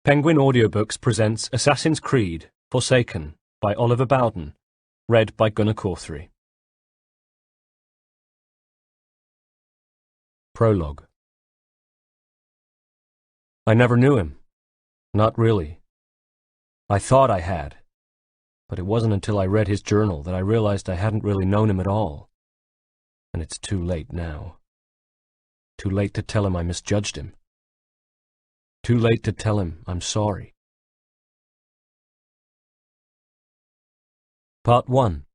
Penguin Audiobooks presents Assassin's Creed Forsaken by Oliver Bowden, read by Gunnar Corthery. Prologue. I never knew him. Not really. I thought I had, but it wasn't until I read his journal that I realized I hadn't really known him at all. And it's too late now. Too late to tell him I misjudged him. Too late to tell him I'm sorry. Part 1.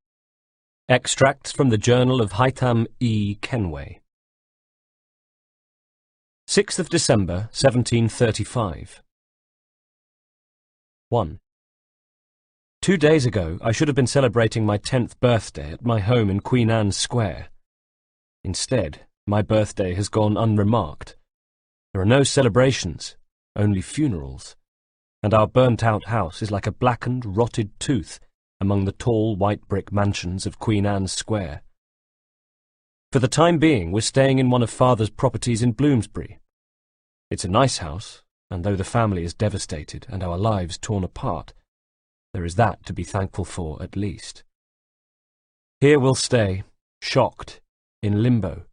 Extracts from the Journal of Haytham Kenway. 6th of December, 1735. 1. 2 days ago, I should have been celebrating my 10th birthday at my home in Queen Anne's Square. Instead, my birthday has gone unremarked. There are no celebrations, only funerals, and our burnt-out house is like a blackened, rotted tooth among the tall white brick mansions of Queen Anne's Square. For the time being, we're staying in one of Father's properties in Bloomsbury. It's a nice house, and though the family is devastated and our lives torn apart, there is that to be thankful for at least. Here we'll stay, shocked, in limbo,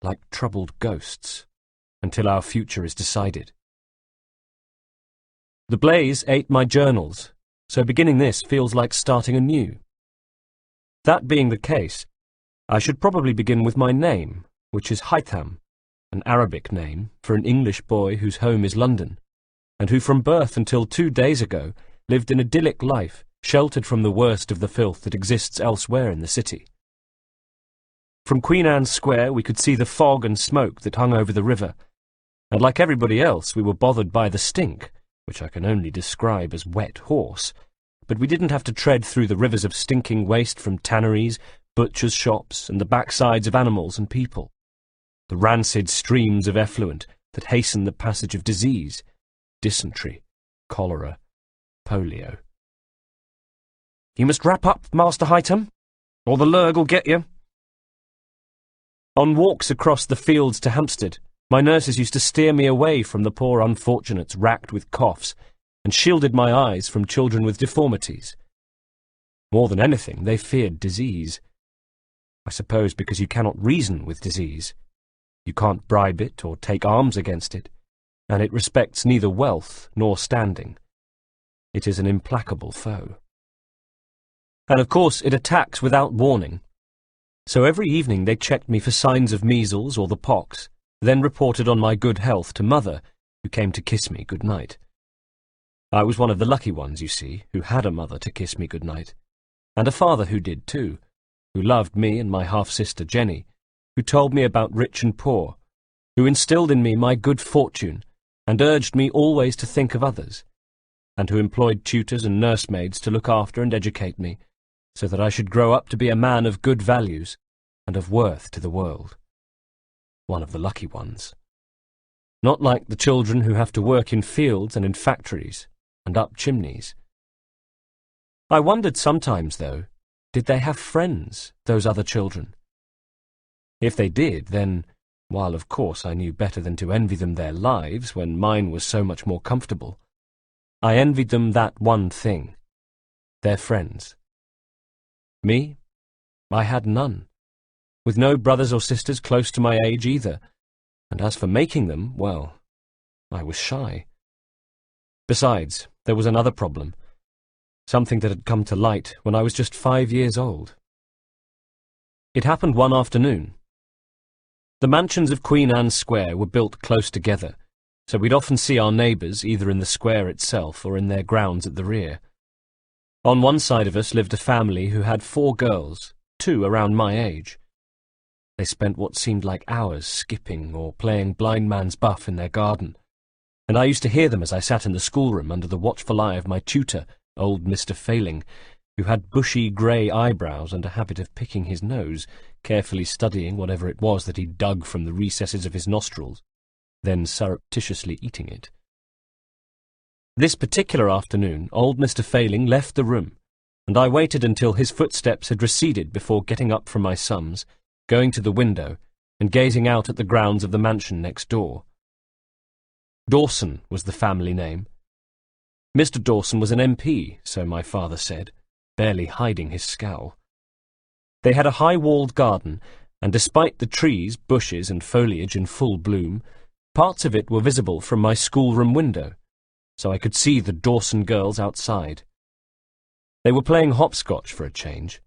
like troubled ghosts, until our future is decided. The blaze ate my journals, so beginning this feels like starting anew. That being the case, I should probably begin with my name, which is Haytham, an Arabic name for an English boy whose home is London, and who from birth until 2 days ago lived an idyllic life, sheltered from the worst of the filth that exists elsewhere in the city. From Queen Anne's Square we could see the fog and smoke that hung over the river, and like everybody else we were bothered by the stink, which I can only describe as wet horse, but we didn't have to tread through the rivers of stinking waste from tanneries, butchers' shops, and the backsides of animals and people, the rancid streams of effluent that hasten the passage of disease, dysentery, cholera, polio. "You must wrap up, Master Haytham, or the lurg will get you." On walks across the fields to Hampstead, my nurses used to steer me away from the poor unfortunates racked with coughs, and shielded my eyes from children with deformities. More than anything, they feared disease. I suppose because you cannot reason with disease. You can't bribe it or take arms against it, and it respects neither wealth nor standing. It is an implacable foe. And of course it attacks without warning. So every evening they checked me for signs of measles or the pox, then reported on my good health to Mother, who came to kiss me good night. I was one of the lucky ones, you see, who had a mother to kiss me good night, and a father who did too, who loved me and my half-sister Jenny, who told me about rich and poor, who instilled in me my good fortune and urged me always to think of others, and who employed tutors and nursemaids to look after and educate me, so that I should grow up to be a man of good values and of worth to the world. One of the lucky ones. Not like the children who have to work in fields and in factories and up chimneys. I wondered sometimes, though, did they have friends, those other children? If they did, then, while of course I knew better than to envy them their lives when mine was so much more comfortable, I envied them that one thing, their friends. Me? I had none, with no brothers or sisters close to my age either, and as for making them, well, I was shy. Besides, there was another problem, something that had come to light when I was just 5 years old. It happened one afternoon. The mansions of Queen Anne's Square were built close together, so we'd often see our neighbours either in the square itself or in their grounds at the rear. On one side of us lived a family who had 4 girls, 2 around my age. They spent what seemed like hours skipping or playing blind man's buff in their garden, and I used to hear them as I sat in the schoolroom under the watchful eye of my tutor, old Mr. Failing, who had bushy grey eyebrows and a habit of picking his nose, carefully studying whatever it was that he dug from the recesses of his nostrils, then surreptitiously eating it. This particular afternoon, old Mr. Failing left the room, and I waited until his footsteps had receded before getting up from my sums, going to the window, and gazing out at the grounds of the mansion next door. Dawson was the family name, Mr. Dawson was an MP, so my father said, barely hiding his scowl. They had a high-walled garden, and despite the trees, bushes, and foliage in full bloom, parts of it were visible from my schoolroom window, so I could see the Dawson girls outside. They were playing hopscotch for a change,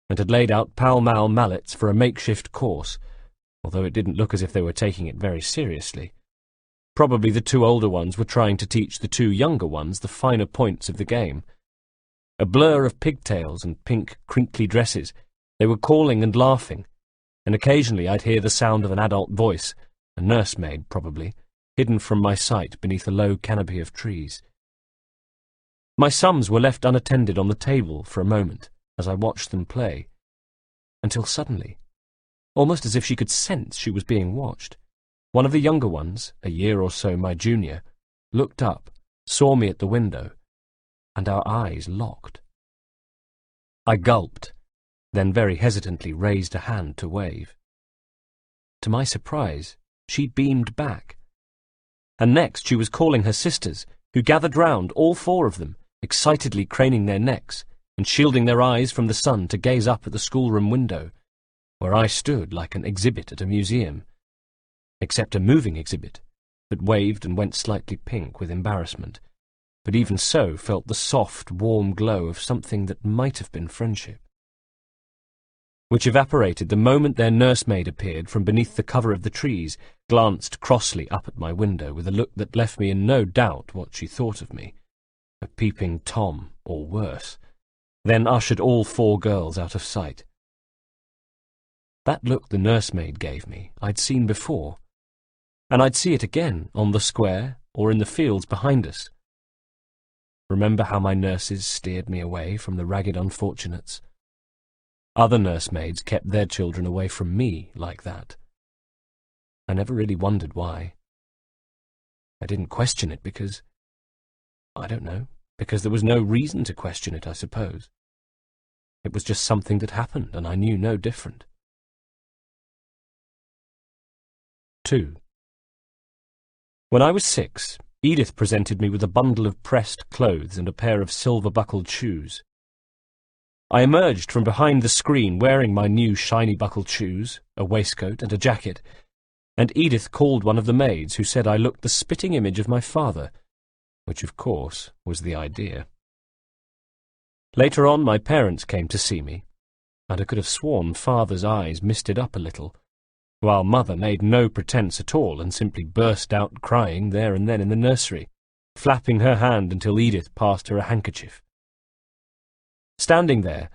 and had laid out pall-mall mallets for a makeshift course, although it didn't look as if they were taking it very seriously. Probably the two older ones were trying to teach the two younger ones the finer points of the game. A blur of pigtails and pink, crinkly dresses, they were calling and laughing, and occasionally I'd hear the sound of an adult voice, a nursemaid probably, hidden from my sight beneath a low canopy of trees. My sums were left unattended on the table for a moment as I watched them play, until suddenly, almost as if she could sense she was being watched, one of the younger ones, a year or so my junior, looked up, saw me at the window, and our eyes locked. I gulped, then very hesitantly raised a hand to wave. To my surprise, she beamed back. And next she was calling her sisters, who gathered round, all four of them, excitedly craning their necks and shielding their eyes from the sun to gaze up at the schoolroom window, where I stood like an exhibit at a museum, except a moving exhibit that waved and went slightly pink with embarrassment, but even so felt the soft, warm glow of something that might have been friendship, which evaporated the moment their nursemaid appeared from beneath the cover of the trees, glanced crossly up at my window with a look that left me in no doubt what she thought of me, a peeping Tom or worse, then ushered all four girls out of sight. That look the nursemaid gave me I'd seen before, and I'd see it again on the square or in the fields behind us. Remember how my nurses steered me away from the ragged unfortunates? Other nursemaids kept their children away from me like that. I never really wondered why. I didn't question it because, I don't know, because there was no reason to question it, I suppose. It was just something that happened, and I knew no different. 2. When I was 6, Edith presented me with a bundle of pressed clothes and a pair of silver-buckled shoes. I emerged from behind the screen wearing my new shiny-buckled shoes, a waistcoat and a jacket, and Edith called one of the maids who said I looked the spitting image of my father, which, of course, was the idea. Later on, my parents came to see me, and I could have sworn father's eyes misted up a little, while mother made no pretence at all and simply burst out crying there and then in the nursery, flapping her hand until Edith passed her a handkerchief. Standing there,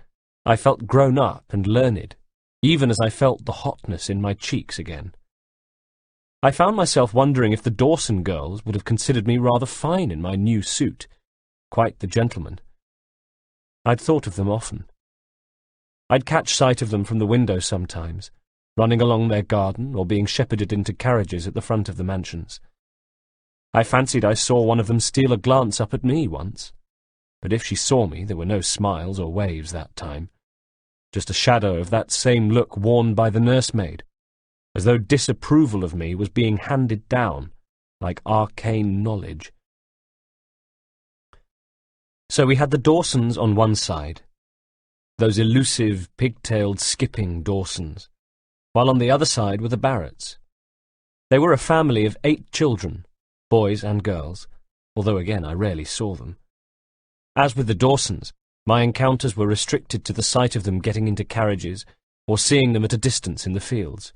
I felt grown up and learned, even as I felt the hotness in my cheeks again. I found myself wondering if the Dawson girls would have considered me rather fine in my new suit, quite the gentleman. I'd thought of them often. I'd catch sight of them from the window sometimes, running along their garden or being shepherded into carriages at the front of the mansions. I fancied I saw one of them steal a glance up at me once, but if she saw me there were no smiles or waves that time, just a shadow of that same look worn by the nursemaid, as though disapproval of me was being handed down, like arcane knowledge. So we had the Dawsons on one side, those elusive, pigtailed, skipping Dawsons, while on the other side were the Barretts. They were a family of 8 children, boys and girls, although again I rarely saw them. As with the Dawsons, my encounters were restricted to the sight of them getting into carriages or seeing them at a distance in the fields.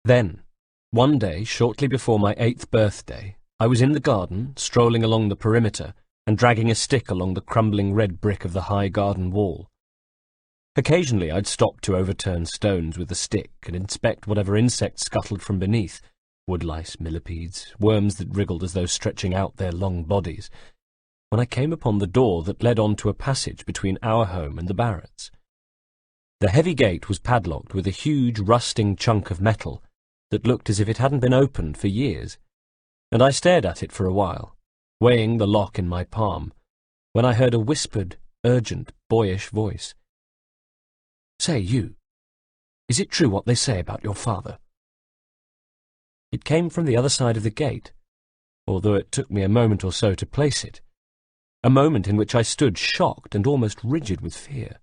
Then, one day, shortly before my 8th birthday, I was in the garden, strolling along the perimeter and dragging a stick along the crumbling red brick of the high garden wall. Occasionally I'd stop to overturn stones with the stick and inspect whatever insects scuttled from beneath, woodlice, millipedes, worms that wriggled as though stretching out their long bodies, when I came upon the door that led on to a passage between our home and the Barretts. The heavy gate was padlocked with a huge rusting chunk of metal that looked as if it hadn't been opened for years, and I stared at it for a while, weighing the lock in my palm, when I heard a whispered, urgent, boyish voice. "Say, you, is it true what they say about your father?" It came from the other side of the gate, although it took me a moment or so to place it, a moment in which I stood shocked and almost rigid with fear.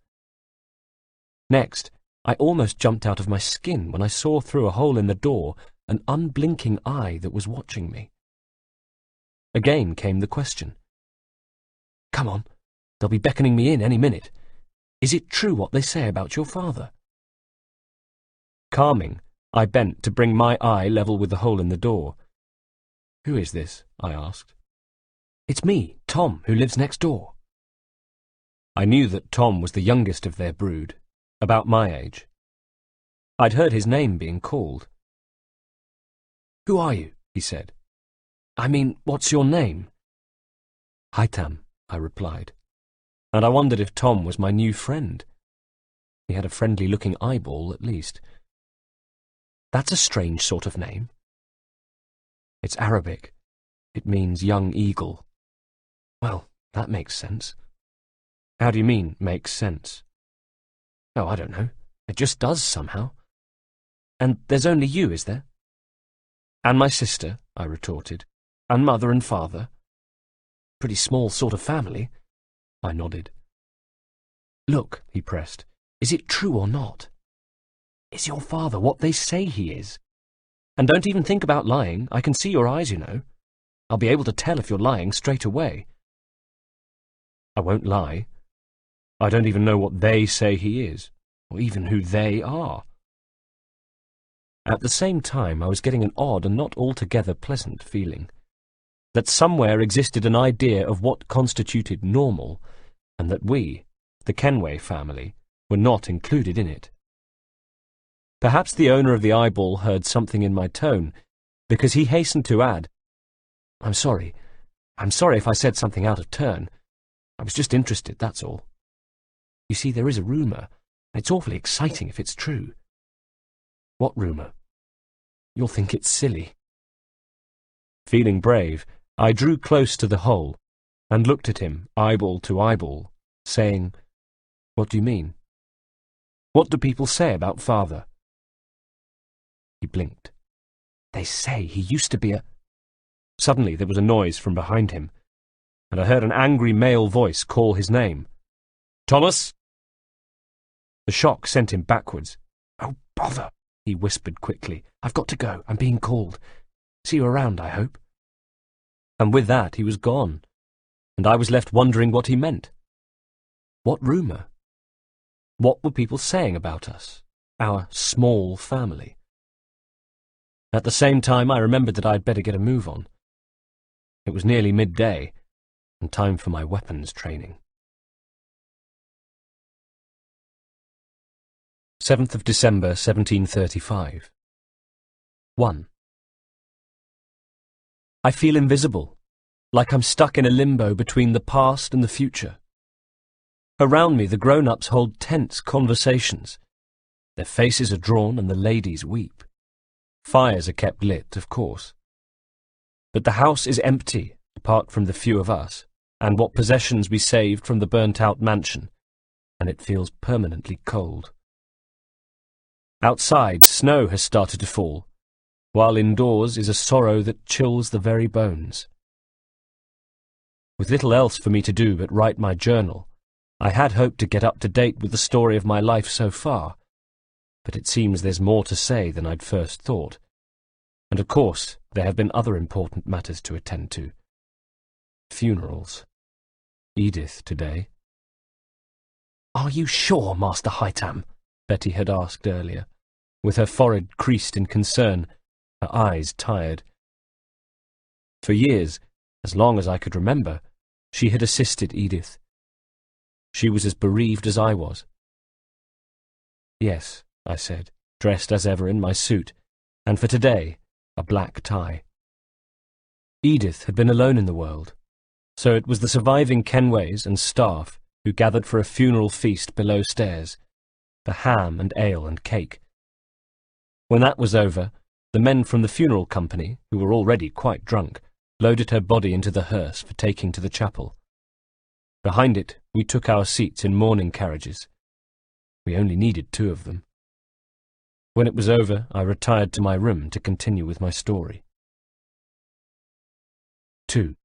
Next, I almost jumped out of my skin when I saw through a hole in the door an unblinking eye that was watching me. Again came the question. "Come on, they'll be beckoning me in any minute. Is it true what they say about your father?" Calming, I bent to bring my eye level with the hole in the door. "Who is this?" I asked. "It's me, Tom, who lives next door." I knew that Tom was the youngest of their brood, about my age. I'd heard his name being called. "Who are you?" he said. "I mean, what's your name?" "Haytham," I replied, and I wondered if Tom was my new friend. He had a friendly-looking eyeball, at least. "That's a strange sort of name." "It's Arabic. It means young eagle." "Well, that makes sense." "How do you mean, makes sense?" "Oh, I don't know. It just does somehow." "And there's only you, is there?" "And my sister," I retorted. "And mother and father." "Pretty small sort of family." I nodded. "Look," he pressed, "is it true or not? Is your father what they say he is? And don't even think about lying. I can see your eyes, you know. I'll be able to tell if you're lying straight away." "I won't lie. I don't even know what they say he is, or even who they are." At the same time, I was getting an odd and not altogether pleasant feeling. That somewhere existed an idea of what constituted normal, and that we, the Kenway family, were not included in it. Perhaps the owner of the eyeball heard something in my tone, because he hastened to add, I'm sorry if I said something out of turn. I was just interested, that's all. You see, there is a rumour. It's awfully exciting if it's true." "What rumour?" "You'll think it's silly." Feeling brave, I drew close to the hole and looked at him, eyeball to eyeball, saying, "What do you mean? What do people say about father?" He blinked. "They say he used to be a—" Suddenly there was a noise from behind him, and I heard an angry male voice call his name. "Thomas!" The shock sent him backwards. "Oh, bother!" he whispered quickly. "I've got to go. I'm being called. See you around, I hope." And with that he was gone, and I was left wondering what he meant. What rumour? What were people saying about us, our small family? At the same time, I remembered that I had better get a move on. It was nearly midday, and time for my weapons training. 7th of December, 1735. 1. I feel invisible, like I'm stuck in a limbo between the past and the future. Around me, the grown-ups hold tense conversations. Their faces are drawn and the ladies weep. Fires are kept lit, of course. But the house is empty, apart from the few of us, and what possessions we saved from the burnt-out mansion, and it feels permanently cold. Outside, snow has started to fall, while indoors is a sorrow that chills the very bones. With little else for me to do but write my journal, I had hoped to get up to date with the story of my life so far, but it seems there's more to say than I'd first thought. And of course, there have been other important matters to attend to. Funerals. Edith today. "Are you sure, Master Haytham?" Betty had asked earlier, with her forehead creased in concern, her eyes tired. For years, as long as I could remember, she had assisted Edith. She was as bereaved as I was. "Yes," I said, dressed as ever in my suit, and for today, a black tie. Edith had been alone in the world, so it was the surviving Kenways and staff who gathered for a funeral feast below stairs, the ham and ale and cake. When that was over, the men from the funeral company, who were already quite drunk, loaded her body into the hearse for taking to the chapel. Behind it, we took our seats in mourning carriages. We only needed 2 of them. When it was over, I retired to my room to continue with my story. 2.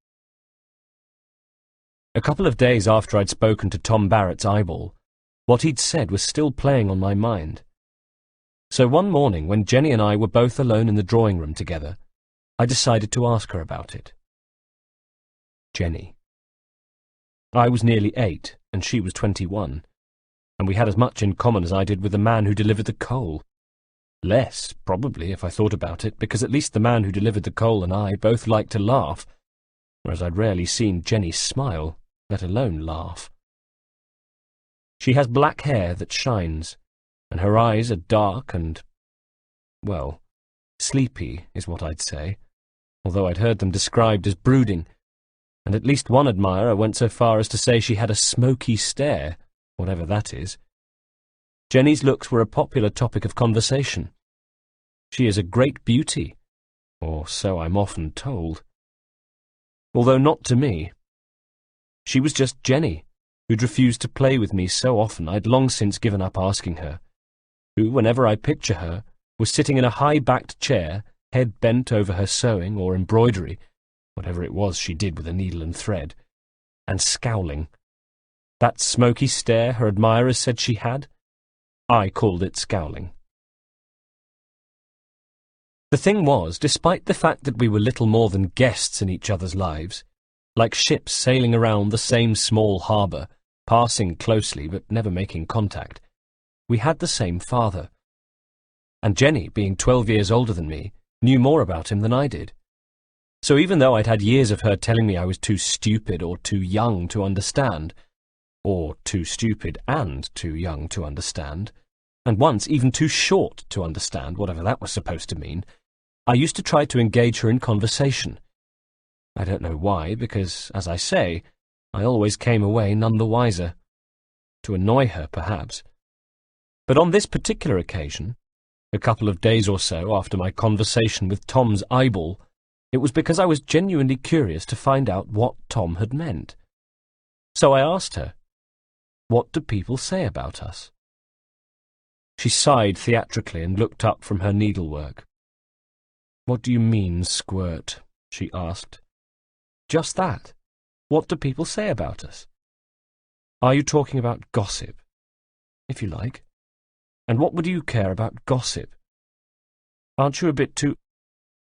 A couple of days after I'd spoken to Tom Barrett's eyeball, what he'd said was still playing on my mind. So one morning, when Jenny and I were both alone in the drawing room together, I decided to ask her about it. Jenny. I was nearly 8, and she was 21, and we had as much in common as I did with the man who delivered the coal. Less, probably, if I thought about it, because at least the man who delivered the coal and I both liked to laugh, whereas I'd rarely seen Jenny smile, let alone laugh. She has black hair that shines, and her eyes are dark and, well, sleepy is what I'd say, although I'd heard them described as brooding, and at least one admirer went so far as to say she had a smoky stare, whatever that is. Jenny's looks were a popular topic of conversation. She is a great beauty, or so I'm often told. Although not to me. She was just Jenny, who'd refused to play with me so often I'd long since given up asking her, who, whenever I picture her, was sitting in a high-backed chair, head bent over her sewing or embroidery, whatever it was she did with a needle and thread, and scowling. That smoky stare her admirers said she had, I called it scowling. The thing was, despite the fact that we were little more than guests in each other's lives, like ships sailing around the same small harbour, passing closely but never making contact, we had the same father. And Jenny, being 12 years older than me, knew more about him than I did. So even though I'd had years of her telling me I was too stupid or too young to understand, or too stupid and too young to understand, and once even too short to understand, whatever that was supposed to mean, I used to try to engage her in conversation. I don't know why, because, as I say, I always came away none the wiser. To annoy her, perhaps. But on this particular occasion, a couple of days or so after my conversation with Tom's eyeball, it was because I was genuinely curious to find out what Tom had meant. So I asked her, "What do people say about us?" She sighed theatrically and looked up from her needlework. "What do you mean, Squirt?" she asked. "Just that. What do people say about us?" "Are you talking about gossip?" "If you like. And what would you care about gossip? Aren't you a bit too—"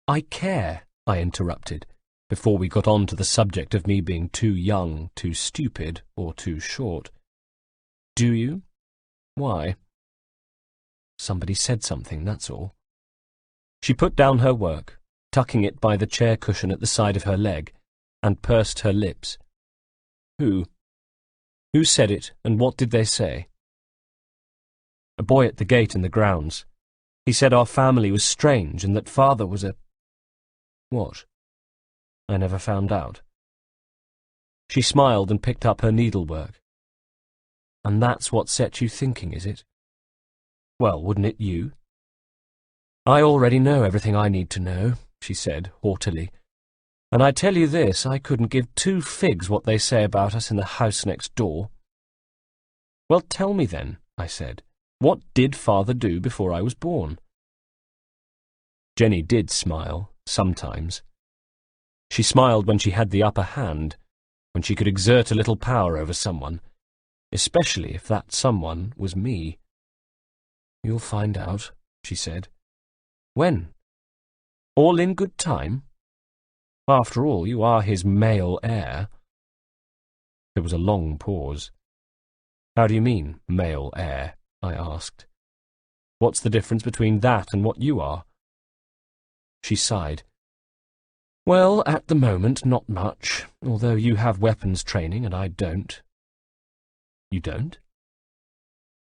"I care," I interrupted, before we got on to the subject of me being too young, too stupid, or too short. "Do you? Why?" "Somebody said something, that's all." She put down her work, tucking it by the chair cushion at the side of her leg, and pursed her lips. "Who? Who said it, and what did they say?" "A boy at the gate in the grounds. He said our family was strange and that father was a—" "What?" "I never found out." She smiled and picked up her needlework. "And that's what set you thinking, is it?" "Well, wouldn't it you?" "I already know everything I need to know," she said haughtily. "And I tell you this, I couldn't give 2 figs what they say about us in the house next door." "Well, tell me then," I said. "What did father do before I was born?" Jenny did smile, sometimes. She smiled when she had the upper hand, when she could exert a little power over someone, especially if that someone was me. "You'll find out," she said. "When? All in good time? After all, you are his male heir." There was a long pause. "How do you mean, male heir?" I asked. "What's the difference between that and what you are?" She sighed. "Well, at the moment, not much, although you have weapons training and I don't." "You don't?"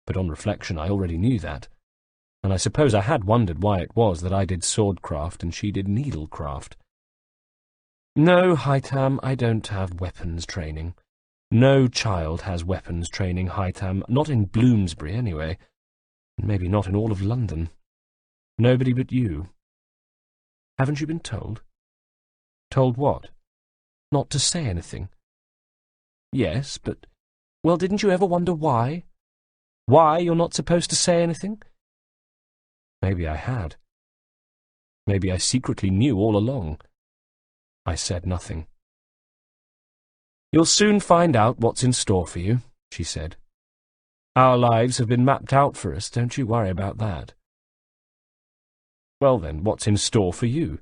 But on reflection I already knew that, and I suppose I had wondered why it was that I did swordcraft and she did needlecraft. "No, Haytham, I don't have weapons training. No child has weapons training, Haytham, not in Bloomsbury anyway, and maybe not in all of London. Nobody but you. Haven't you been told?" "Told what?" "Not to say anything." "Yes, but—" "Well, didn't you ever wonder why? Why you're not supposed to say anything?" Maybe I had. Maybe I secretly knew all along. I said nothing. "You'll soon find out what's in store for you," she said. "Our lives have been mapped out for us, don't you worry about that." "Well then, what's in store for you?"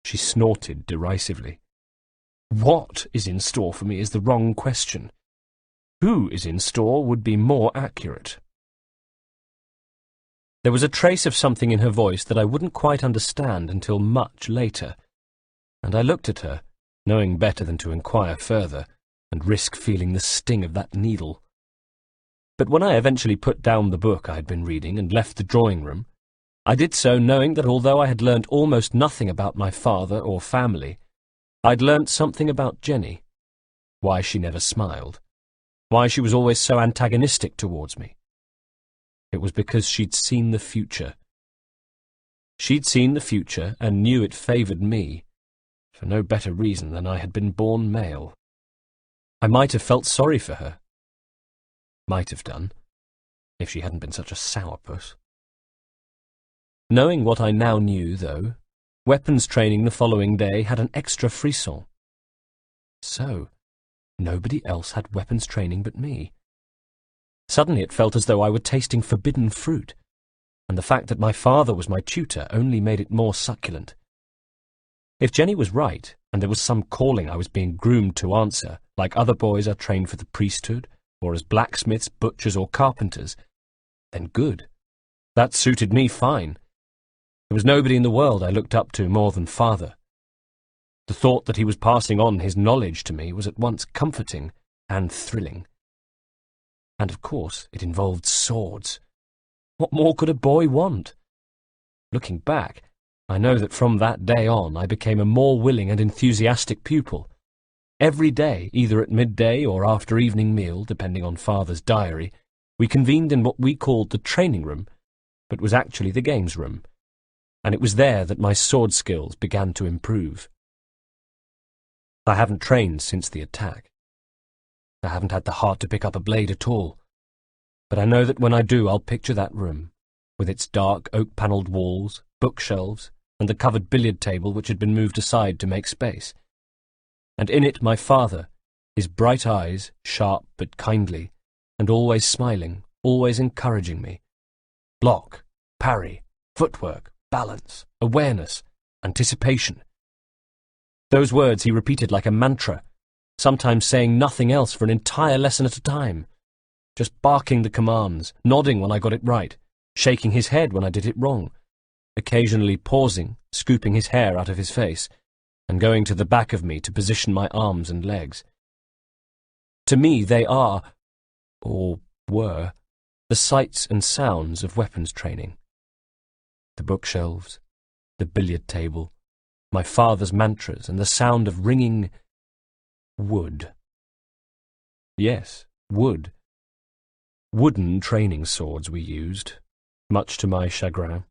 She snorted derisively. "What is in store for me is the wrong question. Who is in store would be more accurate." There was a trace of something in her voice that I wouldn't quite understand until much later, and I looked at her, knowing better than to inquire further, and risk feeling the sting of that needle. But when I eventually put down the book I had been reading and left the drawing-room, I did so knowing that although I had learnt almost nothing about my father or family, I'd learnt something about Jenny, why she never smiled, why she was always so antagonistic towards me. It was because she'd seen the future. She'd seen the future and knew it favoured me, for no better reason than I had been born male. I might have felt sorry for her. Might have done, if she hadn't been such a sourpuss. Knowing what I now knew, though, weapons training the following day had an extra frisson. So, nobody else had weapons training but me. Suddenly it felt as though I were tasting forbidden fruit, and the fact that my father was my tutor only made it more succulent. If Jenny was right, and there was some calling I was being groomed to answer, like other boys are trained for the priesthood, or as blacksmiths, butchers, or carpenters, then good. That suited me fine. There was nobody in the world I looked up to more than father. The thought that he was passing on his knowledge to me was at once comforting and thrilling. And of course it involved swords. What more could a boy want? Looking back, I know that from that day on I became a more willing and enthusiastic pupil. Every day, either at midday or after evening meal, depending on father's diary, we convened in what we called the training room, but was actually the games room, and it was there that my sword skills began to improve. I haven't trained since the attack. I haven't had the heart to pick up a blade at all, but I know that when I do I'll picture that room, with its dark oak-panelled walls, bookshelves, and the covered billiard table which had been moved aside to make space. And in it my father, his bright eyes, sharp but kindly, and always smiling, always encouraging me. Block, parry, footwork, balance, awareness, anticipation. Those words he repeated like a mantra, sometimes saying nothing else for an entire lesson at a time, just barking the commands, nodding when I got it right, shaking his head when I did it wrong, occasionally pausing, scooping his hair out of his face, and going to the back of me to position my arms and legs. To me they are, or were, the sights and sounds of weapons training. The bookshelves, the billiard table, my father's mantras, and the sound of ringing wood. Yes, wood. Wooden training swords we used, much to my chagrin.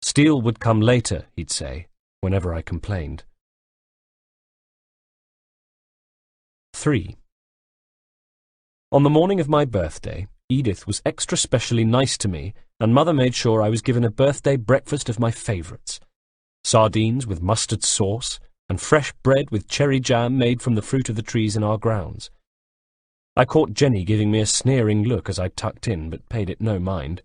Steel would come later, he'd say, whenever I complained. 3. On the morning of my birthday, Edith was extra specially nice to me, and Mother made sure I was given a birthday breakfast of my favourites. Sardines with mustard sauce, and fresh bread with cherry jam made from the fruit of the trees in our grounds. I caught Jenny giving me a sneering look as I tucked in, but paid it no mind.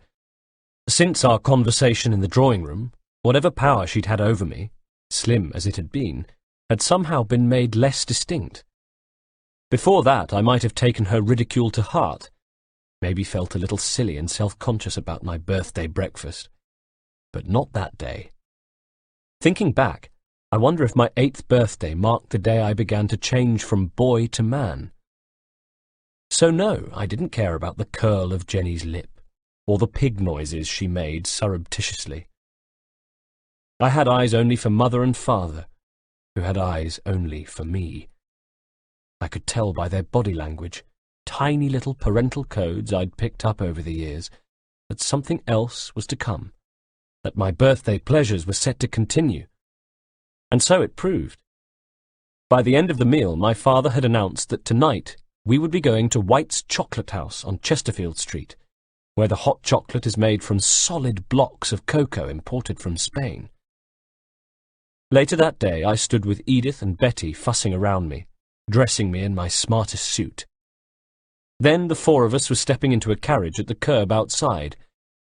Since our conversation in the drawing-room, whatever power she'd had over me, slim as it had been, had somehow been made less distinct. Before that, I might have taken her ridicule to heart, maybe felt a little silly and self-conscious about my birthday breakfast. But not that day. Thinking back, I wonder if my 8th birthday marked the day I began to change from boy to man. So no, I didn't care about the curl of Jenny's lip, or the pig noises she made surreptitiously. I had eyes only for Mother and Father, who had eyes only for me. I could tell by their body language, tiny little parental codes I'd picked up over the years, that something else was to come, that my birthday pleasures were set to continue. And so it proved. By the end of the meal, my father had announced that tonight we would be going to White's Chocolate House on Chesterfield Street, where the hot chocolate is made from solid blocks of cocoa imported from Spain. Later that day I stood with Edith and Betty fussing around me, dressing me in my smartest suit. Then the four of us were stepping into a carriage at the curb outside,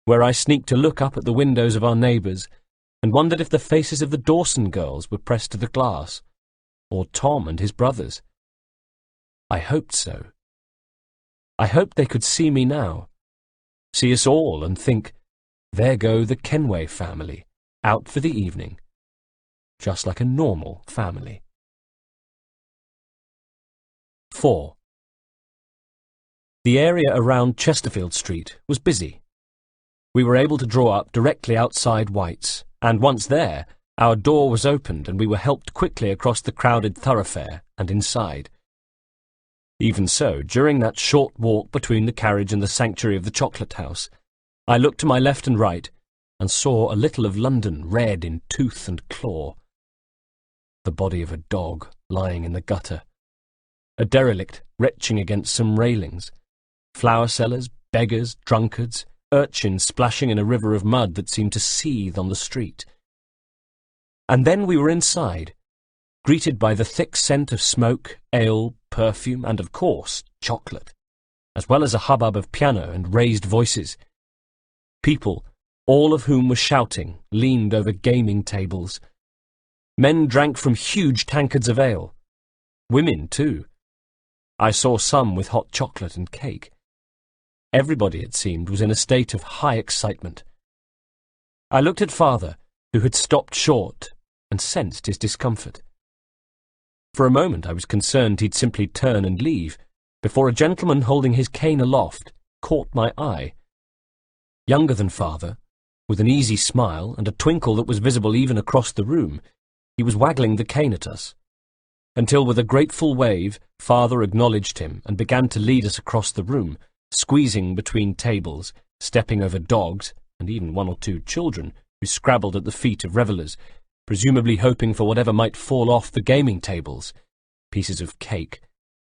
where I sneaked a look up at the windows of our neighbours and wondered if the faces of the Dawson girls were pressed to the glass, or Tom and his brothers. I hoped so. I hoped they could see me now, see us all and think, there go the Kenway family, out for the evening, just like a normal family. 4. The area around Chesterfield Street was busy. We were able to draw up directly outside White's, and once there, our door was opened and we were helped quickly across the crowded thoroughfare and inside. Even so, during that short walk between the carriage and the sanctuary of the chocolate house, I looked to my left and right and saw a little of London red in tooth and claw. The body of a dog lying in the gutter, a derelict retching against some railings, flower sellers, beggars, drunkards, urchins splashing in a river of mud that seemed to seethe on the street. And then we were inside, greeted by the thick scent of smoke, ale, perfume, and, of course, chocolate, as well as a hubbub of piano and raised voices. People, all of whom were shouting, leaned over gaming tables. Men drank from huge tankards of ale. Women, too. I saw some with hot chocolate and cake. Everybody, it seemed, was in a state of high excitement. I looked at Father, who had stopped short, and sensed his discomfort. For a moment I was concerned he'd simply turn and leave, before a gentleman holding his cane aloft caught my eye. Younger than Father, with an easy smile and a twinkle that was visible even across the room, he was waggling the cane at us, until with a grateful wave Father acknowledged him and began to lead us across the room, squeezing between tables, stepping over dogs, and even one or two children who scrabbled at the feet of revellers, presumably hoping for whatever might fall off the gaming tables, pieces of cake,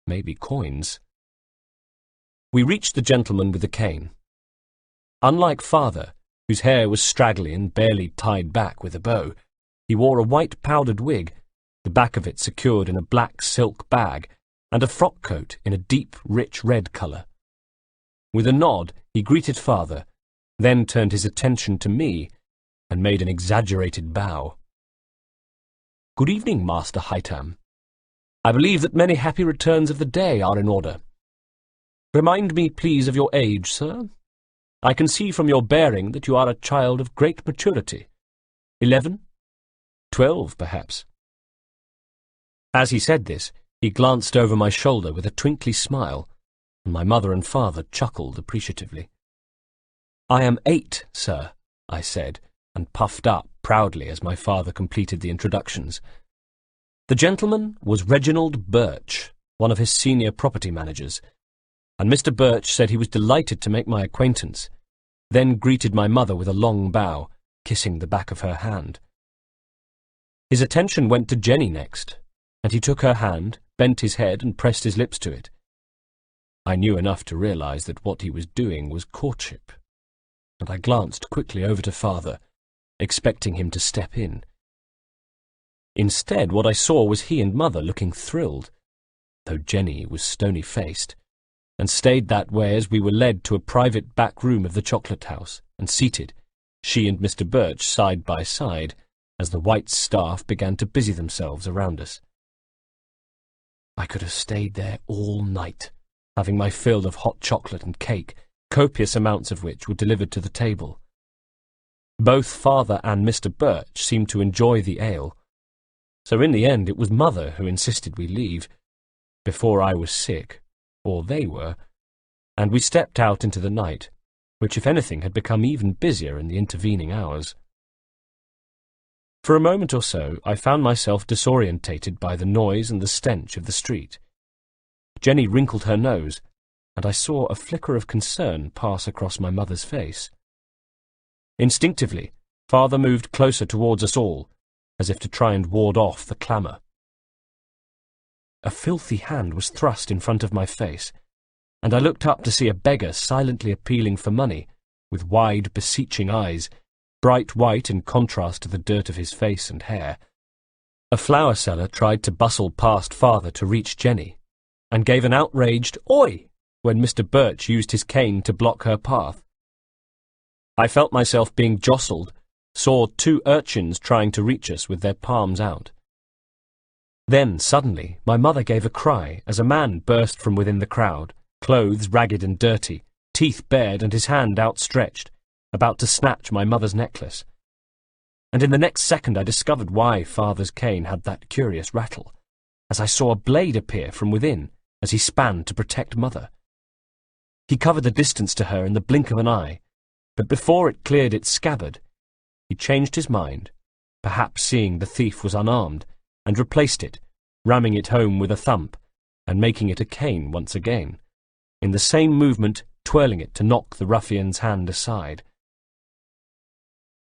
maybe coins. We reached the gentleman with the cane. Unlike Father, whose hair was straggly and barely tied back with a bow, he wore a white powdered wig, the back of it secured in a black silk bag, and a frock coat in a deep, rich red colour. With a nod, he greeted Father, then turned his attention to me, and made an exaggerated bow. "Good evening, Master Haytham. I believe that many happy returns of the day are in order. Remind me, please, of your age, sir. I can see from your bearing that you are a child of great maturity. 11? 12, perhaps." As he said this, he glanced over my shoulder with a twinkly smile, and my mother and Father chuckled appreciatively. "I am 8, sir," I said, and puffed up proudly as my father completed the introductions. The gentleman was Reginald Birch, one of his senior property managers, and Mr. Birch said he was delighted to make my acquaintance, then greeted my mother with a long bow, kissing the back of her hand. His attention went to Jenny next, and he took her hand, bent his head, and pressed his lips to it. I knew enough to realize that what he was doing was courtship, and I glanced quickly over to Father, expecting him to step in. Instead, what I saw was he and Mother looking thrilled, though Jenny was stony-faced, and stayed that way as we were led to a private back room of the chocolate house, and seated, she and Mr. Birch side by side, as the White staff began to busy themselves around us. I could have stayed there all night, having my fill of hot chocolate and cake, copious amounts of which were delivered to the table. Both Father and Mr. Birch seemed to enjoy the ale, so in the end it was Mother who insisted we leave, before I was sick, or they were, and we stepped out into the night, which if anything had become even busier in the intervening hours. For a moment or so I found myself disorientated by the noise and the stench of the street. Jenny wrinkled her nose, and I saw a flicker of concern pass across my mother's face. Instinctively, Father moved closer towards us all, as if to try and ward off the clamour. A filthy hand was thrust in front of my face, and I looked up to see a beggar silently appealing for money, with wide, beseeching eyes, bright white in contrast to the dirt of his face and hair. A flower seller tried to bustle past father to reach Jenny, and gave an outraged "Oi!" when Mr. Birch used his cane to block her path. I felt myself being jostled, saw 2 urchins trying to reach us with their palms out. Then, suddenly, my mother gave a cry as a man burst from within the crowd, clothes ragged and dirty, teeth bared and his hand outstretched, about to snatch my mother's necklace. And in the next second I discovered why father's cane had that curious rattle, as I saw a blade appear from within as he span to protect mother. He covered the distance to her in the blink of an eye, but before it cleared its scabbard, he changed his mind, perhaps seeing the thief was unarmed, and replaced it, ramming it home with a thump, and making it a cane once again, in the same movement twirling it to knock the ruffian's hand aside.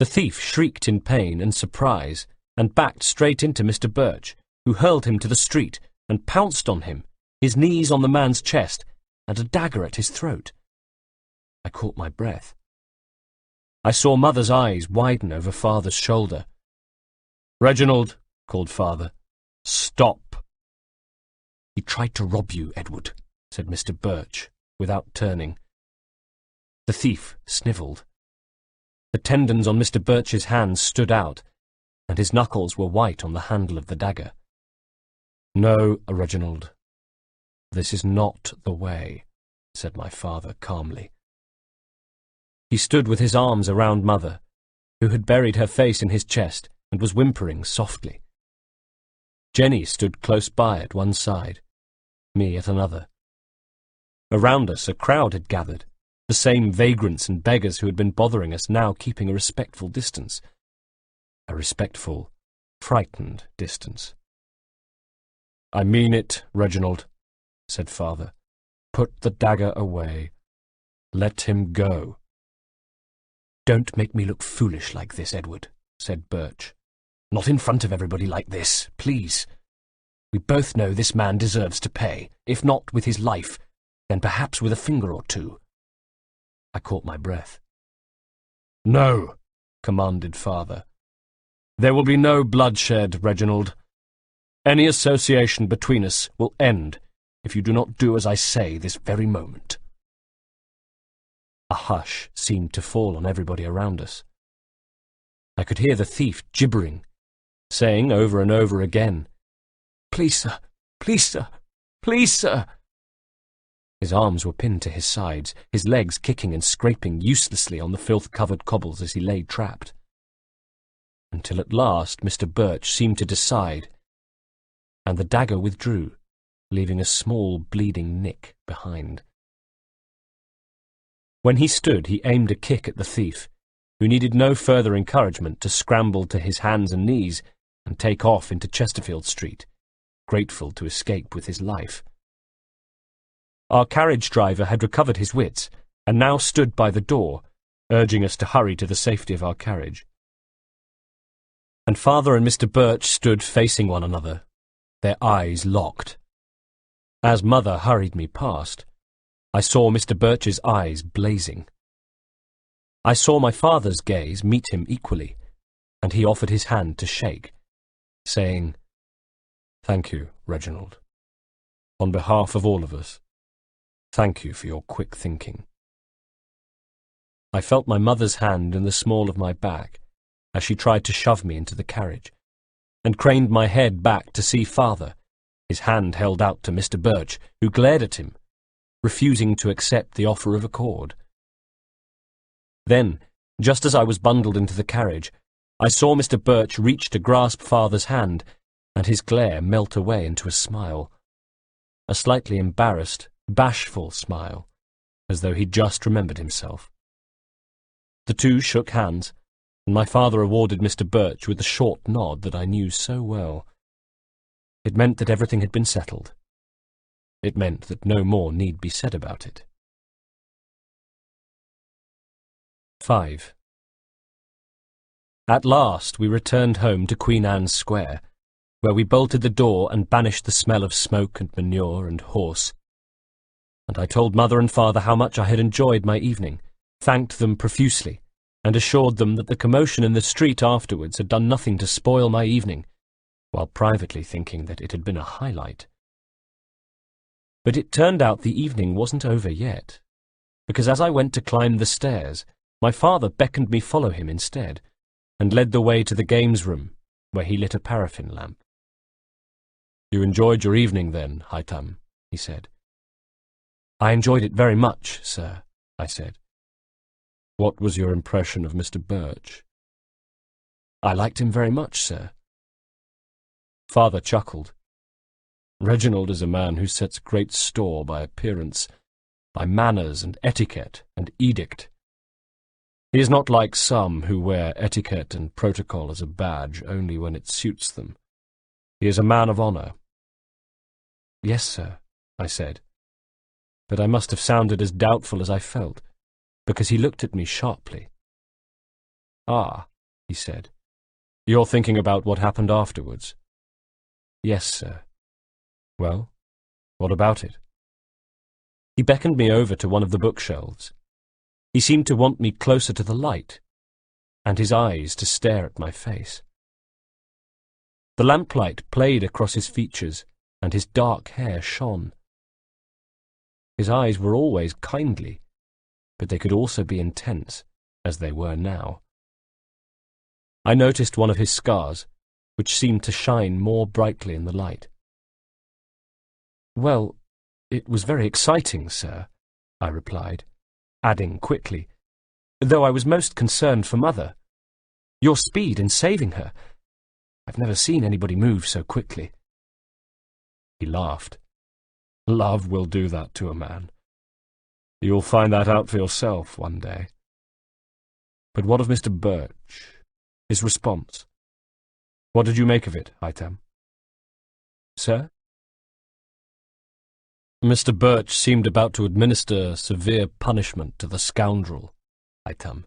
The thief shrieked in pain and surprise, and backed straight into Mr. Birch, who hurled him to the street, and pounced on him, his knees on the man's chest, and a dagger at his throat. I caught my breath. I saw mother's eyes widen over father's shoulder. "Reginald," called father, "stop." "He tried to rob you, Edward," said Mr. Birch, without turning. The thief snivelled. The tendons on Mr. Birch's hands stood out, and his knuckles were white on the handle of the dagger. "No, Reginald, this is not the way," said my father calmly. He stood with his arms around mother, who had buried her face in his chest and was whimpering softly. Jenny stood close by at one side, me at another. Around us a crowd had gathered, the same vagrants and beggars who had been bothering us now keeping a respectful distance. A respectful, frightened distance. "I mean it, Reginald," said father. "Put the dagger away. Let him go." "Don't make me look foolish like this, Edward," said Birch. "Not in front of everybody like this, please. We both know this man deserves to pay, if not with his life, then perhaps with a finger or 2. I caught my breath. "No," commanded father. "There will be no bloodshed, Reginald. Any association between us will end if you do not do as I say this very moment." A hush seemed to fall on everybody around us. I could hear the thief gibbering, saying over and over again, "Please, sir, please, sir, please, sir." His arms were pinned to his sides, his legs kicking and scraping uselessly on the filth-covered cobbles as he lay trapped. Until at last Mr. Birch seemed to decide, and the dagger withdrew, leaving a small bleeding nick behind. When he stood, he aimed a kick at the thief, who needed no further encouragement to scramble to his hands and knees and take off into Chesterfield Street, grateful to escape with his life. Our carriage driver had recovered his wits, and now stood by the door, urging us to hurry to the safety of our carriage. And father and Mr. Birch stood facing one another, their eyes locked. As mother hurried me past, I saw Mr. Birch's eyes blazing. I saw my father's gaze meet him equally, and he offered his hand to shake, saying, "Thank you, Reginald. On behalf of all of us, thank you for your quick thinking." I felt my mother's hand in the small of my back as she tried to shove me into the carriage, and craned my head back to see father, his hand held out to Mr. Birch, who glared at him, refusing to accept the offer of accord. Then, just as I was bundled into the carriage, I saw Mr. Birch reach to grasp father's hand, and his glare melt away into a smile. A slightly embarrassed, bashful smile, as though he'd just remembered himself. The two shook hands, and my father awarded Mr. Birch with the short nod that I knew so well. It meant that everything had been settled. It meant that no more need be said about it. 5. At last we returned home to Queen Anne's Square, where we bolted the door and banished the smell of smoke and manure and horse. And I told mother and father how much I had enjoyed my evening, thanked them profusely, and assured them that the commotion in the street afterwards had done nothing to spoil my evening, while privately thinking that it had been a highlight. But it turned out the evening wasn't over yet, because as I went to climb the stairs, my father beckoned me follow him instead, and led the way to the games room, where he lit a paraffin lamp. "You enjoyed your evening then, Haytham," he said. "I enjoyed it very much, sir," I said. "What was your impression of Mr. Birch?" "I liked him very much, sir." Father chuckled. "Reginald is a man who sets great store by appearance, by manners and etiquette and edict. He is not like some who wear etiquette and protocol as a badge only when it suits them. He is a man of honour." "Yes, sir," I said, but I must have sounded as doubtful as I felt, because he looked at me sharply. "Ah," he said, "you're thinking about what happened afterwards?" "Yes, sir." "Well, what about it?" He beckoned me over to one of the bookshelves. He seemed to want me closer to the light, and his eyes to stare at my face. The lamplight played across his features, and his dark hair shone. His eyes were always kindly, but they could also be intense, as they were now. I noticed one of his scars, which seemed to shine more brightly in the light. "Well, it was very exciting, sir," I replied, adding quickly, "though I was most concerned for Mother. Your speed in saving her. I've never seen anybody move so quickly." He laughed. "Love will do that to a man. You'll find that out for yourself one day. But what of Mr. Birch? His response? What did you make of it, Haytham?" "Sir?" "Mr. Birch seemed about to administer severe punishment to the scoundrel, Haytham.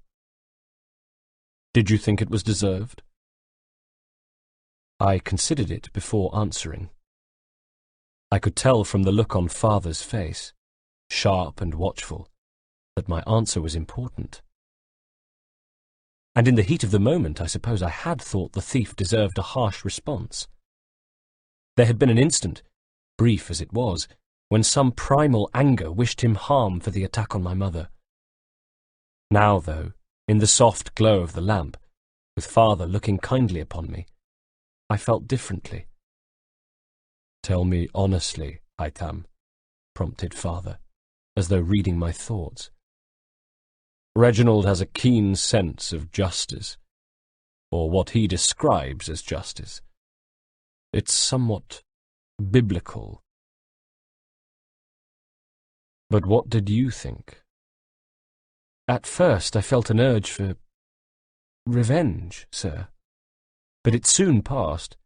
Did you think it was deserved?" I considered it before answering. I could tell from the look on Father's face, sharp and watchful, that my answer was important. And in the heat of the moment, I suppose I had thought the thief deserved a harsh response. There had been an instant, brief as it was, when some primal anger wished him harm for the attack on my mother. Now, though, in the soft glow of the lamp, with Father looking kindly upon me, I felt differently. "Tell me honestly, Haytham," prompted Father, as though reading my thoughts. "Reginald has a keen sense of justice, or what he describes as justice. It's somewhat biblical. But what did you think?" "At first I felt an urge for revenge, sir, but it soon passed,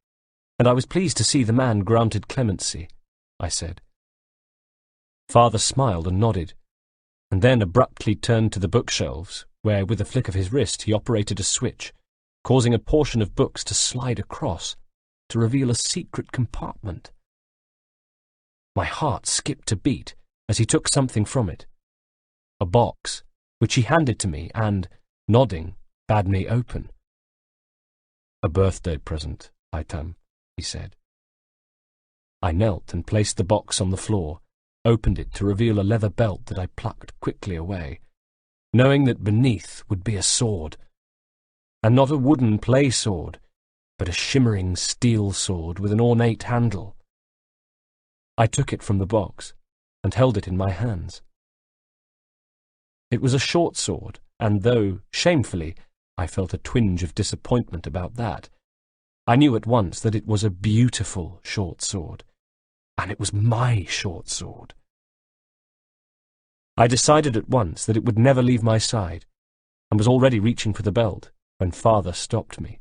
and I was pleased to see the man granted clemency," I said. Father smiled and nodded, and then abruptly turned to the bookshelves, where with a flick of his wrist he operated a switch, causing a portion of books to slide across, to reveal a secret compartment. My heart skipped a beat as he took something from it, a box, which he handed to me and, nodding, bade me open. "A birthday present, Haytham," he said. I knelt and placed the box on the floor, opened it to reveal a leather belt that I plucked quickly away, knowing that beneath would be a sword, and not a wooden play sword, but a shimmering steel sword with an ornate handle. I took it from the box and held it in my hands. It was a short sword, and though, shamefully, I felt a twinge of disappointment about that, I knew at once that it was a beautiful short sword, and it was my short sword. I decided at once that it would never leave my side, and was already reaching for the belt when Father stopped me.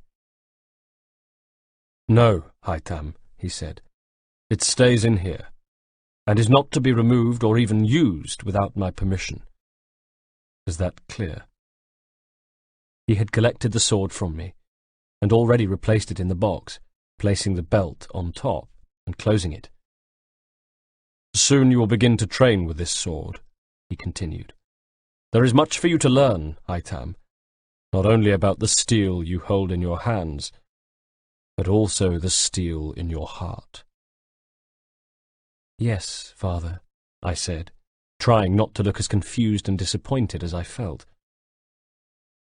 "No, Haytham," he said. "It stays in here, and is not to be removed or even used without my permission. Is that clear?" He had collected the sword from me, and already replaced it in the box, placing the belt on top and closing it. "Soon you will begin to train with this sword," he continued. "There is much for you to learn, Haytham, not only about the steel you hold in your hands, but also the steel in your heart." "Yes, Father," I said, trying not to look as confused and disappointed as I felt.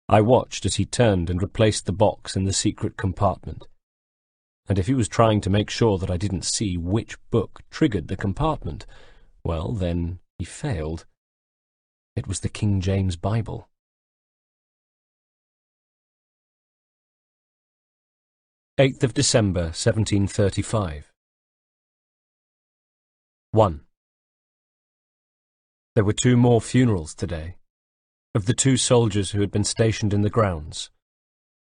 I watched as he turned and replaced the box in the secret compartment, and if he was trying to make sure that I didn't see which book triggered the compartment, well, then he failed. It was the King James Bible. December 8th, 1735. 1. There were 2 more funerals today, of the 2 soldiers who had been stationed in the grounds.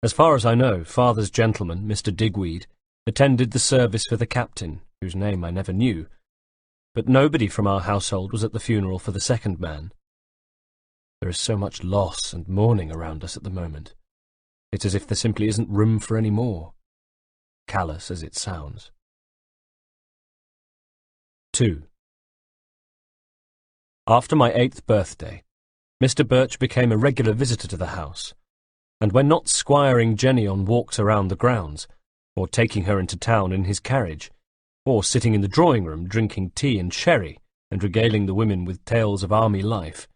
As far as I know, Father's gentleman, Mr. Digweed, attended the service for the captain, whose name I never knew, but nobody from our household was at the funeral for the second man. There is so much loss and mourning around us at the moment. It's as if there simply isn't room for any more, callous as it sounds. 2. After my 8th birthday, Mr. Birch became a regular visitor to the house, and when not squiring Jenny on walks around the grounds, or taking her into town in his carriage, or sitting in the drawing-room drinking tea and sherry and regaling the women with tales of army life,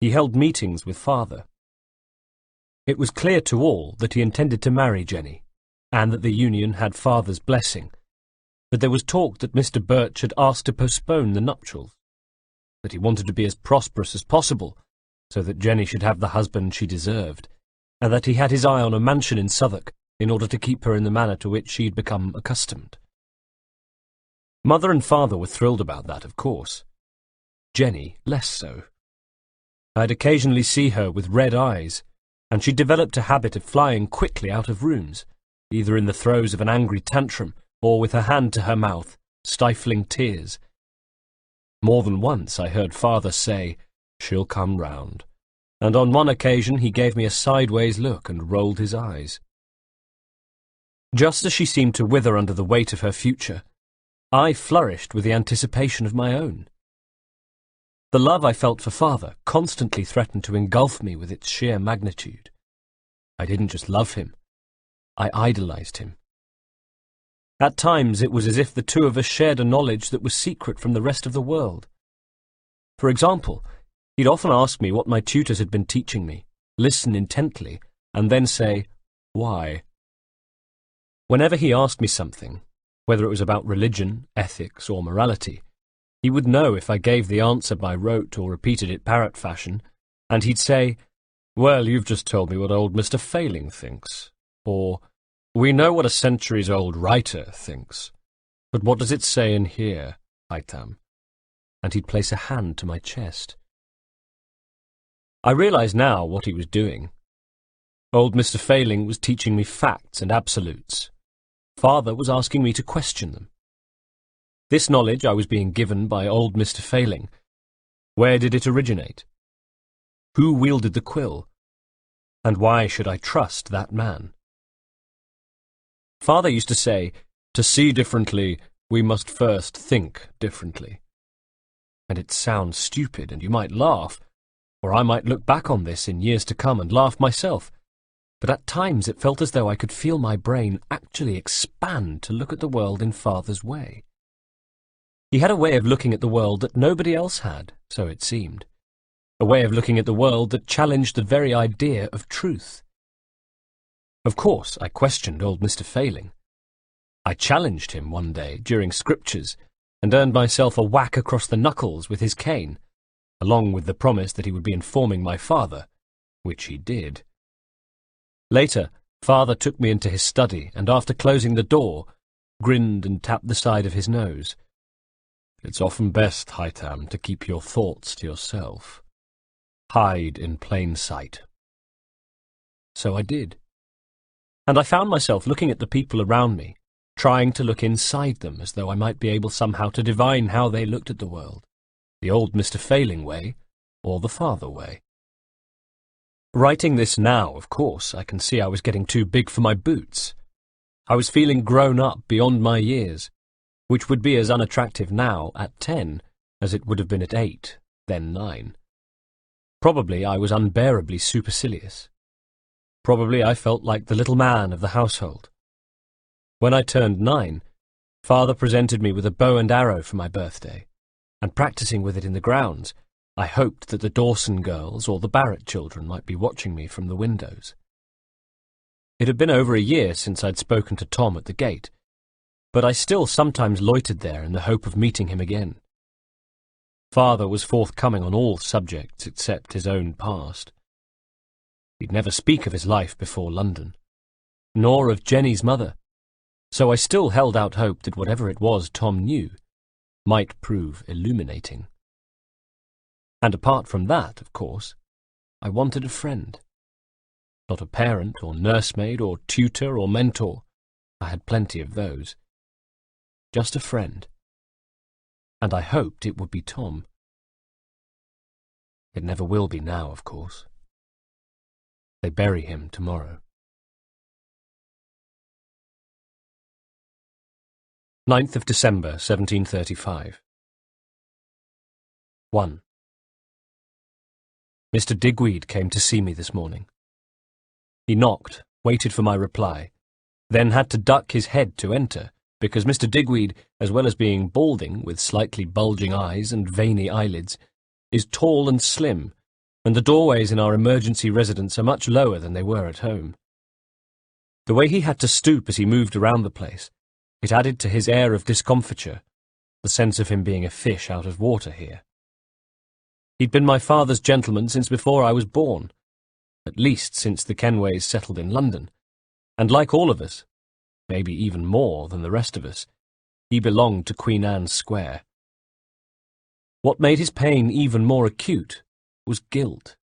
he held meetings with Father. It was clear to all that he intended to marry Jenny, and that the union had Father's blessing, but there was talk that Mr. Birch had asked to postpone the nuptials, that he wanted to be as prosperous as possible, so that Jenny should have the husband she deserved, and that he had his eye on a mansion in Southwark in order to keep her in the manner to which she had become accustomed. Mother and Father were thrilled about that, of course. Jenny less so. I'd occasionally see her with red eyes, and she developed a habit of flying quickly out of rooms, either in the throes of an angry tantrum or with her hand to her mouth, stifling tears. More than once I heard Father say, "She'll come round," and on one occasion he gave me a sideways look and rolled his eyes. Just as she seemed to wither under the weight of her future, I flourished with the anticipation of my own. The love I felt for Father constantly threatened to engulf me with its sheer magnitude. I didn't just love him, I idolized him. At times it was as if the 2 of us shared a knowledge that was secret from the rest of the world. For example, he'd often ask me what my tutors had been teaching me, listen intently, and then say, "Why?" Whenever he asked me something, whether it was about religion, ethics, or morality, he would know if I gave the answer by rote or repeated it parrot fashion, and he'd say, "Well, you've just told me what old Mr. Failing thinks," or, "We know what a centuries-old writer thinks, but what does it say in here, Haytham?" And he'd place a hand to my chest. I realize now what he was doing. Old Mr. Failing was teaching me facts and absolutes. Father was asking me to question them. This knowledge I was being given by old Mr. Failing. Where did it originate? Who wielded the quill? And why should I trust that man? Father used to say, "To see differently, we must first think differently." And it sounds stupid, and you might laugh, or I might look back on this in years to come and laugh myself, but at times it felt as though I could feel my brain actually expand to look at the world in Father's way. He had a way of looking at the world that nobody else had, so it seemed. A way of looking at the world that challenged the very idea of truth. Of course, I questioned old Mr. Failing. I challenged him one day during scriptures and earned myself a whack across the knuckles with his cane, along with the promise that he would be informing my father, which he did. Later, Father took me into his study and after closing the door, grinned and tapped the side of his nose. "It's often best, Haytham, to keep your thoughts to yourself. Hide in plain sight." So I did. And I found myself looking at the people around me, trying to look inside them as though I might be able somehow to divine how they looked at the world, the old Mr. Failing way or the Father way. Writing this now, of course, I can see I was getting too big for my boots. I was feeling grown up beyond my years, which would be as unattractive now at 10 as it would have been at 8, then 9. Probably I was unbearably supercilious. Probably I felt like the little man of the household. When I turned 9, Father presented me with a bow and arrow for my birthday, and practising with it in the grounds, I hoped that the Dawson girls or the Barrett children might be watching me from the windows. It had been over a year since I'd spoken to Tom at the gate, but I still sometimes loitered there in the hope of meeting him again. Father was forthcoming on all subjects except his own past. He'd never speak of his life before London, nor of Jenny's mother, so I still held out hope that whatever it was Tom knew might prove illuminating. And apart from that, of course, I wanted a friend. Not a parent or nursemaid or tutor or mentor. I had plenty of those. Just a friend. And I hoped it would be Tom. It never will be now, of course. They bury him tomorrow. 9th of December, 1735. 1. Mr. Digweed came to see me this morning. He knocked, waited for my reply, then had to duck his head to enter, because Mr. Digweed, as well as being balding, with slightly bulging eyes and veiny eyelids, is tall and slim, and the doorways in our emergency residence are much lower than they were at home. The way he had to stoop as he moved around the place, it added to his air of discomfiture, the sense of him being a fish out of water here. He'd been my father's gentleman since before I was born, at least since the Kenways settled in London, and like all of us, maybe even more than the rest of us, he belonged to Queen Anne's Square. What made his pain even more acute was guilt.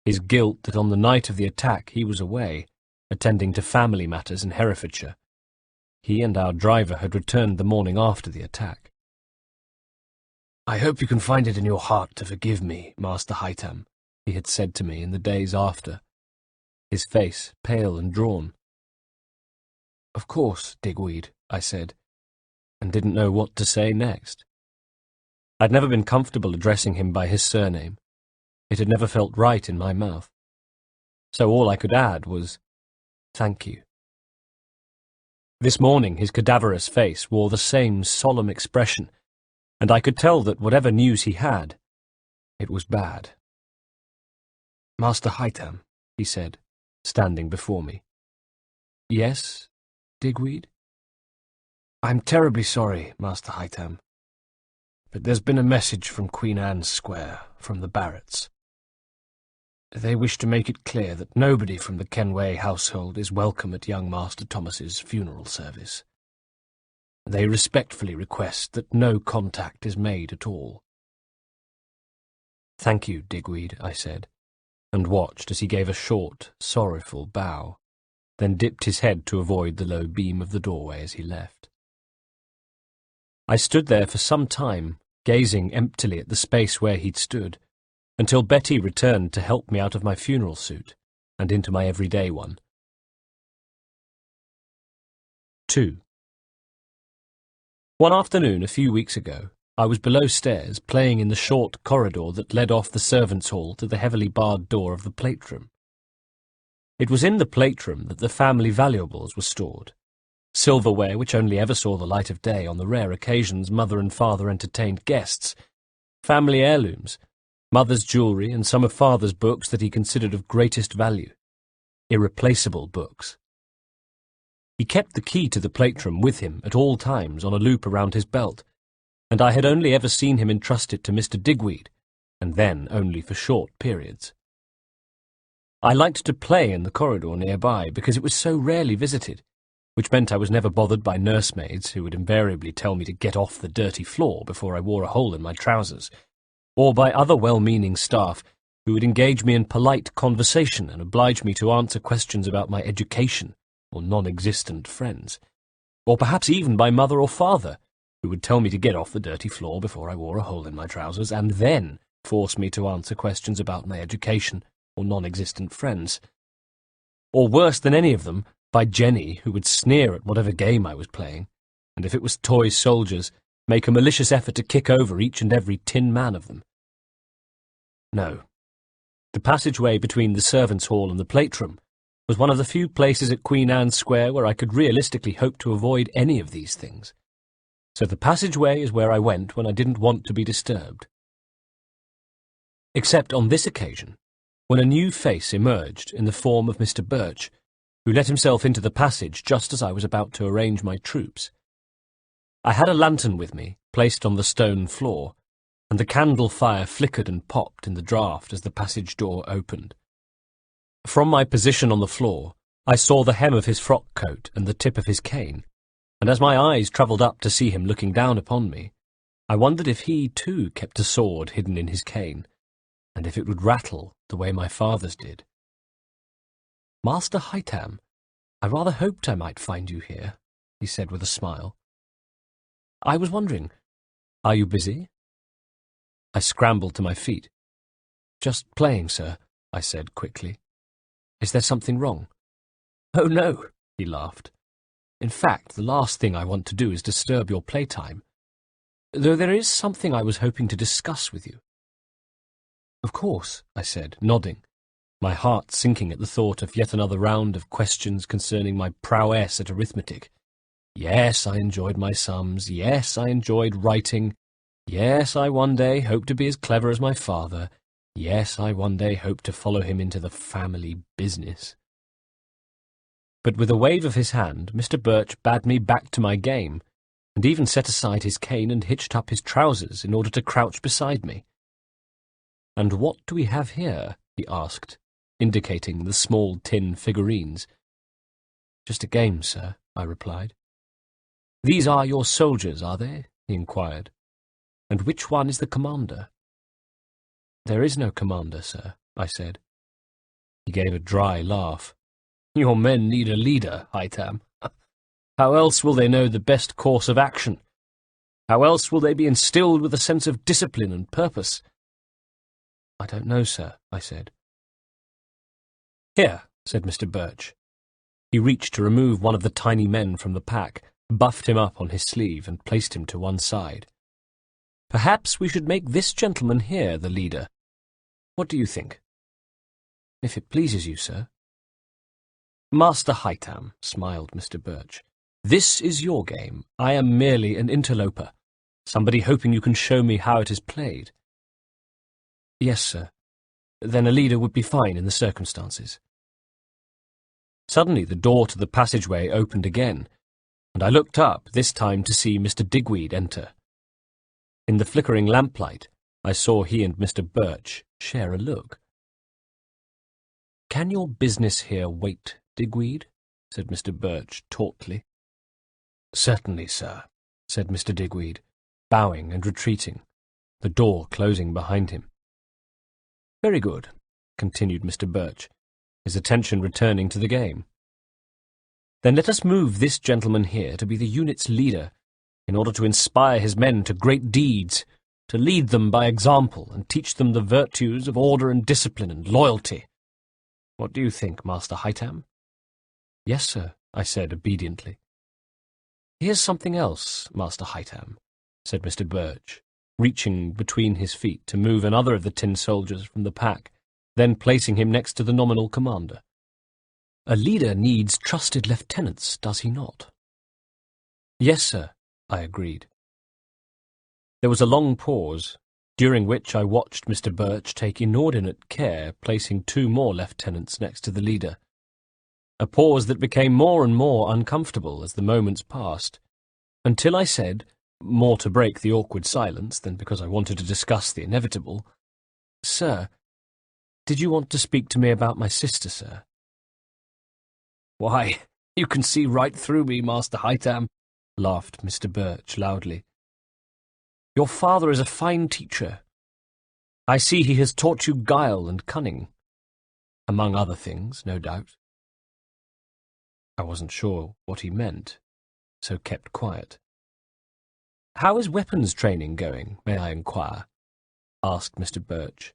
His guilt that on the night of the attack he was away, attending to family matters in Herefordshire. He and our driver had returned the morning after the attack. "I hope you can find it in your heart to forgive me, Master Haytham," he had said to me in the days after, his face pale and drawn. "Of course, Digweed," I said, and didn't know what to say next. I'd never been comfortable addressing him by his surname. It had never felt right in my mouth. So all I could add was, "Thank you." This morning his cadaverous face wore the same solemn expression, and I could tell that whatever news he had, it was bad. "Master Haytham," he said, standing before me. "Yes, Digweed?" "I'm terribly sorry, Master Haytham, but there's been a message from Queen Anne's Square, from the Barretts. They wish to make it clear that nobody from the Kenway household is welcome at young Master Thomas's funeral service. They respectfully request that no contact is made at all." "Thank you, Digweed," I said, and watched as he gave a short, sorrowful bow, then dipped his head to avoid the low beam of the doorway as he left. I stood there for some time, gazing emptily at the space where he'd stood, until Betty returned to help me out of my funeral suit and into my everyday one. 2. One afternoon a few weeks ago, I was below stairs playing in the short corridor that led off the servants' hall to the heavily barred door of the plateroom. It was in the plateroom that the family valuables were stored, silverware which only ever saw the light of day on the rare occasions Mother and Father entertained guests, family heirlooms, Mother's jewellery and some of Father's books that he considered of greatest value, irreplaceable books. He kept the key to the plateroom with him at all times on a loop around his belt, and I had only ever seen him entrust it to Mr. Digweed, and then only for short periods. I liked to play in the corridor nearby because it was so rarely visited, which meant I was never bothered by nursemaids who would invariably tell me to get off the dirty floor before I wore a hole in my trousers, or by other well-meaning staff who would engage me in polite conversation and oblige me to answer questions about my education or non-existent friends, or perhaps even by Mother or Father, who would tell me to get off the dirty floor before I wore a hole in my trousers, and then force me to answer questions about my education or non-existent friends. Or worse than any of them, by Jenny, who would sneer at whatever game I was playing, and if it was toy soldiers, make a malicious effort to kick over each and every tin man of them. No. The passageway between the servants' hall and the plateroom was one of the few places at Queen Anne's Square where I could realistically hope to avoid any of these things. So the passageway is where I went when I didn't want to be disturbed. Except on this occasion, when a new face emerged in the form of Mr. Birch, who let himself into the passage just as I was about to arrange my troops. I had a lantern with me, placed on the stone floor, and the candle fire flickered and popped in the draught as the passage door opened. From my position on the floor, I saw the hem of his frock coat and the tip of his cane, and as my eyes travelled up to see him looking down upon me, I wondered if he, too, kept a sword hidden in his cane, and if it would rattle the way my father's did. "Master Haytham, I rather hoped I might find you here," he said with a smile. "I was wondering, are you busy?" I scrambled to my feet. "Just playing, sir," I said quickly. "Is there something wrong?" "Oh, no," he laughed. "In fact, the last thing I want to do is disturb your playtime, though there is something I was hoping to discuss with you." "Of course," I said, nodding, my heart sinking at the thought of yet another round of questions concerning my prowess at arithmetic. Yes, I enjoyed my sums. Yes, I enjoyed writing. Yes, I one day hoped to be as clever as my father. Yes, I one day hoped to follow him into the family business. But with a wave of his hand, Mr. Birch bade me back to my game, and even set aside his cane and hitched up his trousers in order to crouch beside me. "And what do we have here?" he asked, indicating the small tin figurines. "Just a game, sir," I replied. "These are your soldiers, are they?" he inquired. "And which one is the commander?" "There is no commander, sir," I said. He gave a dry laugh. "Your men need a leader, Haytham. How else will they know the best course of action? How else will they be instilled with a sense of discipline and purpose?" "I don't know, sir," I said. "Here," said Mr. Birch. He reached to remove one of the tiny men from the pack, buffed him up on his sleeve, and placed him to one side. "Perhaps we should make this gentleman here the leader. What do you think?" "If it pleases you, sir." "Master Haytham," smiled Mr. Birch, "this is your game. I am merely an interloper, somebody hoping you can show me how it is played." "Yes, sir. Then a leader would be fine in the circumstances." Suddenly the door to the passageway opened again, and I looked up, this time to see Mr. Digweed enter. In the flickering lamplight, I saw he and Mr. Birch share a look. "Can your business here wait, Digweed?" said Mr. Birch tautly. "Certainly, sir," said Mr. Digweed, bowing and retreating, the door closing behind him. "Very good," continued Mr. Birch, his attention returning to the game. "Then let us move this gentleman here to be the unit's leader, in order to inspire his men to great deeds, to lead them by example and teach them the virtues of order and discipline and loyalty. What do you think, Master Haytham?" "Yes, sir," I said obediently. "Here's something else, Master Haytham," said Mr. Birch, reaching between his feet to move another of the tin soldiers from the pack, then placing him next to the nominal commander. "A leader needs trusted lieutenants, does he not?" "Yes, sir," I agreed. There was a long pause, during which I watched Mr. Birch take inordinate care placing 2 more lieutenants next to the leader. A pause that became more and more uncomfortable as the moments passed, until I said, more to break the awkward silence than because I wanted to discuss the inevitable, "Sir, did you want to speak to me about my sister, sir?" "Why, you can see right through me, Master Haytham," laughed Mr. Birch loudly. "Your father is a fine teacher. I see he has taught you guile and cunning. Among other things, no doubt." I wasn't sure what he meant, so kept quiet. "How is weapons training going, may I inquire?" asked Mr. Birch.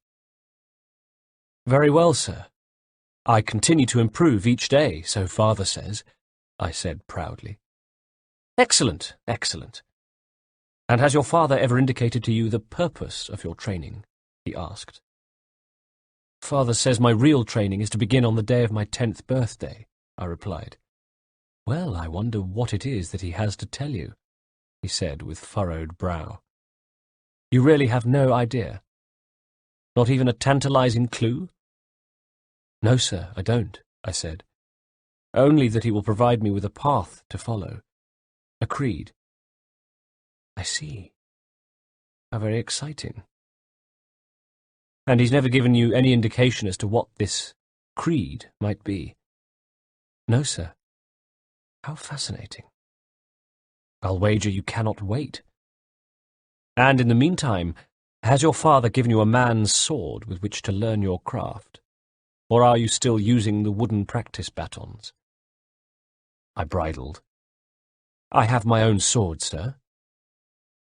"Very well, sir. I continue to improve each day, so father says," I said proudly. "Excellent, excellent. And has your father ever indicated to you the purpose of your training?" he asked. "Father says my real training is to begin on the day of my 10th birthday," I replied. "Well, I wonder what it is that he has to tell you," he said with furrowed brow. "You really have no idea? Not even a tantalizing clue?" "No, sir, I don't," I said. "Only that he will provide me with a path to follow, a creed." "I see. How very exciting." "And he's never given you any indication as to what this creed might be?" "No, sir." "How fascinating. I'll wager you cannot wait. And in the meantime, has your father given you a man's sword with which to learn your craft? Or are you still using the wooden practice batons?" I bridled. "I have my own sword, sir.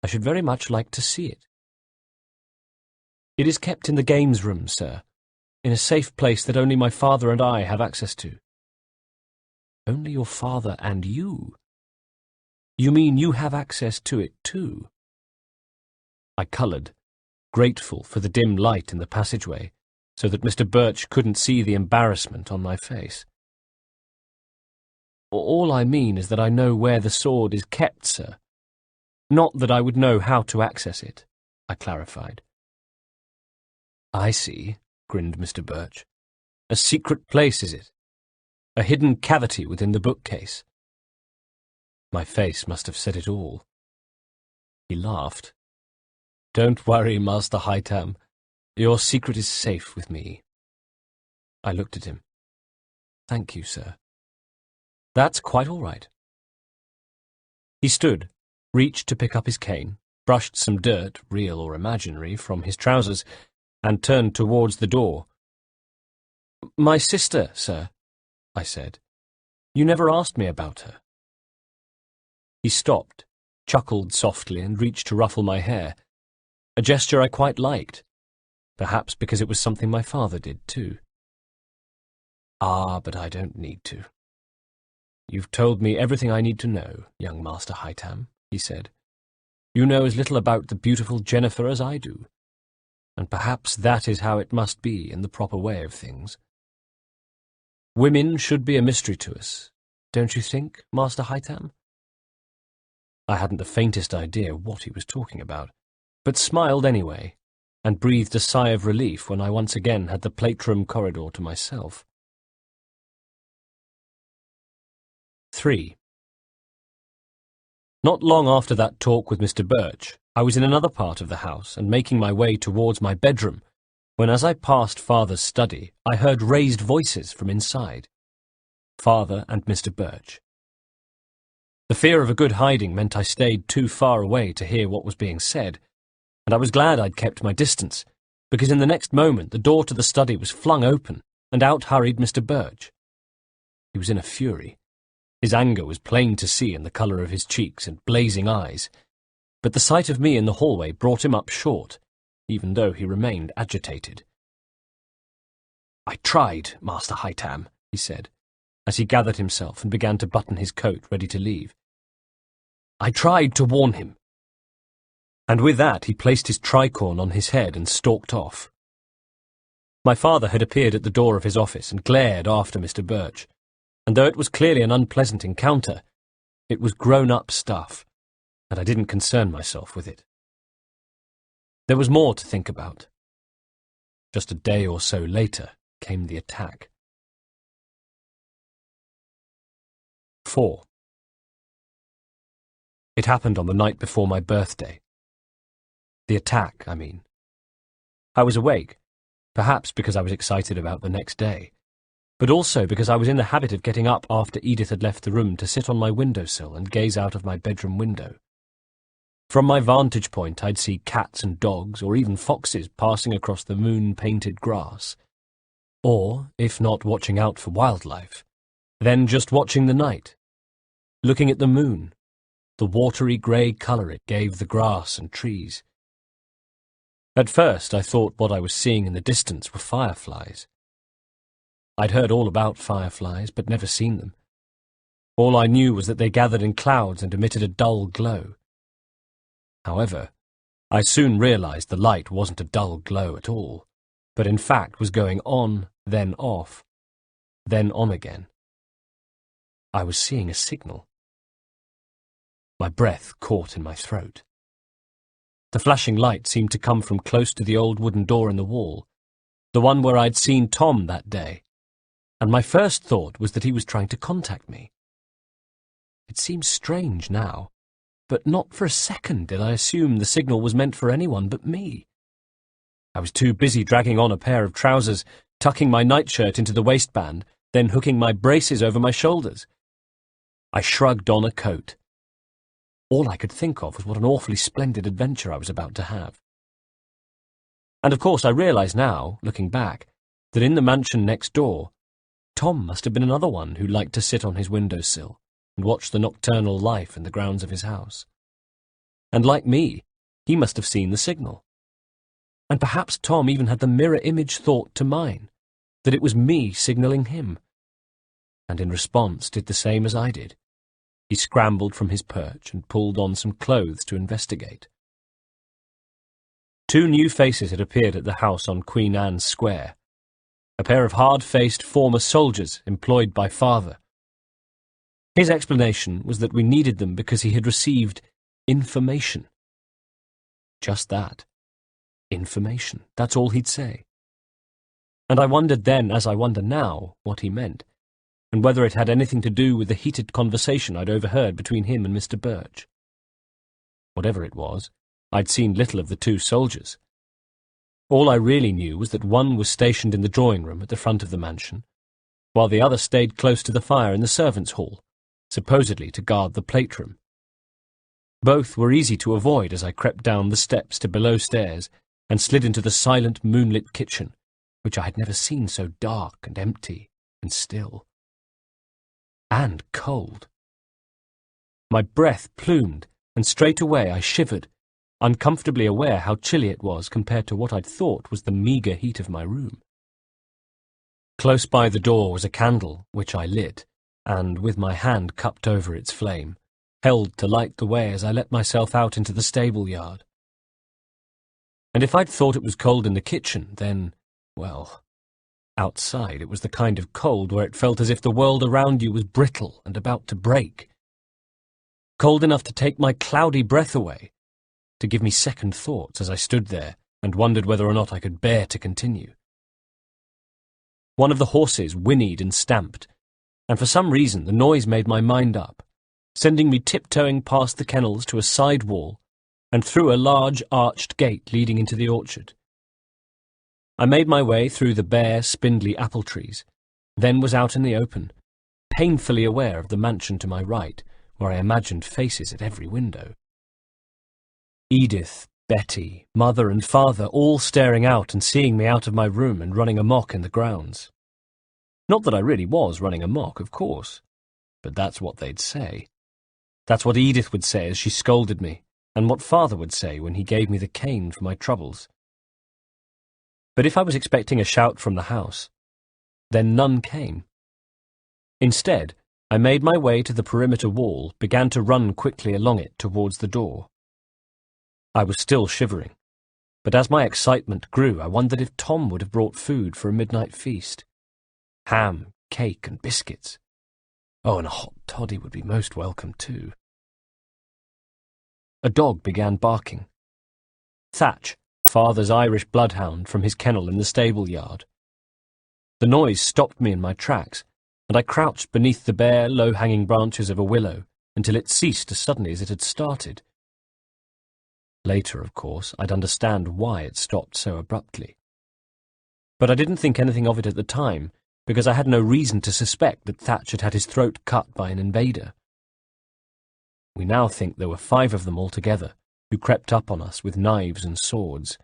I should very much like to see it." "It is kept in the games room, sir, in a safe place that only my father and I have access to." "Only your father and you? You mean you have access to it too?" I coloured, grateful for the dim light in the passageway, so that Mr. Birch couldn't see the embarrassment on my face. "All I mean is that I know where the sword is kept, sir. Not that I would know how to access it," I clarified. "I see," grinned Mr. Birch. "A secret place, is it? A hidden cavity within the bookcase?" My face must have said it all. He laughed. "Don't worry, Master Haytham. Your secret is safe with me." I looked at him. "Thank you, sir." "That's quite all right." He stood, reached to pick up his cane, brushed some dirt, real or imaginary, from his trousers, and turned towards the door. "My sister, sir," I said. "You never asked me about her." He stopped, chuckled softly, and reached to ruffle my hair, a gesture I quite liked, perhaps because it was something my father did too. "Ah, but I don't need to. You've told me everything I need to know, young Master Haytham," he said. "You know as little about the beautiful Jennifer as I do, and perhaps that is how it must be in the proper way of things. Women should be a mystery to us, don't you think, Master Haytham?" I hadn't the faintest idea what he was talking about, but smiled anyway, and breathed a sigh of relief when I once again had the plate-room corridor to myself. 3. Not long after that talk with Mr. Birch, I was in another part of the house and making my way towards my bedroom, when as I passed Father's study, I heard raised voices from inside. Father and Mr. Birch. The fear of a good hiding meant I stayed too far away to hear what was being said, and I was glad I'd kept my distance, because in the next moment the door to the study was flung open, and out hurried Mr. Birch. He was in a fury. His anger was plain to see in the colour of his cheeks and blazing eyes, but the sight of me in the hallway brought him up short, even though he remained agitated. "I tried, Master Haytham," he said, as he gathered himself and began to button his coat ready to leave. "I tried to warn him." And with that he placed his tricorn on his head and stalked off. My father had appeared at the door of his office and glared after Mr. Birch, and though it was clearly an unpleasant encounter, it was grown-up stuff, and I didn't concern myself with it. There was more to think about. Just a day or so later came the attack. 4. It happened on the night before my birthday. The attack, I mean. I was awake, perhaps because I was excited about the next day, but also because I was in the habit of getting up after Edith had left the room to sit on my windowsill and gaze out of my bedroom window. From my vantage point I'd see cats and dogs, or even foxes, passing across the moon-painted grass. Or, if not watching out for wildlife, then just watching the night, looking at the moon, the watery grey colour it gave the grass and trees. At first I thought what I was seeing in the distance were fireflies. I'd heard all about fireflies, but never seen them. All I knew was that they gathered in clouds and emitted a dull glow. However, I soon realised the light wasn't a dull glow at all, but in fact was going on, then off, then on again. I was seeing a signal. My breath caught in my throat. The flashing light seemed to come from close to the old wooden door in the wall, the one where I'd seen Tom that day, and my first thought was that he was trying to contact me. It seemed strange now, but not for a second did I assume the signal was meant for anyone but me. I was too busy dragging on a pair of trousers, tucking my nightshirt into the waistband, then hooking my braces over my shoulders. I shrugged on a coat. All I could think of was what an awfully splendid adventure I was about to have. And of course I realise now, looking back, that in the mansion next door, Tom must have been another one who liked to sit on his windowsill and watch the nocturnal life in the grounds of his house. And like me, he must have seen the signal. And perhaps Tom even had the mirror image thought to mine, that it was me signalling him, and in response did the same as I did. He scrambled from his perch and pulled on some clothes to investigate. 2 new faces had appeared at the house on Queen Anne's Square, a pair of hard-faced former soldiers employed by father. His explanation was that we needed them because he had received information. Just that. Information. That's all he'd say. And I wondered then, as I wonder now, what he meant, and whether it had anything to do with the heated conversation I'd overheard between him and Mr. Birch. Whatever it was, I'd seen little of the 2 soldiers. All I really knew was that one was stationed in the drawing-room at the front of the mansion, while the other stayed close to the fire in the servants' hall, supposedly to guard the plate-room. Both were easy to avoid as I crept down the steps to below stairs and slid into the silent moonlit kitchen, which I had never seen so dark and empty and still. And cold. My breath plumed, and straight away I shivered, uncomfortably aware how chilly it was compared to what I'd thought was the meagre heat of my room. Close by the door was a candle, which I lit, and, with my hand cupped over its flame, held to light the way as I let myself out into the stable yard. And if I'd thought it was cold in the kitchen, then, well, outside it was the kind of cold where it felt as if the world around you was brittle and about to break. Cold enough to take my cloudy breath away, to give me second thoughts as I stood there and wondered whether or not I could bear to continue. One of the horses whinnied and stamped, and for some reason the noise made my mind up, sending me tiptoeing past the kennels to a side wall and through a large arched gate leading into the orchard. I made my way through the bare, spindly apple trees, then was out in the open, painfully aware of the mansion to my right, where I imagined faces at every window. Edith, Betty, mother and father all staring out and seeing me out of my room and running amok in the grounds. Not that I really was running amok, of course, but that's what they'd say. That's what Edith would say as she scolded me, and what father would say when he gave me the cane for my troubles. But if I was expecting a shout from the house, then none came. Instead, I made my way to the perimeter wall, began to run quickly along it towards the door. I was still shivering, but as my excitement grew, I wondered if Tom would have brought food for a midnight feast. Ham, cake, and biscuits. Oh, and a hot toddy would be most welcome too. A dog began barking. Thatch, father's Irish bloodhound, from his kennel in the stable yard. The noise stopped me in my tracks, and I crouched beneath the bare, low-hanging branches of a willow until it ceased as suddenly as it had started. Later, of course, I'd understand why it stopped so abruptly. But I didn't think anything of it at the time, because I had no reason to suspect that Thatch had had his throat cut by an invader. We now think there were 5 of them altogether, who crept up on us with knives and swords.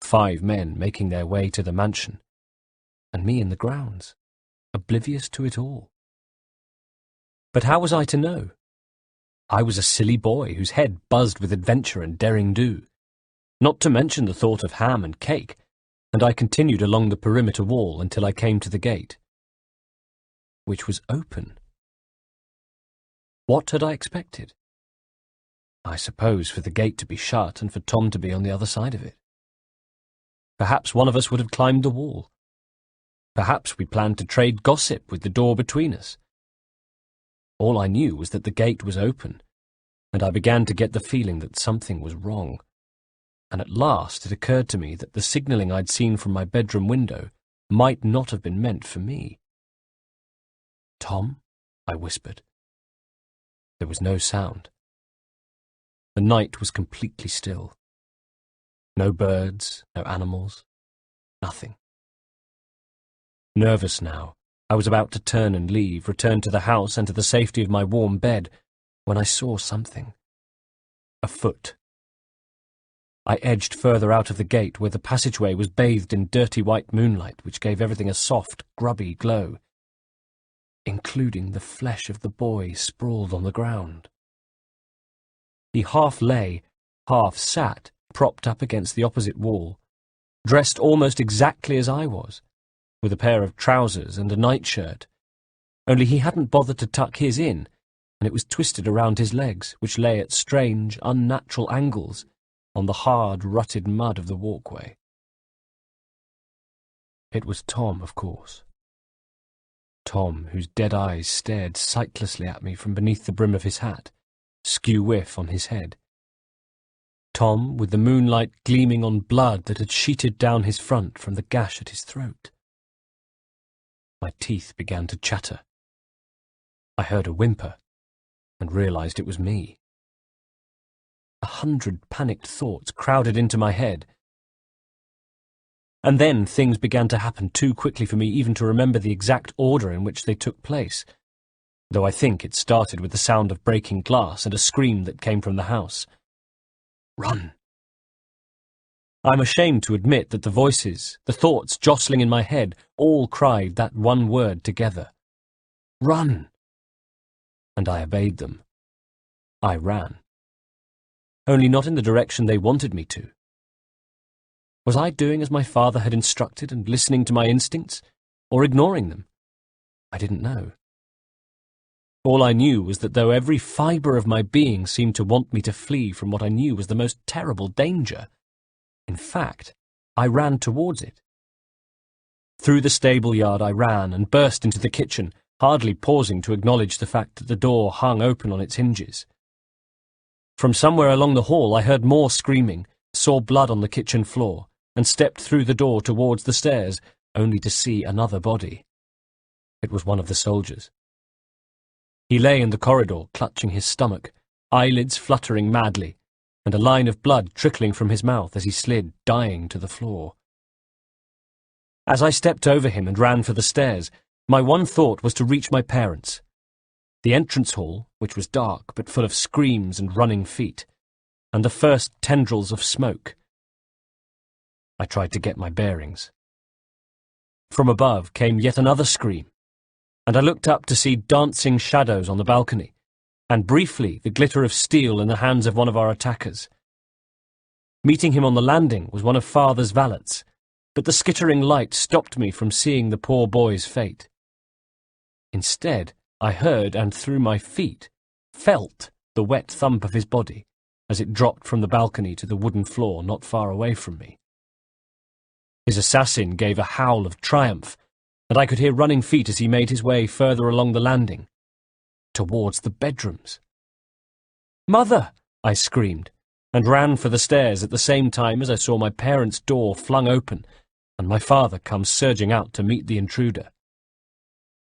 5 men making their way to the mansion, and me in the grounds, oblivious to it all. But how was I to know? I was a silly boy whose head buzzed with adventure and derring-do, not to mention the thought of ham and cake, and I continued along the perimeter wall until I came to the gate, which was open. What had I expected? I suppose for the gate to be shut and for Tom to be on the other side of it. Perhaps one of us would have climbed the wall. Perhaps we planned to trade gossip with the door between us. All I knew was that the gate was open, and I began to get the feeling that something was wrong. And at last it occurred to me that the signalling I'd seen from my bedroom window might not have been meant for me. "Tom?" I whispered. There was no sound. The night was completely still. No birds, no animals, nothing. Nervous now, I was about to turn and leave, return to the house and to the safety of my warm bed, when I saw something. A foot. I edged further out of the gate, where the passageway was bathed in dirty white moonlight, which gave everything a soft, grubby glow, including the flesh of the boy sprawled on the ground. He half lay, half sat, propped up against the opposite wall, dressed almost exactly as I was, with a pair of trousers and a nightshirt, only he hadn't bothered to tuck his in, and it was twisted around his legs, which lay at strange, unnatural angles on the hard, rutted mud of the walkway. It was Tom, of course. Tom, whose dead eyes stared sightlessly at me from beneath the brim of his hat, skew-whiff on his head. Tom, with the moonlight gleaming on blood that had sheeted down his front from the gash at his throat. My teeth began to chatter. I heard a whimper, and realized it was me. 100 panicked thoughts crowded into my head. And then things began to happen too quickly for me even to remember the exact order in which they took place, though I think it started with the sound of breaking glass and a scream that came from the house. "Run!" I'm ashamed to admit that the voices, the thoughts jostling in my head, all cried that one word together. "Run!" And I obeyed them. I ran. Only not in the direction they wanted me to. Was I doing as my father had instructed and listening to my instincts, or ignoring them? I didn't know. All I knew was that though every fibre of my being seemed to want me to flee from what I knew was the most terrible danger, in fact, I ran towards it. Through the stable yard I ran and burst into the kitchen, hardly pausing to acknowledge the fact that the door hung open on its hinges. From somewhere along the hall I heard more screaming, saw blood on the kitchen floor, and stepped through the door towards the stairs, only to see another body. It was one of the soldiers. He lay in the corridor, clutching his stomach, eyelids fluttering madly, and a line of blood trickling from his mouth as he slid, dying, to the floor. As I stepped over him and ran for the stairs, my one thought was to reach my parents. The entrance hall, which was dark but full of screams and running feet, and the first tendrils of smoke. I tried to get my bearings. From above came yet another scream, and I looked up to see dancing shadows on the balcony, and briefly the glitter of steel in the hands of one of our attackers. Meeting him on the landing was one of Father's valets, but the skittering light stopped me from seeing the poor boy's fate. Instead, I heard, and through my feet, felt the wet thump of his body as it dropped from the balcony to the wooden floor not far away from me. His assassin gave a howl of triumph, and I could hear running feet as he made his way further along the landing, towards the bedrooms. "Mother!" I screamed, and ran for the stairs at the same time as I saw my parents' door flung open and my father come surging out to meet the intruder.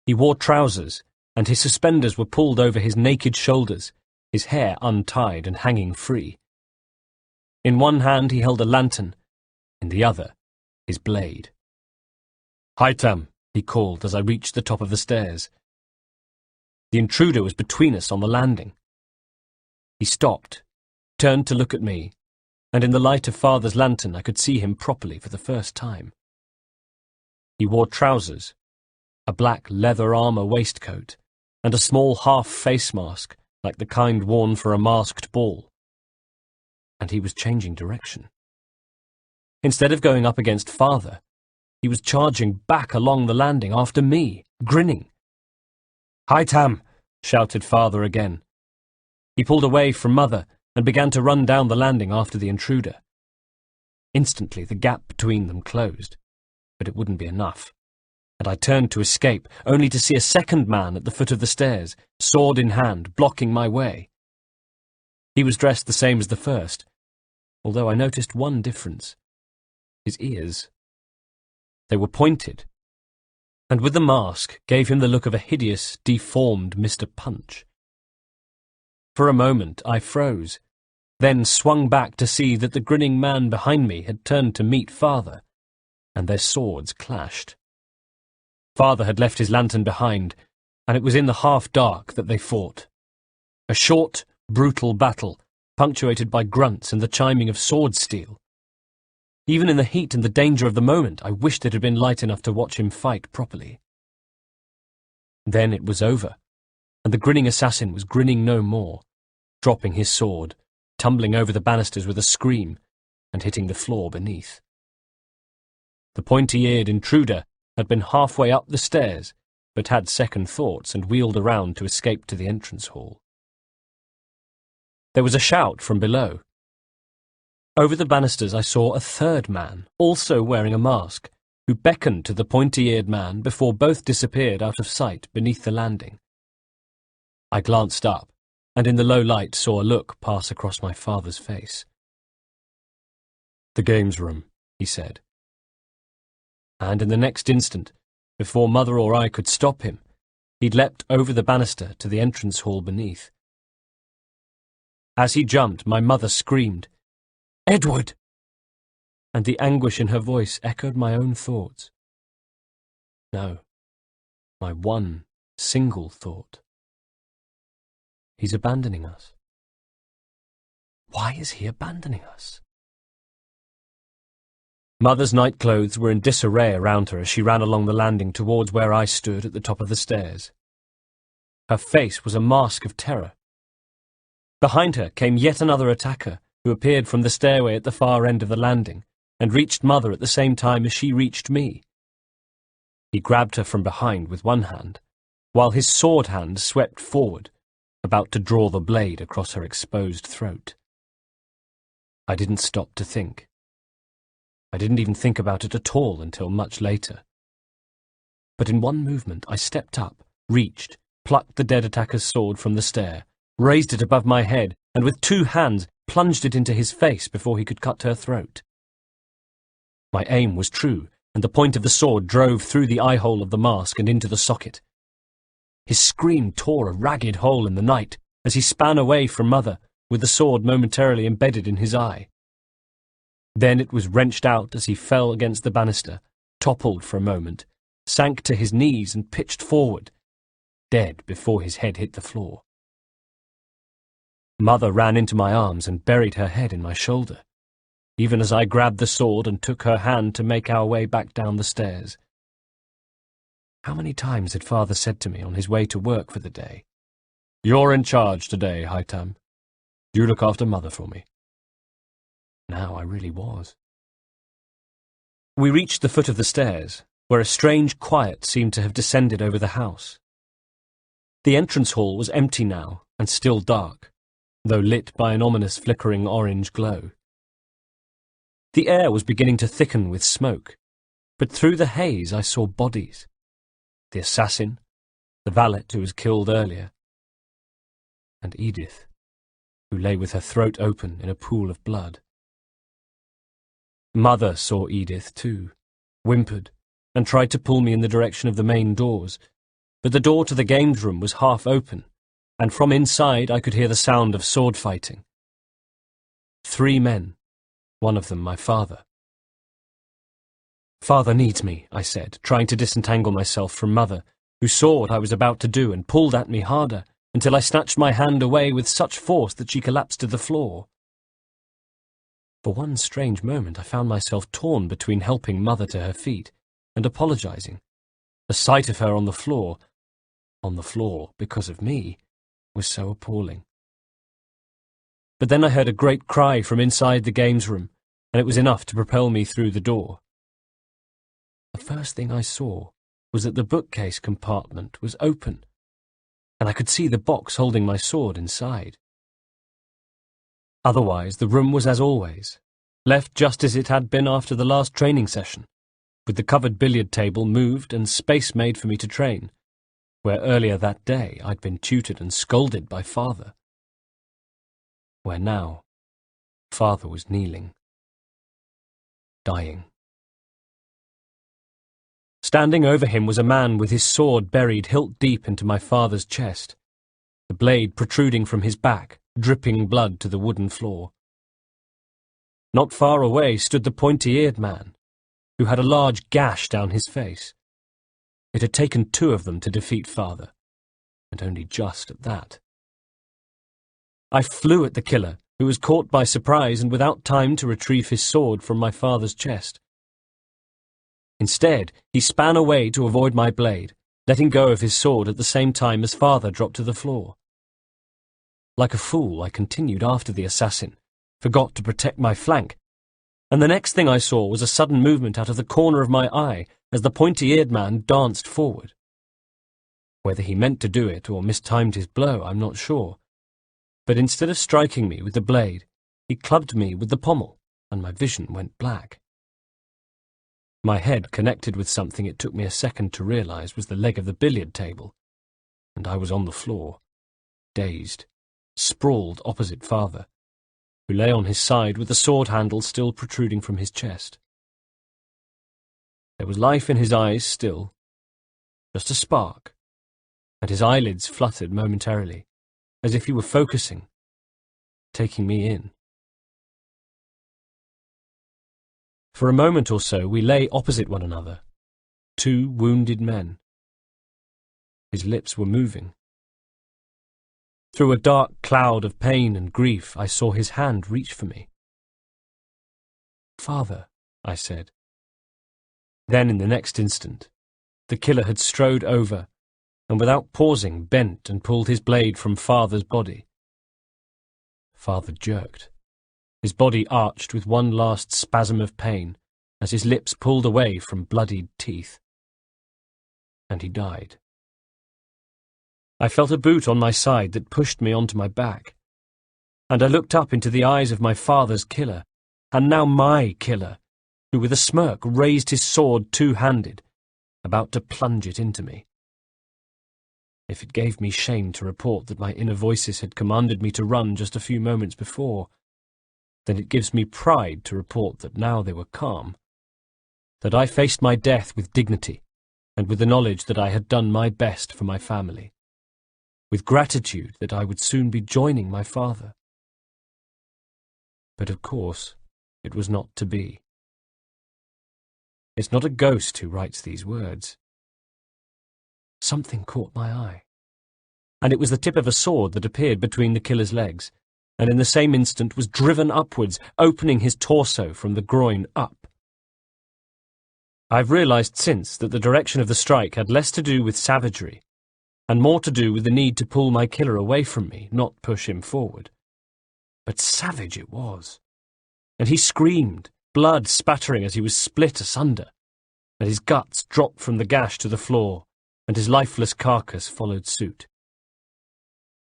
He wore trousers, and his suspenders were pulled over his naked shoulders, his hair untied and hanging free. In one hand he held a lantern, in the other his blade. "Haytham," he called as I reached the top of the stairs. The intruder was between us on the landing. He stopped, turned to look at me, and in the light of Father's lantern I could see him properly for the first time. He wore trousers, a black leather armour waistcoat, and a small half-face mask like the kind worn for a masked ball. And he was changing direction. Instead of going up against Father, he was charging back along the landing after me, grinning. "Haytham!" shouted Father again. He pulled away from Mother and began to run down the landing after the intruder. Instantly the gap between them closed, but it wouldn't be enough, and I turned to escape, only to see a second man at the foot of the stairs, sword in hand, blocking my way. He was dressed the same as the first, although I noticed one difference: his ears. They were pointed, and with the mask gave him the look of a hideous, deformed Mr. Punch. For a moment I froze, then swung back to see that the grinning man behind me had turned to meet Father, and their swords clashed. Father had left his lantern behind, and it was in the half-dark that they fought. A short, brutal battle, punctuated by grunts and the chiming of sword steel. Even in the heat and the danger of the moment, I wished it had been light enough to watch him fight properly. Then it was over, and the grinning assassin was grinning no more, dropping his sword, tumbling over the banisters with a scream, and hitting the floor beneath. The pointy-eared intruder had been halfway up the stairs, but had second thoughts and wheeled around to escape to the entrance hall. There was a shout from below. Over the banisters I saw a third man, also wearing a mask, who beckoned to the pointy-eared man before both disappeared out of sight beneath the landing. I glanced up, and in the low light saw a look pass across my father's face. "The games room," he said. And in the next instant, before Mother or I could stop him, he'd leapt over the banister to the entrance hall beneath. As he jumped, my mother screamed, "Edward!" and the anguish in her voice echoed my own thoughts. No, my one single thought. He's abandoning us. Why is he abandoning us? Mother's nightclothes were in disarray around her as she ran along the landing towards where I stood at the top of the stairs. Her face was a mask of terror. Behind her came yet another attacker, who appeared from the stairway at the far end of the landing, and reached Mother at the same time as she reached me. He grabbed her from behind with one hand, while his sword hand swept forward, about to draw the blade across her exposed throat. I didn't stop to think. I didn't even think about it at all until much later. But in one movement I stepped up, reached, plucked the dead attacker's sword from the stair, raised it above my head, and with two hands plunged it into his face before he could cut her throat. My aim was true, and the point of the sword drove through the eye-hole of the mask and into the socket. His scream tore a ragged hole in the night as he span away from Mother, with the sword momentarily embedded in his eye. Then it was wrenched out as he fell against the banister, toppled for a moment, sank to his knees and pitched forward, dead before his head hit the floor. Mother ran into my arms and buried her head in my shoulder, even as I grabbed the sword and took her hand to make our way back down the stairs. How many times had Father said to me on his way to work for the day, "You're in charge today, Haytham. You look after Mother for me." Now I really was. We reached the foot of the stairs, where a strange quiet seemed to have descended over the house. The entrance hall was empty now, and still dark, though lit by an ominous flickering orange glow. The air was beginning to thicken with smoke, but through the haze I saw bodies. The assassin, the valet who was killed earlier, and Edith, who lay with her throat open in a pool of blood. Mother saw Edith too, whimpered, and tried to pull me in the direction of the main doors, but the door to the games room was half open, and from inside I could hear the sound of sword fighting. 3 men, one of them my father. "Father needs me," I said, trying to disentangle myself from Mother, who saw what I was about to do and pulled at me harder, until I snatched my hand away with such force that she collapsed to the floor. For one strange moment I found myself torn between helping Mother to her feet and apologizing. The sight of her on the floor because of me, was so appalling. But then I heard a great cry from inside the games room, and it was enough to propel me through the door. The first thing I saw was that the bookcase compartment was open, and I could see the box holding my sword inside. Otherwise, the room was as always, left just as it had been after the last training session, with the covered billiard table moved and space made for me to train, where earlier that day I'd been tutored and scolded by Father. Where now, Father was kneeling, dying. Standing over him was a man with his sword buried hilt deep into my father's chest, the blade protruding from his back, dripping blood to the wooden floor. Not far away stood the pointy-eared man, who had a large gash down his face. It had taken 2 of them to defeat Father, and only just at that. I flew at the killer, who was caught by surprise and without time to retrieve his sword from my father's chest. Instead, he span away to avoid my blade, letting go of his sword at the same time as Father dropped to the floor. Like a fool, I continued after the assassin, forgot to protect my flank, and the next thing I saw was a sudden movement out of the corner of my eye as the pointy-eared man danced forward. Whether he meant to do it or mistimed his blow, I'm not sure, but instead of striking me with the blade, he clubbed me with the pommel, and my vision went black. My head connected with something it took me a second to realize was the leg of the billiard table, and I was on the floor, dazed, sprawled opposite Father, who lay on his side with the sword handle still protruding from his chest. There was life in his eyes still, just a spark, and his eyelids fluttered momentarily, as if he were focusing, taking me in. For a moment or so we lay opposite one another, 2 wounded men. His lips were moving. Through a dark cloud of pain and grief, I saw his hand reach for me. "Father," I said. Then in the next instant, the killer had strode over, and without pausing bent and pulled his blade from Father's body. Father jerked. His body arched with one last spasm of pain as his lips pulled away from bloodied teeth. And he died. I felt a boot on my side that pushed me onto my back, and I looked up into the eyes of my father's killer, and now my killer, who with a smirk raised his sword 2-handed, about to plunge it into me. If it gave me shame to report that my inner voices had commanded me to run just a few moments before, then it gives me pride to report that now they were calm, that I faced my death with dignity, and with the knowledge that I had done my best for my family, with gratitude that I would soon be joining my father. But of course, it was not to be. It's not a ghost who writes these words. Something caught my eye, and it was the tip of a sword that appeared between the killer's legs, and in the same instant was driven upwards, opening his torso from the groin up. I've realized since that the direction of the strike had less to do with savagery, and more to do with the need to pull my killer away from me, not push him forward. But savage it was, and he screamed, blood spattering as he was split asunder, and his guts dropped from the gash to the floor, and his lifeless carcass followed suit.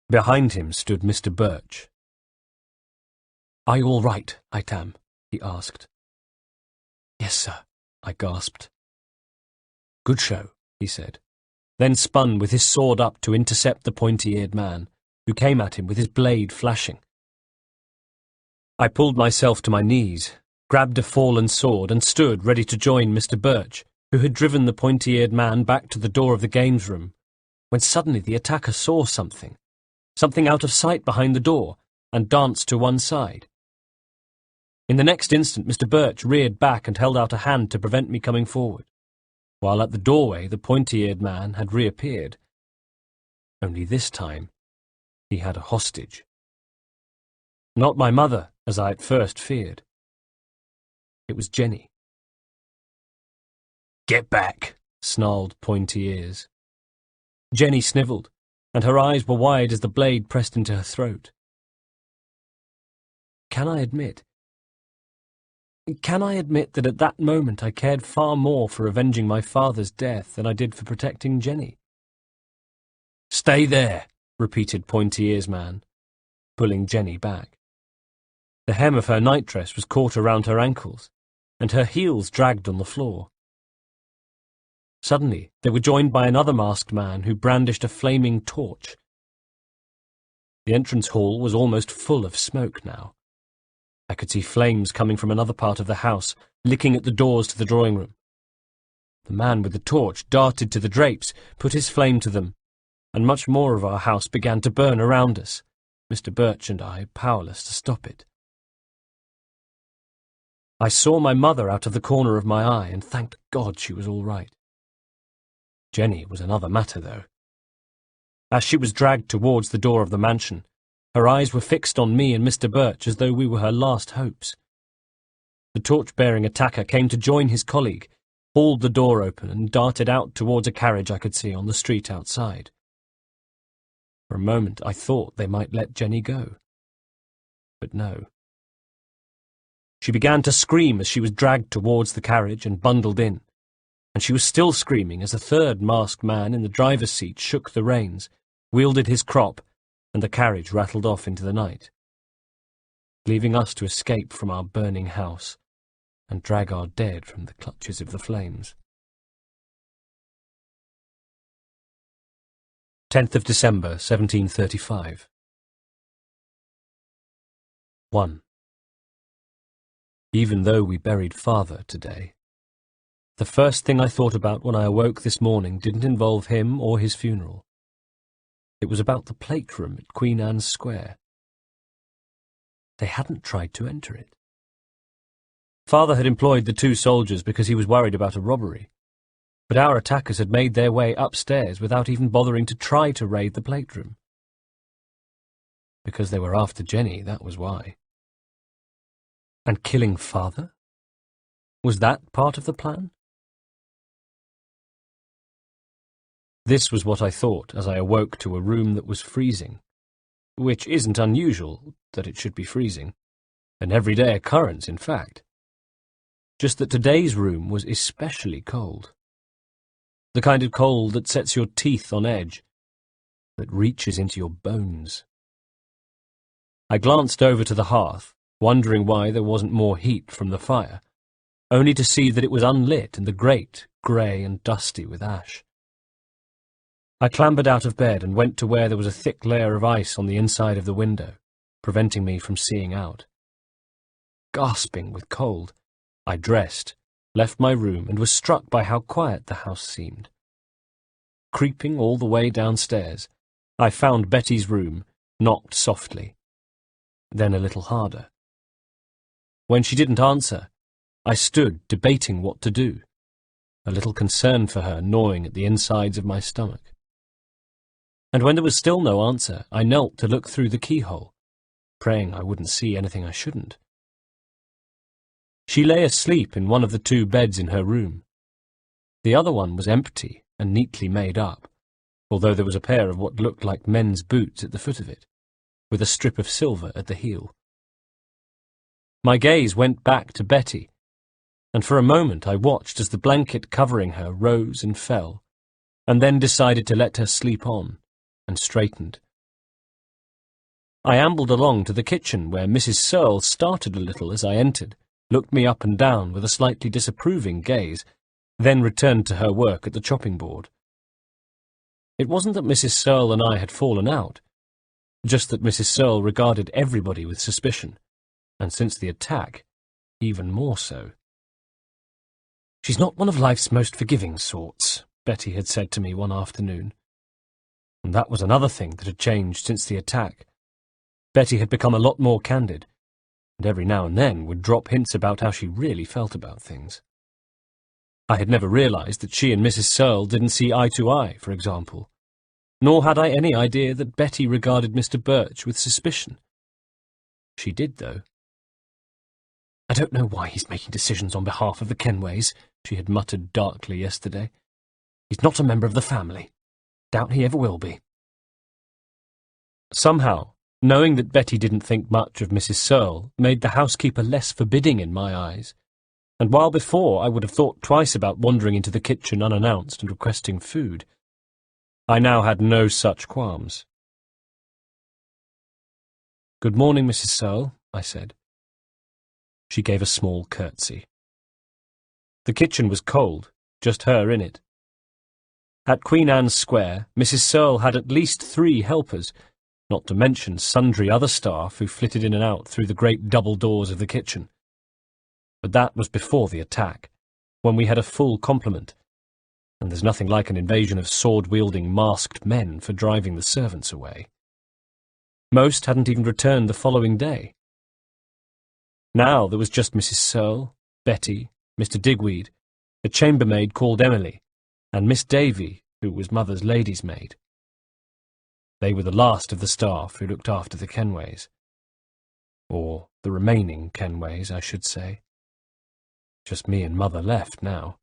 Behind him stood Mr. Birch. "Are you all right, Haytham?" he asked. "Yes, sir," I gasped. "Good show," he said, then spun with his sword up to intercept the pointy-eared man, who came at him with his blade flashing. I pulled myself to my knees, grabbed a fallen sword, and stood ready to join Mr. Birch, who had driven the pointy-eared man back to the door of the games room, when suddenly the attacker saw something out of sight behind the door, and danced to one side. In the next instant, Mr. Birch reared back and held out a hand to prevent me coming forward, while at the doorway the pointy-eared man had reappeared. Only this time he had a hostage. Not my mother, as I at first feared. It was Jenny. "Get back," snarled Pointy Ears. Jenny snivelled, and her eyes were wide as the blade pressed into her throat. Can I admit that at that moment I cared far more for avenging my father's death than I did for protecting Jenny? "Stay there," repeated Pointy Ears Man, pulling Jenny back. The hem of her nightdress was caught around her ankles, and her heels dragged on the floor. Suddenly, they were joined by another masked man who brandished a flaming torch. The entrance hall was almost full of smoke now. I could see flames coming from another part of the house, licking at the doors to the drawing room. The man with the torch darted to the drapes, put his flame to them, and much more of our house began to burn around us, Mr. Birch and I powerless to stop it. I saw my mother out of the corner of my eye and thanked God she was all right. Jenny was another matter, though. As she was dragged towards the door of the mansion, her eyes were fixed on me and Mr. Birch as though we were her last hopes. The torch-bearing attacker came to join his colleague, hauled the door open and darted out towards a carriage I could see on the street outside. For a moment I thought they might let Jenny go. But no. She began to scream as she was dragged towards the carriage and bundled in, and she was still screaming as a third masked man in the driver's seat shook the reins, wielded his crop, and the carriage rattled off into the night, leaving us to escape from our burning house and drag our dead from the clutches of the flames. 10th of December, 1735. 1. Even though we buried Father today, the first thing I thought about when I awoke this morning didn't involve him or his funeral. It was about the plate room at Queen Anne's Square. They hadn't tried to enter it. Father had employed the 2 soldiers because he was worried about a robbery, but our attackers had made their way upstairs without even bothering to try to raid the plate room. Because they were after Jenny, that was why. And killing Father? Was that part of the plan? This was what I thought as I awoke to a room that was freezing, which isn't unusual that it should be freezing, an everyday occurrence, in fact. Just that today's room was especially cold. The kind of cold that sets your teeth on edge, that reaches into your bones. I glanced over to the hearth, wondering why there wasn't more heat from the fire, only to see that it was unlit and the grate grey and dusty with ash. I clambered out of bed and went to where there was a thick layer of ice on the inside of the window, preventing me from seeing out. Gasping with cold, I dressed, left my room, and was struck by how quiet the house seemed. Creeping all the way downstairs, I found Betty's room, knocked softly, then a little harder. When she didn't answer, I stood debating what to do, a little concern for her gnawing at the insides of my stomach. And when there was still no answer, I knelt to look through the keyhole, praying I wouldn't see anything I shouldn't. She lay asleep in one of the 2 beds in her room. The other one was empty and neatly made up, although there was a pair of what looked like men's boots at the foot of it, with a strip of silver at the heel. My gaze went back to Betty, and for a moment I watched as the blanket covering her rose and fell, and then decided to let her sleep on, and straightened. I ambled along to the kitchen, where Mrs. Searle started a little as I entered, looked me up and down with a slightly disapproving gaze, then returned to her work at the chopping board. It wasn't that Mrs. Searle and I had fallen out, just that Mrs. Searle regarded everybody with suspicion, and since the attack, even more so. "She's not one of life's most forgiving sorts," Betty had said to me one afternoon. And that was another thing that had changed since the attack. Betty had become a lot more candid, and every now and then would drop hints about how she really felt about things. I had never realized that she and Mrs. Searle didn't see eye to eye, for example, nor had I any idea that Betty regarded Mr. Birch with suspicion. She did, though. "I don't know why he's making decisions on behalf of the Kenways," she had muttered darkly yesterday. "He's not a member of the family. Doubt he ever will be." Somehow, knowing that Betty didn't think much of Mrs. Searle made the housekeeper less forbidding in my eyes, and while before I would have thought twice about wandering into the kitchen unannounced and requesting food, I now had no such qualms. "Good morning, Mrs. Searle," I said. She gave a small curtsy. The kitchen was cold, just her in it. At Queen Anne's Square, Mrs. Searle had at least 3 helpers, not to mention sundry other staff who flitted in and out through the great double doors of the kitchen. But that was before the attack, when we had a full complement, and there's nothing like an invasion of sword-wielding masked men for driving the servants away. Most hadn't even returned the following day. Now there was just Mrs. Searle, Betty, Mr. Digweed, a chambermaid called Emily, and Miss Davy, who was Mother's lady's maid. They were the last of the staff who looked after the Kenways. Or the remaining Kenways, I should say. Just me and Mother left now.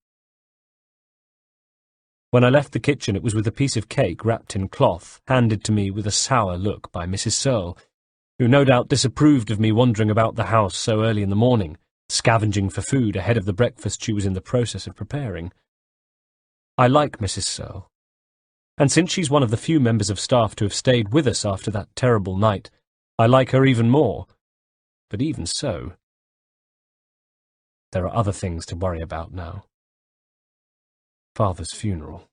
When I left the kitchen, it was with a piece of cake wrapped in cloth, handed to me with a sour look by Mrs. Searle, who no doubt disapproved of me wandering about the house so early in the morning, scavenging for food ahead of the breakfast she was in the process of preparing. I like Mrs. Searle, and since she's one of the few members of staff to have stayed with us after that terrible night, I like her even more. But even so, there are other things to worry about now. Father's funeral.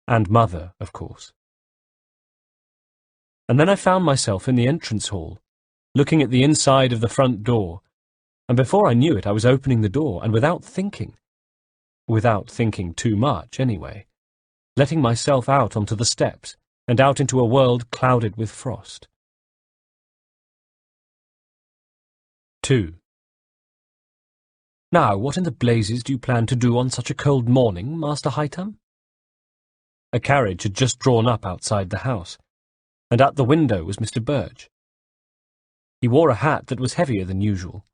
And Mother, of course. And then I found myself in the entrance hall, looking at the inside of the front door, and before I knew it I was opening the door, and without thinking too much anyway, letting myself out onto the steps and out into a world clouded with frost. 2. Now, what in the blazes do you plan to do on such a cold morning, Master Haytham? A carriage had just drawn up outside the house, and at the window was Mr. Birch. He wore a hat that was heavier than usual,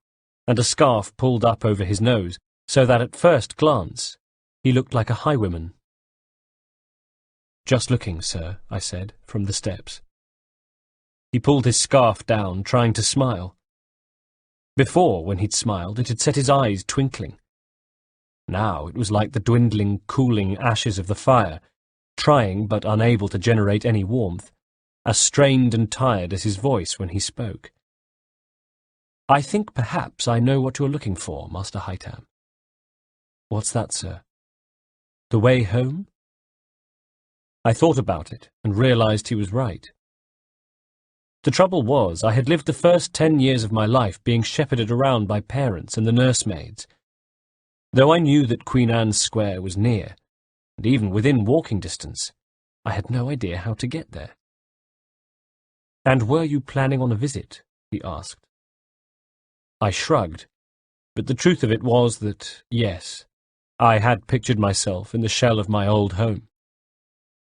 and a scarf pulled up over his nose, so that at first glance he looked like a highwayman. Just looking, sir, I said, from the steps. He pulled his scarf down, trying to smile. Before, when he'd smiled, it had set his eyes twinkling. Now it was like the dwindling, cooling ashes of the fire, trying but unable to generate any warmth, as strained and tired as his voice when he spoke. I think perhaps I know what you're looking for, Master Haytham. What's that, sir? The way home? I thought about it and realized he was right. The trouble was, I had lived the first 10 years of my life being shepherded around by parents and the nursemaids. Though I knew that Queen Anne's Square was near, and even within walking distance, I had no idea how to get there. And were you planning on a visit? He asked. I shrugged, but the truth of it was that, yes, I had pictured myself in the shell of my old home.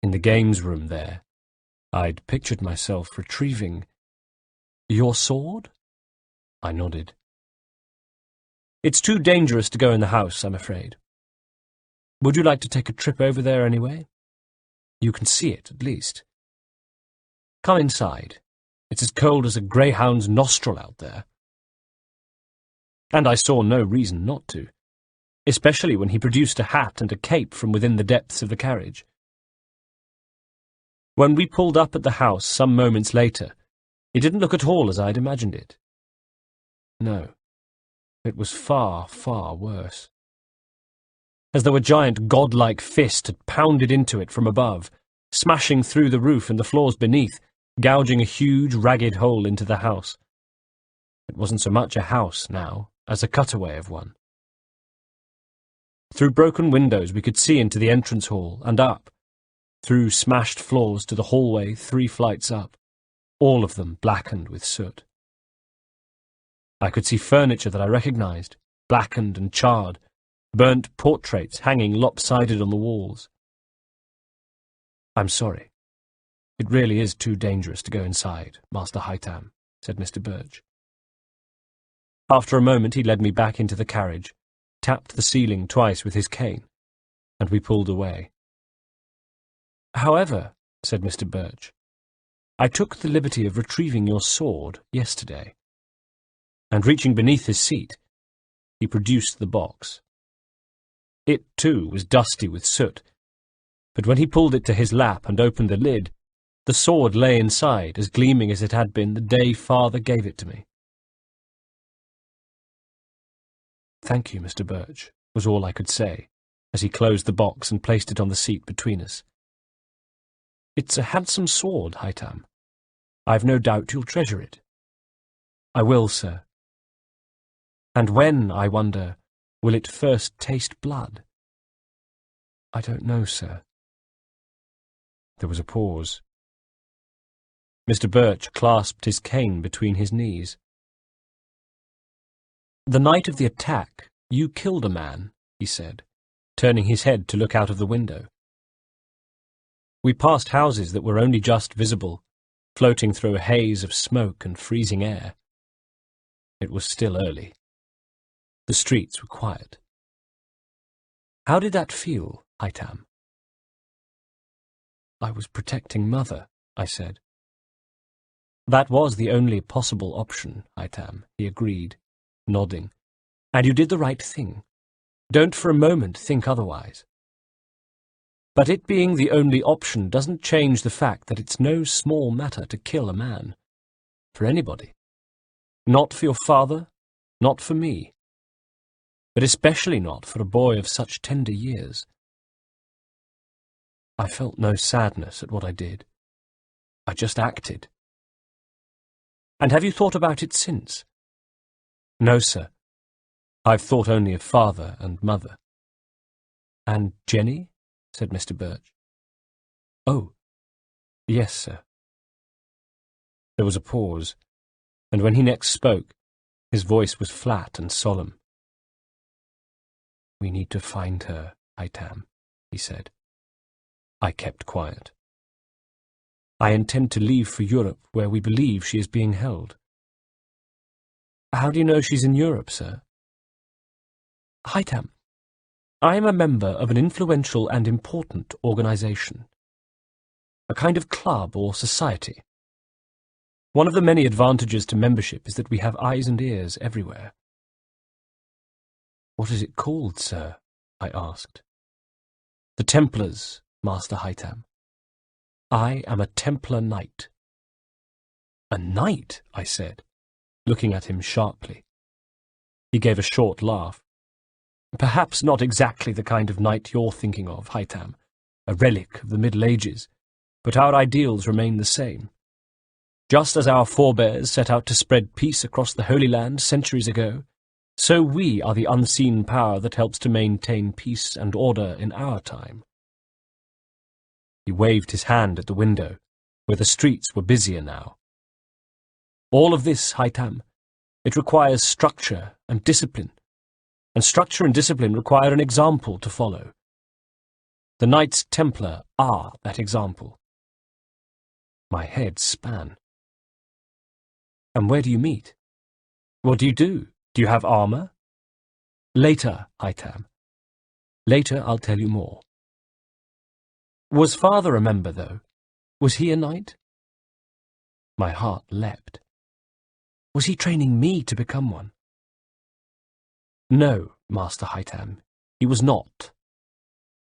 In the games room there, I'd pictured myself retrieving... Your sword? I nodded. It's too dangerous to go in the house, I'm afraid. Would you like to take a trip over there anyway? You can see it, at least. Come inside. It's as cold as a greyhound's nostril out there. And I saw no reason not to, especially when he produced a hat and a cape from within the depths of the carriage. When we pulled up at the house some moments later, it didn't look at all as I'd imagined it. No, it was far, far worse. As though a giant godlike fist had pounded into it from above, smashing through the roof and the floors beneath, gouging a huge, ragged hole into the house. It wasn't so much a house now as a cutaway of one. Through broken windows we could see into the entrance hall and up, through smashed floors to the hallway 3 flights up, all of them blackened with soot. I could see furniture that I recognized, blackened and charred, burnt portraits hanging lopsided on the walls. I'm sorry. It really is too dangerous to go inside, Master Haytham, said Mr. Birch. After a moment he led me back into the carriage, tapped the ceiling twice with his cane, and we pulled away. However, said Mr. Birch, I took the liberty of retrieving your sword yesterday. And reaching beneath his seat, he produced the box. It, too, was dusty with soot, but when he pulled it to his lap and opened the lid, the sword lay inside as gleaming as it had been the day Father gave it to me. "Thank you, Mr. Birch," was all I could say, as he closed the box and placed it on the seat between us. "It's a handsome sword, Haytham. I've no doubt you'll treasure it." "I will, sir." "And when, I wonder, will it first taste blood?" "I don't know, sir." There was a pause. Mr. Birch clasped his cane between his knees. "The night of the attack, you killed a man," he said, turning his head to look out of the window. We passed houses that were only just visible, floating through a haze of smoke and freezing air. It was still early. The streets were quiet. "How did that feel, Haytham?" "I was protecting Mother," I said. "That was the only possible option, Haytham," he agreed, nodding. "And you did the right thing. Don't for a moment think otherwise. But it being the only option doesn't change the fact that it's no small matter to kill a man. For anybody. Not for your father, not for me. But especially not for a boy of such tender years." I felt no sadness at what I did. I just acted. "And have you thought about it since?" "No, sir. I've thought only of Father and Mother." "And Jenny?" said Mr. Birch. "Oh, yes, sir." There was a pause, and when he next spoke, his voice was flat and solemn. "We need to find her, Haytham," he said. I kept quiet. "I intend to leave for Europe, where we believe she is being held." "How do you know she's in Europe, sir?" "Haytham, I am a member of an influential and important organization. A kind of club or society. One of the many advantages to membership is that we have eyes and ears everywhere." "What is it called, sir?" I asked. "The Templars, Master Haytham. I am a Templar knight." "A knight?" I said, looking at him sharply. He gave a short laugh. "Perhaps not exactly the kind of knight you're thinking of, Haytham, a relic of the Middle Ages, but our ideals remain the same. Just as our forebears set out to spread peace across the Holy Land centuries ago, so we are the unseen power that helps to maintain peace and order in our time." He waved his hand at the window, where the streets were busier now. "All of this, Haytham, it requires structure and discipline, and structure and discipline require an example to follow. The Knights Templar are that example." My head span. "And where do you meet? What do you do? Do you have armor?" "Later, Haytham. Later I'll tell you more." "Was Father a member, though? Was he a knight?" My heart leapt. Was he training me to become one? "No, Master Haytham, he was not.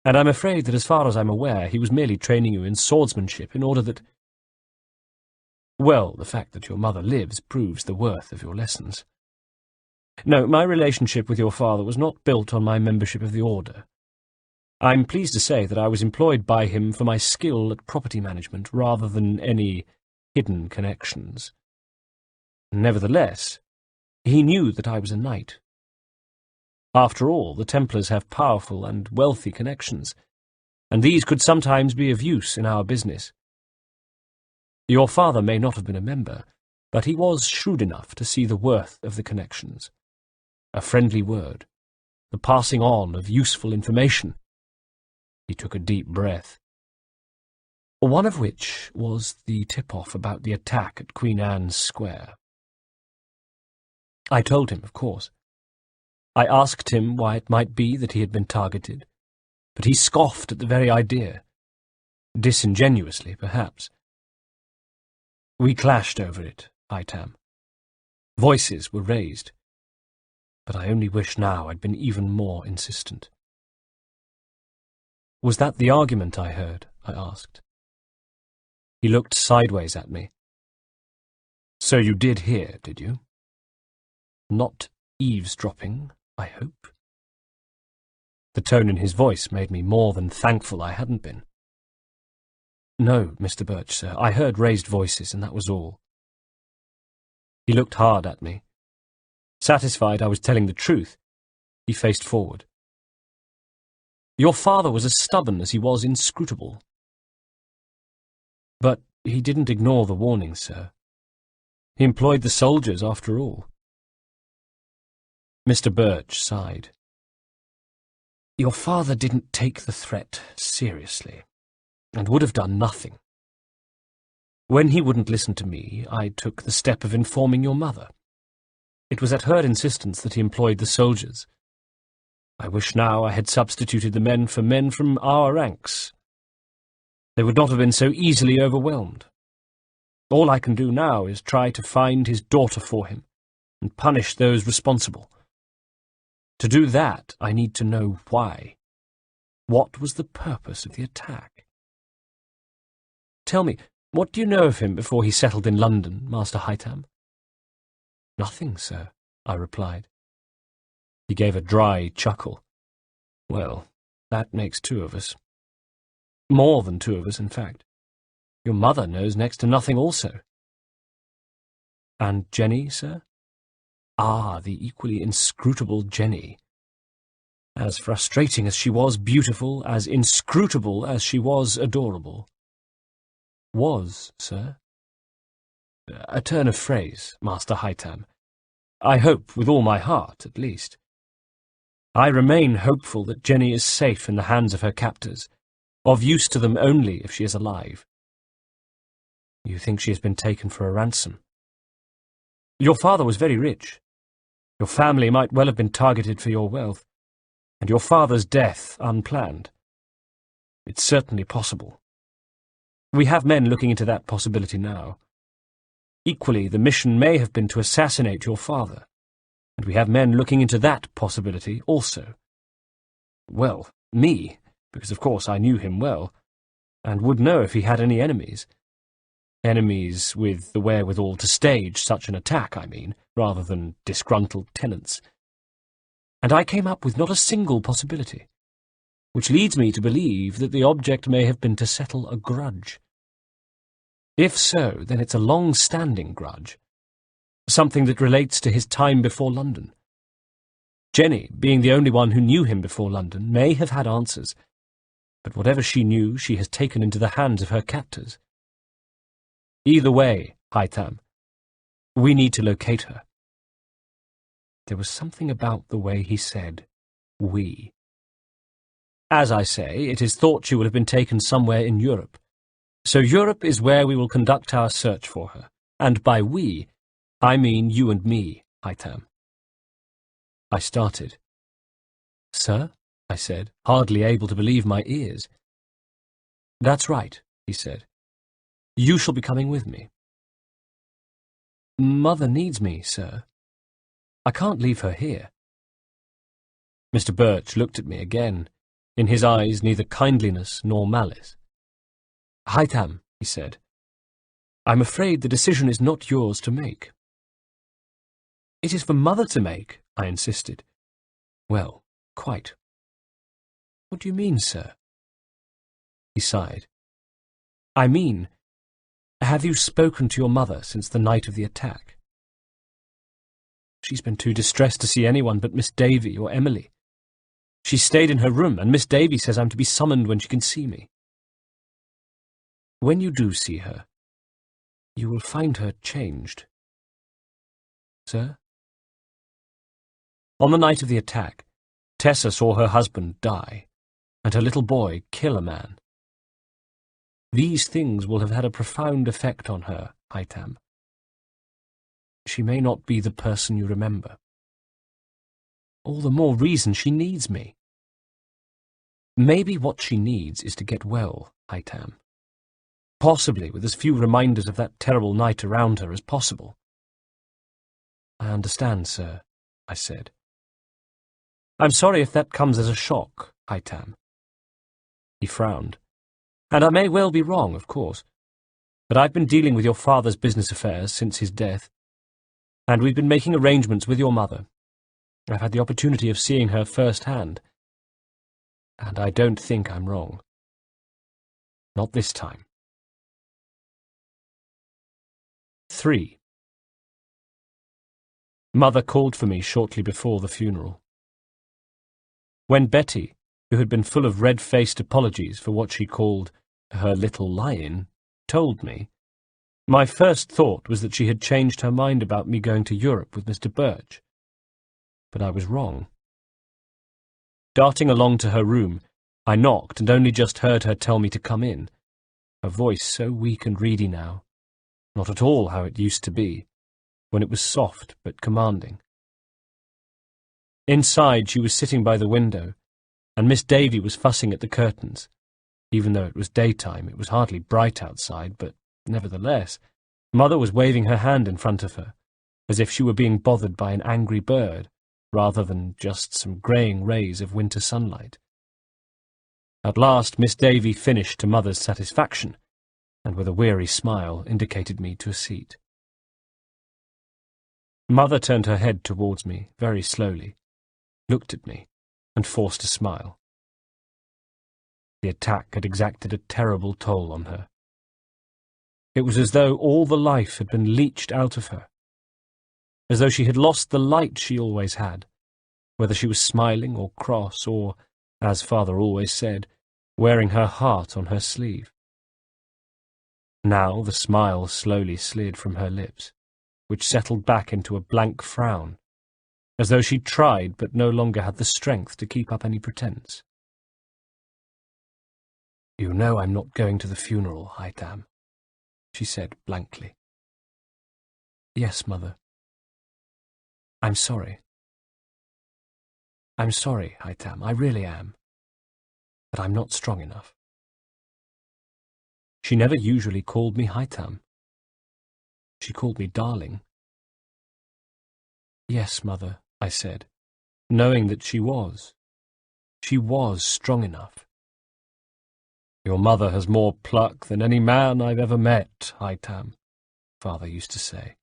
And I'm afraid that as far as I'm aware, he was merely training you in swordsmanship in order that— Well, the fact that your mother lives proves the worth of your lessons. No, my relationship with your father was not built on my membership of the Order. I'm pleased to say that I was employed by him for my skill at property management rather than any hidden connections. Nevertheless, he knew that I was a knight. After all, the Templars have powerful and wealthy connections, and these could sometimes be of use in our business. Your father may not have been a member, but he was shrewd enough to see the worth of the connections. A friendly word, the passing on of useful information." He took a deep breath. "One of which was the tip-off about the attack at Queen Anne's Square. I told him, of course. I asked him why it might be that he had been targeted, but he scoffed at the very idea. Disingenuously, perhaps. We clashed over it, Haytham. Voices were raised, but I only wish now I'd been even more insistent." "Was that the argument I heard?" I asked. He looked sideways at me. "So you did hear, did you?" "Not eavesdropping," I hope. The tone in his voice made me more than thankful I hadn't been. No, Mr. Birch, sir. I heard raised voices, and that was all. He looked hard at me. Satisfied I was telling the truth, he faced forward. Your father was as stubborn as he was inscrutable. But he didn't ignore the warnings, sir. He employed the soldiers, after all. Mr. Birch sighed. Your father didn't take the threat seriously, and would have done nothing. When he wouldn't listen to me, I took the step of informing your mother. It was at her insistence that he employed the soldiers. I wish now I had substituted the men for men from our ranks. They would not have been so easily overwhelmed. All I can do now is try to find his daughter for him, and punish those responsible. To do that, I need to know why. What was the purpose of the attack? Tell me, what do you know of him before he settled in London, Master Haytham? Nothing, sir, I replied. He gave a dry chuckle. Well, that makes two of us. More than two of us, in fact. Your mother knows next to nothing also. And Jenny, sir? Ah, the equally inscrutable Jenny. As frustrating as she was beautiful, as inscrutable as she was adorable. Was, sir? A turn of phrase, Master Haytham. I hope, with all my heart, at least. I remain hopeful that Jenny is safe in the hands of her captors, of use to them only if she is alive. You think she has been taken for a ransom? Your father was very rich. Your family might well have been targeted for your wealth, and your father's death unplanned. It's certainly possible. We have men looking into that possibility now. Equally, the mission may have been to assassinate your father, and we have men looking into that possibility also. Well, me, because of course I knew him well, and would know if he had any enemies. Enemies with the wherewithal to stage such an attack, I mean, rather than disgruntled tenants. And I came up with not a single possibility, which leads me to believe that the object may have been to settle a grudge. If so, then it's a long-standing grudge, something that relates to his time before London. Jenny, being the only one who knew him before London, may have had answers, but whatever she knew she has taken into the hands of her captors. Either way, Haytham, we need to locate her. There was something about the way he said, we. As I say, it is thought she will have been taken somewhere in Europe. So Europe is where we will conduct our search for her, and by we, I mean you and me, Haytham. I started. Sir? I said, hardly able to believe my ears. That's right, he said. You shall be coming with me. Mother needs me, sir. I can't leave her here. Mr. Birch looked at me again, in his eyes neither kindliness nor malice. Haytham, he said, I'm afraid the decision is not yours to make. It is for Mother to make, I insisted. Well, quite. What do you mean, sir? He sighed. I mean, have you spoken to your mother since the night of the attack? She's been too distressed to see anyone but Miss Davy or Emily. She stayed in her room, and Miss Davy says I'm to be summoned when she can see me. When you do see her, you will find her changed. Sir? On the night of the attack, Tessa saw her husband die, and her little boy kill a man. These things will have had a profound effect on her, Haytham. She may not be the person you remember. All the more reason she needs me. Maybe what she needs is to get well, Haytham. Possibly with as few reminders of that terrible night around her as possible. I understand, sir, I said. I'm sorry if that comes as a shock, Haytham. He frowned. And I may well be wrong, of course. But I've been dealing with your father's business affairs since his death, and we've been making arrangements with your mother. I've had the opportunity of seeing her firsthand, and I don't think I'm wrong. Not this time. 3. Mother called for me shortly before the funeral. When Betty, who had been full of red-faced apologies for what she called her little lie-in, told me, my first thought was that she had changed her mind about me going to Europe with Mr. Birch. But I was wrong. Darting along to her room, I knocked and only just heard her tell me to come in, her voice so weak and reedy now, not at all how it used to be, when it was soft but commanding. Inside she was sitting by the window, and Miss Davy was fussing at the curtains. Even though it was daytime, it was hardly bright outside, but nevertheless, Mother was waving her hand in front of her, as if she were being bothered by an angry bird, rather than just some greying rays of winter sunlight. At last Miss Davy finished to Mother's satisfaction, and with a weary smile indicated me to a seat. Mother turned her head towards me very slowly, looked at me, and forced a smile. The attack had exacted a terrible toll on her. It was as though all the life had been leached out of her, as though she had lost the light she always had, whether she was smiling or cross or, as Father always said, wearing her heart on her sleeve. Now the smile slowly slid from her lips, which settled back into a blank frown, as though she'd tried but no longer had the strength to keep up any pretense. "You know I'm not going to the funeral, Haytham," she said blankly. "Yes, Mother. I'm sorry. I'm sorry, Haytham, I really am. But I'm not strong enough." She never usually called me Haytham. She called me darling. "Yes, Mother," I said, knowing that she was. She was strong enough. "Your mother has more pluck than any man I've ever met, Haytham," Father used to say.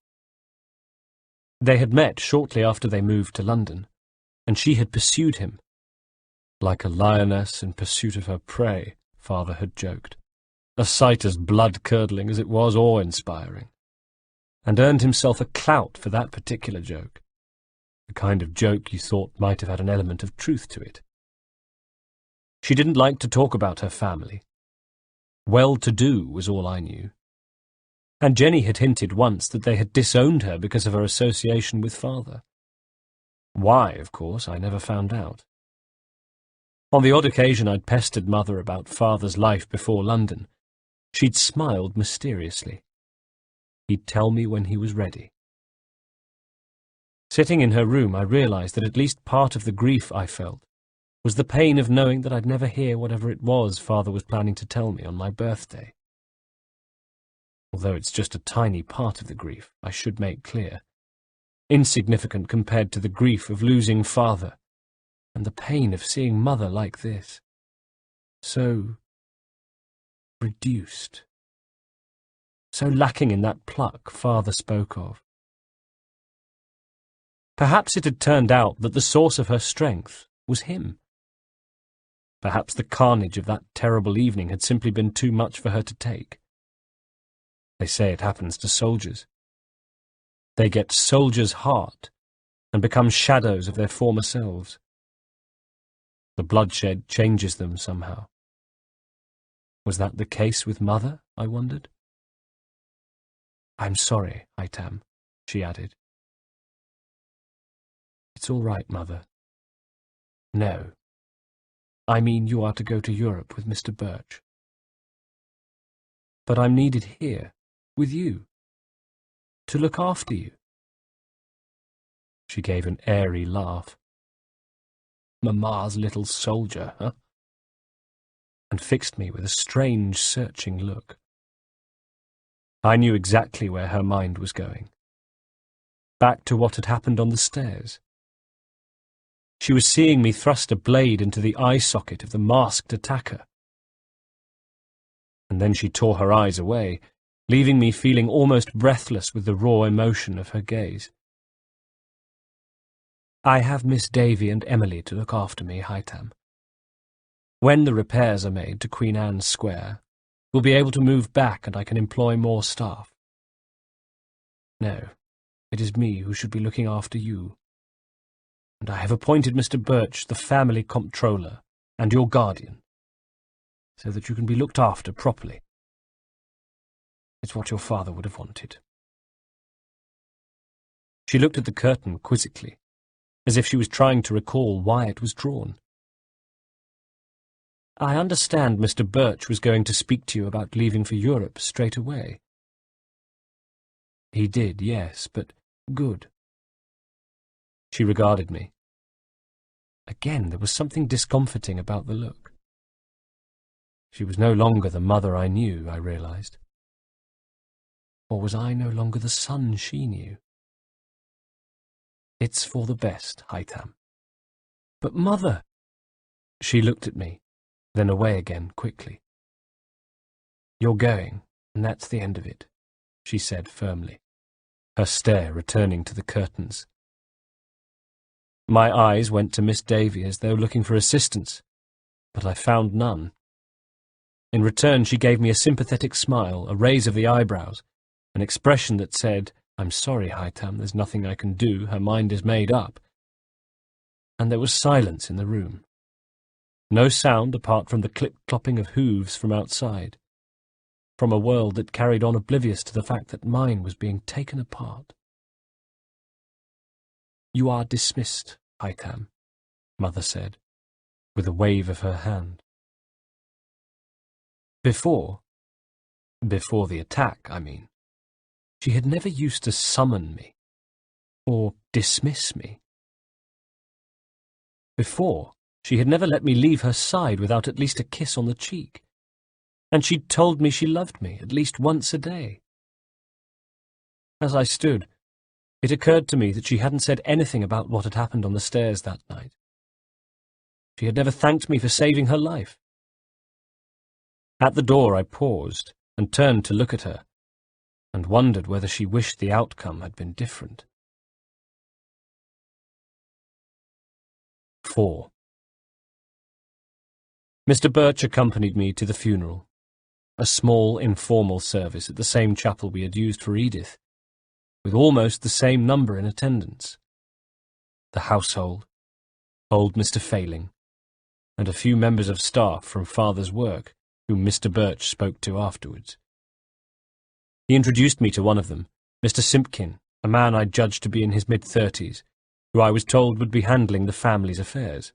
They had met shortly after they moved to London, and she had pursued him. Like a lioness in pursuit of her prey, Father had joked, a sight as blood-curdling as it was awe-inspiring, and earned himself a clout for that particular joke, the kind of joke you thought might have had an element of truth to it. She didn't like to talk about her family. Well-to-do was all I knew. And Jenny had hinted once that they had disowned her because of her association with Father. Why, of course, I never found out. On the odd occasion I'd pestered Mother about Father's life before London, she'd smiled mysteriously. He'd tell me when he was ready. Sitting in her room, I realized that at least part of the grief I felt was the pain of knowing that I'd never hear whatever it was Father was planning to tell me on my birthday. Although it's just a tiny part of the grief, I should make clear, insignificant compared to the grief of losing Father, and the pain of seeing Mother like this, so reduced, so lacking in that pluck Father spoke of. Perhaps it had turned out that the source of her strength was him. Perhaps the carnage of that terrible evening had simply been too much for her to take. They say it happens to soldiers. They get soldiers' heart and become shadows of their former selves. The bloodshed changes them somehow. Was that the case with Mother, I wondered? "I'm sorry, Haytham," she added. "It's all right, Mother." "No. I mean you are to go to Europe with Mr. Birch." "But I'm needed here, with you, to look after you." She gave an airy laugh. "Mamma's little soldier, huh?" and fixed me with a strange, searching look. I knew exactly where her mind was going. Back to what had happened on the stairs. She was seeing me thrust a blade into the eye socket of the masked attacker. And then she tore her eyes away, leaving me feeling almost breathless with the raw emotion of her gaze. I have Miss Davy and Emily to look after me, Haytham. When the repairs are made to Queen Anne's Square, we'll be able to move back and I can employ more staff. No, it is me who should be looking after you. And I have appointed Mr. Birch the family comptroller and your guardian, so that you can be looked after properly. It's what your father would have wanted. She looked at the curtain quizzically, as if she was trying to recall why it was drawn. I understand Mr. Birch was going to speak to you about leaving for Europe straight away. He did, yes, but good. She regarded me. Again, there was something discomforting about the look. She was no longer the mother I knew, I realized. Or was I no longer the son she knew? It's for the best, Haytham. But mother! She looked at me, then away again quickly. You're going, and that's the end of it, she said firmly, her stare returning to the curtains. My eyes went to Miss Davy as though looking for assistance, but I found none. In return she gave me a sympathetic smile, a raise of the eyebrows, an expression that said, I'm sorry, Haytham, there's nothing I can do, her mind is made up. And there was silence in the room. No sound apart from the clip-clopping of hooves from outside, from a world that carried on oblivious to the fact that mine was being taken apart. You are dismissed, Haytham, Mother said, with a wave of her hand. Before the attack, I mean, she had never used to summon me, or dismiss me. Before, she had never let me leave her side without at least a kiss on the cheek, and she'd told me she loved me at least once a day. As I stood, it occurred to me that she hadn't said anything about what had happened on the stairs that night. She had never thanked me for saving her life. At the door I paused and turned to look at her, and wondered whether she wished the outcome had been different. 4. Mr. Birch accompanied me to the funeral, a small, informal service at the same chapel we had used for Edith, with almost the same number in attendance. The household, old Mr. Failing, and a few members of staff from Father's work, whom Mr. Birch spoke to afterwards. He introduced me to one of them, Mr. Simpkin, a man I judged to be in his mid-30s, who I was told would be handling the family's affairs.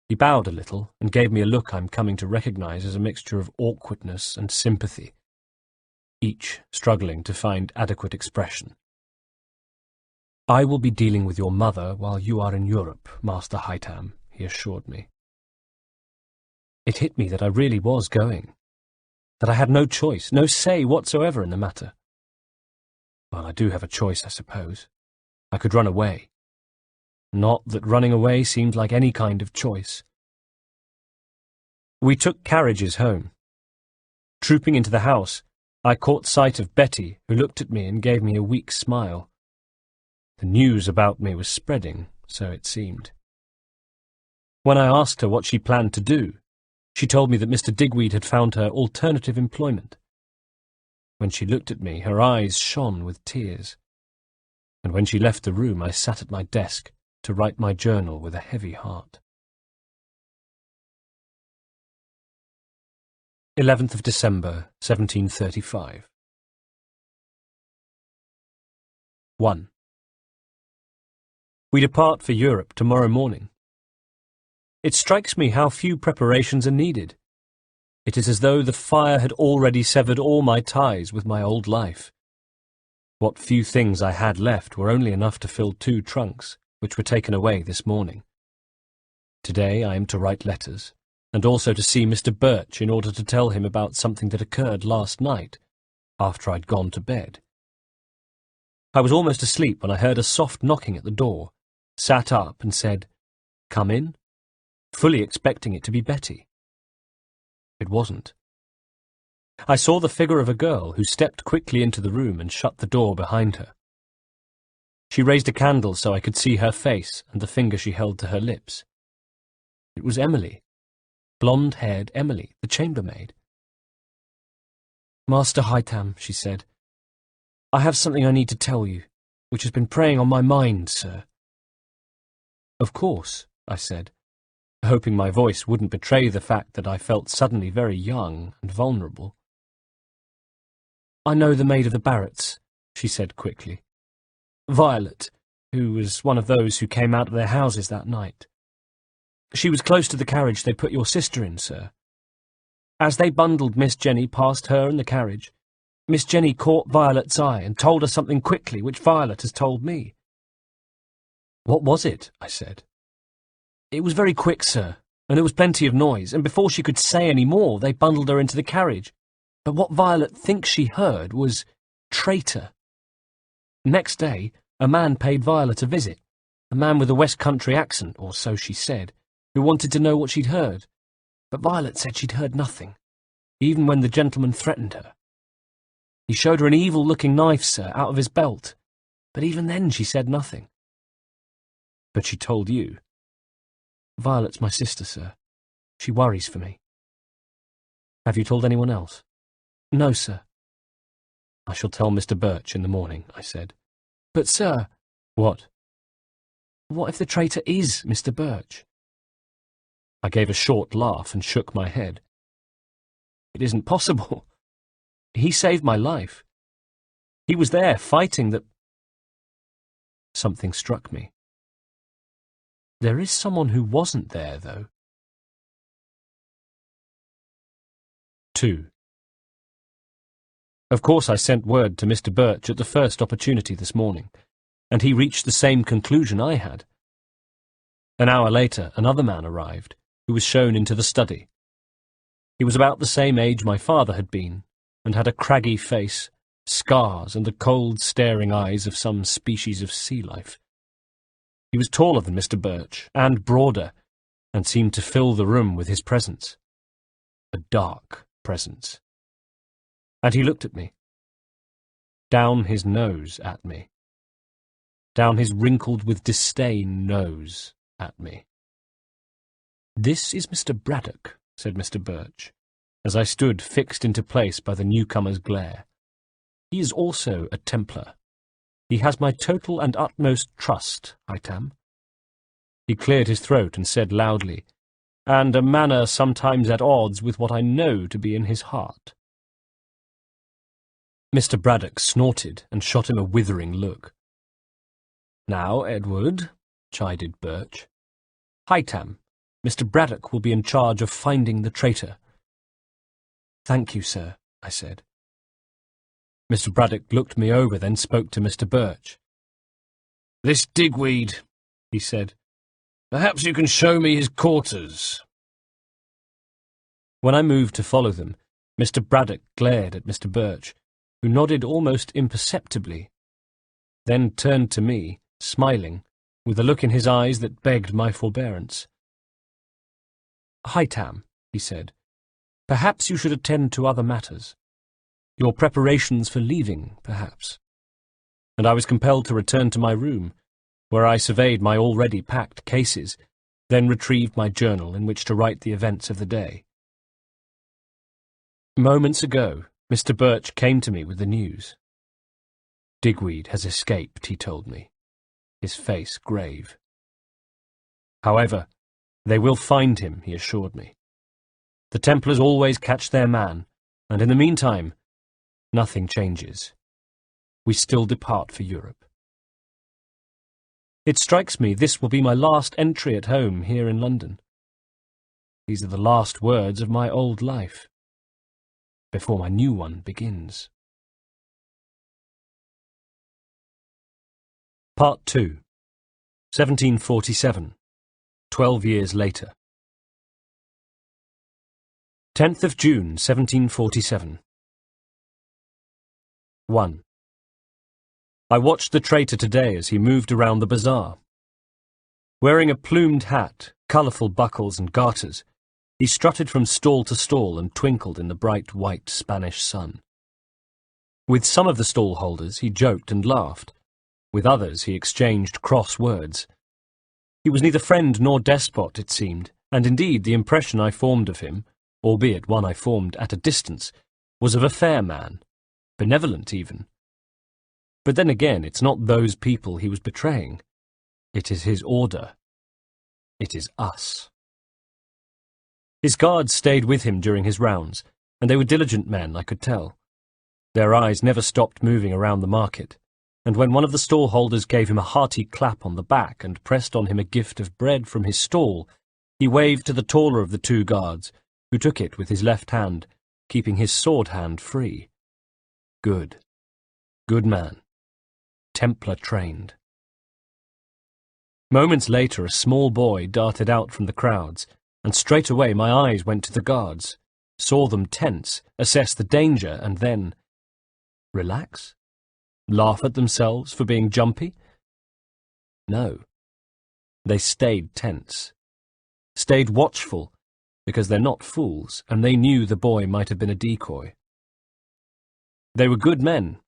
He bowed a little and gave me a look I'm coming to recognize as a mixture of awkwardness and sympathy, each struggling to find adequate expression. I will be dealing with your mother while you are in Europe, Master Haytham, he assured me. It hit me that I really was going, that I had no choice, no say whatsoever in the matter. Well, I do have a choice, I suppose. I could run away. Not that running away seemed like any kind of choice. We took carriages home. Trooping into the house, I caught sight of Betty, who looked at me and gave me a weak smile. The news about me was spreading, so it seemed. When I asked her what she planned to do, she told me that Mr. Digweed had found her alternative employment. When she looked at me, her eyes shone with tears, and when she left the room, I sat at my desk to write my journal with a heavy heart. 11th of December, 1735. 1. We depart for Europe tomorrow morning. It strikes me how few preparations are needed. It is as though the fire had already severed all my ties with my old life. What few things I had left were only enough to fill 2 trunks, which were taken away this morning. Today I am to write letters, and also to see Mr. Birch in order to tell him about something that occurred last night, after I'd gone to bed. I was almost asleep when I heard a soft knocking at the door, sat up and said, "Come in," fully expecting it to be Betty. It wasn't. I saw the figure of a girl who stepped quickly into the room and shut the door behind her. She raised a candle so I could see her face and the finger she held to her lips. It was Emily, blonde-haired Emily, the chambermaid. "Master Haytham," she said, "I have something I need to tell you, which has been preying on my mind, sir." "Of course," I said, hoping my voice wouldn't betray the fact that I felt suddenly very young and vulnerable. "I know the maid of the Barretts," she said quickly. "Violet, who was one of those who came out of their houses that night. She was close to the carriage they put your sister in, sir. As they bundled Miss Jenny past her in the carriage, Miss Jenny caught Violet's eye and told her something quickly, which Violet has told me." "What was it?" I said. "It was very quick, sir, and there was plenty of noise, and before she could say any more, they bundled her into the carriage. But what Violet thinks she heard was, 'traitor.' Next day, a man paid Violet a visit, a man with a West Country accent, or so she said, who wanted to know what she'd heard. But Violet said she'd heard nothing, even when the gentleman threatened her. He showed her an evil-looking knife, sir, out of his belt, but even then she said nothing." "But she told you?" "Violet's my sister, sir. She worries for me." "Have you told anyone else?" "No, sir." "I shall tell Mr. Birch in the morning," I said. "But, sir—" "What?" "What if the traitor is Mr. Birch?" I gave a short laugh and shook my head. "It isn't possible. He saved my life. He was there fighting the—" Something struck me. There is someone who wasn't there, though. 2. Of course I sent word to Mr. Birch at the first opportunity this morning, and he reached the same conclusion I had. An hour later, another man arrived, who was shown into the study. He was about the same age my father had been, and had a craggy face, scars, and the cold, staring eyes of some species of sea life. He was taller than Mr. Birch, and broader, and seemed to fill the room with his presence. A dark presence. And he looked at me. Down his nose at me. Down his wrinkled with disdain nose at me. "This is Mr. Braddock," said Mr. Birch, as I stood fixed into place by the newcomer's glare. "He is also a Templar. He has my total and utmost trust, Haytham." He cleared his throat and said loudly, "And a manner sometimes at odds with what I know to be in his heart." Mr. Braddock snorted and shot him a withering look. "Now, Edward," chided Birch. "Haytham, Mr. Braddock will be in charge of finding the traitor." "Thank you, sir," I said. Mr. Braddock looked me over, then spoke to Mr. Birch. "This Digweed," he said. "Perhaps you can show me his quarters." When I moved to follow them, Mr. Braddock glared at Mr. Birch, who nodded almost imperceptibly, then turned to me, smiling, with a look in his eyes that begged my forbearance. "Haytham," he said, "perhaps you should attend to other matters. Your preparations for leaving, perhaps." And I was compelled to return to my room, where I surveyed my already packed cases, then retrieved my journal in which to write the events of the day. Moments ago, Mr. Birch came to me with the news. "Digweed has escaped," he told me, his face grave. "However, they will find him," he assured me. "The Templars always catch their man, and in the meantime, nothing changes. We still depart for Europe. It strikes me this will be my last entry at home here in London. These are the last words of my old life, before my new one begins." Part 2. 1747. 12 years later. 10th of June, 1747. 1. I watched the traitor today as he moved around the bazaar. Wearing a plumed hat, colourful buckles and garters, he strutted from stall to stall and twinkled in the bright white Spanish sun. With some of the stall holders he joked and laughed, With others he exchanged cross words. He was neither friend nor despot, it seemed, and indeed the impression I formed of him, albeit one I formed at a distance, was of a fair man, benevolent even. But then again, it's not those people he was betraying. It is his order. It is us. His guards stayed with him during his rounds, and they were diligent men, I could tell. Their eyes never stopped moving around the market, and when one of the stall-holders gave him a hearty clap on the back and pressed on him a gift of bread from his stall, he waved to the taller of the two guards, who took it with his left hand, keeping his sword hand free. Good. Good man. Templar trained. Moments later a small boy darted out from the crowds, and straight away my eyes went to the guards, saw them tense, assess the danger, and then relax? Laugh at themselves for being jumpy? No. They stayed tense. Stayed watchful, because they're not fools, and they knew the boy might have been a decoy. They were good men.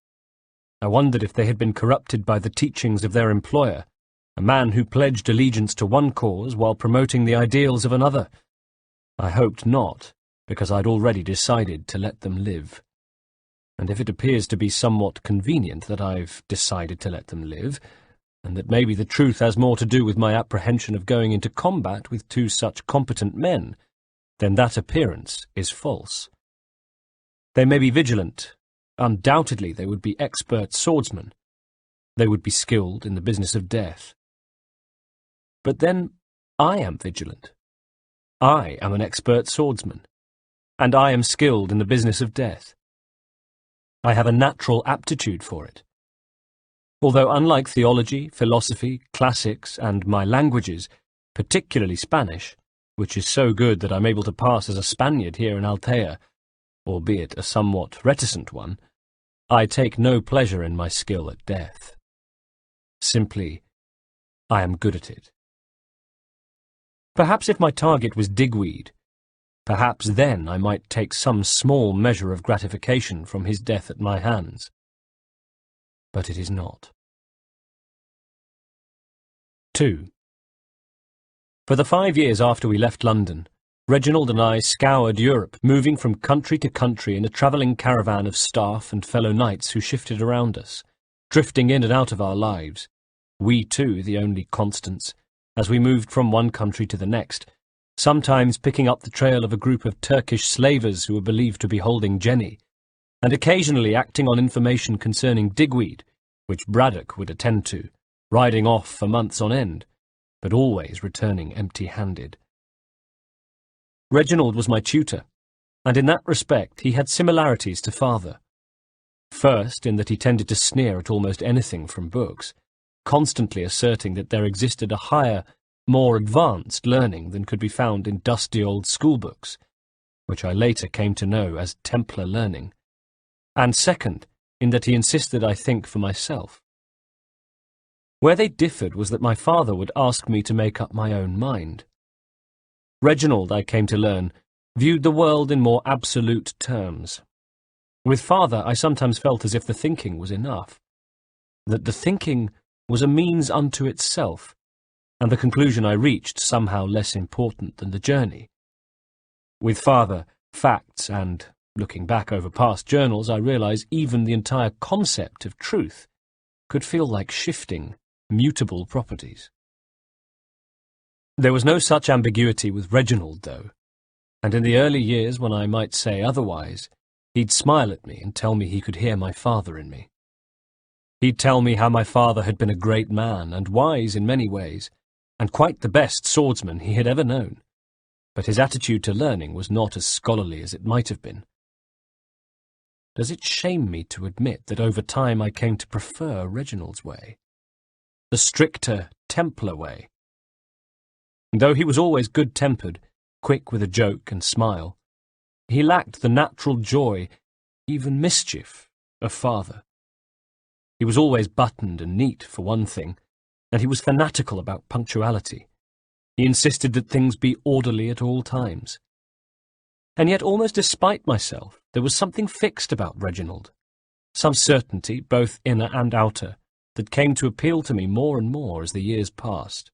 I wondered if they had been corrupted by the teachings of their employer, a man who pledged allegiance to one cause while promoting the ideals of another. I hoped not, because I'd already decided to let them live. And if it appears to be somewhat convenient that I've decided to let them live, and that maybe the truth has more to do with my apprehension of going into combat with two such competent men, then that appearance is false. They may be vigilant. Undoubtedly they would be expert swordsmen. They would be skilled in the business of death. But then I am vigilant. I am an expert swordsman, and I am skilled in the business of death. I have a natural aptitude for it. Although unlike theology, philosophy, classics, and my languages, particularly Spanish, which is so good that I'm able to pass as a Spaniard here in Altea, albeit a somewhat reticent one, I take no pleasure in my skill at death. Simply, I am good at it. Perhaps if my target was Digweed, perhaps then I might take some small measure of gratification from his death at my hands. But it is not. 2. For the 5 years after we left London, Reginald and I scoured Europe, moving from country to country in a travelling caravan of staff and fellow knights who shifted around us, drifting in and out of our lives, we too the only constants, as we moved from one country to the next, sometimes picking up the trail of a group of Turkish slavers who were believed to be holding Jenny, and occasionally acting on information concerning Digweed, which Braddock would attend to, riding off for months on end, but always returning empty-handed. Reginald was my tutor, and in that respect he had similarities to father. First, in that he tended to sneer at almost anything from books, constantly asserting that there existed a higher, more advanced learning than could be found in dusty old schoolbooks, which I later came to know as Templar learning, and second, in that he insisted I think for myself. Where they differed was that my father would ask me to make up my own mind. Reginald, I came to learn, viewed the world in more absolute terms. With father, I sometimes felt as if the thinking was enough, that the thinking was a means unto itself, and the conclusion I reached somehow less important than the journey. With father, facts and, looking back over past journals, I realize even the entire concept of truth could feel like shifting, mutable properties. There was no such ambiguity with Reginald, though, and in the early years when I might say otherwise, he'd smile at me and tell me he could hear my father in me. He'd tell me how my father had been a great man and wise in many ways, and quite the best swordsman he had ever known, but his attitude to learning was not as scholarly as it might have been. Does it shame me to admit that over time I came to prefer Reginald's way? The stricter Templar way. Though he was always good-tempered, quick with a joke and smile, he lacked the natural joy, even mischief, of father. He was always buttoned and neat, for one thing, and he was fanatical about punctuality. He insisted that things be orderly at all times. And yet, almost despite myself, there was something fixed about Reginald, some certainty, both inner and outer, that came to appeal to me more and more as the years passed.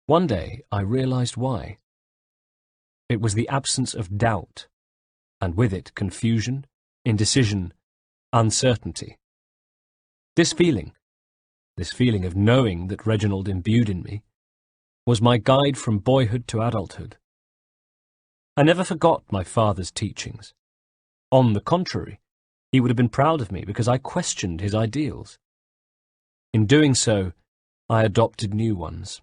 One day I realized why. It was the absence of doubt, and with it confusion, indecision, uncertainty. This feeling of knowing that Reginald imbued in me, was my guide from boyhood to adulthood. I never forgot my father's teachings. On the contrary, he would have been proud of me because I questioned his ideals. In doing so, I adopted new ones.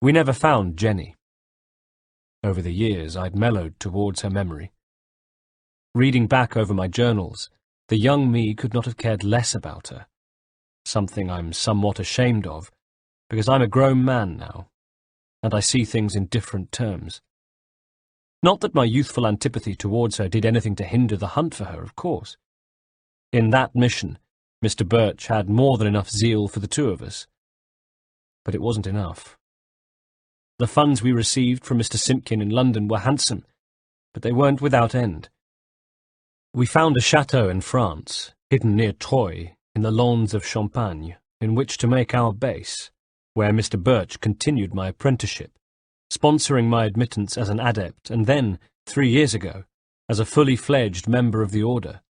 We never found Jenny. Over the years, I'd mellowed towards her memory. Reading back over my journals, the young me could not have cared less about her, something I'm somewhat ashamed of, because I'm a grown man now, and I see things in different terms. Not that my youthful antipathy towards her did anything to hinder the hunt for her, of course. In that mission, Mr. Birch had more than enough zeal for the two of us. But it wasn't enough. The funds we received from Mr. Simpkin in London were handsome, but they weren't without end. We found a chateau in France, hidden near Troyes, in the Landes of Champagne, in which to make our base, where Mr. Birch continued my apprenticeship, sponsoring my admittance as an adept, and then, 3 years ago, as a fully fledged member of the Order.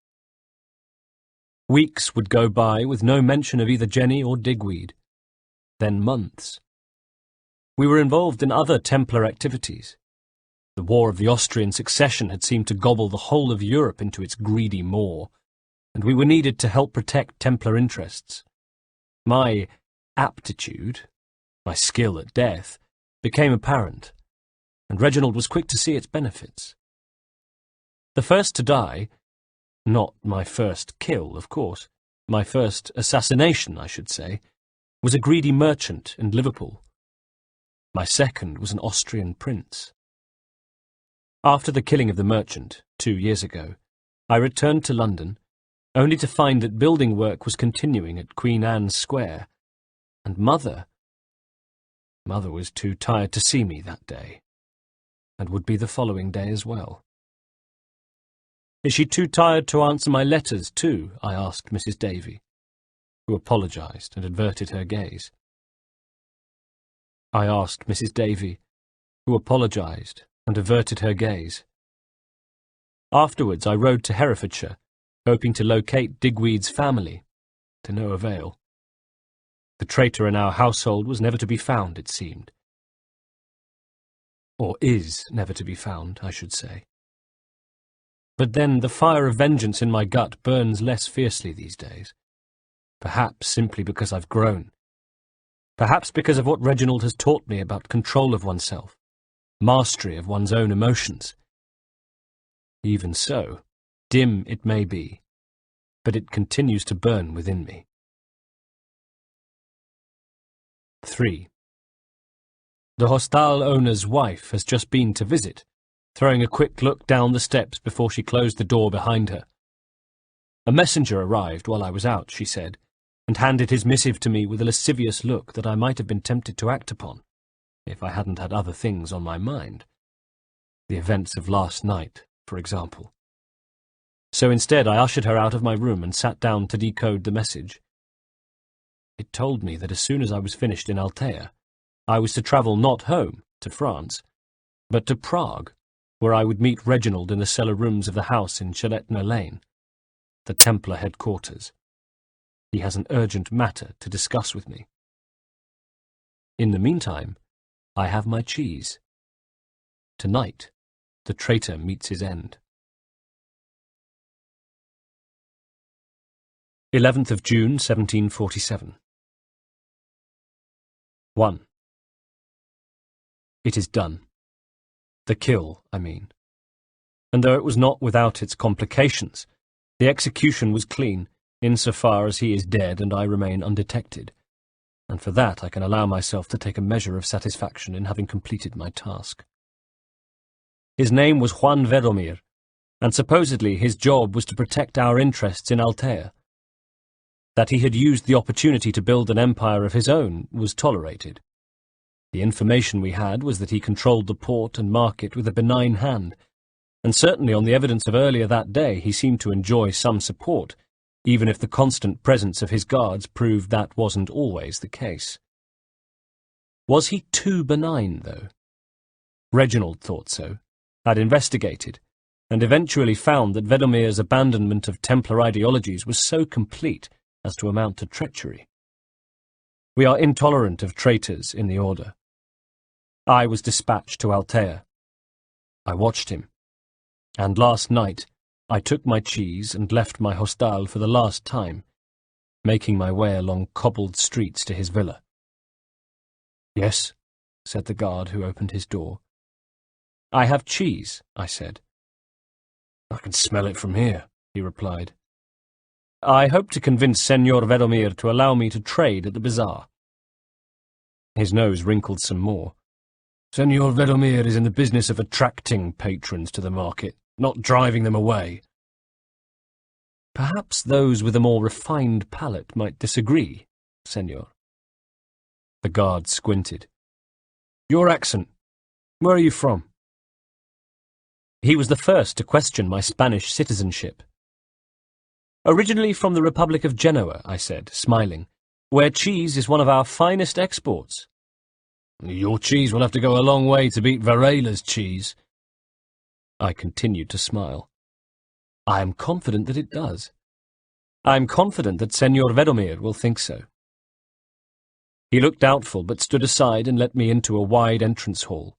Weeks would go by with no mention of either Jenny or Digweed. Then months. We were involved in other Templar activities. The War of the Austrian Succession had seemed to gobble the whole of Europe into its greedy maw, and we were needed to help protect Templar interests. My aptitude, my skill at death, became apparent, and Reginald was quick to see its benefits. The first to die, not my first kill, of course, my first assassination, I should say, was a greedy merchant in Liverpool. My second was an Austrian prince. After the killing of the merchant, 2 years ago, I returned to London, only to find that building work was continuing at Queen Anne's Square, and Mother was too tired to see me that day, and would be the following day as well. Is she too tired to answer my letters too? I asked Mrs. Davy, who apologised and averted her gaze. Afterwards I rode to Herefordshire, hoping to locate Digweed's family, to no avail. The traitor in our household was never to be found, it seemed. Or is never to be found, I should say. But then the fire of vengeance in my gut burns less fiercely these days. Perhaps simply because I've grown. Perhaps because of what Reginald has taught me about control of oneself, mastery of one's own emotions. Even so, dim it may be, but it continues to burn within me. 3. The hostel owner's wife has just been to visit, throwing a quick look down the steps before she closed the door behind her. A messenger arrived while I was out, she said, and handed his missive to me with a lascivious look that I might have been tempted to act upon, if I hadn't had other things on my mind. The events of last night, for example. So instead I ushered her out of my room and sat down to decode the message. It told me that as soon as I was finished in Altea, I was to travel not home, to France, but to Prague, where I would meet Reginald in the cellar rooms of the house in Chaletna Lane, the Templar headquarters. He has an urgent matter to discuss with me. In the meantime, I have my cheese. Tonight, the traitor meets his end. 11th of June, 1747. 1. It is done. The kill, I mean. And though it was not without its complications, the execution was clean, insofar as he is dead and I remain undetected, and for that I can allow myself to take a measure of satisfaction in having completed my task. His name was Juan Vedomir, and supposedly his job was to protect our interests in Altea. That he had used the opportunity to build an empire of his own was tolerated. The information we had was that he controlled the port and market with a benign hand, and certainly on the evidence of earlier that day he seemed to enjoy some support, even if the constant presence of his guards proved that wasn't always the case. Was he too benign, though? Reginald thought so, had investigated, and eventually found that Vedomir's abandonment of Templar ideologies was so complete as to amount to treachery. We are intolerant of traitors in the Order. I was dispatched to Altea. I watched him, and last night I took my cheese and left my hostel for the last time, making my way along cobbled streets to his villa. "Yes," said the guard who opened his door. "I have cheese," I said. "I can smell it from here," he replied. "I hope to convince Senor Vedomir to allow me to trade at the bazaar." His nose wrinkled some more. "Senor Vedomir is in the business of attracting patrons to the market, not driving them away." "Perhaps those with a more refined palate might disagree, Senor." The guard squinted. "Your accent. Where are you from?" He was the first to question my Spanish citizenship. "Originally from the Republic of Genoa," I said, smiling, "where cheese is one of our finest exports." "Your cheese will have to go a long way to beat Varela's cheese." I continued to smile. "I am confident that it does. I am confident that Senor Vedomir will think so." He looked doubtful, but stood aside and let me into a wide entrance hall,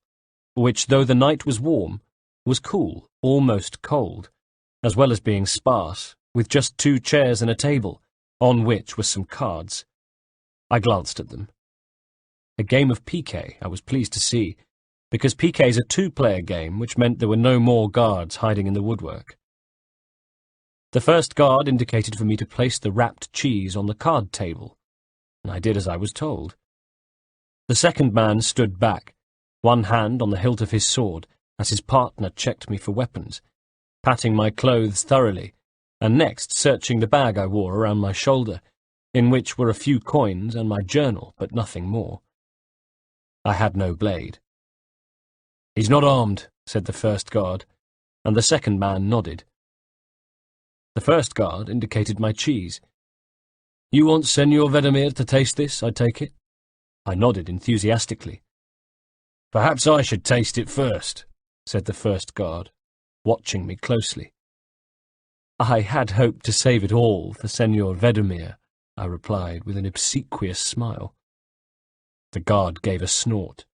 which, though the night was warm, was cool, almost cold, as well as being sparse, with just 2 chairs and a table, on which were some cards. I glanced at them. A game of piquet, I was pleased to see, because piquet is a 2-player game, which meant there were no more guards hiding in the woodwork. The first guard indicated for me to place the wrapped cheese on the card table, and I did as I was told. The second man stood back, one hand on the hilt of his sword, as his partner checked me for weapons, patting my clothes thoroughly, and next searching the bag I wore around my shoulder, in which were a few coins and my journal, but nothing more. I had no blade. "He's not armed," said the first guard, and the second man nodded. The first guard indicated my cheese. "You want Senor Vedomir to taste this, I take it?" I nodded enthusiastically. "Perhaps I should taste it first," said the first guard, watching me closely. "I had hoped to save it all for Senor Vedomir," I replied with an obsequious smile. The guard gave a snort.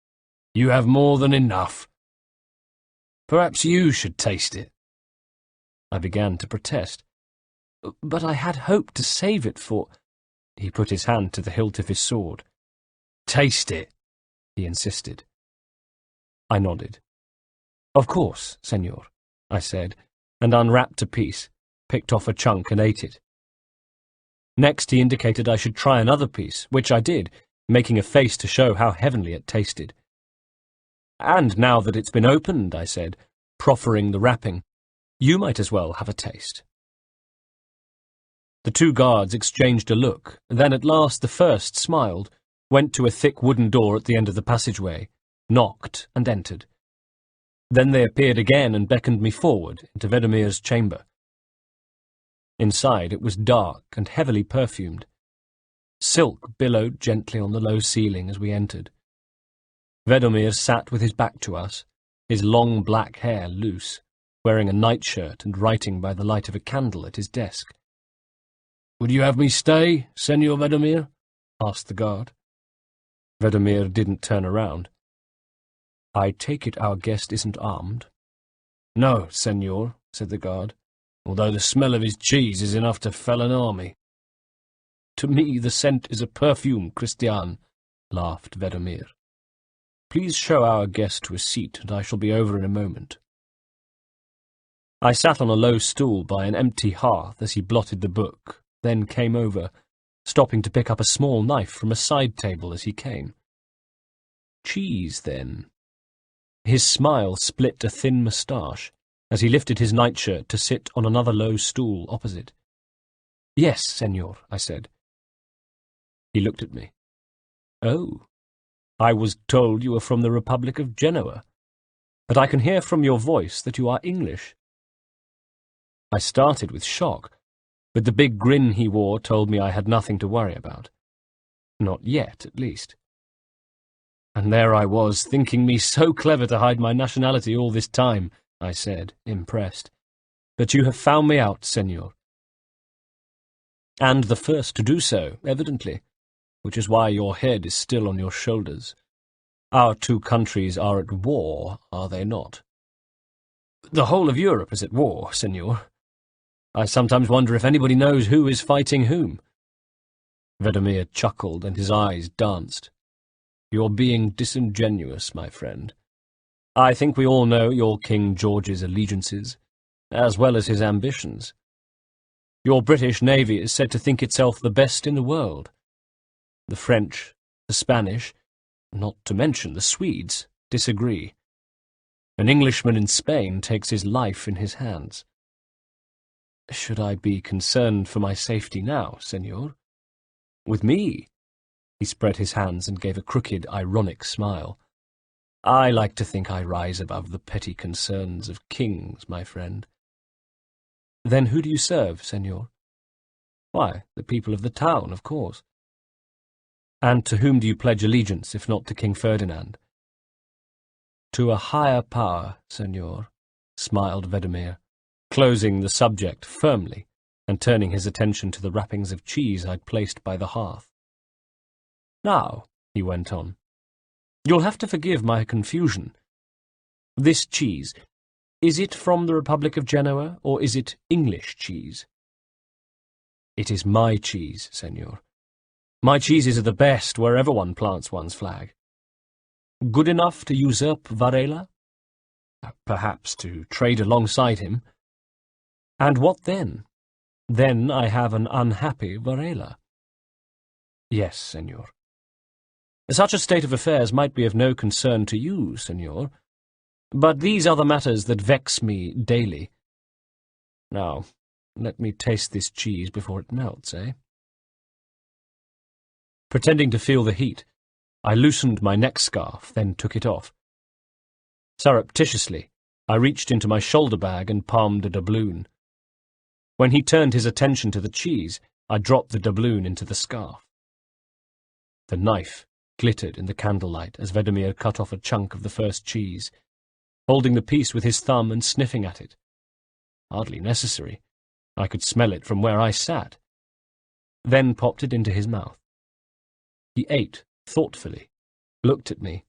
"You have more than enough. Perhaps you should taste it." I began to protest. "But I had hoped to save it for—" He put his hand to the hilt of his sword. "Taste it," he insisted. I nodded. "Of course, Senor," I said, and unwrapped a piece, picked off a chunk and ate it. Next he indicated I should try another piece, which I did, making a face to show how heavenly it tasted. "And now that it's been opened," I said, proffering the wrapping, "you might as well have a taste." The 2 guards exchanged a look, then at last the first smiled, went to a thick wooden door at the end of the passageway, knocked and entered. Then they appeared again and beckoned me forward into Vedomir's chamber. Inside it was dark and heavily perfumed. Silk billowed gently on the low ceiling as we entered. Vedomir sat with his back to us, his long black hair loose, wearing a nightshirt and writing by the light of a candle at his desk. "Would you have me stay, Senor Vedomir?" asked the guard. Vedomir didn't turn around. "I take it our guest isn't armed?" "No, Senor," said the guard, "although the smell of his cheese is enough to fell an army." "To me the scent is a perfume, Christian," laughed Vedomir. "Please show our guest to a seat, and I shall be over in a moment." I sat on a low stool by an empty hearth as he blotted the book, then came over, stopping to pick up a small knife from a side table as he came. "Cheese, then." His smile split a thin moustache as he lifted his nightshirt to sit on another low stool opposite. "Yes, Senor," I said. He looked at me. "Oh, I was told you were from the Republic of Genoa, but I can hear from your voice that you are English." I started with shock. but the big grin he wore told me I had nothing to worry about. Not yet, at least. And there I was, thinking me so clever to hide my nationality all this time, I said, impressed. But you have found me out, senor. And the first to do so, evidently, which is why your head is still on your shoulders. Our two countries are at war, are they not? The whole of Europe is at war, senor. I sometimes wonder if anybody knows who is fighting whom. Vedomir chuckled, and his eyes danced. You're being disingenuous, my friend. I think we all know your King George's allegiances, as well as his ambitions. Your British Navy is said to think itself the best in the world. The French, the Spanish, not to mention the Swedes, disagree. An Englishman in Spain takes his life in his hands. Should I be concerned for my safety now, senor? With me? He spread his hands and gave a crooked, ironic smile. I like to think I rise above the petty concerns of kings, my friend. Then who do you serve, senor? Why, the people of the town, of course. And to whom do you pledge allegiance, if not to King Ferdinand? To a higher power, senor, smiled Vedomir, closing the subject firmly and turning his attention to the wrappings of cheese I'd placed by the hearth. Now, he went on, you'll have to forgive my confusion. This cheese, is it from the Republic of Genoa, or is it English cheese? It is my cheese, senor. My cheeses are the best wherever one plants one's flag. Good enough to usurp Varela? Perhaps to trade alongside him. And what then? Then I have an unhappy Varela. Yes, senor. Such a state of affairs might be of no concern to you, senor, but these are the matters that vex me daily. Now, let me taste this cheese before it melts, eh? Pretending to feel the heat, I loosened my neck scarf, then took it off. Surreptitiously, I reached into my shoulder bag and palmed a doubloon. When he turned his attention to the cheese, I dropped the doubloon into the scarf. The knife glittered in the candlelight as Vedomir cut off a chunk of the first cheese, holding the piece with his thumb and sniffing at it. Hardly necessary. I could smell it from where I sat. Then popped it into his mouth. He ate thoughtfully, looked at me,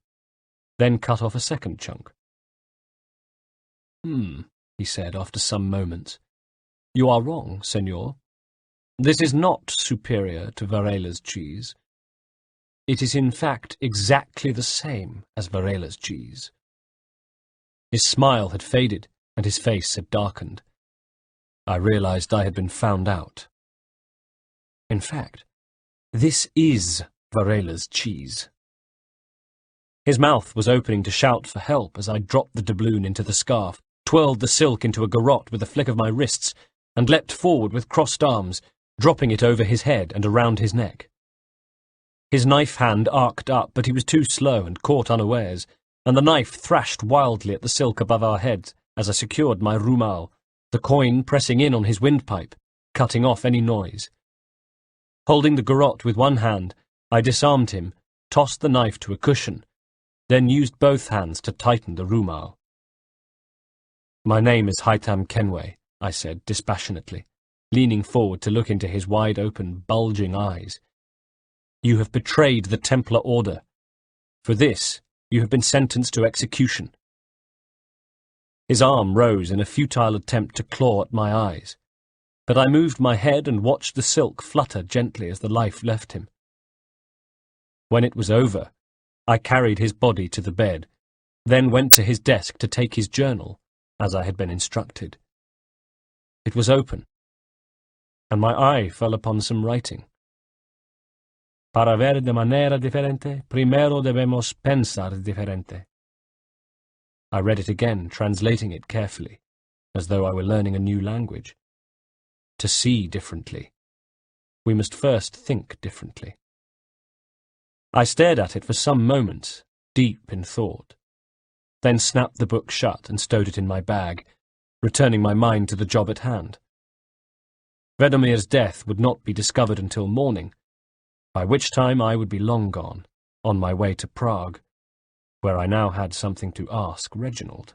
then cut off a second chunk. He said after some moments. You are wrong, senor. This is not superior to Varela's cheese. It is in fact exactly the same as Varela's cheese. His smile had faded, and his face had darkened. I realized I had been found out. In fact, this is Varela's cheese. His mouth was opening to shout for help as I dropped the doubloon into the scarf, twirled the silk into a garrote with a flick of my wrists, and leapt forward with crossed arms, dropping it over his head and around his neck. His knife hand arced up, but he was too slow and caught unawares, and the knife thrashed wildly at the silk above our heads as I secured my rumal, the coin pressing in on his windpipe, cutting off any noise. Holding the garrote with one hand, I disarmed him, tossed the knife to a cushion, then used both hands to tighten the rumal. My name is Haytham Kenway, I said dispassionately, leaning forward to look into his wide-open, bulging eyes. You have betrayed the Templar Order. For this, you have been sentenced to execution. His arm rose in a futile attempt to claw at my eyes, but I moved my head and watched the silk flutter gently as the life left him. When it was over, I carried his body to the bed, then went to his desk to take his journal, as I had been instructed. It was open, and my eye fell upon some writing. Para ver de manera diferente, primero debemos pensar diferente. I read it again, translating it carefully, as though I were learning a new language. To see differently, we must first think differently. I stared at it for some moments, deep in thought, then snapped the book shut and stowed it in my bag, returning my mind to the job at hand. Vedomir's death would not be discovered until morning, by which time I would be long gone, on my way to Prague, where I now had something to ask Reginald.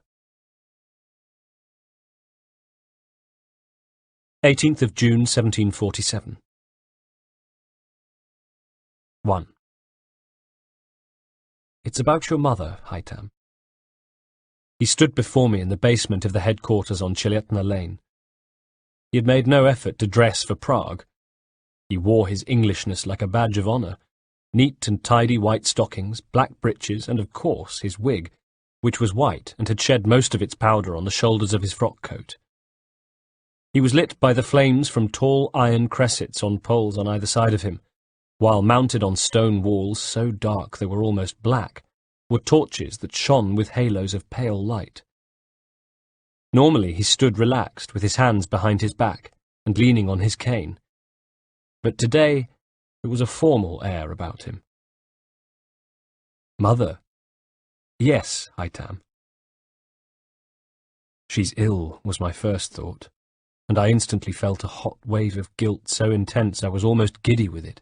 18th of June, 1747. 1. It's about your mother, Haytham. He stood before me in the basement of the headquarters on Chiletna Lane. He had made no effort to dress for Prague. He wore his Englishness like a badge of honour, neat and tidy white stockings, black breeches, and of course his wig, which was white and had shed most of its powder on the shoulders of his frock-coat. He was lit by the flames from tall iron cressets on poles on either side of him, while mounted on stone walls so dark they were almost black, were torches that shone with halos of pale light. Normally he stood relaxed, with his hands behind his back, and leaning on his cane. But today there was a formal air about him. Mother? Yes, Haytham. She's ill, was my first thought, and I instantly felt a hot wave of guilt so intense I was almost giddy with it.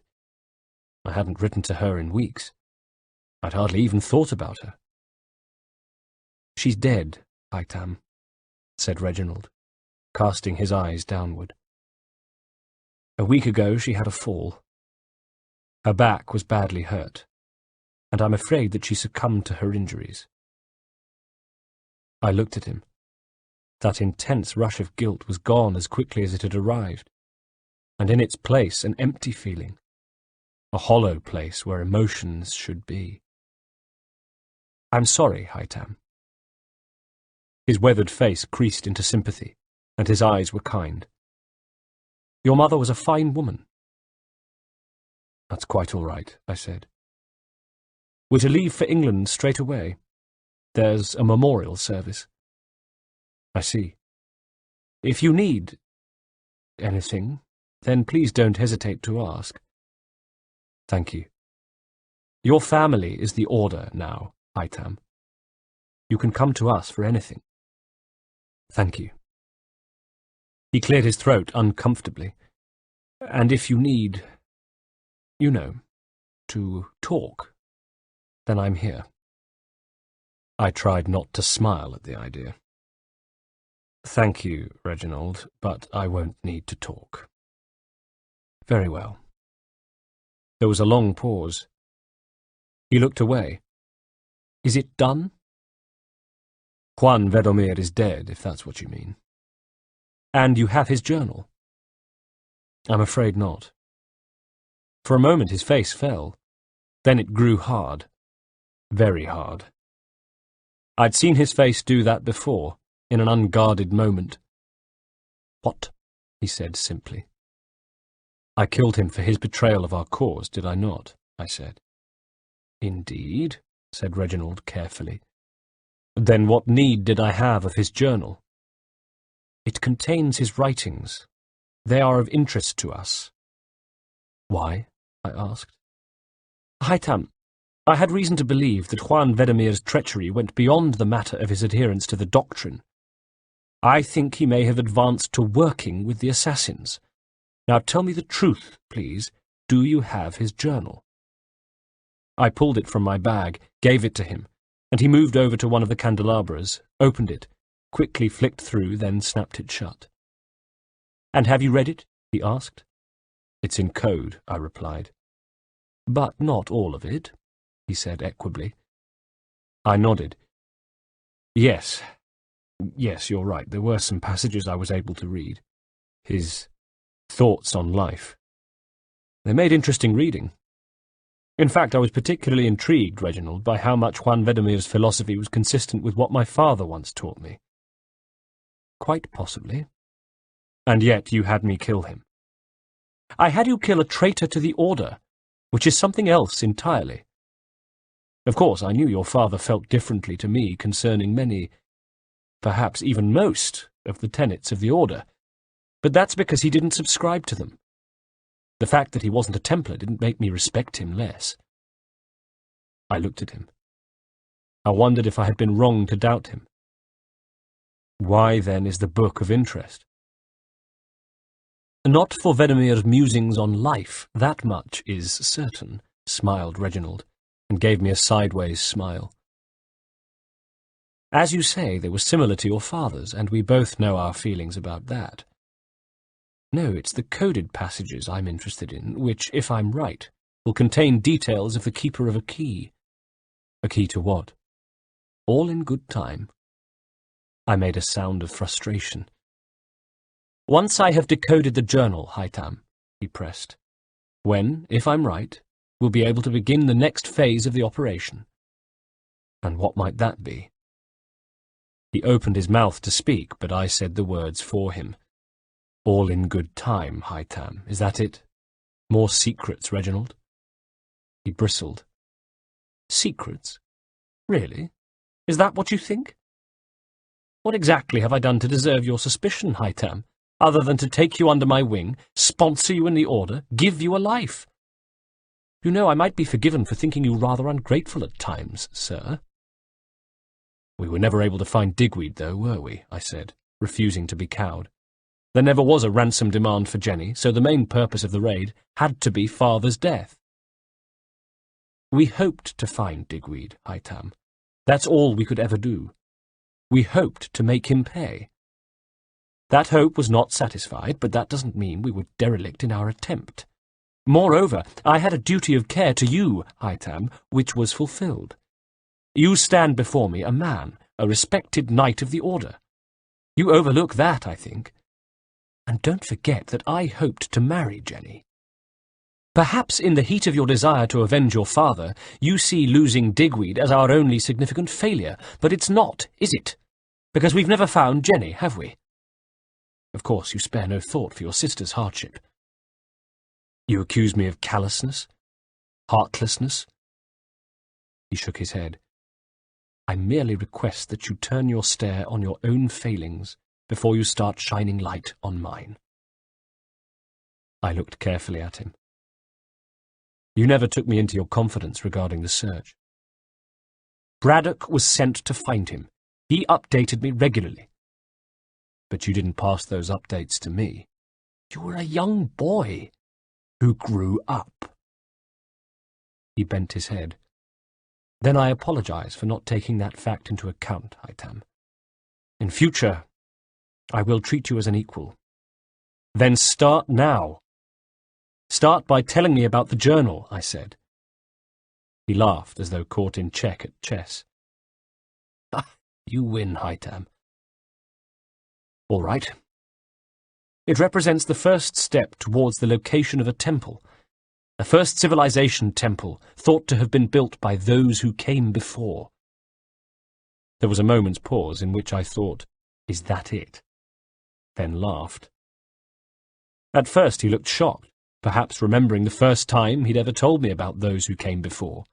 I hadn't written to her in weeks. I'd hardly even thought about her. She's dead, Haytham, said Reginald, casting his eyes downward. A week ago she had a fall. Her back was badly hurt, and I'm afraid that she succumbed to her injuries. I looked at him. That intense rush of guilt was gone as quickly as it had arrived, and in its place an empty feeling, a hollow place where emotions should be. I'm sorry, Haytham. His weathered face creased into sympathy, and his eyes were kind. Your mother was a fine woman. That's quite all right, I said. We're to leave for England straight away. There's a memorial service. I see. If you need anything, then please don't hesitate to ask. Thank you. Your family is the order now, Haytham. You can come to us for anything. Thank you. He cleared his throat uncomfortably. And if you need, you know, to talk, then I'm here. I tried not to smile at the idea. Thank you, Reginald, but I won't need to talk. Very well. There was a long pause. He looked away. Is it done? Juan Vedomir is dead, if that's what you mean. And you have his journal? I'm afraid not. For a moment his face fell. Then it grew hard. Very hard. I'd seen his face do that before, in an unguarded moment. What? He said simply. I killed him for his betrayal of our cause, did I not? I said. Indeed, said Reginald carefully. Then what need did I have of his journal? It contains his writings. They are of interest to us. Why? I asked. Haytham, I had reason to believe that Juan Vedomir's treachery went beyond the matter of his adherence to the doctrine. I think he may have advanced to working with the assassins. Now tell me the truth, please. Do you have his journal? I pulled it from my bag, gave it to him, and he moved over to one of the candelabras, opened it, quickly flicked through, then snapped it shut. And have you read it? He asked. It's in code, I replied. But not all of it, he said equably. I nodded. Yes, you're right. There were some passages I was able to read. His thoughts on life. They made interesting reading. In fact, I was particularly intrigued, Reginald, by how much Juan Vedomir's philosophy was consistent with what my father once taught me. Quite possibly. And yet you had me kill him. I had you kill a traitor to the order, which is something else entirely. Of course, I knew your father felt differently to me concerning many, perhaps even most, of the tenets of the order, but that's because he didn't subscribe to them. The fact that he wasn't a Templar didn't make me respect him less. I looked at him. I wondered if I had been wrong to doubt him. Why, then, is the book of interest? Not for Venemir's musings on life, that much is certain, smiled Reginald, and gave me a sideways smile. As you say, they were similar to your father's, and we both know our feelings about that. No, it's the coded passages I'm interested in, which, if I'm right, will contain details of the keeper of a key. A key to what? All in good time. I made a sound of frustration. Once I have decoded the journal, Haytham, he pressed, when, if I'm right, we'll be able to begin the next phase of the operation. And what might that be? He opened his mouth to speak, but I said the words for him. All in good time, Haytham, is that it? More secrets, Reginald? He bristled. Secrets? Really? Is that what you think? What exactly have I done to deserve your suspicion, Haytham, other than to take you under my wing, sponsor you in the order, give you a life? You know, I might be forgiven for thinking you rather ungrateful at times, sir. We were never able to find Digweed, though, were we? I said, refusing to be cowed. There never was a ransom demand for Jenny, so the main purpose of the raid had to be Father's death. We hoped to find Digweed, Haytham. That's all we could ever do. We hoped to make him pay. That hope was not satisfied, but that doesn't mean we were derelict in our attempt. Moreover, I had a duty of care to you, Haytham, which was fulfilled. You stand before me a man, a respected knight of the order. You overlook that, I think. And don't forget that I hoped to marry Jenny. Perhaps in the heat of your desire to avenge your father, you see losing Digweed as our only significant failure, but it's not, is it? Because we've never found Jenny, have we? Of course, you spare no thought for your sister's hardship. You accuse me of callousness, heartlessness. He shook his head. I merely request that you turn your stare on your own failings before you start shining light on mine. I looked carefully at him. You never took me into your confidence regarding the search. Braddock was sent to find him. He updated me regularly. But you didn't pass those updates to me. You were a young boy who grew up. He bent his head. Then I apologize for not taking that fact into account, Haytham. In future, I will treat you as an equal. Then start now. Start by telling me about the journal, I said. He laughed as though caught in check at chess. You win, Haytham. All right. It represents the first step towards the location of a temple, a first civilization temple thought to have been built by those who came before. There was a moment's pause in which I thought, is that it? Then laughed. At first he looked shocked, perhaps remembering the first time he'd ever told me about those who came before,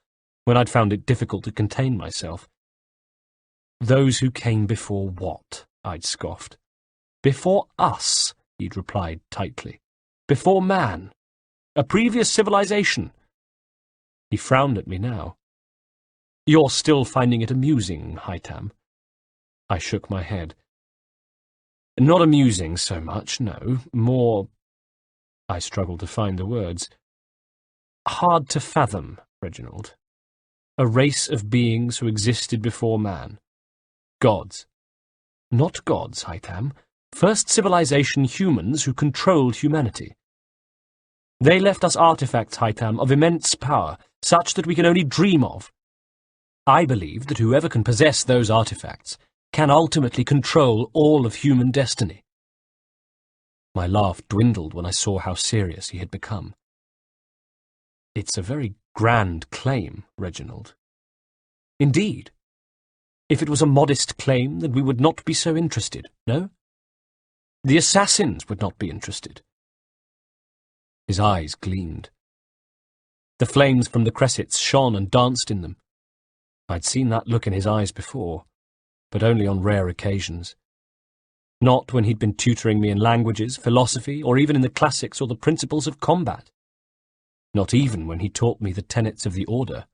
when I'd found it difficult to contain myself. Those who came before what? I'd scoffed. Before us, he'd replied tightly. Before man. A previous civilization. He frowned at me now. You're still finding it amusing, Haytham? I shook my head. Not amusing so much, no. More... I struggled to find the words. Hard to fathom, Reginald. A race of beings who existed before man. Gods. Not gods, Haytham. First civilization humans who controlled humanity. They left us artifacts, Haytham, of immense power, such that we can only dream of. I believe that whoever can possess those artifacts can ultimately control all of human destiny. My laugh dwindled when I saw how serious he had become. It's a very grand claim, Reginald. Indeed. If it was a modest claim, then we would not be so interested, no? The assassins would not be interested. His eyes gleamed. The flames from the cressets shone and danced in them. I'd seen that look in his eyes before, but only on rare occasions. Not when he'd been tutoring me in languages, philosophy, or even in the classics or the principles of combat. Not even when he taught me the tenets of the order.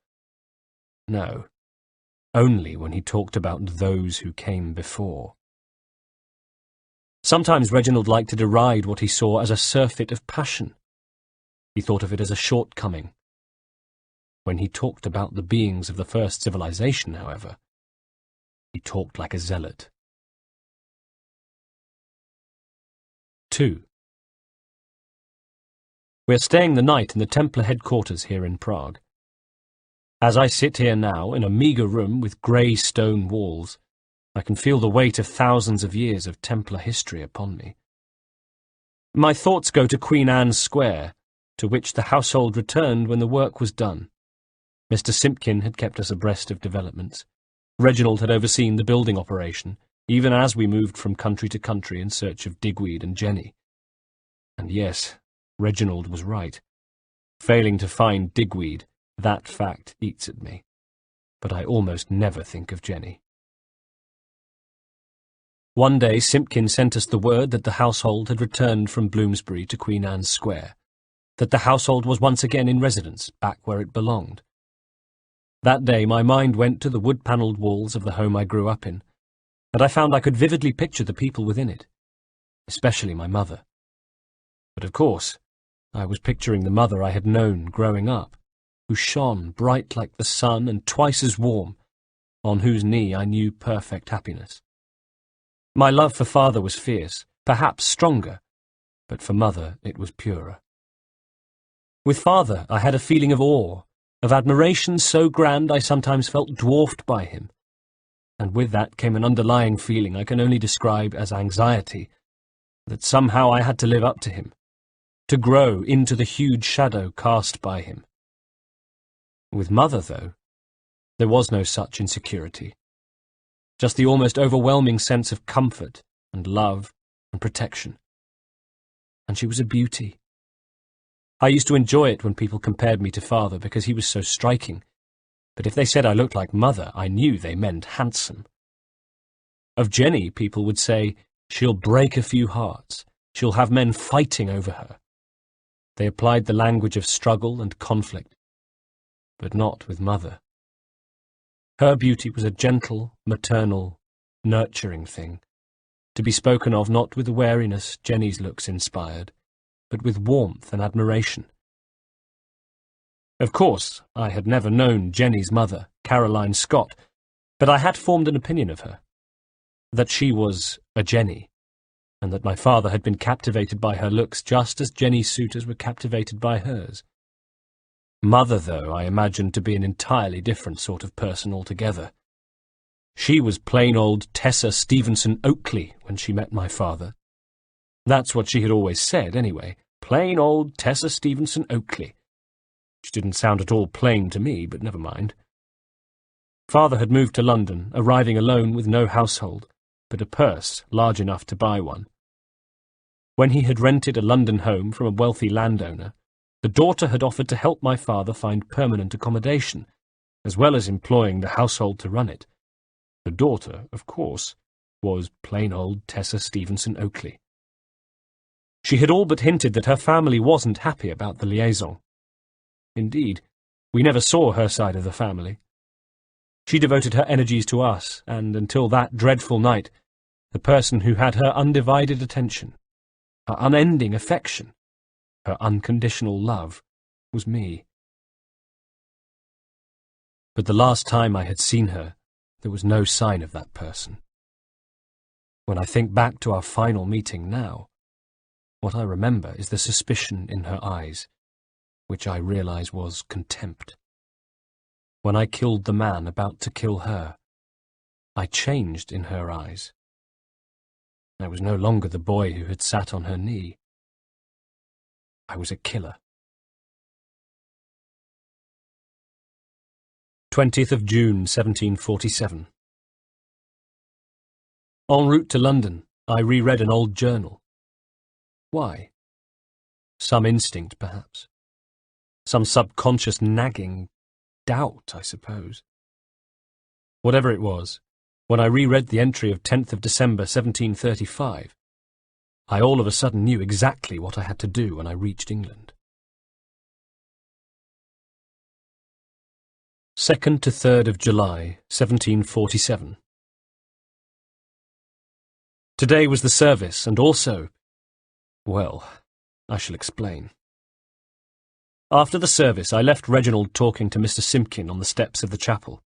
No, only when he talked about those who came before. Sometimes Reginald liked to deride what he saw as a surfeit of passion. He thought of it as a shortcoming. When he talked about the beings of the first civilization, however, he talked like a zealot. 2. We are staying the night in the Templar headquarters here in Prague. As I sit here now, in a meagre room with grey stone walls, I can feel the weight of thousands of years of Templar history upon me. My thoughts go to Queen Anne's Square, to which the household returned when the work was done. Mr. Simpkin had kept us abreast of developments. Reginald had overseen the building operation, even as we moved from country to country in search of Digweed and Jenny. And yes, Reginald was right. Failing to find Digweed, that fact eats at me. But I almost never think of Jenny. One day Simpkin sent us the word that the household had returned from Bloomsbury to Queen Anne's Square, that the household was once again in residence, back where it belonged. That day my mind went to the wood-panelled walls of the home I grew up in, and I found I could vividly picture the people within it, especially my mother. But of course, I was picturing the mother I had known growing up, who shone bright like the sun and twice as warm, on whose knee I knew perfect happiness. My love for father was fierce, perhaps stronger, but for mother it was purer. With father I had a feeling of awe, of admiration so grand I sometimes felt dwarfed by him, and with that came an underlying feeling I can only describe as anxiety, that somehow I had to live up to him, to grow into the huge shadow cast by him. With mother, though, there was no such insecurity, just the almost overwhelming sense of comfort and love and protection. And she was a beauty. I used to enjoy it when people compared me to father because he was so striking, but if they said I looked like mother, I knew they meant handsome. Of Jenny, people would say, she'll break a few hearts, she'll have men fighting over her. They applied the language of struggle and conflict, but not with mother. Her beauty was a gentle, maternal, nurturing thing, to be spoken of not with the wariness Jenny's looks inspired, but with warmth and admiration. Of course, I had never known Jenny's mother, Caroline Scott, but I had formed an opinion of her, that she was a Jenny, and that my father had been captivated by her looks just as Jenny's suitors were captivated by hers. Mother, though, I imagined to be an entirely different sort of person altogether. She was plain old Tessa Stevenson Oakley when she met my father. That's what she had always said, anyway. Plain old Tessa Stevenson Oakley. Which didn't sound at all plain to me, but never mind. Father had moved to London, arriving alone with no household, but a purse large enough to buy one. When he had rented a London home from a wealthy landowner, the daughter had offered to help my father find permanent accommodation, as well as employing the household to run it. The daughter, of course, was plain old Tessa Stevenson Oakley. She had all but hinted that her family wasn't happy about the liaison. Indeed, we never saw her side of the family. She devoted her energies to us, and until that dreadful night, the person who had her undivided attention, her unending affection, her unconditional love, was me. But the last time I had seen her, there was no sign of that person. When I think back to our final meeting now, what I remember is the suspicion in her eyes, which I realize was contempt. When I killed the man about to kill her, I changed in her eyes. I was no longer the boy who had sat on her knee. I was a killer. 20th of June, 1747. En route to London, I reread an old journal. Why? Some instinct, perhaps. Some subconscious nagging doubt, I suppose. Whatever it was, when I reread the entry of 10th of December, 1735, I all of a sudden knew exactly what I had to do when I reached England. 2nd to 3rd of July, 1747. Today was the service, and also, well, I shall explain. After the service, I left Reginald talking to Mr. Simpkin on the steps of the chapel.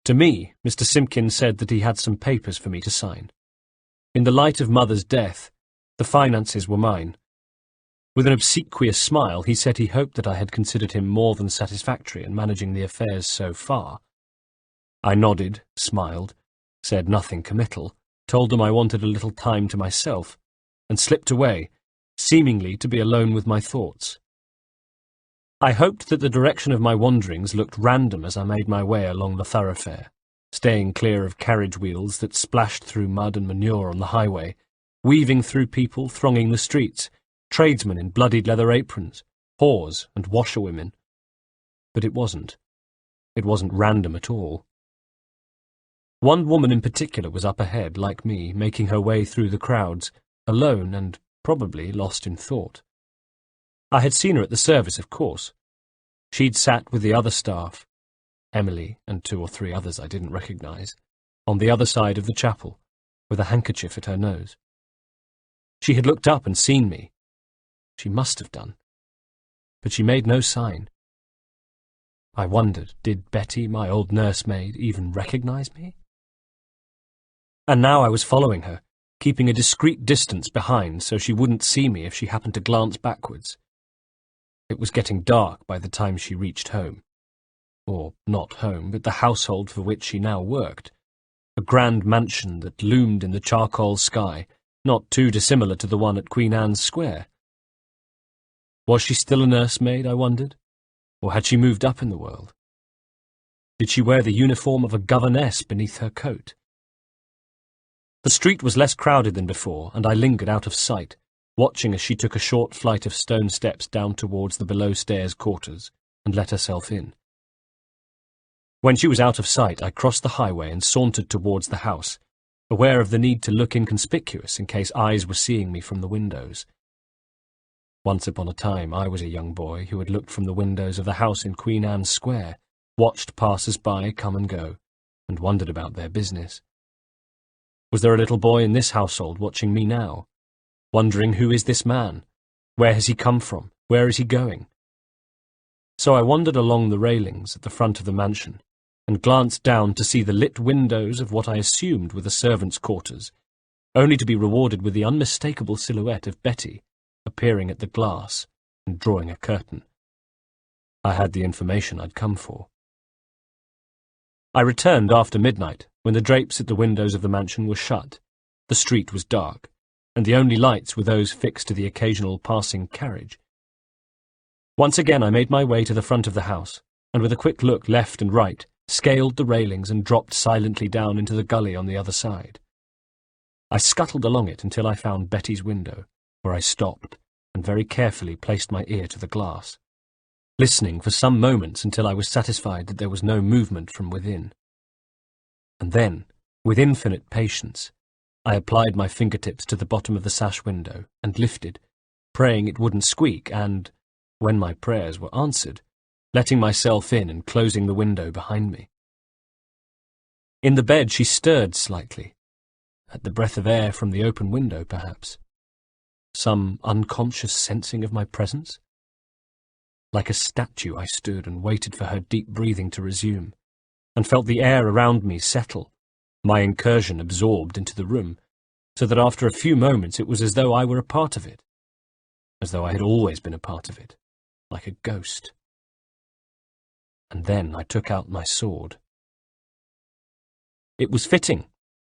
To me, Mr. Simpkin said that he had some papers for me to sign. In the light of Mother's death, the finances were mine. With an obsequious smile, he said he hoped that I had considered him more than satisfactory in managing the affairs so far. I nodded, smiled, said nothing committal, told them I wanted a little time to myself, and slipped away, seemingly to be alone with my thoughts. I hoped that the direction of my wanderings looked random as I made my way along the thoroughfare, staying clear of carriage wheels that splashed through mud and manure on the highway, weaving through people thronging the streets, tradesmen in bloodied leather aprons, whores and washerwomen. But it wasn't. It wasn't random at all. One woman in particular was up ahead, like me, making her way through the crowds, alone and probably lost in thought. I had seen her at the service, of course. She'd sat with the other staff, Emily and 2 or 3 others I didn't recognise, on the other side of the chapel, with a handkerchief at her nose. She had looked up and seen me. She must have done. But she made no sign. I wondered, did Betty, my old nursemaid, even recognise me? And now I was following her, keeping a discreet distance behind so she wouldn't see me if she happened to glance backwards. It was getting dark by the time she reached home. Or not home, but the household for which she now worked. A grand mansion that loomed in the charcoal sky, not too dissimilar to the one at Queen Anne's Square. Was she still a nursemaid, I wondered? Or had she moved up in the world? Did she wear the uniform of a governess beneath her coat? The street was less crowded than before, and I lingered out of sight, watching as she took a short flight of stone steps down towards the below-stairs quarters, and let herself in. When she was out of sight, I crossed the highway and sauntered towards the house, aware of the need to look inconspicuous in case eyes were seeing me from the windows. Once upon a time, I was a young boy who had looked from the windows of the house in Queen Anne's Square, watched passers-by come and go, and wondered about their business. Was there a little boy in this household watching me now, wondering who is this man? Where has he come from? Where is he going? So I wandered along the railings at the front of the mansion, and glanced down to see the lit windows of what I assumed were the servants' quarters, only to be rewarded with the unmistakable silhouette of Betty appearing at the glass and drawing a curtain. I had the information I'd come for. I returned after midnight, when the drapes at the windows of the mansion were shut, the street was dark, and the only lights were those fixed to the occasional passing carriage. Once again I made my way to the front of the house, and with a quick look left and right, scaled the railings and dropped silently down into the gully on the other side. I scuttled along it until I found Betty's window, where I stopped and very carefully placed my ear to the glass, listening for some moments until I was satisfied that there was no movement from within. And then, with infinite patience, I applied my fingertips to the bottom of the sash window and lifted, praying it wouldn't squeak and, when my prayers were answered, letting myself in and closing the window behind me. In the bed she stirred slightly, at the breath of air from the open window, perhaps. Some unconscious sensing of my presence? Like a statue I stood and waited for her deep breathing to resume, and felt the air around me settle, my incursion absorbed into the room, so that after a few moments it was as though I were a part of it, as though I had always been a part of it, like a ghost. And then I took out my sword. It was fitting,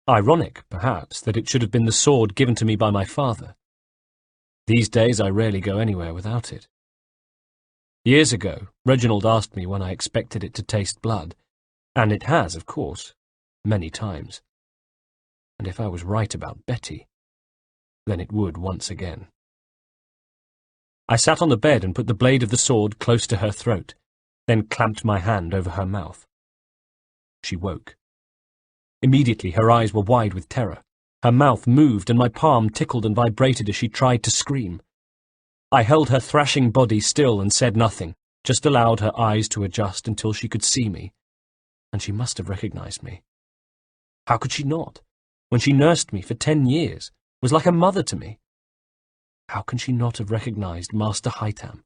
ironic, perhaps, that it should have been the sword given to me by my father. These days I rarely go anywhere without it. Years ago, Reginald asked me when I expected it to taste blood, and it has, of course, many times. And if I was right about Betty, then it would once again. I sat on the bed and put the blade of the sword close to her throat, then clamped my hand over her mouth. She woke. Immediately her eyes were wide with terror. Her mouth moved and my palm tickled and vibrated as she tried to scream. I held her thrashing body still and said nothing, just allowed her eyes to adjust until she could see me, and she must have recognized me. How could she not? when she nursed me for 10 years, was like a mother to me. How can she not have recognized Master Haytham?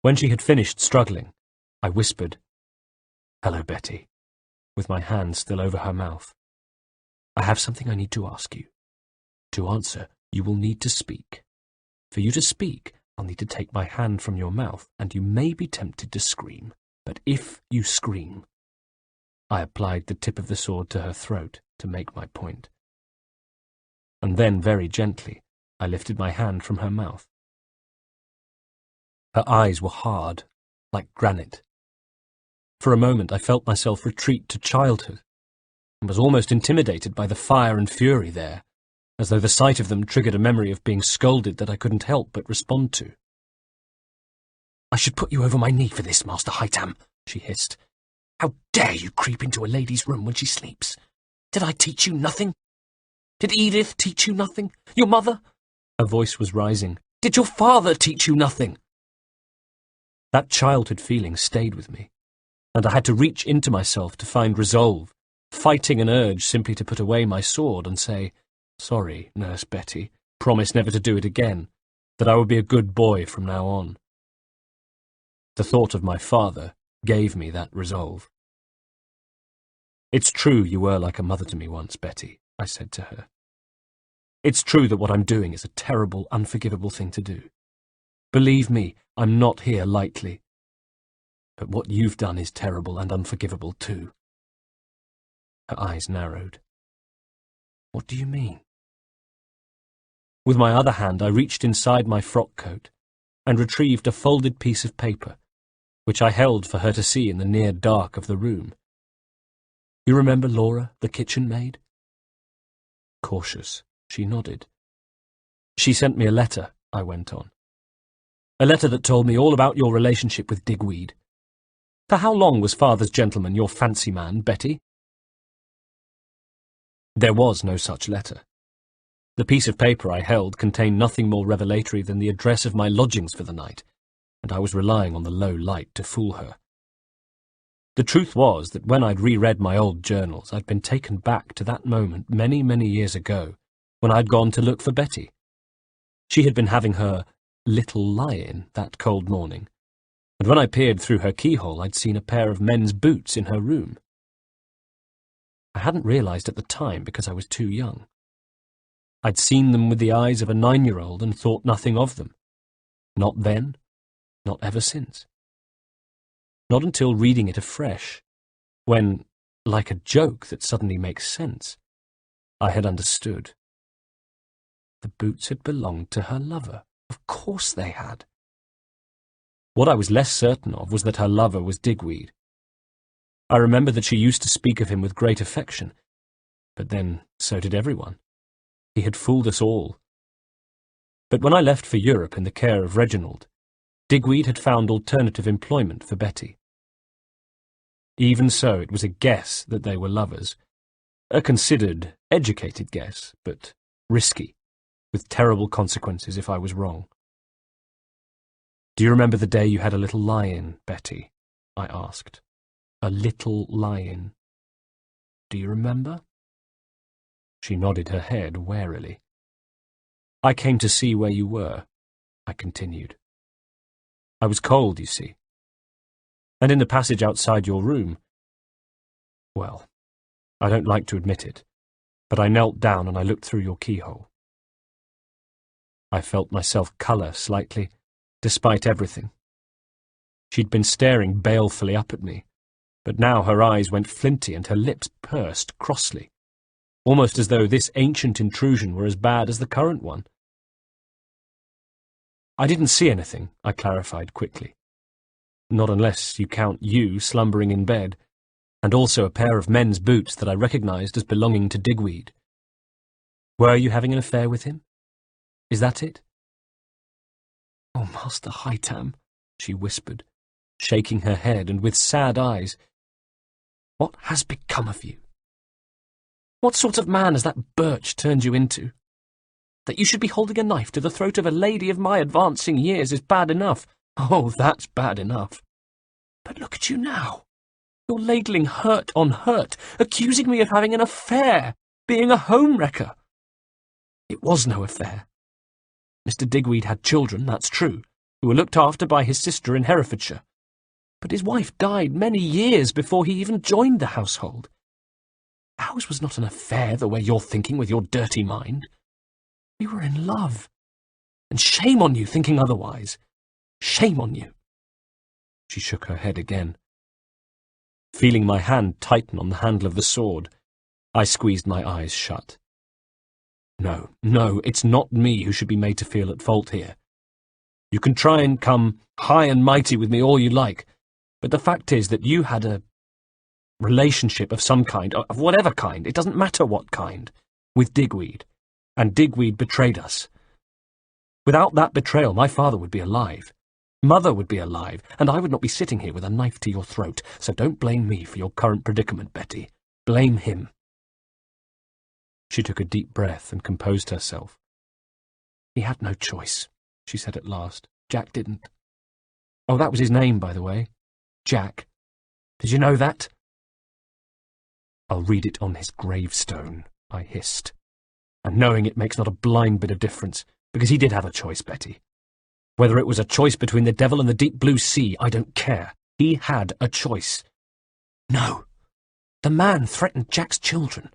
When she had finished struggling, I whispered, "Hello, Betty," with my hand still over her mouth. "I have something I need to ask you. To answer, you will need to speak. For you to speak, I'll need to take my hand from your mouth, and you may be tempted to scream. But if you scream—" I applied the tip of the sword to her throat to make my point. And then, very gently, I lifted my hand from her mouth. Her eyes were hard, like granite. For a moment I felt myself retreat to childhood, and was almost intimidated by the fire and fury there, as though the sight of them triggered a memory of being scolded that I couldn't help but respond to. "I should put you over my knee for this, Master Haytham," she hissed. "How dare you creep into a lady's room when she sleeps? Did I teach you nothing? Did Edith teach you nothing? Your mother?" Her voice was rising. "Did your father teach you nothing?" That childhood feeling stayed with me, and I had to reach into myself to find resolve, fighting an urge simply to put away my sword and say, "Sorry, Nurse Betty, promise never to do it again, that I will be a good boy from now on." The thought of my father gave me that resolve. "It's true you were like a mother to me once, Betty," I said to her. "It's true that what I'm doing is a terrible, unforgivable thing to do. Believe me, I'm not here lightly. But what you've done is terrible and unforgivable too." Her eyes narrowed. "What do you mean?" With my other hand I reached inside my frock coat and retrieved a folded piece of paper, which I held for her to see in the near dark of the room. "You remember Laura, the kitchen maid?" Cautious, she nodded. "She sent me a letter," I went on. "A letter that told me all about your relationship with Digweed. For how long was Father's gentleman your fancy man, Betty?" There was no such letter. The piece of paper I held contained nothing more revelatory than the address of my lodgings for the night, and I was relying on the low light to fool her. The truth was that when I'd reread my old journals, I'd been taken back to that moment many, many years ago, when I'd gone to look for Betty. She had been having her little lie-in that cold morning, and when I peered through her keyhole, I'd seen a pair of men's boots in her room. I hadn't realized at the time because I was too young. I'd seen them with the eyes of a 9-year-old and thought nothing of them. Not then, not ever since. Not until reading it afresh, when, like a joke that suddenly makes sense, I had understood. The boots had belonged to her lover. Of course they had. What I was less certain of was that her lover was Digweed. I remember that she used to speak of him with great affection, but then so did everyone. He had fooled us all. But when I left for Europe in the care of Reginald, Digweed had found alternative employment for Betty. Even so, it was a guess that they were lovers. A considered, educated guess, but risky, with terrible consequences if I was wrong. "Do you remember the day you had a little lie-in, Betty?" I asked. "A little lie-in. Do you remember?" She nodded her head warily. "I came to see where you were," I continued. "I was cold, you see. And in the passage outside your room, well, I don't like to admit it, but I knelt down and I looked through your keyhole." I felt myself colour slightly, despite everything. She'd been staring balefully up at me, but now her eyes went flinty and her lips pursed crossly, almost as though this ancient intrusion were as bad as the current one. "I didn't see anything," I clarified quickly. "Not unless you count you slumbering in bed, and also a pair of men's boots that I recognized as belonging to Digweed. Were you having an affair with him? Is that it?" "Oh, Master Haytham," she whispered, shaking her head and with sad eyes, "what has become of you? What sort of man has that birch turned you into? That you should be holding a knife to the throat of a lady of my advancing years is bad enough. Oh, that's bad enough. But look at you now. You're ladling hurt on hurt, accusing me of having an affair, being a home-wrecker. It was no affair. Mr. Digweed had children, that's true, who were looked after by his sister in Herefordshire. But his wife died many years before he even joined the household. Ours was not an affair the way you're thinking with your dirty mind. We were in love. And shame on you thinking otherwise. Shame on you. She shook her head again. Feeling my hand tighten on the handle of the sword, I squeezed my eyes shut. No, it's not me who should be made to feel at fault here. You can try and come high and mighty with me all you like, but the fact is that you had a relationship of some kind, of whatever kind, it doesn't matter what kind, with Digweed, and Digweed betrayed us. Without that betrayal, my father would be alive. Mother would be alive, and I would not be sitting here with a knife to your throat, so don't blame me for your current predicament, Betty. Blame him. She took a deep breath and composed herself. He had no choice, she said at last. Jack didn't. Oh, that was his name, by the way. Jack. Did you know that? I'll read it on his gravestone, I hissed. And knowing it makes not a blind bit of difference, because he did have a choice, Betty. Whether it was a choice between the devil and the deep blue sea, I don't care. He had a choice. No. The man threatened Jack's children.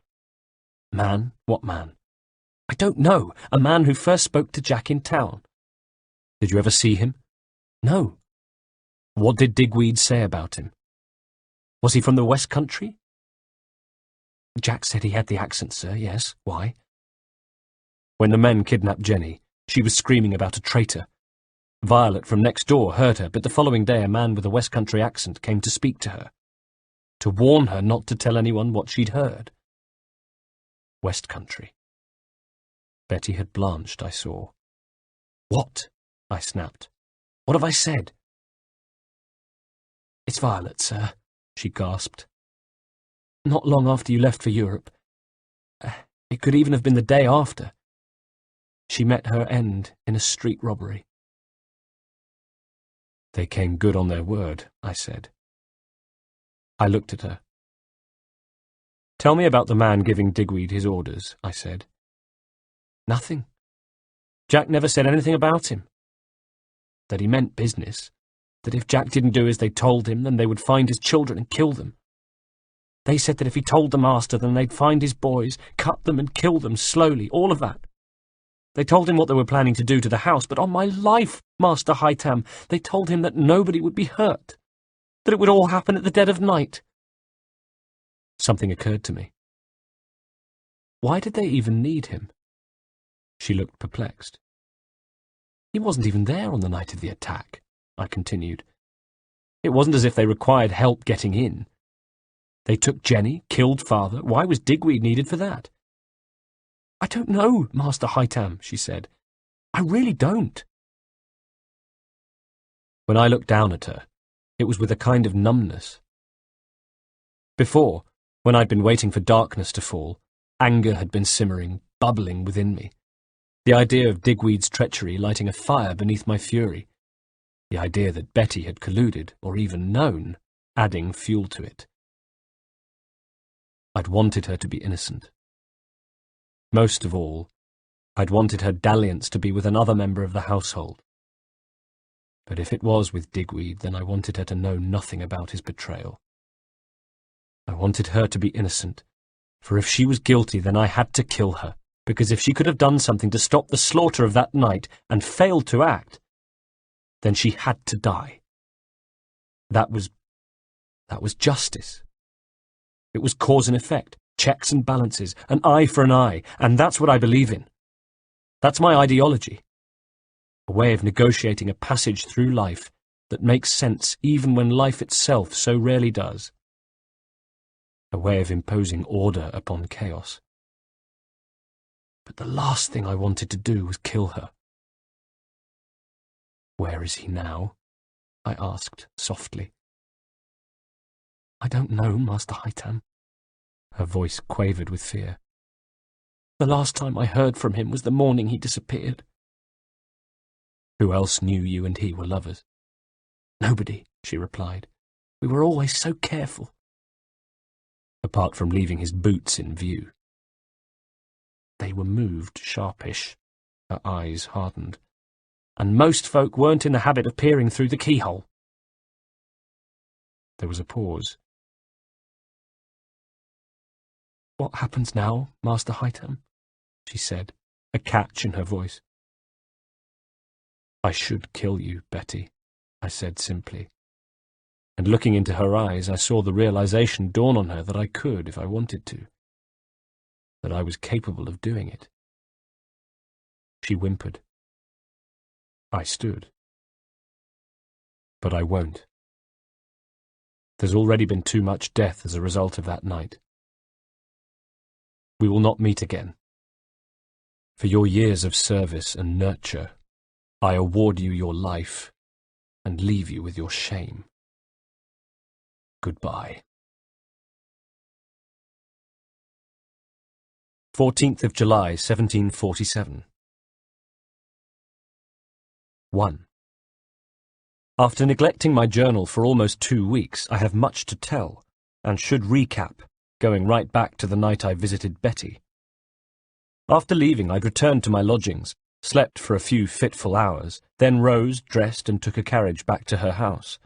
Man? What man? I don't know. A man who first spoke to Jack in town. Did you ever see him? No. What did Digweed say about him? Was he from the West Country? Jack said he had the accent, sir, yes. Why? When the men kidnapped Jenny, she was screaming about a traitor. Violet from next door heard her, but the following day a man with a West Country accent came to speak to her, to warn her not to tell anyone what she'd heard. West Country. Betty had blanched, I saw. What? I snapped. What have I said? It's Violet, sir, she gasped. Not long after you left for Europe. It could even have been the day after. She met her end in a street robbery. They came good on their word, I said. I looked at her. Tell me about the man giving Digweed his orders, I said. Nothing. Jack never said anything about him. That he meant business. That if Jack didn't do as they told him, then they would find his children and kill them. They said that if he told the master, then they'd find his boys, cut them and kill them slowly, all of that. They told him what they were planning to do to the house, but on my life, Master Haytham, they told him that nobody would be hurt, that it would all happen at the dead of night. Something occurred to me. Why did they even need him? She looked perplexed. He wasn't even there on the night of the attack, I continued. It wasn't as if they required help getting in. They took Jenny, killed father. Why was Digweed needed for that? I don't know, Master Haytham, she said. I really don't. When I looked down at her, it was with a kind of numbness. Before, when I'd been waiting for darkness to fall, anger had been simmering, bubbling within me. The idea of Digweed's treachery lighting a fire beneath my fury. The idea that Betty had colluded, or even known, adding fuel to it. I'd wanted her to be innocent. Most of all, I'd wanted her dalliance to be with another member of the household. But if it was with Digweed, then I wanted her to know nothing about his betrayal. I wanted her to be innocent, for if she was guilty, then I had to kill her, because if she could have done something to stop the slaughter of that night and failed to act, then she had to die. That was justice. It was cause and effect, checks and balances, an eye for an eye, and that's what I believe in. That's my ideology. A way of negotiating a passage through life that makes sense even when life itself so rarely does. A way of imposing order upon chaos. But the last thing I wanted to do was kill her. Where is he now? I asked softly. I don't know, Master Haytham. Her voice quavered with fear. The last time I heard from him was the morning he disappeared. Who else knew you and he were lovers? Nobody, she replied. We were always so careful. apart from leaving his boots in view. They were moved sharpish, her eyes hardened, and most folk weren't in the habit of peering through the keyhole. There was a pause. "What happens now, Master Haytham?" she said, a catch in her voice. "I should kill you, Betty," I said simply, and looking into her eyes I saw the realization dawn on her that I could if I wanted to, that I was capable of doing it. She whimpered. I stood. "But I won't. There's already been too much death as a result of that night. We will not meet again. For your years of service and nurture, I award you your life and leave you with your shame. Goodbye." 14th of July, 1747. 1. After neglecting my journal for almost 2 weeks, I have much to tell, and should recap, going right back to the night I visited Betty. After leaving, I'd returned to my lodgings, slept for a few fitful hours, then rose, dressed, and took a carriage back to her house.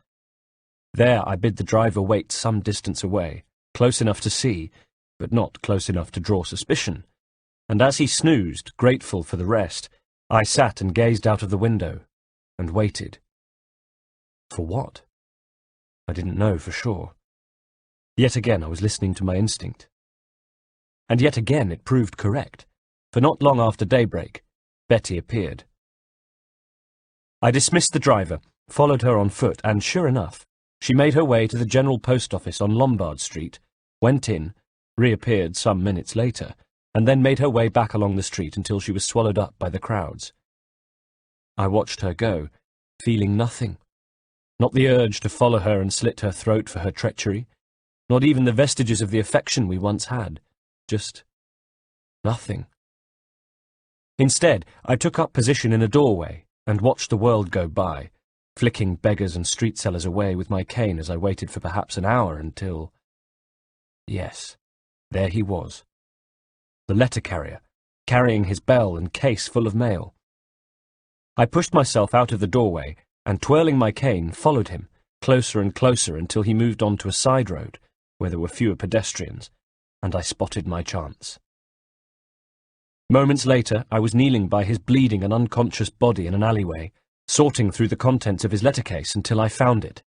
There I bid the driver wait some distance away, close enough to see, but not close enough to draw suspicion, and as he snoozed, grateful for the rest, I sat and gazed out of the window, and waited. For what? I didn't know for sure. Yet again I was listening to my instinct. And yet again it proved correct, for not long after daybreak, Betty appeared. I dismissed the driver, followed her on foot, and sure enough, she made her way to the General Post Office on Lombard Street, went in, reappeared some minutes later, and then made her way back along the street until she was swallowed up by the crowds. I watched her go, feeling nothing. Not the urge to follow her and slit her throat for her treachery, not even the vestiges of the affection we once had, just nothing. Instead, I took up position in a doorway and watched the world go by, flicking beggars and street sellers away with my cane as I waited for perhaps an hour until... Yes, there he was. The letter carrier, carrying his bell and case full of mail. I pushed myself out of the doorway and, twirling my cane, followed him, closer and closer until he moved on to a side road, where there were fewer pedestrians, and I spotted my chance. Moments later, I was kneeling by his bleeding and unconscious body in an alleyway, sorting through the contents of his letter case until I found it,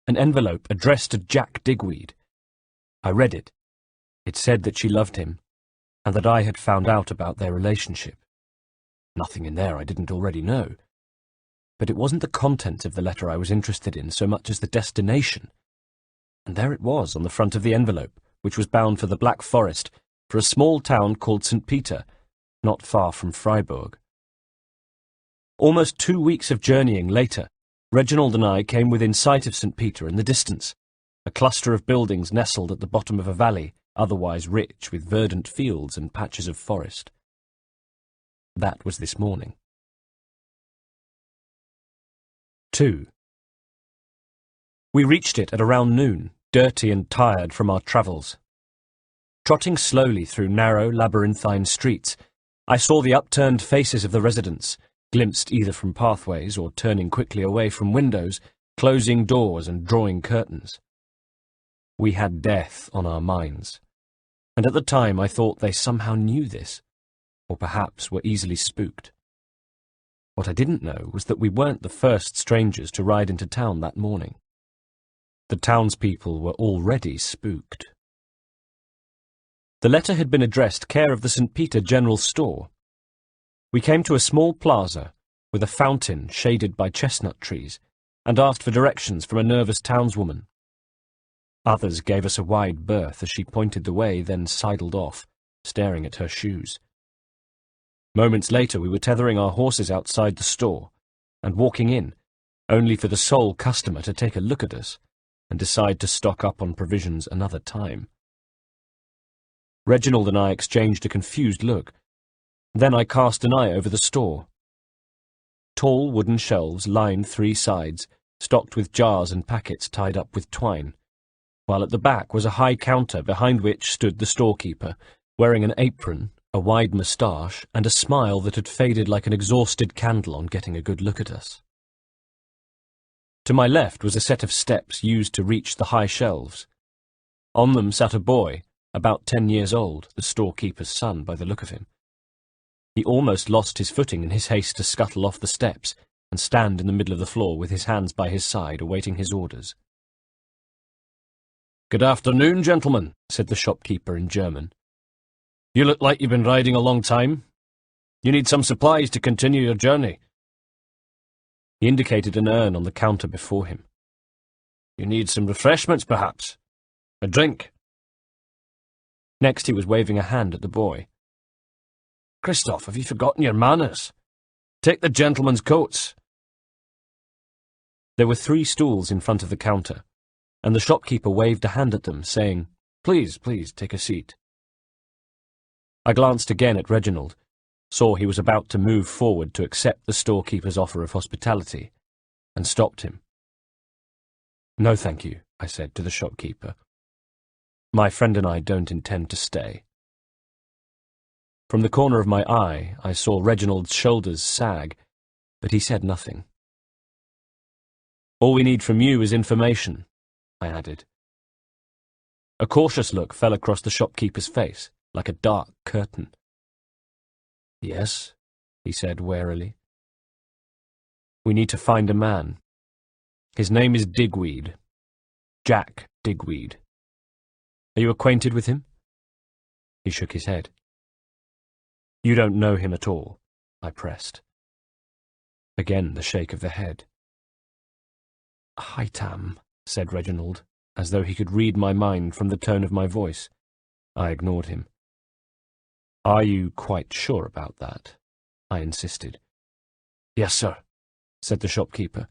an envelope addressed to Jack Digweed. I read it. It said that she loved him, and that I had found out about their relationship. Nothing in there I didn't already know. But it wasn't the content of the letter I was interested in so much as the destination. And there it was on the front of the envelope, which was bound for the Black Forest, for a small town called St. Peter, not far from Freiburg. Almost 2 weeks of journeying later, Reginald and I came within sight of St. Peter in the distance, a cluster of buildings nestled at the bottom of a valley, otherwise rich with verdant fields and patches of forest. That was this morning. 2. We reached it at around noon, dirty and tired from our travels. Trotting slowly through narrow, labyrinthine streets, I saw the upturned faces of the residents, glimpsed either from pathways or turning quickly away from windows, closing doors and drawing curtains. We had death on our minds, and at the time I thought they somehow knew this, or perhaps were easily spooked. What I didn't know was that we weren't the first strangers to ride into town that morning. The townspeople were already spooked. The letter had been addressed care of the St. Peter General Store. We came to a small plaza with a fountain shaded by chestnut trees and asked for directions from a nervous townswoman. Others gave us a wide berth as she pointed the way, then sidled off, staring at her shoes. Moments later we were tethering our horses outside the store and walking in, only for the sole customer to take a look at us and decide to stock up on provisions another time. Reginald and I exchanged a confused look. Then I cast an eye over the store. Tall wooden shelves lined 3 sides, stocked with jars and packets tied up with twine. while at the back was a high counter behind which stood the storekeeper, wearing an apron, a wide moustache, and a smile that had faded like an exhausted candle on getting a good look at us. To my left was a set of steps used to reach the high shelves. On them sat a boy, about 10 years old, the storekeeper's son by the look of him. He almost lost his footing in his haste to scuttle off the steps and stand in the middle of the floor with his hands by his side, awaiting his orders. "Good afternoon, gentlemen," said the shopkeeper in German. "You look like you've been riding a long time. You need some supplies to continue your journey." He indicated an urn on the counter before him. "You need some refreshments, perhaps? A drink?" Next he was waving a hand at the boy. "Christoph, have you forgotten your manners? Take the gentlemen's coats." There were 3 stools in front of the counter, and the shopkeeper waved a hand at them, saying, Please, take a seat." I glanced again at Reginald, saw he was about to move forward to accept the storekeeper's offer of hospitality, and stopped him. "No, thank you," I said to the shopkeeper. "My friend and I don't intend to stay." From the corner of my eye, I saw Reginald's shoulders sag, but he said nothing. "All we need from you is information," I added. A cautious look fell across the shopkeeper's face, like a dark curtain. "Yes," he said warily. "We need to find a man. His name is Digweed. Jack Digweed. Are you acquainted with him?" He shook his head. "You don't know him at all," I pressed. Again the shake of the head. "Haytham," said Reginald, as though he could read my mind from the tone of my voice. I ignored him. "Are you quite sure about that?" I insisted. "Yes, sir," said the shopkeeper.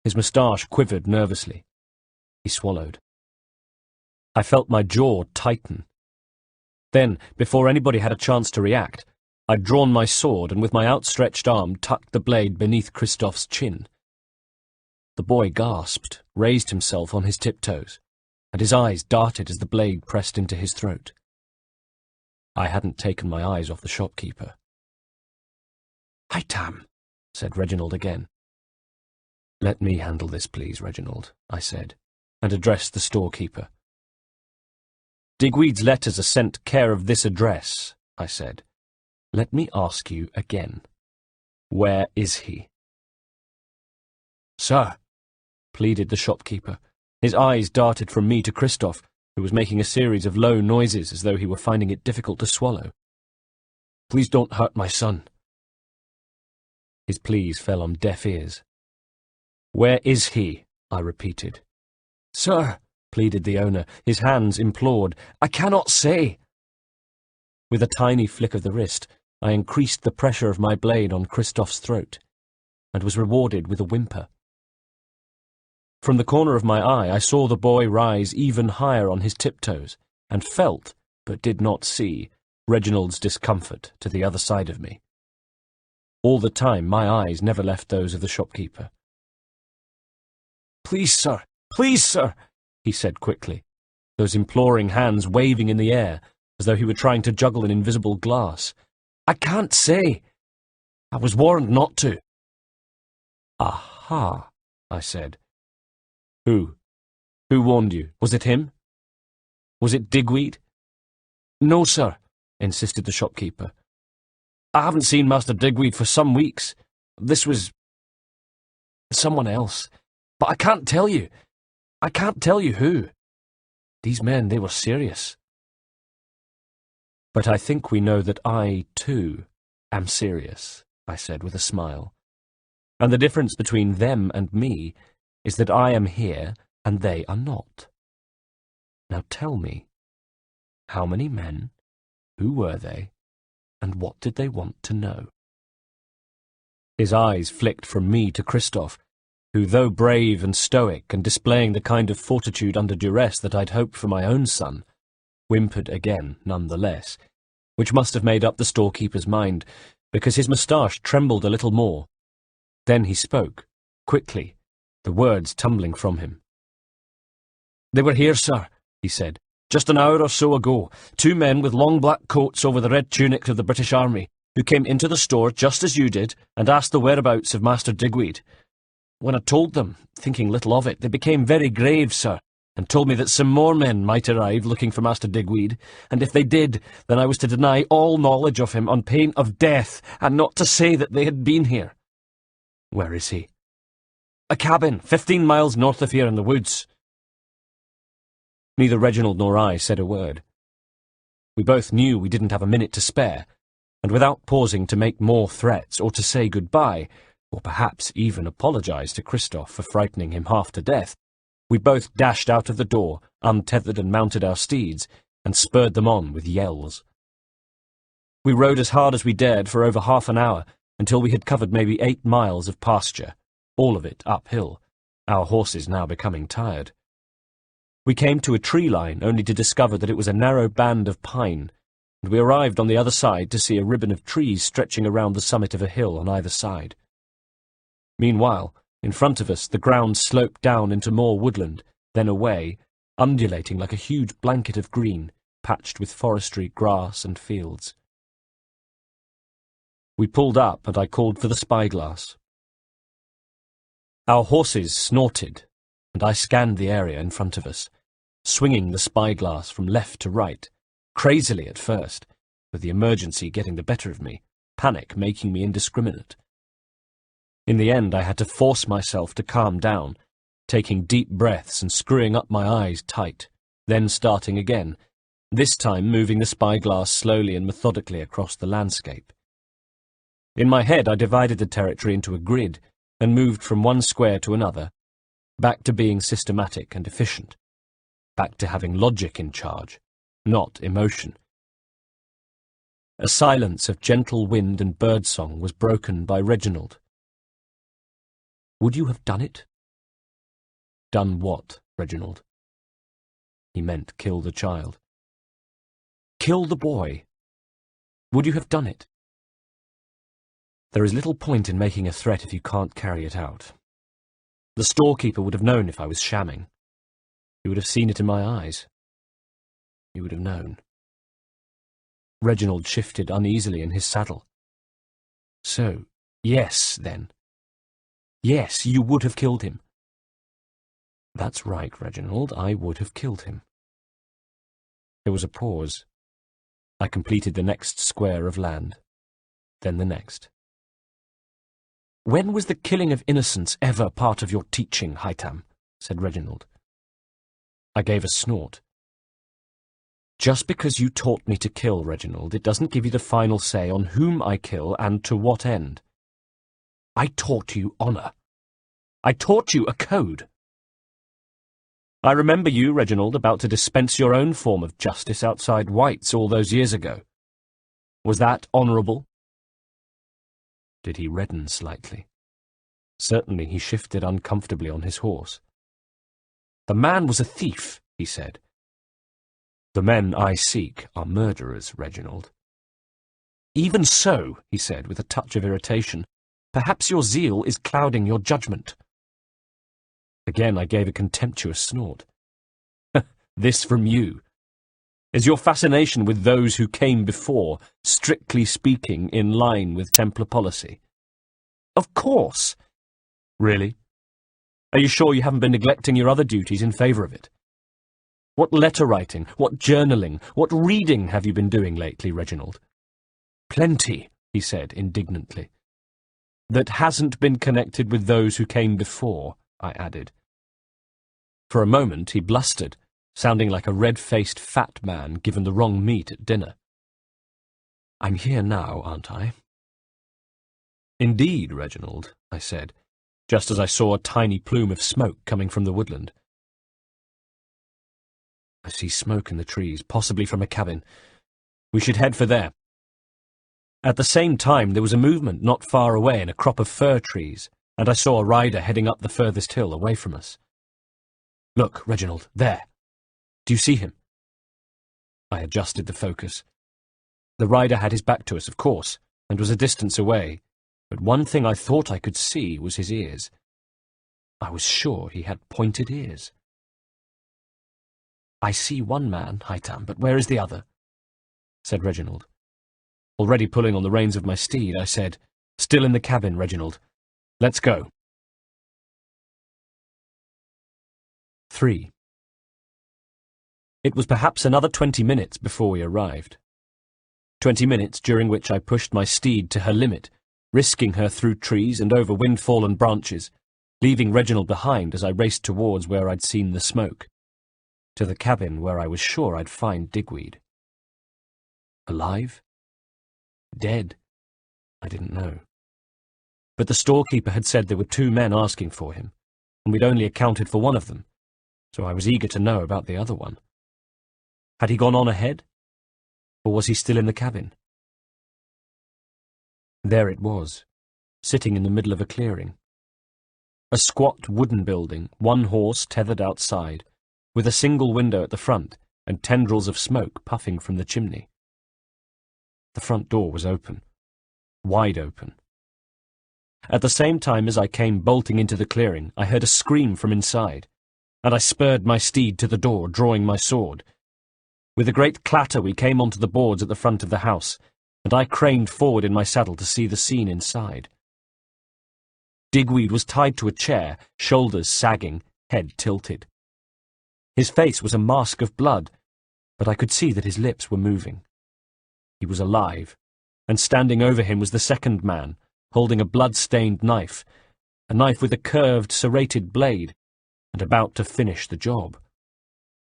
His moustache quivered nervously. He swallowed. I felt my jaw tighten. Then, before anybody had a chance to react, I'd drawn my sword and with my outstretched arm tucked the blade beneath Christoph's chin. The boy gasped, raised himself on his tiptoes, and his eyes darted as the blade pressed into his throat. I hadn't taken my eyes off the shopkeeper. "Haytham," said Reginald again. "Let me handle this, please, Reginald," I said, and addressed the storekeeper. "Digweed's letters are sent care of this address," I said. "Let me ask you again. Where is he?" "Sir," pleaded the shopkeeper. His eyes darted from me to Christoph, who was making a series of low noises as though he were finding it difficult to swallow. "Please don't hurt my son." His pleas fell on deaf ears. "Where is he?" I repeated. "Sir," pleaded the owner. His hands implored. "I cannot say." With a tiny flick of the wrist, I increased the pressure of my blade on Christoph's throat, and was rewarded with a whimper. From the corner of my eye, I saw the boy rise even higher on his tiptoes, and felt, but did not see, Reginald's discomfort to the other side of me. All the time, my eyes never left those of the shopkeeper. Please, sir, he said quickly, those imploring hands waving in the air, as though he were trying to juggle an invisible glass. "I can't say. I was warned not to." "Aha," I said. Who warned you? Was it him? Was it Digweed?" "No, sir," insisted the shopkeeper. "I haven't seen Master Digweed for some weeks. This was someone else. But I can't tell you. I can't tell you who. These men, they were serious." "But I think we know that I, too, am serious," I said with a smile. "And the difference between them and me is that I am here and they are not. Now tell me, how many men, who were they, and what did they want to know?" His eyes flicked from me to Christoph, who, though brave and stoic and displaying the kind of fortitude under duress that I'd hoped for my own son, whimpered again none the less, which must have made up the storekeeper's mind, because his moustache trembled a little more. Then he spoke, quickly, the words tumbling from him. "They were here, sir," he said. "Just an hour or so ago, 2 men with long black coats over the red tunic of the British Army, who came into the store just as you did and asked the whereabouts of Master Digweed. When I told them, thinking little of it, they became very grave, sir, and told me that some more men might arrive looking for Master Digweed, and if they did, then I was to deny all knowledge of him on pain of death, and not to say that they had been here." "Where is he?" "A cabin, 15 miles north of here in the woods." Neither Reginald nor I said a word. We both knew we didn't have a minute to spare, and without pausing to make more threats or to say goodbye, or perhaps even apologize to Christophe for frightening him half to death, we both dashed out of the door, untethered and mounted our steeds, and spurred them on with yells. We rode as hard as we dared for over half an hour, until we had covered maybe 8 miles of pasture, all of it uphill, our horses now becoming tired. We came to a tree line only to discover that it was a narrow band of pine, and we arrived on the other side to see a ribbon of trees stretching around the summit of a hill on either side. Meanwhile, in front of us the ground sloped down into more woodland, then away, undulating like a huge blanket of green, patched with forestry, grass and fields. We pulled up, and I called for the spyglass. Our horses snorted, and I scanned the area in front of us, swinging the spyglass from left to right, crazily at first, with the emergency getting the better of me, panic making me indiscriminate. In the end, I had to force myself to calm down, taking deep breaths and screwing up my eyes tight, then starting again, this time moving the spyglass slowly and methodically across the landscape. In my head, I divided the territory into a grid and moved from one square to another, back to being systematic and efficient, back to having logic in charge, not emotion. A silence of gentle wind and birdsong was broken by Reginald. "Would you have done it?" "Done what, Reginald?" He meant kill the child. "Kill the boy. Would you have done it?" There is little point in making a threat if you can't carry it out. The storekeeper would have known if I was shamming. He would have seen it in my eyes. He would have known. Reginald shifted uneasily in his saddle. "So, yes, then. Yes, you would have killed him." "That's right, Reginald, I would have killed him." There was a pause. I completed the next square of land, then the next. "When was the killing of innocents ever part of your teaching, Haytham?" said Reginald. I gave a snort. "Just because you taught me to kill, Reginald, it doesn't give you the final say on whom I kill and to what end. I taught you honour. I taught you a code. I remember you, Reginald, about to dispense your own form of justice outside White's all those years ago. Was that honourable?" Did he redden slightly? Certainly he shifted uncomfortably on his horse. "The man was a thief," he said. "The men I seek are murderers, Reginald." "Even so," he said with a touch of irritation, "perhaps your zeal is clouding your judgment." Again I gave a contemptuous snort. "This from you? Is your fascination with those who came before, strictly speaking, in line with Templar policy?" "Of course." "Really? Are you sure you haven't been neglecting your other duties in favour of it? What letter-writing, what journaling, what reading have you been doing lately, Reginald?" "Plenty," he said indignantly. "That hasn't been connected with those who came before," I added. For a moment he blustered, sounding like a red-faced fat man given the wrong meat at dinner. "I'm here now, aren't I?" "Indeed, Reginald," I said, just as I saw a tiny plume of smoke coming from the woodland. "I see smoke in the trees, possibly from a cabin. We should head for there." At the same time there was a movement not far away in a crop of fir trees, and I saw a rider heading up the furthest hill away from us. "Look, Reginald, there. Do you see him?" I adjusted the focus. The rider had his back to us, of course, and was a distance away, but one thing I thought I could see was his ears. I was sure he had pointed ears. "I see one man, Haytham, but where is the other?" said Reginald. Already pulling on the reins of my steed, I said, "Still in the cabin, Reginald. Let's go." 3. It was perhaps another 20 minutes before we arrived. 20 minutes during which I pushed my steed to her limit, risking her through trees and over wind-fallen branches, leaving Reginald behind as I raced towards where I'd seen the smoke, to the cabin where I was sure I'd find Digweed. Alive? Dead? I didn't know. But the storekeeper had said there were 2 men asking for him, and we'd only accounted for one of them, so I was eager to know about the other one. Had he gone on ahead? Or was he still in the cabin? There it was, sitting in the middle of a clearing. A squat wooden building, 1 horse tethered outside, with a single window at the front and tendrils of smoke puffing from the chimney. The front door was open, wide open. At the same time as I came bolting into the clearing, I heard a scream from inside, and I spurred my steed to the door, drawing my sword. With a great clatter we came onto the boards at the front of the house, and I craned forward in my saddle to see the scene inside. Digweed was tied to a chair, shoulders sagging, head tilted. His face was a mask of blood, but I could see that his lips were moving. He was alive, and standing over him was the second man, holding a blood-stained knife, a knife with a curved, serrated blade, and about to finish the job.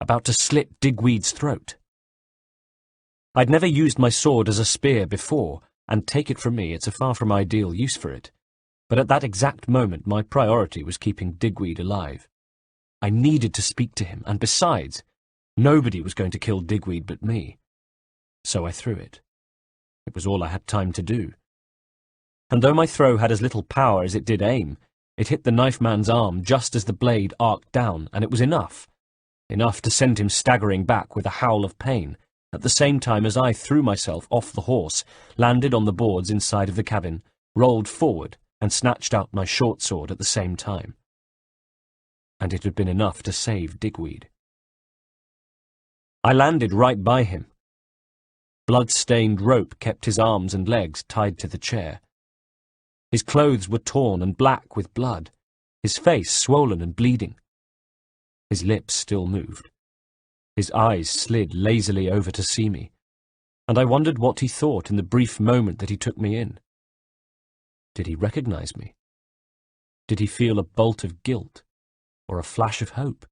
About to slit Digweed's throat. I'd never used my sword as a spear before, and take it from me, it's a far from ideal use for it. But at that exact moment my priority was keeping Digweed alive. I needed to speak to him, and besides, nobody was going to kill Digweed but me. So I threw it. It was all I had time to do. And though my throw had as little power as it did aim, it hit the knife man's arm just as the blade arced down, and it was enough. Enough to send him staggering back with a howl of pain, at the same time as I threw myself off the horse, landed on the boards inside of the cabin, rolled forward, and snatched out my short sword at the same time. And it had been enough to save Digweed. I landed right by him. Blood-stained rope kept his arms and legs tied to the chair. His clothes were torn and black with blood, his face swollen and bleeding. His lips still moved. His eyes slid lazily over to see me, and I wondered what he thought in the brief moment that he took me in. Did he recognize me? Did he feel a bolt of guilt, or a flash of hope?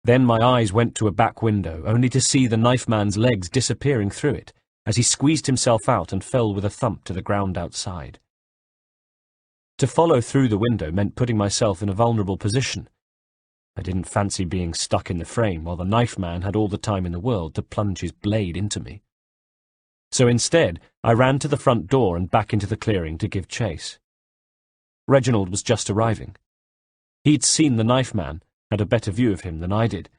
Then my eyes went to a back window, only to see the knife man's legs disappearing through it, as he squeezed himself out and fell with a thump to the ground outside. To follow through the window meant putting myself in a vulnerable position. I didn't fancy being stuck in the frame while the knife man had all the time in the world to plunge his blade into me. So instead, I ran to the front door and back into the clearing to give chase. Reginald was just arriving. He'd seen the knife man, had a better view of him than I did,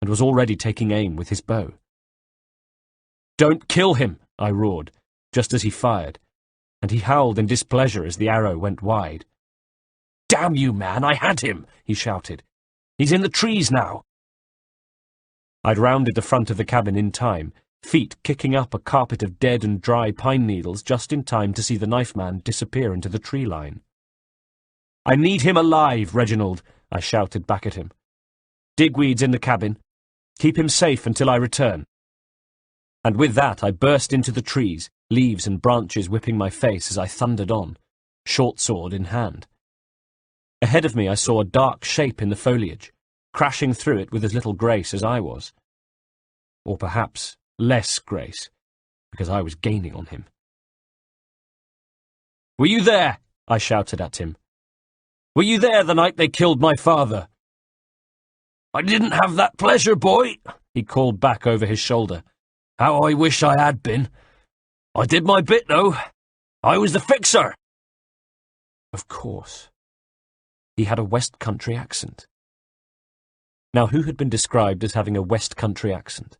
and was already taking aim with his bow. "Don't kill him!" I roared, just as he fired, and he howled in displeasure as the arrow went wide. "Damn you, man, I had him!" he shouted. "He's in the trees now!" I'd rounded the front of the cabin in time, feet kicking up a carpet of dead and dry pine needles just in time to see the knife man disappear into the tree line. "I need him alive, Reginald," I shouted back at him. "Digweed's in the cabin. Keep him safe until I return." And with that I burst into the trees, leaves and branches whipping my face as I thundered on, short sword in hand. Ahead of me I saw a dark shape in the foliage, crashing through it with as little grace as I was. Or perhaps less grace, because I was gaining on him. "Were you there?" I shouted at him. "Were you there the night they killed my father?" "I didn't have that pleasure, boy," he called back over his shoulder. "How I wish I had been. I did my bit, though. I was the fixer." Of course. He had a West Country accent. Now, who had been described as having a West Country accent?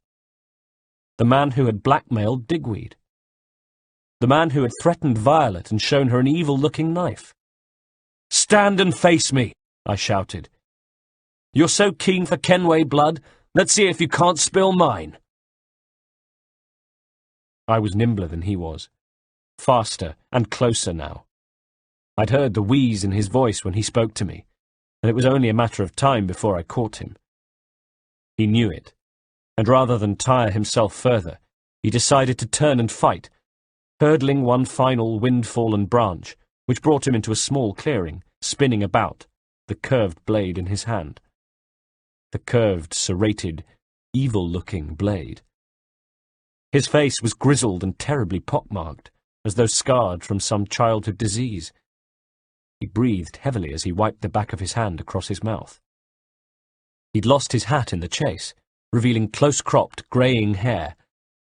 The man who had blackmailed Digweed. The man who had threatened Violet and shown her an evil-looking knife. "Stand and face me," I shouted. "You're so keen for Kenway blood? Let's see if you can't spill mine. I was nimbler than he was, faster and closer now. I'd heard the wheeze in his voice when he spoke to me, and it was only a matter of time before I caught him. He knew it, and rather than tire himself further, he decided to turn and fight, hurdling one final wind-fallen branch, which brought him into a small clearing, spinning about, the curved blade in his hand. The curved, serrated, evil-looking blade. His face was grizzled and terribly pockmarked, as though scarred from some childhood disease. He breathed heavily as he wiped the back of his hand across his mouth. He'd lost his hat in the chase, revealing close-cropped, greying hair,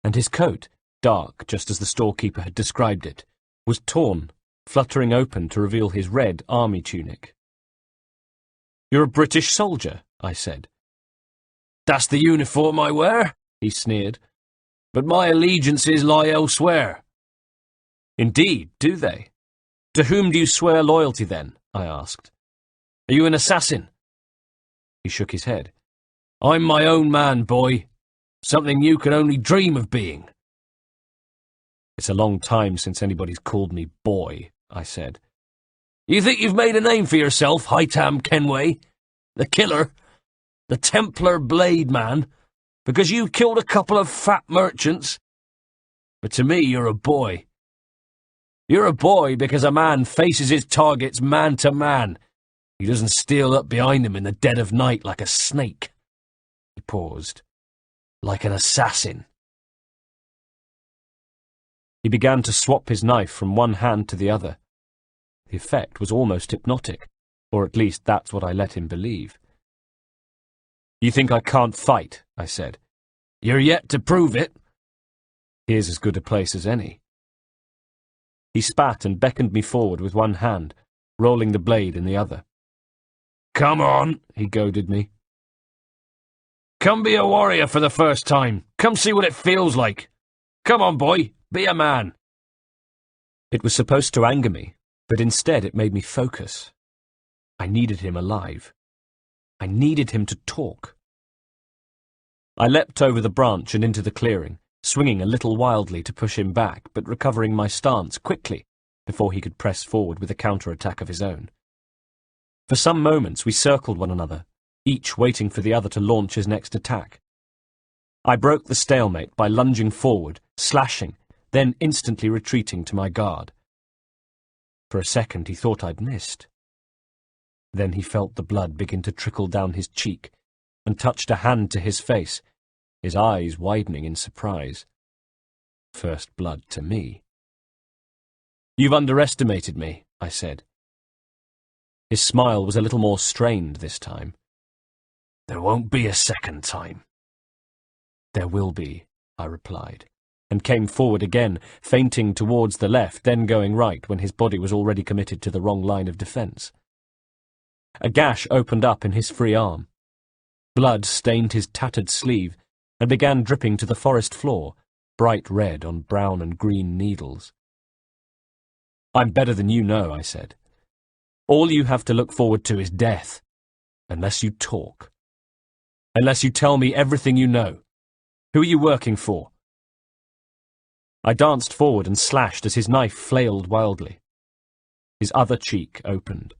and his coat, dark just as the storekeeper had described it, was torn, fluttering open to reveal his red army tunic. "You're a British soldier," I said. "That's the uniform I wear," he sneered. "But my allegiances lie elsewhere." "Indeed, do they? To whom do you swear loyalty, then?" I asked. "Are you an assassin?" He shook his head. "I'm my own man, boy. Something you can only dream of being." "It's a long time since anybody's called me boy," I said. "You think you've made a name for yourself, Haytham Kenway? The killer? The Templar blade man? Because you killed a couple of fat merchants? But to me, you're a boy. You're a boy because a man faces his targets man to man. He doesn't steal up behind them in the dead of night like a snake." He paused. "Like an assassin." He began to swap his knife from one hand to the other. The effect was almost hypnotic, or at least that's what I let him believe. "You think I can't fight?" I said. "You're yet to prove it." "Here's as good a place as any." He spat and beckoned me forward with one hand, rolling the blade in the other. "Come on," he goaded me. "Come be a warrior for the first time. Come see what it feels like. Come on, boy, be a man." It was supposed to anger me, but instead it made me focus. I needed him alive. I needed him to talk. I leapt over the branch and into the clearing, swinging a little wildly to push him back, but recovering my stance quickly before he could press forward with a counter-attack of his own. For some moments we circled one another, each waiting for the other to launch his next attack. I broke the stalemate by lunging forward, slashing, then instantly retreating to my guard. For a second he thought I'd missed. Then he felt the blood begin to trickle down his cheek and touched a hand to his face, his eyes widening in surprise. First blood to me. "You've underestimated me," I said. His smile was a little more strained this time. "There won't be a second time." "There will be," I replied, and came forward again, feinting towards the left, then going right when his body was already committed to the wrong line of defence. A gash opened up in his free arm. Blood stained his tattered sleeve and began dripping to the forest floor, bright red on brown and green needles. "I'm better than you know," I said. "All you have to look forward to is death, unless you talk. Unless you tell me everything you know. Who are you working for?" I danced forward and slashed as his knife flailed wildly. His other cheek opened.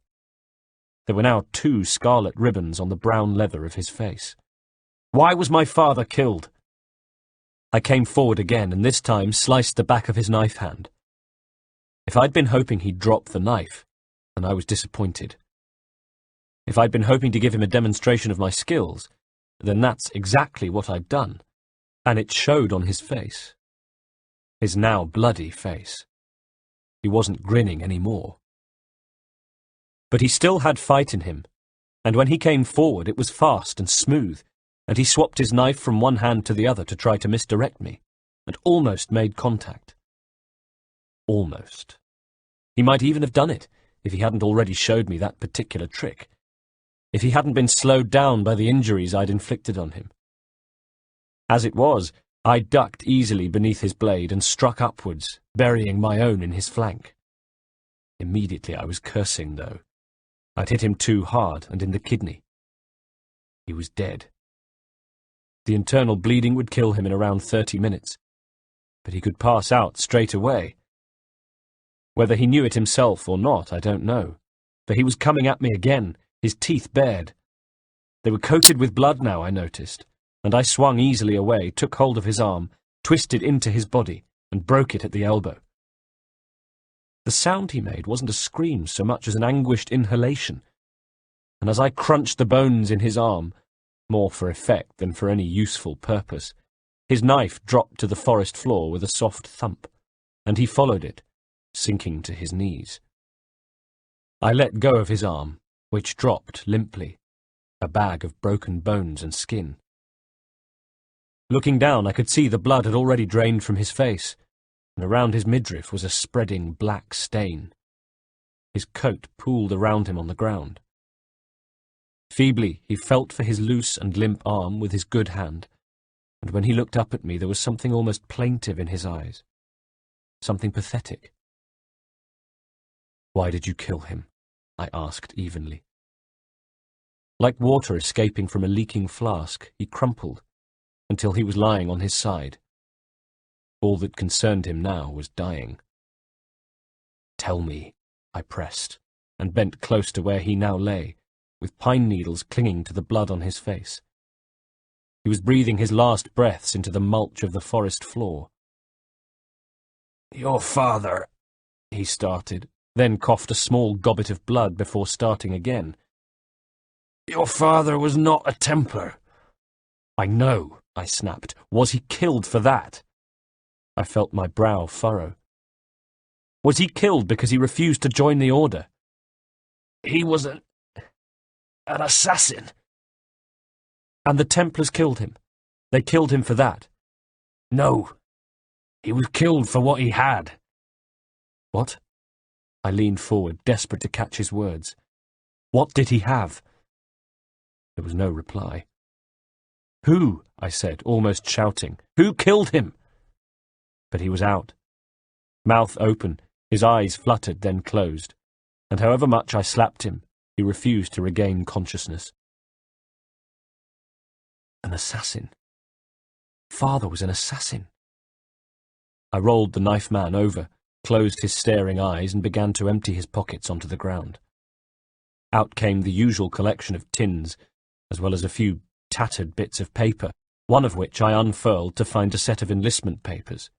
There were now 2 scarlet ribbons on the brown leather of his face. "Why was my father killed?" I came forward again and this time sliced the back of his knife hand. If I'd been hoping he'd drop the knife, then I was disappointed. If I'd been hoping to give him a demonstration of my skills, then that's exactly what I'd done, and it showed on his face. His now bloody face. He wasn't grinning anymore. But he still had fight in him, and when he came forward it was fast and smooth, and he swapped his knife from one hand to the other to try to misdirect me, and almost made contact. Almost. He might even have done it, if he hadn't already showed me that particular trick, if he hadn't been slowed down by the injuries I'd inflicted on him. As it was, I ducked easily beneath his blade and struck upwards, burying my own in his flank. Immediately I was cursing, though. I'd hit him too hard and in the kidney. He was dead. The internal bleeding would kill him in around 30 minutes, but he could pass out straight away. Whether he knew it himself or not, I don't know, for he was coming at me again, his teeth bared. They were coated with blood now, I noticed, and I swung easily away, took hold of his arm, twisted into his body, and broke it at the elbow. The sound he made wasn't a scream so much as an anguished inhalation, and as I crunched the bones in his arm, more for effect than for any useful purpose, his knife dropped to the forest floor with a soft thump, and he followed it, sinking to his knees. I let go of his arm, which dropped limply, a bag of broken bones and skin. Looking down, I could see the blood had already drained from his face, and around his midriff was a spreading black stain. His coat pooled around him on the ground. Feebly, he felt for his loose and limp arm with his good hand, and when he looked up at me there was something almost plaintive in his eyes, something pathetic. "Why did you kill him?" I asked evenly. Like water escaping from a leaking flask, he crumpled, until he was lying on his side. All that concerned him now was dying. "Tell me," I pressed, and bent close to where he now lay, with pine needles clinging to the blood on his face. He was breathing his last breaths into the mulch of the forest floor. "Your father," he started, then coughed a small gobbet of blood before starting again. "Your father was not a Templar." "I know," I snapped. "Was he killed for that?" I felt my brow furrow. "Was he killed because he refused to join the order?" "He was an assassin." "And the Templars killed him? They killed him for that?" "No. He was killed for what he had." "What?" I leaned forward, desperate to catch his words. "What did he have?" There was no reply. "Who?" I said, almost shouting. "Who killed him?" But he was out. Mouth open, his eyes fluttered, then closed, and however much I slapped him, he refused to regain consciousness. An assassin. Father was an assassin. I rolled the knife man over, closed his staring eyes, and began to empty his pockets onto the ground. Out came the usual collection of tins, as well as a few tattered bits of paper, one of which I unfurled to find a set of enlistment papers.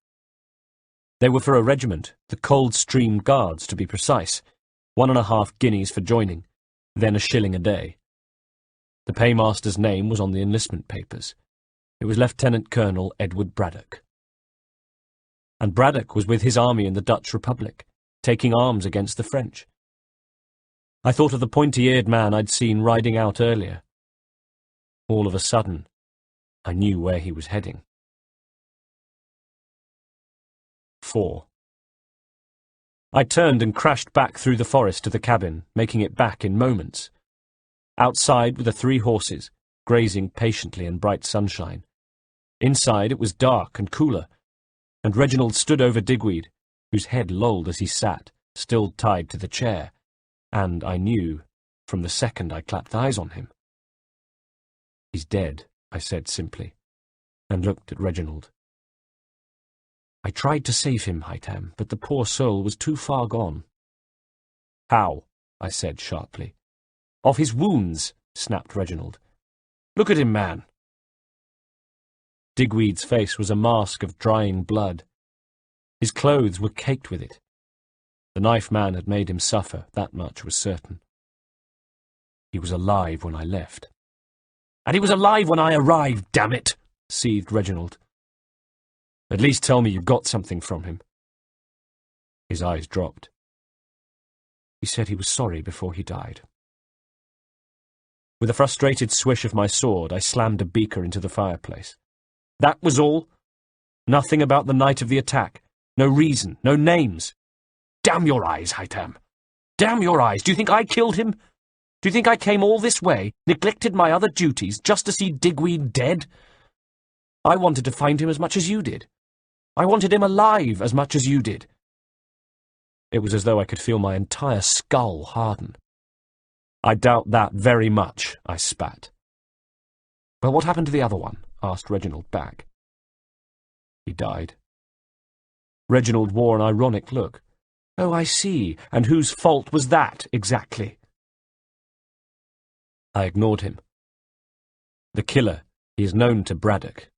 They were for a regiment, the Coldstream Guards to be precise, 1.5 guineas for joining, then a shilling a day. The paymaster's name was on the enlistment papers. It was Lieutenant Colonel Edward Braddock. And Braddock was with his army in the Dutch Republic, taking arms against the French. I thought of the pointy-eared man I'd seen riding out earlier. All of a sudden, I knew where he was heading. 4. I turned and crashed back through the forest to the cabin, making it back in moments. Outside were the 3 horses, grazing patiently in bright sunshine. Inside it was dark and cooler, and Reginald stood over Digweed, whose head lolled as he sat, still tied to the chair, and I knew, from the second I clapped eyes on him. "He's dead," I said simply, and looked at Reginald. "I tried to save him, Haytham, but the poor soul was too far gone." "How?" I said sharply. "Of his wounds," snapped Reginald. "Look at him, man." Digweed's face was a mask of drying blood. His clothes were caked with it. The knife man had made him suffer, that much was certain. "He was alive when I left." "And he was alive when I arrived, damn it!" seethed Reginald. "At least tell me you got something from him." His eyes dropped. He said he was sorry before he died. With a frustrated swish of my sword, I slammed a beaker into the fireplace. "That was all? Nothing about the night of the attack? No reason? No names? Damn your eyes, Haytham! Damn your eyes! Do you think I killed him? Do you think I came all this way, neglected my other duties, just to see Digweed dead? I wanted to find him as much as you did. I wanted him alive as much as you did." It was as though I could feel my entire skull harden. "I doubt that very much," I spat. "Well, what happened to the other one?" asked Reginald back. "He died." Reginald wore an ironic look. "Oh, I see. And whose fault was that, exactly?" I ignored him. "The killer. He is known to Braddock."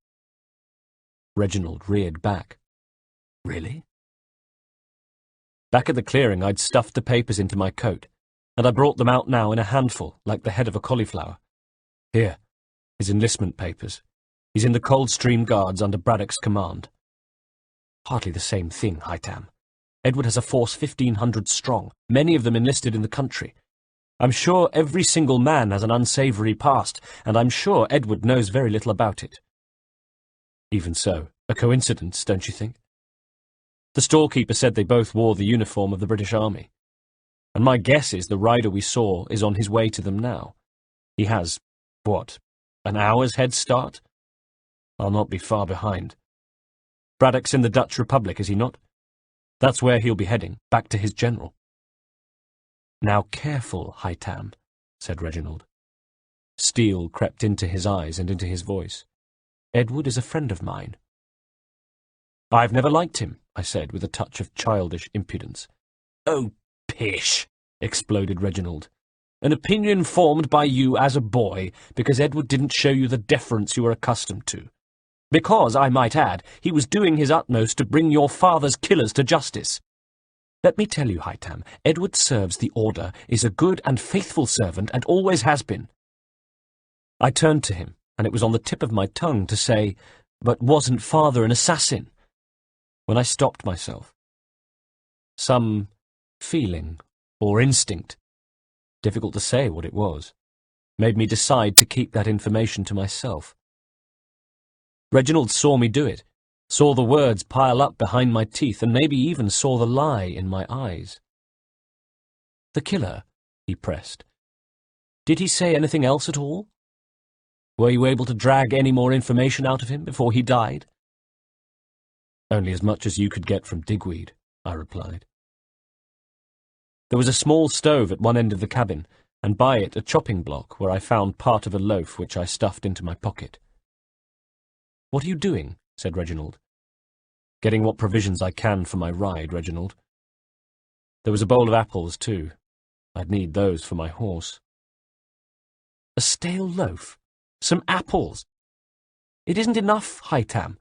Reginald reared back. "Really?" Back at the clearing, I'd stuffed the papers into my coat, and I brought them out now in a handful, like the head of a cauliflower. "Here, his enlistment papers. He's in the Coldstream Guards under Braddock's command." "Hardly the same thing, Haytham. Edward has a force 1,500 strong, many of them enlisted in the country. I'm sure every single man has an unsavoury past, and I'm sure Edward knows very little about it." "Even so, a coincidence, don't you think? The storekeeper said they both wore the uniform of the British Army, and my guess is the rider we saw is on his way to them now. He has, what, an hour's head start? I'll not be far behind. Braddock's in the Dutch Republic, is he not? That's where he'll be heading, back to his general." "Now careful, Haytham," said Reginald. Steel crept into his eyes and into his voice. "Edward is a friend of mine." "I've never liked him," I said, with a touch of childish impudence. "Oh, pish!" exploded Reginald. "An opinion formed by you as a boy, because Edward didn't show you the deference you were accustomed to. Because, I might add, he was doing his utmost to bring your father's killers to justice. Let me tell you, Haytham, Edward serves the Order, is a good and faithful servant, and always has been." I turned to him, and it was on the tip of my tongue to say, "But wasn't father an assassin?" when I stopped myself. Some feeling or instinct, difficult to say what it was, made me decide to keep that information to myself. Reginald saw me do it, saw the words pile up behind my teeth, and maybe even saw the lie in my eyes. "The killer," he pressed. "Did he say anything else at all? Were you able to drag any more information out of him before he died?" "Only as much as you could get from Digweed," I replied. There was a small stove at one end of the cabin, and by it a chopping block where I found part of a loaf which I stuffed into my pocket. "What are you doing?" said Reginald. "Getting what provisions I can for my ride, Reginald. There was a bowl of apples, too. I'd need those for my horse." "A stale loaf? Some apples? It isn't enough, Haytham.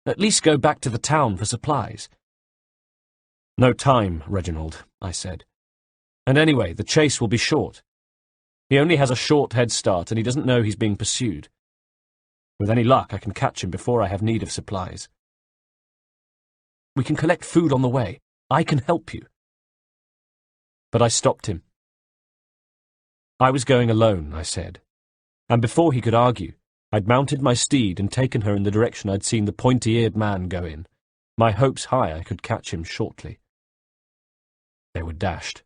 At least go back to the town for supplies." "No time, Reginald," I said. "And anyway, the chase will be short. He only has a short head start, and he doesn't know he's being pursued. With any luck, I can catch him before I have need of supplies. We can collect food on the way. I can help you." But I stopped him. I was going alone, I said, and before he could argue, I'd mounted my steed and taken her in the direction I'd seen the pointy-eared man go in, my hopes high I could catch him shortly. They were dashed.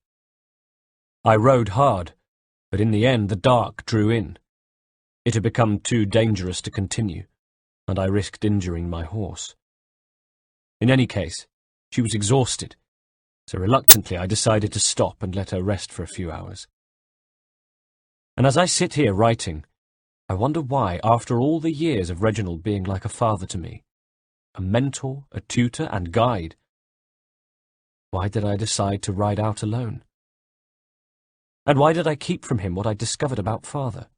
I rode hard, but in the end the dark drew in. It had become too dangerous to continue, and I risked injuring my horse. In any case, she was exhausted, so reluctantly I decided to stop and let her rest for a few hours. And as I sit here writing, I wonder why, after all the years of Reginald being like a father to me, a mentor, a tutor, and guide, why did I decide to ride out alone? And why did I keep from him what I discovered about father?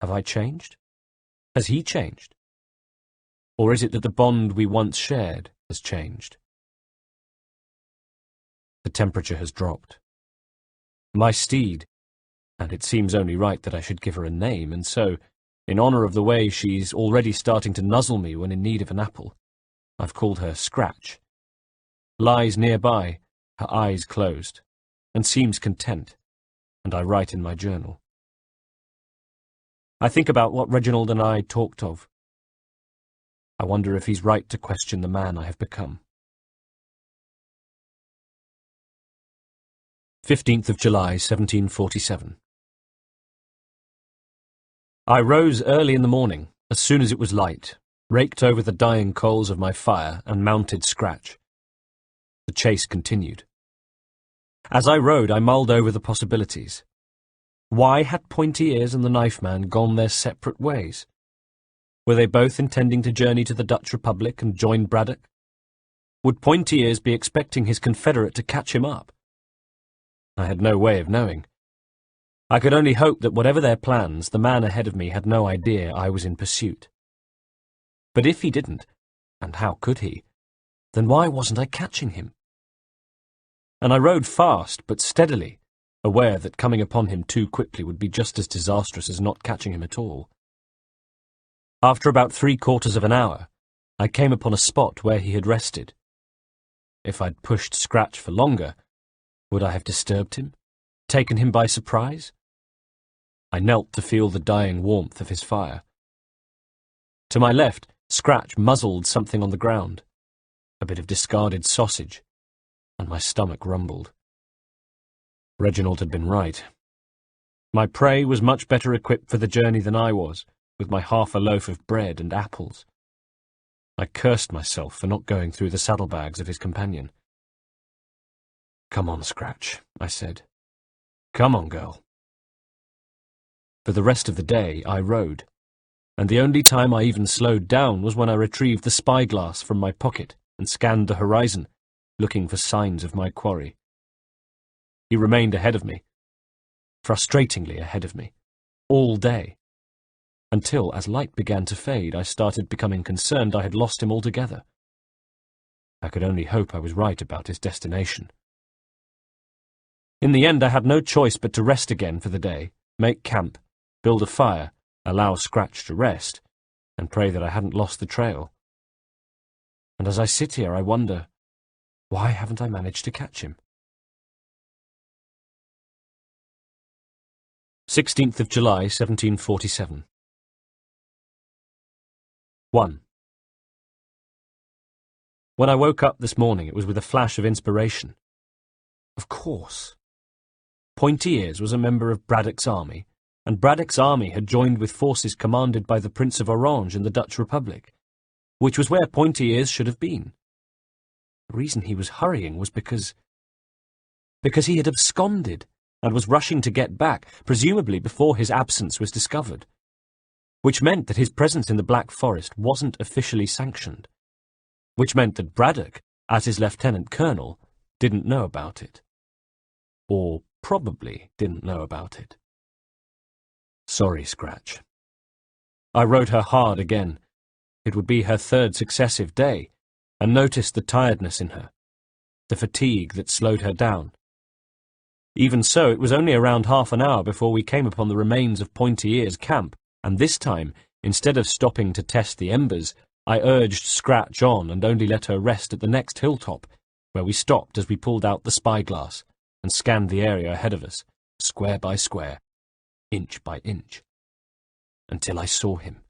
Have I changed? Has he changed? Or is it that the bond we once shared has changed? The temperature has dropped. My steed, and it seems only right that I should give her a name, and so, in honour of the way she's already starting to nuzzle me when in need of an apple, I've called her Scratch, lies nearby, her eyes closed, and seems content, and I write in my journal. I think about what Reginald and I talked of. I wonder if he's right to question the man I have become. 15th of July, 1747. I rose early in the morning, as soon as it was light, raked over the dying coals of my fire, and mounted Scratch. The chase continued. As I rode, I mulled over the possibilities. Why had Pointy Ears and the Knife Man gone their separate ways? Were they both intending to journey to the Dutch Republic and join Braddock? Would Pointy Ears be expecting his confederate to catch him up? I had no way of knowing. I could only hope that whatever their plans, the man ahead of me had no idea I was in pursuit. But if he didn't, and how could he, then why wasn't I catching him? And I rode fast but steadily, aware that coming upon him too quickly would be just as disastrous as not catching him at all. After about 3/4 of an hour, I came upon a spot where he had rested. If I'd pushed Scratch for longer, would I have disturbed him, taken him by surprise? I knelt to feel the dying warmth of his fire. To my left, Scratch muzzled something on the ground, a bit of discarded sausage, and my stomach rumbled. Reginald had been right. My prey was much better equipped for the journey than I was, with my half a loaf of bread and apples. I cursed myself for not going through the saddlebags of his companion. "Come on, Scratch," I said. "Come on, girl." For the rest of the day I rode, and the only time I even slowed down was when I retrieved the spyglass from my pocket and scanned the horizon, looking for signs of my quarry. He remained ahead of me, frustratingly ahead of me, all day, until, as light began to fade, I started becoming concerned I had lost him altogether. I could only hope I was right about his destination. In the end, I had no choice but to rest again for the day, make camp, build a fire, allow Scratch to rest, and pray that I hadn't lost the trail. And as I sit here, I wonder, why haven't I managed to catch him? 16th of July, 1747. 1. When I woke up this morning, it was with a flash of inspiration. Of course. Pointy Ears was a member of Braddock's army, and Braddock's army had joined with forces commanded by the Prince of Orange in the Dutch Republic, which was where Pointy Ears should have been. The reason he was hurrying was because he had absconded and was rushing to get back, presumably before his absence was discovered, which meant that his presence in the Black Forest wasn't officially sanctioned, which meant that Braddock, as his lieutenant colonel, didn't know about it. Or probably didn't know about it. Sorry, Scratch. I rode her hard again. It would be her third successive day, and noticed the tiredness in her, the fatigue that slowed her down. Even so, it was only around half an hour before we came upon the remains of Pointy Ears' camp, and this time, instead of stopping to test the embers, I urged Scratch on and only let her rest at the next hilltop, where we stopped as we pulled out the spyglass and scanned the area ahead of us, square by square, inch by inch, until I saw him.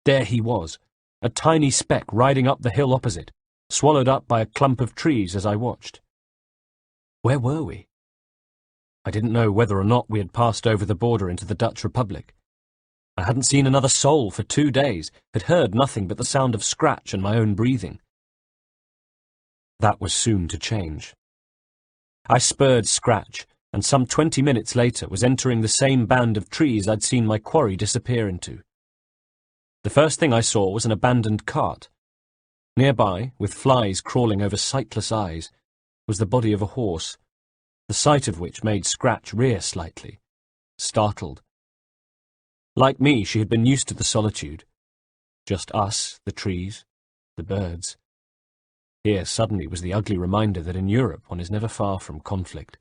There he was, a tiny speck riding up the hill opposite, swallowed up by a clump of trees as I watched. Where were we? I didn't know whether or not we had passed over the border into the Dutch Republic. I hadn't seen another soul for 2 days, had heard nothing but the sound of Scratch and my own breathing. That was soon to change. I spurred Scratch, and some 20 minutes later was entering the same band of trees I'd seen my quarry disappear into. The first thing I saw was an abandoned cart. Nearby, with flies crawling over sightless eyes, was the body of a horse, the sight of which made Scratch rear slightly, startled. Like me, she had been used to the solitude. Just us, the trees, the birds. Here suddenly was the ugly reminder that in Europe one is never far from conflict,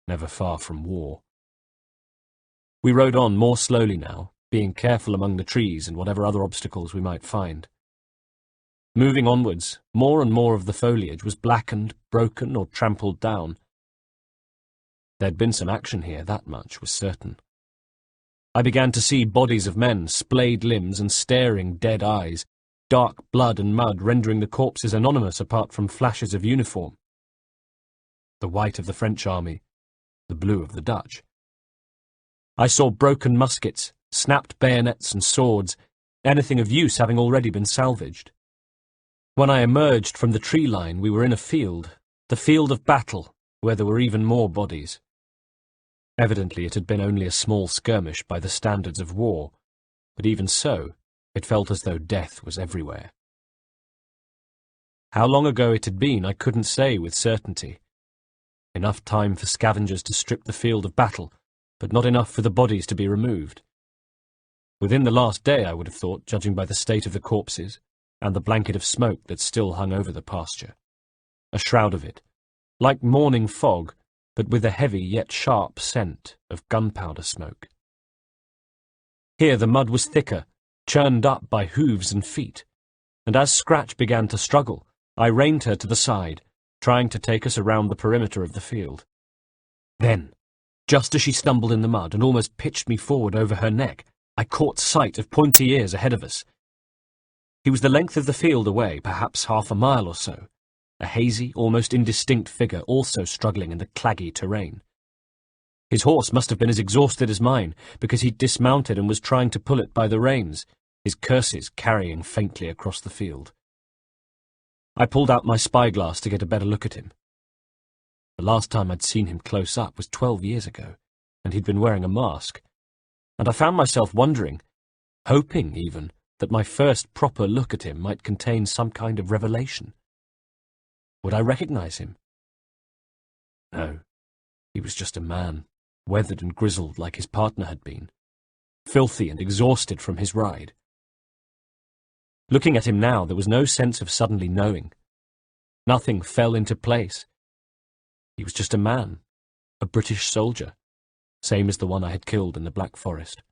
never far from war. We rode on more slowly now, being careful among the trees and whatever other obstacles we might find. Moving onwards, more and more of the foliage was blackened, broken, or trampled down. There'd been some action here, that much was certain. I began to see bodies of men, splayed limbs and staring dead eyes, dark blood and mud rendering the corpses anonymous apart from flashes of uniform. The white of the French army, the blue of the Dutch. I saw broken muskets, snapped bayonets and swords, anything of use having already been salvaged. When I emerged from the tree line, we were in a field, the field of battle, where there were even more bodies. Evidently it had been only a small skirmish by the standards of war, but even so, it felt as though death was everywhere. How long ago it had been I couldn't say with certainty. Enough time for scavengers to strip the field of battle, but not enough for the bodies to be removed. Within the last day, I would have thought, judging by the state of the corpses, and the blanket of smoke that still hung over the pasture. A shroud of it, like morning fog, but with a heavy yet sharp scent of gunpowder smoke. Here the mud was thicker, churned up by hooves and feet, and as Scratch began to struggle, I reined her to the side, trying to take us around the perimeter of the field. Then, just as she stumbled in the mud and almost pitched me forward over her neck, I caught sight of pointy ears ahead of us. He was the length of the field away, perhaps half a mile or so, a hazy, almost indistinct figure also struggling in the claggy terrain. His horse must have been as exhausted as mine, because he'd dismounted and was trying to pull it by the reins, his curses carrying faintly across the field. I pulled out my spyglass to get a better look at him. The last time I'd seen him close up was 12 years ago, and he'd been wearing a mask, and I found myself wondering, hoping even, that my first proper look at him might contain some kind of revelation. Would I recognize him? No, he was just a man, weathered and grizzled like his partner had been, filthy and exhausted from his ride. Looking at him now, there was no sense of suddenly knowing. Nothing fell into place. He was just a man, a British soldier, same as the one I had killed in the Black Forest.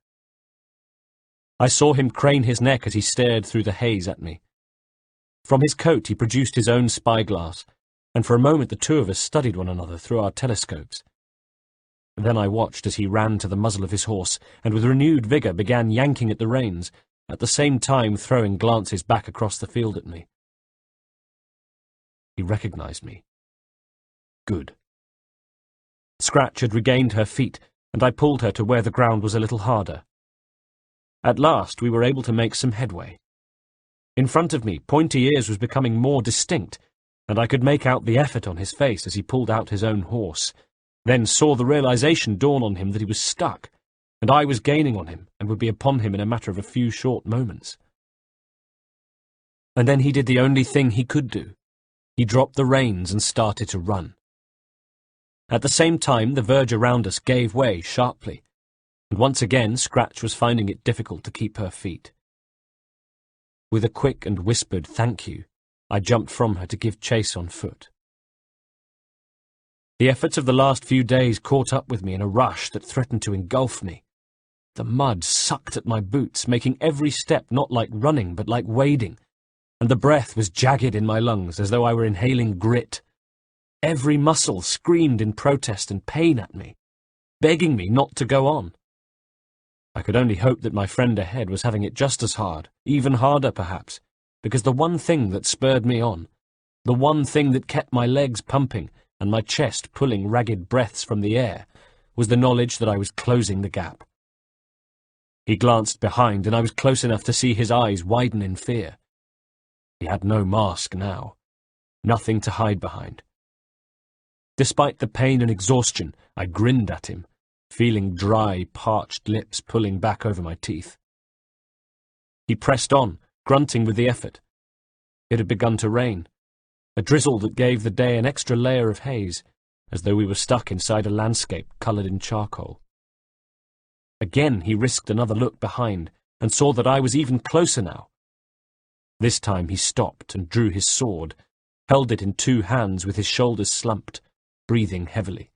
I saw him crane his neck as he stared through the haze at me. From his coat he produced his own spyglass, and for a moment the two of us studied one another through our telescopes. Then I watched as he ran to the muzzle of his horse, and with renewed vigour began yanking at the reins, at the same time throwing glances back across the field at me. He recognized me. Good. Scratch had regained her feet, and I pulled her to where the ground was a little harder. At last we were able to make some headway. In front of me, Pointy Ears was becoming more distinct, and I could make out the effort on his face as he pulled out his own horse, then saw the realization dawn on him that he was stuck, and I was gaining on him and would be upon him in a matter of a few short moments. And then he did the only thing he could do. He dropped the reins and started to run. At the same time, the verge around us gave way sharply, and once again Scratch was finding it difficult to keep her feet. With a quick and whispered thank you, I jumped from her to give chase on foot. The efforts of the last few days caught up with me in a rush that threatened to engulf me. The mud sucked at my boots, making every step not like running but like wading, and the breath was jagged in my lungs as though I were inhaling grit. Every muscle screamed in protest and pain at me, begging me not to go on. I could only hope that my friend ahead was having it just as hard, even harder perhaps, because the one thing that spurred me on, the one thing that kept my legs pumping and my chest pulling ragged breaths from the air, was the knowledge that I was closing the gap. He glanced behind, and I was close enough to see his eyes widen in fear. He had no mask now, nothing to hide behind. Despite the pain and exhaustion, I grinned at him, feeling dry, parched lips pulling back over my teeth. He pressed on, grunting with the effort. It had begun to rain, a drizzle that gave the day an extra layer of haze, as though we were stuck inside a landscape coloured in charcoal. Again he risked another look behind, and saw that I was even closer now. This time he stopped and drew his sword, held it in two hands with his shoulders slumped, breathing heavily.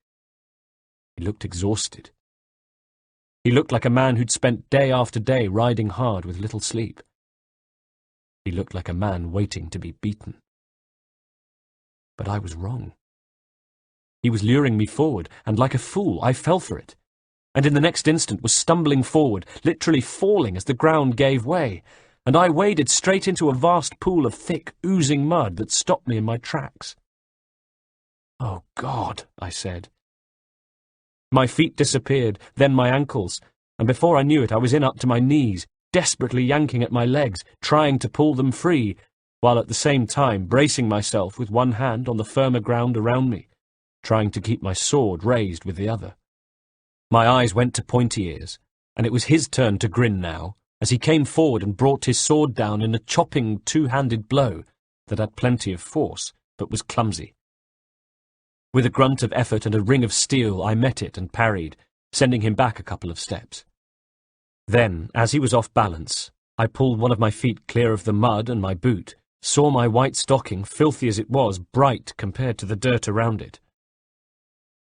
He looked exhausted. He looked like a man who'd spent day after day riding hard with little sleep. He looked like a man waiting to be beaten. But I was wrong. He was luring me forward, and like a fool I fell for it, and in the next instant was stumbling forward, literally falling as the ground gave way, and I waded straight into a vast pool of thick, oozing mud that stopped me in my tracks. "Oh, God," I said. My feet disappeared, then my ankles, and before I knew it I was in up to my knees, desperately yanking at my legs, trying to pull them free, while at the same time bracing myself with one hand on the firmer ground around me, trying to keep my sword raised with the other. My eyes went to Pointy Ears, and it was his turn to grin now, as he came forward and brought his sword down in a chopping two-handed blow that had plenty of force, but was clumsy. With a grunt of effort and a ring of steel, I met it and parried, sending him back a couple of steps. Then, as he was off balance, I pulled one of my feet clear of the mud and my boot, saw my white stocking, filthy as it was, bright compared to the dirt around it.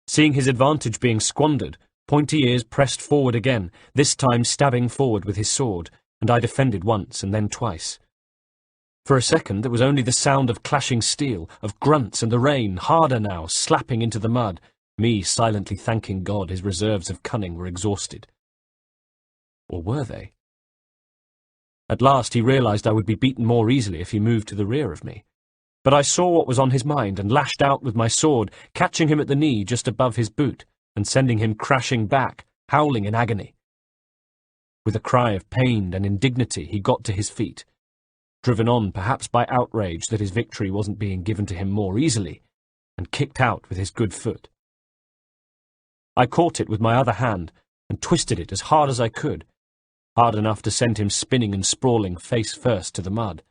Seeing his advantage being squandered, Pointy Ears pressed forward again, this time stabbing forward with his sword, and I defended once and then twice. For a second there was only the sound of clashing steel, of grunts and the rain, harder now, slapping into the mud, me silently thanking God his reserves of cunning were exhausted. Or were they? At last he realized I would be beaten more easily if he moved to the rear of me. But I saw what was on his mind and lashed out with my sword, catching him at the knee just above his boot, and sending him crashing back, howling in agony. With a cry of pain and indignity he got to his feet, driven on perhaps by outrage that his victory wasn't being given to him more easily, and kicked out with his good foot. I caught it with my other hand and twisted it as hard as I could, hard enough to send him spinning and sprawling face first to the mud.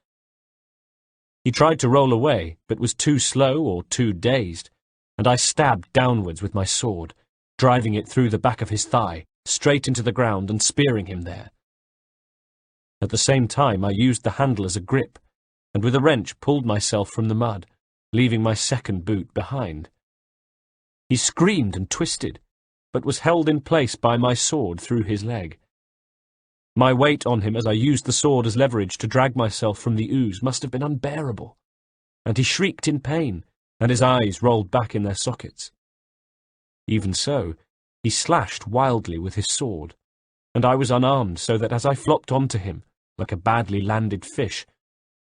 He tried to roll away, but was too slow or too dazed, and I stabbed downwards with my sword, driving it through the back of his thigh, straight into the ground and spearing him there. At the same time I used the handle as a grip, and with a wrench pulled myself from the mud, leaving my second boot behind. He screamed and twisted, but was held in place by my sword through his leg. My weight on him as I used the sword as leverage to drag myself from the ooze must have been unbearable, and he shrieked in pain, and his eyes rolled back in their sockets. Even so, he slashed wildly with his sword, and I was unarmed so that as I flopped onto him, like a badly landed fish,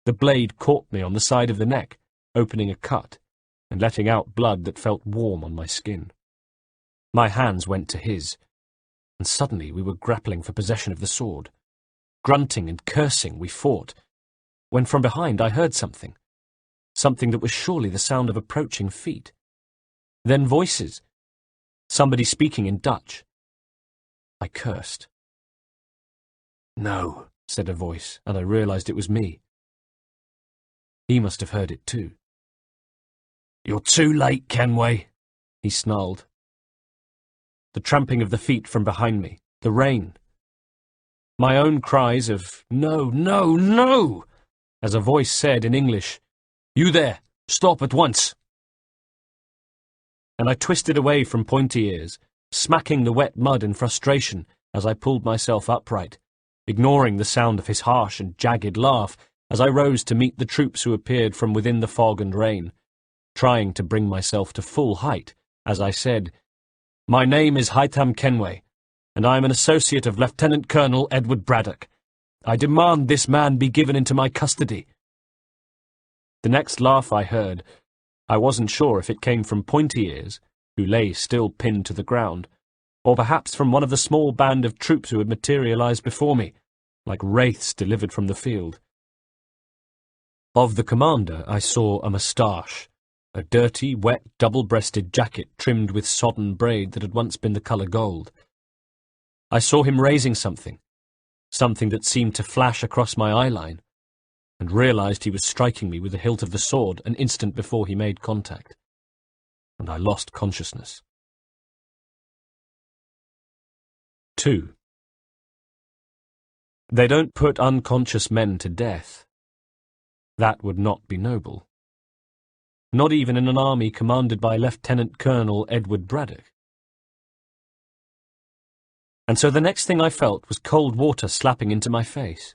the blade caught me on the side of the neck, opening a cut, and letting out blood that felt warm on my skin. My hands went to his, and suddenly we were grappling for possession of the sword. Grunting and cursing, we fought, when from behind I heard something that was surely the sound of approaching feet. Then voices, somebody speaking in Dutch. I cursed. "No," said a voice, and I realized it was me. He must have heard it too. "You're too late, Kenway," he snarled. The tramping of the feet from behind me, the rain. My own cries of, "No, no, no!" as a voice said in English, "You there, stop at once!" And I twisted away from Pointy Ears, smacking the wet mud in frustration as I pulled myself upright, ignoring the sound of his harsh and jagged laugh as I rose to meet the troops who appeared from within the fog and rain, trying to bring myself to full height as I said, "My name is Haytham Kenway, and I am an associate of Lieutenant Colonel Edward Braddock. I demand this man be given into my custody." The next laugh I heard, I wasn't sure if it came from Pointy Ears, who lay still pinned to the ground, or perhaps from one of the small band of troops who had materialized before me, like wraiths delivered from the field. Of the commander I saw a moustache, a dirty, wet, double-breasted jacket trimmed with sodden braid that had once been the colour gold. I saw him raising something that seemed to flash across my eyeline, and realized he was striking me with the hilt of the sword an instant before he made contact, and I lost consciousness. 2. They don't put unconscious men to death. That would not be noble. Not even in an army commanded by Lieutenant Colonel Edward Braddock. And so the next thing I felt was cold water slapping into my face.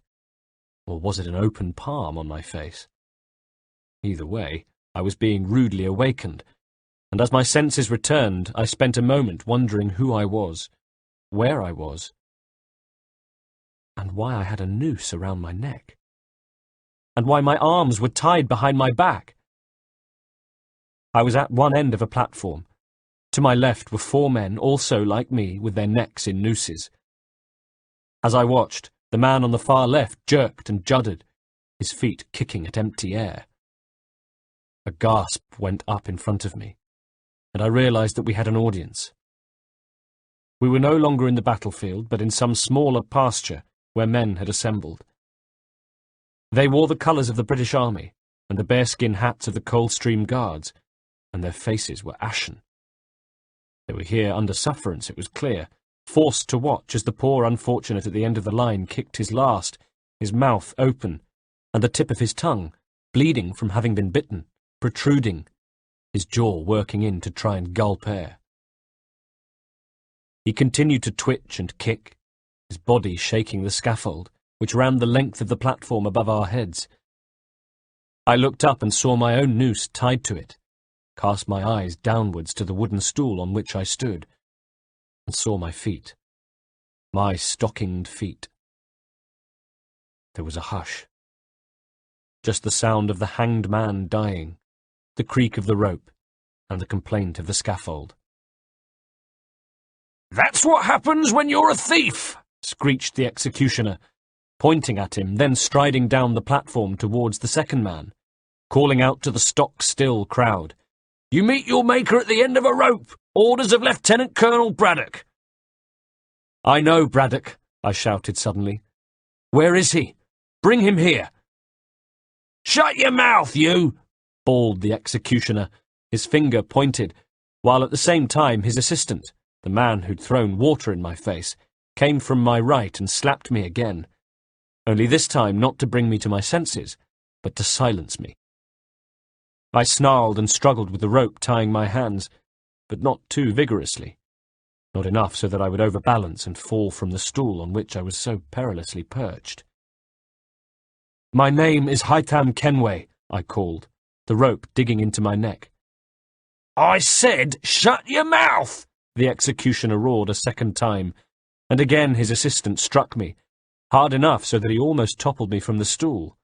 Or was it an open palm on my face? Either way, I was being rudely awakened, and as my senses returned, I spent a moment wondering who I was, where I was, and why I had a noose around my neck, and why my arms were tied behind my back. I was at one end of a platform. To my left were 4 men, also like me, with their necks in nooses. As I watched, the man on the far left jerked and juddered, his feet kicking at empty air. A gasp went up in front of me, and I realized that we had an audience. We were no longer in the battlefield, but in some smaller pasture where men had assembled. They wore the colours of the British Army and the bearskin hats of the Coldstream Guards, and their faces were ashen. They were here under sufferance, it was clear, forced to watch as the poor unfortunate at the end of the line kicked his last, his mouth open, and the tip of his tongue, bleeding from having been bitten, protruding, his jaw working in to try and gulp air. He continued to twitch and kick, his body shaking the scaffold, which ran the length of the platform above our heads. I looked up and saw my own noose tied to it, cast my eyes downwards to the wooden stool on which I stood, and saw my feet, my stockinged feet. There was a hush. Just the sound of the hanged man dying, the creak of the rope, and the complaint of the scaffold. "That's what happens when you're a thief!" screeched the executioner, pointing at him, then striding down the platform towards the second man, calling out to the stock-still crowd, "You meet your maker at the end of a rope! Orders of Lieutenant Colonel Braddock!" "I know Braddock," I shouted suddenly. "Where is he? Bring him here!" "Shut your mouth, you!" bawled the executioner, his finger pointed, while at the same time his assistant, the man who'd thrown water in my face, came from my right and slapped me again, only this time not to bring me to my senses, but to silence me. I snarled and struggled with the rope tying my hands, but not too vigorously, not enough so that I would overbalance and fall from the stool on which I was so perilously perched. "My name is Haytham Kenway," I called, the rope digging into my neck. "I said, shut your mouth!" the executioner roared a second time, and again his assistant struck me, hard enough so that he almost toppled me from the stool.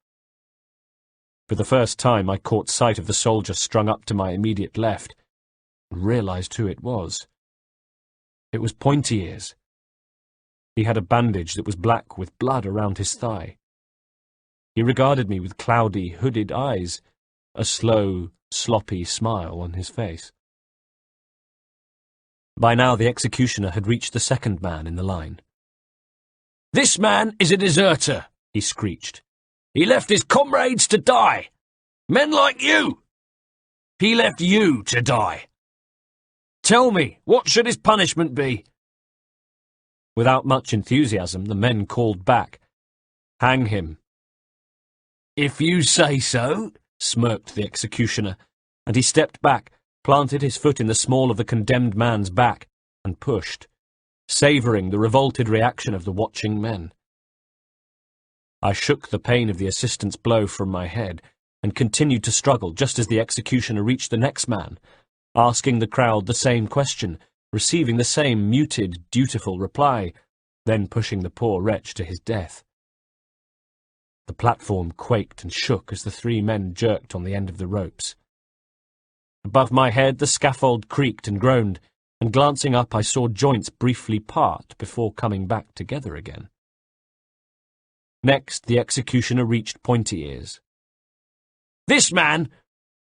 For the first time I caught sight of the soldier strung up to my immediate left, and realized who it was. It was Pointy Ears. He had a bandage that was black with blood around his thigh. He regarded me with cloudy, hooded eyes, a slow, sloppy smile on his face. By now the executioner had reached the second man in the line. "This man is a deserter," he screeched. "He left his comrades to die. Men like you. He left you to die. Tell me, what should his punishment be?" Without much enthusiasm, the men called back, "Hang him." "If you say so," smirked the executioner, and he stepped back, planted his foot in the small of the condemned man's back, and pushed, savouring the revolted reaction of the watching men. I shook the pain of the assistant's blow from my head, and continued to struggle just as the executioner reached the next man, asking the crowd the same question, receiving the same muted, dutiful reply, then pushing the poor wretch to his death. The platform quaked and shook as the three men jerked on the end of the ropes. Above my head the scaffold creaked and groaned, and glancing up I saw joints briefly part before coming back together again. Next the executioner reached Pointy Ears. This man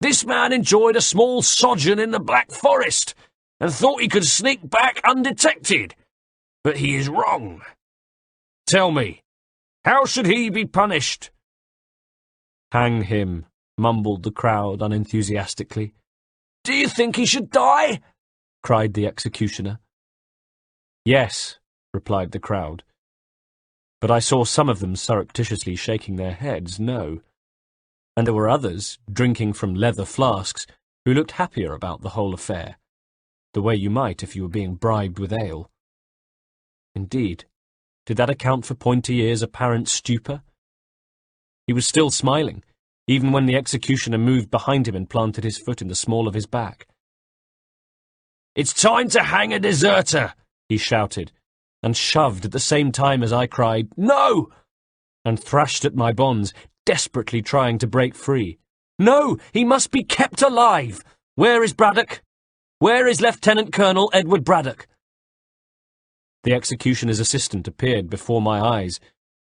enjoyed a small sojourn in the Black Forest, and thought he could sneak back undetected. But he is wrong. Tell me, how should he be punished?" "Hang him," mumbled the crowd unenthusiastically. "Do you think he should die?" cried the executioner. "Yes," replied the crowd. But I saw some of them surreptitiously shaking their heads no, and there were others, drinking from leather flasks, who looked happier about the whole affair, the way you might if you were being bribed with ale. Indeed, did that account for Pointy Ears' apparent stupor? He was still smiling, even when the executioner moved behind him and planted his foot in the small of his back. "It's time to hang a deserter," he shouted, and shoved at the same time as I cried, "No!" and thrashed at my bonds, desperately trying to break free. "No! He must be kept alive! Where is Braddock? Where is Lieutenant Colonel Edward Braddock?" The executioner's assistant appeared before my eyes,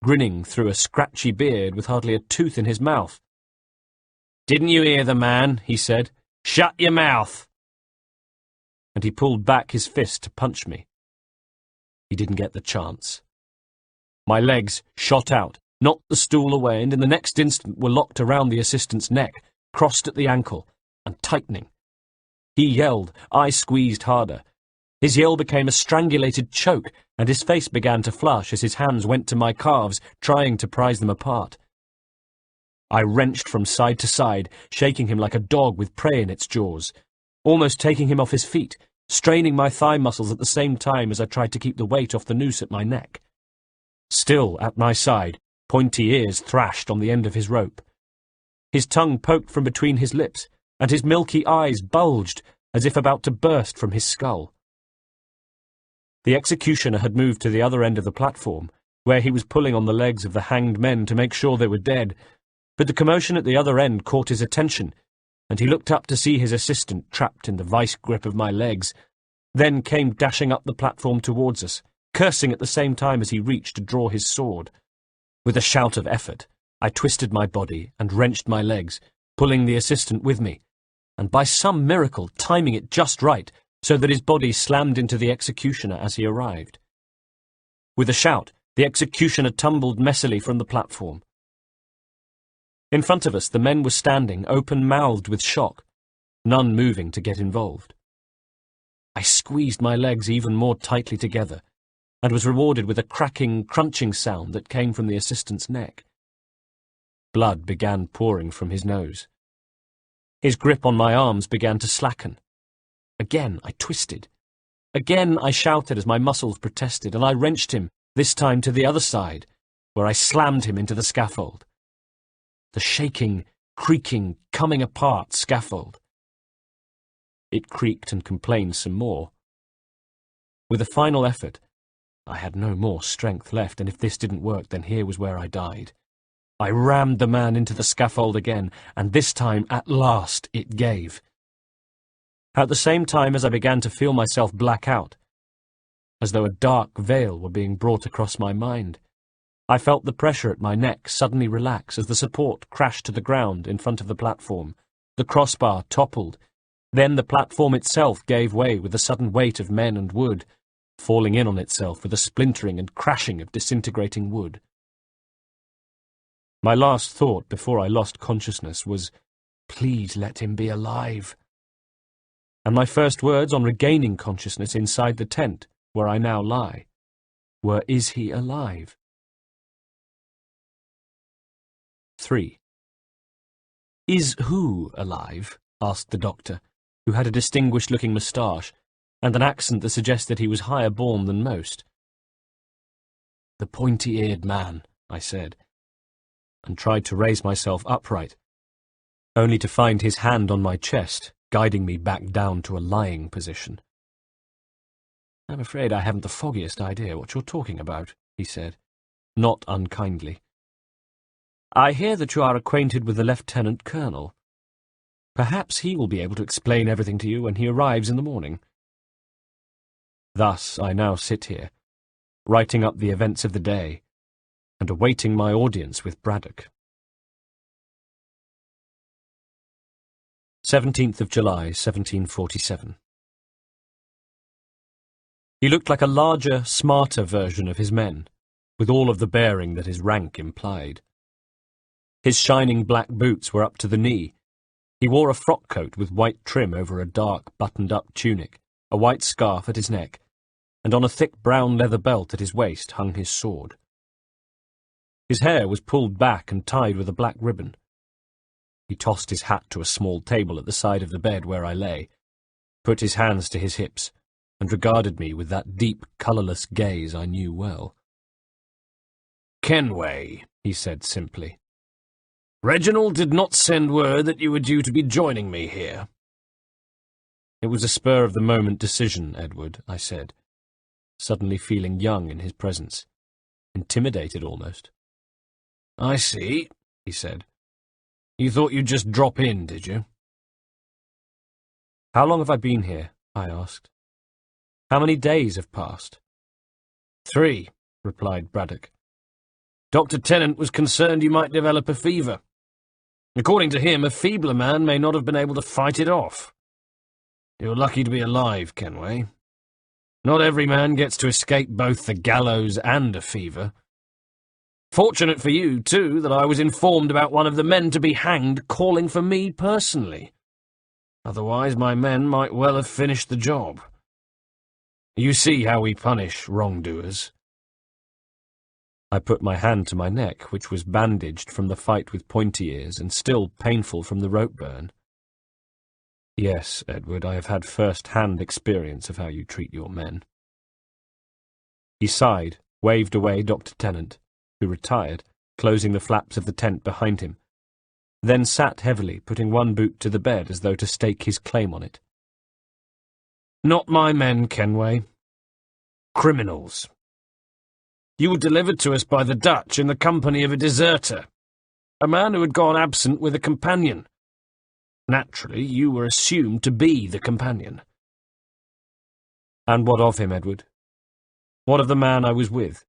grinning through a scratchy beard with hardly a tooth in his mouth. "Didn't you hear the man?" he said. "Shut your mouth!" And he pulled back his fist to punch me. He didn't get the chance. My legs shot out, knocked the stool away, and in the next instant were locked around the assistant's neck, crossed at the ankle, and tightening. He yelled, I squeezed harder. His yell became a strangulated choke, and his face began to flush as his hands went to my calves, trying to prise them apart. I wrenched from side to side, shaking him like a dog with prey in its jaws, almost taking him off his feet, straining my thigh muscles at the same time as I tried to keep the weight off the noose at my neck. Still at my side, pointy ears thrashed on the end of his rope. His tongue poked from between his lips, and his milky eyes bulged as if about to burst from his skull. The executioner had moved to the other end of the platform, where he was pulling on the legs of the hanged men to make sure they were dead, but the commotion at the other end caught his attention, and he looked up to see his assistant trapped in the vice grip of my legs, then came dashing up the platform towards us, cursing at the same time as he reached to draw his sword. With a shout of effort, I twisted my body and wrenched my legs, pulling the assistant with me, and by some miracle timing it just right so that his body slammed into the executioner as he arrived. With a shout, the executioner tumbled messily from the platform. In front of us, the men were standing, open-mouthed with shock, none moving to get involved. I squeezed my legs even more tightly together, and was rewarded with a cracking, crunching sound that came from the assistant's neck. Blood began pouring from his nose. His grip on my arms began to slacken. Again I twisted. Again I shouted as my muscles protested, and I wrenched him, this time to the other side, where I slammed him into the scaffold. The shaking, creaking, coming apart scaffold. It creaked and complained some more. With a final effort, I had no more strength left, and if this didn't work, then here was where I died. I rammed the man into the scaffold again, and this time, at last, it gave. At the same time as I began to feel myself black out, as though a dark veil were being brought across my mind, I felt the pressure at my neck suddenly relax as the support crashed to the ground in front of the platform. The crossbar toppled. Then the platform itself gave way with the sudden weight of men and wood, falling in on itself with a splintering and crashing of disintegrating wood. My last thought before I lost consciousness was, "Please let him be alive." And my first words on regaining consciousness inside the tent, where I now lie, were, "Is he alive?" 3. "Is who alive?" asked the doctor, who had a distinguished-looking moustache and an accent that suggested he was higher born than most. "The pointy-eared man," I said, and tried to raise myself upright, only to find his hand on my chest, guiding me back down to a lying position. "I'm afraid I haven't the foggiest idea what you're talking about," he said, not unkindly. "I hear that you are acquainted with the Lieutenant Colonel. Perhaps he will be able to explain everything to you when he arrives in the morning." Thus I now sit here, writing up the events of the day, and awaiting my audience with Braddock. 17th of July, 1747. He looked like a larger, smarter version of his men, with all of the bearing that his rank implied. His shining black boots were up to the knee. He wore a frock coat with white trim over a dark, buttoned-up tunic, a white scarf at his neck, and on a thick brown leather belt at his waist hung his sword. His hair was pulled back and tied with a black ribbon. He tossed his hat to a small table at the side of the bed where I lay, put his hands to his hips, and regarded me with that deep, colourless gaze I knew well. "Kenway," he said simply. "Reginald did not send word that you were due to be joining me here." "It was a spur-of-the-moment decision, Edward," I said, suddenly feeling young in his presence, intimidated almost. "I see," he said. "You thought you'd just drop in, did you?" "How long have I been here?" I asked. "How many days have passed?" "3," replied Braddock. "Dr. Tennant was concerned you might develop a fever. According to him, a feebler man may not have been able to fight it off. You're lucky to be alive, Kenway. Not every man gets to escape both the gallows and a fever. Fortunate for you, too, that I was informed about one of the men to be hanged calling for me personally. Otherwise my men might well have finished the job. You see how we punish wrongdoers." I put my hand to my neck, which was bandaged from the fight with pointy ears and still painful from the rope burn. "Yes, Edward, I have had first-hand experience of how you treat your men." He sighed, waved away Dr. Tennant, who retired, closing the flaps of the tent behind him, then sat heavily, putting one boot to the bed as though to stake his claim on it. "Not my men, Kenway. Criminals. You were delivered to us by the Dutch in the company of a deserter, a man who had gone absent with a companion. Naturally, you were assumed to be the companion." "And what of him, Edward? What of the man I was with?"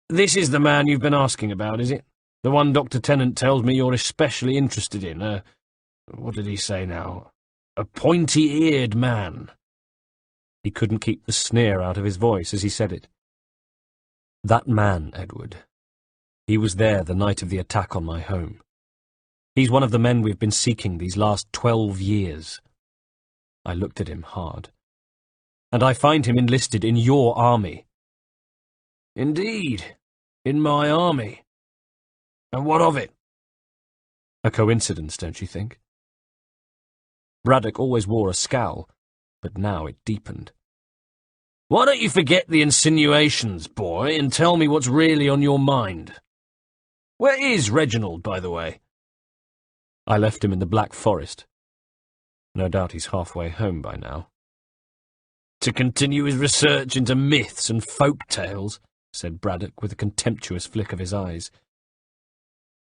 "This is the man you've been asking about, is it? The one Dr. Tennant tells me you're especially interested in. What did he say now? A pointy-eared man." He couldn't keep the sneer out of his voice as he said it. "That man, Edward. He was there the night of the attack on my home. He's one of the men we've been seeking these last 12 years. I looked at him hard. "And I find him enlisted in your army." "Indeed, in my army. And what of it?" "A coincidence, don't you think?" Braddock always wore a scowl, but now it deepened. "Why don't you forget the insinuations, boy, and tell me what's really on your mind? Where is Reginald, by the way?" "I left him in the Black Forest. No doubt he's halfway home by now." "To continue his research into myths and folk tales," said Braddock with a contemptuous flick of his eyes.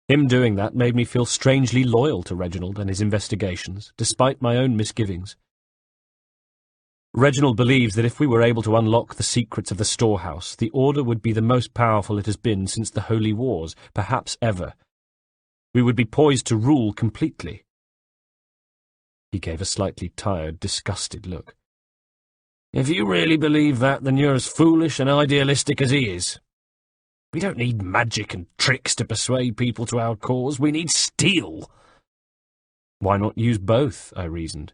Him doing that made me feel strangely loyal to Reginald and his investigations, despite my own misgivings. Reginald believes that if we were able to unlock the secrets of the storehouse, the Order would be the most powerful it has been since the Holy Wars, perhaps ever. We would be poised to rule completely. He gave a slightly tired, disgusted look. "If you really believe that, then you're as foolish and idealistic as he is. We don't need magic and tricks to persuade people to our cause. We need steel." "Why not use both?" I reasoned.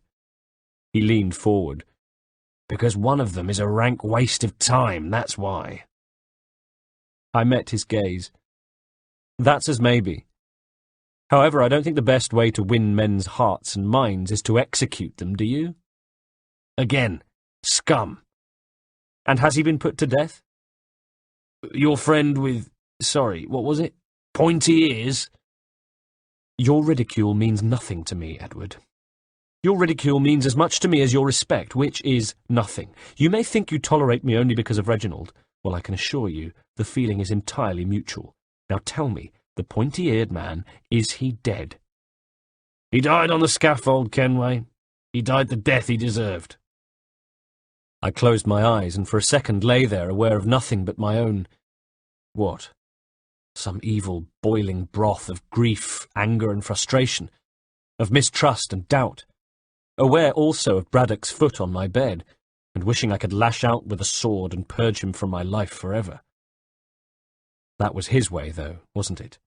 He leaned forward. "Because one of them is a rank waste of time, that's why." I met his gaze. "That's as maybe. However, I don't think the best way to win men's hearts and minds is to execute them, do you?" "Again, scum." "And has he been put to death?" "Your friend with, sorry, what was it? Pointy ears?" "Your ridicule means nothing to me, Edward. Your ridicule means as much to me as your respect, which is nothing. You may think you tolerate me only because of Reginald. Well, I can assure you the feeling is entirely mutual. Now tell me, the pointy-eared man, is he dead?" "He died on the scaffold, Kenway. He died the death he deserved." I closed my eyes and for a second lay there aware of nothing but my own... what? Some evil, boiling broth of grief, anger and frustration, of mistrust and doubt. Aware also of Braddock's foot on my bed, and wishing I could lash out with a sword and purge him from my life forever. That was his way, though, wasn't it?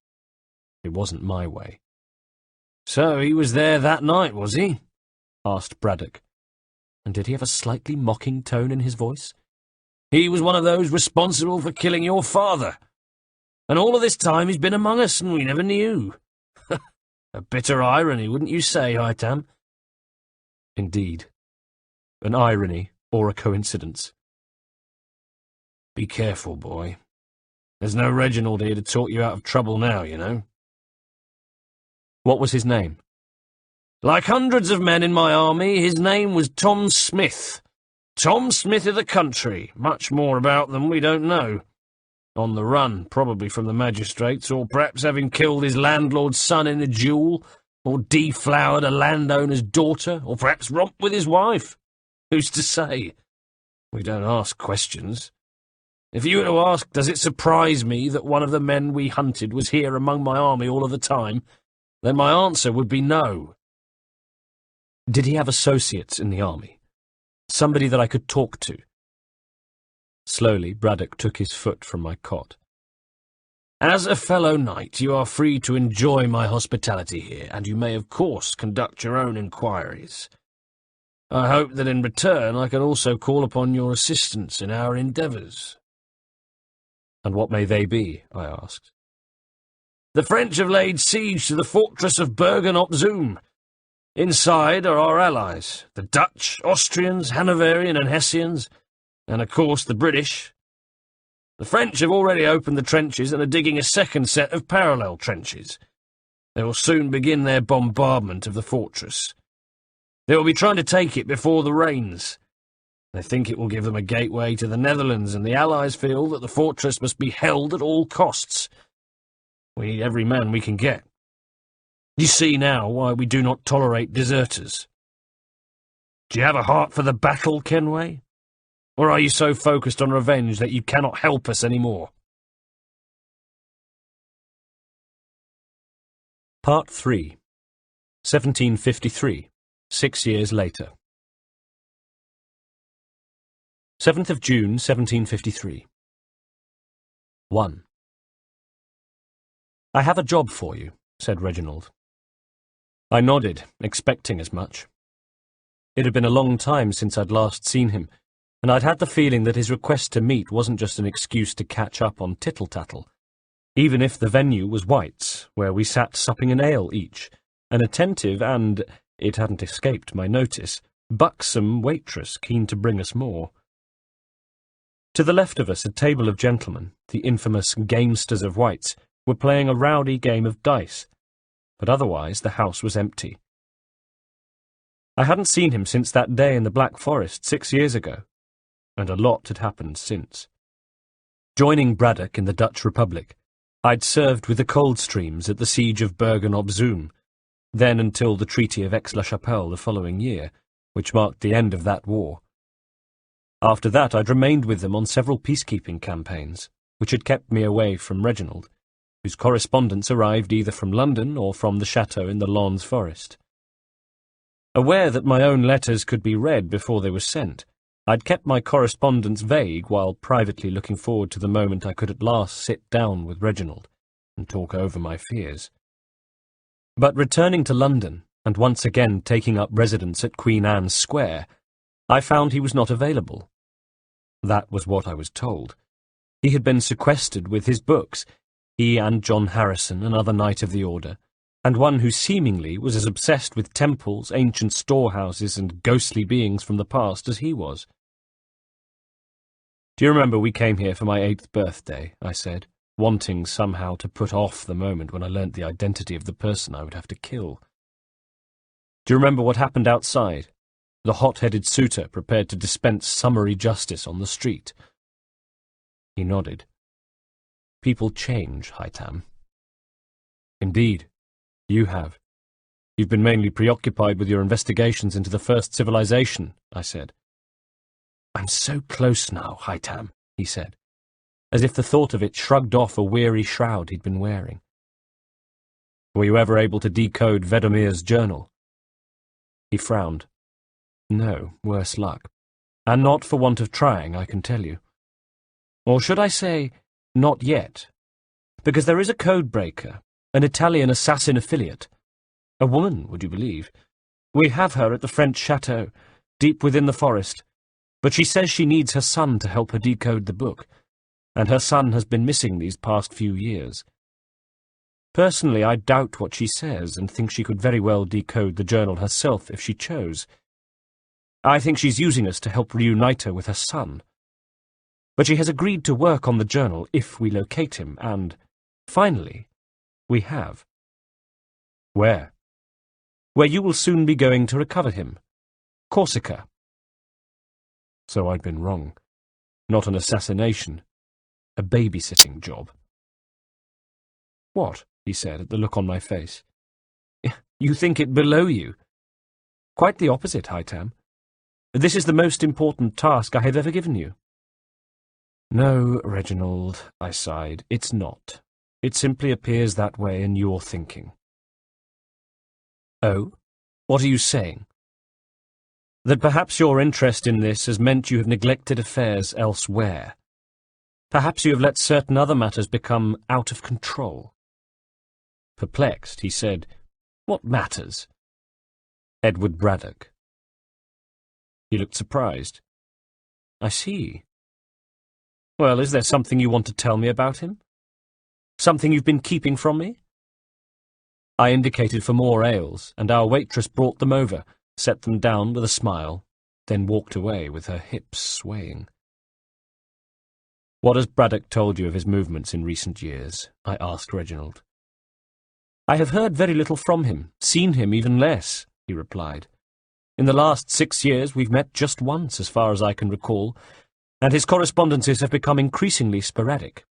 It wasn't my way. "So he was there that night, was he?" asked Braddock. And did he have a slightly mocking tone in his voice? "He was one of those responsible for killing your father. And all of this time he's been among us, and we never knew. A bitter irony, wouldn't you say, Haytham?" "Indeed. An irony or a coincidence." "Be careful, boy. There's no Reginald here to talk you out of trouble now, you know." "What was his name?" "Like hundreds of men in my army, his name was Tom Smith. Tom Smith of the country. Much more about them we don't know. On the run, probably from the magistrates, or perhaps having killed his landlord's son in a duel, or deflowered a landowner's daughter, or perhaps romped with his wife. Who's to say? We don't ask questions. If you were to ask, does it surprise me that one of the men we hunted was here among my army all of the time, then my answer would be no." "Did he have associates in the army?" Somebody that I could talk to. Slowly, Braddock took his foot from my cot. As a fellow knight, you are free to enjoy my hospitality here, and you may, of course, conduct your own inquiries. I hope that in return I can also call upon your assistance in our endeavours. And what may they be? I asked. The French have laid siege to the fortress of Bergen-op-Zoom. Inside are our allies, the Dutch, Austrians, Hanoverian and Hessians, and of course the British. The French have already opened the trenches and are digging a second set of parallel trenches. They will soon begin their bombardment of the fortress. They will be trying to take it before the rains. They think it will give them a gateway to the Netherlands, and the Allies feel that the fortress must be held at all costs. We need every man we can get. You see now why we do not tolerate deserters. Do you have a heart for the battle, Kenway? Or are you so focused on revenge that you cannot help us any more? Part 3. 1753. 6 years later. 7th of June, 1753. 1. I have a job for you, said Reginald. I nodded, expecting as much. It had been a long time since I'd last seen him, and I'd had the feeling that his request to meet wasn't just an excuse to catch up on tittle-tattle, even if the venue was White's, where we sat supping an ale each, an attentive and, it hadn't escaped my notice, buxom waitress keen to bring us more. To the left of us, a table of gentlemen, the infamous gamesters of White's, were playing a rowdy game of dice, but otherwise the house was empty. I hadn't seen him since that day in the Black Forest 6 years ago, and a lot had happened since. Joining Braddock in the Dutch Republic, I'd served with the Coldstreams at the siege of Bergen-op-Zoom, then until the Treaty of Aix-la-Chapelle the following year, which marked the end of that war. After that I'd remained with them on several peacekeeping campaigns, which had kept me away from Reginald, whose correspondence arrived either from London or from the chateau in the Lons forest. Aware that my own letters could be read before they were sent, I'd kept my correspondence vague while privately looking forward to the moment I could at last sit down with Reginald and talk over my fears. But returning to London, and once again taking up residence at Queen Anne's Square, I found he was not available. That was what I was told. He had been sequestered with his books, he and John Harrison, another knight of the order, and one who seemingly was as obsessed with temples, ancient storehouses, and ghostly beings from the past as he was. Do you remember we came here for my 8th birthday? I said, wanting somehow to put off the moment when I learnt the identity of the person I would have to kill. Do you remember what happened outside? The hot-headed suitor prepared to dispense summary justice on the street. He nodded. People change, Haytham. Indeed, you have. You've been mainly preoccupied with your investigations into the first civilization, I said. I'm so close now, Haytham, he said, as if the thought of it shrugged off a weary shroud he'd been wearing. Were you ever able to decode Vedomir's journal? He frowned. No, worse luck. And not for want of trying, I can tell you. Or should I say, not yet. Because there is a code-breaker, an Italian assassin affiliate. A woman, would you believe? We have her at the French chateau, deep within the forest, but she says she needs her son to help her decode the book, and her son has been missing these past few years. Personally, I doubt what she says and think she could very well decode the journal herself if she chose. I think she's using us to help reunite her with her son. But she has agreed to work on the journal if we locate him, and, finally, we have. Where? Where you will soon be going to recover him. Corsica. So I'd been wrong. Not an assassination. A babysitting job. What? He said at the look on my face. You think it below you? Quite the opposite, Haytham. This is the most important task I have ever given you. No, Reginald, I sighed, it's not. It simply appears that way in your thinking. Oh? What are you saying? That perhaps your interest in this has meant you have neglected affairs elsewhere. Perhaps you have let certain other matters become out of control. Perplexed, he said, "What matters?" "Edward Braddock." He looked surprised. "I see. Well, is there something you want to tell me about him? Something you've been keeping from me?" I indicated for more ales, and our waitress brought them over, set them down with a smile, then walked away with her hips swaying. "What has Braddock told you of his movements in recent years?" I asked Reginald. "I have heard very little from him, seen him even less," he replied. "In the last 6 years we've met just once, as far as I can recall, and his correspondences have become increasingly sporadic.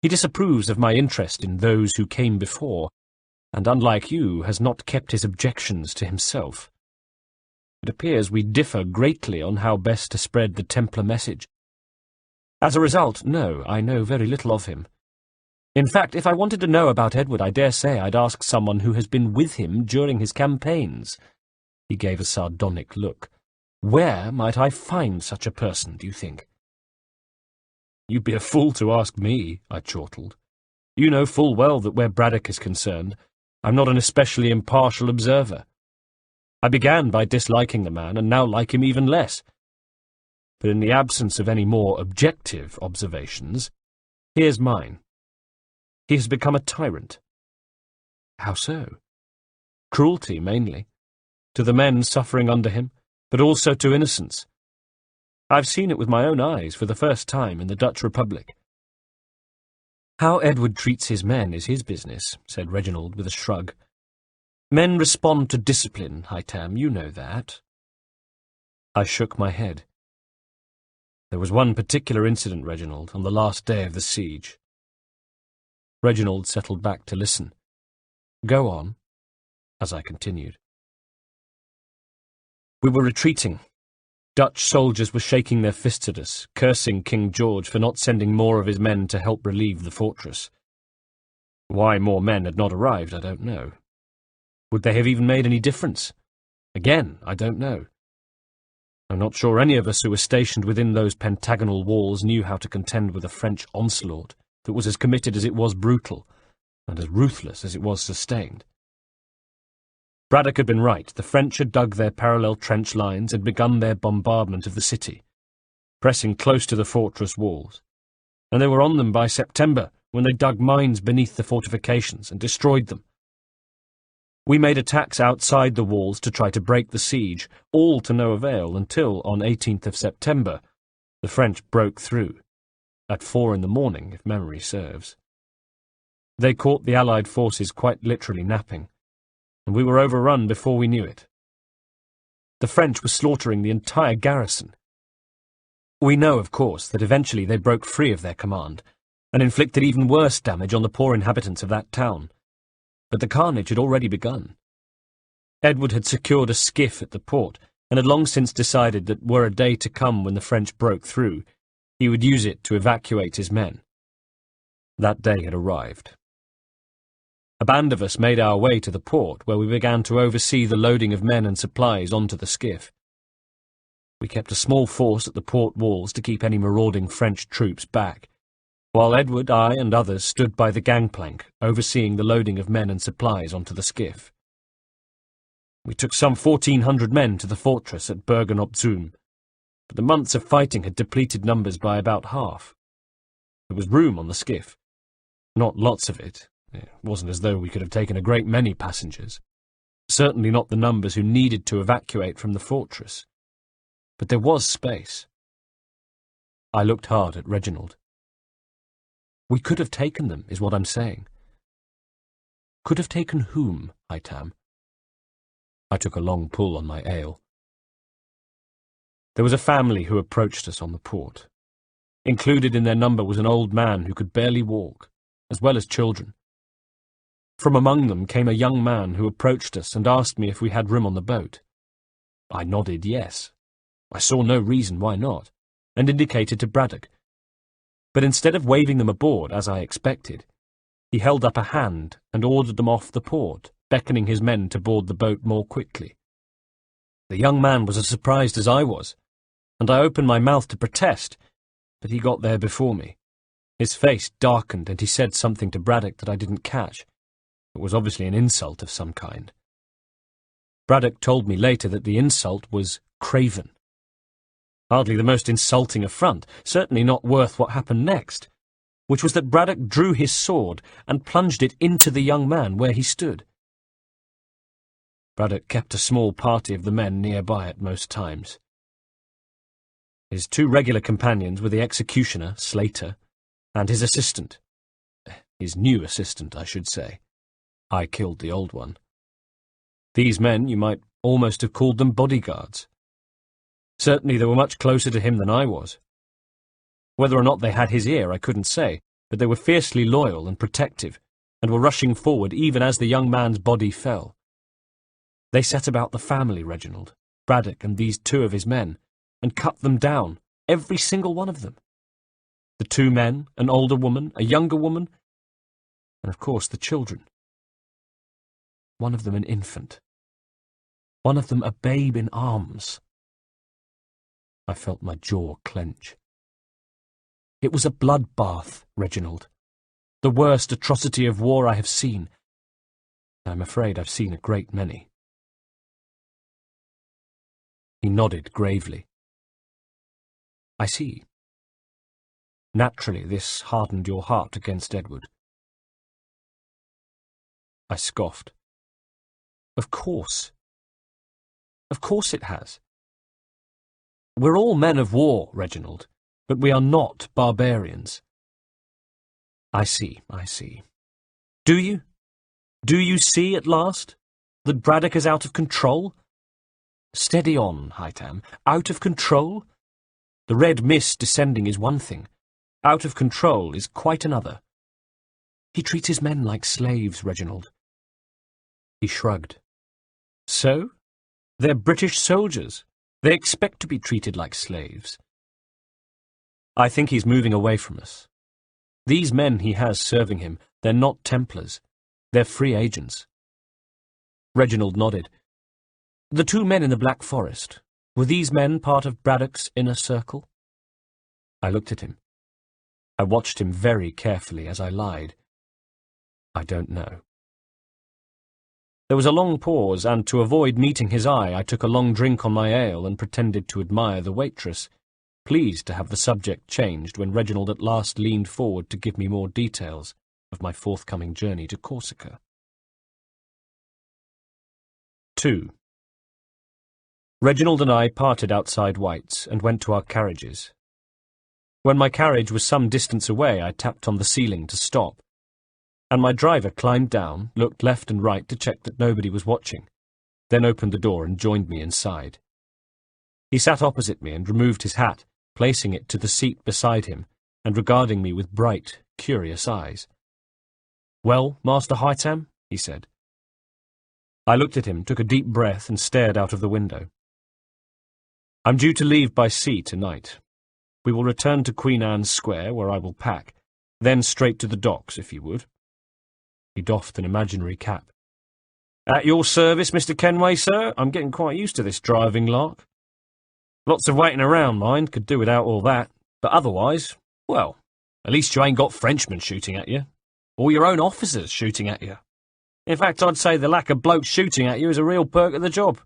He disapproves of my interest in those who came before, and unlike you, has not kept his objections to himself. It appears we differ greatly on how best to spread the Templar message. As a result, no, I know very little of him. In fact, if I wanted to know about Edward, I dare say I'd ask someone who has been with him during his campaigns." He gave a sardonic look. "Where might I find such a person, do you think?" "You'd be a fool to ask me," I chortled. "You know full well that where Braddock is concerned, I'm not an especially impartial observer. I began by disliking the man, and now like him even less. But in the absence of any more objective observations, here's mine. He has become a tyrant." "How so?" "Cruelty, mainly. To the men suffering under him, but also to innocents. I've seen it with my own eyes for the first time in the Dutch Republic." "How Edward treats his men is his business," said Reginald with a shrug. "Men respond to discipline, Haytham, you know that." I shook my head. "There was one particular incident, Reginald, on the last day of the siege." Reginald settled back to listen. "Go on," as I continued. "We were retreating. Dutch soldiers were shaking their fists at us, cursing King George for not sending more of his men to help relieve the fortress. Why more men had not arrived, I don't know. Would they have even made any difference? Again, I don't know. I'm not sure any of us who were stationed within those pentagonal walls knew how to contend with a French onslaught that was as committed as it was brutal, and as ruthless as it was sustained. Braddock had been right. The French had dug their parallel trench lines and begun their bombardment of the city, pressing close to the fortress walls, and they were on them by September, when they dug mines beneath the fortifications and destroyed them. We made attacks outside the walls to try to break the siege, all to no avail, until, on 18th of September, the French broke through, at 4 in the morning, if memory serves. They caught the Allied forces quite literally napping, and we were overrun before we knew it. The French were slaughtering the entire garrison. We know, of course, that eventually they broke free of their command, and inflicted even worse damage on the poor inhabitants of that town. But the carnage had already begun. Edward had secured a skiff at the port, and had long since decided that were a day to come when the French broke through, he would use it to evacuate his men. That day had arrived. A band of us made our way to the port, where we began to oversee the loading of men and supplies onto the skiff. We kept a small force at the port walls to keep any marauding French troops back, while Edward, I, and others stood by the gangplank, overseeing the loading of men and supplies onto the skiff. We took some 1,400 men to the fortress at Bergen-op-Zoom, but the months of fighting had depleted numbers by about half. There was room on the skiff. Not lots of it. It wasn't as though we could have taken a great many passengers. Certainly not the numbers who needed to evacuate from the fortress. But there was space. I looked hard at Reginald. We could have taken them, is what I'm saying. Could have taken whom, Haytham? I took a long pull on my ale. There was a family who approached us on the port. Included in their number was an old man who could barely walk, as well as children. From among them came a young man who approached us and asked me if we had room on the boat. I nodded yes. I saw no reason why not, and indicated to Braddock. But instead of waving them aboard, as I expected, he held up a hand and ordered them off the port, beckoning his men to board the boat more quickly. The young man was as surprised as I was, and I opened my mouth to protest, but he got there before me. His face darkened, and he said something to Braddock that I didn't catch. It was obviously an insult of some kind. Braddock told me later that the insult was craven. Hardly the most insulting affront, certainly not worth what happened next, which was that Braddock drew his sword and plunged it into the young man where he stood. Braddock kept a small party of the men nearby at most times. His two regular companions were the executioner, Slater, and his assistant. His new assistant, I should say. I killed the old one. These men, you might almost have called them bodyguards. Certainly they were much closer to him than I was. Whether or not they had his ear, I couldn't say, but they were fiercely loyal and protective, and were rushing forward even as the young man's body fell. They set about the family, Reginald, Braddock and these two of his men, and cut them down, every single one of them. The two men, an older woman, a younger woman, and of course the children. One of them an infant. One of them a babe in arms. I felt my jaw clench. It was a bloodbath, Reginald. The worst atrocity of war I have seen. I'm afraid I've seen a great many. He nodded gravely. I see. Naturally, this hardened your heart against Edward. I scoffed. Of course. Of course it has. We're all men of war, Reginald, but we are not barbarians. I see, I see. Do you? Do you see at last that Braddock is out of control? Steady on, Haytham. Out of control? The red mist descending is one thing. Out of control is quite another. He treats his men like slaves, Reginald. He shrugged. So? They're British soldiers. They expect to be treated like slaves. I think he's moving away from us. These men he has serving him, they're not Templars. They're free agents. Reginald nodded. The two men in the Black Forest, were these men part of Braddock's inner circle? I looked at him. I watched him very carefully as I lied. I don't know. There was a long pause, and to avoid meeting his eye, I took a long drink on my ale and pretended to admire the waitress, pleased to have the subject changed when Reginald at last leaned forward to give me more details of my forthcoming journey to Corsica. 2. Reginald and I parted outside White's and went to our carriages. When my carriage was some distance away, I tapped on the ceiling to stop, and my driver climbed down, looked left and right to check that nobody was watching, then opened the door and joined me inside. He sat opposite me and removed his hat, placing it to the seat beside him, and regarding me with bright, curious eyes. "Well, Master Haytham?" he said. I looked at him, took a deep breath, and stared out of the window. "I'm due to leave by sea tonight. We will return to Queen Anne's Square, where I will pack, then straight to the docks, if you would." He doffed an imaginary cap. "At your service, Mr. Kenway, sir. I'm getting quite used to this driving lark. Lots of waiting around, mind, could do without all that. But otherwise, well, at least you ain't got Frenchmen shooting at you, or your own officers shooting at you. In fact, I'd say the lack of blokes shooting at you is a real perk of the job."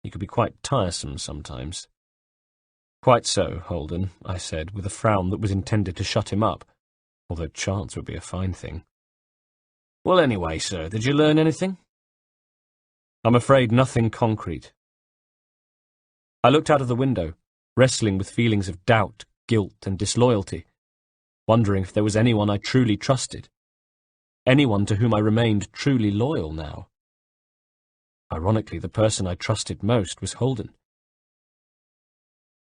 He could be quite tiresome sometimes. "Quite so, Holden," I said, with a frown that was intended to shut him up, although chance would be a fine thing. "Well, anyway, sir, did you learn anything?" "I'm afraid nothing concrete." I looked out of the window, wrestling with feelings of doubt, guilt, and disloyalty, wondering if there was anyone I truly trusted, anyone to whom I remained truly loyal now. Ironically, the person I trusted most was Holden.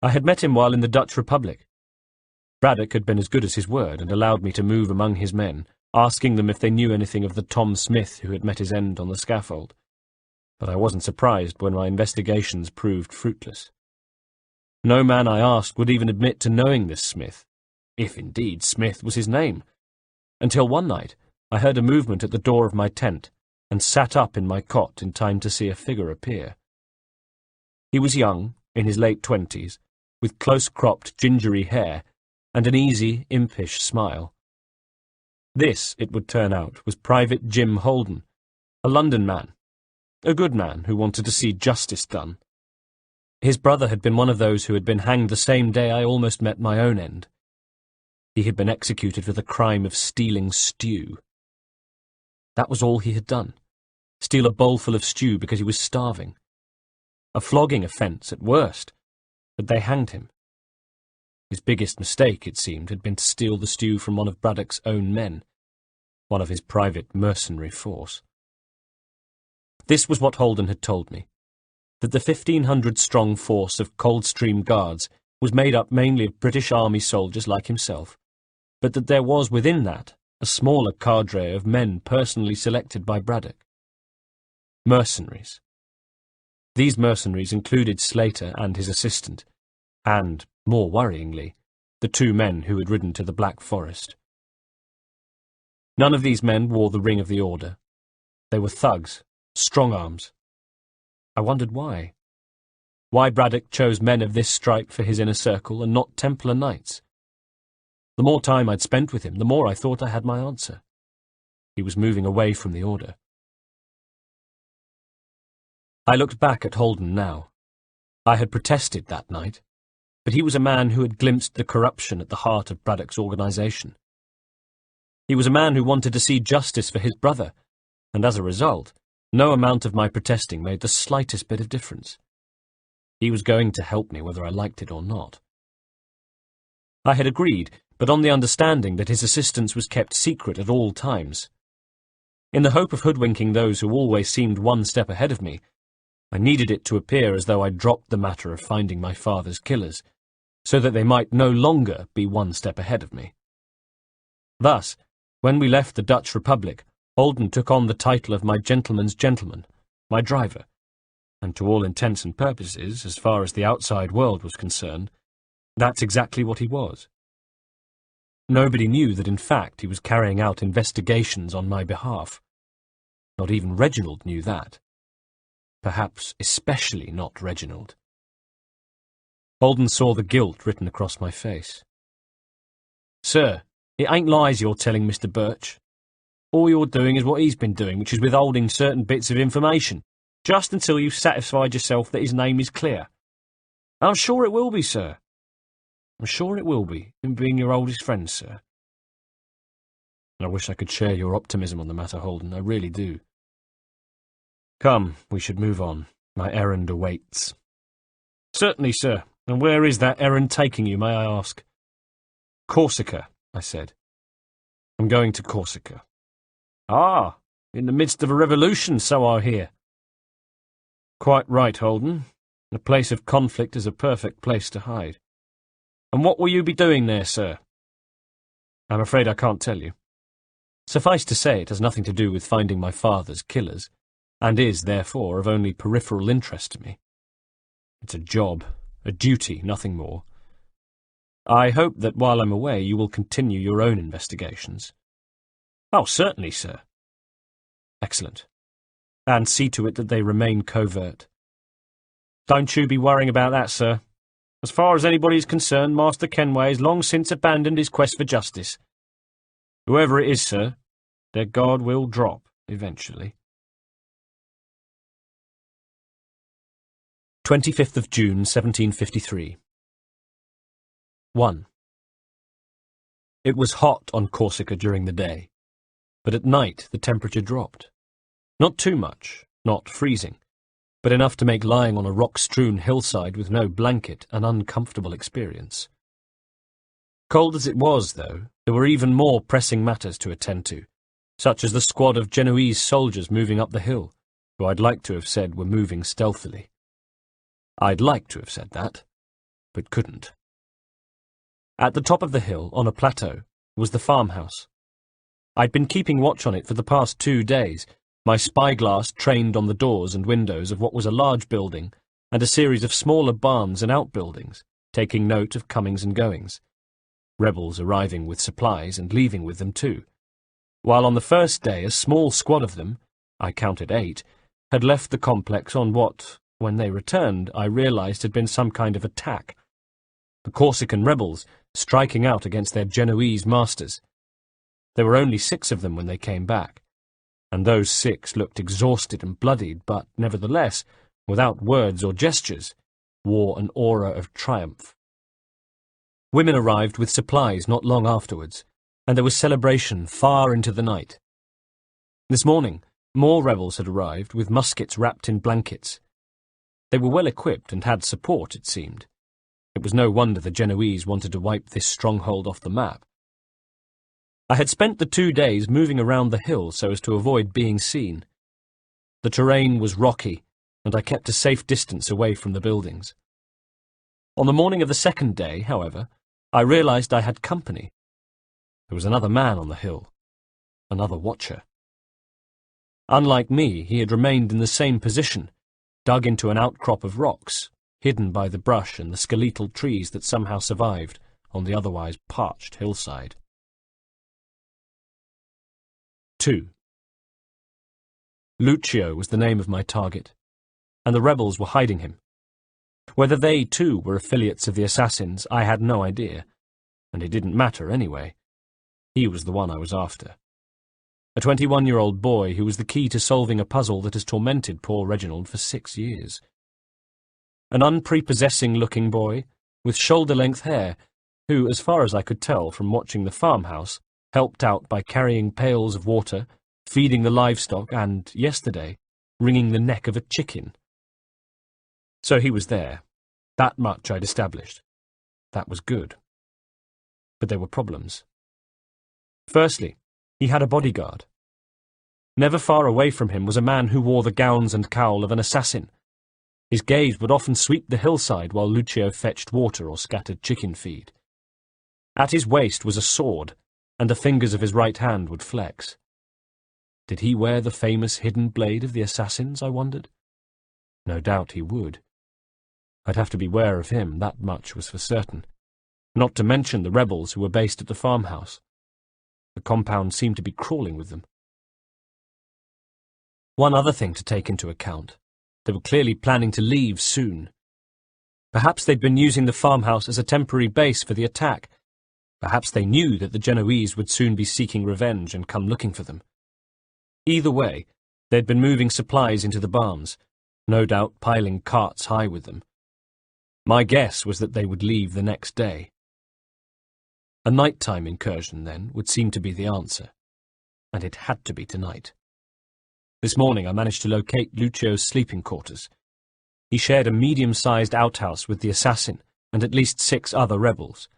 I had met him while in the Dutch Republic. Braddock had been as good as his word and allowed me to move among his men, asking them if they knew anything of the Tom Smith who had met his end on the scaffold. But I wasn't surprised when my investigations proved fruitless. No man I asked would even admit to knowing this Smith, if indeed Smith was his name, until one night I heard a movement at the door of my tent, and sat up in my cot in time to see a figure appear. He was young, in his late 20s, with close-cropped, gingery hair and an easy, impish smile. This, it would turn out, was Private Jim Holden, a London man, a good man who wanted to see justice done. His brother had been one of those who had been hanged the same day I almost met my own end. He had been executed for the crime of stealing stew. That was all he had done, steal a bowlful of stew because he was starving. A flogging offence at worst, but they hanged him. His biggest mistake, it seemed, had been to steal the stew from one of Braddock's own men, one of his private mercenary force. This was what Holden had told me, that the 1,500-strong force of Coldstream Guards was made up mainly of British Army soldiers like himself, but that there was within that a smaller cadre of men personally selected by Braddock. Mercenaries. These mercenaries included Slater and his assistant, and, more worryingly, the 2 men who had ridden to the Black Forest. None of these men wore the ring of the order. They were thugs, strong-arms. I wondered why. Why Braddock chose men of this stripe for his inner circle and not Templar knights. The more time I'd spent with him, the more I thought I had my answer. He was moving away from the order. I looked back at Holden now. I had protested that night, but he was a man who had glimpsed the corruption at the heart of Braddock's organisation. He was a man who wanted to see justice for his brother, and as a result, no amount of my protesting made the slightest bit of difference. He was going to help me whether I liked it or not. I had agreed, but on the understanding that his assistance was kept secret at all times. In the hope of hoodwinking those who always seemed one step ahead of me, I needed it to appear as though I'd dropped the matter of finding my father's killers, so that they might no longer be one step ahead of me. Thus, when we left the Dutch Republic, Holden took on the title of my gentleman's gentleman, my driver, and to all intents and purposes, as far as the outside world was concerned, that's exactly what he was. Nobody knew that in fact he was carrying out investigations on my behalf. Not even Reginald knew that. Perhaps especially not Reginald. Holden saw the guilt written across my face. "Sir, it ain't lies you're telling Mr. Birch. All you're doing is what he's been doing, which is withholding certain bits of information, just until you've satisfied yourself that his name is clear. I'm sure it will be, sir. I'm sure it will be, in being your oldest friend, sir." I wish I could share your optimism on the matter, Holden, I really do. Come, we should move on. My errand awaits. "Certainly, sir. And where is that errand taking you, may I ask?" "Corsica," I said. "I'm going to Corsica." "Ah, in the midst of a revolution, so I hear." "Quite right, Holden. A place of conflict is a perfect place to hide." "And what will you be doing there, sir?" "I'm afraid I can't tell you. Suffice to say, it has nothing to do with finding my father's killers, and is, therefore, of only peripheral interest to me. It's a job, a duty, nothing more. I hope that while I'm away you will continue your own investigations." "Oh, certainly, sir." "Excellent. And see to it that they remain covert." "Don't you be worrying about that, sir. As far as anybody is concerned, Master Kenway has long since abandoned his quest for justice. Whoever it is, sir, their guard will drop, eventually." 25th of June, 1753. 1. It was hot on Corsica during the day, but at night the temperature dropped. Not too much, not freezing, but enough to make lying on a rock-strewn hillside with no blanket an uncomfortable experience. Cold as it was, though, there were even more pressing matters to attend to, such as the squad of Genoese soldiers moving up the hill, who I'd like to have said were moving stealthily. I'd like to have said that, but couldn't. At the top of the hill, on a plateau, was the farmhouse. I'd been keeping watch on it for the past 2 days, my spyglass trained on the doors and windows of what was a large building and a series of smaller barns and outbuildings, taking note of comings and goings, rebels arriving with supplies and leaving with them too, while on the first day a small squad of them, I counted 8, had left the complex on what, when they returned, I realized had been some kind of attack. The Corsican rebels, striking out against their Genoese masters. There were only 6 of them when they came back, and those 6 looked exhausted and bloodied, but, nevertheless, without words or gestures, wore an aura of triumph. Women arrived with supplies not long afterwards, and there was celebration far into the night. This morning, more rebels had arrived, with muskets wrapped in blankets. They were well equipped and had support, it seemed. It was no wonder the Genoese wanted to wipe this stronghold off the map. I had spent the 2 days moving around the hill so as to avoid being seen. The terrain was rocky, and I kept a safe distance away from the buildings. On the morning of the 2nd day, however, I realized I had company. There was another man on the hill, another watcher. Unlike me, he had remained in the same position, dug into an outcrop of rocks, hidden by the brush and the skeletal trees that somehow survived on the otherwise parched hillside. 2. Lucio was the name of my target, and the rebels were hiding him. Whether they, too, were affiliates of the assassins, I had no idea, and it didn't matter anyway. He was the one I was after. A 21-year-old boy who was the key to solving a puzzle that has tormented poor Reginald for 6 years. An unprepossessing-looking boy, with shoulder-length hair, who, as far as I could tell from watching the farmhouse, helped out by carrying pails of water, feeding the livestock, and, yesterday, wringing the neck of a chicken. So he was there. That much I'd established. That was good. But there were problems. Firstly, he had a bodyguard. Never far away from him was a man who wore the gowns and cowl of an assassin. His gaze would often sweep the hillside while Lucio fetched water or scattered chicken feed. At his waist was a sword, and the fingers of his right hand would flex. Did he wear the famous hidden blade of the assassins, I wondered? No doubt he would. I'd have to beware of him, that much was for certain, not to mention the rebels who were based at the farmhouse. The compound seemed to be crawling with them. One other thing to take into account. They were clearly planning to leave soon. Perhaps they'd been using the farmhouse as a temporary base for the attack. Perhaps they knew that the Genoese would soon be seeking revenge and come looking for them. Either way, they'd been moving supplies into the barns, no doubt piling carts high with them. My guess was that they would leave the next day. A nighttime incursion, then, would seem to be the answer, and it had to be tonight. This morning I managed to locate Lucio's sleeping quarters. He shared a medium-sized outhouse with the assassin and at least 6 other rebels.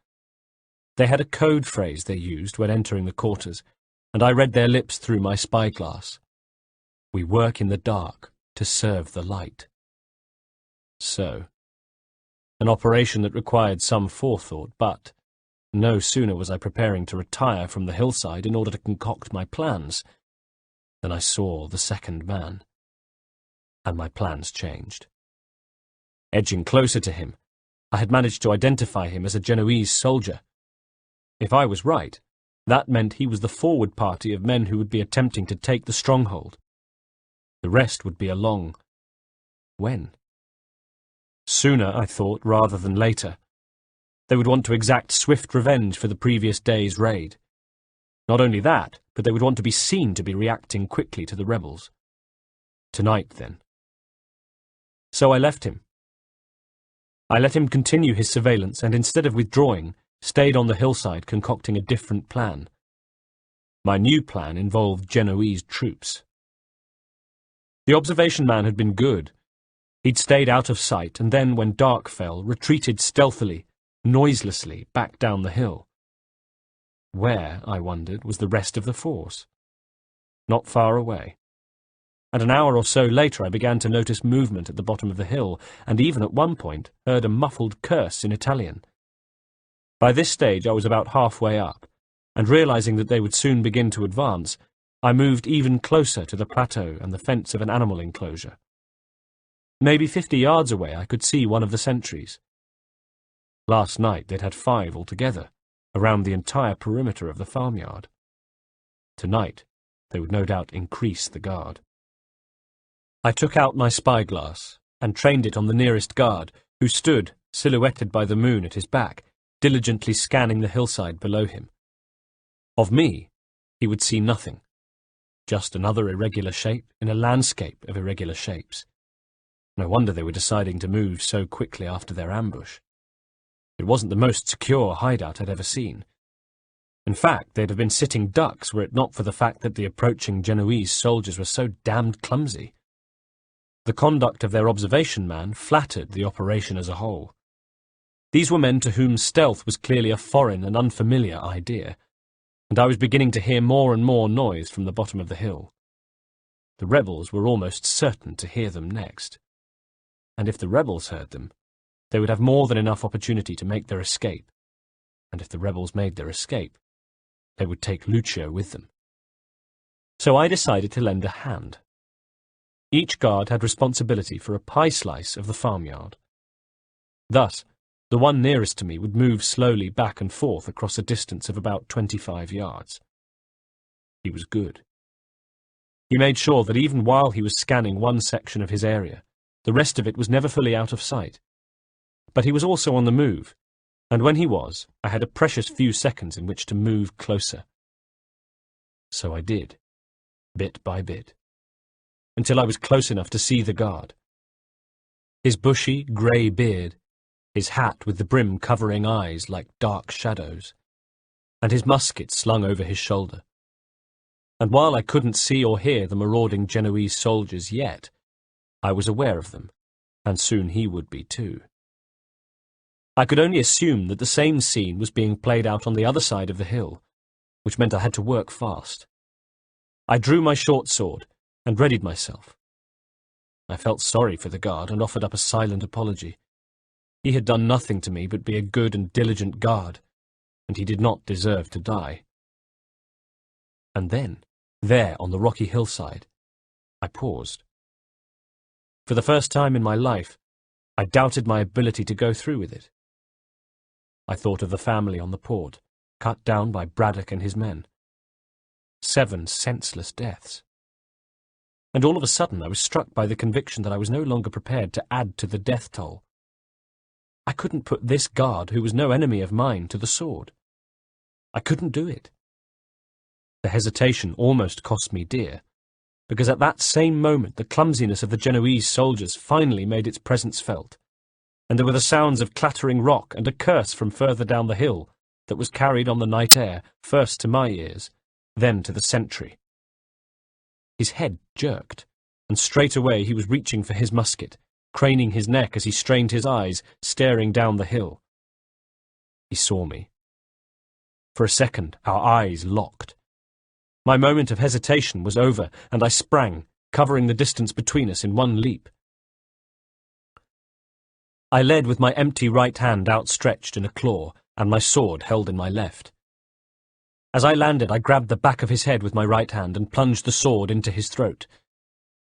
They had a code phrase they used when entering the quarters, and I read their lips through my spyglass. We work in the dark to serve the light. So, an operation that required some forethought, but no sooner was I preparing to retire from the hillside in order to concoct my plans than I saw the 2nd man, and my plans changed. Edging closer to him, I had managed to identify him as a Genoese soldier. If I was right, that meant he was the forward party of men who would be attempting to take the stronghold. The rest would be along. When? Sooner, I thought, rather than later. They would want to exact swift revenge for the previous day's raid. Not only that, but they would want to be seen to be reacting quickly to the rebels. Tonight, then. So I left him. I let him continue his surveillance, and instead of withdrawing, stayed on the hillside concocting a different plan. My new plan involved Genoese troops. The observation man had been good. He'd stayed out of sight, and then, when dark fell, retreated stealthily, noiselessly, back down the hill. Where, I wondered, was the rest of the force? Not far away. And an hour or so later I began to notice movement at the bottom of the hill, and even at one point heard a muffled curse in Italian. By this stage I was about halfway up, and realizing that they would soon begin to advance, I moved even closer to the plateau and the fence of an animal enclosure. Maybe 50 yards away I could see one of the sentries. Last night they'd had 5 altogether, around the entire perimeter of the farmyard. Tonight they would no doubt increase the guard. I took out my spyglass and trained it on the nearest guard, who stood, silhouetted by the moon at his back, diligently scanning the hillside below him. Of me, he would see nothing, just another irregular shape in a landscape of irregular shapes. No wonder they were deciding to move so quickly after their ambush. It wasn't the most secure hideout I'd ever seen. In fact, they'd have been sitting ducks were it not for the fact that the approaching Genoese soldiers were so damned clumsy. The conduct of their observation man flattered the operation as a whole. These were men to whom stealth was clearly a foreign and unfamiliar idea, and I was beginning to hear more and more noise from the bottom of the hill. The rebels were almost certain to hear them next. And if the rebels heard them, they would have more than enough opportunity to make their escape. And if the rebels made their escape, they would take Lucio with them. So I decided to lend a hand. Each guard had responsibility for a pie slice of the farmyard. Thus, the one nearest to me would move slowly back and forth across a distance of about 25 yards. He was good. He made sure that even while he was scanning one section of his area, the rest of it was never fully out of sight. But he was also on the move, and when he was, I had a precious few seconds in which to move closer. So I did, bit by bit, until I was close enough to see the guard. His bushy, grey beard, his hat with the brim covering eyes like dark shadows, and his musket slung over his shoulder. And while I couldn't see or hear the marauding Genoese soldiers yet, I was aware of them, and soon he would be too. I could only assume that the same scene was being played out on the other side of the hill, which meant I had to work fast. I drew my short sword and readied myself. I felt sorry for the guard and offered up a silent apology. He had done nothing to me but be a good and diligent guard, and he did not deserve to die. And then, there on the rocky hillside, I paused. For the first time in my life, I doubted my ability to go through with it. I thought of the family on the port, cut down by Braddock and his men. 7 senseless deaths. And all of a sudden I was struck by the conviction that I was no longer prepared to add to the death toll. I couldn't put this guard, who was no enemy of mine, to the sword. I couldn't do it. The hesitation almost cost me dear, because at that same moment the clumsiness of the Genoese soldiers finally made its presence felt, and there were the sounds of clattering rock and a curse from further down the hill that was carried on the night air, first to my ears, then to the sentry. His head jerked, and straight away he was reaching for his musket, craning his neck as he strained his eyes, staring down the hill. He saw me. For a second, our eyes locked. My moment of hesitation was over, and I sprang, covering the distance between us in one leap. I led with my empty right hand outstretched in a claw, and my sword held in my left. As I landed, I grabbed the back of his head with my right hand and plunged the sword into his throat.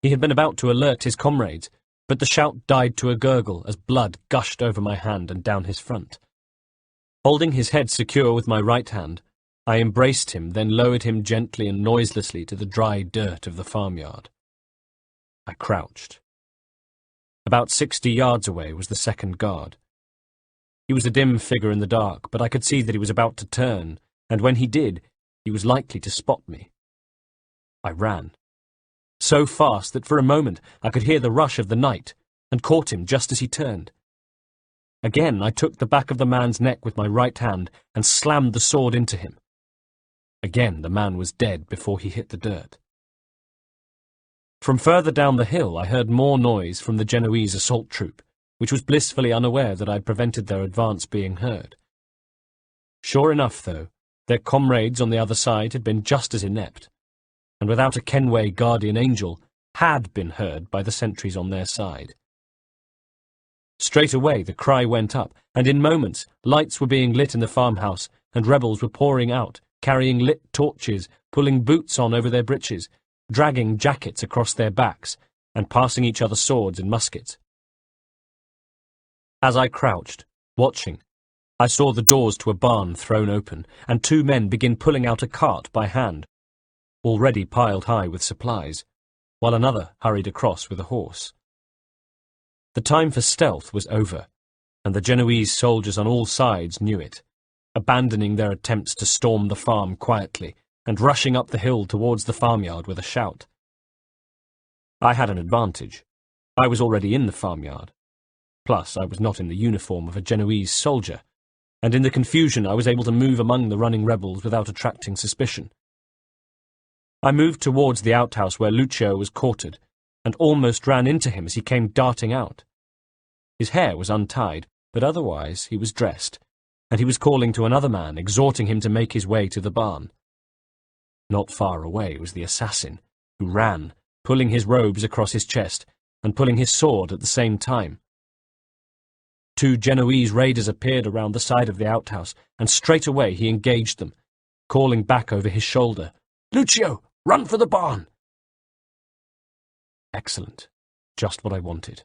He had been about to alert his comrades, but the shout died to a gurgle as blood gushed over my hand and down his front. Holding his head secure with my right hand, I embraced him, then lowered him gently and noiselessly to the dry dirt of the farmyard. I crouched. About 60 yards away was the second guard. He was a dim figure in the dark, but I could see that he was about to turn, and when he did, he was likely to spot me. I ran. So fast that for a moment I could hear the rush of the night, and caught him just as he turned. Again I took the back of the man's neck with my right hand and slammed the sword into him. Again the man was dead before he hit the dirt. From further down the hill I heard more noise from the Genoese assault troop, which was blissfully unaware that I had prevented their advance being heard. Sure enough, though, their comrades on the other side had been just as inept, and without a Kenway guardian angel, had been heard by the sentries on their side. Straight away the cry went up, and in moments lights were being lit in the farmhouse, and rebels were pouring out, carrying lit torches, pulling boots on over their breeches, dragging jackets across their backs, and passing each other swords and muskets. As I crouched, watching, I saw the doors to a barn thrown open, and 2 men begin pulling out a cart by hand, already piled high with supplies. while another hurried across with a horse. The time for stealth was over, and the Genoese soldiers on all sides knew it, abandoning their attempts to storm the farm quietly and rushing up the hill towards the farmyard with a shout. I had an advantage. I was already in the farmyard. Plus, I was not in the uniform of a Genoese soldier, and in the confusion I was able to move among the running rebels without attracting suspicion. I moved towards the outhouse where Lucio was quartered, and almost ran into him as he came darting out. His hair was untied, but otherwise he was dressed, and he was calling to another man, exhorting him to make his way to the barn. Not far away was the assassin, who ran, pulling his robes across his chest, and pulling his sword at the same time. 2 Genoese raiders appeared around the side of the outhouse, and straight away he engaged them, calling back over his shoulder, "Lucio, run for the barn!" Excellent. Just what I wanted.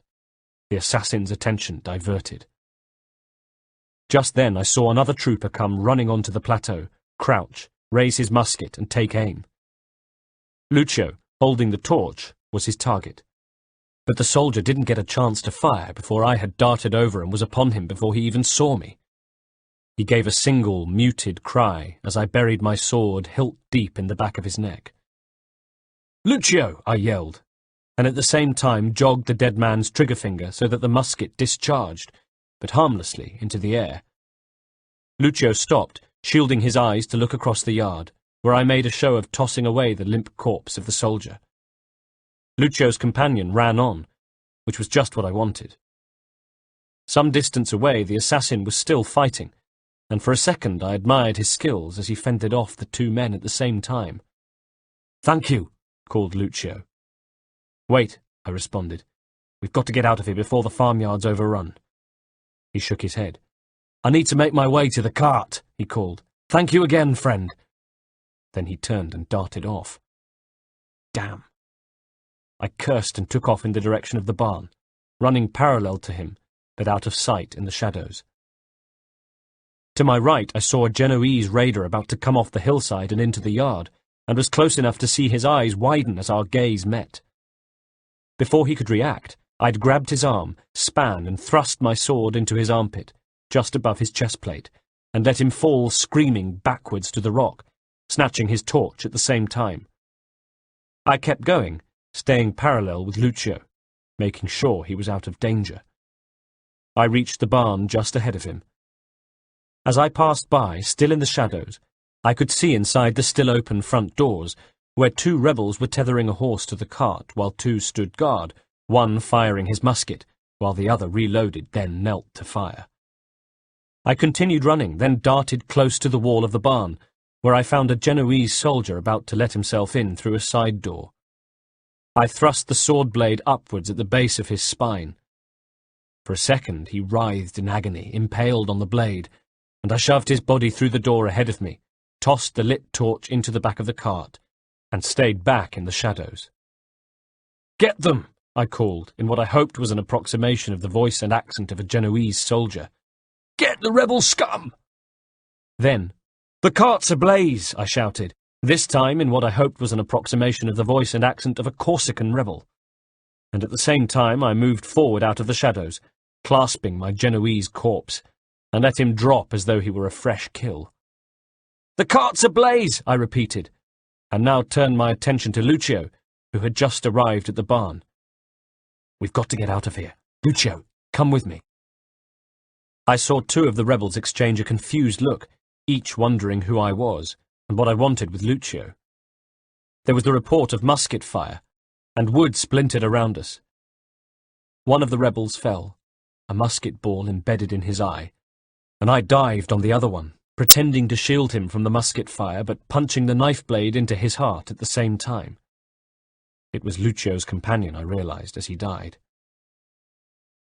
The assassin's attention diverted. Just then I saw another trooper come running onto the plateau, crouch, raise his musket, and take aim. Lucio, holding the torch, was his target. But the soldier didn't get a chance to fire before I had darted over and was upon him before he even saw me. He gave a single, muted cry as I buried my sword hilt deep in the back of his neck. "Lucio!" I yelled, and at the same time jogged the dead man's trigger finger so that the musket discharged, but harmlessly, into the air. Lucio stopped, shielding his eyes to look across the yard, where I made a show of tossing away the limp corpse of the soldier. Lucio's companion ran on, which was just what I wanted. Some distance away the assassin was still fighting, and for a second I admired his skills as he fended off the 2 men at the same time. "Thank you," called Lucio. "Wait," I responded. "We've got to get out of here before the farmyard's overrun." He shook his head. "I need to make my way to the cart," he called. "Thank you again, friend." Then he turned and darted off. Damn. I cursed and took off in the direction of the barn, running parallel to him, but out of sight in the shadows. To my right I saw a Genoese raider about to come off the hillside and into the yard, and was close enough to see his eyes widen as our gaze met. Before he could react, I'd grabbed his arm, span, and thrust my sword into his armpit, just above his chest plate, and let him fall screaming backwards to the rock, snatching his torch at the same time. I kept going, staying parallel with Lucio, making sure he was out of danger. I reached the barn just ahead of him. As I passed by, still in the shadows, I could see inside the still open front doors, where 2 rebels were tethering a horse to the cart while 2 stood guard, one firing his musket, while the other reloaded, then knelt to fire. I continued running, then darted close to the wall of the barn, where I found a Genoese soldier about to let himself in through a side door. I thrust the sword blade upwards at the base of his spine. For a second he writhed in agony, impaled on the blade, and I shoved his body through the door ahead of me, tossed the lit torch into the back of the cart, and stayed back in the shadows. "Get them!" I called, in what I hoped was an approximation of the voice and accent of a Genoese soldier. "Get the rebel scum!" Then, "The cart's ablaze!" I shouted, this time in what I hoped was an approximation of the voice and accent of a Corsican rebel. And at the same time I moved forward out of the shadows, clasping my Genoese corpse, and let him drop as though he were a fresh kill. "The cart's ablaze!" I repeated, and now turned my attention to Lucio, who had just arrived at the barn. "We've got to get out of here. Lucio, come with me." I saw 2 of the rebels exchange a confused look, each wondering who I was, and what I wanted with Lucio. There was the report of musket fire, and wood splintered around us. One of the rebels fell, a musket ball embedded in his eye, and I dived on the other one, pretending to shield him from the musket fire, but punching the knife blade into his heart at the same time. It was Lucio's companion, I realized, as he died.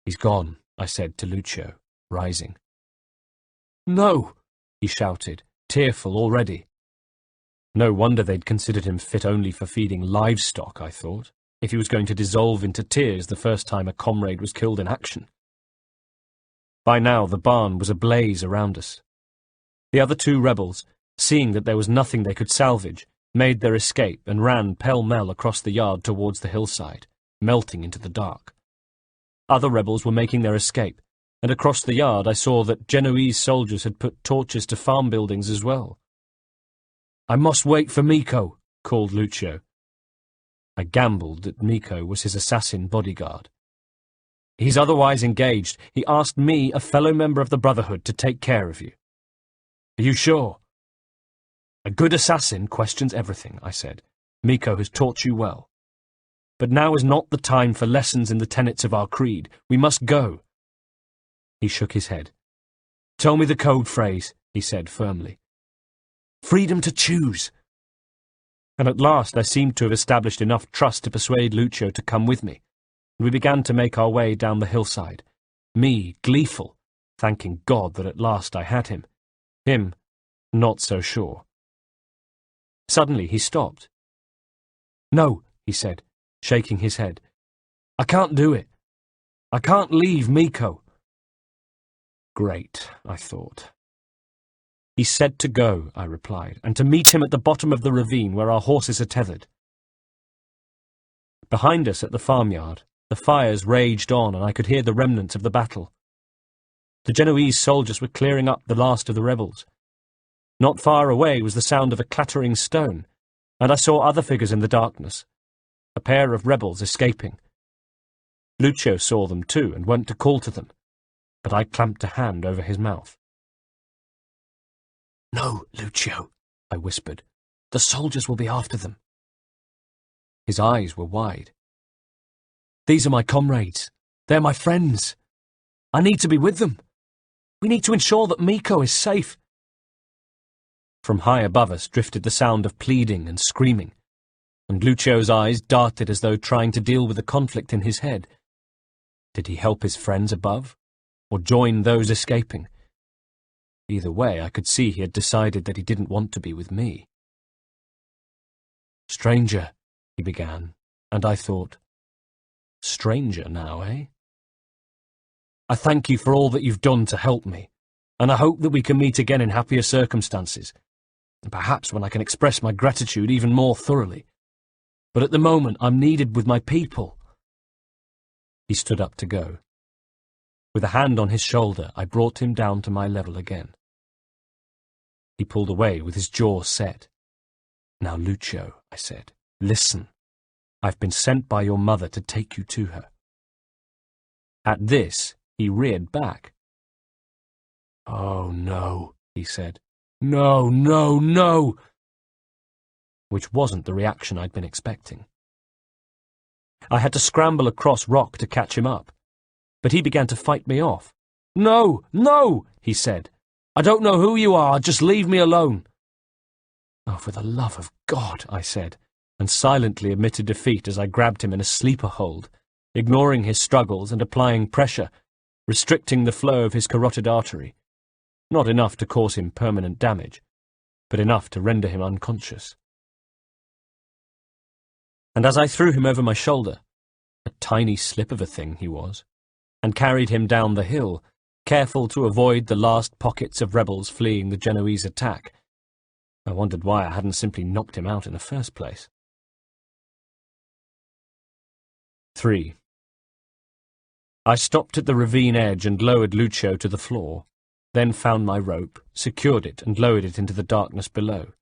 "He's gone," I said to Lucio, rising. "No!" he shouted, tearful already. No wonder they'd considered him fit only for feeding livestock, I thought, if he was going to dissolve into tears the first time a comrade was killed in action. By now the barn was ablaze around us. The other 2 rebels, seeing that there was nothing they could salvage, made their escape and ran pell-mell across the yard towards the hillside, melting into the dark. Other rebels were making their escape, and across the yard I saw that Genoese soldiers had put torches to farm buildings as well. "I must wait for Miko," called Lucio. I gambled that Miko was his assassin bodyguard. "He's otherwise engaged. He asked me, a fellow member of the Brotherhood, to take care of you." "Are you sure?" "A good assassin questions everything," I said. "Miko has taught you well. But now is not the time for lessons in the tenets of our creed. We must go." He shook his head. "Tell me the code phrase," he said firmly. "Freedom to choose." And at last I seemed to have established enough trust to persuade Lucio to come with me, and we began to make our way down the hillside, me gleeful, thanking God that at last I had him, him not so sure. Suddenly he stopped. "No," he said, shaking his head. "I can't do it. I can't leave Miko." Great, I thought. "He said to go," I replied, "and to meet him at the bottom of the ravine where our horses are tethered." Behind us at the farmyard, the fires raged on and I could hear the remnants of the battle. The Genoese soldiers were clearing up the last of the rebels. Not far away was the sound of a clattering stone, and I saw other figures in the darkness, a pair of rebels escaping. Lucio saw them too and went to call to them, but I clamped a hand over his mouth. "No, Lucio," I whispered. "The soldiers will be after them." His eyes were wide. "These are my comrades. They're my friends. I need to be with them. We need to ensure that Miko is safe." From high above us drifted the sound of pleading and screaming, and Lucio's eyes darted as though trying to deal with the conflict in his head. Did he help his friends above, or join those escaping? Either way, I could see he had decided that he didn't want to be with me. "Stranger," he began, and I thought, stranger now, eh? "I thank you for all that you've done to help me, and I hope that we can meet again in happier circumstances, and perhaps when I can express my gratitude even more thoroughly. But at the moment I'm needed with my people." He stood up to go. With a hand on his shoulder, I brought him down to my level again. He pulled away with his jaw set. "Now, Lucio," I said, "listen. I've been sent by your mother to take you to her." At this, he reared back. "Oh, no," he said. "No, no, no!" Which wasn't the reaction I'd been expecting. I had to scramble across rock to catch him up, but he began to fight me off. "No, no," he said. "I don't know who you are, just leave me alone." "Oh, for the love of God," I said, and silently admitted defeat as I grabbed him in a sleeper hold, ignoring his struggles and applying pressure, restricting the flow of his carotid artery. Not enough to cause him permanent damage, but enough to render him unconscious. And as I threw him over my shoulder, a tiny slip of a thing he was, and carried him down the hill, careful to avoid the last pockets of rebels fleeing the Genoese attack, I wondered why I hadn't simply knocked him out in the first place. 3. I stopped at the ravine edge and lowered Lucio to the floor, then found my rope, secured it, and lowered it into the darkness below.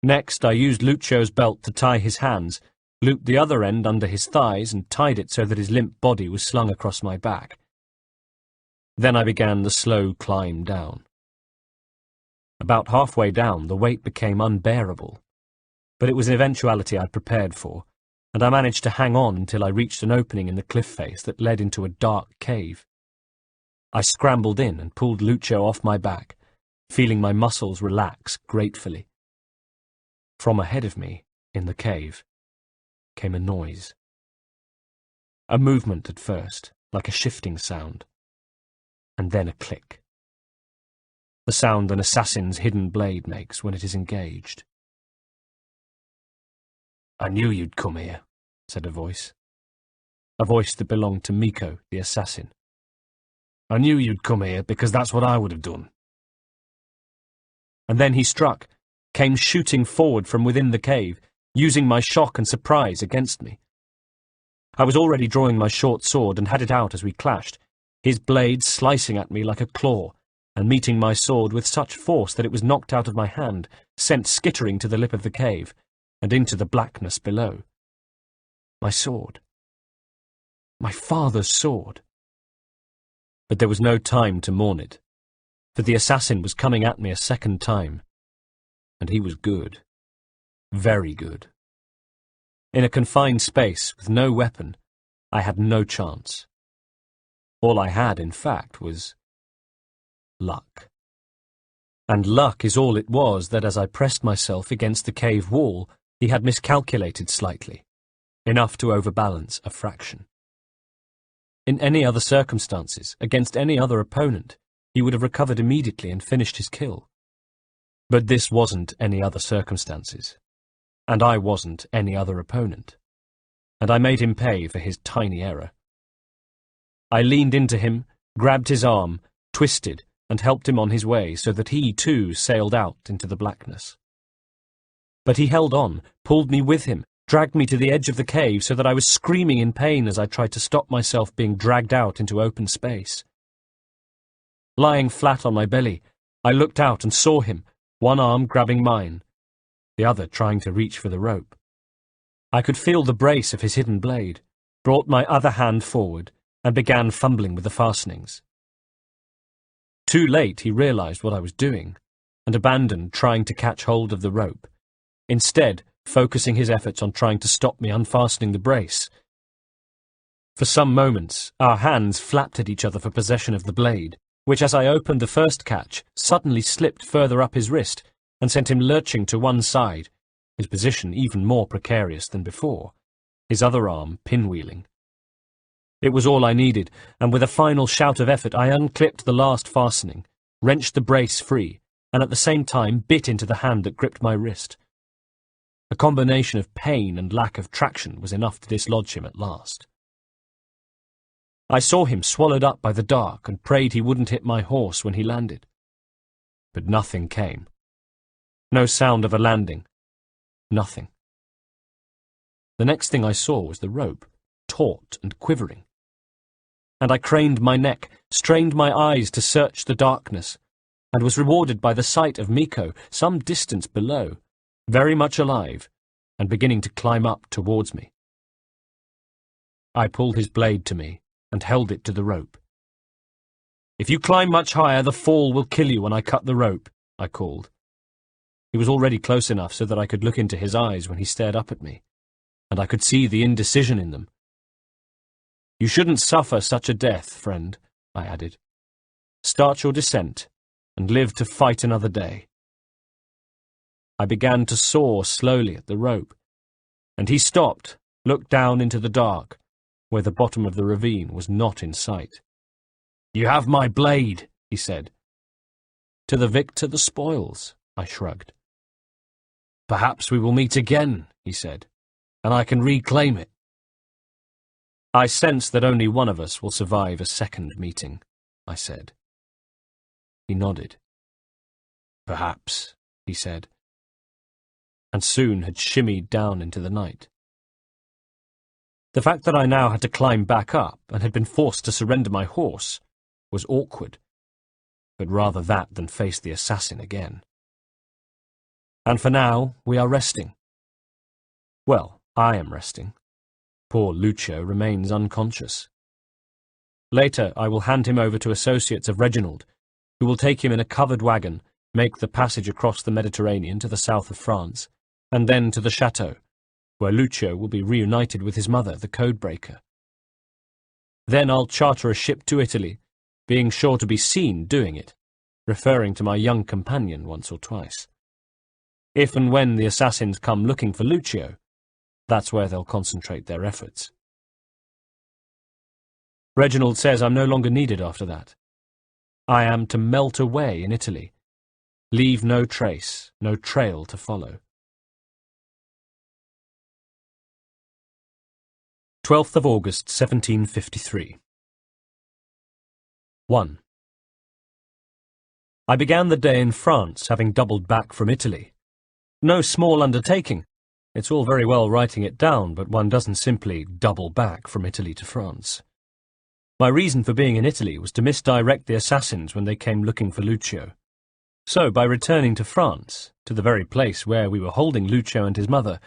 Next, I used Lucio's belt to tie his hands, looped the other end under his thighs, and tied it so that his limp body was slung across my back. Then I began the slow climb down. About halfway down, the weight became unbearable, but it was an eventuality I'd prepared for, and I managed to hang on until I reached an opening in the cliff face that led into a dark cave. I scrambled in and pulled Lucio off my back, feeling my muscles relax gratefully. From ahead of me, in the cave, came a noise. A movement at first, like a shifting sound, and then a click. The sound an assassin's hidden blade makes when it is engaged. "I knew you'd come here," said a voice that belonged to Miko, the assassin. "I knew you'd come here because that's what I would have done." And then he struck, came shooting forward from within the cave, using my shock and surprise against me. I was already drawing my short sword and had it out as we clashed, his blade slicing at me like a claw, and meeting my sword with such force that it was knocked out of my hand, sent skittering to the lip of the cave, and into the blackness below. My sword. My father's sword. But there was no time to mourn it, for the assassin was coming at me a second time, and he was good. Very good. In a confined space, with no weapon, I had no chance. All I had, in fact, was luck. And luck is all it was that as I pressed myself against the cave wall, he had miscalculated slightly, enough to overbalance a fraction. In any other circumstances, against any other opponent, he would have recovered immediately and finished his kill. But this wasn't any other circumstances, and I wasn't any other opponent, and I made him pay for his tiny error. I leaned into him, grabbed his arm, twisted, and helped him on his way so that he, too, sailed out into the blackness. But he held on, pulled me with him, dragged me to the edge of the cave so that I was screaming in pain as I tried to stop myself being dragged out into open space. Lying flat on my belly, I looked out and saw him, one arm grabbing mine, the other trying to reach for the rope. I could feel the brace of his hidden blade, brought my other hand forward, and began fumbling with the fastenings. Too late he realized what I was doing, and abandoned trying to catch hold of the rope, instead focusing his efforts on trying to stop me unfastening the brace. For some moments, our hands flapped at each other for possession of the blade, which, as I opened the first catch, suddenly slipped further up his wrist and sent him lurching to one side, his position even more precarious than before, his other arm pinwheeling. It was all I needed, and with a final shout of effort I unclipped the last fastening, wrenched the brace free, and at the same time bit into the hand that gripped my wrist. A combination of pain and lack of traction was enough to dislodge him at last. I saw him swallowed up by the dark and prayed he wouldn't hit my horse when he landed. But nothing came. No sound of a landing. Nothing. The next thing I saw was the rope, taut and quivering. And I craned my neck, strained my eyes to search the darkness, and was rewarded by the sight of Miko some distance below, very much alive, and beginning to climb up towards me. I pulled his blade to me and held it to the rope. "If you climb much higher, the fall will kill you when I cut the rope," I called. He was already close enough so that I could look into his eyes when he stared up at me, and I could see the indecision in them. "You shouldn't suffer such a death, friend," I added. "Start your descent, and live to fight another day." I began to saw slowly at the rope, and he stopped, looked down into the dark, where the bottom of the ravine was not in sight. "You have my blade," he said. "To the victor the spoils," I shrugged. "Perhaps we will meet again," he said, "and I can reclaim it." "I sense that only one of us will survive a second meeting," I said. He nodded. "Perhaps," he said, and soon had shimmied down into the night. The fact that I now had to climb back up and had been forced to surrender my horse was awkward, but rather that than face the assassin again. And for now, we are resting. Well, I am resting. Poor Lucio remains unconscious. Later, I will hand him over to associates of Reginald, who will take him in a covered wagon, make the passage across the Mediterranean to the south of France, and then to the chateau, where Lucio will be reunited with his mother, the codebreaker. Then I'll charter a ship to Italy, being sure to be seen doing it, referring to my young companion once or twice. If and when the assassins come looking for Lucio, that's where they'll concentrate their efforts. Reginald says I'm no longer needed after that. I am to melt away in Italy, leave no trace, no trail to follow. 12th of August, 1753. 1. I began the day in France, having doubled back from Italy, No small undertaking. It's all very well writing it down, but one doesn't simply double back from Italy to France. My reason for being in Italy was to misdirect the assassins when they came looking for Lucio. So, by returning to France, to the very place where we were holding Lucio and his mother,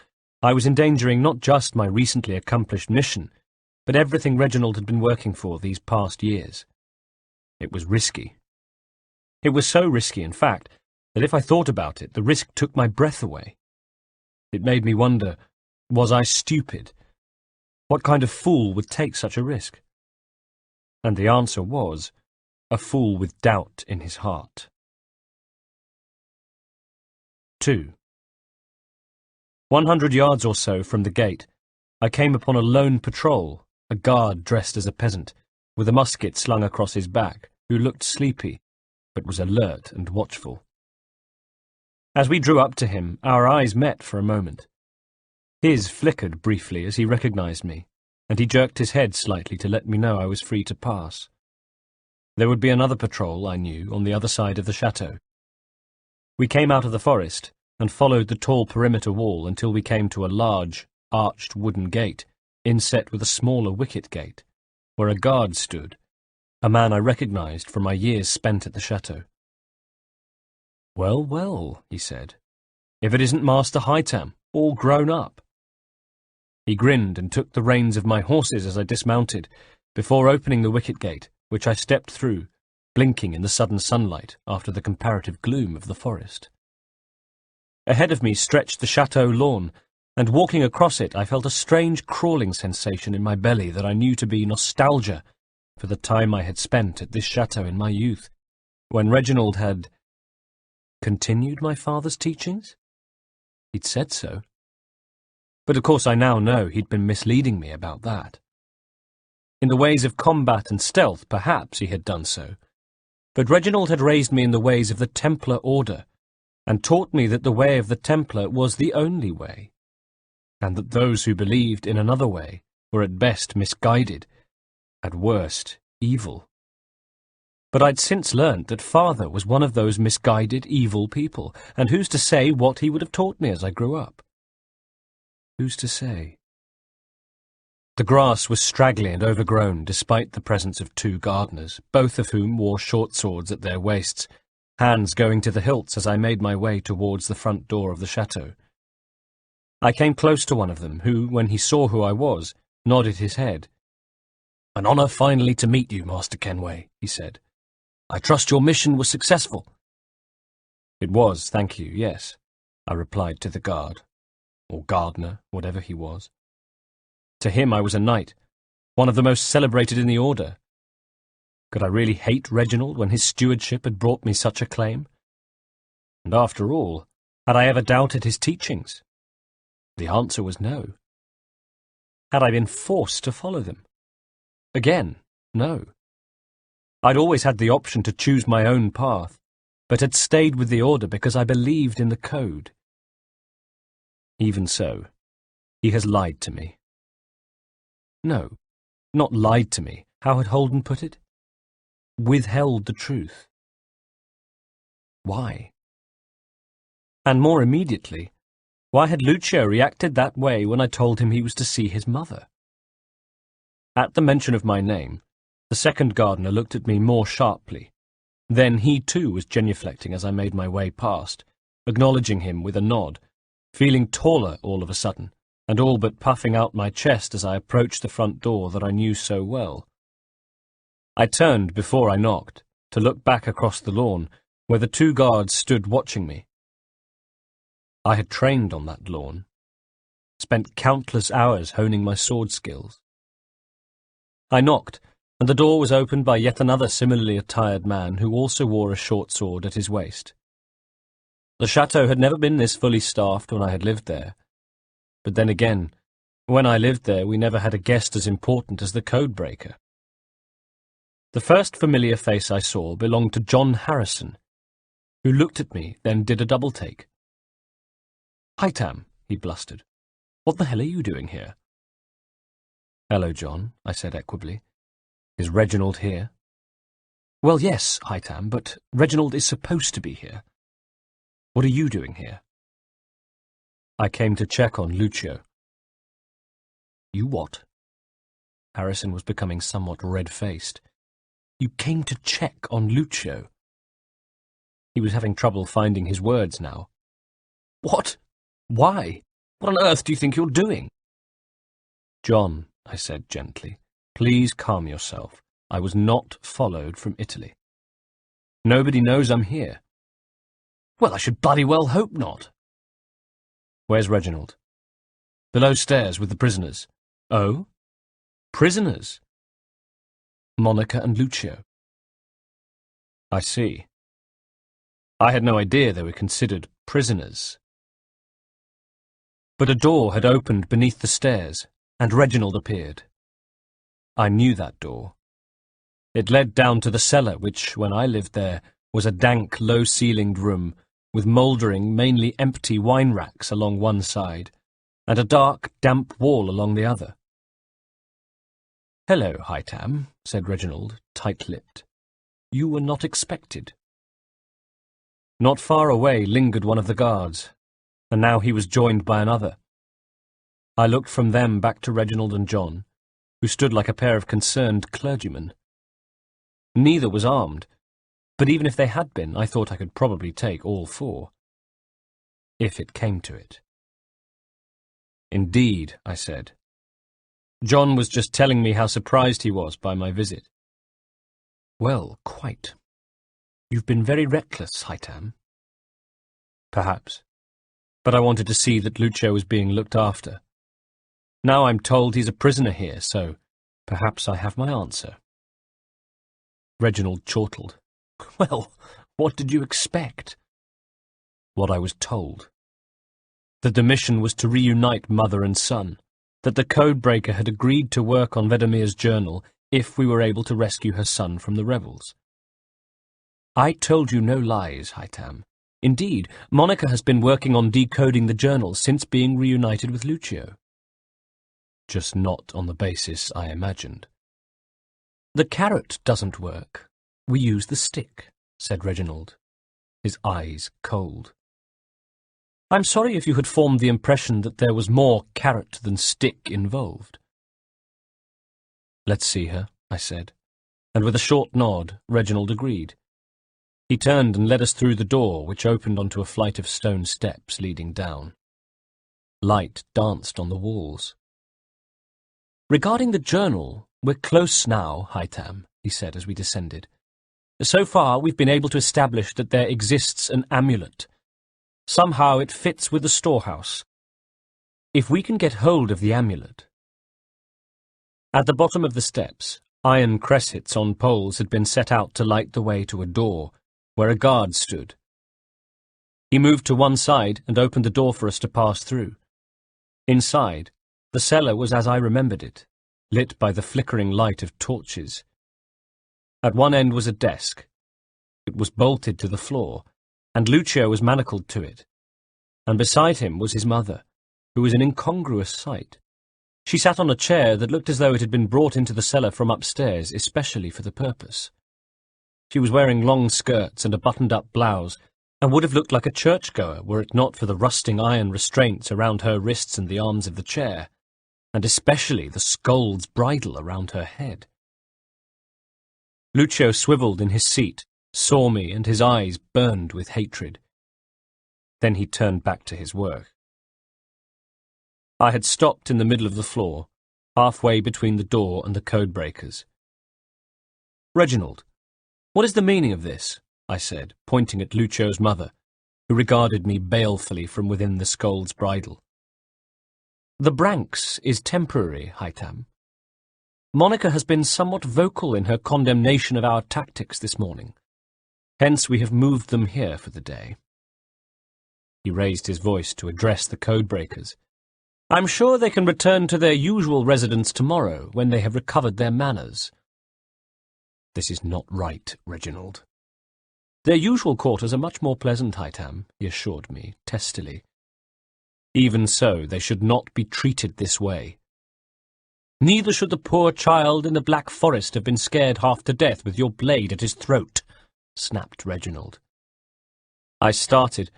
I was endangering not just my recently accomplished mission, but everything Reginald had been working for these past years. It was risky. It was so risky, in fact, that if I thought about it, the risk took my breath away. It made me wonder, was I stupid? What kind of fool would take such a risk? And the answer was, a fool with doubt in his heart. 2. 100 yards or so from the gate, I came upon a lone patrol, a guard dressed as a peasant, with a musket slung across his back, who looked sleepy, but was alert and watchful. As we drew up to him, our eyes met for a moment. His flickered briefly as he recognized me, and he jerked his head slightly to let me know I was free to pass. There would be another patrol, I knew, on the other side of the chateau. We came out of the forest and followed the tall perimeter wall until we came to a large, arched wooden gate, inset with a smaller wicket gate, where a guard stood, a man I recognized from my years spent at the chateau. "Well, well," he said, "if it isn't Master Haytham, all grown up." He grinned and took the reins of my horses as I dismounted, before opening the wicket gate, which I stepped through, blinking in the sudden sunlight after the comparative gloom of the forest. Ahead of me stretched the chateau lawn, and walking across it I felt a strange crawling sensation in my belly that I knew to be nostalgia for the time I had spent at this chateau in my youth, when Reginald had continued my father's teachings? He'd said so. But of course I now know he'd been misleading me about that. In the ways of combat and stealth, perhaps he had done so, but Reginald had raised me in the ways of the Templar order, and taught me that the way of the Templar was the only way, and that those who believed in another way were at best misguided, at worst evil. But I'd since learnt that father was one of those misguided, evil people, and who's to say what he would have taught me as I grew up? Who's to say? The grass was straggly and overgrown, despite the presence of 2 gardeners, both of whom wore short swords at their waists, hands going to the hilts as I made my way towards the front door of the chateau. I came close to one of them, who, when he saw who I was, nodded his head. "An honour finally to meet you, Master Kenway," he said. "I trust your mission was successful." "It was, thank you, yes," I replied to the guard, or gardener, whatever he was. To him I was a knight, one of the most celebrated in the order. Could I really hate Reginald when his stewardship had brought me such acclaim? And after all, had I ever doubted his teachings? The answer was no. Had I been forced to follow them? Again, no. I'd always had the option to choose my own path, but had stayed with the order because I believed in the code. Even so, he has lied to me. No, not lied to me. How had Holden put it? Withheld the truth. Why? And more immediately, why had Lucio reacted that way when I told him he was to see his mother? At the mention of my name, the second gardener looked at me more sharply. Then he too was genuflecting as I made my way past, acknowledging him with a nod, feeling taller all of a sudden, and all but puffing out my chest as I approached the front door that I knew so well. I turned before I knocked, to look back across the lawn, where the 2 guards stood watching me. I had trained on that lawn, spent countless hours honing my sword skills. I knocked, and the door was opened by yet another similarly attired man who also wore a short sword at his waist. The chateau had never been this fully staffed when I had lived there. But then again, when I lived there, we never had a guest as important as the code-breaker. The first familiar face I saw belonged to John Harrison, who looked at me, then did a double-take. "Haytham," he blustered. "What the hell are you doing here?" "Hello, John," I said equably. "Is Reginald here?" "Well, yes, Haytham, but Reginald is supposed to be here." "What are you doing here?" I came to check on Lucio. You what? Harrison was becoming somewhat red-faced. You came to check on Lucio. He was having trouble finding his words now. What? Why? What on earth do you think you're doing? John, I said gently, please calm yourself. I was not followed from Italy. Nobody knows I'm here. Well, I should bloody well hope not. Where's Reginald? Below stairs with the prisoners. Oh? Prisoners? Monica and Lucio. I see. I had no idea they were considered prisoners. But a door had opened beneath the stairs, and Reginald appeared. I knew that door. It led down to the cellar, which, when I lived there, was a dank, low-ceilinged room with mouldering, mainly empty wine racks along one side, and a dark, damp wall along the other. "Hello, Haytham," said Reginald, tight-lipped. "You were not expected." Not far away lingered one of the guards, and now he was joined by another. I looked from them back to Reginald and John, who stood like a pair of concerned clergymen. Neither was armed, but even if they had been, I thought I could probably take all four. If it came to it. "Indeed," I said. John was just telling me how surprised he was by my visit. "Well, quite. You've been very reckless, Haytham." "Perhaps. But I wanted to see that Lucio was being looked after. Now I'm told he's a prisoner here, so perhaps I have my answer." Reginald chortled. "Well, what did you expect?" "What I was told. That the mission was to reunite mother and son, that the codebreaker had agreed to work on Vedamir's journal if we were able to rescue her son from the rebels." "I told you no lies, Haytham. Indeed, Monica has been working on decoding the journal since being reunited with Lucio." "Just not on the basis I imagined." "The carrot doesn't work. We use the stick," said Reginald, his eyes cold. "I'm sorry if you had formed the impression that there was more carrot than stick involved." "Let's see her," I said, and with a short nod, Reginald agreed. He turned and led us through the door, which opened onto a flight of stone steps leading down. Light danced on the walls. "Regarding the journal, we're close now, Haytham," he said as we descended. "So far, we've been able to establish that there exists an amulet. Somehow it fits with the storehouse. If we can get hold of the amulet—" At the bottom of the steps, iron cressets on poles had been set out to light the way to a door, where a guard stood. He moved to one side and opened the door for us to pass through. Inside, the cellar was as I remembered it, lit by the flickering light of torches. At one end was a desk. It was bolted to the floor, and Lucio was manacled to it. And beside him was his mother, who was an incongruous sight. She sat on a chair that looked as though it had been brought into the cellar from upstairs, especially for the purpose. She was wearing long skirts and a buttoned-up blouse, and would have looked like a churchgoer were it not for the rusting iron restraints around her wrists and the arms of the chair, and especially the scold's bridle around her head. Lucio swiveled in his seat, saw me, and his eyes burned with hatred. Then he turned back to his work. I had stopped in the middle of the floor, halfway between the door and the codebreakers. "Reginald, what is the meaning of this?" I said, pointing at Lucio's mother, who regarded me balefully from within the scold's bridle. "The branks is temporary, Haytham. Monica has been somewhat vocal in her condemnation of our tactics this morning. Hence we have moved them here for the day." He raised his voice to address the codebreakers. "I'm sure they can return to their usual residence tomorrow when they have recovered their manners." "This is not right, Reginald." "Their usual quarters are much more pleasant, Haytham," he assured me, testily. "Even so, they should not be treated this way." "Neither should the poor child in the Black Forest have been scared half to death with your blade at his throat," snapped Reginald. I started,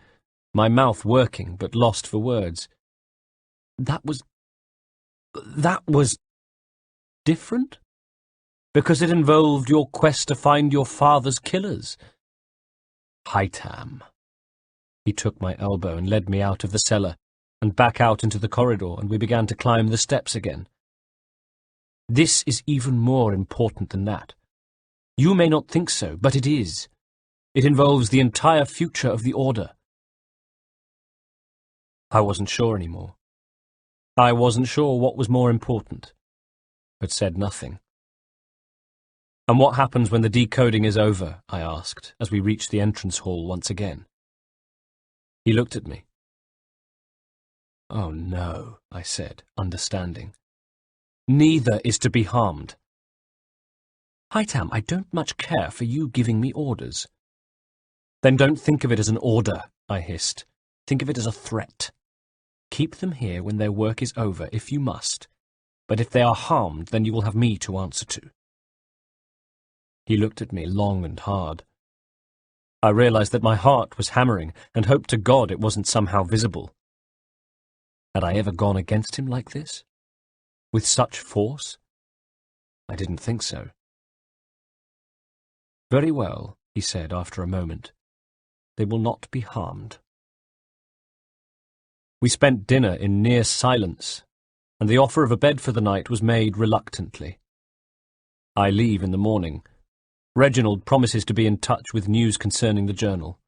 my mouth working but lost for words. That was different? Because it involved your quest to find your father's killers. Haytham. He took my elbow and led me out of the cellar, and back out into the corridor, and we began to climb the steps again. This is even more important than that. You may not think so, but it is. It involves the entire future of the Order. I wasn't sure anymore. I wasn't sure what was more important, but said nothing. And what happens when the decoding is over? I asked, as we reached the entrance hall once again. He looked at me. Oh no, I said, understanding. Neither is to be harmed. Haytham, I don't much care for you giving me orders. Then don't think of it as an order, I hissed. Think of it as a threat. Keep them here when their work is over, if you must. But if they are harmed, then you will have me to answer to. He looked at me long and hard. I realized that my heart was hammering, and hoped to God it wasn't somehow visible. Had I ever gone against him like this? With such force? I didn't think so. Very well, he said after a moment. They will not be harmed. We spent dinner in near silence, and the offer of a bed for the night was made reluctantly. I leave in the morning. Reginald promises to be in touch with news concerning the journal.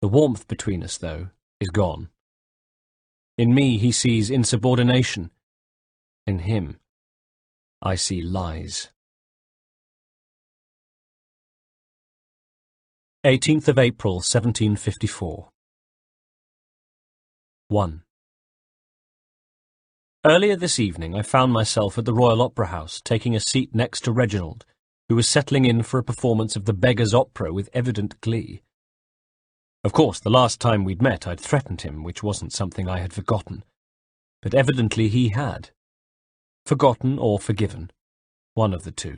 The warmth between us, though, is gone. In me he sees insubordination. In him, I see lies. 18th of April, 1754. 1. Earlier this evening I found myself at the Royal Opera House, taking a seat next to Reginald, who was settling in for a performance of the Beggar's Opera with evident glee. Of course, the last time we'd met I'd threatened him, which wasn't something I had forgotten. But evidently he had. Forgotten or forgiven. One of the two.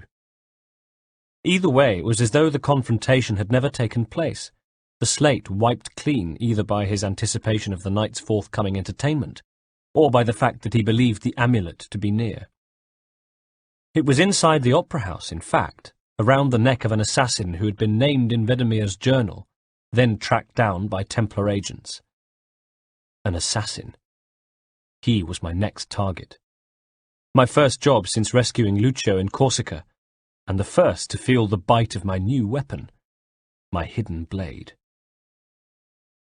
Either way, it was as though the confrontation had never taken place, the slate wiped clean either by his anticipation of the night's forthcoming entertainment, or by the fact that he believed the amulet to be near. It was inside the opera house, in fact, around the neck of an assassin who had been named in Vedemir's journal, then tracked down by Templar agents. An assassin. He was my next target. My first job since rescuing Lucio in Corsica, and the first to feel the bite of my new weapon, my hidden blade.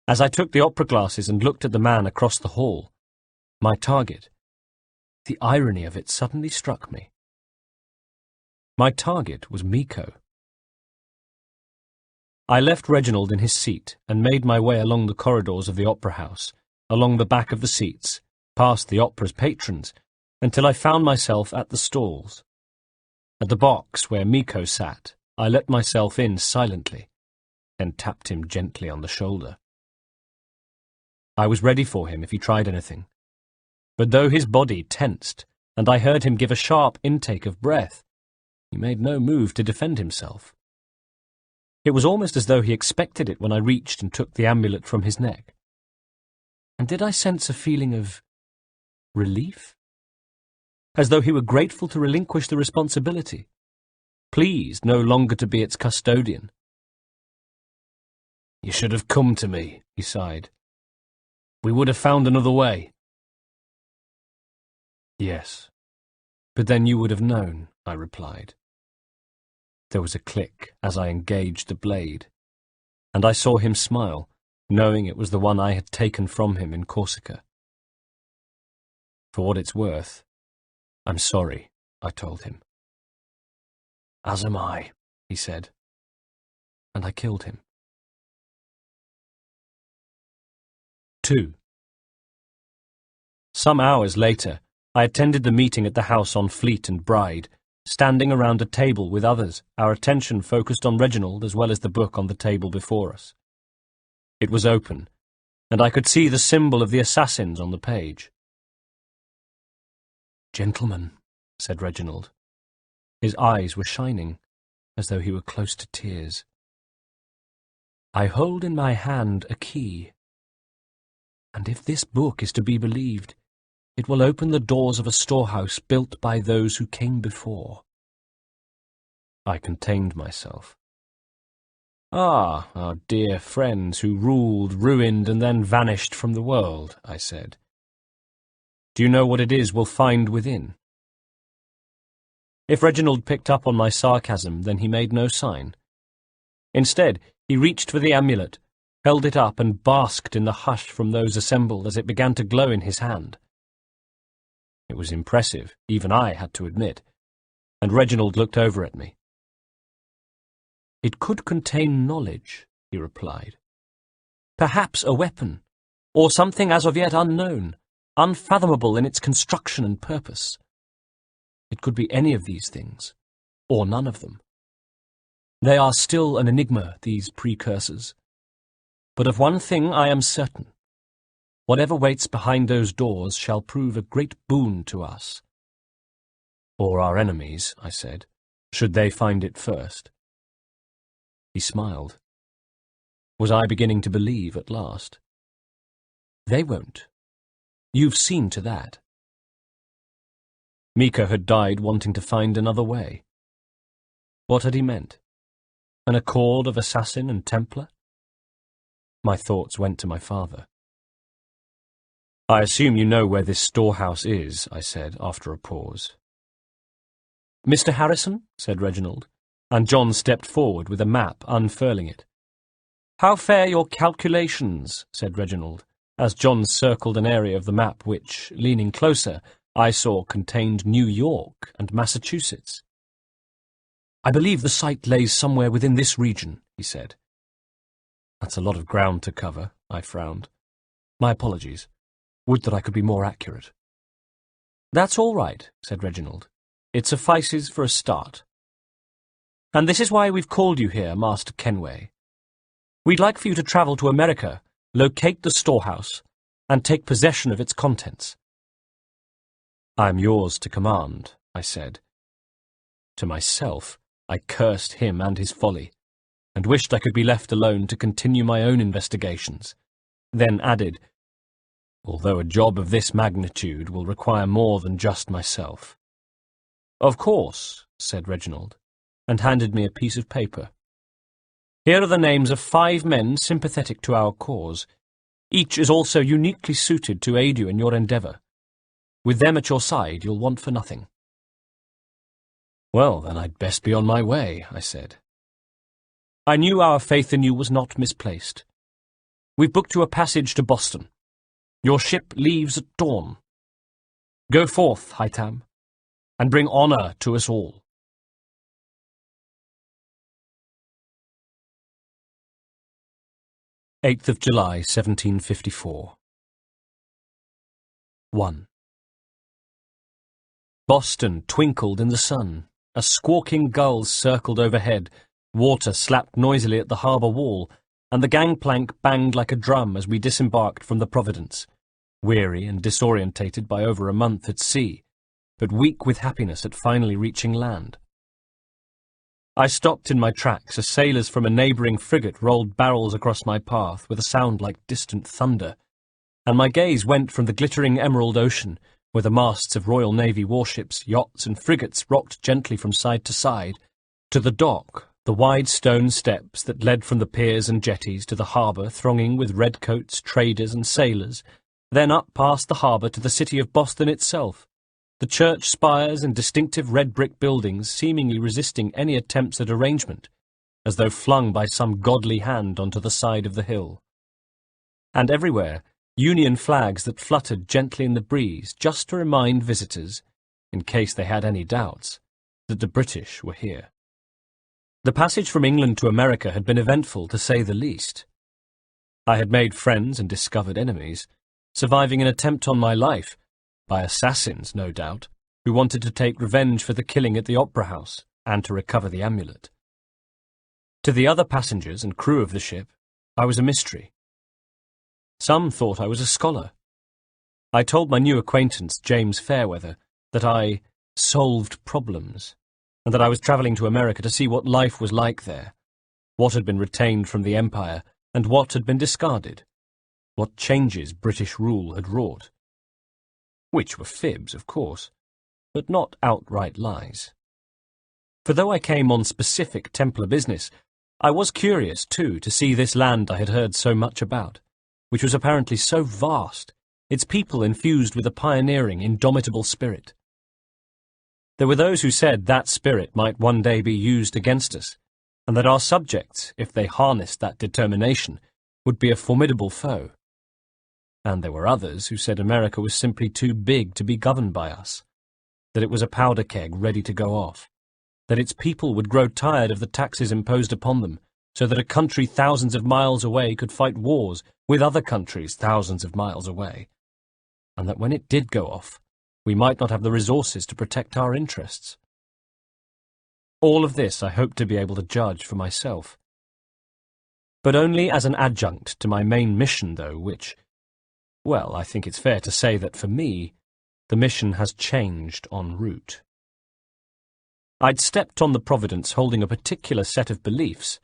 As I took the opera glasses and looked at the man across the hall, my target, the irony of it suddenly struck me. My target was Miko. I left Reginald in his seat and made my way along the corridors of the opera house, along the back of the seats, past the opera's patrons, until I found myself at the stalls. At the box where Miko sat, I let myself in silently, and tapped him gently on the shoulder. I was ready for him if he tried anything, but though his body tensed, and I heard him give a sharp intake of breath, he made no move to defend himself. It was almost as though he expected it when I reached and took the amulet from his neck. And did I sense a feeling of relief? As though he were grateful to relinquish the responsibility, pleased no longer to be its custodian. "You should have come to me," he sighed. "We would have found another way." "Yes, but then you would have known," I replied. There was a click as I engaged the blade, and I saw him smile, knowing it was the one I had taken from him in Corsica. "For what it's worth, I'm sorry," I told him. "As am I," he said, and I killed him. 2. Some hours later, I attended the meeting at the house on Fleet and Bride, standing around a table with others, our attention focused on Reginald as well as the book on the table before us. It was open, and I could see the symbol of the assassins on the page. "Gentlemen," said Reginald. His eyes were shining, as though he were close to tears. "I hold in my hand a key. And if this book is to be believed, it will open the doors of a storehouse built by those who came before. I contained myself. Ah, our dear friends who ruled, ruined, and then vanished from the world, I said. Do you know what it is we'll find within? If Reginald picked up on my sarcasm, then he made no sign. Instead, he reached for the amulet, held it up, and basked in the hush from those assembled as it began to glow in his hand. It was impressive, even I had to admit, and Reginald looked over at me. "It could contain knowledge," he replied. "Perhaps a weapon, or something as of yet unknown, unfathomable in its construction and purpose. It could be any of these things, or none of them. They are still an enigma, these precursors. But of one thing I am certain. Whatever waits behind those doors shall prove a great boon to us." "Or our enemies," I said, "should they find it first." He smiled. Was I beginning to believe at last? "They won't. You've seen to that." Mika had died wanting to find another way. What had he meant? An accord of assassin and Templar? My thoughts went to my father. "I assume you know where this storehouse is," I said, after a pause. "Mr. Harrison?" said Reginald, and John stepped forward with a map, unfurling it. "How fare your calculations?" said Reginald, as John circled an area of the map which, leaning closer, I saw contained New York and Massachusetts. "I believe the site lays somewhere within this region," he said. "That's a lot of ground to cover," I frowned. "My apologies. Would that I could be more accurate." "That's all right," said Reginald. "It suffices for a start. And this is why we've called you here, Master Kenway. We'd like for you to travel to America, locate the storehouse, and take possession of its contents." "I am yours to command," I said. To myself, I cursed him and his folly, and wished I could be left alone to continue my own investigations, then added, "Although a job of this magnitude will require more than just myself." "Of course," said Reginald, and handed me a piece of paper. "Here are the names of 5 men sympathetic to our cause. Each is also uniquely suited to aid you in your endeavour. With them at your side, you'll want for nothing." "Well, then I'd best be on my way," I said. "I knew our faith in you was not misplaced. We've booked you a passage to Boston. Your ship leaves at dawn. Go forth, Haytham, and bring honour to us all." July 8th, 1754. 1. Boston twinkled in the sun. A squawking gull circled overhead, water slapped noisily at the harbour wall, and the gangplank banged like a drum as we disembarked from the Providence, weary and disorientated by over a month at sea, but weak with happiness at finally reaching land. I stopped in my tracks as sailors from a neighbouring frigate rolled barrels across my path with a sound like distant thunder, and my gaze went from the glittering emerald ocean, where the masts of Royal Navy warships, yachts, and frigates rocked gently from side to side, to the dock, the wide stone steps that led from the piers and jetties to the harbour thronging with redcoats, traders, and sailors, then up past the harbour to the city of Boston itself, the church spires and distinctive red brick buildings seemingly resisting any attempts at arrangement, as though flung by some godly hand onto the side of the hill. And everywhere, Union flags that fluttered gently in the breeze just to remind visitors, in case they had any doubts, that the British were here. The passage from England to America had been eventful, to say the least. I had made friends and discovered enemies, surviving an attempt on my life, by assassins, no doubt, who wanted to take revenge for the killing at the Opera House, and to recover the amulet. To the other passengers and crew of the ship, I was a mystery. Some thought I was a scholar. I told my new acquaintance, James Fairweather, that I solved problems, and that I was travelling to America to see what life was like there, what had been retained from the Empire, and what had been discarded. what changes British rule had wrought. Which were fibs, of course, but not outright lies. For though I came on specific Templar business, I was curious, too, to see this land I had heard so much about, which was apparently so vast, its people infused with a pioneering, indomitable spirit. There were those who said that spirit might one day be used against us, and that our subjects, if they harnessed that determination, would be a formidable foe. And there were others who said America was simply too big to be governed by us, that it was a powder keg ready to go off, that its people would grow tired of the taxes imposed upon them, so that a country thousands of miles away could fight wars with other countries thousands of miles away, and that when it did go off, we might not have the resources to protect our interests. All of this I hoped to be able to judge for myself, but only as an adjunct to my main mission, though, which, well, I think it's fair to say that for me, the mission has changed en route. I'd stepped on the Providence holding a particular set of beliefs,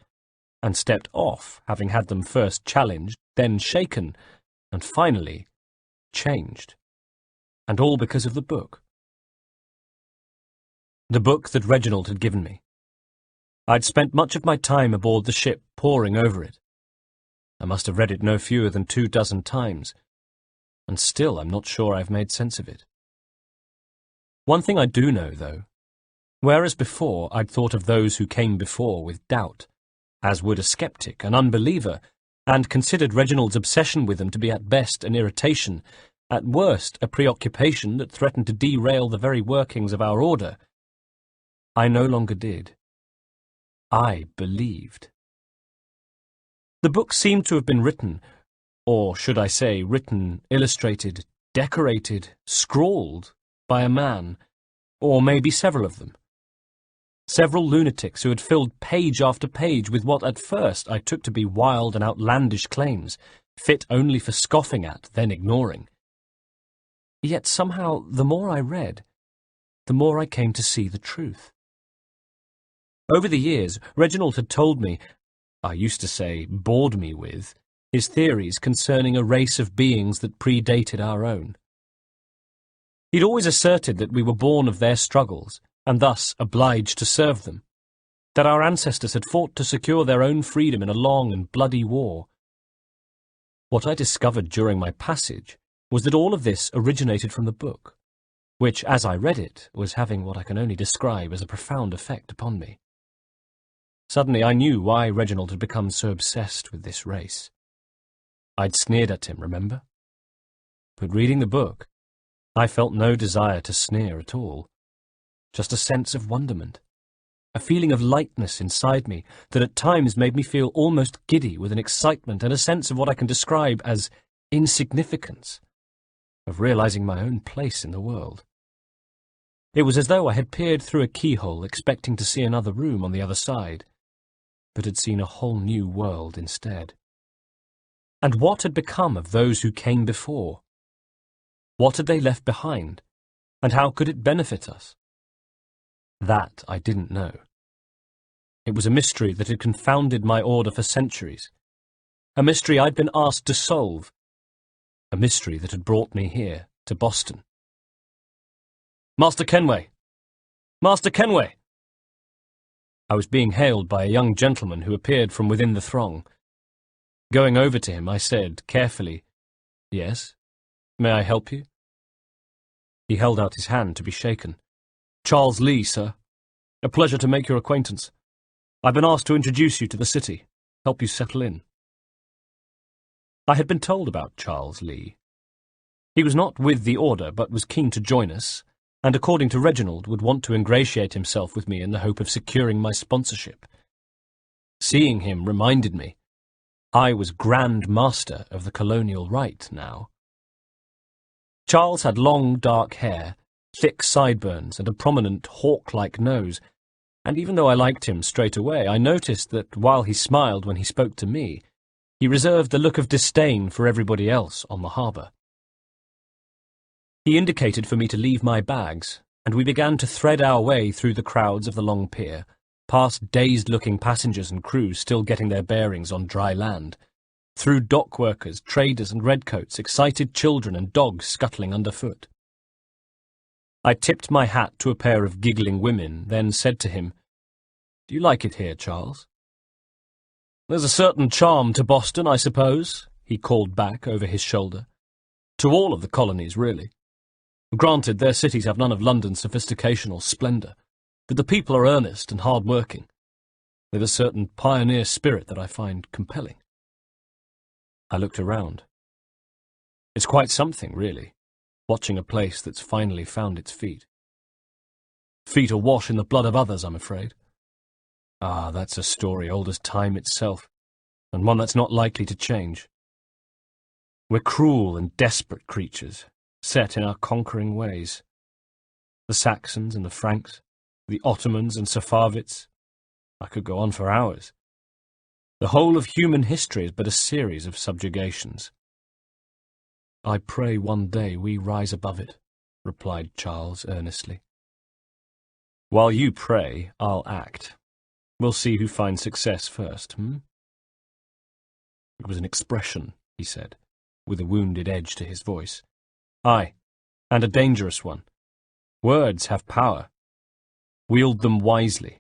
and stepped off, having had them first challenged, then shaken, and finally changed. And all because of the book. The book that Reginald had given me. I'd spent much of my time aboard the ship poring over it. I must have read it no fewer than 24 times, and still I'm not sure I've made sense of it. One thing I do know, though, whereas before I'd thought of those who came before with doubt, as would a skeptic, an unbeliever, and considered Reginald's obsession with them to be at best an irritation, at worst a preoccupation that threatened to derail the very workings of our order, I no longer did. I believed. The book seemed to have been written, or should I say written, illustrated, decorated, scrawled, by a man, or maybe several of them. Several lunatics who had filled page after page with what at first I took to be wild and outlandish claims, fit only for scoffing at, then ignoring. Yet somehow, the more I read, the more I came to see the truth. Over the years, Reginald had told me, I used to say bored me with, his theories concerning a race of beings that predated our own. He'd always asserted that we were born of their struggles, and thus obliged to serve them, that our ancestors had fought to secure their own freedom in a long and bloody war. What I discovered during my passage was that all of this originated from the book, which, as I read it, was having what I can only describe as a profound effect upon me. Suddenly I knew why Reginald had become so obsessed with this race. I'd sneered at him, remember? But reading the book, I felt no desire to sneer at all, just a sense of wonderment, a feeling of lightness inside me that at times made me feel almost giddy with an excitement and a sense of what I can describe as insignificance, of realizing my own place in the world. It was as though I had peered through a keyhole expecting to see another room on the other side, but had seen a whole new world instead. And what had become of those who came before? What had they left behind, and how could it benefit us? That I didn't know. It was a mystery that had confounded my order for centuries, a mystery I'd been asked to solve, a mystery that had brought me here, to Boston. Master Kenway! Master Kenway! I was being hailed by a young gentleman who appeared from within the throng. Going over to him, I said, carefully, "Yes, may I help you?" He held out his hand to be shaken. "Charles Lee, sir. A pleasure to make your acquaintance. I've been asked to introduce you to the city, help you settle in." I had been told about Charles Lee. He was not with the order, but was keen to join us, and according to Reginald, would want to ingratiate himself with me in the hope of securing my sponsorship. Seeing him reminded me I was Grand Master of the colonial rite now. Charles had long, dark hair, thick sideburns, and a prominent, hawk-like nose, and even though I liked him straight away, I noticed that while he smiled when he spoke to me, he reserved a look of disdain for everybody else on the harbour. He indicated for me to leave my bags, and we began to thread our way through the crowds of the long pier, past dazed-looking passengers and crews still getting their bearings on dry land, through dock workers, traders and redcoats, excited children and dogs scuttling underfoot. I tipped my hat to a pair of giggling women, then said to him, "Do you like it here, Charles?" "There's a certain charm to Boston, I suppose," he called back over his shoulder. "To all of the colonies, really. Granted, their cities have none of London's sophistication or splendour, but the people are earnest and hard-working. They have a certain pioneer spirit that I find compelling." I looked around. It's quite something, really, watching a place that's finally found its feet. Feet awash in the blood of others, I'm afraid. Ah, that's a story old as time itself, and one that's not likely to change. We're cruel and desperate creatures, set in our conquering ways. The Saxons and the Franks, the Ottomans and Safavids. I could go on for hours. The whole of human history is but a series of subjugations. "I pray one day we rise above it," replied Charles earnestly. "While you pray, I'll act. We'll see who finds success first, It was an expression, he said, with a wounded edge to his voice. "Aye, and a dangerous one. Words have power. Wield them wisely."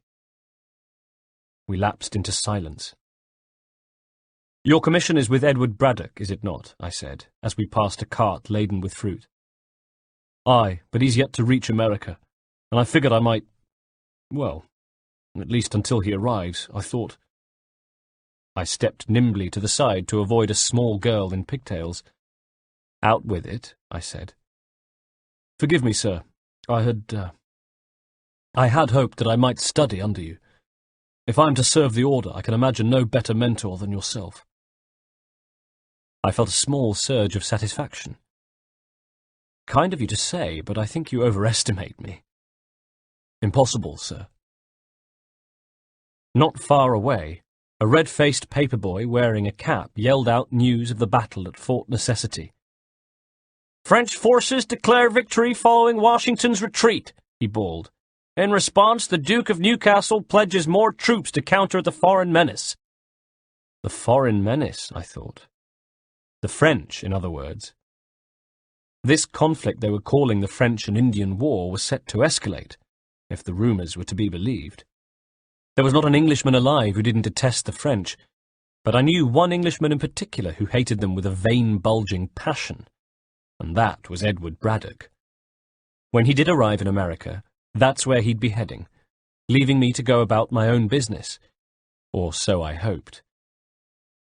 We lapsed into silence. "Your commission is with Edward Braddock, is it not?" I said, as we passed a cart laden with fruit. "Aye, but he's yet to reach America, and I figured I might, well, at least until he arrives, I thought." I stepped nimbly to the side to avoid a small girl in pigtails. "Out with it," I said. "Forgive me, sir. I had hoped that I might study under you. If I am to serve the order, I can imagine no better mentor than yourself." I felt a small surge of satisfaction. "Kind of you to say, but I think you overestimate me." "Impossible, sir." Not far away, a red-faced paperboy wearing a cap yelled out news of the battle at Fort Necessity. "French forces declare victory following Washington's retreat," he bawled. "In response, the Duke of Newcastle pledges more troops to counter the foreign menace." The foreign menace, I thought. The French, in other words. This conflict they were calling the French and Indian War was set to escalate, if the rumours were to be believed. There was not an Englishman alive who didn't detest the French, but I knew one Englishman in particular who hated them with a vein-bulging passion, and that was Edward Braddock. When he did arrive in America, that's where he'd be heading, leaving me to go about my own business, or so I hoped.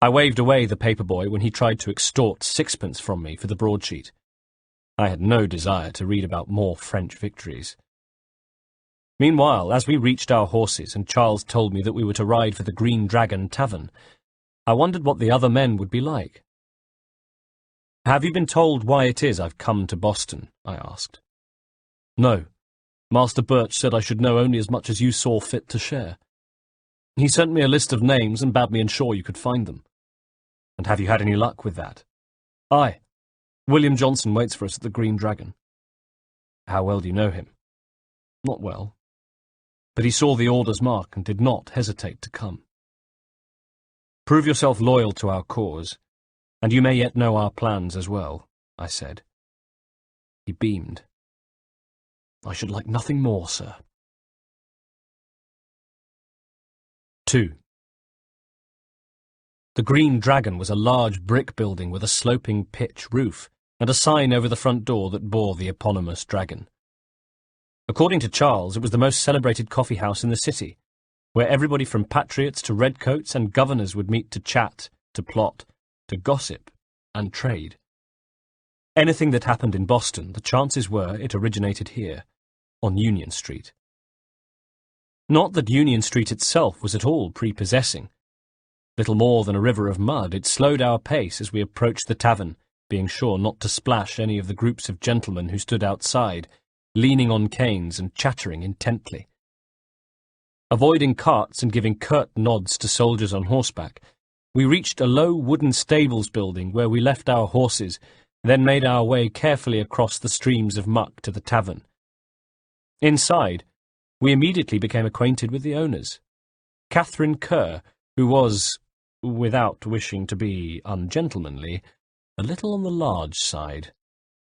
I waved away the paperboy when he tried to extort sixpence from me for the broadsheet. I had no desire to read about more French victories. Meanwhile, as we reached our horses and Charles told me that we were to ride for the Green Dragon Tavern, I wondered what the other men would be like. "Have you been told why it is I've come to Boston?" I asked. "No. Master Birch said I should know only as much as you saw fit to share. He sent me a list of names and bade me ensure you could find them." "And have you had any luck with that?" "Aye. William Johnson waits for us at the Green Dragon." "How well do you know him?" "Not well. But he saw the order's mark and did not hesitate to come." "Prove yourself loyal to our cause, and you may yet know our plans as well," I said. He beamed. "I should like nothing more, sir." 2. The Green Dragon was a large brick building with a sloping pitch roof and a sign over the front door that bore the eponymous dragon. According to Charles, it was the most celebrated coffee house in the city, where everybody from patriots to redcoats and governors would meet to chat, to plot, to gossip, and trade. Anything that happened in Boston, the chances were it originated here, on Union Street. Not that Union Street itself was at all prepossessing. Little more than a river of mud, it slowed our pace as we approached the tavern, being sure not to splash any of the groups of gentlemen who stood outside, leaning on canes and chattering intently. Avoiding carts and giving curt nods to soldiers on horseback, we reached a low wooden stables building where we left our horses, then made our way carefully across the streams of muck to the tavern. Inside, we immediately became acquainted with the owners. Catherine Kerr, who was, without wishing to be ungentlemanly, a little on the large side,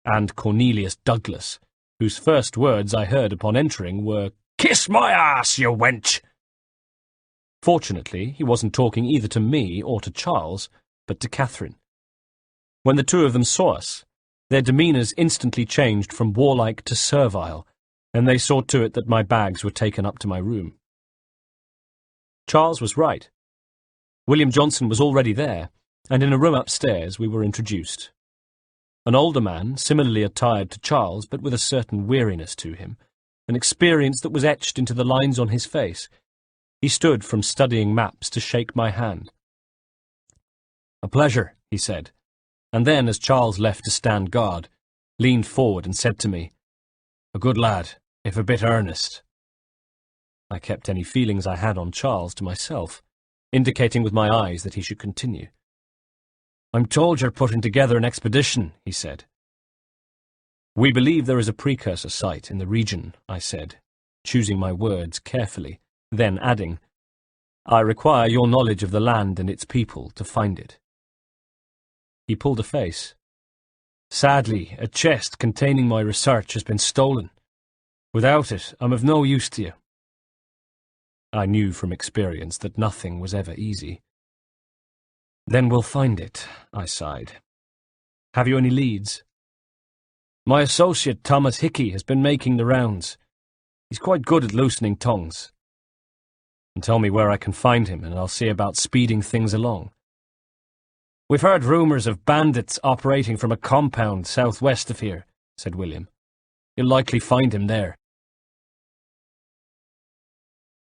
and Cornelius Douglas, whose first words I heard upon entering were, "Kiss my ass, you wench!" Fortunately, he wasn't talking either to me or to Charles, but to Catherine. When the two of them saw us, their demeanours instantly changed from warlike to servile, and they saw to it that my bags were taken up to my room. Charles was right. William Johnson was already there, and in a room upstairs we were introduced. An older man, similarly attired to Charles, but with a certain weariness to him, an experience that was etched into the lines on his face. He stood from studying maps to shake my hand. "A pleasure," he said, and then, as Charles left to stand guard, leaned forward and said to me, "A good lad, if a bit earnest." I kept any feelings I had on Charles to myself, indicating with my eyes that he should continue. "I'm told you're putting together an expedition," he said. "We believe there is a precursor site in the region," I said, choosing my words carefully, then adding, "I require your knowledge of the land and its people to find it." He pulled a face. "Sadly, a chest containing my research has been stolen. Without it, I'm of no use to you." I knew from experience that nothing was ever easy. "Then we'll find it," I sighed. "Have you any leads?" "My associate Thomas Hickey has been making the rounds. He's quite good at loosening tongues." "And tell me where I can find him, and I'll see about speeding things along." "We've heard rumours of bandits operating from a compound southwest of here," said William. "You'll likely find him there."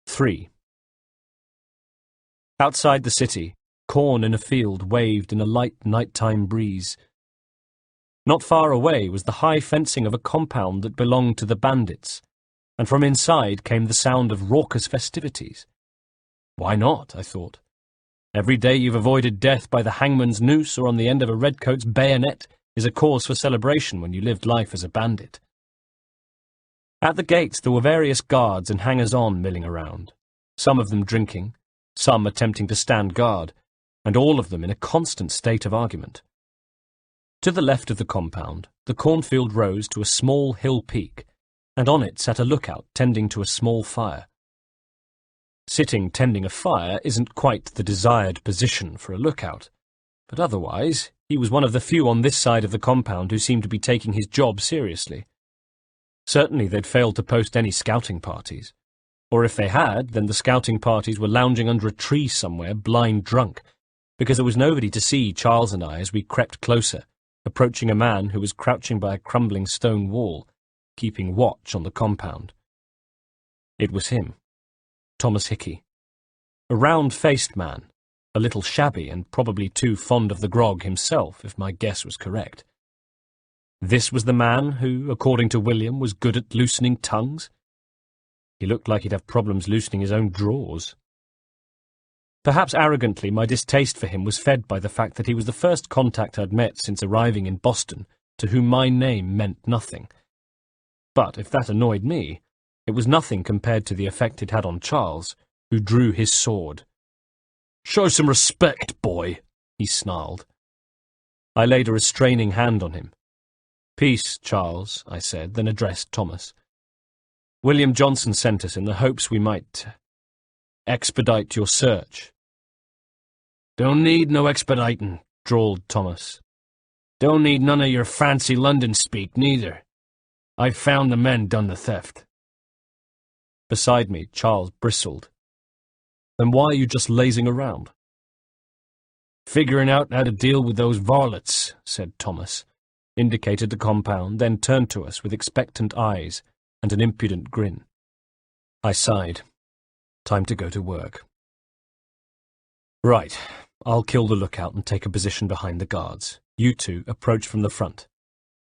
3. Outside the city, corn in a field waved in a light nighttime breeze. Not far away was the high fencing of a compound that belonged to the bandits, and from inside came the sound of raucous festivities. Why not, I thought. Every day you've avoided death by the hangman's noose or on the end of a redcoat's bayonet is a cause for celebration when you lived life as a bandit. At the gates there were various guards and hangers-on milling around, some of them drinking, some attempting to stand guard, and all of them in a constant state of argument. To the left of the compound, the cornfield rose to a small hill peak, and on it sat a lookout tending to a small fire. Sitting tending a fire isn't quite the desired position for a lookout, but otherwise he was one of the few on this side of the compound who seemed to be taking his job seriously. Certainly they'd failed to post any scouting parties, or if they had, then the scouting parties were lounging under a tree somewhere, blind drunk, because there was nobody to see Charles and I as we crept closer, approaching a man who was crouching by a crumbling stone wall, keeping watch on the compound. It was him, Thomas Hickey, a round-faced man, a little shabby and probably too fond of the grog himself, if my guess was correct. This was the man who, according to William, was good at loosening tongues. He looked like he'd have problems loosening his own drawers. Perhaps arrogantly, my distaste for him was fed by the fact that he was the first contact I'd met since arriving in Boston, to whom my name meant nothing. But if that annoyed me, it was nothing compared to the effect it had on Charles, who drew his sword. "Show some respect, boy," he snarled. I laid a restraining hand on him. "Peace, Charles," I said, then addressed Thomas. "William Johnson sent us in the hopes we might expedite your search." "Don't need no expediting," drawled Thomas. "Don't need none of your fancy London speak, neither. I've found the men done the theft." Beside me, Charles bristled. "Then why are you just lazing around?" "Figuring out how to deal with those varlets," said Thomas, indicated the compound, then turned to us with expectant eyes and an impudent grin. I sighed. Time to go to work. "Right, I'll kill the lookout and take a position behind the guards. You two approach from the front.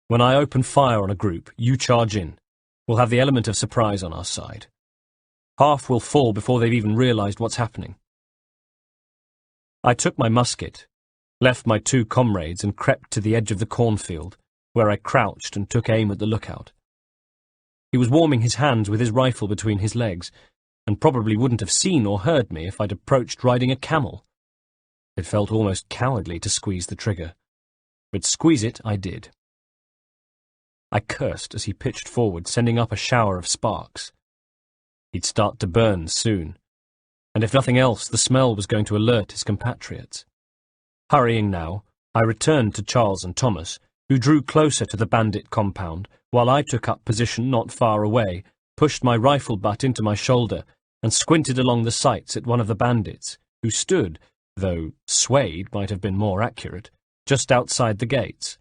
When I open fire on a group, you charge in. We'll have the element of surprise on our side. Half will fall before they've even realized what's happening." I took my musket, left my two comrades and crept to the edge of the cornfield, where I crouched and took aim at the lookout. He was warming his hands with his rifle between his legs, and probably wouldn't have seen or heard me if I'd approached riding a camel. It felt almost cowardly to squeeze the trigger, but squeeze it I did. I cursed as he pitched forward, sending up a shower of sparks. He'd start to burn soon, and if nothing else, the smell was going to alert his compatriots. Hurrying now, I returned to Charles and Thomas, who drew closer to the bandit compound, while I took up position not far away, pushed my rifle butt into my shoulder, and squinted along the sights at one of the bandits, who stood, though swayed might have been more accurate, just outside the gates.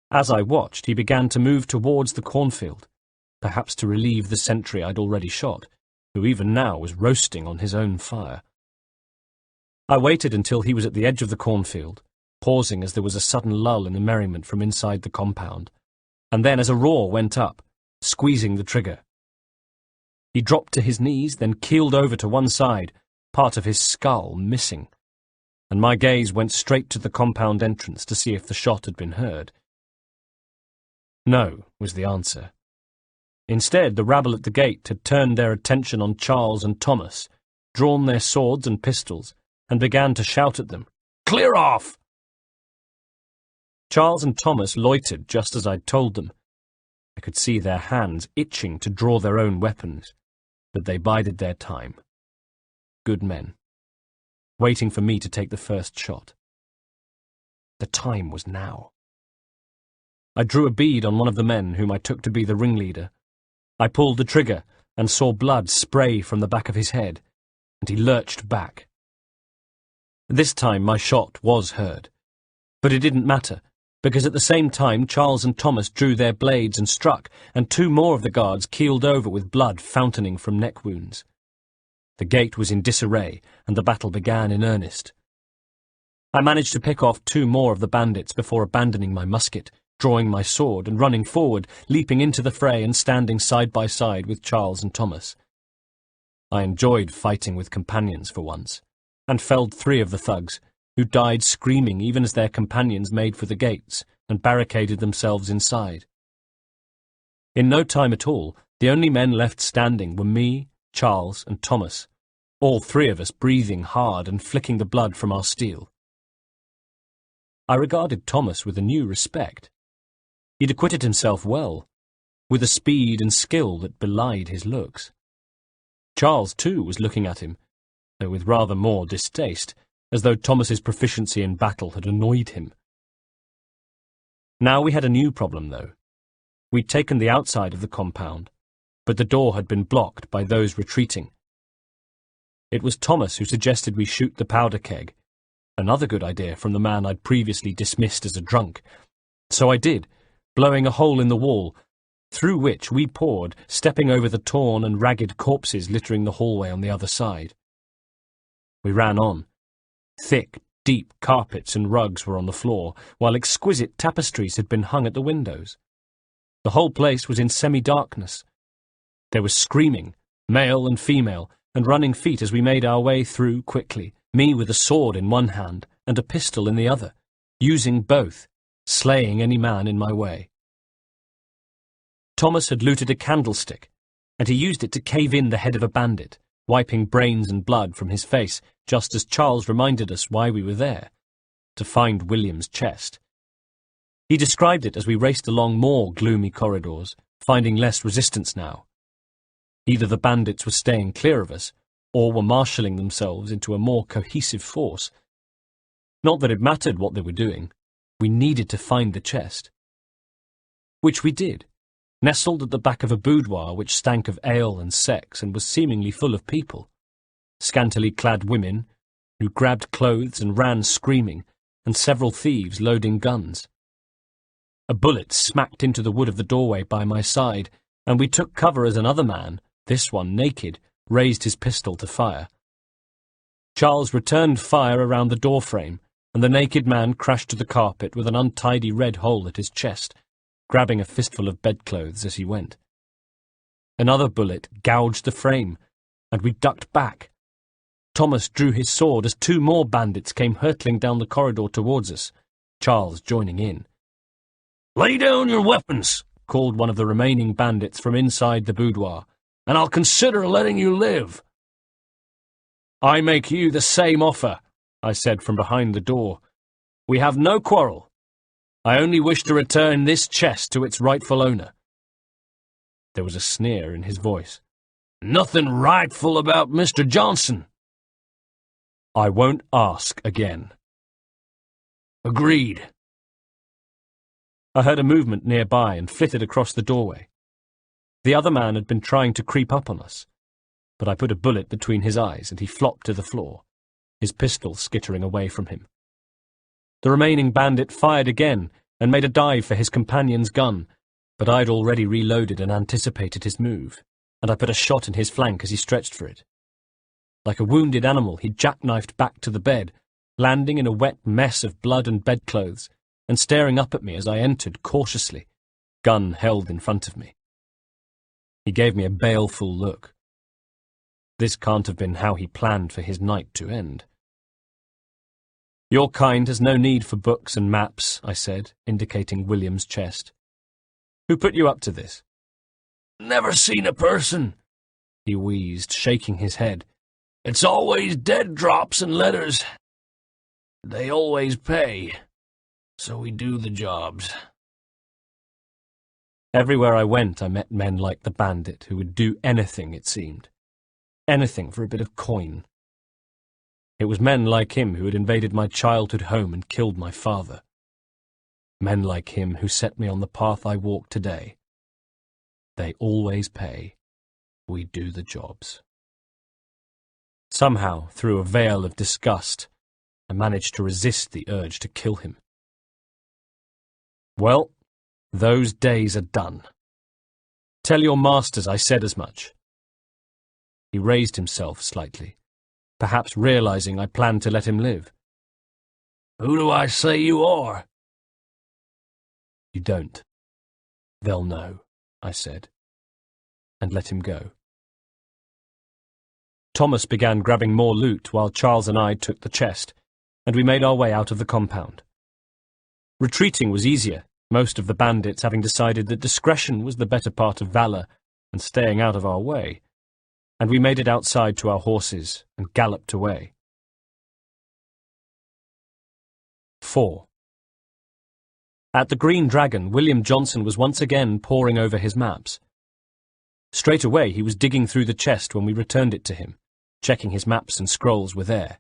As I watched, he began to move towards the cornfield, perhaps to relieve the sentry I'd already shot, who even now was roasting on his own fire. I waited until he was at the edge of the cornfield, pausing as there was a sudden lull in the merriment from inside the compound, and then as a roar went up, squeezing the trigger. He dropped to his knees, then keeled over to one side, part of his skull missing, and my gaze went straight to the compound entrance to see if the shot had been heard. No, was the answer. Instead, the rabble at the gate had turned their attention on Charles and Thomas, drawn their swords and pistols, and began to shout at them, "Clear off!" Charles and Thomas loitered just as I'd told them. I could see their hands itching to draw their own weapons, but they bided their time. Good men, waiting for me to take the first shot. The time was now. I drew a bead on one of the men whom I took to be the ringleader. I pulled the trigger and saw blood spray from the back of his head, and he lurched back. This time my shot was heard, but it didn't matter, because at the same time Charles and Thomas drew their blades and struck, and two more of the guards keeled over with blood fountaining from neck wounds. The gate was in disarray, and the battle began in earnest. I managed to pick off two more of the bandits before abandoning my musket, drawing my sword and running forward, leaping into the fray and standing side by side with Charles and Thomas. I enjoyed fighting with companions for once, and felled three of the thugs, who died screaming even as their companions made for the gates and barricaded themselves inside. In no time at all, the only men left standing were me, Charles, and Thomas, all three of us breathing hard and flicking the blood from our steel. I regarded Thomas with a new respect. He'd acquitted himself well, with a speed and skill that belied his looks. Charles, too, was looking at him, though with rather more distaste, as though Thomas's proficiency in battle had annoyed him. Now we had a new problem, though. We'd taken the outside of the compound, but the door had been blocked by those retreating. It was Thomas who suggested we shoot the powder keg, another good idea from the man I'd previously dismissed as a drunk. So I did, blowing a hole in the wall, through which we poured, stepping over the torn and ragged corpses littering the hallway on the other side. We ran on. Thick, deep carpets and rugs were on the floor, while exquisite tapestries had been hung at the windows. The whole place was in semi-darkness. There was screaming, male and female, and running feet as we made our way through quickly, me with a sword in one hand and a pistol in the other, using both, slaying any man in my way. Thomas had looted a candlestick, and he used it to cave in the head of a bandit, wiping brains and blood from his face, just as Charles reminded us why we were there, to find William's chest. He described it as we raced along more gloomy corridors, finding less resistance now. Either the bandits were staying clear of us, or were marshalling themselves into a more cohesive force. Not that it mattered what they were doing. We needed to find the chest. Which we did, nestled at the back of a boudoir which stank of ale and sex and was seemingly full of people. Scantily clad women, who grabbed clothes and ran screaming, and several thieves loading guns. A bullet smacked into the wood of the doorway by my side, and we took cover as another man, this one naked, raised his pistol to fire. Charles returned fire around the doorframe, and the naked man crashed to the carpet with an untidy red hole at his chest, grabbing a fistful of bedclothes as he went. Another bullet gouged the frame, and we ducked back. Thomas drew his sword as two more bandits came hurtling down the corridor towards us, Charles joining in. "Lay down your weapons," called one of the remaining bandits from inside the boudoir, "and I'll consider letting you live." "I make you the same offer," I said from behind the door. "We have no quarrel. I only wish to return this chest to its rightful owner." There was a sneer in his voice. "Nothing rightful about Mr. Johnson." "I won't ask again." "Agreed." I heard a movement nearby and flitted across the doorway. The other man had been trying to creep up on us, but I put a bullet between his eyes and he flopped to the floor, his pistol skittering away from him. The remaining bandit fired again and made a dive for his companion's gun, but I'd already reloaded and anticipated his move, and I put a shot in his flank as he stretched for it. Like a wounded animal, he jackknifed back to the bed, landing in a wet mess of blood and bedclothes, and staring up at me as I entered cautiously, gun held in front of me. He gave me a baleful look. This can't have been how he planned for his night to end. "Your kind has no need for books and maps," I said, indicating William's chest. "Who put you up to this?" "Never seen a person," he wheezed, shaking his head. "It's always dead drops and letters. They always pay, so we do the jobs." Everywhere I went, I met men like the bandit who would do anything, it seemed. Anything for a bit of coin. It was men like him who had invaded my childhood home and killed my father. Men like him who set me on the path I walk today. They always pay. We do the jobs. Somehow, through a veil of disgust, I managed to resist the urge to kill him. "Well, those days are done. Tell your masters I said as much." He raised himself slightly, perhaps realizing I planned to let him live. "Who do I say you are?" "You don't. They'll know," I said, and let him go. Thomas began grabbing more loot while Charles and I took the chest, and we made our way out of the compound. Retreating was easier, most of the bandits having decided that discretion was the better part of valor and staying out of our way, and we made it outside to our horses and galloped away. 4. At the Green Dragon, William Johnson was once again poring over his maps. Straight away he was digging through the chest when we returned it to him, checking his maps and scrolls were there.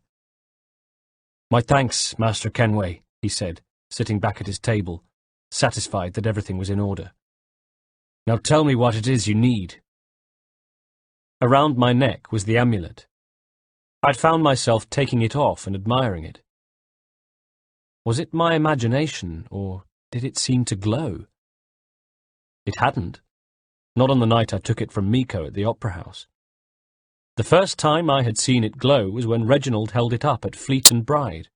"My thanks, Master Kenway," he said, sitting back at his table, satisfied that everything was in order. "Now tell me what it is you need." Around my neck was the amulet. I'd found myself taking it off and admiring it. Was it my imagination, or did it seem to glow? It hadn't. Not on the night I took it from Miko at the Opera House. The first time I had seen it glow was when Reginald held it up at Fleet and Bride.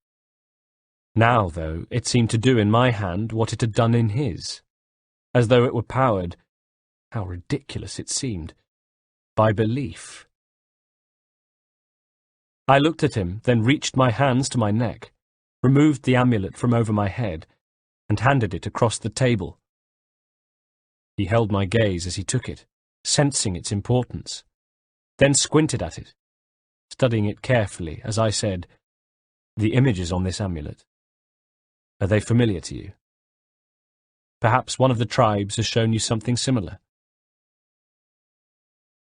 Now, though, it seemed to do in my hand what it had done in his, as though it were powered, how ridiculous it seemed, by belief. I looked at him, then reached my hands to my neck, removed the amulet from over my head, and handed it across the table. He held my gaze as he took it, sensing its importance, then squinted at it, studying it carefully as I said, "The images on this amulet, are they familiar to you? Perhaps one of the tribes has shown you something similar."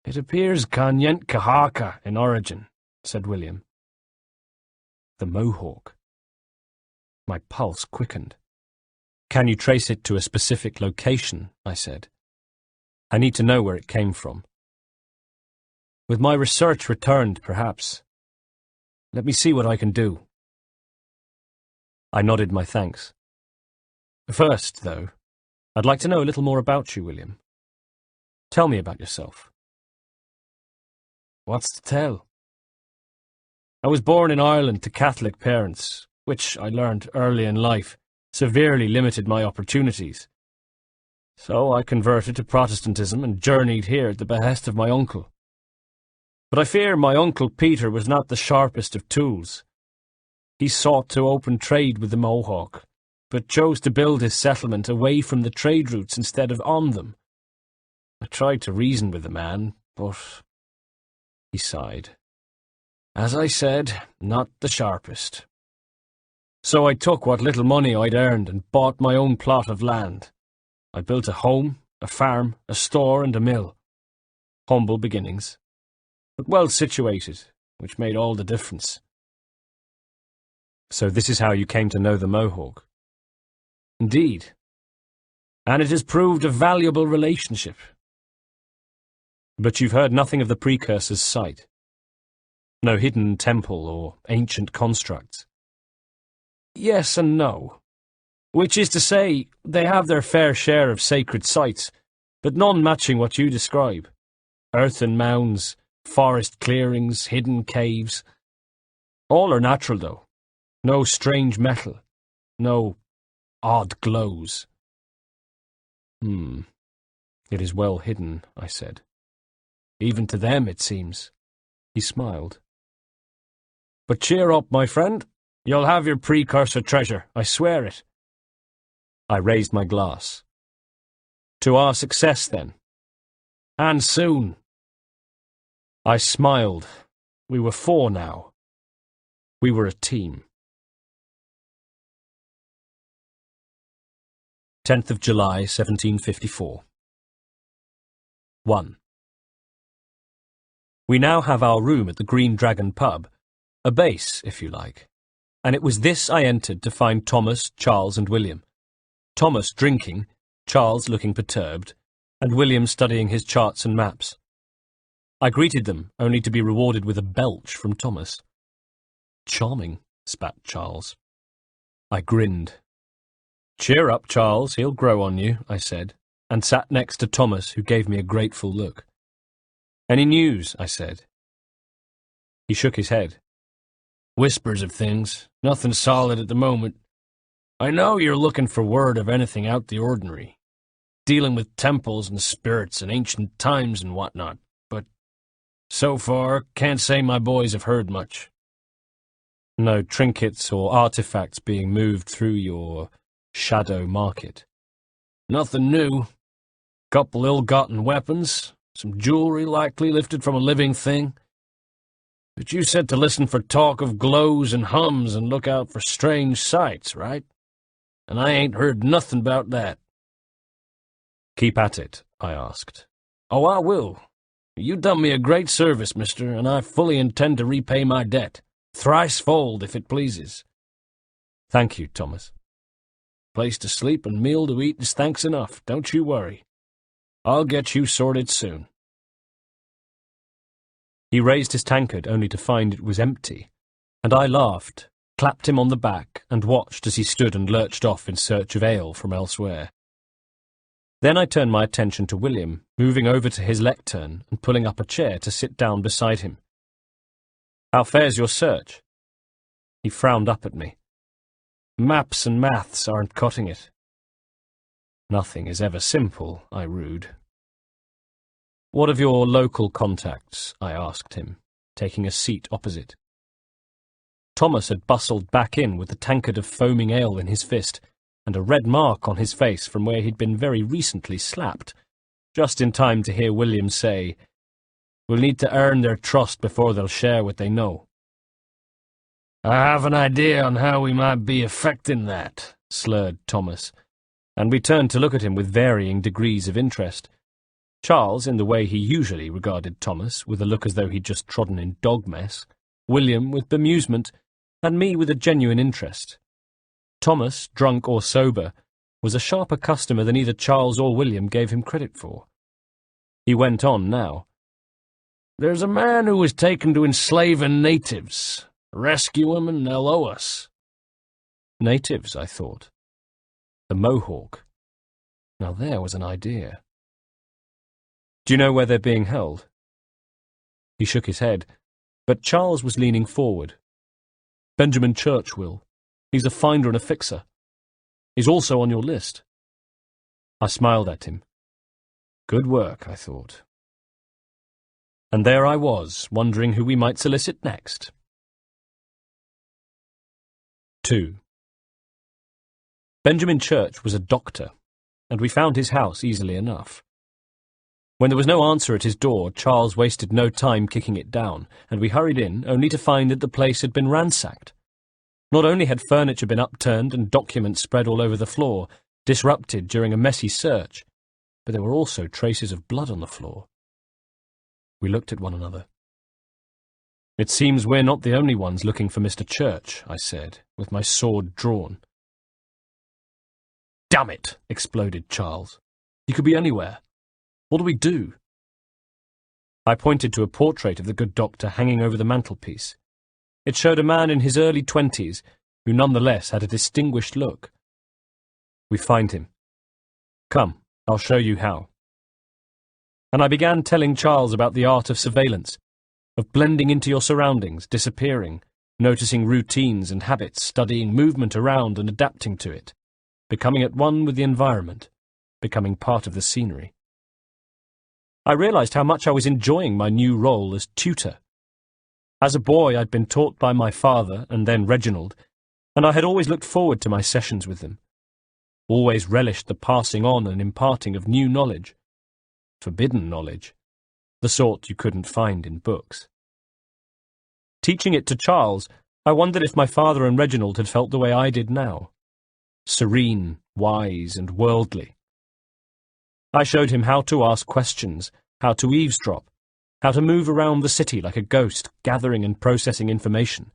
"It appears Kanyent Kahaka in origin," said William. "The Mohawk." My pulse quickened. "Can you trace it to a specific location?" I said. "I need to know where it came from." "With my research returned, perhaps. Let me see what I can do." I nodded my thanks. "First, though, I'd like to know a little more about you, William. Tell me about yourself." "What's to tell? I was born in Ireland to Catholic parents, which I learned early in life severely limited my opportunities. So I converted to Protestantism and journeyed here at the behest of my uncle. But I fear my Uncle Peter was not the sharpest of tools. He sought to open trade with the Mohawk, but chose to build his settlement away from the trade routes instead of on them. I tried to reason with the man, but—" he sighed. "As I said, not the sharpest. So I took what little money I'd earned and bought my own plot of land. I built a home, a farm, a store and a mill. Humble beginnings, but well situated, which made all the difference. So this is how you came to know the Mohawk? Indeed. And it has proved a valuable relationship. But you've heard nothing of the precursor's site? No hidden temple or ancient constructs? Yes and no. Which is to say, they have their fair share of sacred sites, but none matching what you describe. Earthen mounds, forest clearings, hidden caves. All are natural, though. No strange metal. No odd glows. It is well hidden, I said. Even to them, it seems. He smiled. But cheer up, my friend. You'll have your precursor treasure, I swear it. I raised my glass. To our success, then. And soon. I smiled. We were four now. We were a team. 10th of July, 1754. 1. We now have our room at the Green Dragon pub, a base, if you like, and it was this I entered to find Thomas, Charles and William. Thomas drinking, Charles looking perturbed, and William studying his charts and maps. I greeted them, only to be rewarded with a belch from Thomas. Charming, spat Charles. I grinned. Cheer up, Charles, he'll grow on you, I said, and sat next to Thomas, who gave me a grateful look. Any news? I said. He shook his head. Whispers of things, nothing solid at the moment. I know you're looking for word of anything out the ordinary, dealing with temples and spirits and ancient times and whatnot, but so far, can't say my boys have heard much. No trinkets or artifacts being moved through your shadow market? Nothing new. Couple ill-gotten weapons, some jewelry likely lifted from a living thing. But you said to listen for talk of glows and hums and look out for strange sights, right? And I ain't heard nothing about that. Keep at it, I asked. Oh, I will. You done me a great service, mister, and I fully intend to repay my debt. Thricefold, if it pleases. Thank you, Thomas. Place to sleep and meal to eat is thanks enough, don't you worry. I'll get you sorted soon. He raised his tankard only to find it was empty, and I laughed, clapped him on the back, and watched as he stood and lurched off in search of ale from elsewhere. Then I turned my attention to William, moving over to his lectern and pulling up a chair to sit down beside him. How fares your search? He frowned up at me. Maps and maths aren't cutting it. Nothing is ever simple, I rued. What of your local contacts? I asked him, taking a seat opposite. Thomas had bustled back in with the tankard of foaming ale in his fist, and a red mark on his face from where he'd been very recently slapped, just in time to hear William say, "We'll need to earn their trust before they'll share what they know." I have an idea on how we might be effecting that, slurred Thomas, and we turned to look at him with varying degrees of interest. Charles, in the way he usually regarded Thomas, with a look as though he'd just trodden in dog mess, William with bemusement, and me with a genuine interest. Thomas, drunk or sober, was a sharper customer than either Charles or William gave him credit for. He went on now. There's a man who was taken to enslaving natives. Rescue him and they'll owe us. Natives, I thought. The Mohawk. Now there was an idea. Do you know where they're being held? He shook his head, but Charles was leaning forward. Benjamin Church will. He's a finder and a fixer. He's also on your list. I smiled at him. Good work, I thought. And there I was, wondering who we might solicit next. 2. Benjamin Church was a doctor, and we found his house easily enough. When there was no answer at his door, Charles wasted no time kicking it down, and we hurried in, only to find that the place had been ransacked. Not only had furniture been upturned and documents spread all over the floor, disrupted during a messy search, but there were also traces of blood on the floor. We looked at one another. "It seems we're not the only ones looking for Mr. Church," I said, with my sword drawn. "Damn it!" exploded Charles. "He could be anywhere. What do we do?" I pointed to a portrait of the good doctor hanging over the mantelpiece. It showed a man in his early 20s, who nonetheless had a distinguished look. "We find him. Come, I'll show you how." And I began telling Charles about the art of surveillance, of blending into your surroundings, disappearing, noticing routines and habits, studying movement around and adapting to it, becoming at one with the environment, becoming part of the scenery. I realized how much I was enjoying my new role as tutor. As a boy, I'd been taught by my father and then Reginald, and I had always looked forward to my sessions with them, always relished the passing on and imparting of new knowledge, forbidden knowledge, the sort you couldn't find in books. Teaching it to Charles, I wondered if my father and Reginald had felt the way I did now, serene, wise, and worldly. I showed him how to ask questions, how to eavesdrop, how to move around the city like a ghost, gathering and processing information.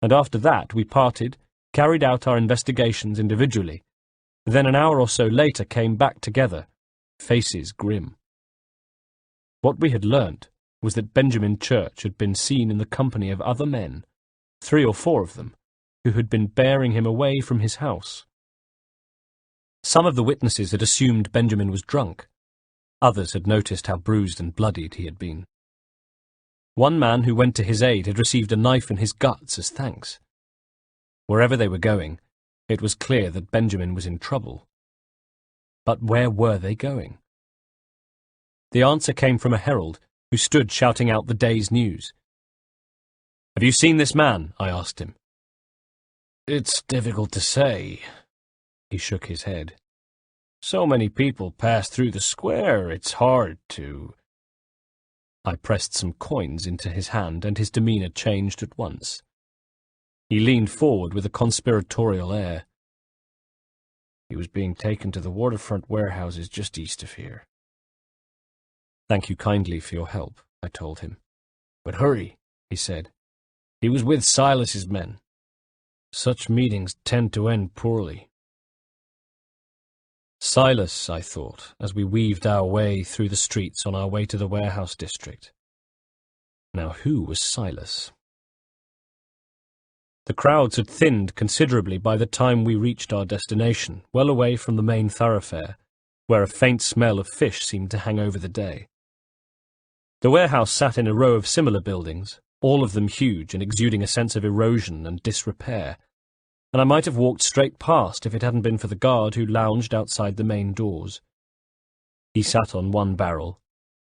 And after that we parted, carried out our investigations individually, then an hour or so later came back together, faces grim. What we had learnt was that Benjamin Church had been seen in the company of other men, 3 or 4 of them, who had been bearing him away from his house. Some of the witnesses had assumed Benjamin was drunk. Others had noticed how bruised and bloodied he had been. One man who went to his aid had received a knife in his guts as thanks. Wherever they were going, it was clear that Benjamin was in trouble. But where were they going? The answer came from a herald who stood shouting out the day's news. "Have you seen this man?" I asked him. "It's difficult to say." He shook his head. "So many people pass through the square, it's hard to—" I pressed some coins into his hand, and his demeanour changed at once. He leaned forward with a conspiratorial air. "He was being taken to the waterfront warehouses just east of here." "Thank you kindly for your help," I told him. "But hurry," he said. "He was with Silas's men. Such meetings tend to end poorly." Silas, I thought, as we weaved our way through the streets on our way to the warehouse district. Now who was Silas? The crowds had thinned considerably by the time we reached our destination, well away from the main thoroughfare, where a faint smell of fish seemed to hang over the day. The warehouse sat in a row of similar buildings, all of them huge and exuding a sense of erosion and disrepair, and I might have walked straight past if it hadn't been for the guard who lounged outside the main doors. He sat on one barrel,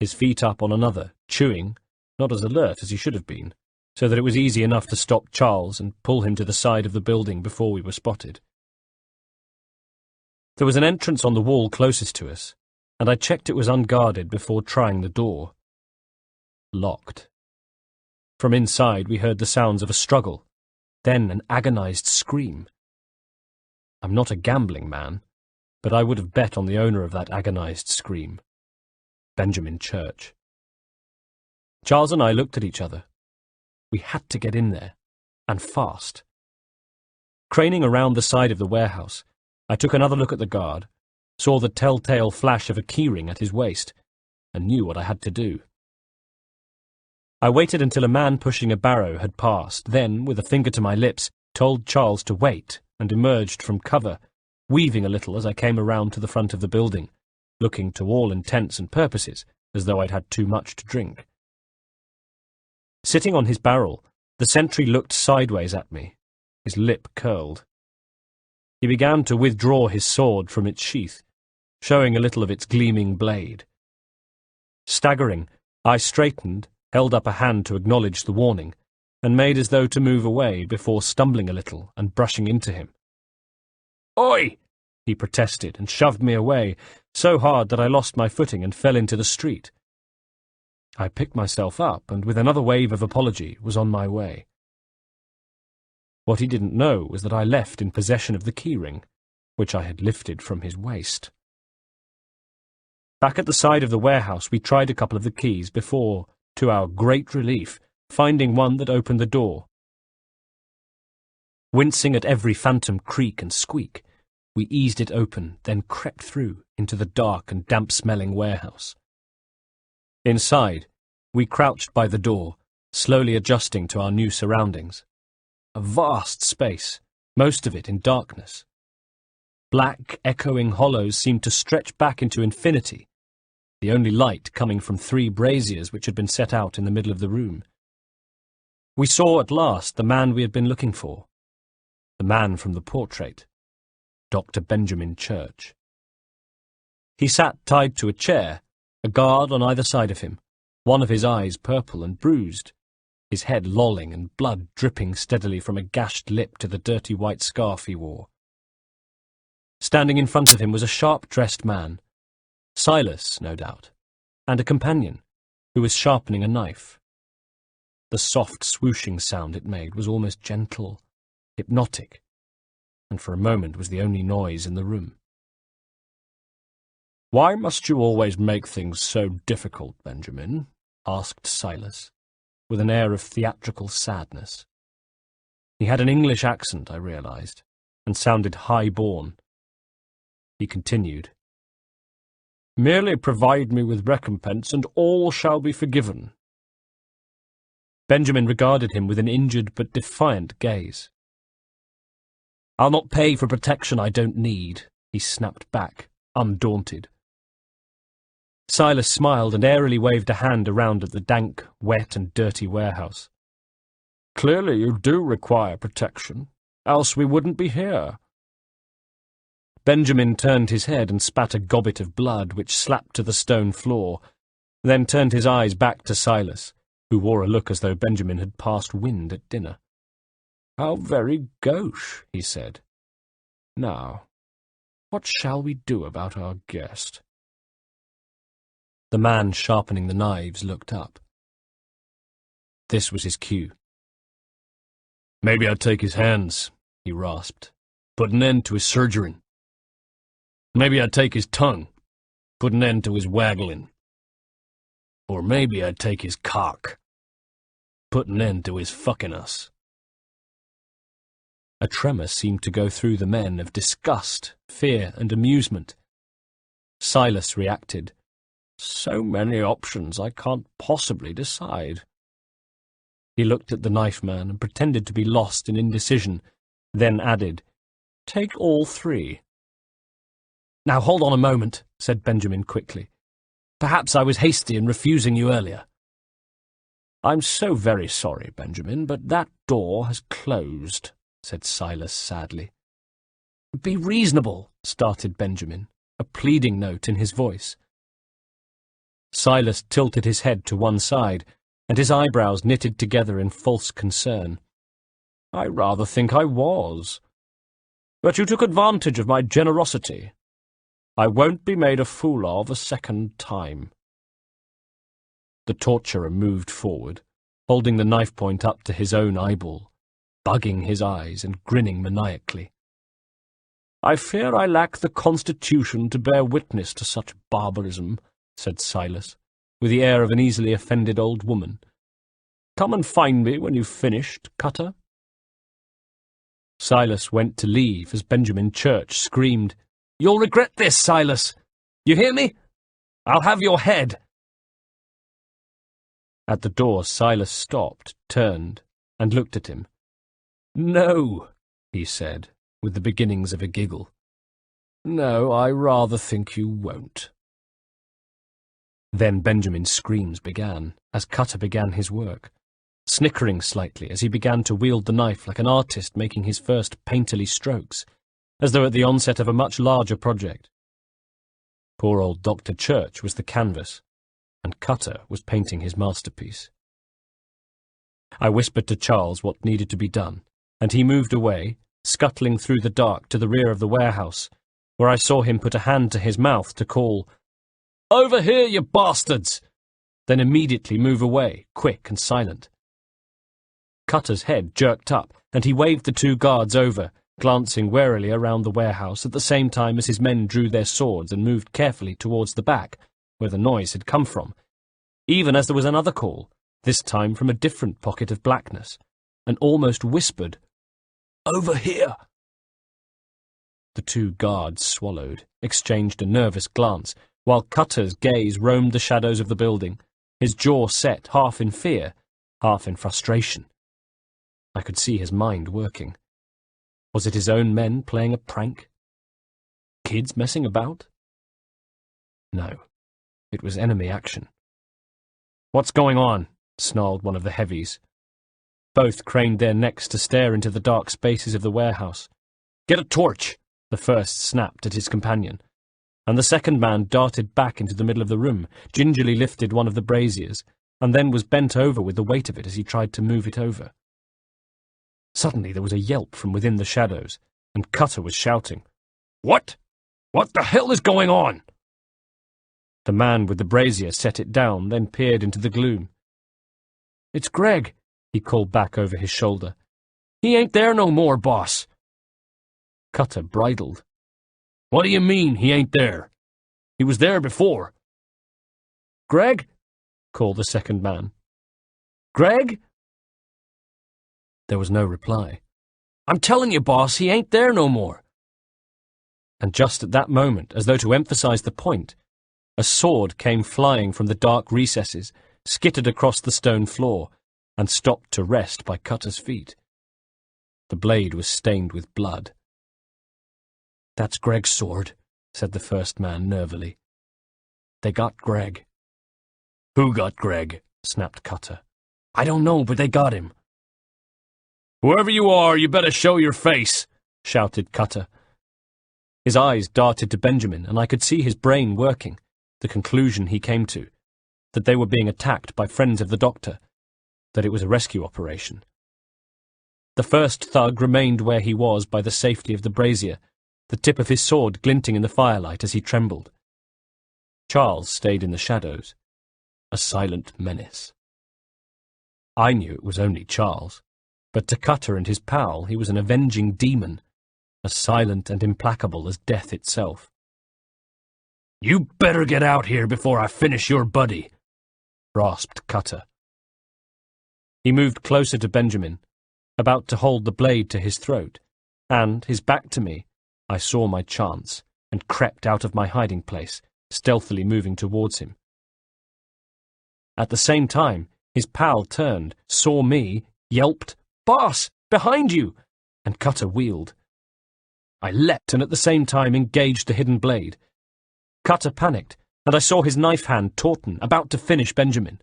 his feet up on another, chewing, not as alert as he should have been, so that it was easy enough to stop Charles and pull him to the side of the building before we were spotted. There was an entrance on the wall closest to us, and I checked it was unguarded before trying the door. Locked. From inside we heard the sounds of a struggle, then an agonized scream. I'm not a gambling man, but I would have bet on the owner of that agonized scream. Benjamin Church. Charles and I looked at each other. We had to get in there, and fast. Craning around the side of the warehouse, I took another look at the guard, saw the telltale flash of a keyring at his waist, and knew what I had to do. I waited until a man pushing a barrow had passed, then, with a finger to my lips, told Charles to wait, and emerged from cover, weaving a little as I came around to the front of the building, looking to all intents and purposes as though I'd had too much to drink. Sitting on his barrel, the sentry looked sideways at me, his lip curled. He began to withdraw his sword from its sheath, showing a little of its gleaming blade. Staggering, I straightened, held up a hand to acknowledge the warning, and made as though to move away before stumbling a little and brushing into him. "Oi!" he protested and shoved me away, so hard that I lost my footing and fell into the street. I picked myself up and with another wave of apology was on my way. What he didn't know was that I left in possession of the keyring, which I had lifted from his waist. Back at the side of the warehouse, we tried a couple of the keys before, to our great relief, finding one that opened the door. Wincing at every phantom creak and squeak, we eased it open, then crept through into the dark and damp-smelling warehouse. Inside, we crouched by the door, slowly adjusting to our new surroundings. A vast space, most of it in darkness. Black, echoing hollows seemed to stretch back into infinity, the only light coming from 3 braziers which had been set out in the middle of the room. We saw at last the man we had been looking for, the man from the portrait, Dr. Benjamin Church. He sat tied to a chair, a guard on either side of him, one of his eyes purple and bruised, his head lolling and blood dripping steadily from a gashed lip to the dirty white scarf he wore. Standing in front of him was a sharp-dressed man, Silas, no doubt, and a companion, who was sharpening a knife. The soft swooshing sound it made was almost gentle, hypnotic, and for a moment was the only noise in the room. "Why must you always make things so difficult, Benjamin?" asked Silas, with an air of theatrical sadness. He had an English accent, I realized, and sounded high-born. He continued, "Merely provide me with recompense, and all shall be forgiven." Benjamin regarded him with an injured but defiant gaze. "I'll not pay for protection I don't need," he snapped back, undaunted. Silas smiled and airily waved a hand around at the dank, wet and dirty warehouse. "Clearly you do require protection, else we wouldn't be here." Benjamin turned his head and spat a gobbet of blood which slapped to the stone floor, then turned his eyes back to Silas, who wore a look as though Benjamin had passed wind at dinner. "How very gauche," he said. "Now, what shall we do about our guest?" The man sharpening the knives looked up. This was his cue. "Maybe I'd take his hands," he rasped, "put an end to his surgerin'. Maybe I'd take his tongue, put an end to his waggling. Or maybe I'd take his cock, put an end to his fucking us." A tremor seemed to go through the men of disgust, fear, and amusement. Silas reacted. "So many options I can't possibly decide." He looked at the knife man and pretended to be lost in indecision, then added, "Take all 3. "Now hold on a moment," said Benjamin quickly. "Perhaps I was hasty in refusing you earlier." "I'm so very sorry, Benjamin, but that door has closed," said Silas sadly. "Be reasonable," started Benjamin, a pleading note in his voice. Silas tilted his head to one side, and his eyebrows knitted together in false concern. "I rather think I was. But you took advantage of my generosity. I won't be made a fool of a second time." The torturer moved forward, holding the knife point up to his own eyeball, bugging his eyes and grinning maniacally. "I fear I lack the constitution to bear witness to such barbarism," said Silas, with the air of an easily offended old woman. "Come and find me when you've finished, Cutter." Silas went to leave as Benjamin Church screamed, "You'll regret this, Silas! You hear me? I'll have your head!" At the door, Silas stopped, turned, and looked at him. "No," he said, with the beginnings of a giggle. "No, I rather think you won't." Then Benjamin's screams began, as Cutter began his work, snickering slightly as he began to wield the knife like an artist making his first painterly strokes, as though at the onset of a much larger project. Poor old Dr. Church was the canvas, and Cutter was painting his masterpiece. I whispered to Charles what needed to be done, and he moved away, scuttling through the dark to the rear of the warehouse, where I saw him put a hand to his mouth to call, "Over here, you bastards!" then immediately move away, quick and silent. Cutter's head jerked up, and he waved the two guards over, glancing warily around the warehouse at the same time as his men drew their swords and moved carefully towards the back, where the noise had come from, even as there was another call, this time from a different pocket of blackness, an almost whispered, "Over here!" The two guards swallowed, exchanged a nervous glance, while Cutter's gaze roamed the shadows of the building, his jaw set half in fear, half in frustration. I could see his mind working. Was it his own men playing a prank? Kids messing about? No, it was enemy action. "What's going on?" snarled one of the heavies. Both craned their necks to stare into the dark spaces of the warehouse. "Get a torch!" the first snapped at his companion, and the second man darted back into the middle of the room, gingerly lifted one of the braziers, and then was bent over with the weight of it as he tried to move it over. Suddenly there was a yelp from within the shadows, and Cutter was shouting, "What? What the hell is going on?" The man with the brazier set it down, then peered into the gloom. "It's Greg," he called back over his shoulder. "He ain't there no more, boss." Cutter bridled. "What do you mean, he ain't there? He was there before." "Greg?" called the second man. "Greg?" There was no reply. "I'm telling you, boss, he ain't there no more." And just at that moment, as though to emphasize the point, a sword came flying from the dark recesses, skittered across the stone floor, and stopped to rest by Cutter's feet. The blade was stained with blood. "That's Greg's sword," said the first man nervily. "They got Greg." "Who got Greg?" snapped Cutter. "I don't know, but they got him." "Whoever you are, you better show your face," shouted Cutter. His eyes darted to Benjamin, and I could see his brain working, the conclusion he came to, that they were being attacked by friends of the doctor, that it was a rescue operation. The first thug remained where he was by the safety of the brazier, the tip of his sword glinting in the firelight as he trembled. Charles stayed in the shadows, a silent menace. I knew it was only Charles, but to Cutter and his pal he was an avenging demon, as silent and implacable as death itself. "You better get out here before I finish your buddy," rasped Cutter. He moved closer to Benjamin, about to hold the blade to his throat, and, his back to me, I saw my chance, and crept out of my hiding place, stealthily moving towards him. At the same time, his pal turned, saw me, yelped, "Boss, behind you!" and Cutter wheeled. I leapt and at the same time engaged the hidden blade. Cutter panicked, and I saw his knife hand tauten, about to finish Benjamin.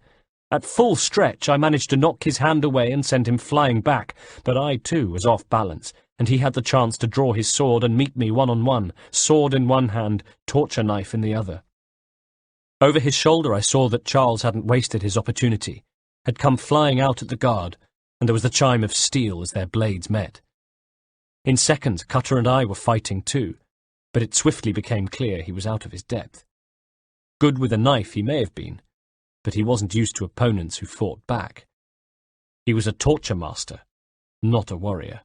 At full stretch, I managed to knock his hand away and send him flying back, but I too was off balance, and he had the chance to draw his sword and meet me one-on-one, sword in one hand, torture knife in the other. Over his shoulder I saw that Charles hadn't wasted his opportunity, had come flying out at the guard, and there was the chime of steel as their blades met. In seconds, Cutter and I were fighting too, but it swiftly became clear he was out of his depth. Good with a knife he may have been, but he wasn't used to opponents who fought back. He was a torture master, not a warrior.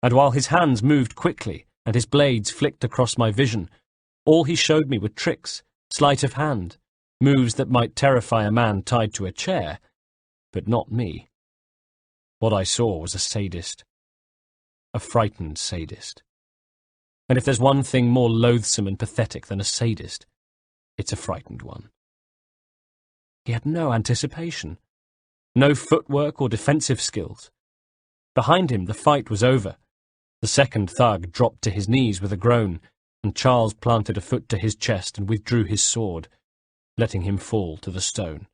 And while his hands moved quickly and his blades flicked across my vision, all he showed me were tricks, sleight of hand, moves that might terrify a man tied to a chair, but not me. What I saw was a sadist. A frightened sadist. And if there's one thing more loathsome and pathetic than a sadist, it's a frightened one. He had no anticipation, no footwork or defensive skills. Behind him, the fight was over. The second thug dropped to his knees with a groan, and Charles planted a foot to his chest and withdrew his sword, letting him fall to the stone.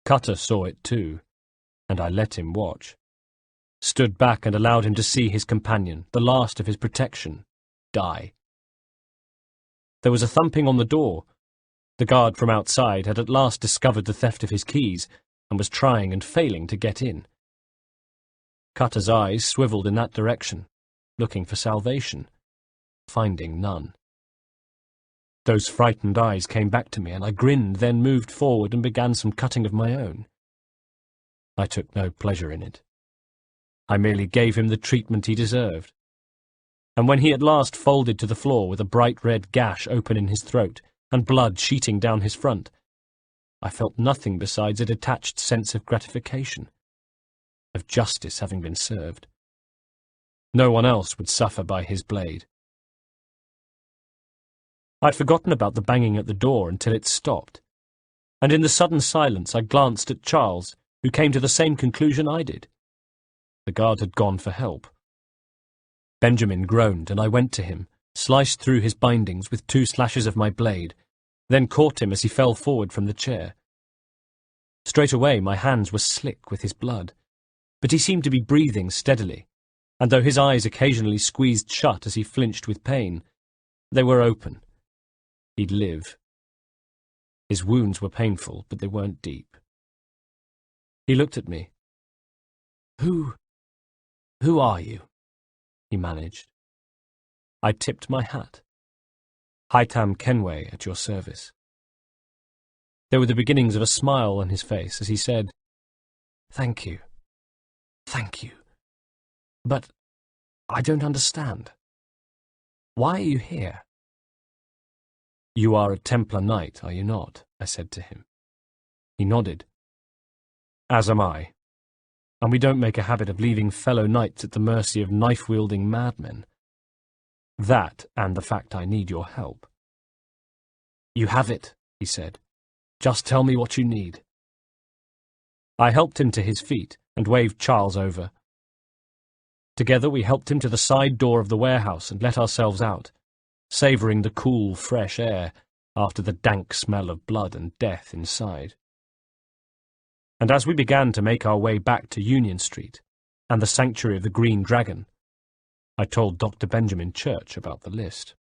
Cutter saw it too, and I let him watch. Stood back and allowed him to see his companion, the last of his protection, die. There was a thumping on the door. The guard from outside had at last discovered the theft of his keys and was trying and failing to get in. Cutter's eyes swiveled in that direction, looking for salvation, finding none. Those frightened eyes came back to me, and I grinned, then moved forward and began some cutting of my own. I took no pleasure in it. I merely gave him the treatment he deserved. And when he at last folded to the floor with a bright red gash open in his throat and blood sheeting down his front, I felt nothing besides a detached sense of gratification, of justice having been served. No one else would suffer by his blade. I'd forgotten about the banging at the door until it stopped, and in the sudden silence I glanced at Charles, who came to the same conclusion I did. The guard had gone for help. Benjamin groaned, and I went to him, sliced through his bindings with 2 slashes of my blade, then caught him as he fell forward from the chair. Straight away my hands were slick with his blood, but he seemed to be breathing steadily, and though his eyes occasionally squeezed shut as he flinched with pain, they were open. He'd live. His wounds were painful, but they weren't deep. He looked at me. Who are you?" he managed. I tipped my hat. "Haytham Kenway, at your service." There were the beginnings of a smile on his face as he said, "Thank you. Thank you. But I don't understand. Why are you here?" "You are a Templar knight, are you not?" I said to him. He nodded. "As am I. And we don't make a habit of leaving fellow knights at the mercy of knife-wielding madmen. That, and the fact I need your help." "You have it," he said. "Just tell me what you need." I helped him to his feet and waved Charles over. Together we helped him to the side door of the warehouse and let ourselves out, savouring the cool, fresh air after the dank smell of blood and death inside. And as we began to make our way back to Union Street and the sanctuary of the Green Dragon, I told Dr. Benjamin Church about the list.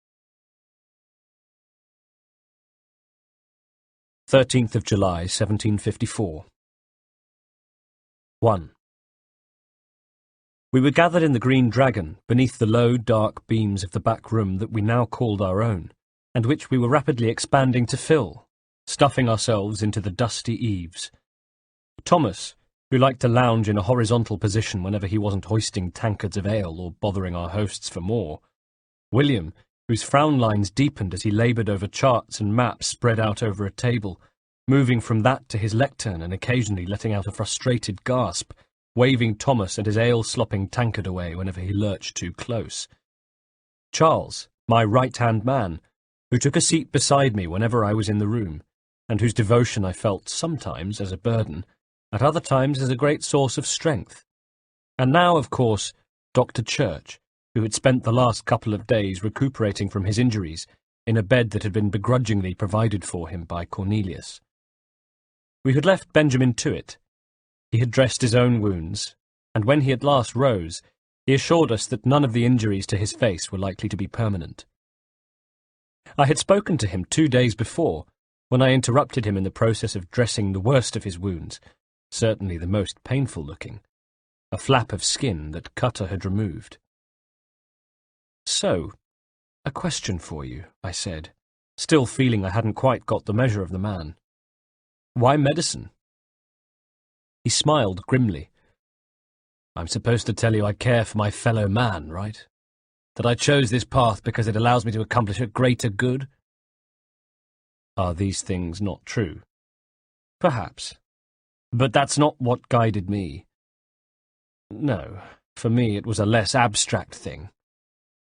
13th of July, 1754. 1. We were gathered in the Green Dragon beneath the low, dark beams of the back room that we now called our own, and which we were rapidly expanding to fill, stuffing ourselves into the dusty eaves. Thomas, who liked to lounge in a horizontal position whenever he wasn't hoisting tankards of ale or bothering our hosts for more. William, whose frown lines deepened as he laboured over charts and maps spread out over a table, moving from that to his lectern and occasionally letting out a frustrated gasp, waving Thomas and his ale-slopping tankard away whenever he lurched too close. Charles, my right-hand man, who took a seat beside me whenever I was in the room, and whose devotion I felt sometimes as a burden, at other times as a great source of strength. And now, of course, Dr. Church, who had spent the last couple of days recuperating from his injuries in a bed that had been begrudgingly provided for him by Cornelius. We had left Benjamin to it. He had dressed his own wounds, and when he at last rose, he assured us that none of the injuries to his face were likely to be permanent. I had spoken to him 2 days before, when I interrupted him in the process of dressing the worst of his wounds, certainly the most painful-looking, a flap of skin that Cutter had removed. "So, a question for you," I said, still feeling I hadn't quite got the measure of the man. "Why medicine?" He smiled grimly. "I'm supposed to tell you I care for my fellow man, right? That I chose this path because it allows me to accomplish a greater good?" "Are these things not true?" "Perhaps. But that's not what guided me. No, for me it was a less abstract thing.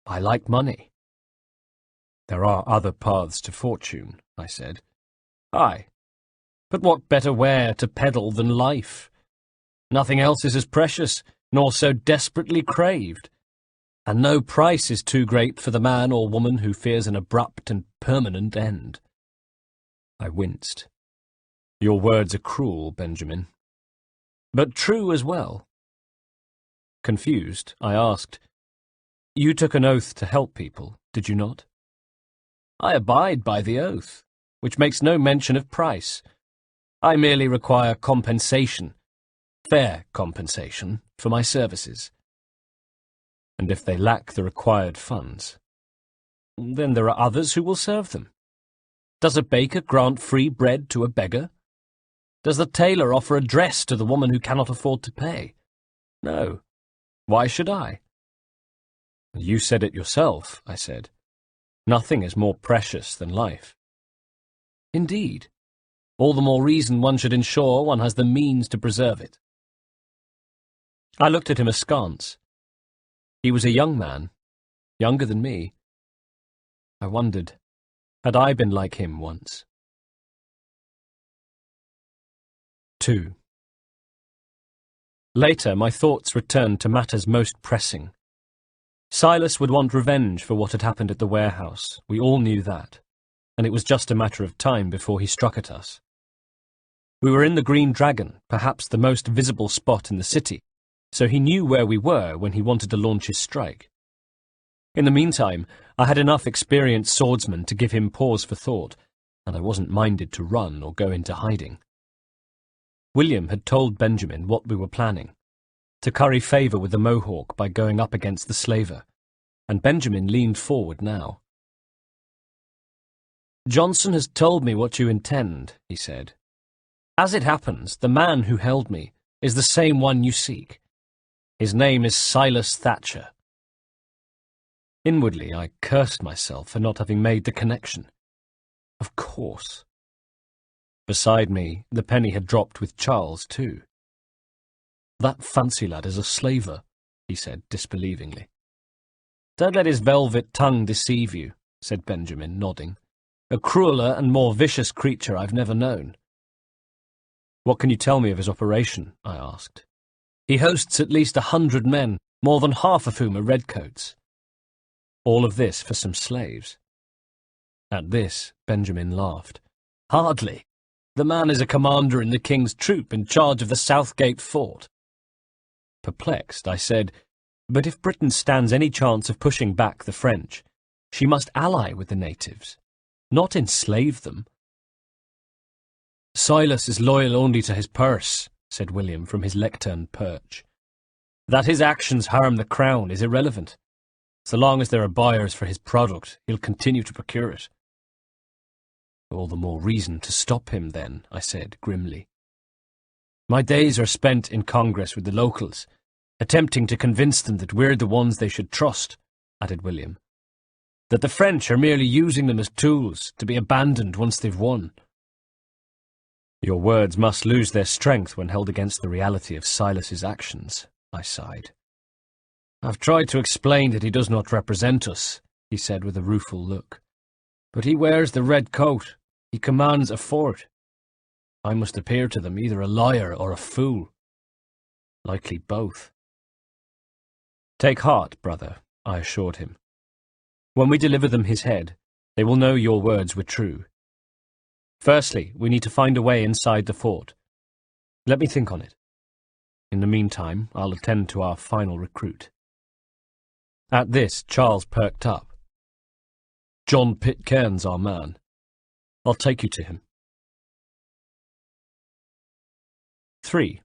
I like money." "There are other paths to fortune," I said. "Aye. But what better ware to peddle than life? Nothing else is as precious, nor so desperately craved. And no price is too great for the man or woman who fears an abrupt and permanent end." I winced. "Your words are cruel, Benjamin." "But true as well." Confused, I asked, "You took an oath to help people, did you not?" "I abide by the oath, which makes no mention of price. I merely require compensation, fair compensation, for my services." "And if they lack the required funds?" "Then there are others who will serve them. Does a baker grant free bread to a beggar?" Does the tailor offer a dress to the woman who cannot afford to pay? No. Why should I? You said it yourself, I said. Nothing is more precious than life. Indeed. All the more reason one should ensure one has the means to preserve it. I looked at him askance. He was a young man, younger than me. I wondered, had I been like him once? 2. Later, my thoughts returned to matters most pressing. Silas would want revenge for what had happened at the warehouse. We all knew that, and it was just a matter of time before he struck at us. We were in the Green Dragon, perhaps the most visible spot in the city, so he knew where we were when he wanted to launch his strike. In the meantime, I had enough experienced swordsmen to give him pause for thought, and I wasn't minded to run or go into hiding. William had told Benjamin what we were planning, to curry favour with the Mohawk by going up against the slaver, and Benjamin leaned forward now. Johnson has told me what you intend, he said. As it happens, the man who held me is the same one you seek. His name is Silas Thatcher. Inwardly, I cursed myself for not having made the connection. Of course. Beside me, the penny had dropped with Charles, too. That fancy lad is a slaver, he said disbelievingly. Don't let his velvet tongue deceive you, said Benjamin, nodding. A crueler and more vicious creature I've never known. What can you tell me of his operation? I asked. He hosts at least 100 men, more than half of whom are redcoats. All of this for some slaves. At this, Benjamin laughed. Hardly. The man is a commander in the king's troop in charge of the Southgate fort. Perplexed, I said, but if Britain stands any chance of pushing back the French, she must ally with the natives, not enslave them. Silas is loyal only to his purse, said William from his lectern perch. That his actions harm the crown is irrelevant. So long as there are buyers for his product, he'll continue to procure it. All the more reason to stop him, then, I said grimly. My days are spent in Congress with the locals, attempting to convince them that we're the ones they should trust, added William. That the French are merely using them as tools, to be abandoned once they've won. Your words must lose their strength when held against the reality of Silas's actions, I sighed. I've tried to explain that he does not represent us, he said with a rueful look. But he wears the red coat. He commands a fort. I must appear to them either a liar or a fool. Likely both. Take heart, brother, I assured him. When we deliver them his head, they will know your words were true. Firstly, we need to find a way inside the fort. Let me think on it. In the meantime, I'll attend to our final recruit. At this, Charles perked up. John Pitcairn's our man. I'll take you to him. 3.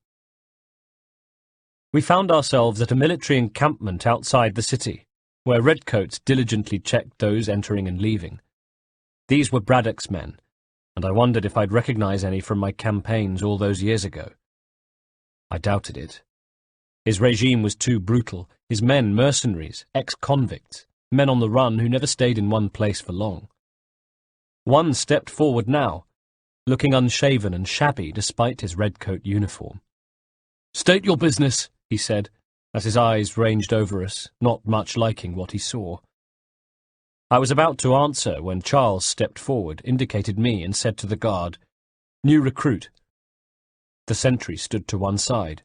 We found ourselves at a military encampment outside the city, where redcoats diligently checked those entering and leaving. These were Braddock's men, and I wondered if I'd recognize any from my campaigns all those years ago. I doubted it. His regime was too brutal, his men mercenaries, ex-convicts, men on the run who never stayed in one place for long. One stepped forward now, looking unshaven and shabby despite his redcoat uniform. "State your business," he said, as his eyes ranged over us, not much liking what he saw. I was about to answer when Charles stepped forward, indicated me, and said to the guard, "New recruit." The sentry stood to one side.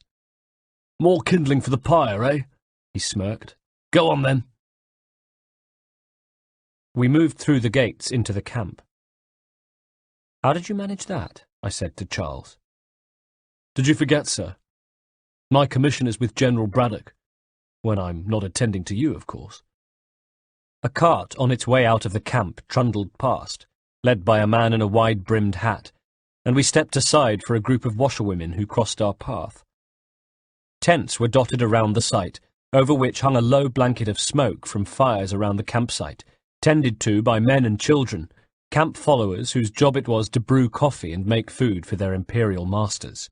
"More kindling for the pyre, eh?" he smirked. "Go on, then." We moved through the gates into the camp. "How did you manage that?" I said to Charles. "Did you forget, sir? My commission is with General Braddock, when I'm not attending to you, of course." A cart on its way out of the camp trundled past, led by a man in a wide-brimmed hat, and we stepped aside for a group of washerwomen who crossed our path. Tents were dotted around the site, over which hung a low blanket of smoke from fires around the campsite, tended to by men and children, camp followers whose job it was to brew coffee and make food for their imperial masters.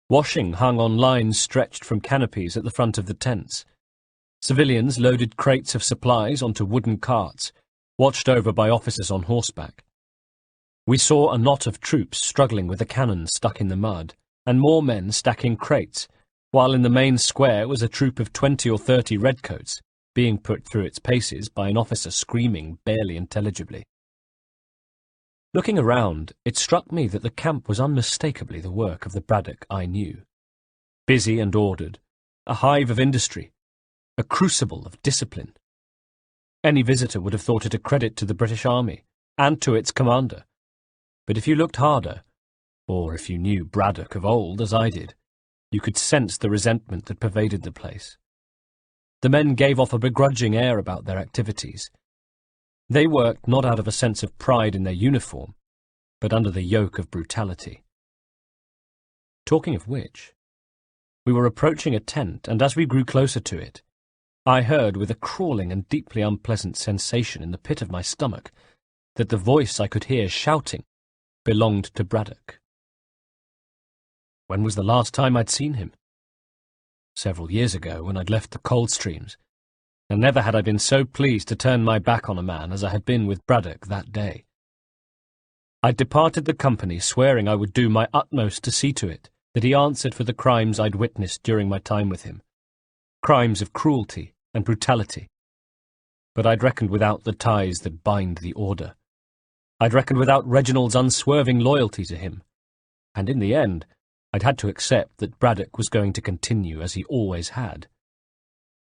Washing hung on lines stretched from canopies at the front of the tents. Civilians loaded crates of supplies onto wooden carts, watched over by officers on horseback. We saw a knot of troops struggling with a cannon stuck in the mud, and more men stacking crates, while in the main square was a troop of 20 or 30 redcoats, being put through its paces by an officer screaming barely intelligibly. Looking around, it struck me that the camp was unmistakably the work of the Braddock I knew. Busy and ordered, a hive of industry, a crucible of discipline. Any visitor would have thought it a credit to the British Army, and to its commander. But if you looked harder, or if you knew Braddock of old as I did, you could sense the resentment that pervaded the place. The men gave off a begrudging air about their activities. They worked not out of a sense of pride in their uniform, but under the yoke of brutality. Talking of which, we were approaching a tent, and as we grew closer to it, I heard with a crawling and deeply unpleasant sensation in the pit of my stomach that the voice I could hear shouting belonged to Braddock. When was the last time I'd seen him? Several years ago, when I'd left the Coldstreams, and never had I been so pleased to turn my back on a man as I had been with Braddock that day. I'd departed the company swearing I would do my utmost to see to it that he answered for the crimes I'd witnessed during my time with him, crimes of cruelty and brutality. But I'd reckoned without the ties that bind the order. I'd reckoned without Reginald's unswerving loyalty to him, and in the end, I'd had to accept that Braddock was going to continue as he always had.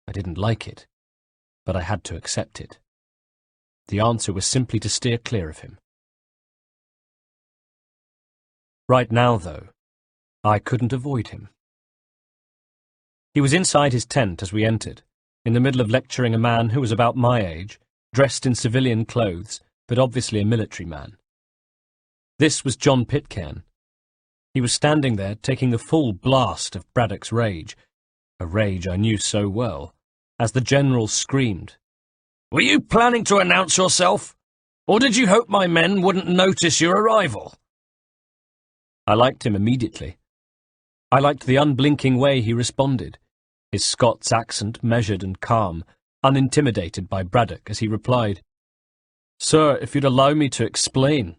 I didn't like it, but I had to accept it. The answer was simply to steer clear of him. Right now, though, I couldn't avoid him. He was inside his tent as we entered, in the middle of lecturing a man who was about my age, dressed in civilian clothes, but obviously a military man. This was John Pitcairn. He was standing there taking the full blast of Braddock's rage, a rage I knew so well, as the general screamed, "Were you planning to announce yourself? Or did you hope my men wouldn't notice your arrival?" I liked him immediately. I liked the unblinking way he responded, his Scots accent measured and calm, unintimidated by Braddock as he replied, "Sir, if you'd allow me to explain."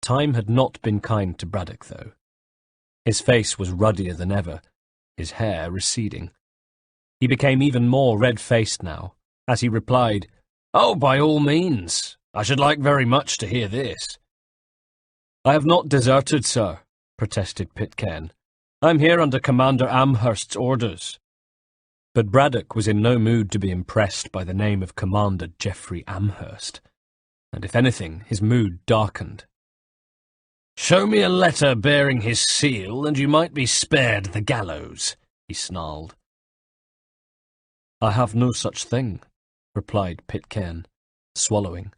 Time had not been kind to Braddock, though. His face was ruddier than ever, his hair receding. He became even more red-faced now, as he replied, "Oh, by all means. I should like very much to hear this." "I have not deserted, sir," protested Pitcairn. "I'm here under Commander Amherst's orders." But Braddock was in no mood to be impressed by the name of Commander Geoffrey Amherst, and if anything, his mood darkened. "Show me a letter bearing his seal, and you might be spared the gallows," he snarled. "I have no such thing," replied Pitcairn, swallowing,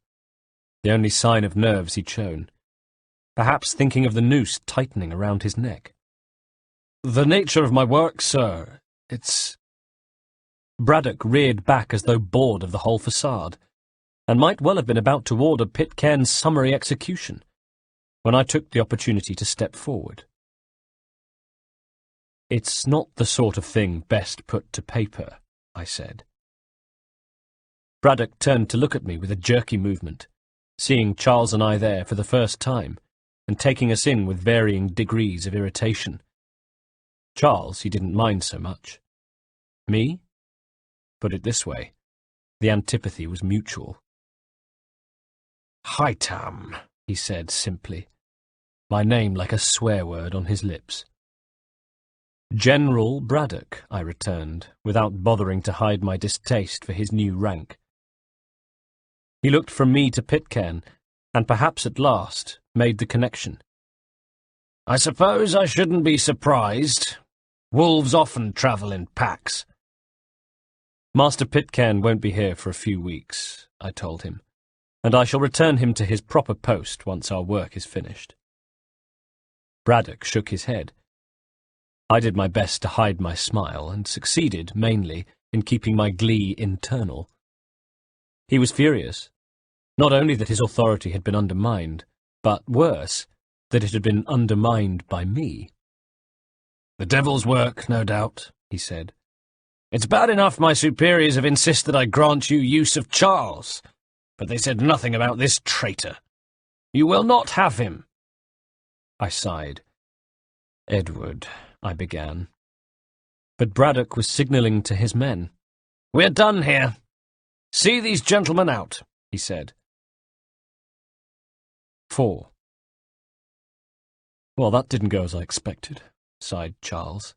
the only sign of nerves he'd shown, perhaps thinking of the noose tightening around his neck. "The nature of my work, sir, it's—" Braddock reared back as though bored of the whole facade, and might well have been about to order Pitcairn's summary execution, when I took the opportunity to step forward. "It's not the sort of thing best put to paper," I said. Braddock turned to look at me with a jerky movement, seeing Charles and I there for the first time, and taking us in with varying degrees of irritation. Charles he didn't mind so much. Me? Put it this way, the antipathy was mutual. "Haytham," he said simply, my name like a swear word on his lips. "General Braddock," I returned, without bothering to hide my distaste for his new rank. He looked from me to Pitcairn, and perhaps at last made the connection. "I suppose I shouldn't be surprised. Wolves often travel in packs." "Master Pitcairn won't be here for a few weeks," I told him, "and I shall return him to his proper post once our work is finished." Braddock shook his head. I did my best to hide my smile, and succeeded, mainly, in keeping my glee internal. He was furious. Not only that his authority had been undermined, but worse, that it had been undermined by me. "The devil's work, no doubt," he said. "It's bad enough my superiors have insisted I grant you use of Charles, but they said nothing about this traitor. You will not have him." I sighed. "Edward," I began. But Braddock was signalling to his men. "We're done here. See these gentlemen out," he said. 4. "Well, that didn't go as I expected," sighed Charles.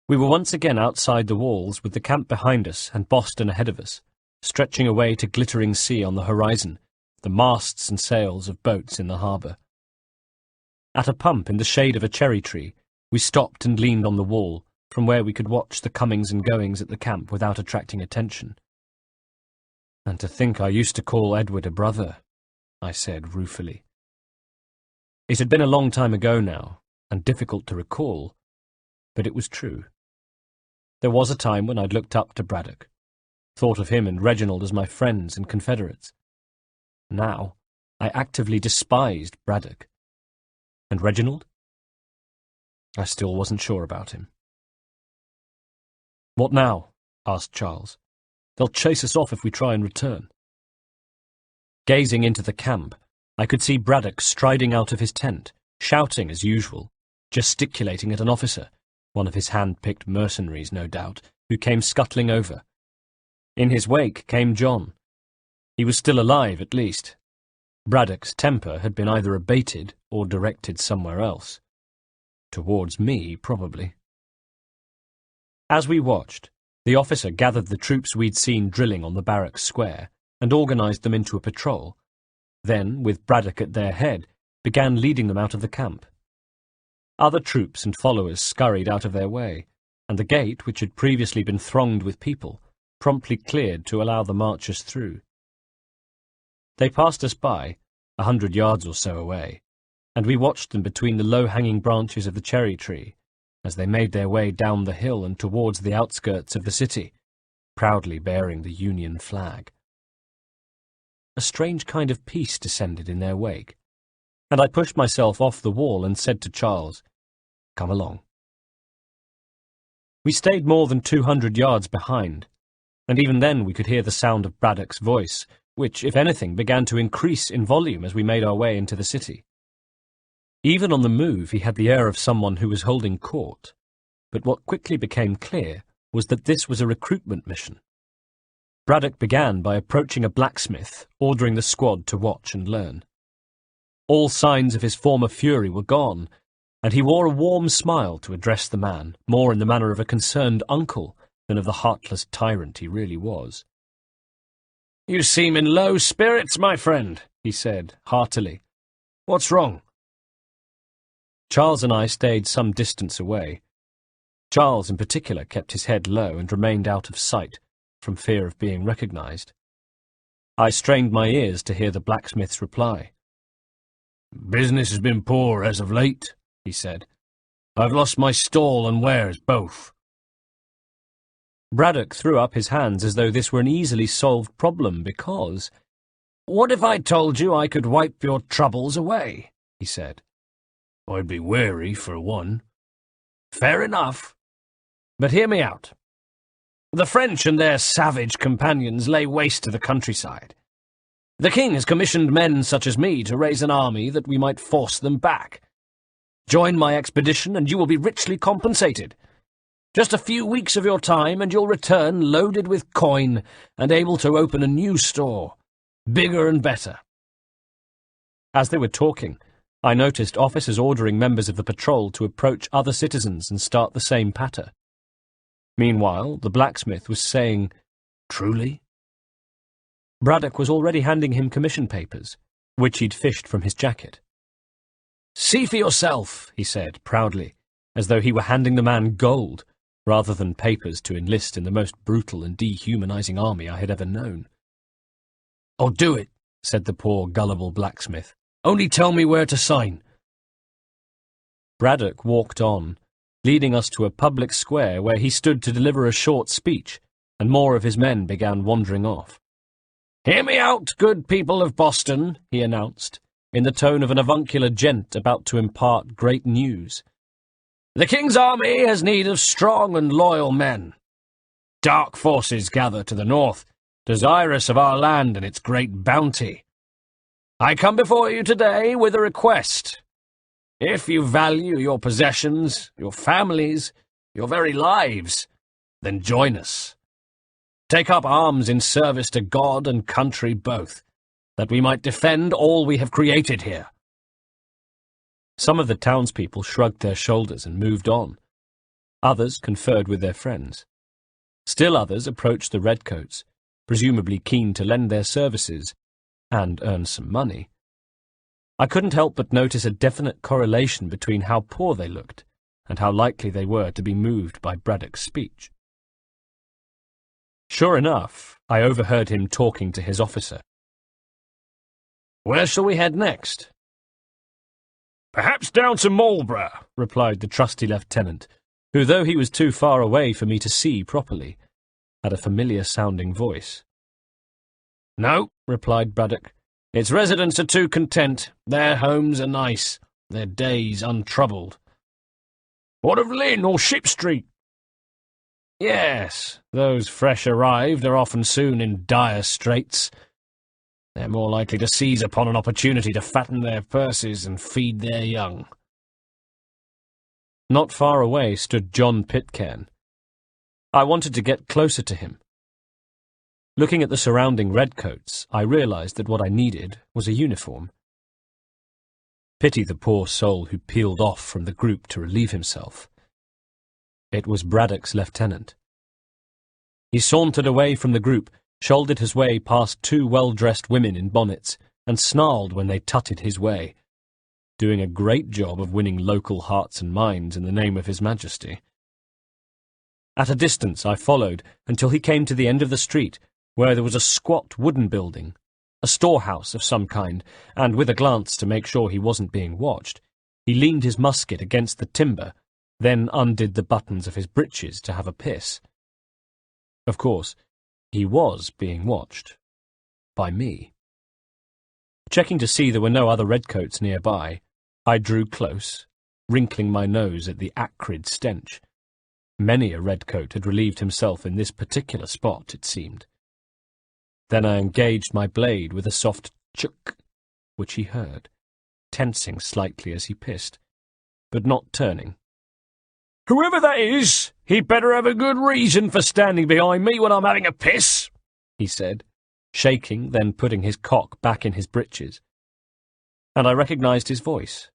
We were once again outside the walls, with the camp behind us and Boston ahead of us, stretching away to glittering sea on the horizon, the masts and sails of boats in the harbour. At a pump in the shade of a cherry tree, we stopped and leaned on the wall, from where we could watch the comings and goings at the camp without attracting attention. "And to think I used to call Edward a brother," I said ruefully. It had been a long time ago now, and difficult to recall, but it was true. There was a time when I'd looked up to Braddock, thought of him and Reginald as my friends and confederates. Now, I actively despised Braddock. And Reginald? I still wasn't sure about him. "What now?" asked Charles. "They'll chase us off if we try and return." Gazing into the camp, I could see Braddock striding out of his tent, shouting as usual, gesticulating at an officer, one of his hand-picked mercenaries, no doubt, who came scuttling over. In his wake came John. He was still alive, at least. Braddock's temper had been either abated or directed somewhere else. Towards me, probably. As we watched, the officer gathered the troops we'd seen drilling on the barracks square and organised them into a patrol, then, with Braddock at their head, began leading them out of the camp. Other troops and followers scurried out of their way, and the gate, which had previously been thronged with people, promptly cleared to allow the marchers through. They passed us by, 100 yards or so away, and we watched them between the low-hanging branches of the cherry tree, as they made their way down the hill and towards the outskirts of the city, proudly bearing the Union flag. A strange kind of peace descended in their wake, and I pushed myself off the wall and said to Charles, "Come along." We stayed more than 200 yards behind, and even then we could hear the sound of Braddock's voice, which, if anything, began to increase in volume as we made our way into the city. Even on the move he had the air of someone who was holding court, but what quickly became clear was that this was a recruitment mission. Braddock began by approaching a blacksmith, ordering the squad to watch and learn. All signs of his former fury were gone, and he wore a warm smile to address the man, more in the manner of a concerned uncle than of the heartless tyrant he really was. "You seem in low spirits, my friend," he said, heartily. "What's wrong?" Charles and I stayed some distance away. Charles, in particular, kept his head low and remained out of sight, from fear of being recognised. I strained my ears to hear the blacksmith's reply. "Business has been poor as of late," he said. "I've lost my stall and wares both." Braddock threw up his hands as though this were an easily solved problem because, "What if I told you I could wipe your troubles away?" he said. "I'd be wary, for one." "Fair enough. But hear me out. The French and their savage companions lay waste to the countryside. The king has commissioned men such as me to raise an army that we might force them back. Join my expedition and you will be richly compensated. Just a few weeks of your time and you'll return loaded with coin and able to open a new store, bigger and better." As they were talking, I noticed officers ordering members of the patrol to approach other citizens and start the same patter. Meanwhile, the blacksmith was saying, "Truly?" Braddock was already handing him commission papers, which he'd fished from his jacket. "See for yourself," he said, proudly, as though he were handing the man gold, rather than papers to enlist in the most brutal and dehumanizing army I had ever known. "Oh, do it," said the poor, gullible blacksmith. "Only tell me where to sign." Braddock walked on, leading us to a public square where he stood to deliver a short speech, and more of his men began wandering off. "Hear me out, good people of Boston," he announced, in the tone of an avuncular gent about to impart great news. "The King's army has need of strong and loyal men. Dark forces gather to the north, desirous of our land and its great bounty. I come before you today with a request. If you value your possessions, your families, your very lives, then join us. Take up arms in service to God and country both, that we might defend all we have created here." Some of the townspeople shrugged their shoulders and moved on. Others conferred with their friends. Still others approached the redcoats, presumably keen to lend their services and earn some money. I couldn't help but notice a definite correlation between how poor they looked and how likely they were to be moved by Braddock's speech. Sure enough, I overheard him talking to his officer. "Where shall we head next?" "Perhaps down to Marlborough," replied the trusty lieutenant, who, though he was too far away for me to see properly, had a familiar-sounding voice. "No," replied Braddock. "Its residents are too content. Their homes are nice, their days untroubled." "What of Lynn or Ship Street?" "Yes, those fresh arrived are often soon in dire straits. They're more likely to seize upon an opportunity to fatten their purses and feed their young." Not far away stood John Pitcairn. I wanted to get closer to him. Looking at the surrounding redcoats, I realized that what I needed was a uniform. Pity the poor soul who peeled off from the group to relieve himself. It was Braddock's lieutenant. He sauntered away from the group, shouldered his way past two well-dressed women in bonnets, and snarled when they tutted his way, doing a great job of winning local hearts and minds in the name of His Majesty. At a distance I followed until he came to the end of the street, where there was a squat wooden building, a storehouse of some kind, and with a glance to make sure he wasn't being watched, he leaned his musket against the timber, then undid the buttons of his breeches to have a piss. Of course, he was being watched. By me. Checking to see there were no other redcoats nearby, I drew close, wrinkling my nose at the acrid stench. Many a redcoat had relieved himself in this particular spot, it seemed. Then I engaged my blade with a soft chuk, which he heard, tensing slightly as he pissed, but not turning. "Whoever that is, he'd better have a good reason for standing behind me when I'm having a piss," he said, shaking, then putting his cock back in his breeches. And I recognized his voice.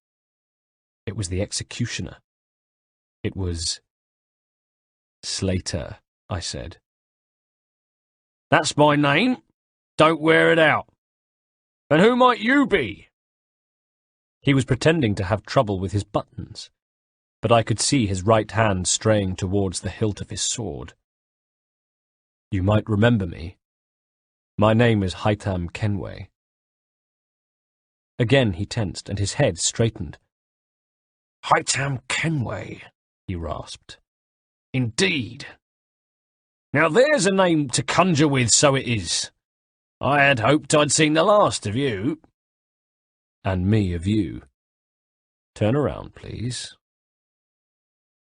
It was the executioner. It was Slater, I said. "That's my name. Don't wear it out. And who might you be?" He was pretending to have trouble with his buttons, but I could see his right hand straying towards the hilt of his sword. "You might remember me. My name is Haytham Kenway." Again he tensed, and his head straightened. "Haytham Kenway," he rasped. "Indeed. Now there's a name to conjure with, so it is. I had hoped I'd seen the last of you." "And me of you. Turn around, please."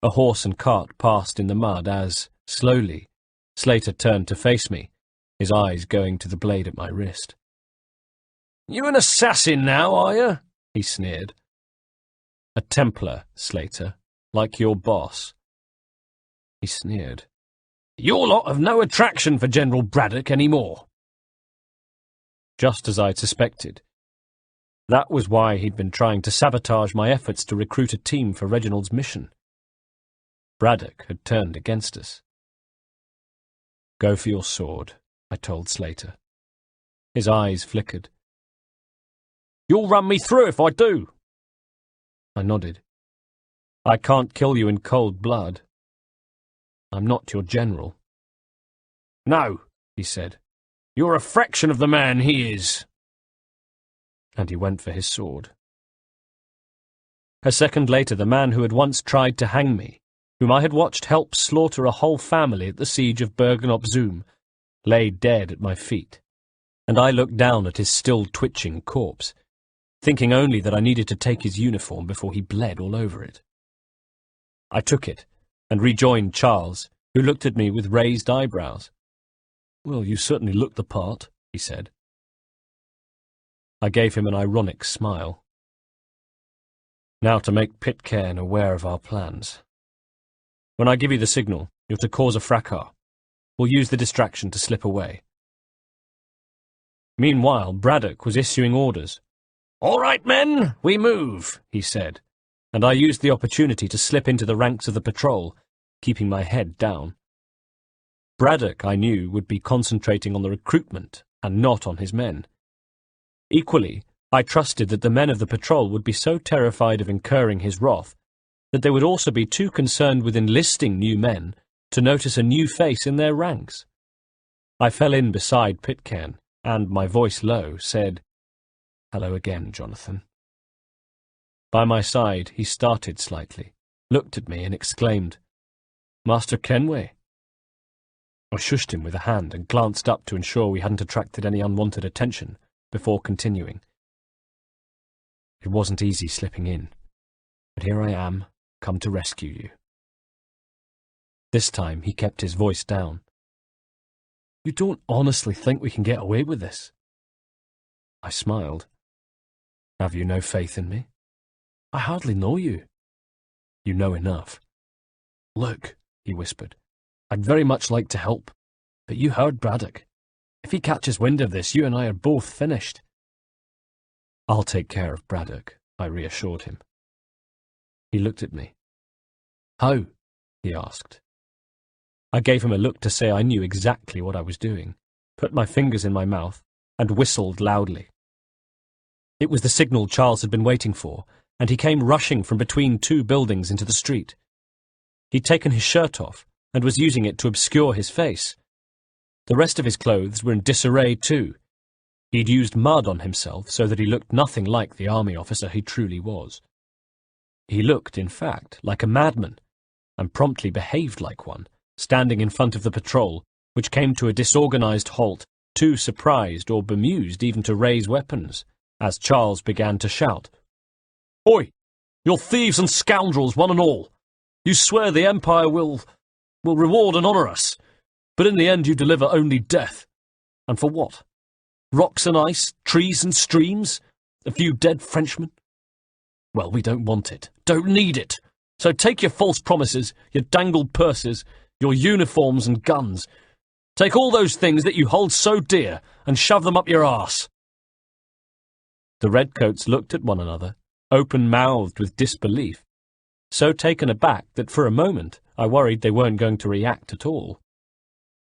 A horse and cart passed in the mud as, slowly, Slater turned to face me, his eyes going to the blade at my wrist. "You an assassin now, are you?" he sneered. "A Templar, Slater, like your boss." He sneered. "Your lot have no attraction for General Braddock any more." Just as I'd suspected. That was why he'd been trying to sabotage my efforts to recruit a team for Reginald's mission. Braddock had turned against us. "Go for your sword," I told Slater. His eyes flickered. "You'll run me through if I do." I nodded. "I can't kill you in cold blood. I'm not your general." "No," he said. "You're a fraction of the man he is." And he went for his sword. A second later, the man who had once tried to hang me, whom I had watched help slaughter a whole family at the siege of Bergen-op-Zoom, lay dead at my feet. and I looked down at his still twitching corpse, thinking only that I needed to take his uniform before he bled all over it. I took it, and rejoined Charles, who looked at me with raised eyebrows. "Well, you certainly look the part," he said. I gave him an ironic smile. "Now to make Pitcairn aware of our plans. When I give you the signal, you're to cause a fracas. We'll use the distraction to slip away." Meanwhile, Braddock was issuing orders. "All right, men, we move," he said, and I used the opportunity to slip into the ranks of the patrol, keeping my head down. Braddock, I knew, would be concentrating on the recruitment and not on his men. Equally, I trusted that the men of the patrol would be so terrified of incurring his wrath that they would also be too concerned with enlisting new men to notice a new face in their ranks. I fell in beside Pitcairn, and, my voice low, said, "Hello again, Jonathan." By my side he started slightly, looked at me and exclaimed, "Master Kenway." I shushed him with a hand and glanced up to ensure we hadn't attracted any unwanted attention, before continuing. "It wasn't easy slipping in, but here I am, come to rescue you." This time he kept his voice down. "You don't honestly think we can get away with this?" I smiled. "Have you no faith in me?" "I hardly know you." "You know enough." "Look," he whispered, "I'd very much like to help, but you heard Braddock. If he catches wind of this, you and I are both finished." "I'll take care of Braddock," I reassured him. He looked at me. "How?" he asked. I gave him a look to say I knew exactly what I was doing, put my fingers in my mouth, and whistled loudly. It was the signal Charles had been waiting for, and he came rushing from between two buildings into the street. He'd taken his shirt off, and was using it to obscure his face. The rest of his clothes were in disarray too. He'd used mud on himself so that he looked nothing like the army officer he truly was. He looked, in fact, like a madman, and promptly behaved like one, standing in front of the patrol, which came to a disorganized halt, too surprised or bemused even to raise weapons, as Charles began to shout, "Oi! You're thieves and scoundrels, one and all! You swear the Empire will reward and honour us, but in the end you deliver only death. And for what? Rocks and ice, trees and streams, a few dead Frenchmen? Well, we don't want it, don't need it. So take your false promises, your dangled purses, your uniforms and guns. Take all those things that you hold so dear and shove them up your arse." The redcoats looked at one another, open-mouthed with disbelief, so taken aback that for a moment I worried they weren't going to react at all.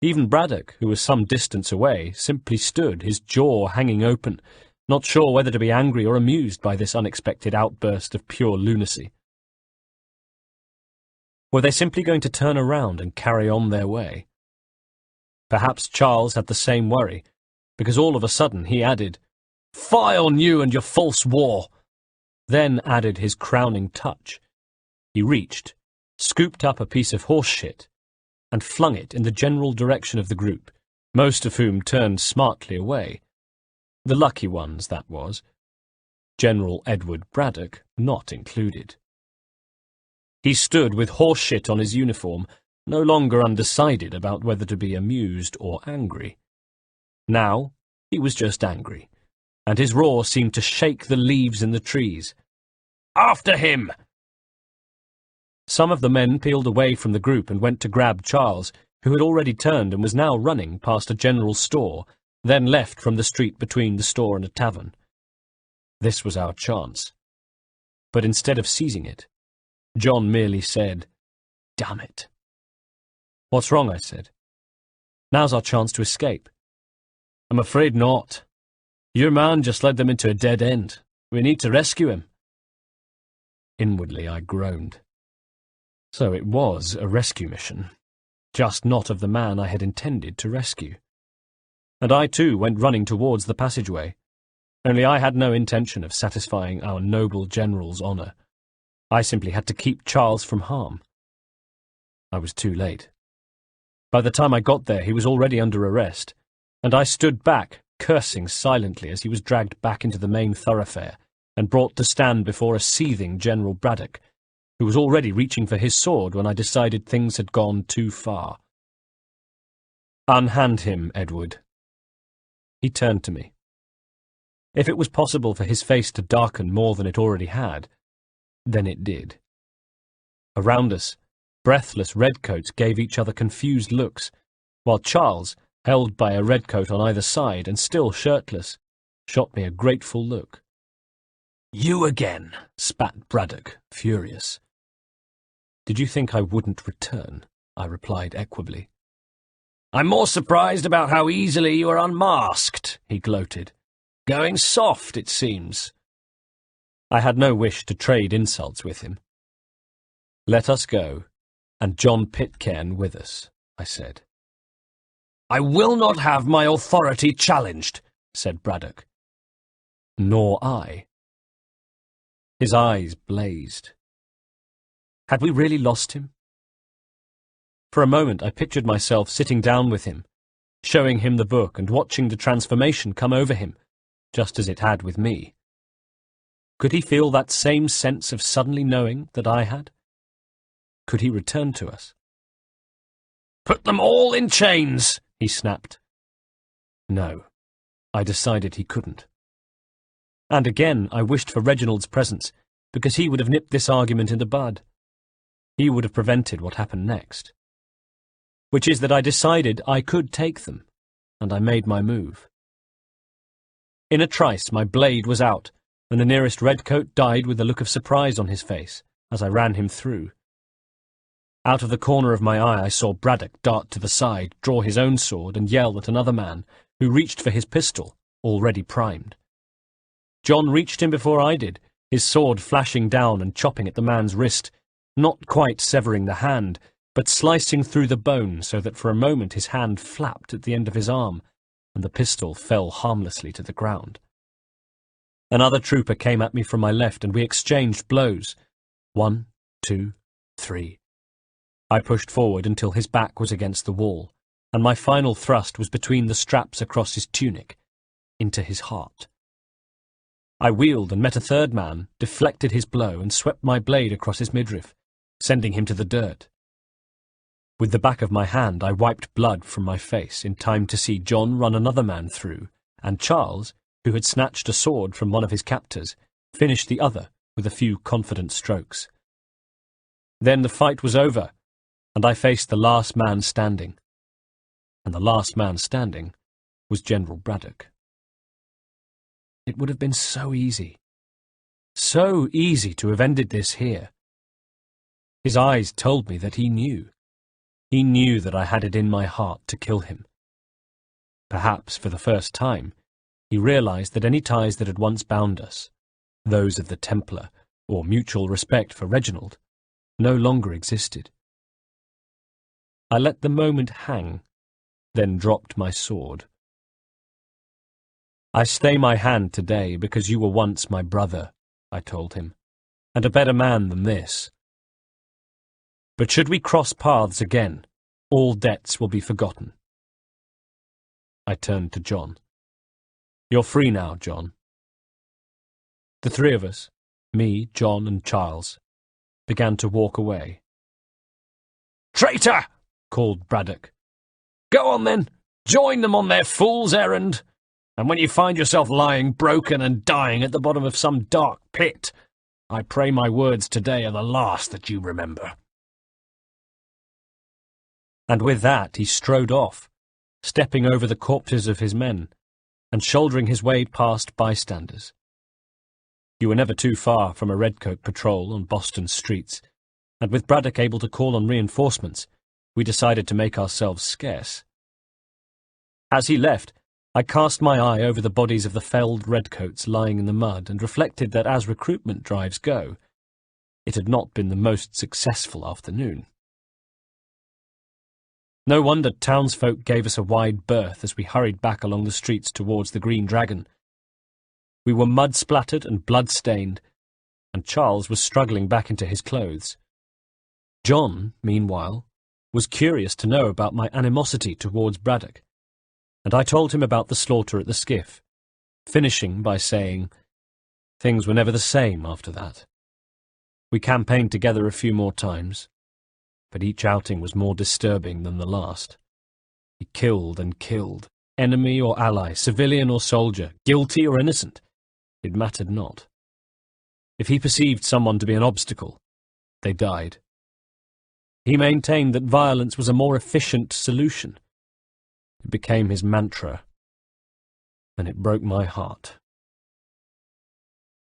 Even Braddock, who was some distance away, simply stood, his jaw hanging open, not sure whether to be angry or amused by this unexpected outburst of pure lunacy. Were they simply going to turn around and carry on their way? Perhaps Charles had the same worry, because all of a sudden he added, "Fie on you and your false war!" Then added his crowning touch. He reached, scooped up a piece of horse shit, and flung it in the general direction of the group, most of whom turned smartly away. The lucky ones, that was. General Edward Braddock not included. He stood with horse shit on his uniform, no longer undecided about whether to be amused or angry. Now he was just angry, and his roar seemed to shake the leaves in the trees. "After him!" Some of the men peeled away from the group and went to grab Charles, who had already turned and was now running past a general store, then left from the street between the store and a tavern. This was our chance. But instead of seizing it, John merely said, "Damn it." "What's wrong?" I said. "Now's our chance to escape." "I'm afraid not. Your man just led them into a dead end. We need to rescue him." Inwardly I groaned. So it was a rescue mission, just not of the man I had intended to rescue. And I too went running towards the passageway, only I had no intention of satisfying our noble general's honour. I simply had to keep Charles from harm. I was too late. By the time I got there, he was already under arrest, and I stood back, cursing silently as he was dragged back into the main thoroughfare and brought to stand before a seething General Braddock, who was already reaching for his sword when I decided things had gone too far. "Unhand him, Edward." He turned to me. If it was possible for his face to darken more than it already had, then it did. Around us, breathless redcoats gave each other confused looks, while Charles, held by a redcoat on either side and still shirtless, shot me a grateful look. "You again," spat Braddock, furious. "Did you think I wouldn't return?" I replied equably. "I'm more surprised about how easily you are unmasked," he gloated. "Going soft, it seems." I had no wish to trade insults with him. "Let us go, and John Pitcairn with us," I said. "I will not have my authority challenged," said Braddock. "Nor I." His eyes blazed. Had we really lost him? For a moment I pictured myself sitting down with him, showing him the book and watching the transformation come over him, just as it had with me. Could he feel that same sense of suddenly knowing that I had? Could he return to us? "Put them all in chains," he snapped. No, I decided he couldn't. And again I wished for Reginald's presence, because he would have nipped this argument in the bud. He would have prevented what happened next. Which is that I decided I could take them, and I made my move. In a trice my blade was out, and the nearest redcoat died with a look of surprise on his face as I ran him through. Out of the corner of my eye I saw Braddock dart to the side, draw his own sword, and yell at another man, who reached for his pistol, already primed. John reached him before I did, his sword flashing down and chopping at the man's wrist, not quite severing the hand, but slicing through the bone so that for a moment his hand flapped at the end of his arm, and the pistol fell harmlessly to the ground. Another trooper came at me from my left, and we exchanged blows. 1, 2, 3. I pushed forward until his back was against the wall, and my final thrust was between the straps across his tunic, into his heart. I wheeled and met a third man, deflected his blow, and swept my blade across his midriff, sending him to the dirt. With the back of my hand I wiped blood from my face in time to see John run another man through, and Charles, who had snatched a sword from one of his captors, finish the other with a few confident strokes. Then the fight was over, and I faced the last man standing. And the last man standing was General Braddock. It would have been so easy to have ended this here. His eyes told me that he knew. He knew that I had it in my heart to kill him. Perhaps for the first time, he realized that any ties that had once bound us, those of the Templar or mutual respect for Reginald, no longer existed. I let the moment hang, then dropped my sword. "I stay my hand today because you were once my brother," I told him, "and a better man than this. But should we cross paths again, all debts will be forgotten." I turned to John. "You're free now, John." The three of us, me, John, and Charles, began to walk away. "Traitor!" called Braddock. "Go on then, join them on their fool's errand, and when you find yourself lying broken and dying at the bottom of some dark pit, I pray my words today are the last that you remember." And with that he strode off, stepping over the corpses of his men, and shouldering his way past bystanders. You were never too far from a redcoat patrol on Boston streets, and with Braddock able to call on reinforcements, we decided to make ourselves scarce. As he left, I cast my eye over the bodies of the felled redcoats lying in the mud and reflected that as recruitment drives go, it had not been the most successful afternoon. No wonder townsfolk gave us a wide berth as we hurried back along the streets towards the Green Dragon. We were mud-splattered and blood-stained, and Charles was struggling back into his clothes. John, meanwhile, was curious to know about my animosity towards Braddock. and I told him about the slaughter at the skiff, finishing by saying, things were never the same after that. We campaigned together a few more times, but each outing was more disturbing than the last. He killed and killed, enemy or ally, civilian or soldier, guilty or innocent. It mattered not. If he perceived someone to be an obstacle, they died. He maintained that violence was a more efficient solution. It became his mantra, and it broke my heart.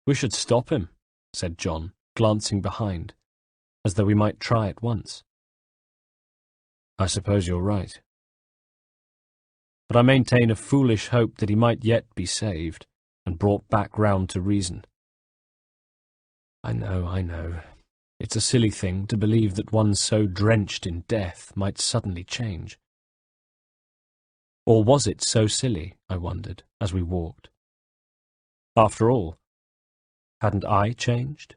"We should stop him," said John, glancing behind, as though we might try at once. "I suppose you're right. But I maintain a foolish hope that he might yet be saved, and brought back round to reason. I know. It's a silly thing to believe that one so drenched in death might suddenly change. Or was it so silly, I wondered, as we walked? After all, hadn't I changed?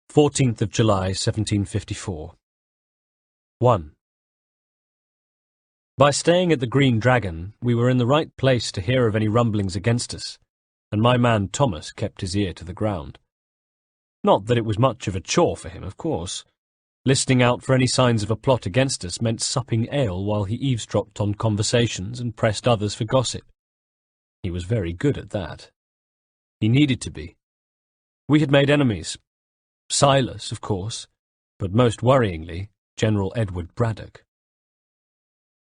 14th of July, 1754. 1. By staying at the Green Dragon, we were in the right place to hear of any rumblings against us, and my man Thomas kept his ear to the ground. Not that it was much of a chore for him, of course. Listening out for any signs of a plot against us meant supping ale while he eavesdropped on conversations and pressed others for gossip. He was very good at that. He needed to be. We had made enemies. Silas, of course, but most worryingly, General Edward Braddock.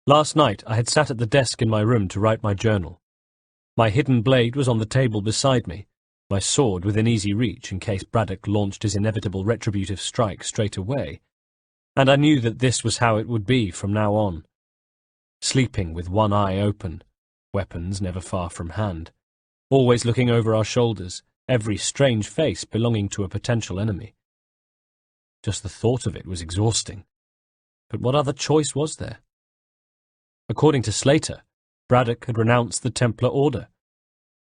Last night I had sat at the desk in my room to write my journal. My hidden blade was on the table beside me, my sword within easy reach in case Braddock launched his inevitable retributive strike straight away, and I knew that this was how it would be from now on. Sleeping with one eye open, weapons never far from hand, always looking over our shoulders, every strange face belonging to a potential enemy. Just the thought of it was exhausting. But what other choice was there? According to Slater, Braddock had renounced the Templar Order.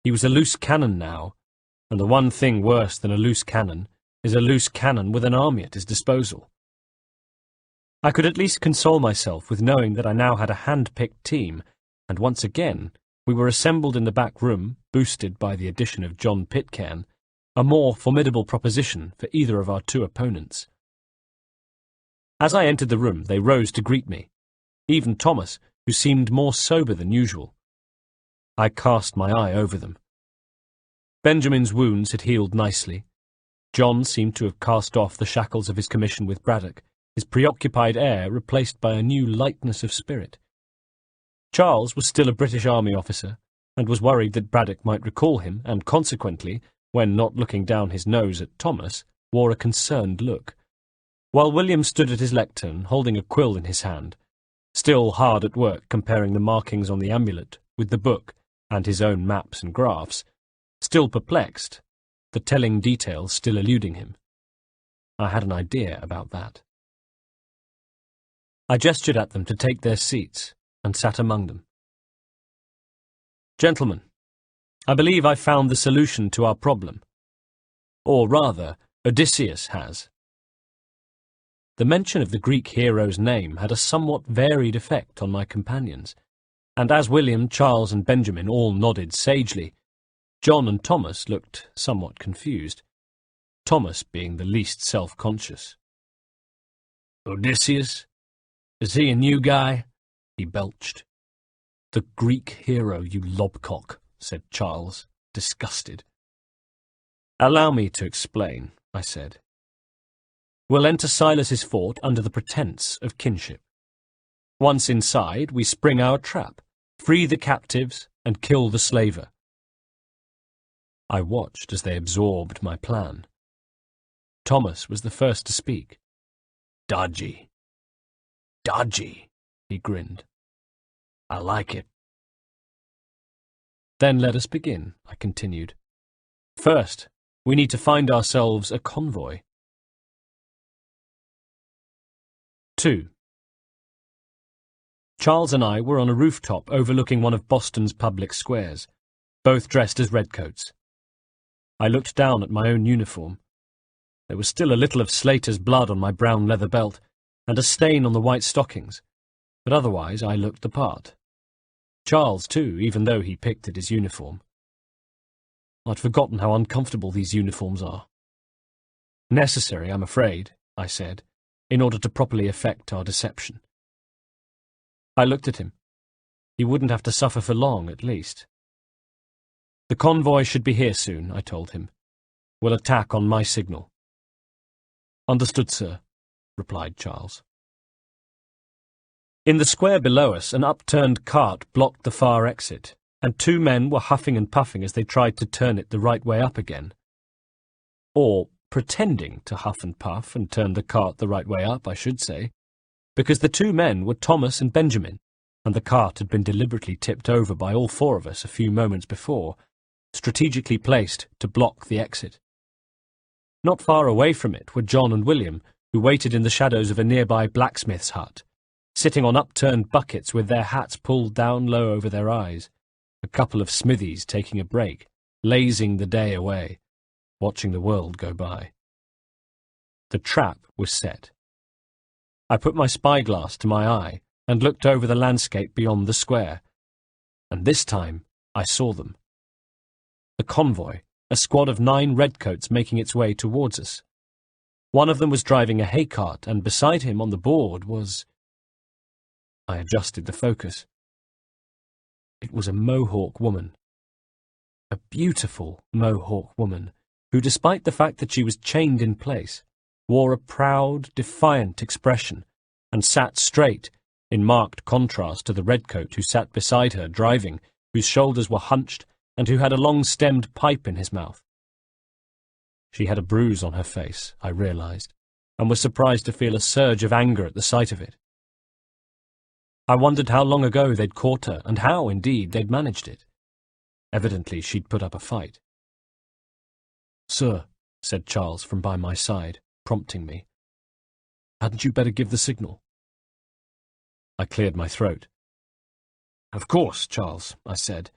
He was a loose cannon now, and the one thing worse than a loose cannon is a loose cannon with an army at his disposal. I could at least console myself with knowing that I now had a hand-picked team, and once again we were assembled in the back room, boosted by the addition of John Pitcairn, a more formidable proposition for either of our two opponents. As I entered the room, they rose to greet me, even Thomas, who seemed more sober than usual. I cast my eye over them. Benjamin's wounds had healed nicely. John seemed to have cast off the shackles of his commission with Braddock, his preoccupied air replaced by a new lightness of spirit. Charles was still a British Army officer, and was worried that Braddock might recall him, and consequently, when not looking down his nose at Thomas, wore a concerned look, while William stood at his lectern, holding a quill in his hand, still hard at work comparing the markings on the amulet with the book and his own maps and graphs, still perplexed, the telling details still eluding him. I had an idea about that. I gestured at them to take their seats, and sat among them. "Gentlemen, I believe I've found the solution to our problem. Or rather, Odysseus has." The mention of the Greek hero's name had a somewhat varied effect on my companions, and as William, Charles, and Benjamin all nodded sagely, John and Thomas looked somewhat confused, Thomas being the least self-conscious. "Odysseus? Is he a new guy?" he belched. "The Greek hero, you lobcock," said Charles, disgusted. "Allow me to explain," I said. "We'll enter Silas's fort under the pretence of kinship. Once inside, we spring our trap, free the captives, and kill the slaver." I watched as they absorbed my plan. Thomas was the first to speak. "Dodgy. Dodgy," he grinned. "I like it." "Then let us begin," I continued. "First, we need to find ourselves a convoy." 2. Charles and I were on a rooftop overlooking one of Boston's public squares, both dressed as redcoats. I looked down at my own uniform. There was still a little of Slater's blood on my brown leather belt, and a stain on the white stockings, but otherwise I looked the part. Charles, too, even though he picked at his uniform. I'd forgotten how uncomfortable these uniforms are. Necessary, I'm afraid, I said, in order to properly effect our deception. I looked at him. He wouldn't have to suffer for long, at least. The convoy should be here soon, I told him. We'll attack on my signal. Understood, sir, replied Charles. In the square below us, an upturned cart blocked the far exit, and 2 men were huffing and puffing as they tried to turn it the right way up again. Or pretending to huff and puff and turn the cart the right way up, I should say, because the 2 men were Thomas and Benjamin, and the cart had been deliberately tipped over by all 4 of us a few moments before, strategically placed to block the exit. Not far away from it were John and William, who waited in the shadows of a nearby blacksmith's hut, sitting on upturned buckets with their hats pulled down low over their eyes, a couple of smithies taking a break, lazing the day away, watching the world go by. The trap was set. I put my spyglass to my eye and looked over the landscape beyond the square, and this time I saw them. The convoy, a squad of 9 redcoats making its way towards us. One of them was driving a hay cart, and beside him on the board was... I adjusted the focus. It was a Mohawk woman. A beautiful Mohawk woman, who, despite the fact that she was chained in place, wore a proud, defiant expression, and sat straight, in marked contrast to the redcoat who sat beside her driving, whose shoulders were hunched, and who had a long-stemmed pipe in his mouth. She had a bruise on her face, I realized, and was surprised to feel a surge of anger at the sight of it. I wondered how long ago they'd caught her, and how, indeed, they'd managed it. Evidently she'd put up a fight. "Sir," said Charles from by my side, prompting me, "hadn't you better give the signal?" I cleared my throat. "Of course, Charles," I said,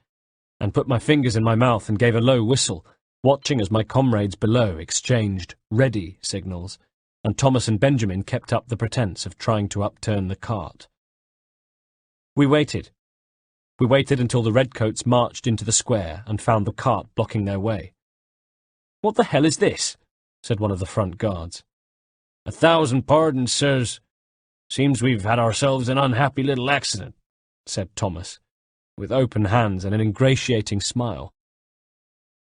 and put my fingers in my mouth and gave a low whistle, watching as my comrades below exchanged "ready" signals, and Thomas and Benjamin kept up the pretense of trying to upturn the cart. We waited. We waited until the redcoats marched into the square and found the cart blocking their way. "What the hell is this?" said one of the front guards. "1,000 pardons, sirs. Seems we've had ourselves an unhappy little accident," said Thomas, with open hands and an ingratiating smile.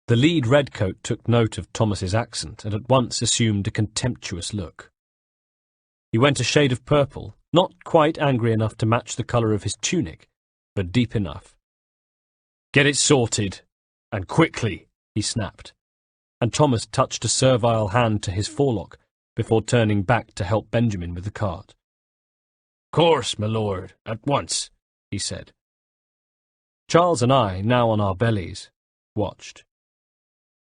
The lead redcoat took note of Thomas's accent and at once assumed a contemptuous look. He went a shade of purple, not quite angry enough to match the colour of his tunic, but deep enough. "Get it sorted, and quickly," he snapped, and Thomas touched a servile hand to his forelock before turning back to help Benjamin with the cart. "Course, my lord, at once," he said. Charles and I, now on our bellies, watched.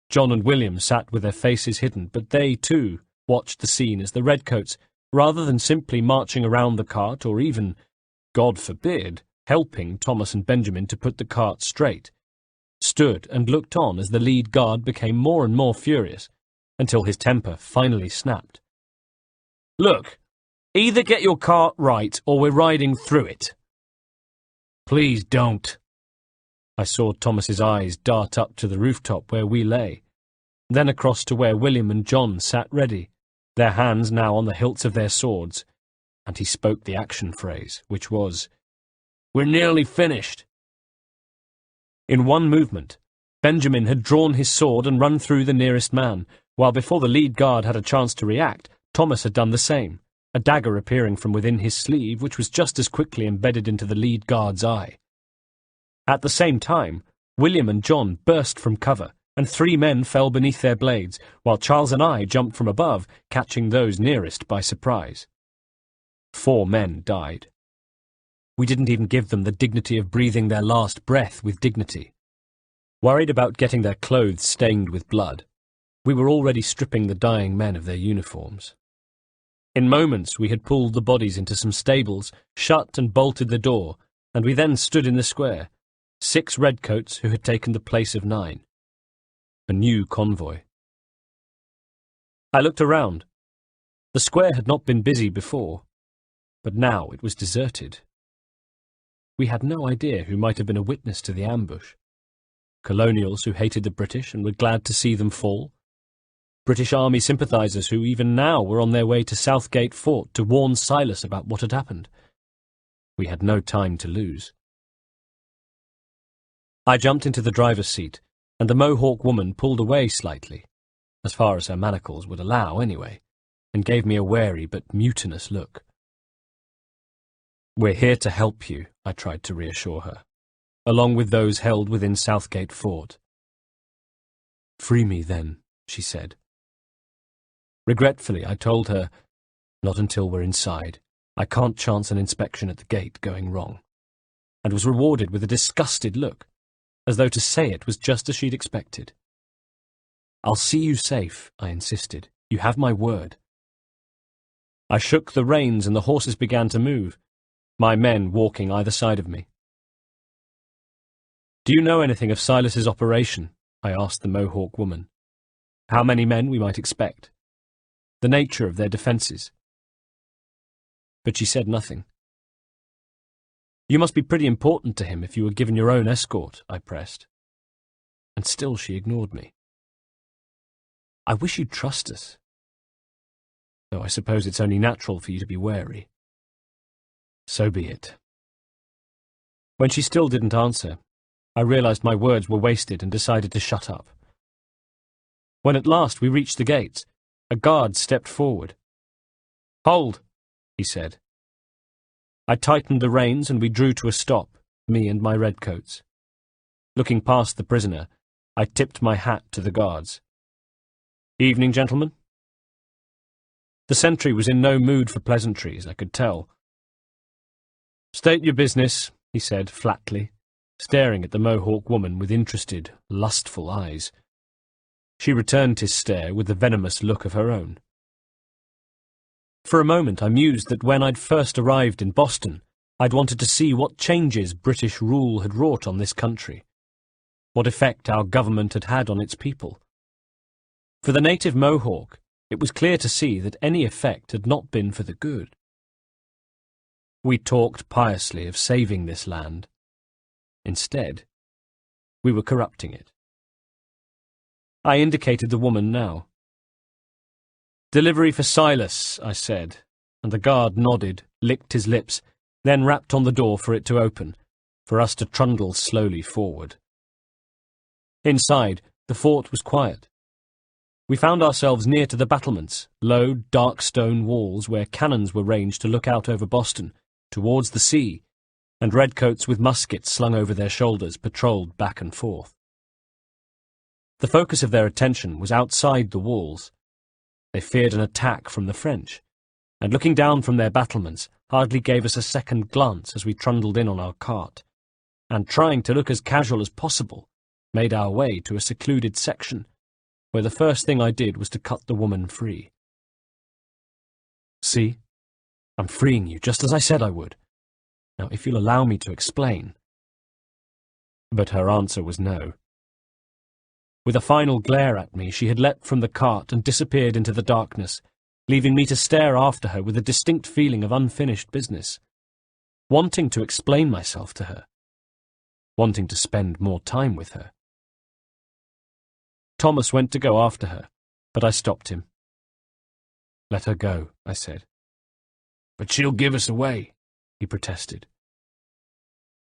John and William sat with their faces hidden, but they, too, watched the scene as the redcoats, rather than simply marching around the cart or even, God forbid, helping Thomas and Benjamin to put the cart straight, stood and looked on as the lead guard became more and more furious, until his temper finally snapped. "Look, either get your cart right or we're riding through it." "Please don't." I saw Thomas's eyes dart up to the rooftop where we lay, then across to where William and John sat ready, their hands now on the hilts of their swords, and he spoke the action phrase, which was, "We're nearly finished." In one movement, Benjamin had drawn his sword and run through the nearest man, while before the lead guard had a chance to react, Thomas had done the same, a dagger appearing from within his sleeve, which was just as quickly embedded into the lead guard's eye. At the same time, William and John burst from cover, and 3 men fell beneath their blades, while Charles and I jumped from above, catching those nearest by surprise. 4 men died. We didn't even give them the dignity of breathing their last breath with dignity. Worried about getting their clothes stained with blood, we were already stripping the dying men of their uniforms. In moments we had pulled the bodies into some stables, shut and bolted the door, and we then stood in the square, 6 redcoats who had taken the place of 9. A new convoy. I looked around. The square had not been busy before, but now it was deserted. We had no idea who might have been a witness to the ambush. Colonials who hated the British and were glad to see them fall. British Army sympathisers who even now were on their way to Southgate Fort to warn Silas about what had happened. We had no time to lose. I jumped into the driver's seat, and the Mohawk woman pulled away slightly, as far as her manacles would allow anyway, and gave me a wary but mutinous look. "We're here to help you," I tried to reassure her, along with those held within Southgate Fort. "Free me, then," she said. Regretfully, I told her, "Not until we're inside. I can't chance an inspection at the gate going wrong," and was rewarded with a disgusted look, as though to say it was just as she'd expected. "I'll see you safe," I insisted. "You have my word." I shook the reins and the horses began to move, my men walking either side of me. "Do you know anything of Silas's operation?" I asked the Mohawk woman. "How many men we might expect? The nature of their defences?" But she said nothing. "You must be pretty important to him if you were given your own escort," I pressed. And still she ignored me. "I wish you'd trust us. Though I suppose it's only natural for you to be wary." "So be it." When she still didn't answer, I realised my words were wasted and decided to shut up. When at last we reached the gates, a guard stepped forward. "Hold," he said. I tightened the reins and we drew to a stop, me and my redcoats. Looking past the prisoner, I tipped my hat to the guards. "Evening, gentlemen." The sentry was in no mood for pleasantries, I could tell. "State your business," he said flatly, staring at the Mohawk woman with interested, lustful eyes. She returned his stare with the venomous look of her own. For a moment I mused that when I'd first arrived in Boston, I'd wanted to see what changes British rule had wrought on this country, what effect our government had had on its people. For the native Mohawk, it was clear to see that any effect had not been for the good. We talked piously of saving this land. Instead, we were corrupting it. I indicated the woman now. "Delivery for Silas," I said, and the guard nodded, licked his lips, then rapped on the door for it to open, for us to trundle slowly forward. Inside, the fort was quiet. We found ourselves near to the battlements, low, dark stone walls where cannons were ranged to look out over Boston, towards the sea, and redcoats with muskets slung over their shoulders patrolled back and forth. The focus of their attention was outside the walls. They feared an attack from the French, and looking down from their battlements hardly gave us a second glance as we trundled in on our cart, and trying to look as casual as possible, made our way to a secluded section, where the first thing I did was to cut the woman free. "See? I'm freeing you, just as I said I would. Now, if you'll allow me to explain." But her answer was no. With a final glare at me, she had leapt from the cart and disappeared into the darkness, leaving me to stare after her with a distinct feeling of unfinished business, wanting to explain myself to her, wanting to spend more time with her. Thomas went to go after her, but I stopped him. "Let her go," I said. "But she'll give us away," he protested.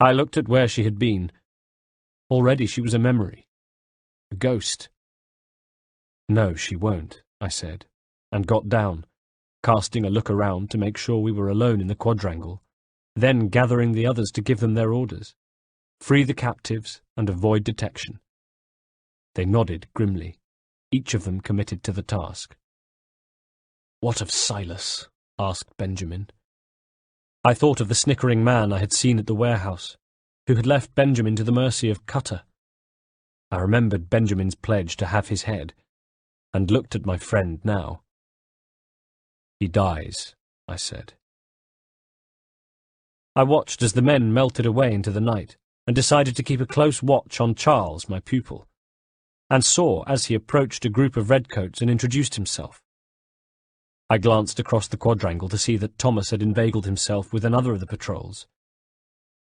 I looked at where she had been. Already she was a memory. A ghost. "No, she won't," I said, and got down, casting a look around to make sure we were alone in the quadrangle, then gathering the others to give them their orders. Free the captives and avoid detection. They nodded grimly, each of them committed to the task. "What of Silas?" asked Benjamin. I thought of the snickering man I had seen at the warehouse, who had left Benjamin to the mercy of Cutter. I remembered Benjamin's pledge to have his head, and looked at my friend now. "He dies," I said. I watched as the men melted away into the night, and decided to keep a close watch on Charles, my pupil, and saw as he approached a group of redcoats and introduced himself. I glanced across the quadrangle to see that Thomas had inveigled himself with another of the patrols.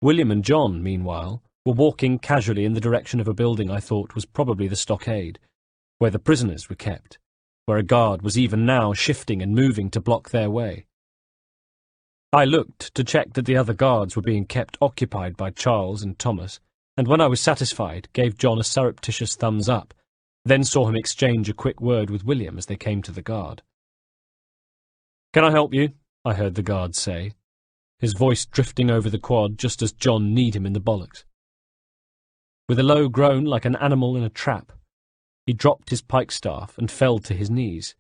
William and John, meanwhile, were walking casually in the direction of a building I thought was probably the stockade, where the prisoners were kept, where a guard was even now shifting and moving to block their way. I looked to check that the other guards were being kept occupied by Charles and Thomas, and when I was satisfied, gave John a surreptitious thumbs up, then saw him exchange a quick word with William as they came to the guard. "Can I help you?" I heard the guard say, his voice drifting over the quad just as John kneed him in the bollocks. With a low groan like an animal in a trap, he dropped his pikestaff and fell to his knees.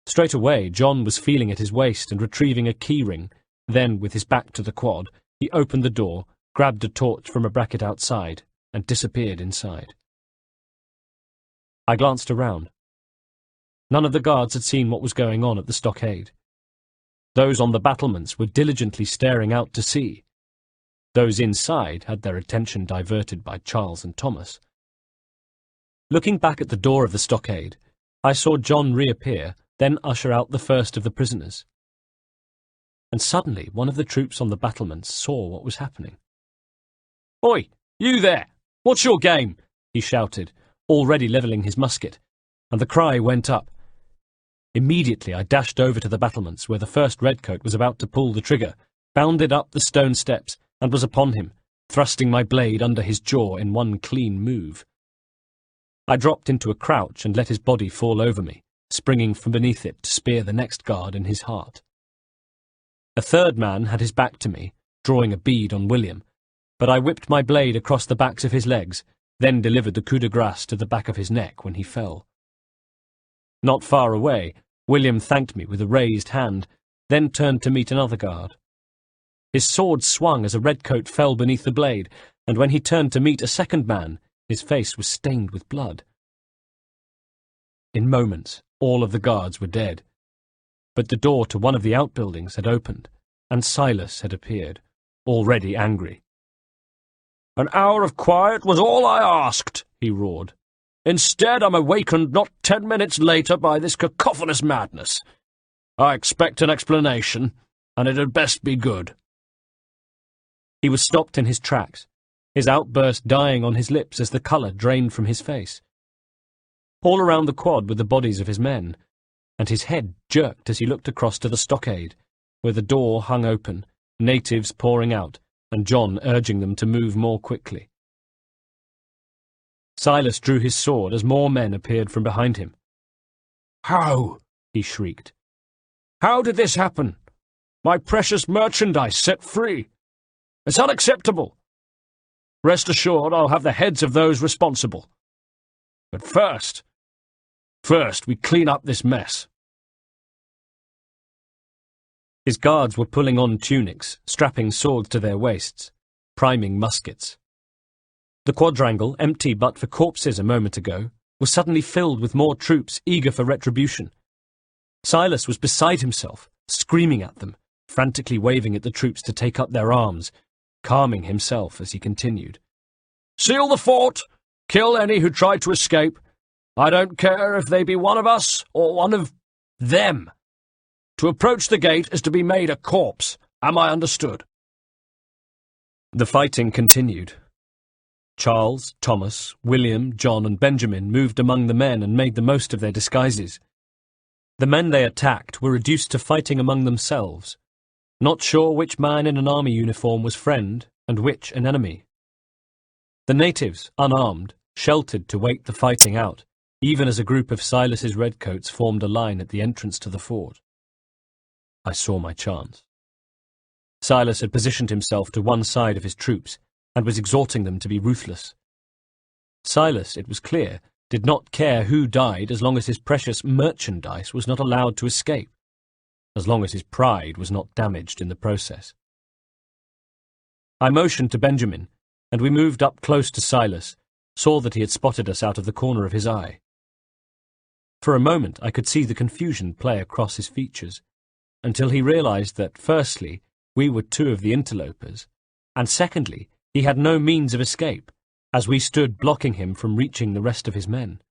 Straight away, John was feeling at his waist and retrieving a keyring. Then, with his back to the quad, he opened the door, grabbed a torch from a bracket outside, and disappeared inside. I glanced around. None of the guards had seen what was going on at the stockade. Those on the battlements were diligently staring out to sea. Those inside had their attention diverted by Charles and Thomas. Looking back at the door of the stockade, I saw John reappear, then usher out the first of the prisoners. And suddenly one of the troops on the battlements saw what was happening. "Oi, you there! What's your game?" he shouted, already levelling his musket, and the cry went up. Immediately I dashed over to the battlements where the first redcoat was about to pull the trigger, bounded up the stone steps, and was upon him, thrusting my blade under his jaw in one clean move. I dropped into a crouch and let his body fall over me, springing from beneath it to spear the next guard in his heart. A third man had his back to me, drawing a bead on William, but I whipped my blade across the backs of his legs, then delivered the coup de grace to the back of his neck when he fell. Not far away, William thanked me with a raised hand, then turned to meet another guard. His sword swung as a redcoat fell beneath the blade, and when he turned to meet a second man, his face was stained with blood. In moments, all of the guards were dead, but the door to one of the outbuildings had opened, and Silas had appeared, already angry. "An hour of quiet was all I asked," he roared. "Instead, I'm awakened not 10 minutes later by this cacophonous madness. I expect an explanation, and it had best be good." He was stopped in his tracks, his outburst dying on his lips as the colour drained from his face. All around the quad were the bodies of his men, and his head jerked as he looked across to the stockade, where the door hung open, natives pouring out, and John urging them to move more quickly. Silas drew his sword as more men appeared from behind him. "How?" he shrieked. "How did this happen? My precious merchandise set free. It's unacceptable. Rest assured I'll have the heads of those responsible. But first we clean up this mess." His guards were pulling on tunics, strapping swords to their waists, priming muskets. The quadrangle, empty but for corpses a moment ago, was suddenly filled with more troops eager for retribution. Silas was beside himself, screaming at them, frantically waving at the troops to take up their arms, calming himself as he continued. "Seal the fort! Kill any who try to escape! I don't care if they be one of us or one of them. To approach the gate is to be made a corpse. Am I understood?" The fighting continued. Charles, Thomas, William, John, and Benjamin moved among the men and made the most of their disguises. The men they attacked were reduced to fighting among themselves, not sure which man in an army uniform was friend and which an enemy. The natives, unarmed, sheltered to wait the fighting out, even as a group of Silas's redcoats formed a line at the entrance to the fort. I saw my chance. Silas had positioned himself to one side of his troops and was exhorting them to be ruthless. Silas, it was clear, did not care who died as long as his precious merchandise was not allowed to escape, as long as his pride was not damaged in the process. I motioned to Benjamin, and we moved up close to Silas, saw that he had spotted us out of the corner of his eye. For a moment I could see the confusion play across his features, until he realized that, firstly, we were two of the interlopers, and secondly, he had no means of escape, as we stood blocking him from reaching the rest of his men.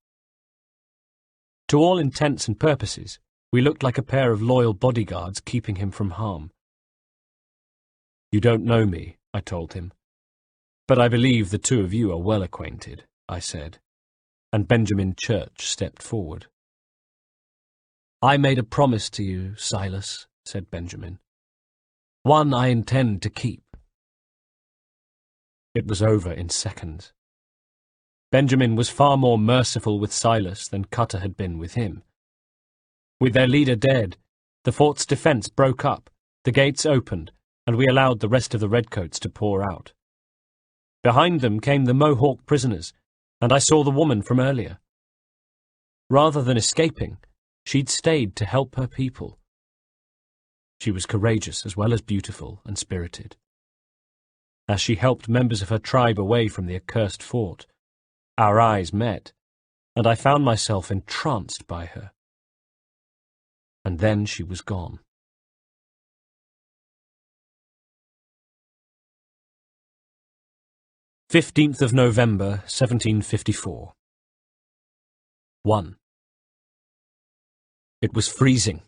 To all intents and purposes, We looked like a pair of loyal bodyguards keeping him from harm. "You don't know me," I told him. "But I believe the two of you are well acquainted," I said, and Benjamin Church stepped forward. "I made a promise to you, Silas," said Benjamin. "One I intend to keep." It was over in seconds. Benjamin was far more merciful with Silas than Cutter had been with him. With their leader dead, the fort's defence broke up, the gates opened, and we allowed the rest of the redcoats to pour out. Behind them came the Mohawk prisoners, and I saw the woman from earlier. Rather than escaping, she'd stayed to help her people. She was courageous as well as beautiful and spirited. As she helped members of her tribe away from the accursed fort, our eyes met, and I found myself entranced by her. And then she was gone. November 15th, 1754. 1. It was freezing,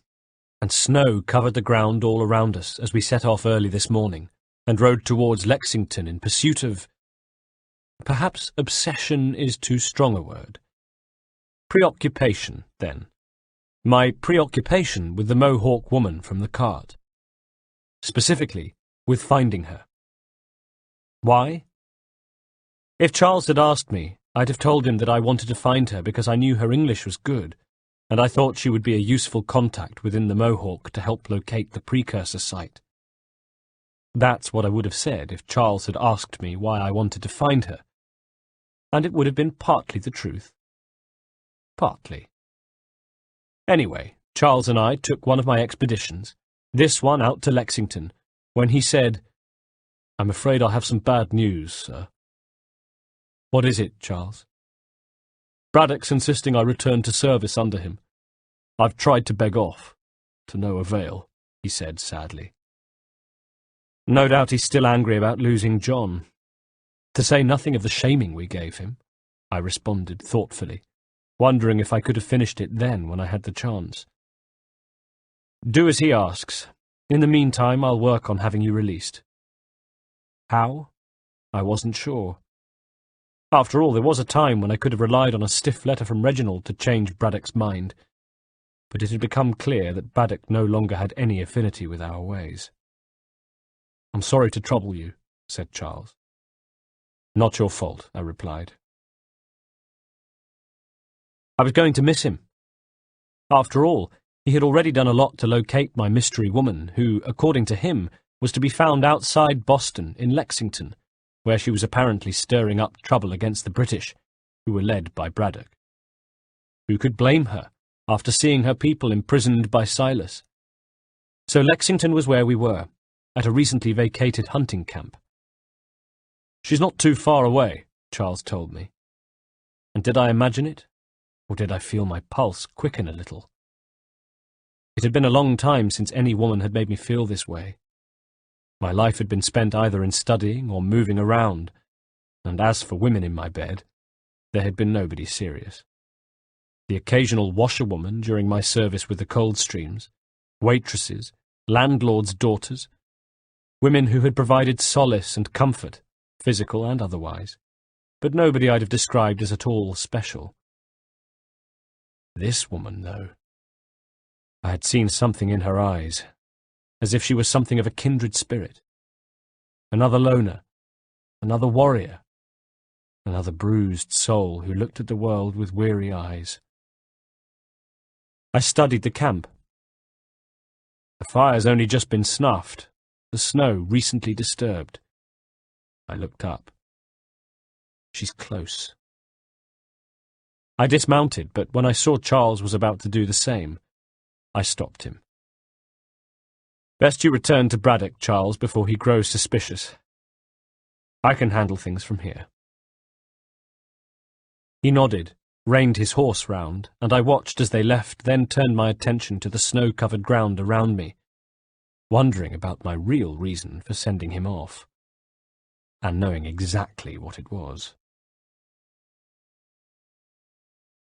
and snow covered the ground all around us as we set off early this morning and rode towards Lexington in pursuit of— perhaps obsession is too strong a word. Preoccupation, then. My preoccupation with the Mohawk woman from the cart. Specifically, with finding her. Why? If Charles had asked me, I'd have told him that I wanted to find her because I knew her English was good, and I thought she would be a useful contact within the Mohawk to help locate the precursor site. That's what I would have said if Charles had asked me why I wanted to find her, and it would have been partly the truth. Partly. Anyway, Charles and I took one of my expeditions, this one out to Lexington, when he said, "I'm afraid I'll have some bad news, sir." "What is it, Charles?" "Braddock's insisting I return to service under him. I've tried to beg off, to no avail," he said sadly. No doubt he's still angry about losing John. To say nothing of the shaming we gave him, I responded thoughtfully, wondering if I could have finished it then when I had the chance. "Do as he asks. In the meantime, I'll work on having you released." How? I wasn't sure. After all, there was a time when I could have relied on a stiff letter from Reginald to change Braddock's mind, but it had become clear that Braddock no longer had any affinity with our ways. "I'm sorry to trouble you," said Charles. "Not your fault," I replied. I was going to miss him. After all, he had already done a lot to locate my mystery woman, who, according to him, was to be found outside Boston in Lexington, where she was apparently stirring up trouble against the British, who were led by Braddock. Who could blame her, after seeing her people imprisoned by Silas? So Lexington was where we were, at a recently vacated hunting camp. "She's not too far away," Charles told me. And did I imagine it? Or did I feel my pulse quicken a little? It had been a long time since any woman had made me feel this way. My life had been spent either in studying or moving around, and as for women in my bed, there had been nobody serious. The occasional washerwoman during my service with the Coldstreams, waitresses, landlords' daughters, women who had provided solace and comfort, physical and otherwise, but nobody I'd have described as at all special. This woman, though. I had seen something in her eyes, as if she was something of a kindred spirit. Another loner, another warrior, another bruised soul who looked at the world with weary eyes. I studied the camp. The fire's only just been snuffed, the snow recently disturbed. I looked up. She's close. I dismounted, but when I saw Charles was about to do the same, I stopped him. "Best you return to Braddock, Charles, before he grows suspicious. I can handle things from here." He nodded, reined his horse round, and I watched as they left, then turned my attention to the snow-covered ground around me, wondering about my real reason for sending him off, and knowing exactly what it was.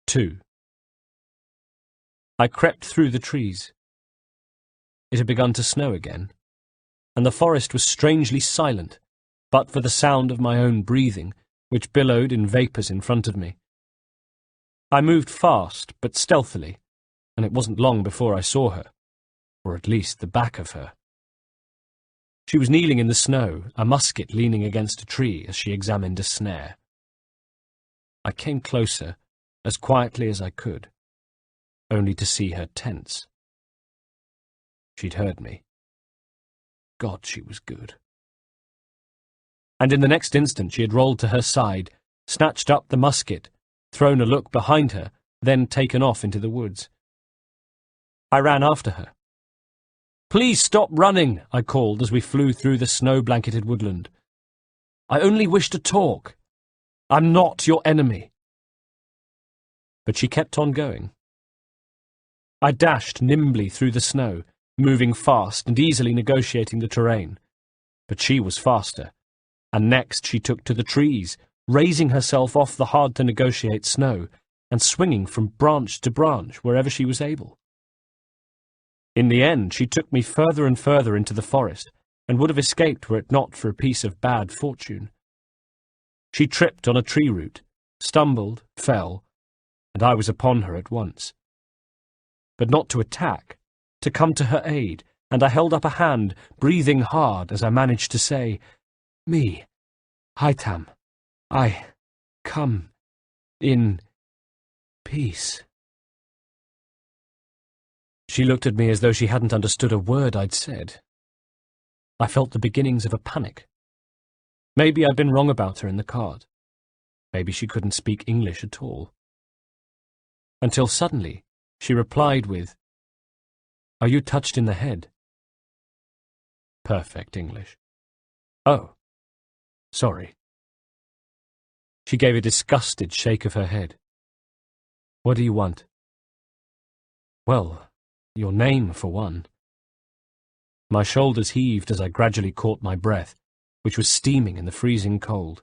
2. I crept through the trees. It had begun to snow again, and the forest was strangely silent, but for the sound of my own breathing, which billowed in vapours in front of me. I moved fast, but stealthily, and it wasn't long before I saw her, or at least the back of her. She was kneeling in the snow, a musket leaning against a tree as she examined a snare. I came closer, as quietly as I could, only to see her tense. She'd heard me. God, she was good. And in the next instant she had rolled to her side, snatched up the musket, thrown a look behind her, then taken off into the woods. I ran after her. "Please stop running," I called as we flew through the snow-blanketed woodland. "I only wish to talk. I'm not your enemy." But she kept on going. I dashed nimbly through the snow, moving fast and easily negotiating the terrain. But she was faster, and next she took to the trees, raising herself off the hard-to-negotiate snow and swinging from branch to branch wherever she was able. In the end, she took me further and further into the forest, and would have escaped were it not for a piece of bad fortune. She tripped on a tree root, stumbled, fell, and I was upon her at once. But not to attack, to come to her aid, and I held up a hand, breathing hard as I managed to say, "Me, Haytham, I come in peace." She looked at me as though she hadn't understood a word I'd said. I felt the beginnings of a panic. Maybe I'd been wrong about her in the cart. Maybe she couldn't speak English at all. Until suddenly she replied with, "Are you touched in the head?" Perfect English. "Oh, sorry." She gave a disgusted shake of her head. "What do you want?" "Well, your name, for one." My shoulders heaved as I gradually caught my breath, which was steaming in the freezing cold.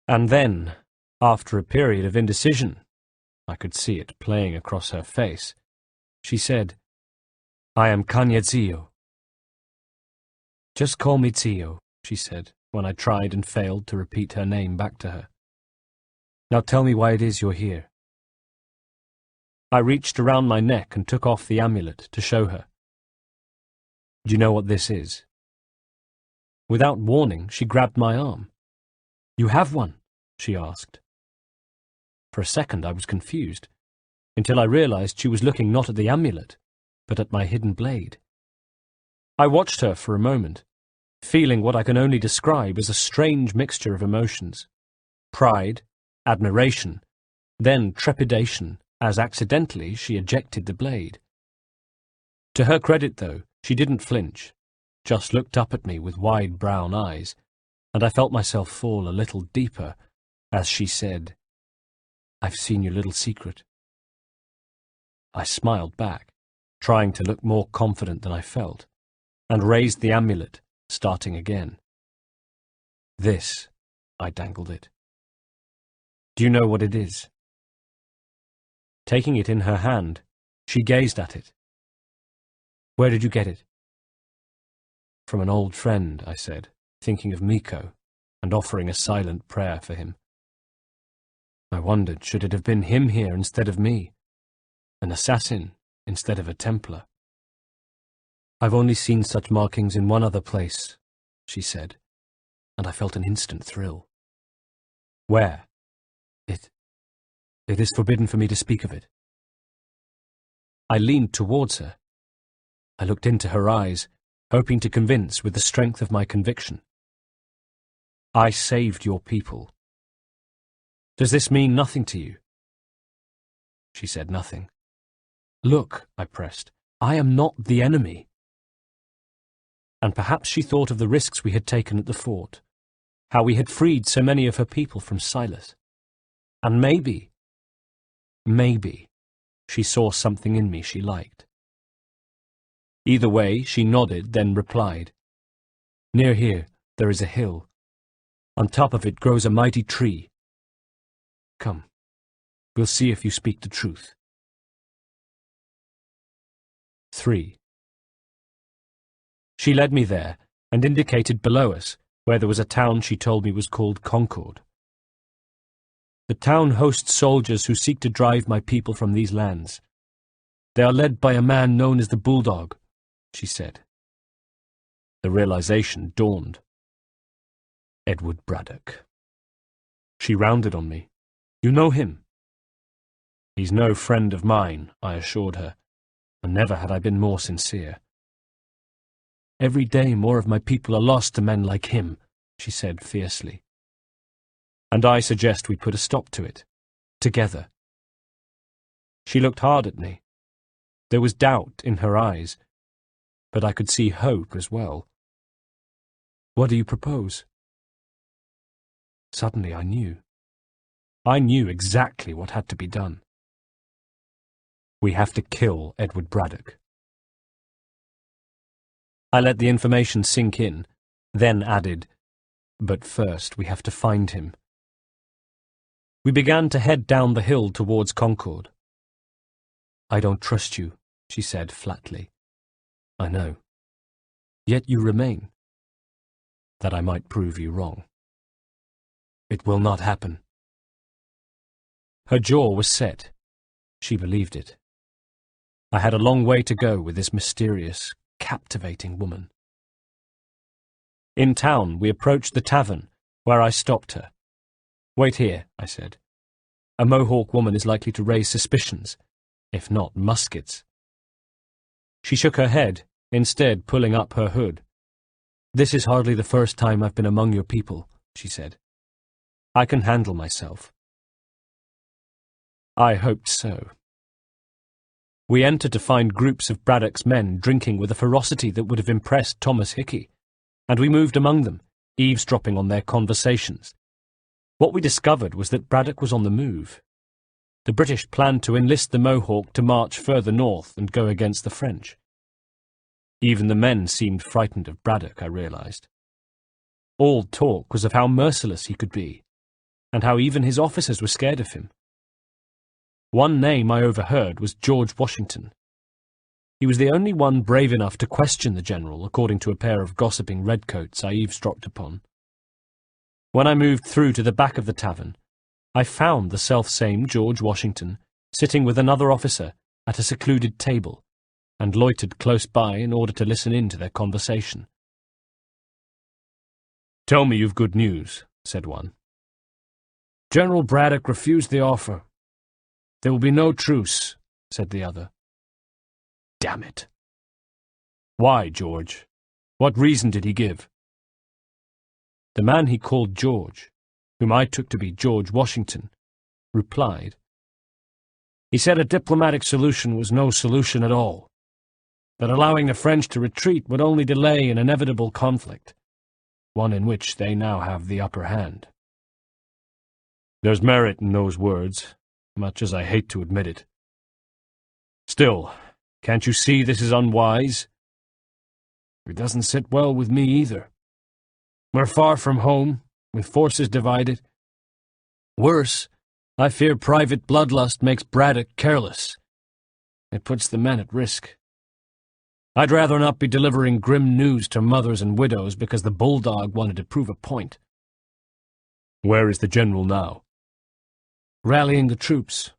And then, after a period of indecision, I could see it playing across her face, she said, "I am Kanyadzio." "Just call me Tio," she said, when I tried and failed to repeat her name back to her. "Now tell me why it is you're here." I reached around my neck and took off the amulet to show her. "Do you know what this is?" Without warning, she grabbed my arm. "You have one?" she asked. For a second I was confused, until I realized she was looking not at the amulet, but at my hidden blade. I watched her for a moment, feeling what I can only describe as a strange mixture of emotions. Pride, admiration, then trepidation, as accidentally she ejected the blade. To her credit, though, she didn't flinch, just looked up at me with wide brown eyes, and I felt myself fall a little deeper as she said, "I've seen your little secret." I smiled back, trying to look more confident than I felt, and raised the amulet, starting again. "This," I dangled it. "Do you know what it is?" Taking it in her hand, she gazed at it. "Where did you get it?" "From an old friend," I said, thinking of Miko, and offering a silent prayer for him. I wondered, should it have been him here instead of me? An assassin instead of a Templar? "I've only seen such markings in one other place," she said, and I felt an instant thrill. "Where?" It is forbidden for me to speak of it." I leaned towards her. I looked into her eyes, hoping to convince with the strength of my conviction. "I saved your people. Does this mean nothing to you?" She said nothing. "Look," I pressed, "I am not the enemy." And perhaps she thought of the risks we had taken at the fort, how we had freed so many of her people from Silas. And maybe she saw something in me she liked. Either way, she nodded, then replied, "Near here there is a hill. On top of it grows a mighty tree. Come, we'll see if you speak the truth." 3. She led me there and indicated below us where there was a town she told me was called Concord. The town hosts soldiers who seek to drive my people from these lands. They are led by a man known as the Bulldog, she said. The realization dawned. Edward Braddock. She rounded on me. You know him? He's no friend of mine, I assured her, and never had I been more sincere. Every day more of my people are lost to men like him, she said fiercely. And I suggest we put a stop to it, together. She looked hard at me. There was doubt in her eyes, but I could see hope as well. What do you propose? Suddenly I knew. I knew exactly what had to be done. We have to kill Edward Braddock. I let the information sink in, then added, but first we have to find him. We began to head down the hill towards Concord. I don't trust you, she said flatly. I know. Yet you remain. That I might prove you wrong. It will not happen. Her jaw was set. She believed it. I had a long way to go with this mysterious, captivating woman. In town, we approached the tavern, where I stopped her. Wait here, I said. A Mohawk woman is likely to raise suspicions, if not muskets. She shook her head, instead pulling up her hood. This is hardly the first time I've been among your people, she said. I can handle myself. I hoped so. We entered to find groups of Braddock's men drinking with a ferocity that would have impressed Thomas Hickey, and we moved among them, eavesdropping on their conversations. What we discovered was that Braddock was on the move. The British planned to enlist the Mohawk to march further north and go against the French. Even the men seemed frightened of Braddock, I realized. All talk was of how merciless he could be, and how even his officers were scared of him. One name I overheard was George Washington. He was the only one brave enough to question the general, according to a pair of gossiping redcoats I eavesdropped upon. When I moved through to the back of the tavern, I found the selfsame George Washington sitting with another officer at a secluded table, and loitered close by in order to listen in to their conversation. "Tell me you've good news," said one. "General Braddock refused the offer. There will be no truce," said the other. "Damn it." "Why, George? What reason did he give?" The man he called George, whom I took to be George Washington, replied. He said a diplomatic solution was no solution at all, that allowing the French to retreat would only delay an inevitable conflict, one in which they now have the upper hand. There's merit in those words, much as I hate to admit it. Still, can't you see this is unwise? It doesn't sit well with me either. We're far from home, with forces divided. Worse, I fear private bloodlust makes Braddock careless. It puts the men at risk. I'd rather not be delivering grim news to mothers and widows because the Bulldog wanted to prove a point. Where is the general now? Rallying the troops.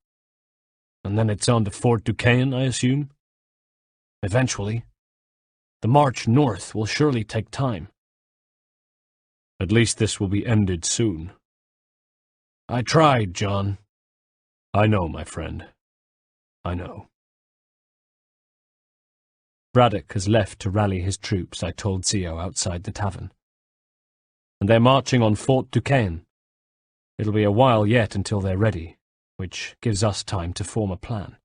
And then it's on to Fort Duquesne, I assume? Eventually. The march north will surely take time. At least this will be ended soon. I tried, John. I know, my friend. I know. Braddock has left to rally his troops, I told Zio outside the tavern. And they're marching on Fort Duquesne. It'll be a while yet until they're ready, which gives us time to form a plan.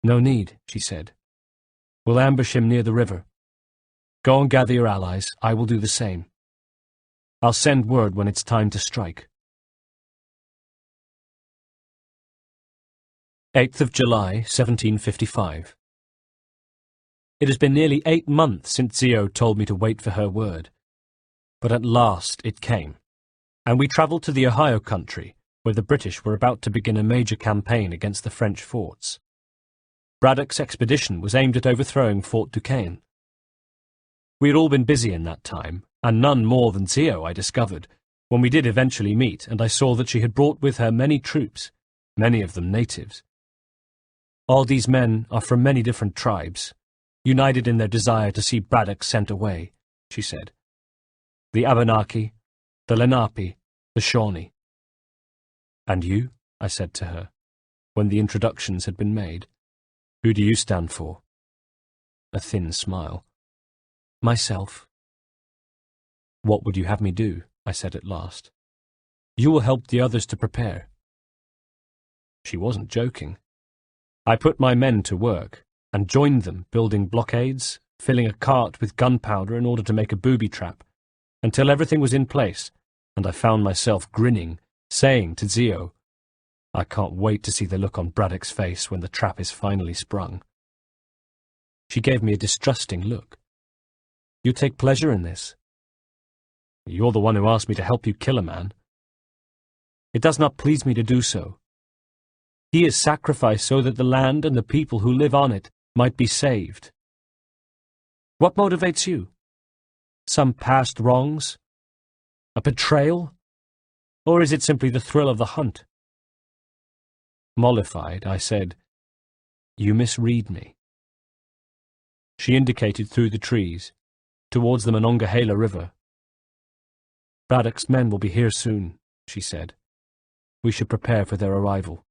No need, she said. We'll ambush him near the river. Go and gather your allies. I will do the same. I'll send word when it's time to strike. 8th of July, 1755. It has been nearly 8 months since Zio told me to wait for her word. But at last it came, and we travelled to the Ohio country, where the British were about to begin a major campaign against the French forts. Braddock's expedition was aimed at overthrowing Fort Duquesne. We had all been busy in that time, and none more than Zio, I discovered, when we did eventually meet, and I saw that she had brought with her many troops, many of them natives. All these men are from many different tribes, united in their desire to see Braddock sent away, she said. The Abenaki, the Lenape, the Shawnee. And you? I said to her, when the introductions had been made. Who do you stand for? A thin smile. Myself. What would you have me do? I said at last. You will help the others to prepare. She wasn't joking. I put my men to work, and joined them building blockades, filling a cart with gunpowder in order to make a booby trap, until everything was in place, and I found myself grinning, saying to Zio, I can't wait to see the look on Braddock's face when the trap is finally sprung. She gave me a distrusting look. You take pleasure in this? You're the one who asked me to help you kill a man. It does not please me to do so. He is sacrificed so that the land and the people who live on it might be saved. What motivates you? Some past wrongs? A betrayal? Or is it simply the thrill of the hunt? Mollified, I said, You misread me. She indicated through the trees, towards the Monongahela River. Braddock's men will be here soon, she said. We should prepare for their arrival.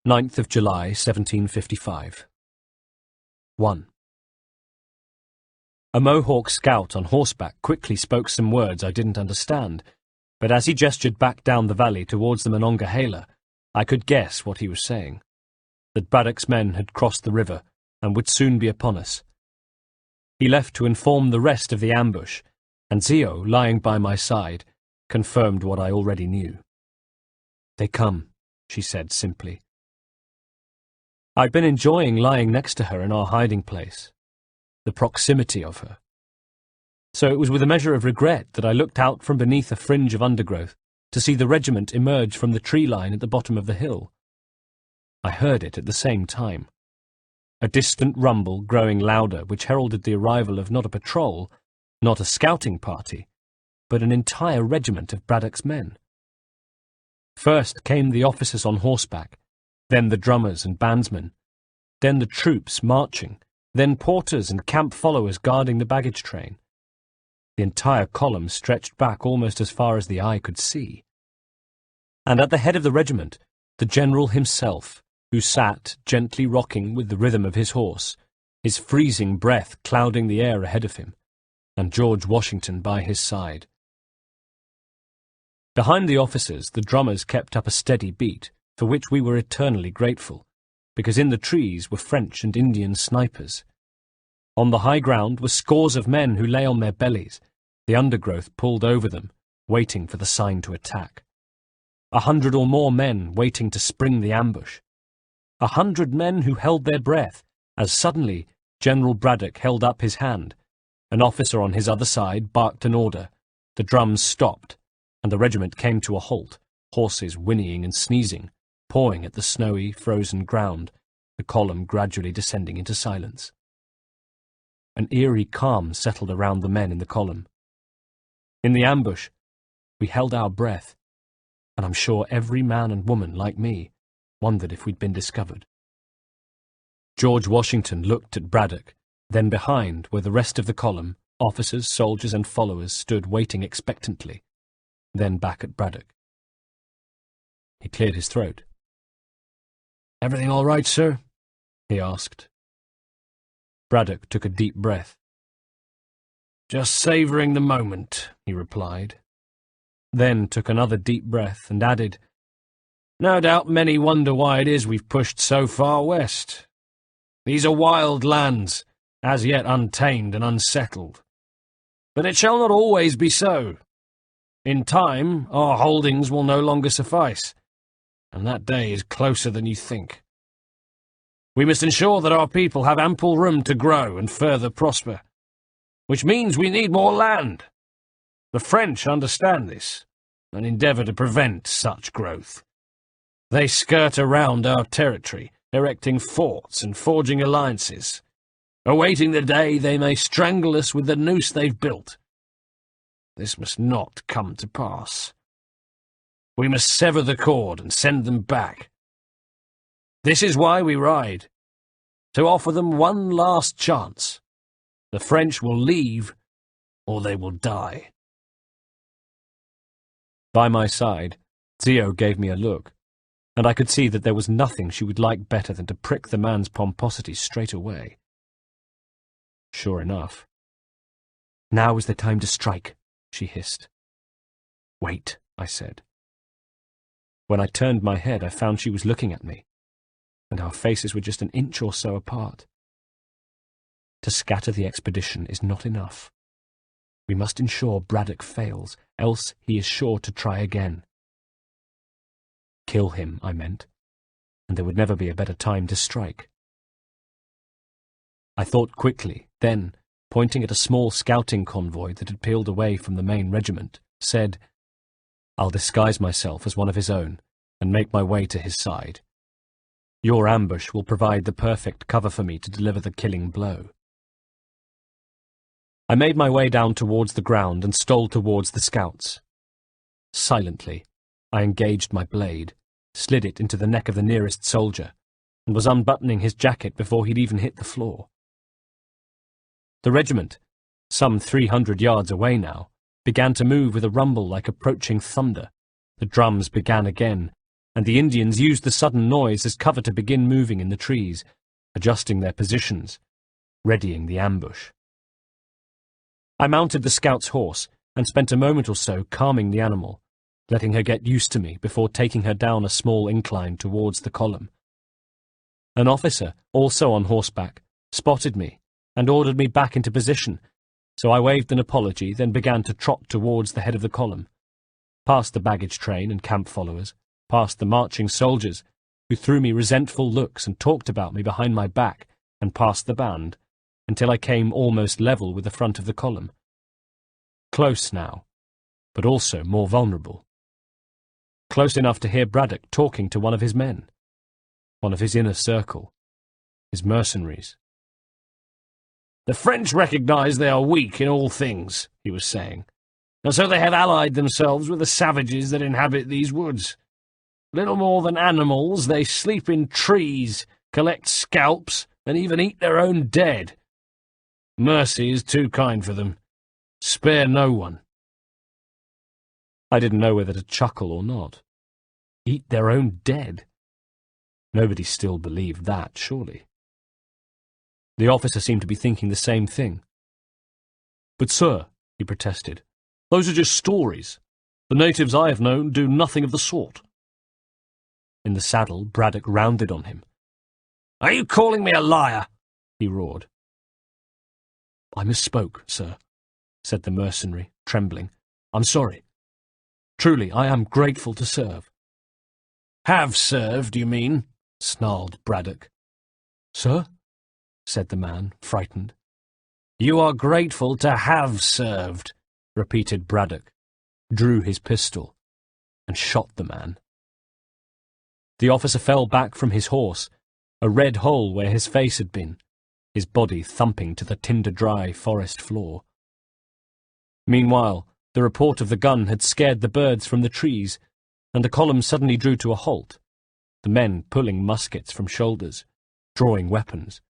9th of July, 1755. 1. A Mohawk scout on horseback quickly spoke some words I didn't understand, but as he gestured back down the valley towards the Monongahela, I could guess what he was saying, that Braddock's men had crossed the river and would soon be upon us. He left to inform the rest of the ambush, and Zio, lying by my side, confirmed what I already knew. They come, she said simply. I'd been enjoying lying next to her in our hiding place, the proximity of her. So it was with a measure of regret that I looked out from beneath a fringe of undergrowth to see the regiment emerge from the tree line at the bottom of the hill. I heard it at the same time. A distant rumble growing louder which heralded the arrival of not a patrol, not a scouting party, but an entire regiment of Braddock's men. First came the officers on horseback, then the drummers and bandsmen, then the troops marching, then porters and camp followers guarding the baggage train. The entire column stretched back almost as far as the eye could see. And at the head of the regiment, the general himself, who sat gently rocking with the rhythm of his horse, his freezing breath clouding the air ahead of him, and George Washington by his side. Behind the officers, the drummers kept up a steady beat, for which we were eternally grateful, because in the trees were French and Indian snipers. On the high ground were scores of men who lay on their bellies, the undergrowth pulled over them, waiting for the sign to attack. 100 or more men waiting to spring the ambush. 100 men who held their breath, as suddenly General Braddock held up his hand. An officer on his other side barked an order. The drums stopped, and the regiment came to a halt, horses whinnying and sneezing, pawing at the snowy, frozen ground, the column gradually descending into silence. An eerie calm settled around the men in the column. In the ambush, we held our breath, and I'm sure every man and woman, like me, wondered if we'd been discovered. George Washington looked at Braddock, then behind, where the rest of the column, officers, soldiers, and followers stood waiting expectantly, then back at Braddock. He cleared his throat. "Everything all right, sir?" he asked. Braddock took a deep breath. "Just savouring the moment," he replied, then took another deep breath and added, "No doubt many wonder why it is we've pushed so far west. These are wild lands, as yet untamed and unsettled. But it shall not always be so. In time, our holdings will no longer suffice, and that day is closer than you think. We must ensure that our people have ample room to grow and further prosper, which means we need more land. The French understand this, and endeavour to prevent such growth. They skirt around our territory, erecting forts and forging alliances, awaiting the day they may strangle us with the noose they've built. This must not come to pass. We must sever the cord and send them back. This is why we ride, to offer them one last chance. The French will leave, or they will die. By my side, Zio gave me a look, and I could see that there was nothing she would like better than to prick the man's pomposity straight away. Sure enough. "Now is the time to strike," she hissed. "Wait," I said. When I turned my head, I found she was looking at me, and our faces were just an inch or so apart. To scatter the expedition is not enough. We must ensure Braddock fails, else he is sure to try again. Kill him, I meant, and there would never be a better time to strike. I thought quickly, then, pointing at a small scouting convoy that had peeled away from the main regiment, said, "I'll disguise myself as one of his own, and make my way to his side. Your ambush will provide the perfect cover for me to deliver the killing blow." I made my way down towards the ground and stole towards the scouts. Silently, I engaged my blade, slid it into the neck of the nearest soldier, and was unbuttoning his jacket before he'd even hit the floor. The regiment, some 300 yards away now, began to move with a rumble like approaching thunder. The drums began again, and the Indians used the sudden noise as cover to begin moving in the trees, adjusting their positions, readying the ambush. I mounted the scout's horse and spent a moment or so calming the animal, letting her get used to me before taking her down a small incline towards the column. An officer, also on horseback, spotted me and ordered me back into position, so I waved an apology, then began to trot towards the head of the column, past the baggage train and camp followers, past the marching soldiers, who threw me resentful looks and talked about me behind my back, and past the band, until I came almost level with the front of the column. Close now, but also more vulnerable. Close enough to hear Braddock talking to one of his men, one of his inner circle, his mercenaries. "The French recognize they are weak in all things," he was saying, "and so they have allied themselves with the savages that inhabit these woods. Little more than animals, they sleep in trees, collect scalps, and even eat their own dead. Mercy is too kind for them. Spare no one." I didn't know whether to chuckle or not. Eat their own dead? Nobody still believed that, surely. The officer seemed to be thinking the same thing. "But, sir," he protested, "those are just stories. The natives I have known do nothing of the sort." In the saddle, Braddock rounded on him. "Are you calling me a liar?" he roared. "I misspoke, sir," said the mercenary, trembling. "I'm sorry. Truly, I am grateful to serve." "Have served, you mean?" snarled Braddock. "Sir?" said the man, frightened. "You are grateful to have served," repeated Braddock, drew his pistol, and shot the man. The officer fell back from his horse, a red hole where his face had been, his body thumping to the tinder-dry forest floor. Meanwhile, the report of the gun had scared the birds from the trees, and the column suddenly drew to a halt, the men pulling muskets from shoulders, drawing weapons,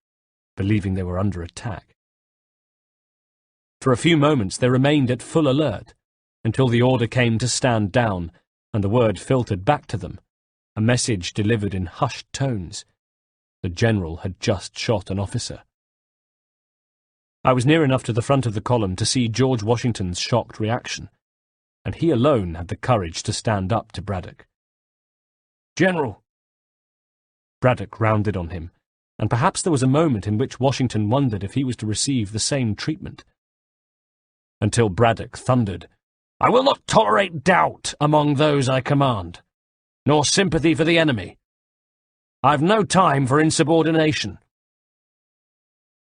believing they were under attack. For a few moments they remained at full alert, until the order came to stand down, and the word filtered back to them, a message delivered in hushed tones. The general had just shot an officer. I was near enough to the front of the column to see George Washington's shocked reaction, and he alone had the courage to stand up to Braddock. "General!" Braddock rounded on him, and perhaps there was a moment in which Washington wondered if he was to receive the same treatment. Until Braddock thundered, "I will not tolerate doubt among those I command, nor sympathy for the enemy. I've no time for insubordination."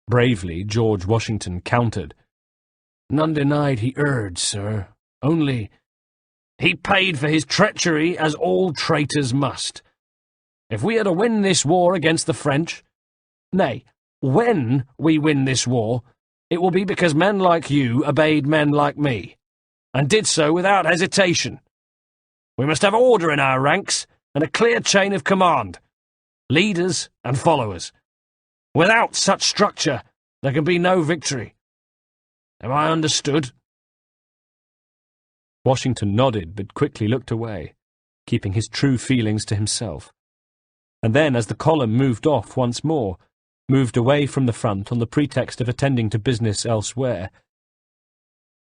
Bravely, George Washington countered, "None denied he erred, sir. Only, he paid for his treachery as all traitors must, If we are to win this war against the French, nay, when we win this war, it will be because men like you obeyed men like me, and did so without hesitation. We must have order in our ranks, and a clear chain of command, leaders and followers. Without such structure, there can be no victory. Am I understood?" Washington nodded, but quickly looked away, keeping his true feelings to himself. And then, as the column moved off once more, moved away from the front on the pretext of attending to business elsewhere,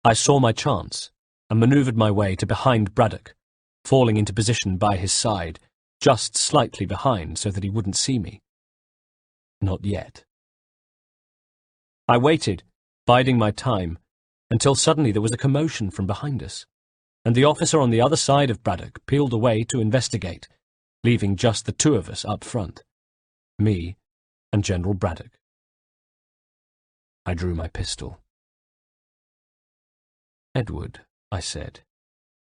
I saw my chance, and manoeuvred my way to behind Braddock, falling into position by his side, just slightly behind so that he wouldn't see me. Not yet. I waited, biding my time, until suddenly there was a commotion from behind us, and the officer on the other side of Braddock peeled away to investigate, leaving just the two of us up front, me and General Braddock. I drew my pistol. "Edward," I said,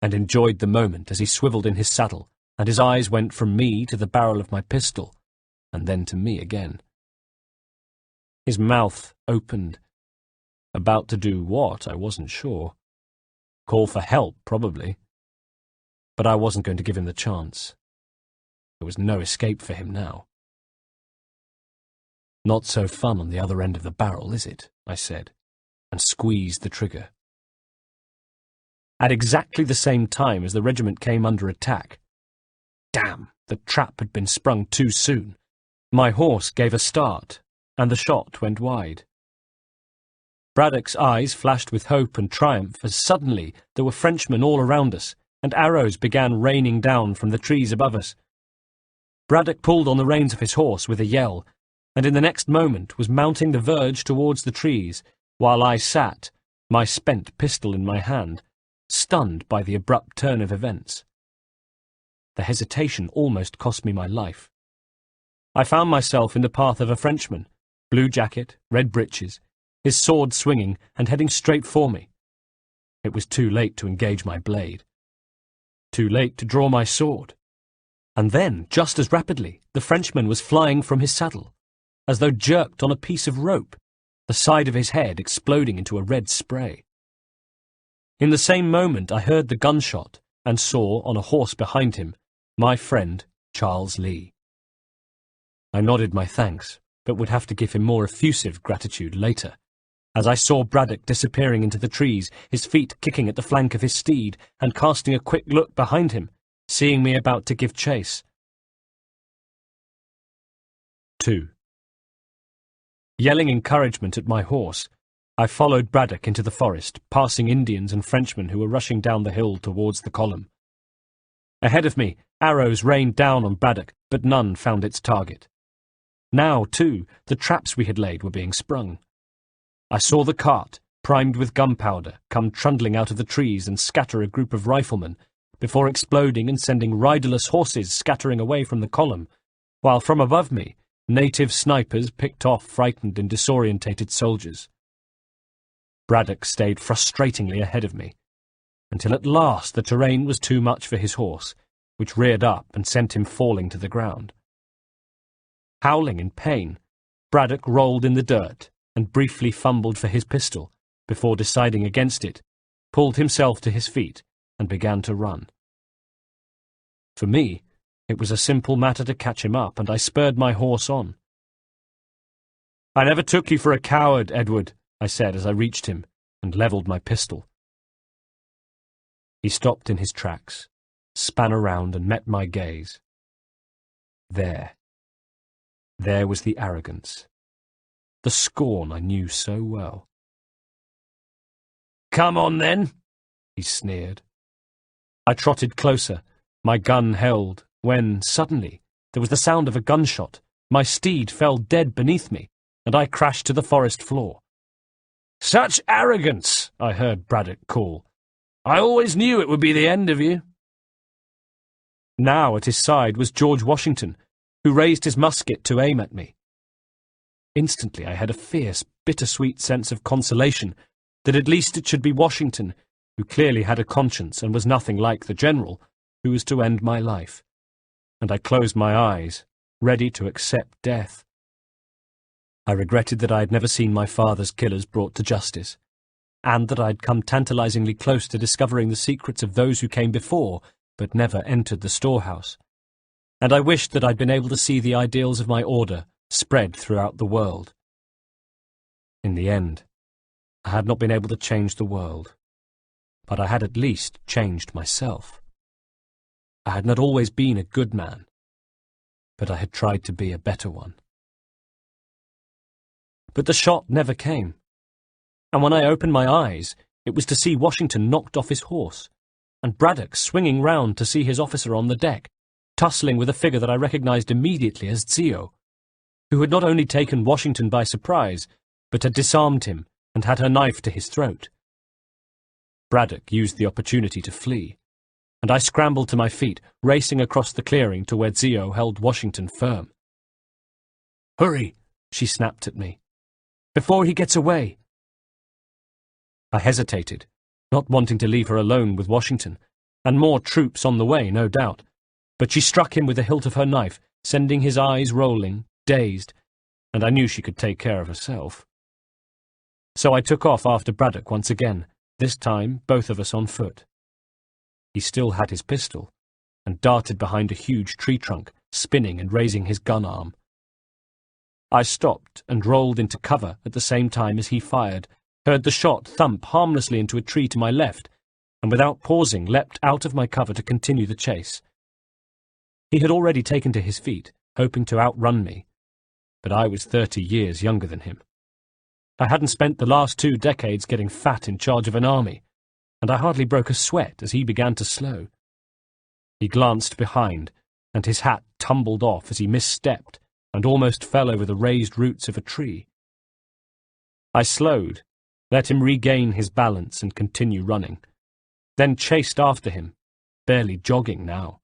and enjoyed the moment as he swiveled in his saddle, and his eyes went from me to the barrel of my pistol, and then to me again. His mouth opened, about to do what, I wasn't sure. Call for help, probably. But I wasn't going to give him the chance. There was no escape for him now. "Not so fun on the other end of the barrel, is it?" I said, and squeezed the trigger. At exactly the same time as the regiment came under attack. Damn, the trap had been sprung too soon. My horse gave a start, and the shot went wide. Braddock's eyes flashed with hope and triumph as suddenly there were Frenchmen all around us, and arrows began raining down from the trees above us. Braddock pulled on the reins of his horse with a yell, and in the next moment was mounting the verge towards the trees, while I sat, my spent pistol in my hand, stunned by the abrupt turn of events. The hesitation almost cost me my life. I found myself in the path of a Frenchman, blue jacket, red breeches, his sword swinging and heading straight for me. It was too late to engage my blade. Too late to draw my sword. And then, just as rapidly, the Frenchman was flying from his saddle, as though jerked on a piece of rope, the side of his head exploding into a red spray. In the same moment I heard the gunshot and saw, on a horse behind him, my friend Charles Lee. I nodded my thanks, but would have to give him more effusive gratitude later, as I saw Braddock disappearing into the trees, his feet kicking at the flank of his steed, and casting a quick look behind him, seeing me about to give chase. 2. Yelling encouragement at my horse, I followed Braddock into the forest, passing Indians and Frenchmen who were rushing down the hill towards the column. Ahead of me, arrows rained down on Braddock, but none found its target. Now, too, the traps we had laid were being sprung. I saw the cart, primed with gunpowder, come trundling out of the trees and scatter a group of riflemen, before exploding and sending riderless horses scattering away from the column, while from above me, native snipers picked off frightened and disorientated soldiers. Braddock stayed frustratingly ahead of me, until at last the terrain was too much for his horse, which reared up and sent him falling to the ground. Howling in pain, Braddock rolled in the dirt and briefly fumbled for his pistol, before deciding against it, pulled himself to his feet, and began to run. For me, it was a simple matter to catch him up, and I spurred my horse on. "I never took you for a coward, Edward," I said as I reached him, and levelled my pistol. He stopped in his tracks, span around and met my gaze. There was the arrogance, the scorn I knew so well. "Come on, then," he sneered. I trotted closer, my gun held, when, suddenly, there was the sound of a gunshot, my steed fell dead beneath me, and I crashed to the forest floor. "Such arrogance!" I heard Braddock call. "I always knew it would be the end of you." Now at his side was George Washington, who raised his musket to aim at me. Instantly I had a fierce, bittersweet sense of consolation that at least it should be Washington, who clearly had a conscience and was nothing like the general, who was to end my life. and I closed my eyes, ready to accept death. I regretted that I had never seen my father's killers brought to justice, and that I had come tantalizingly close to discovering the secrets of those who came before, but never entered the storehouse. And I wished that I'd been able to see the ideals of my order spread throughout the world. In the end, I had not been able to change the world, but I had at least changed myself. I had not always been a good man, but I had tried to be a better one. But the shot never came, and when I opened my eyes, it was to see Washington knocked off his horse, and Braddock swinging round to see his officer on the deck, tussling with a figure that I recognized immediately as Zio, who had not only taken Washington by surprise, but had disarmed him and had her knife to his throat. Braddock used the opportunity to flee, and I scrambled to my feet, racing across the clearing to where Zio held Washington firm. "Hurry," she snapped at me, "before he gets away." I hesitated, not wanting to leave her alone with Washington, and more troops on the way, no doubt, but she struck him with the hilt of her knife, sending his eyes rolling, dazed, and I knew she could take care of herself. So I took off after Braddock once again, this time both of us on foot. He still had his pistol, and darted behind a huge tree trunk, spinning and raising his gun arm. I stopped and rolled into cover at the same time as he fired, heard the shot thump harmlessly into a tree to my left, and without pausing leapt out of my cover to continue the chase. He had already taken to his feet, hoping to outrun me, but I was 30 years younger than him. I hadn't spent the last 2 decades getting fat in charge of an army, and I hardly broke a sweat as he began to slow. He glanced behind, and his hat tumbled off as he misstepped and almost fell over the raised roots of a tree. I slowed, let him regain his balance and continue running, then chased after him, barely jogging now.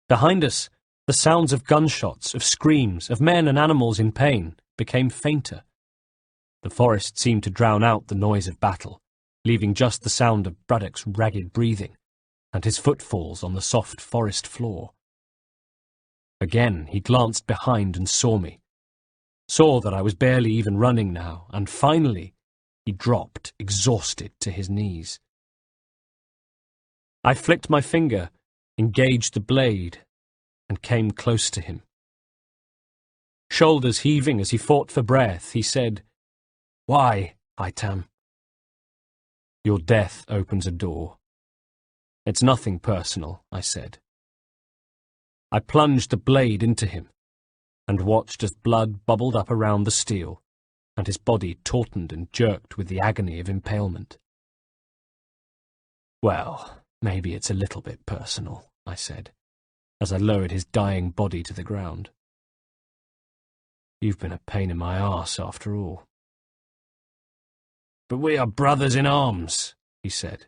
Behind us, the sounds of gunshots, of screams, of men and animals in pain became fainter. The forest seemed to drown out the noise of battle, leaving just the sound of Braddock's ragged breathing and his footfalls on the soft forest floor. Again he glanced behind and saw me, saw that I was barely even running now, and finally he dropped, exhausted, to his knees. I flicked my finger, engaged the blade, and came close to him. Shoulders heaving as he fought for breath, he said, "Why, Haytham?" "Your death opens a door." "It's nothing personal," I said. I plunged the blade into him, and watched as blood bubbled up around the steel, and his body tautened and jerked with the agony of impalement. "Well, maybe it's a little bit personal," I said, as I lowered his dying body to the ground. "You've been a pain in my arse after all." "But we are brothers in arms," he said.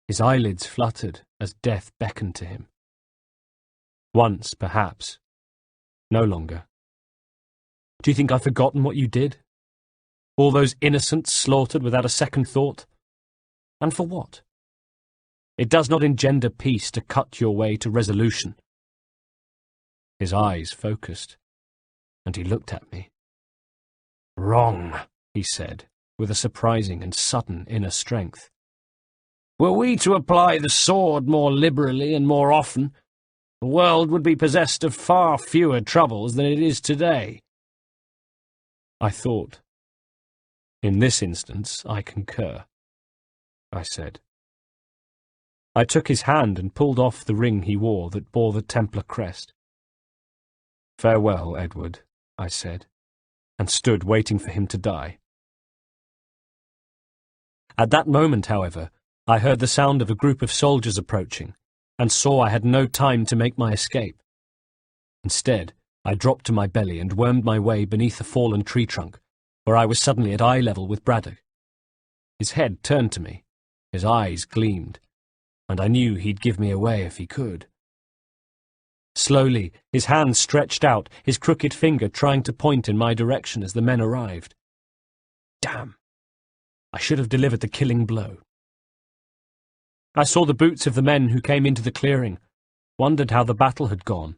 His eyelids fluttered as death beckoned to him. "Once, perhaps. No longer. Do you think I've forgotten what you did? All those innocents slaughtered without a second thought? And for what? It does not engender peace to cut your way to resolution." His eyes focused, and he looked at me. "Wrong," he said, with a surprising and sudden inner strength. "Were we to apply the sword more liberally and more often, the world would be possessed of far fewer troubles than it is today." I thought. "In this instance, I concur," I said. I took his hand and pulled off the ring he wore that bore the Templar crest. "Farewell, Edward," I said, and stood waiting for him to die. At that moment, however, I heard the sound of a group of soldiers approaching, and saw I had no time to make my escape. Instead, I dropped to my belly and wormed my way beneath a fallen tree trunk, where I was suddenly at eye level with Braddock. His head turned to me, his eyes gleamed, and I knew he'd give me away if he could. Slowly, his hand stretched out, his crooked finger trying to point in my direction as the men arrived. Damn! I should have delivered the killing blow. I saw the boots of the men who came into the clearing, wondered how the battle had gone,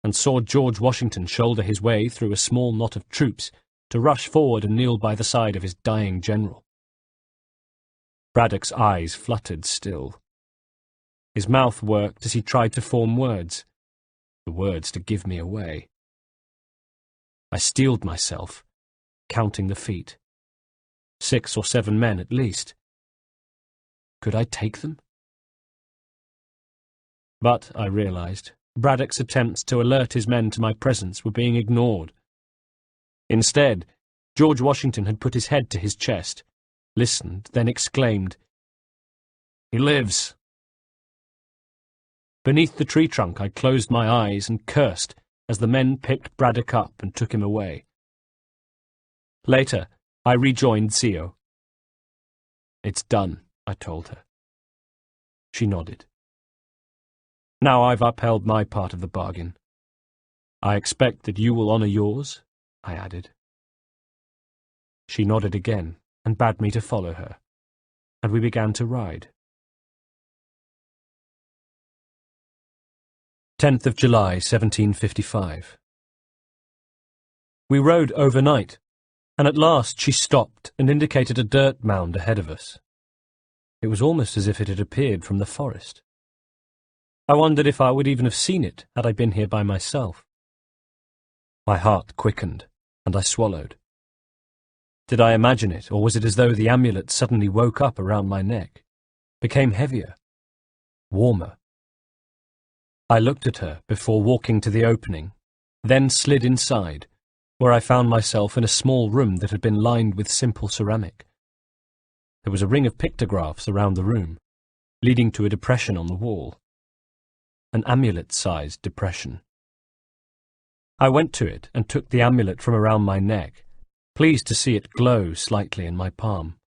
and saw George Washington shoulder his way through a small knot of troops to rush forward and kneel by the side of his dying general. Braddock's eyes fluttered still. His mouth worked as he tried to form words, the words to give me away. I steeled myself, counting the feet. 6 or 7 men at least. Could I take them? But, I realized, Braddock's attempts to alert his men to my presence were being ignored. Instead, George Washington had put his head to his chest, listened, then exclaimed, "He lives!" Beneath the tree trunk I closed my eyes and cursed as the men picked Braddock up and took him away. Later, I rejoined Zio. "It's done," I told her. She nodded. "Now I've upheld my part of the bargain. I expect that you will honour yours," I added. She nodded again and bade me to follow her, and we began to ride. 10th of July, 1755. We rode overnight, and at last she stopped and indicated a dirt mound ahead of us. It was almost as if it had appeared from the forest. I wondered if I would even have seen it had I been here by myself. My heart quickened, and I swallowed. Did I imagine it, or was it as though the amulet suddenly woke up around my neck, became heavier, warmer? I looked at her before walking to the opening, then slid inside, where I found myself in a small room that had been lined with simple ceramic. There was a ring of pictographs around the room, leading to a depression on the wall. An amulet-sized depression. I went to it and took the amulet from around my neck, pleased to see it glow slightly in my palm.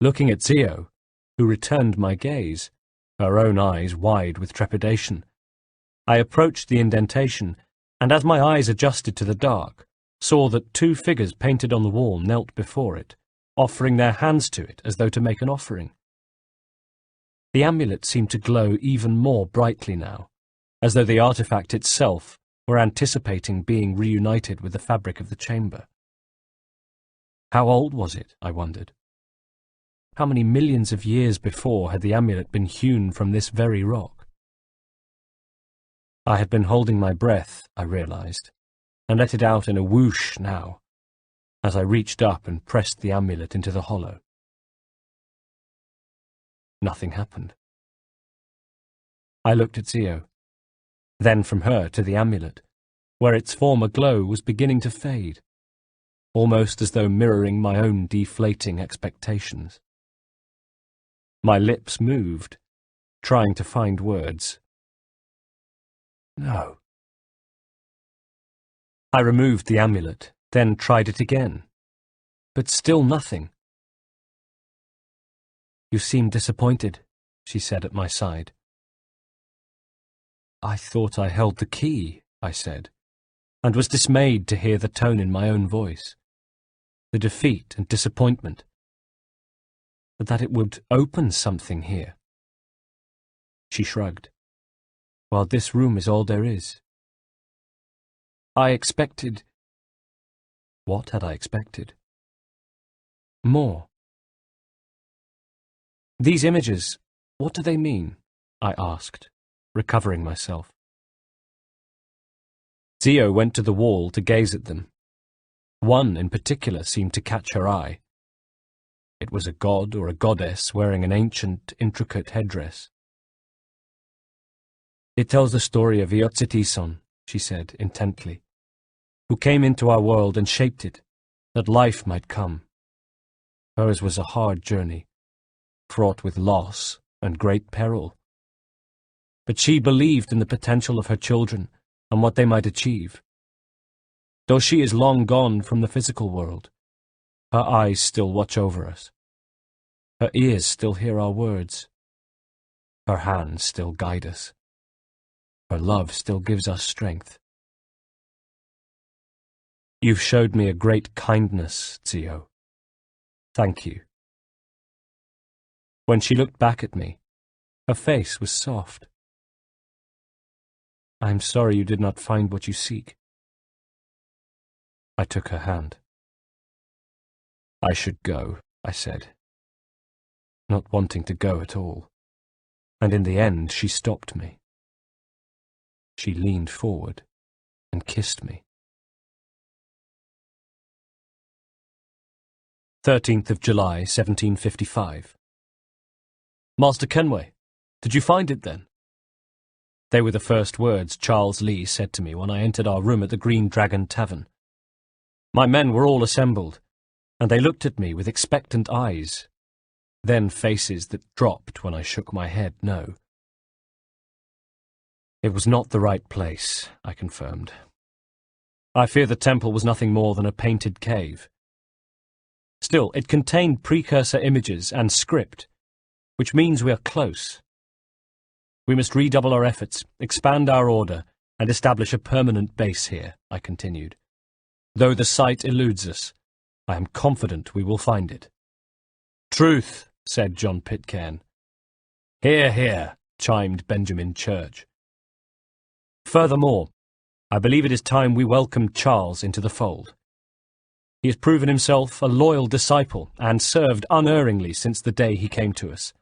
Looking at Zio, who returned my gaze, her own eyes wide with trepidation, I approached the indentation, and as my eyes adjusted to the dark, saw that 2 figures painted on the wall knelt before it, offering their hands to it as though to make an offering. The amulet seemed to glow even more brightly now, as though the artifact itself were anticipating being reunited with the fabric of the chamber. How old was it, I wondered? How many millions of years before had the amulet been hewn from this very rock? I had been holding my breath, I realized, and let it out in a whoosh now, as I reached up and pressed the amulet into the hollow. Nothing happened. I looked at Zio, then from her to the amulet, where its former glow was beginning to fade, almost as though mirroring my own deflating expectations. My lips moved, trying to find words. No. I removed the amulet, then tried it again, but still nothing. "You seem disappointed," she said at my side. "I thought I held the key," I said, and was dismayed to hear the tone in my own voice, the defeat and disappointment, but that it would open something here. She shrugged. "Well, this room is all there is." I expected... What had I expected? More. "These images, what do they mean?" I asked, recovering myself. Zio went to the wall to gaze at them. One in particular seemed to catch her eye. It was a god or a goddess wearing an ancient, intricate headdress. "It tells the story of Iotsiti-son," she said intently, "who came into our world and shaped it, that life might come. Hers was a hard journey, fraught with loss and great peril. But she believed in the potential of her children and what they might achieve. Though she is long gone from the physical world, her eyes still watch over us. Her ears still hear our words. Her hands still guide us. Her love still gives us strength. You've showed me a great kindness, Zio. Thank you." When she looked back at me, her face was soft, I am sorry you did not find what you seek. I took her hand. I should go, I said, not wanting to go at all. And in the end she stopped me. She leaned forward and kissed me. 13th of July, 1755. Master Kenway, did you find it then? They were the first words Charles Lee said to me when I entered our room at the Green Dragon Tavern. My men were all assembled, and they looked at me with expectant eyes, then faces that dropped when I shook my head no. It was not the right place, I confirmed. I fear the temple was nothing more than a painted cave. Still, it contained precursor images and script, which means we are close. We must redouble our efforts, expand our order, and establish a permanent base here, I continued. Though the site eludes us, I am confident we will find it. Truth, said John Pitcairn. Hear, hear, chimed Benjamin Church. Furthermore, I believe it is time we welcomed Charles into the fold. He has proven himself a loyal disciple and served unerringly since the day he came to us.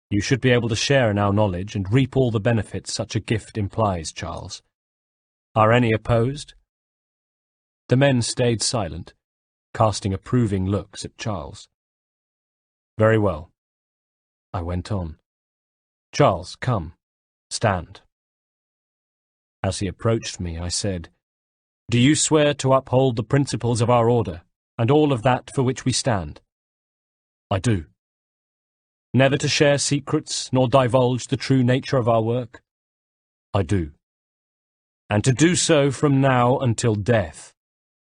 You should be able to share in our knowledge and reap all the benefits such a gift implies, Charles. Are any opposed? The men stayed silent, casting approving looks at Charles. Very well. I went on. Charles, come. Stand. As he approached me, I said, Do you swear to uphold the principles of our order, and all of that for which we stand? I do. Never to share secrets, nor divulge the true nature of our work? I do. And to do so from now until death,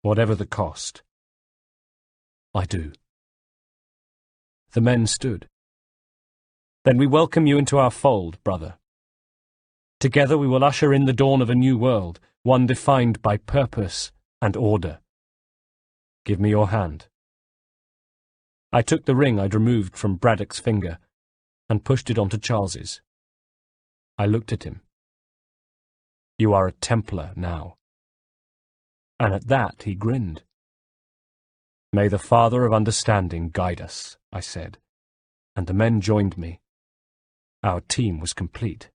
whatever the cost? I do. The men stood. Then we welcome you into our fold, brother. Together we will usher in the dawn of a new world, one defined by purpose and order. Give me your hand. I took the ring I'd removed from Braddock's finger and pushed it onto Charles's. I looked at him. You are a Templar now. And at that he grinned. May the Father of Understanding guide us, I said, and the men joined me. Our team was complete.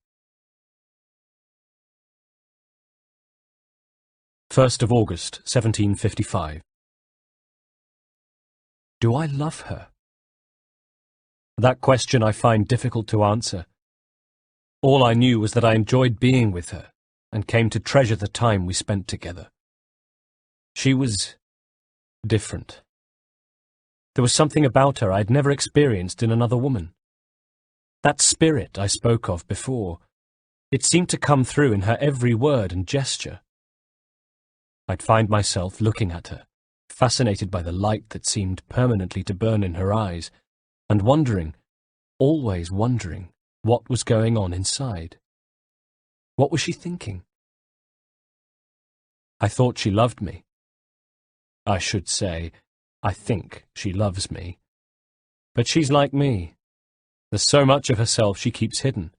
1st of August, 1755. Do I love her? That question I find difficult to answer. All I knew was that I enjoyed being with her and came to treasure the time we spent together. She was different. There was something about her I'd never experienced in another woman. That spirit I spoke of before, it seemed to come through in her every word and gesture. I'd find myself looking at her, fascinated by the light that seemed permanently to burn in her eyes, and wondering, always wondering, what was going on inside. What was she thinking? I thought she loved me. I should say, I think she loves me. But she's like me. There's so much of herself she keeps hidden.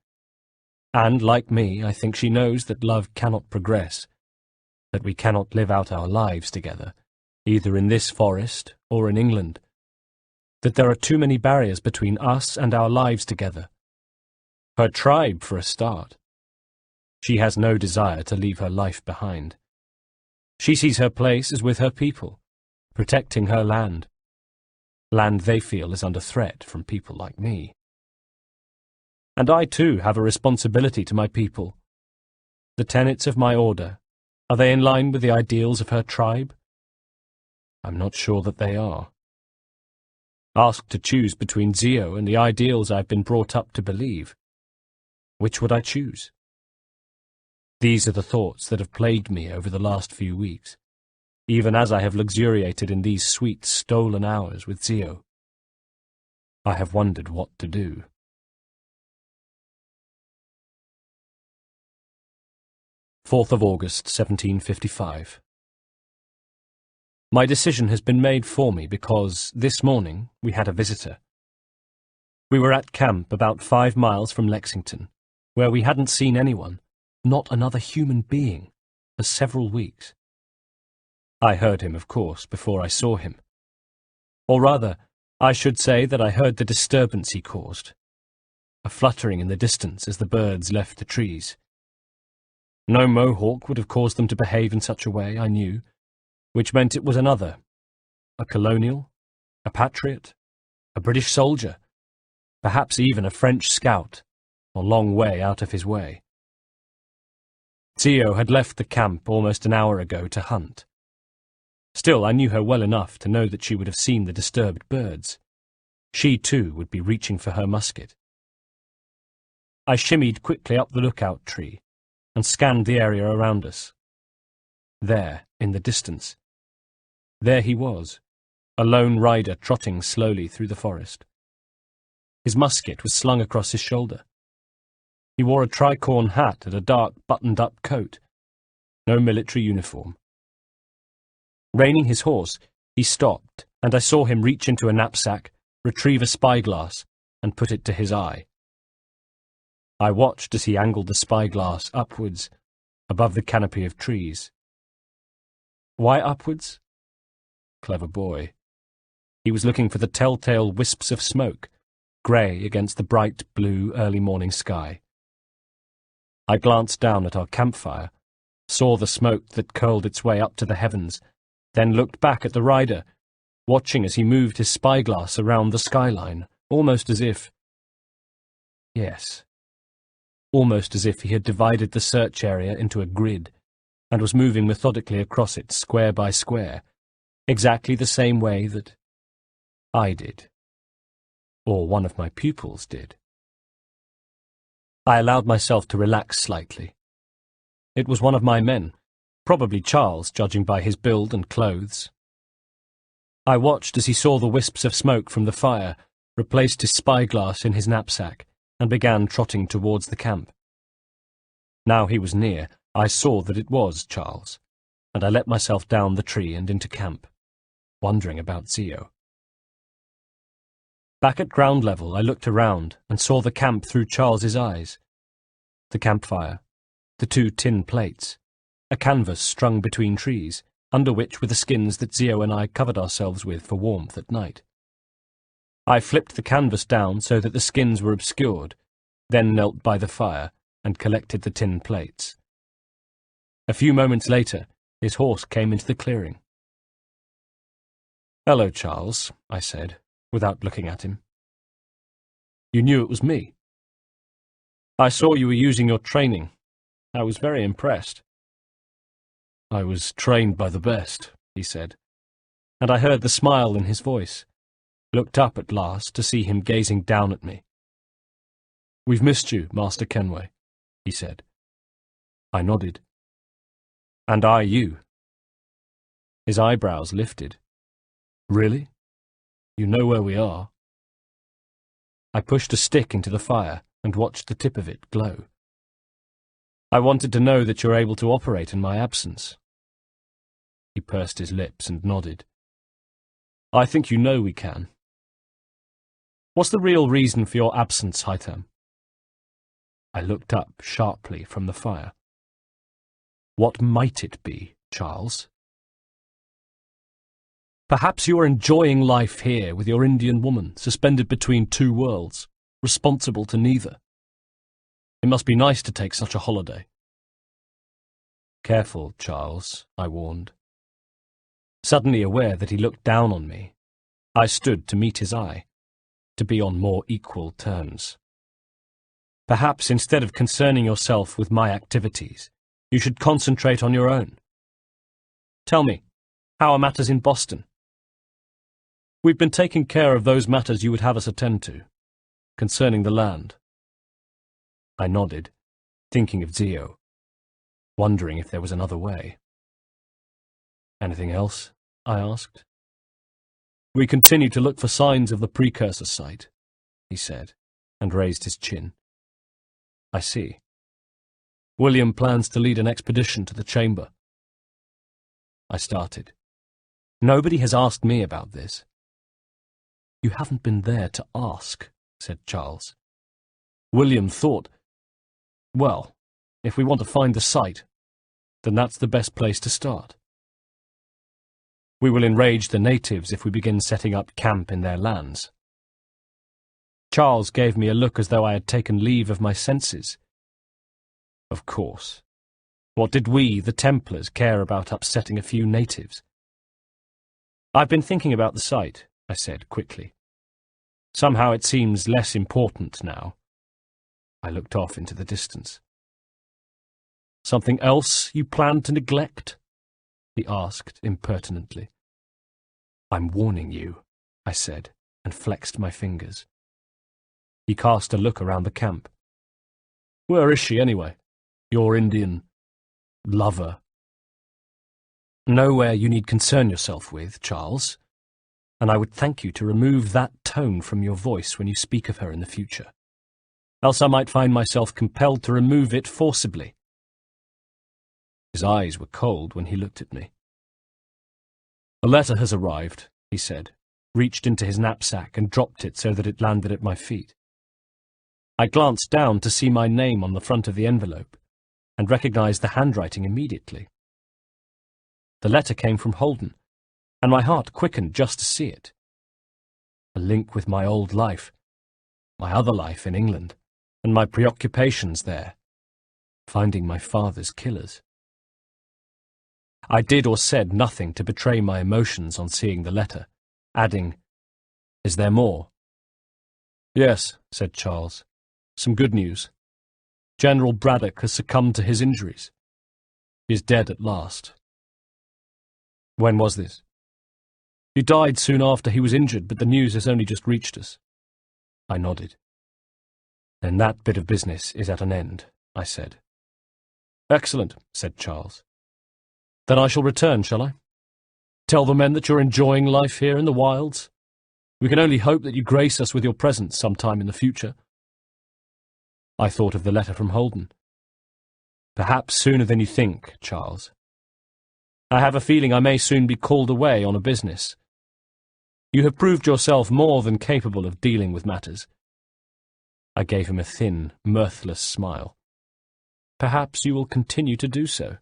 And, like me, I think she knows that love cannot progress, that we cannot live out our lives together, either in this forest or in England, that there are too many barriers between us and our lives together. Her tribe, for a start. She has no desire to leave her life behind. She sees her place as with her people, protecting her land they feel is under threat from people like me. And I too have a responsibility to my people. The tenets of my order, are they in line with the ideals of her tribe? I'm not sure that they are. Asked to choose between Zio and the ideals I've been brought up to believe, which would I choose? These are the thoughts that have plagued me over the last few weeks, even as I have luxuriated in these sweet, stolen hours with Zio. I have wondered what to do. 4th of August, 1755. My decision has been made for me because, this morning, we had a visitor. We were at camp about 5 miles from Lexington, where we hadn't seen anyone, not another human being, for several weeks. I heard him, of course, before I saw him. Or rather, I should say that I heard the disturbance he caused, a fluttering in the distance as the birds left the trees. No Mohawk would have caused them to behave in such a way, I knew, which meant it was another, a colonial, a patriot, a British soldier, perhaps even a French scout, a long way out of his way. Zio had left the camp almost an hour ago to hunt. Still, I knew her well enough to know that she would have seen the disturbed birds. She, too, would be reaching for her musket. I shimmied quickly up the lookout tree and scanned the area around us. There, in the distance, there he was, a lone rider trotting slowly through the forest. His musket was slung across his shoulder. He wore a tricorn hat and a dark buttoned-up coat. No military uniform. Reining his horse, he stopped, and I saw him reach into a knapsack, retrieve a spyglass, and put it to his eye. I watched as he angled the spyglass upwards, above the canopy of trees. Why upwards? Clever boy. He was looking for the telltale wisps of smoke, grey against the bright blue early morning sky. I glanced down at our campfire, saw the smoke that curled its way up to the heavens, then looked back at the rider, watching as he moved his spyglass around the skyline, almost as if... Yes, almost as if he had divided the search area into a grid, and was moving methodically across it square by square, exactly the same way that I did, or one of my pupils did. I allowed myself to relax slightly. It was one of my men, probably Charles, judging by his build and clothes. I watched as he saw the wisps of smoke from the fire, replaced his spyglass in his knapsack, and began trotting towards the camp. Now he was near, I saw that it was Charles, and I let myself down the tree and into camp, wondering about Zio. Back at ground level, I looked around and saw the camp through Charles's eyes. The campfire, the 2 tin plates, a canvas strung between trees, under which were the skins that Zio and I covered ourselves with for warmth at night. I flipped the canvas down so that the skins were obscured, then knelt by the fire and collected the tin plates. A few moments later, his horse came into the clearing. "Hello, Charles," I said, without looking at him. "You knew it was me." "I saw you were using your training. I was very impressed." "I was trained by the best," he said, and I heard the smile in his voice, looked up at last to see him gazing down at me. "We've missed you, Master Kenway," he said. I nodded. "And I you." His eyebrows lifted. "Really? You know where we are?" I pushed a stick into the fire and watched the tip of it glow. "I wanted to know that you're able to operate in my absence." He pursed his lips and nodded. "I think you know we can." "What's the real reason for your absence, Haytham?" I looked up sharply from the fire. "What might it be, Charles?" "Perhaps you are enjoying life here with your Indian woman, suspended between 2 worlds, responsible to neither. It must be nice to take such a holiday." "Careful, Charles," I warned. Suddenly aware that he looked down on me, I stood to meet his eye, to be on more equal terms. "Perhaps instead of concerning yourself with my activities, you should concentrate on your own. Tell me, how are matters in Boston?" "We've been taking care of those matters you would have us attend to, concerning the land." I nodded, thinking of Zio, wondering if there was another way. "Anything else?" I asked. "We continue to look for signs of the precursor site," he said, and raised his chin. "I see. William plans to lead an expedition to the chamber." I started. "Nobody has asked me about this." "You haven't been there to ask," said Charles. "William thought... Well, if we want to find the site, then that's the best place to start. We will enrage the natives if we begin setting up camp in their lands. Charles gave me a look as though I had taken leave of my senses. Of course. What did we, the Templars, care about upsetting a few natives? I've been thinking about the site, I said quickly. Somehow it seems less important now. I looked off into the distance. Something else you plan to neglect? He asked impertinently. I'm warning you, I said, and flexed my fingers. He cast a look around the camp. Where is she, anyway? Your Indian lover? Nowhere you need concern yourself with, Charles, and I would thank you to remove that tone from your voice when you speak of her in the future. Else I might find myself compelled to remove it forcibly. His eyes were cold when he looked at me. A letter has arrived, he said, reached into his knapsack and dropped it so that it landed at my feet. I glanced down to see my name on the front of the envelope and recognized the handwriting immediately. The letter came from Holden, and my heart quickened just to see it. A link with my old life, my other life in England, and my preoccupations there, finding my father's killers. I did or said nothing to betray my emotions on seeing the letter, adding, "Is there more?" "Yes," said Charles. "Some good news. General Braddock has succumbed to his injuries. He is dead at last." "When was this?" "He died soon after he was injured, but the news has only just reached us." I nodded. "Then that bit of business is at an end," I said. "Excellent," said Charles. "Then I shall return, shall I? Tell the men that you're enjoying life here in the wilds. We can only hope that you grace us with your presence sometime in the future." I thought of the letter from Holden. "Perhaps sooner than you think, Charles. I have a feeling I may soon be called away on a business. You have proved yourself more than capable of dealing with matters." I gave him a thin, mirthless smile. "Perhaps you will continue to do so."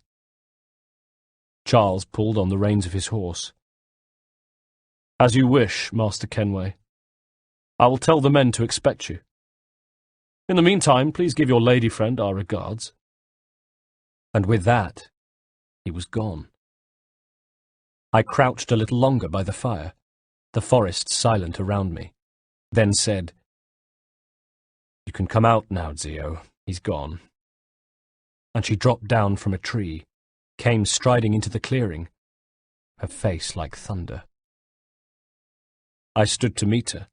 Charles pulled on the reins of his horse. "As you wish, Master Kenway. I will tell the men to expect you. In the meantime, please give your lady friend our regards." And with that, he was gone. I crouched a little longer by the fire, the forest silent around me, then said, "You can come out now, Zio. He's gone." And she dropped down from a tree, came striding into the clearing, her face like thunder. I stood to meet her.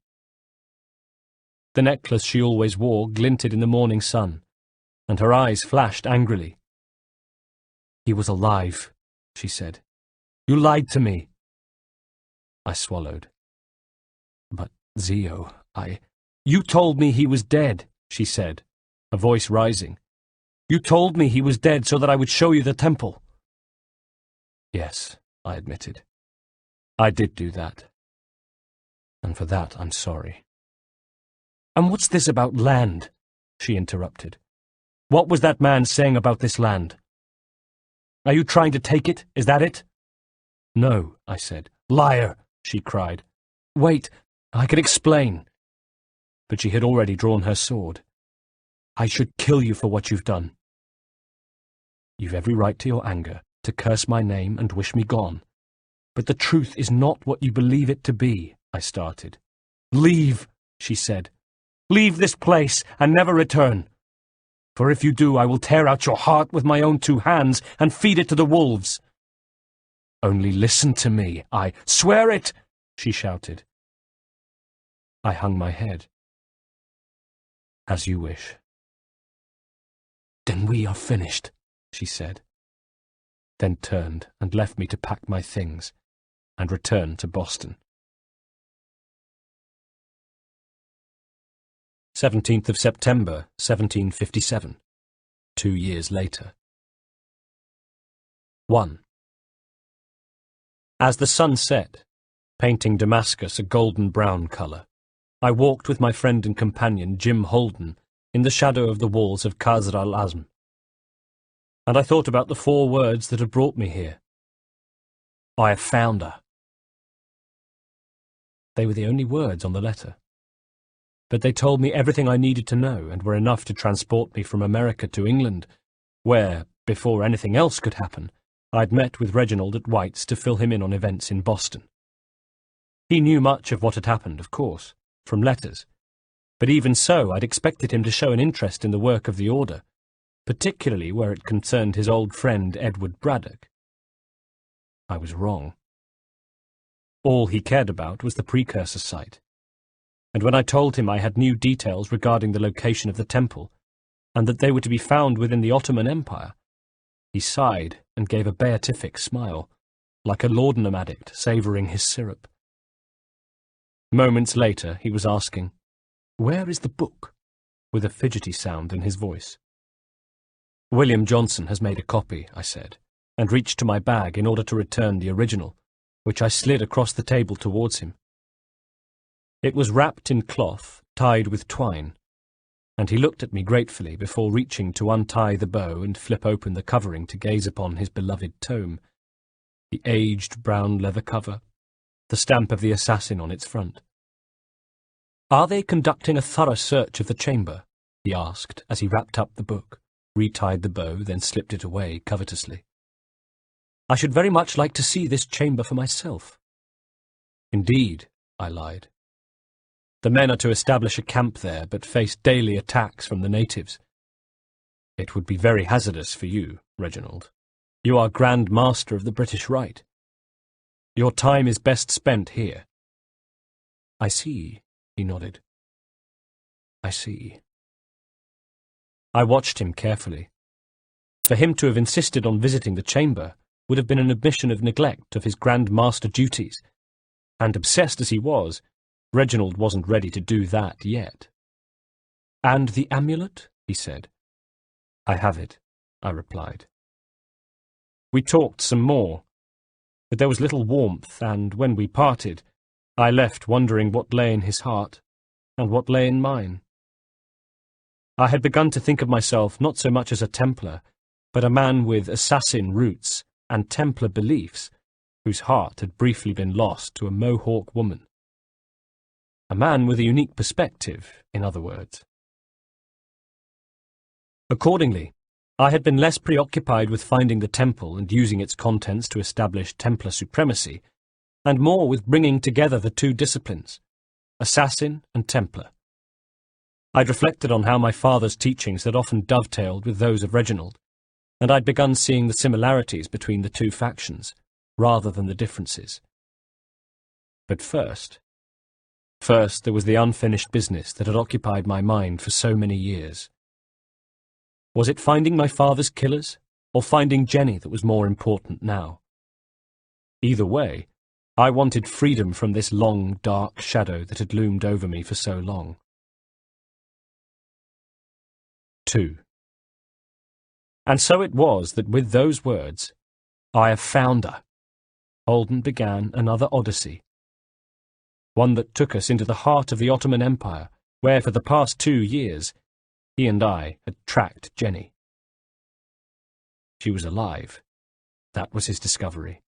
The necklace she always wore glinted in the morning sun, and her eyes flashed angrily. "He was alive," she said. "You lied to me." I swallowed. "But, Zio, You told me he was dead," she said, a voice rising. "You told me he was dead so that I would show you the temple." "Yes," I admitted. "I did do that. And for that I'm sorry." "And what's this about land?" she interrupted. "What was that man saying about this land? Are you trying to take it? Is that it?" "No," I said. "Liar!" she cried. "Wait, I can explain." But she had already drawn her sword. "I should kill you for what you've done." "You've every right to your anger, to curse my name and wish me gone. But the truth is not what you believe it to be," I started. "Leave," she said. "Leave this place and never return. For if you do, I will tear out your heart with my own 2 hands and feed it to the wolves." "Only listen to me, I swear it," she shouted. I hung my head. "As you wish." "Then we are finished," she said, then turned and left me to pack my things and return to Boston. 17th of September, 1757, 2 years later. 1. As the sun set, painting Damascus a golden-brown colour, I walked with my friend and companion Jim Holden in the shadow of the walls of Qasr al-Azm. and I thought about the 4 words that had brought me here. I have found her. They were the only words on the letter. But they told me everything I needed to know and were enough to transport me from America to England, where, before anything else could happen, I'd met with Reginald at White's to fill him in on events in Boston. He knew much of what had happened, of course, from letters, but even so I'd expected him to show an interest in the work of the Order, particularly where it concerned his old friend Edward Braddock. I was wrong. All he cared about was the precursor site, and when I told him I had new details regarding the location of the temple, and that they were to be found within the Ottoman Empire, he sighed and gave a beatific smile, like a laudanum addict savouring his syrup. Moments later he was asking, "Where is the book?" with a fidgety sound in his voice. "William Johnson has made a copy," I said, and reached to my bag in order to return the original, which I slid across the table towards him. It was wrapped in cloth, tied with twine, and he looked at me gratefully before reaching to untie the bow and flip open the covering to gaze upon his beloved tome, the aged brown leather cover, the stamp of the assassin on its front. "Are they conducting a thorough search of the chamber?" he asked as he wrapped up the book, retied the bow, then slipped it away covetously. "I should very much like to see this chamber for myself." "Indeed," I lied. "The men are to establish a camp there, but face daily attacks from the natives. It would be very hazardous for you, Reginald. You are Grand Master of the British Rite. Your time is best spent here." "I see," he nodded. "I see." I watched him carefully. For him to have insisted on visiting the chamber would have been an admission of neglect of his Grand Master duties, and obsessed as he was, Reginald wasn't ready to do that yet. "And the amulet?" he said. "I have it," I replied. We talked some more, but there was little warmth, and when we parted, I left wondering what lay in his heart and what lay in mine. I had begun to think of myself not so much as a Templar, but a man with assassin roots and Templar beliefs, whose heart had briefly been lost to a Mohawk woman. A man with a unique perspective, in other words. Accordingly, I had been less preoccupied with finding the temple and using its contents to establish Templar supremacy, and more with bringing together the 2 disciplines, assassin and Templar. I'd reflected on how my father's teachings had often dovetailed with those of Reginald, and I'd begun seeing the similarities between the 2 factions, rather than the differences. But first there was the unfinished business that had occupied my mind for so many years. Was it finding my father's killers, or finding Jenny that was more important now? Either way, I wanted freedom from this long, dark shadow that had loomed over me for so long. 2. And so it was that with those words, "I have found her," Holden began another odyssey. One that took us into the heart of the Ottoman Empire, where for the past 2 years, he and I had tracked Jenny. She was alive. That was his discovery.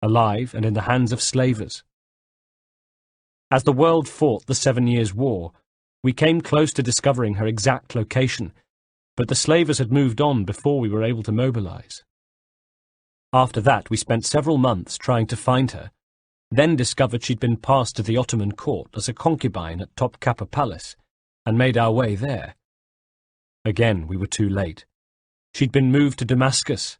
Alive and in the hands of slavers. As the world fought the 7 Years' War, we came close to discovering her exact location, but the slavers had moved on before we were able to mobilize. After that, we spent several months trying to find her, then discovered she'd been passed to the Ottoman court as a concubine at Topkapı Palace, and made our way there. Again, we were too late. She'd been moved to Damascus,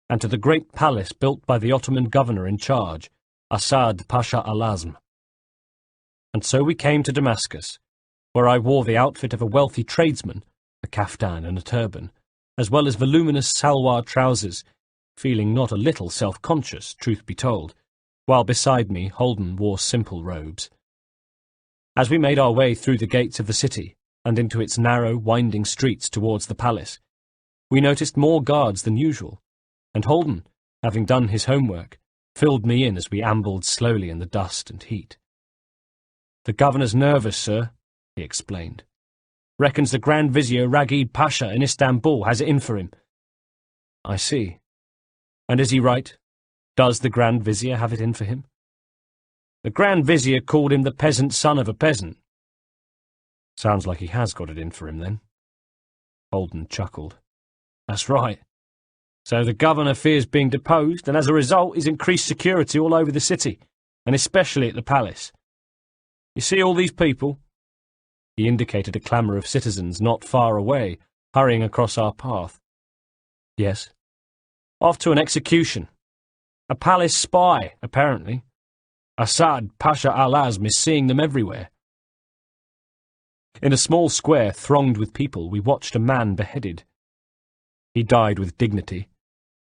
and to the great palace built by the Ottoman governor in charge, Asad Pasha al-Azm. And so we came to Damascus, where I wore the outfit of a wealthy tradesman, a kaftan and a turban, as well as voluminous salwar trousers, feeling not a little self-conscious, truth be told, while beside me Holden wore simple robes. As we made our way through the gates of the city, and into its narrow, winding streets towards the palace, we noticed more guards than usual, and Holden, having done his homework, filled me in as we ambled slowly in the dust and heat. "The governor's nervous, sir," he explained. "Reckons the Grand Vizier Raghib Pasha in Istanbul has it in for him. I see. And is he right? Does the Grand Vizier have it in for him? The Grand Vizier called him the peasant son of a peasant. Sounds like he has got it in for him, then. Holden chuckled. That's right. So the governor fears being deposed, and as a result is increased security all over the city, and especially at the palace. You see all these people? He indicated a clamour of citizens not far away, hurrying across our path. Yes. Off to an execution. A palace spy, apparently. Assad Pasha al-Azm is seeing them everywhere. In a small square thronged with people, we watched a man beheaded. He died with dignity,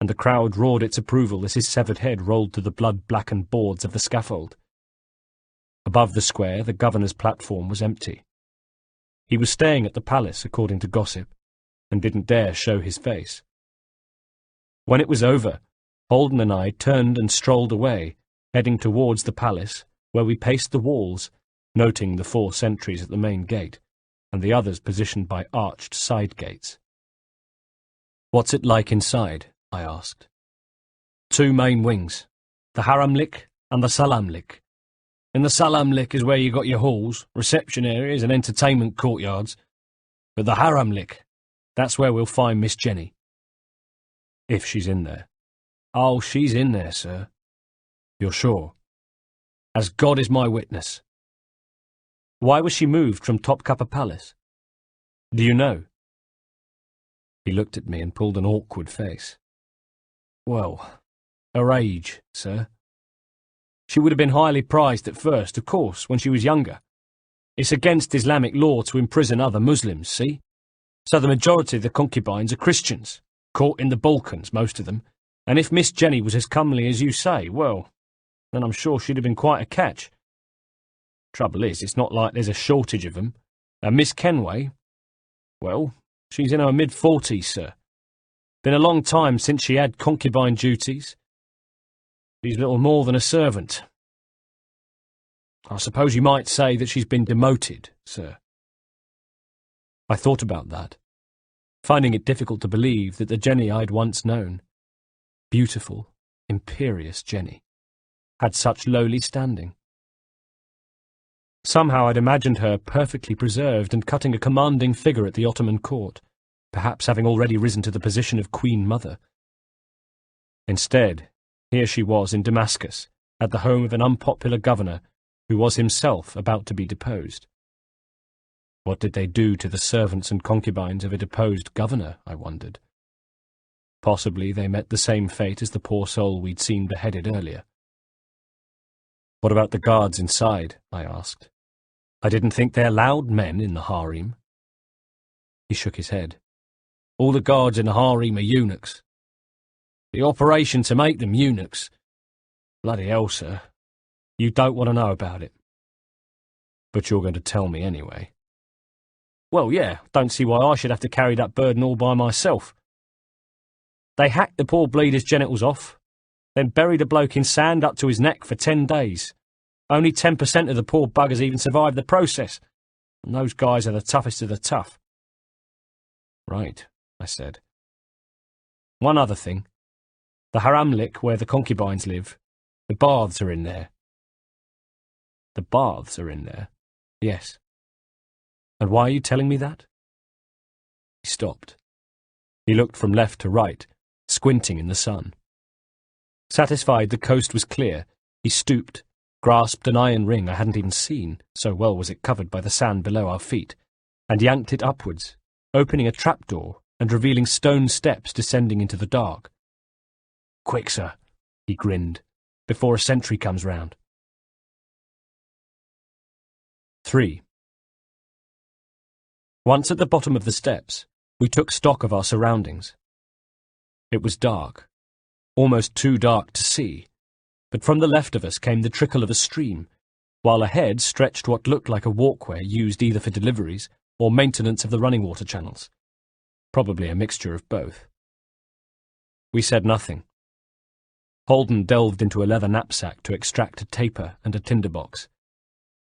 and the crowd roared its approval as his severed head rolled to the blood-blackened boards of the scaffold. Above the square, the governor's platform was empty. He was staying at the palace, according to gossip, and didn't dare show his face. When it was over, Holden and I turned and strolled away, heading towards the palace, where we paced the walls, noting the 4 sentries at the main gate, and the others positioned by arched side gates. What's it like inside? I asked. 2 main wings, the Haramlik and the Salamlik. In the Salamlik is where you got your halls, reception areas and entertainment courtyards. But the Haramlik, that's where we'll find Miss Jenny. If she's in there. Oh, she's in there, sir. You're sure? As God is my witness. Why was she moved from Topkapi Palace? Do you know? He looked at me and pulled an awkward face. Well, her age, sir. She would have been highly prized at first, of course, when she was younger. It's against Islamic law to imprison other Muslims, see? So the majority of the concubines are Christians, caught in the Balkans, most of them, and if Miss Jenny was as comely as you say, well, then I'm sure she'd have been quite a catch. Trouble is, it's not like there's a shortage of them. Miss Kenway, well, she's in her mid-40s, sir. Been a long time since she had concubine duties. She's little more than a servant. I suppose you might say that she's been demoted, sir. I thought about that, finding it difficult to believe that the Jenny I'd once known, beautiful, imperious Jenny, had such lowly standing. Somehow I'd imagined her perfectly preserved and cutting a commanding figure at the Ottoman court, perhaps having already risen to the position of Queen Mother. Instead, here she was in Damascus, at the home of an unpopular governor who was himself about to be deposed. What did they do to the servants and concubines of a deposed governor, I wondered. Possibly they met the same fate as the poor soul we'd seen beheaded earlier. What about the guards inside? I asked. I didn't think they allowed men in the harem. He shook his head. All the guards in the harem are eunuchs. The operation to make them eunuchs. Bloody hell, sir. You don't want to know about it. But you're going to tell me anyway. Well, yeah, don't see why I should have to carry that burden all by myself. They hacked the poor bleeder's genitals off, then buried a bloke in sand up to his neck for 10 days. Only 10% of the poor buggers even survived the process, and those guys are the toughest of the tough. Right, I said. One other thing. The Haramlik, where the concubines live, the baths are in there. The baths are in there? Yes. And why are you telling me that? He stopped. He looked from left to right, squinting in the sun. Satisfied the coast was clear, he stooped, grasped an iron ring I hadn't even seen, so well was it covered by the sand below our feet, and yanked it upwards, opening a trapdoor and revealing stone steps descending into the dark. Quick, sir, he grinned, before a sentry comes round. 3. Once at the bottom of the steps, we took stock of our surroundings. It was dark, almost too dark to see, but from the left of us came the trickle of a stream, while ahead stretched what looked like a walkway used either for deliveries or maintenance of the running water channels, probably a mixture of both. We said nothing. Holden delved into a leather knapsack to extract a taper and a tinderbox.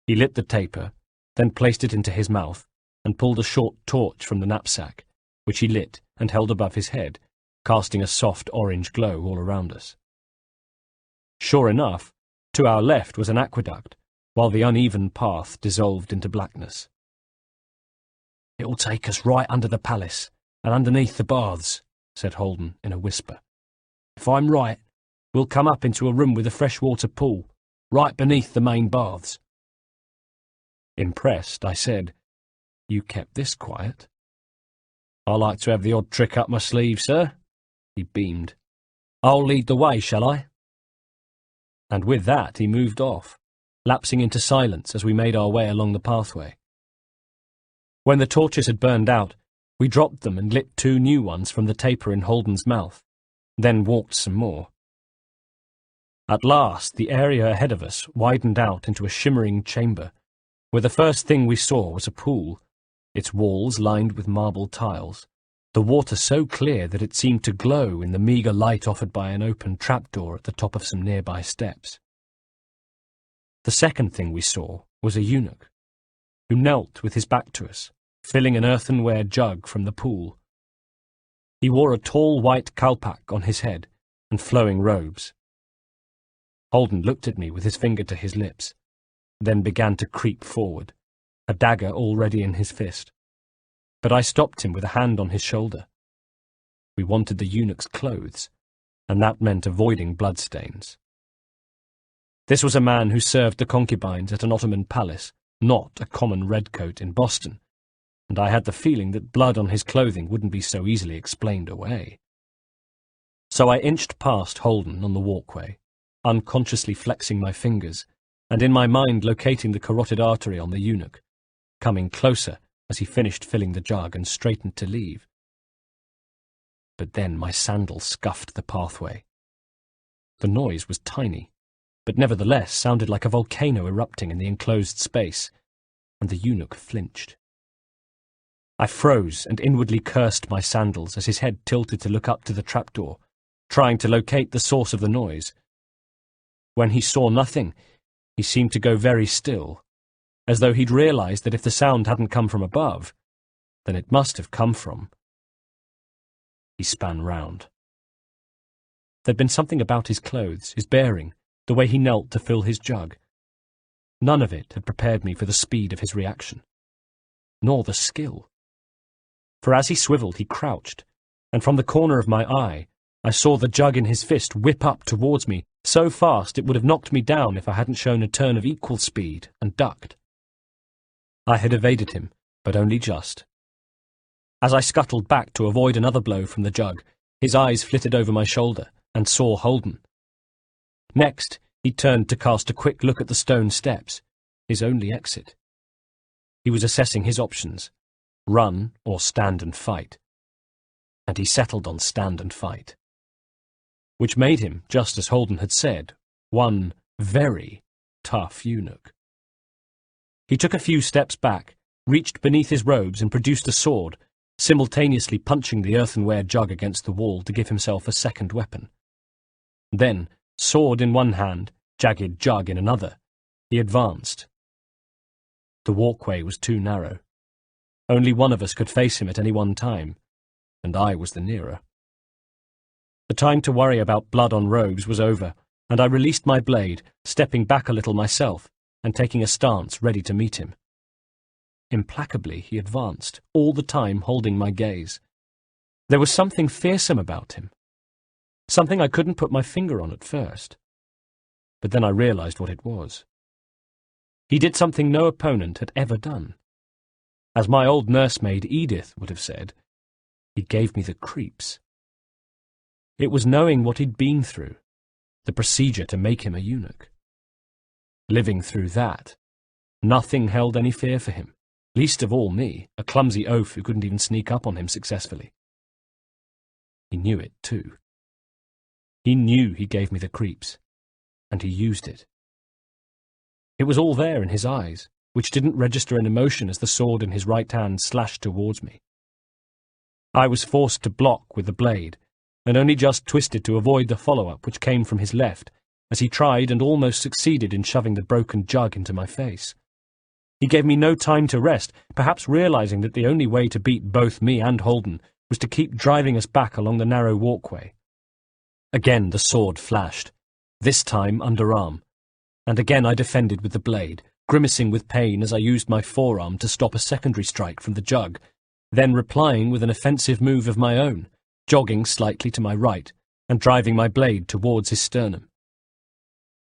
He lit the taper, then placed it into his mouth, and pulled a short torch from the knapsack, which he lit and held above his head, casting a soft orange glow all around us. Sure enough, to our left was an aqueduct, while the uneven path dissolved into blackness. "It will take us right under the palace, and underneath the baths," said Holden in a whisper. "If I'm right, we'll come up into a room with a freshwater pool, right beneath the main baths." Impressed, I said, "You kept this quiet." "I like to have the odd trick up my sleeve, sir." He beamed. "I'll lead the way, shall I?" And with that he moved off, lapsing into silence as we made our way along the pathway. When the torches had burned out, we dropped them and lit 2 new ones from the taper in Holden's mouth, then walked some more. At last, the area ahead of us widened out into a shimmering chamber, where the first thing we saw was a pool, its walls lined with marble tiles, the water so clear that it seemed to glow in the meagre light offered by an open trapdoor at the top of some nearby steps. The second thing we saw was a eunuch, who knelt with his back to us, filling an earthenware jug from the pool. He wore a tall white kalpak on his head and flowing robes. Holden looked at me with his finger to his lips, then began to creep forward, a dagger already in his fist. But I stopped him with a hand on his shoulder. We wanted the eunuch's clothes, and that meant avoiding bloodstains. This was a man who served the concubines at an Ottoman palace, not a common redcoat in Boston, and I had the feeling that blood on his clothing wouldn't be so easily explained away. So I inched past Holden on the walkway, unconsciously flexing my fingers, and in my mind locating the carotid artery on the eunuch, coming closer as he finished filling the jug and straightened to leave. But then my sandal scuffed the pathway. The noise was tiny, but nevertheless sounded like a volcano erupting in the enclosed space, and the eunuch flinched. I froze and inwardly cursed my sandals as his head tilted to look up to the trapdoor, trying to locate the source of the noise. When he saw nothing, he seemed to go very still, as though he'd realized that if the sound hadn't come from above, then it must have come from. He span round. There'd been something about his clothes, his bearing, the way he knelt to fill his jug. None of it had prepared me for the speed of his reaction, nor the skill. For as he swiveled, he crouched, and from the corner of my eye, I saw the jug in his fist whip up towards me, so fast it would have knocked me down if I hadn't shown a turn of equal speed and ducked. I had evaded him, but only just. As I scuttled back to avoid another blow from the jug, his eyes flitted over my shoulder and saw Holden. Next, he turned to cast a quick look at the stone steps, his only exit. He was assessing his options, run or stand and fight. And he settled on stand and fight, which made him, just as Holden had said, one very tough eunuch. He took a few steps back, reached beneath his robes and produced a sword, simultaneously punching the earthenware jug against the wall to give himself a second weapon. Then, sword in one hand, jagged jug in another, he advanced. The walkway was too narrow. Only one of us could face him at any one time, and I was the nearer. The time to worry about blood on robes was over, and I released my blade, stepping back a little myself, and taking a stance ready to meet him. Implacably he advanced, all the time holding my gaze. There was something fearsome about him, something I couldn't put my finger on at first. But then I realized what it was. He did something no opponent had ever done. As my old nursemaid Edith would have said, he gave me the creeps. It was knowing what he'd been through, the procedure to make him a eunuch. Living through that, nothing held any fear for him, least of all me, a clumsy oaf who couldn't even sneak up on him successfully. He knew it, too. He knew he gave me the creeps, and he used it. It was all there in his eyes, which didn't register an emotion as the sword in his right hand slashed towards me. I was forced to block with the blade, and only just twisted to avoid the follow-up which came from his left, as he tried and almost succeeded in shoving the broken jug into my face. He gave me no time to rest, perhaps realizing that the only way to beat both me and Holden was to keep driving us back along the narrow walkway. Again the sword flashed, this time underarm, and again I defended with the blade, grimacing with pain as I used my forearm to stop a secondary strike from the jug, then replying with an offensive move of my own, jogging slightly to my right and driving my blade towards his sternum.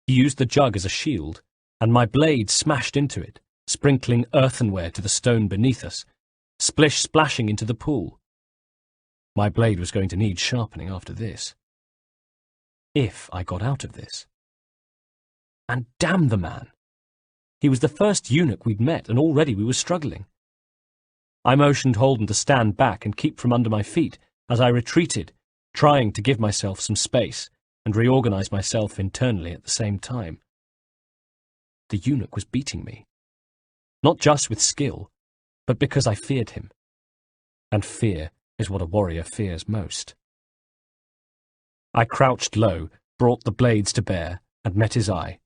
He used the jug as a shield, and my blade smashed into it, sprinkling earthenware to the stone beneath us, splish-splashing into the pool. My blade was going to need sharpening after this. If I got out of this. And damn the man! He was the first eunuch we'd met, and already we were struggling. I motioned Holden to stand back and keep from under my feet as I retreated, trying to give myself some space and reorganize myself internally at the same time. The eunuch was beating me. Not just with skill, but because I feared him. And fear is what a warrior fears most. I crouched low, brought the blades to bear, and met his eye.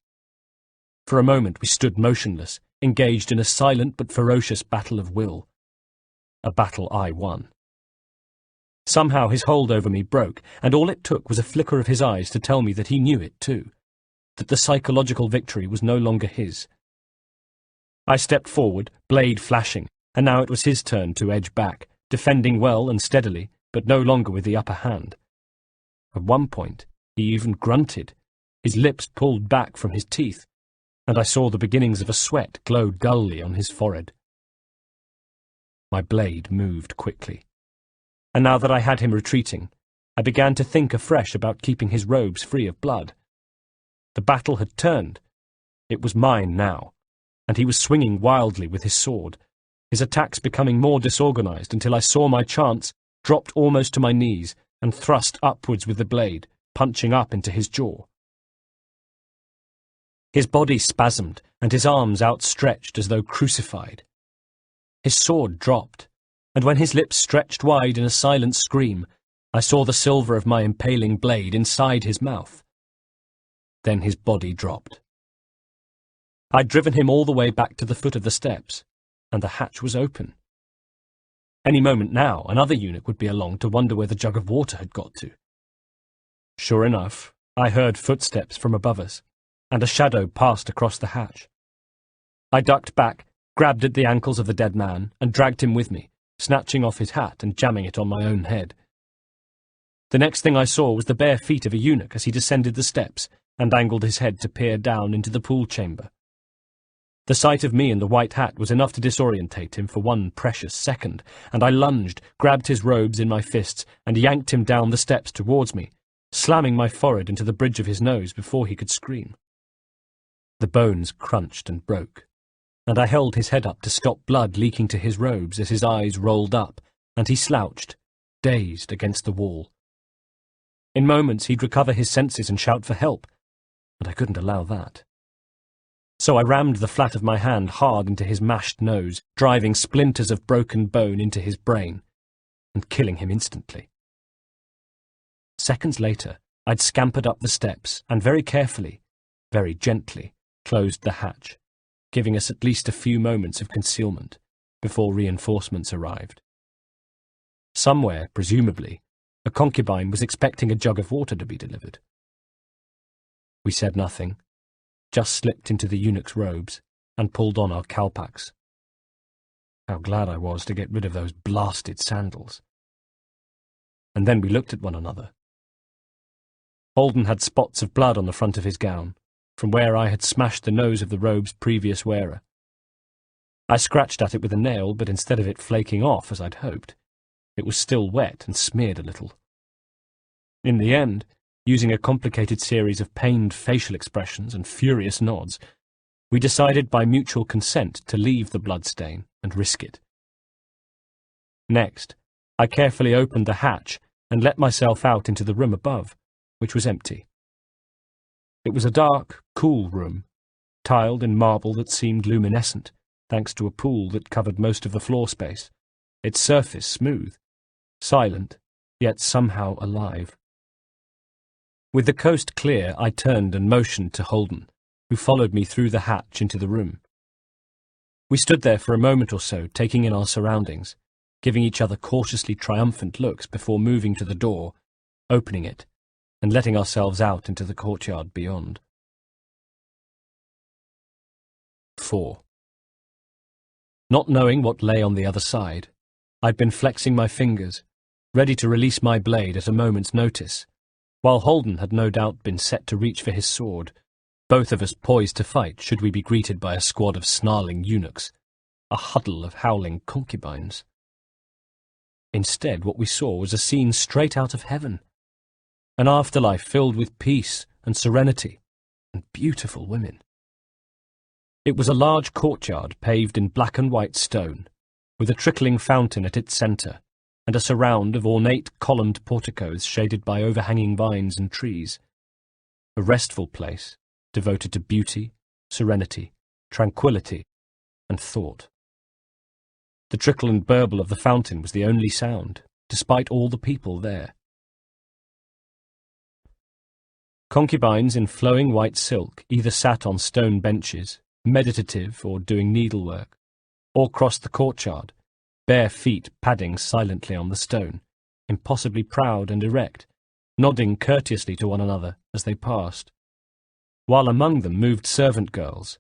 For a moment we stood motionless, engaged in a silent but ferocious battle of will. A battle I won. Somehow his hold over me broke, and all it took was a flicker of his eyes to tell me that he knew it too, that the psychological victory was no longer his. I stepped forward, blade flashing, and now it was his turn to edge back, defending well and steadily, but no longer with the upper hand. At one point, he even grunted, his lips pulled back from his teeth, and I saw the beginnings of a sweat glow dully on his forehead. My blade moved quickly, and now that I had him retreating, I began to think afresh about keeping his robes free of blood. The battle had turned. It was mine now, and he was swinging wildly with his sword, his attacks becoming more disorganized until I saw my chance, dropped almost to my knees, and thrust upwards with the blade, punching up into his jaw. His body spasmed, and his arms outstretched as though crucified. His sword dropped, and when his lips stretched wide in a silent scream, I saw the silver of my impaling blade inside his mouth. Then his body dropped. I'd driven him all the way back to the foot of the steps, and the hatch was open. Any moment now, another eunuch would be along to wonder where the jug of water had got to. Sure enough, I heard footsteps from above us, and a shadow passed across the hatch. I ducked back, grabbed at the ankles of the dead man, and dragged him with me, snatching off his hat and jamming it on my own head. The next thing I saw was the bare feet of a eunuch as he descended the steps and angled his head to peer down into the pool chamber. The sight of me in the white hat was enough to disorientate him for one precious second, and I lunged, grabbed his robes in my fists, and yanked him down the steps towards me, slamming my forehead into the bridge of his nose before he could scream. The bones crunched and broke, and I held his head up to stop blood leaking to his robes as his eyes rolled up, and he slouched, dazed, against the wall. In moments he'd recover his senses and shout for help, but I couldn't allow that. So I rammed the flat of my hand hard into his mashed nose, driving splinters of broken bone into his brain, and killing him instantly. Seconds later, I'd scampered up the steps and very carefully, very gently, closed the hatch, giving us at least a few moments of concealment before reinforcements arrived. Somewhere, presumably, a concubine was expecting a jug of water to be delivered. We said nothing, just slipped into the eunuch's robes and pulled on our kalpaks. How glad I was to get rid of those blasted sandals. And then we looked at one another. Holden had spots of blood on the front of his gown, from where I had smashed the nose of the robe's previous wearer. I scratched at it with a nail, but instead of it flaking off, as I'd hoped, it was still wet and smeared a little. In the end, using a complicated series of pained facial expressions and furious nods, we decided by mutual consent to leave the bloodstain and risk it. Next, I carefully opened the hatch and let myself out into the room above, which was empty. It was a dark, cool room, tiled in marble that seemed luminescent, thanks to a pool that covered most of the floor space, its surface smooth, silent, yet somehow alive. With the coast clear, I turned and motioned to Holden, who followed me through the hatch into the room. We stood there for a moment or so, taking in our surroundings, giving each other cautiously triumphant looks before moving to the door, opening it, and letting ourselves out into the courtyard beyond. 4. Not knowing what lay on the other side, I'd been flexing my fingers, ready to release my blade at a moment's notice, while Holden had no doubt been set to reach for his sword, both of us poised to fight should we be greeted by a squad of snarling eunuchs, a huddle of howling concubines. Instead, what we saw was a scene straight out of heaven, an afterlife filled with peace and serenity and beautiful women. It was a large courtyard paved in black and white stone, with a trickling fountain at its centre, and a surround of ornate columned porticos shaded by overhanging vines and trees. A restful place, devoted to beauty, serenity, tranquillity, and thought. The trickle and burble of the fountain was the only sound, despite all the people there. Concubines in flowing white silk either sat on stone benches, meditative or doing needlework, or crossed the courtyard, bare feet padding silently on the stone, impossibly proud and erect, nodding courteously to one another as they passed, while among them moved servant girls,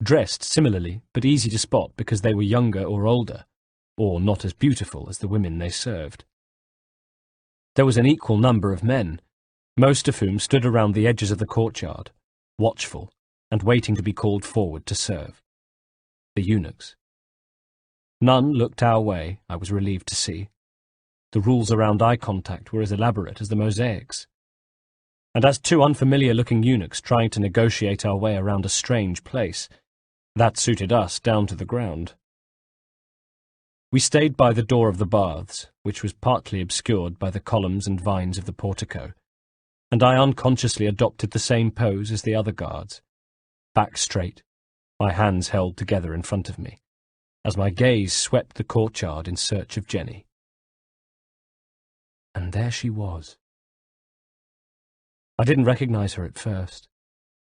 dressed similarly but easy to spot because they were younger or older, or not as beautiful as the women they served. There was an equal number of men, most of whom stood around the edges of the courtyard, watchful and waiting to be called forward to serve. The eunuchs. None looked our way, I was relieved to see. The rules around eye contact were as elaborate as the mosaics. And as two unfamiliar-looking eunuchs trying to negotiate our way around a strange place, that suited us down to the ground. We stayed by the door of the baths, which was partly obscured by the columns and vines of the portico, and I unconsciously adopted the same pose as the other guards, back straight, my hands held together in front of me, as my gaze swept the courtyard in search of Jenny. And there she was. I didn't recognize her at first.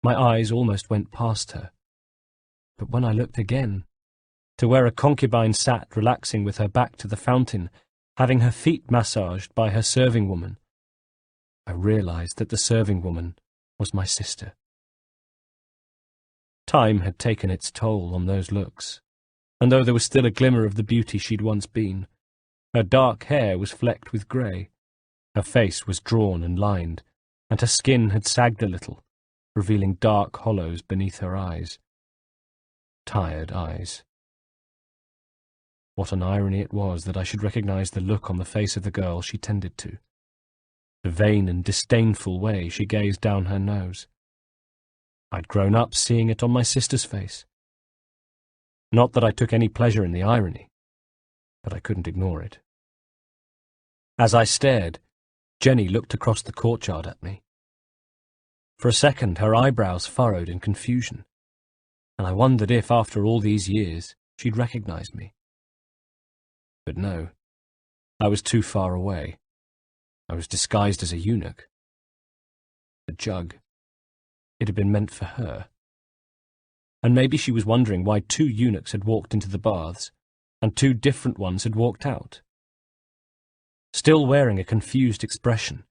My eyes almost went past her. But when I looked again, to where a concubine sat relaxing with her back to the fountain, having her feet massaged by her serving woman, I realized that the serving woman was my sister. Time had taken its toll on those looks, and though there was still a glimmer of the beauty she'd once been, her dark hair was flecked with grey, her face was drawn and lined, and her skin had sagged a little, revealing dark hollows beneath her eyes. Tired eyes. What an irony it was that I should recognize the look on the face of the girl she tended to, the vain and disdainful way she gazed down her nose. I'd grown up seeing it on my sister's face. Not that I took any pleasure in the irony, but I couldn't ignore it. As I stared, Jenny looked across the courtyard at me. For a second her eyebrows furrowed in confusion, and I wondered if, after all these years, she'd recognized me. But no, I was too far away. I was disguised as a eunuch. The jug. It had been meant for her. And maybe she was wondering why two eunuchs had walked into the baths, and two different ones had walked out. Still wearing a confused expression,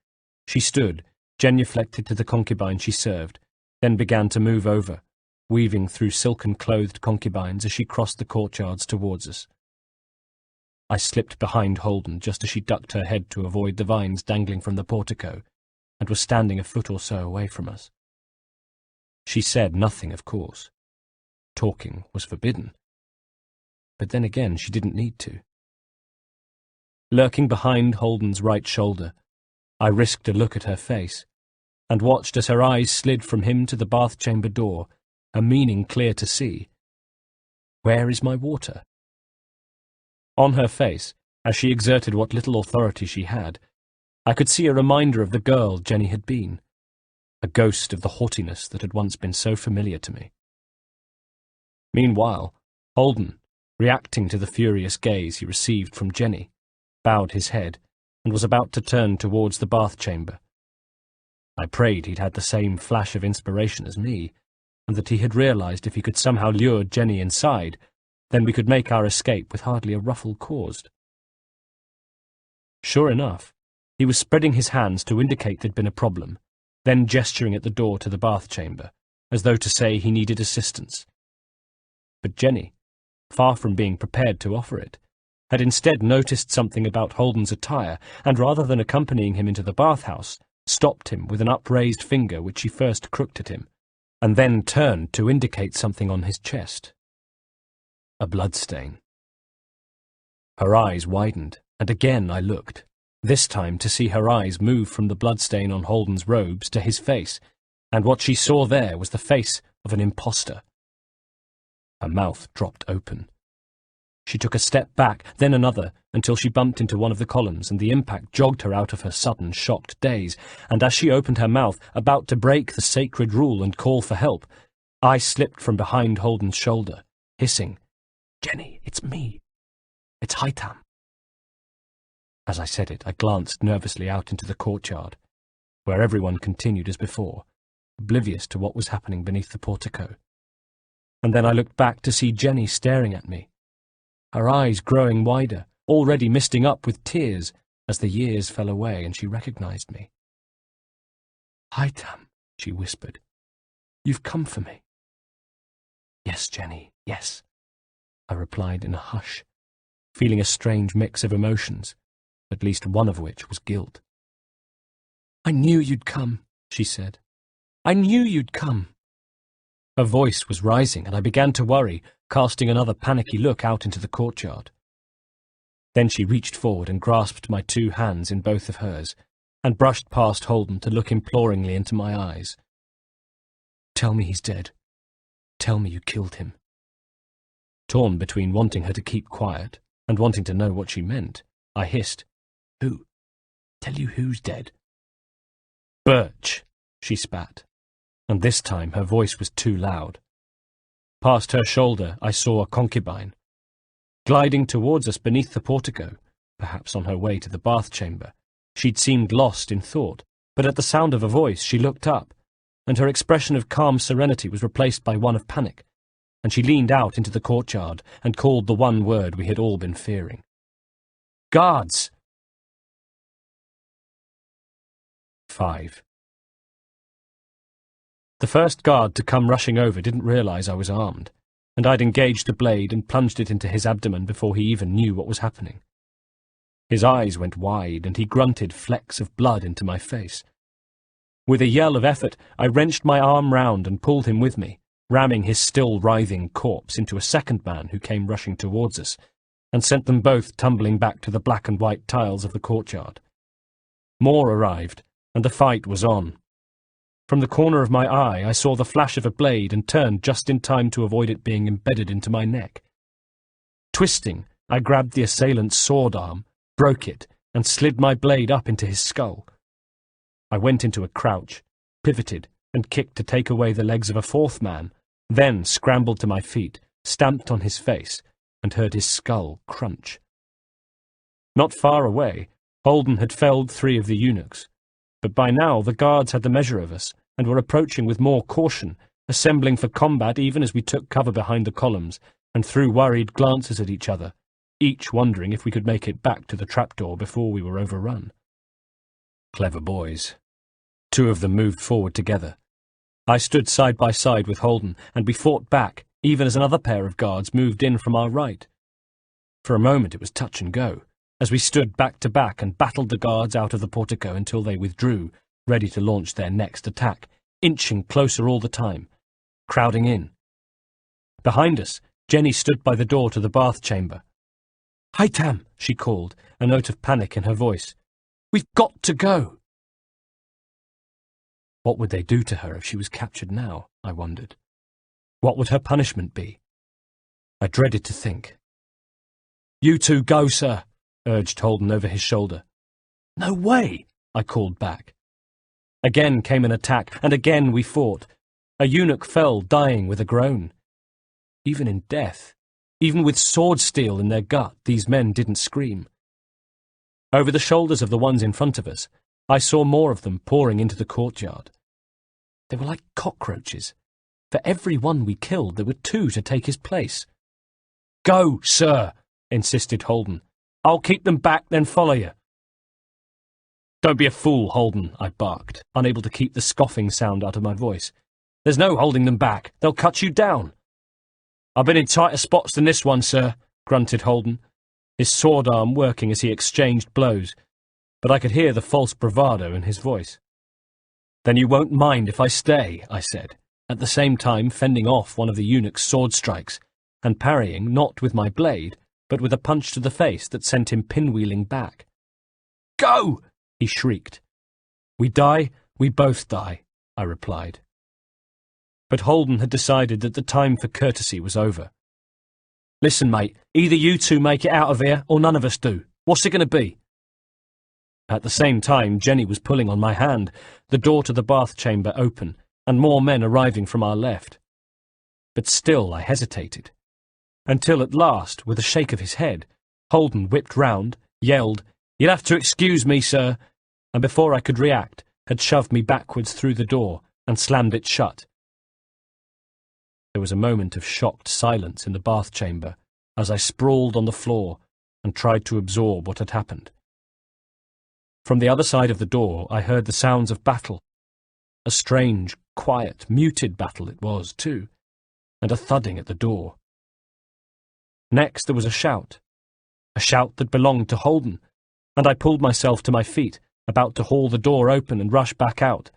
she stood, genuflected to the concubine she served, then began to move over, weaving through silken-clothed concubines as she crossed the courtyards towards us. I slipped behind Holden just as she ducked her head to avoid the vines dangling from the portico, and was standing a foot or so away from us. She said nothing, of course. Talking was forbidden. But then again, she didn't need to. Lurking behind Holden's right shoulder, I risked a look at her face, and watched as her eyes slid from him to the bath chamber door, a meaning clear to see. Where is my water? On her face, as she exerted what little authority she had, I could see a reminder of the girl Jenny had been, a ghost of the haughtiness that had once been so familiar to me. Meanwhile, Holden, reacting to the furious gaze he received from Jenny, bowed his head and was about to turn towards the bath chamber. I prayed he'd had the same flash of inspiration as me, and that he had realized if he could somehow lure Jenny inside, then we could make our escape with hardly a ruffle caused. Sure enough, he was spreading his hands to indicate there'd been a problem, then gesturing at the door to the bath chamber, as though to say he needed assistance. But Jenny, far from being prepared to offer it, had instead noticed something about Holden's attire, and rather than accompanying him into the bathhouse, stopped him with an upraised finger which she first crooked at him, and then turned to indicate something on his chest. A bloodstain. Her eyes widened, and again I looked, this time to see her eyes move from the bloodstain on Holden's robes to his face, and what she saw there was the face of an impostor. Her mouth dropped open. She took a step back, then another, until she bumped into one of the columns, and the impact jogged her out of her sudden, shocked daze, and as she opened her mouth, about to break the sacred rule and call for help, I slipped from behind Holden's shoulder, hissing, "Jenny, it's me. It's Haytham." As I said it, I glanced nervously out into the courtyard, where everyone continued as before, oblivious to what was happening beneath the portico. And then I looked back to see Jenny staring at me, her eyes growing wider, already misting up with tears as the years fell away and she recognized me. "Haytham," she whispered, "you've come for me." "Yes, Jenny, yes," I replied in a hush, feeling a strange mix of emotions, at least one of which was guilt. "I knew you'd come," she said. "I knew you'd come." Her voice was rising, and I began to worry, casting another panicky look out into the courtyard. Then she reached forward and grasped my two hands in both of hers, and brushed past Holden to look imploringly into my eyes. "Tell me he's dead. Tell me you killed him." Torn between wanting her to keep quiet and wanting to know what she meant, I hissed, "Who? Tell you who's dead?" "Birch," she spat, and this time her voice was too loud. Past her shoulder I saw a concubine, gliding towards us beneath the portico, perhaps on her way to the bath chamber. She'd seemed lost in thought, but at the sound of a voice she looked up, and her expression of calm serenity was replaced by one of panic, and she leaned out into the courtyard and called the one word we had all been fearing. "Guards!" 5. The first guard to come rushing over didn't realize I was armed, and I'd engaged a blade and plunged it into his abdomen before he even knew what was happening. His eyes went wide, and he grunted flecks of blood into my face. With a yell of effort, I wrenched my arm round and pulled him with me, ramming his still writhing corpse into a second man who came rushing towards us, and sent them both tumbling back to the black and white tiles of the courtyard. More arrived, and the fight was on. From the corner of my eye I saw the flash of a blade and turned just in time to avoid it being embedded into my neck. Twisting, I grabbed the assailant's sword arm, broke it, and slid my blade up into his skull. I went into a crouch, pivoted, and kicked to take away the legs of a fourth man, then scrambled to my feet, stamped on his face, and heard his skull crunch. Not far away, Holden had felled 3 of the eunuchs, but by now the guards had the measure of us, and were approaching with more caution, assembling for combat even as we took cover behind the columns, and threw worried glances at each other, each wondering if we could make it back to the trapdoor before we were overrun. Clever boys. 2 of them moved forward together. I stood side by side with Holden, and we fought back, even as another pair of guards moved in from our right. For a moment it was touch and go, as we stood back to back and battled the guards out of the portico until they withdrew, ready to launch their next attack, inching closer all the time, crowding in. Behind us, Jenny stood by the door to the bath chamber. "Haytham," she called, a note of panic in her voice. "We've got to go." What would they do to her if she was captured now, I wondered. What would her punishment be? I dreaded to think. "You 2 go, sir," urged Holden over his shoulder. "No way," I called back. Again came an attack, and again we fought. A eunuch fell, dying with a groan. Even in death, even with sword steel in their gut, these men didn't scream. Over the shoulders of the ones in front of us, I saw more of them pouring into the courtyard. They were like cockroaches. For every one we killed, there were 2 to take his place. "Go, sir," insisted Holden. "I'll keep them back, then follow you. Don't be a fool, Holden, I barked, unable to keep the scoffing sound out of my voice. There's no holding them back. They'll cut you down. I've been in tighter spots than this one, sir, grunted Holden, his sword arm working as he exchanged blows, but I could hear the false bravado in his voice. Then you won't mind if I stay, I said, at the same time fending off one of the eunuch's sword strikes, and parrying not with my blade, but with a punch to the face that sent him pinwheeling back. Go! He shrieked. We die, we both die, I replied. But Holden had decided that the time for courtesy was over. Listen, mate, either you two make it out of here, or none of us do. What's it going to be? At the same time, Jenny was pulling on my hand, the door to the bath chamber open, and more men arriving from our left. But still I hesitated, until at last, with a shake of his head, Holden whipped round, yelled, "You'll have to excuse me, sir," and before I could react, had shoved me backwards through the door and slammed it shut. There was a moment of shocked silence in the bath chamber as I sprawled on the floor and tried to absorb what had happened. From the other side of the door I heard the sounds of battle. A strange, quiet, muted battle it was, too, and a thudding at the door. Next there was a shout that belonged to Holden, and I pulled myself to my feet, about to haul the door open and rush back out,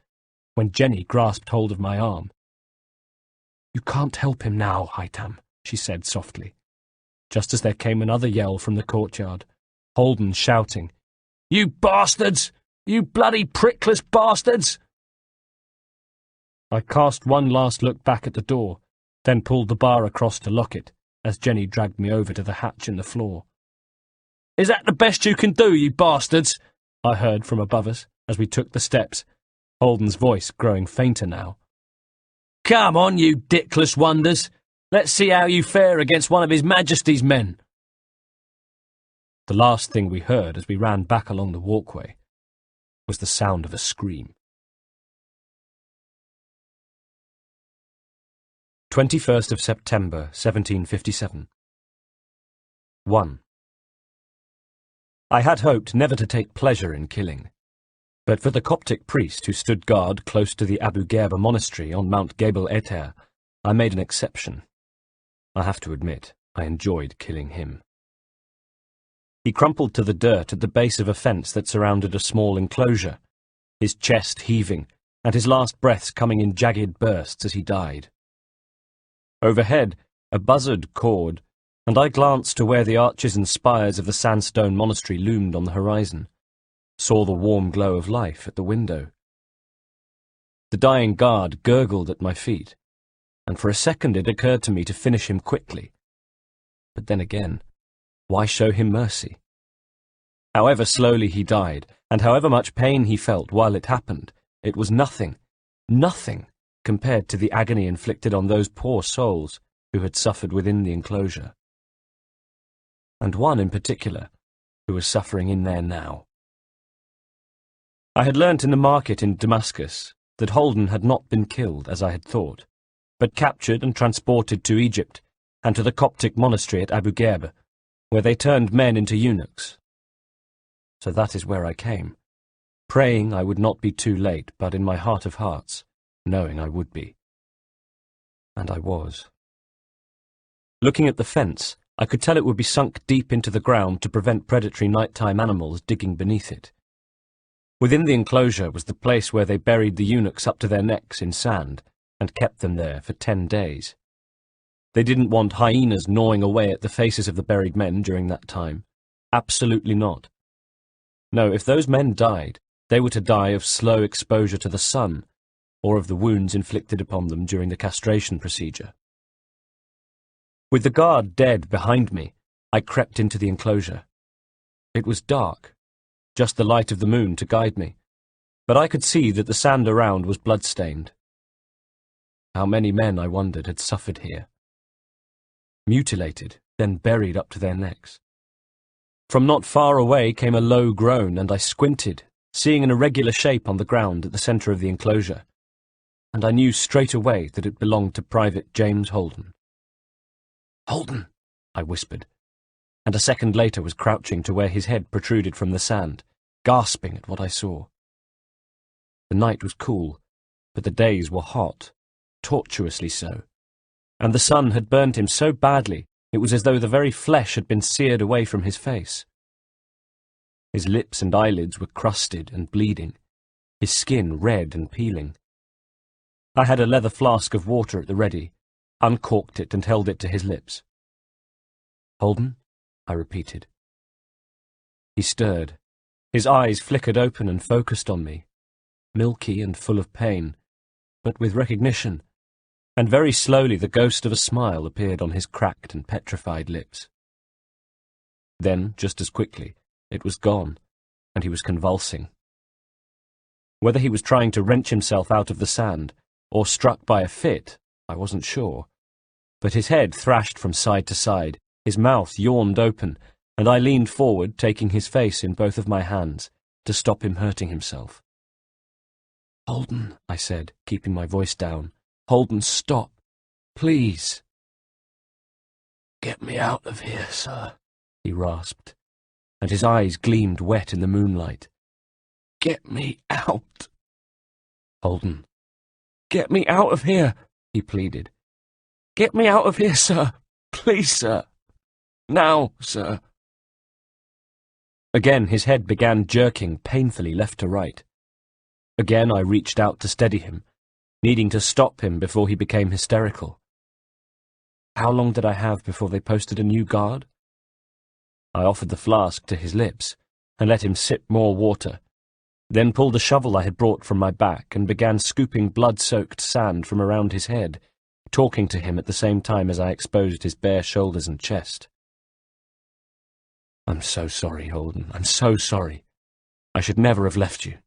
when Jenny grasped hold of my arm. "You can't help him now, Haytham," she said softly, just as there came another yell from the courtyard, Holden shouting, "You bastards! You bloody prickless bastards!" I cast one last look back at the door, then pulled the bar across to lock it, as Jenny dragged me over to the hatch in the floor. "Is that the best you can do, you bastards?" I heard from above us as we took the steps, Holden's voice growing fainter now. "Come on, you dickless wonders. Let's see how you fare against one of His Majesty's men." The last thing we heard as we ran back along the walkway was the sound of a scream. 21st of September, 1757. 1. I had hoped never to take pleasure in killing, but for the Coptic priest who stood guard close to the Abu Gherba monastery on Mount Gebel Eter, I made an exception. I have to admit, I enjoyed killing him. He crumpled to the dirt at the base of a fence that surrounded a small enclosure, his chest heaving, and his last breaths coming in jagged bursts as he died. Overhead, a buzzard cawed, and I glanced to where the arches and spires of the sandstone monastery loomed on the horizon, saw the warm glow of life at the window. The dying guard gurgled at my feet, and for a second it occurred to me to finish him quickly. But then again, why show him mercy? However slowly he died, and however much pain he felt while it happened, it was nothing compared to the agony inflicted on those poor souls who had suffered within the enclosure. And one in particular, who was suffering in there now. I had learnt in the market in Damascus that Holden had not been killed, as I had thought, but captured and transported to Egypt and to the Coptic monastery at Abu Gherba, where they turned men into eunuchs. So that is where I came, praying I would not be too late, but in my heart of hearts, knowing I would be. And I was. Looking at the fence, I could tell it would be sunk deep into the ground to prevent predatory nighttime animals digging beneath it. Within the enclosure was the place where they buried the eunuchs up to their necks in sand and kept them there for 10 days. They didn't want hyenas gnawing away at the faces of the buried men during that time. Absolutely not. No, if those men died, they were to die of slow exposure to the sun, or of the wounds inflicted upon them during the castration procedure. With the guard dead behind me, I crept into the enclosure. It was dark, just the light of the moon to guide me, but I could see that the sand around was blood-stained. How many men, I wondered, had suffered here? Mutilated, then buried up to their necks. From not far away came a low groan, and I squinted, seeing an irregular shape on the ground at the centre of the enclosure, and I knew straight away that it belonged to Private James Holden. "Holden," I whispered, and a second later was crouching to where his head protruded from the sand, gasping at what I saw. The night was cool, but the days were hot, tortuously so, and the sun had burnt him so badly it was as though the very flesh had been seared away from his face. His lips and eyelids were crusted and bleeding, his skin red and peeling. I had a leather flask of water at the ready, uncorked it and held it to his lips. "Holden?" I repeated. He stirred. His eyes flickered open and focused on me, milky and full of pain, but with recognition, and very slowly the ghost of a smile appeared on his cracked and petrified lips. Then, just as quickly, it was gone, and he was convulsing. Whether he was trying to wrench himself out of the sand, or struck by a fit, I wasn't sure, but his head thrashed from side to side, his mouth yawned open, and I leaned forward, taking his face in both of my hands, to stop him hurting himself. "Holden," I said, keeping my voice down. "Holden, stop. Please." "Get me out of here, sir," he rasped, and his eyes gleamed wet in the moonlight. "Get me out." "Holden." "Get me out of here," he pleaded. "Get me out of here, sir. Please, sir. Now, sir." Again his head began jerking painfully left to right. Again I reached out to steady him, needing to stop him before he became hysterical. How long did I have before they posted a new guard? I offered the flask to his lips and let him sip more water, then pulled a shovel I had brought from my back and began scooping blood-soaked sand from around his head, talking to him at the same time as I exposed his bare shoulders and chest. "I'm so sorry, Holden. I'm so sorry. I should never have left you."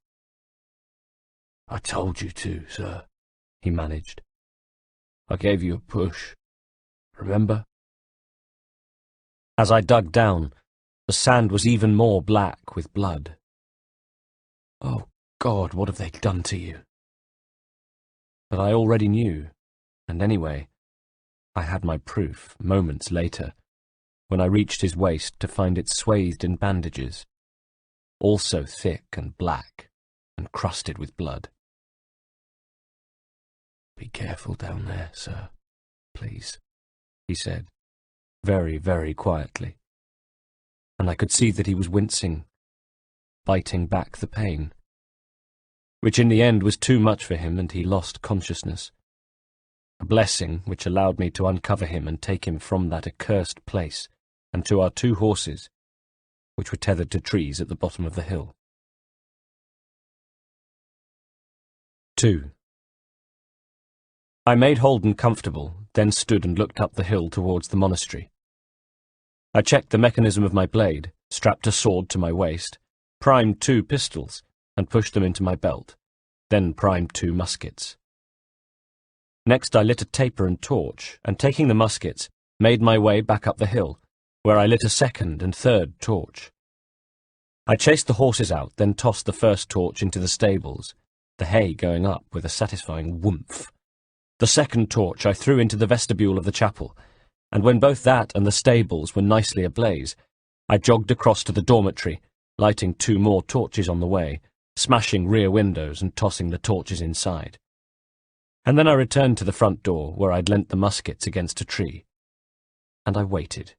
"I told you to, sir," he managed. "I gave you a push. Remember?" As I dug down, the sand was even more black with blood. Oh, God, what have they done to you? But I already knew, and anyway, I had my proof moments later, when I reached his waist to find it swathed in bandages, also thick and black and crusted with blood. "Be careful down there, sir, please," he said, very, very quietly, and I could see that he was wincing, biting back the pain, which in the end was too much for him, and he lost consciousness. A blessing which allowed me to uncover him and take him from that accursed place and to our 2 horses, which were tethered to trees at the bottom of the hill. 2. I made Holden comfortable, then stood and looked up the hill towards the monastery. I checked the mechanism of my blade, strapped a sword to my waist, primed 2 pistols, and pushed them into my belt, then primed 2 muskets. Next I lit a taper and torch, and taking the muskets, made my way back up the hill, where I lit a 2nd and 3rd torch. I chased the horses out, then tossed the first torch into the stables, the hay going up with a satisfying whoomph. The 2nd torch I threw into the vestibule of the chapel, and when both that and the stables were nicely ablaze, I jogged across to the dormitory, lighting 2 more torches on the way, smashing rear windows and tossing the torches inside. And then I returned to the front door, where I'd leant the muskets against a tree. And I waited.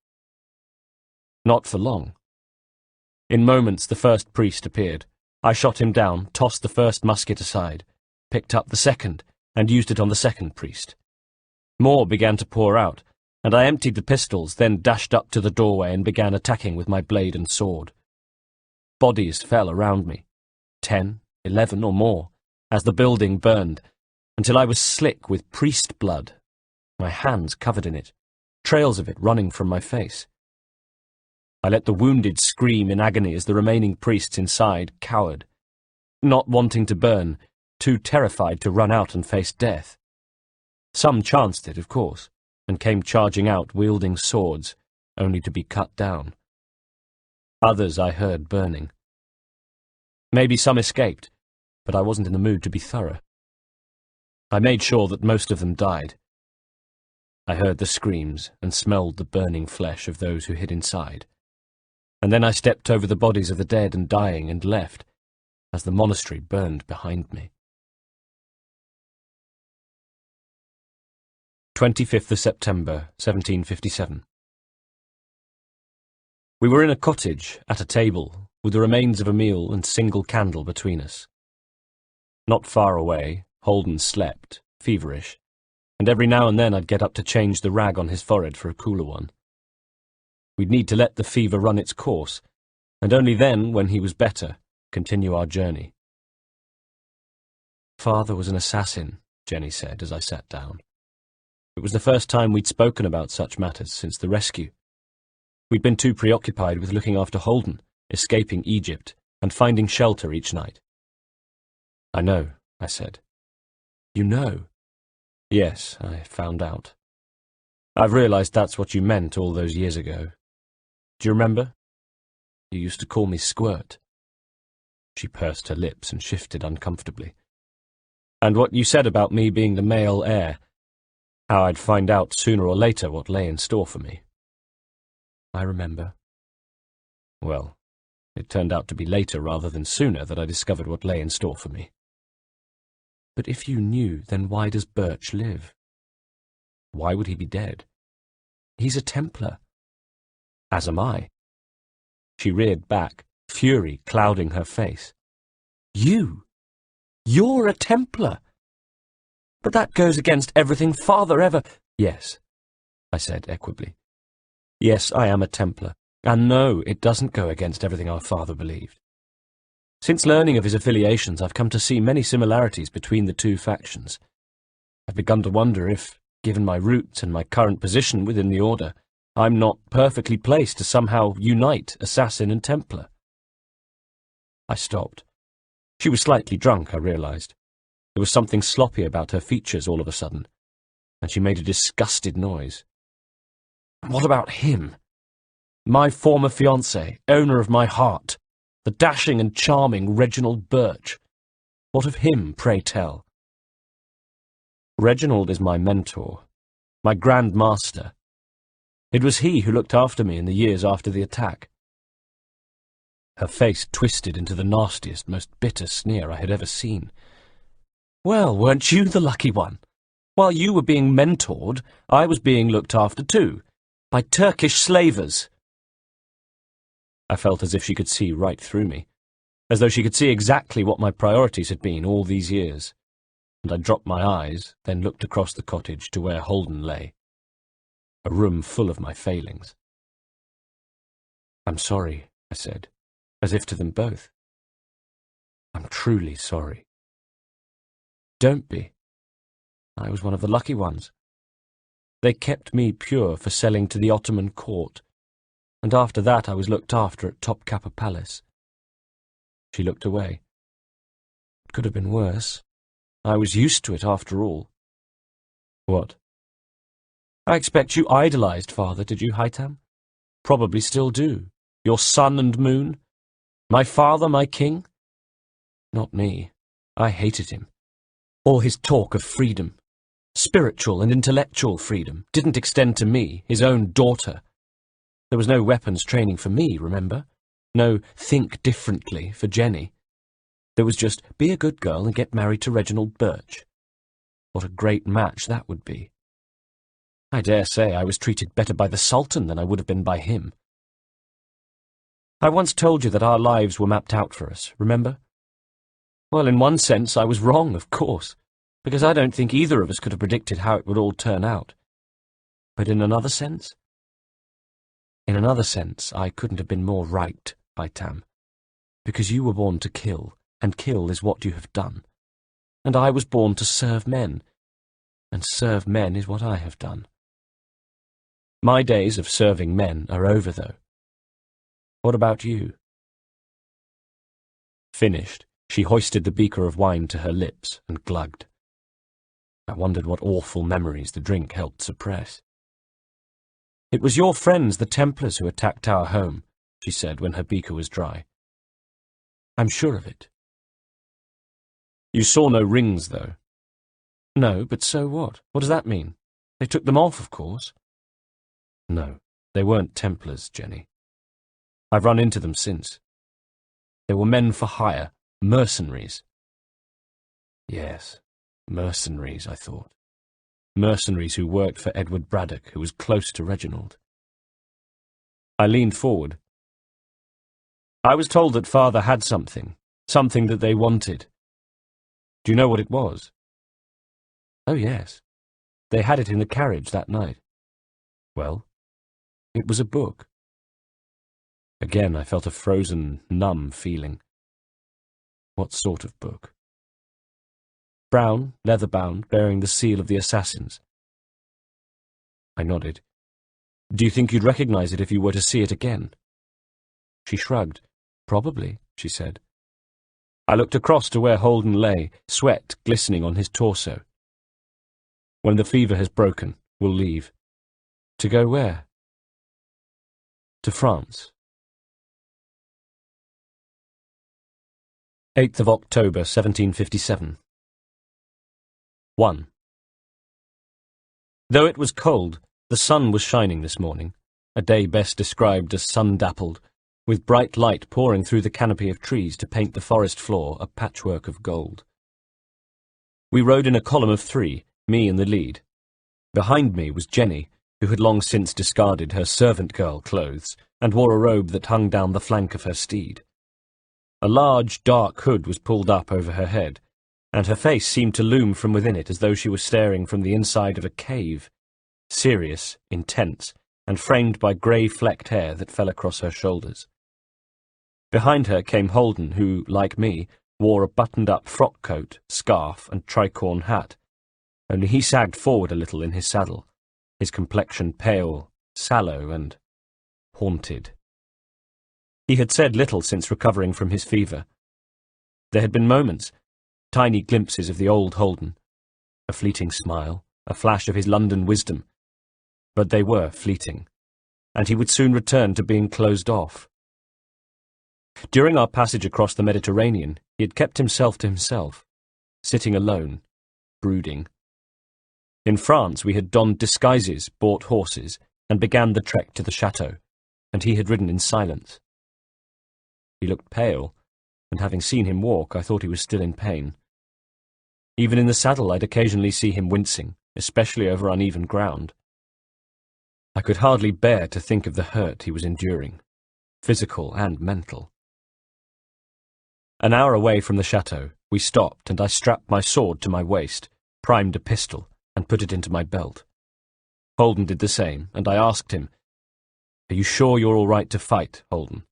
Not for long. In moments the first priest appeared. I shot him down, tossed the first musket aside, picked up the 2nd, and used it on the 2nd priest. More began to pour out, and I emptied the pistols, then dashed up to the doorway and began attacking with my blade and sword. Bodies fell around me, 10, 11 or more, as the building burned, until I was slick with priest blood, my hands covered in it, trails of it running from my face. I let the wounded scream in agony as the remaining priests inside cowered, not wanting to burn, too terrified to run out and face death. Some chanced it, of course, and came charging out wielding swords, only to be cut down. Others I heard burning. Maybe some escaped, but I wasn't in the mood to be thorough. I made sure that most of them died. I heard the screams and smelled the burning flesh of those who hid inside, and then I stepped over the bodies of the dead and dying and left, as the monastery burned behind me. 25th of September, 1757. We were in a cottage, at a table, with the remains of a meal and single candle between us. Not far away, Holden slept, feverish, and every now and then I'd get up to change the rag on his forehead for a cooler one. We'd need to let the fever run its course, and only then, when he was better, continue our journey. "Father was an assassin," Jenny said as I sat down. It was the first time we'd spoken about such matters since the rescue. We'd been too preoccupied with looking after Holden, escaping Egypt, and finding shelter each night. "I know," I said. "You know?" "Yes, I found out. I've realized that's what you meant all those years ago. Do you remember? You used to call me Squirt." She pursed her lips and shifted uncomfortably. "And what you said about me being the male heir, how I'd find out sooner or later what lay in store for me." "I remember." "Well, it turned out to be later rather than sooner that I discovered what lay in store for me." "But if you knew, then why does Birch live?" "Why would he be dead?" "He's a Templar." "As am I." She reared back, fury clouding her face. "You? You're a Templar? But that goes against everything Father ever—" "Yes," I said equably. "Yes, I am a Templar, and no, it doesn't go against everything our father believed. Since learning of his affiliations, I've come to see many similarities between the two factions. I've begun to wonder if, given my roots and my current position within the Order, I'm not perfectly placed to somehow unite Assassin and Templar." I stopped. She was slightly drunk, I realized. There was something sloppy about her features all of a sudden, and she made a disgusted noise. "What about him? My former fiancé, owner of my heart, the dashing and charming Reginald Birch. What of him, pray tell?" "Reginald is my mentor, my Grand Master. It was he who looked after me in the years after the attack." Her face twisted into the nastiest, most bitter sneer I had ever seen. "Well, weren't you the lucky one? While you were being mentored, I was being looked after too, by Turkish slavers." I felt as if she could see right through me, as though she could see exactly what my priorities had been all these years, and I dropped my eyes, then looked across the cottage to where Holden lay. A room full of my failings. "I'm sorry," I said, as if to them both. "I'm truly sorry." "Don't be. I was one of the lucky ones. They kept me pure for selling to the Ottoman court, and after that I was looked after at Topkapi Palace." She looked away. "It could have been worse. I was used to it after all." "What?" "I expect you idolized Father, did you, Haytham? Probably still do. Your sun and moon. My father, my king. Not me. I hated him. All his talk of freedom, spiritual and intellectual freedom, didn't extend to me, his own daughter. There was no weapons training for me, remember? No think differently for Jenny. There was just be a good girl and get married to Reginald Birch. What a great match that would be. I dare say I was treated better by the Sultan than I would have been by him. I once told you that our lives were mapped out for us, remember? Well, in one sense I was wrong, of course, because I don't think either of us could have predicted how it would all turn out. But in another sense? In another sense, I couldn't have been more right, Haytham, because you were born to kill, and kill is what you have done. And I was born to serve men, and serve men is what I have done. My days of serving men are over, though. What about you?" Finished, she hoisted the beaker of wine to her lips and glugged. I wondered what awful memories the drink helped suppress. "It was your friends, the Templars, who attacked our home," she said when her beaker was dry. "I'm sure of it." "You saw no rings, though?" "No, but so what? What does that mean? They took them off, of course." "No, they weren't Templars, Jenny." I've run into them since. They were men for hire, mercenaries. Yes, mercenaries, I thought. Mercenaries who worked for Edward Braddock, who was close to Reginald. I leaned forward. I was told that Father had something that they wanted. Do you know what it was? Oh, yes. They had it in the carriage that night. Well, it was a book. Again, I felt a frozen, numb feeling. What sort of book? Brown, leather-bound, bearing the seal of the assassins. I nodded. Do you think you'd recognize it if you were to see it again? She shrugged. Probably, she said. I looked across to where Holden lay, sweat glistening on his torso. When the fever has broken, we'll leave. To go where? To France. 8th of October, 1757. 1. Though it was cold, the sun was shining this morning, a day best described as sun-dappled, with bright light pouring through the canopy of trees to paint the forest floor a patchwork of gold. We rode in a column of 3, me in the lead. Behind me was Jenny, who had long since discarded her servant-girl clothes and wore a robe that hung down the flank of her steed. A large, dark hood was pulled up over her head, and her face seemed to loom from within it as though she was staring from the inside of a cave, serious, intense, and framed by grey-flecked hair that fell across her shoulders. Behind her came Holden, who, like me, wore a buttoned-up frock coat, scarf, and tricorn hat, only he sagged forward a little in his saddle, his complexion pale, sallow, and haunted. He had said little since recovering from his fever. There had been moments, tiny glimpses of the old Holden, a fleeting smile, a flash of his London wisdom, but they were fleeting, and he would soon return to being closed off. During our passage across the Mediterranean, he had kept himself to himself, sitting alone, brooding. In France we had donned disguises, bought horses, and began the trek to the chateau, and he had ridden in silence. He looked pale, and having seen him walk, I thought he was still in pain. Even in the saddle I'd occasionally see him wincing, especially over uneven ground. I could hardly bear to think of the hurt he was enduring, physical and mental. An hour away from the chateau, we stopped, and I strapped my sword to my waist, primed a pistol, and put it into my belt. Holden did the same, and I asked him, "Are you sure you're all right to fight, Holden?"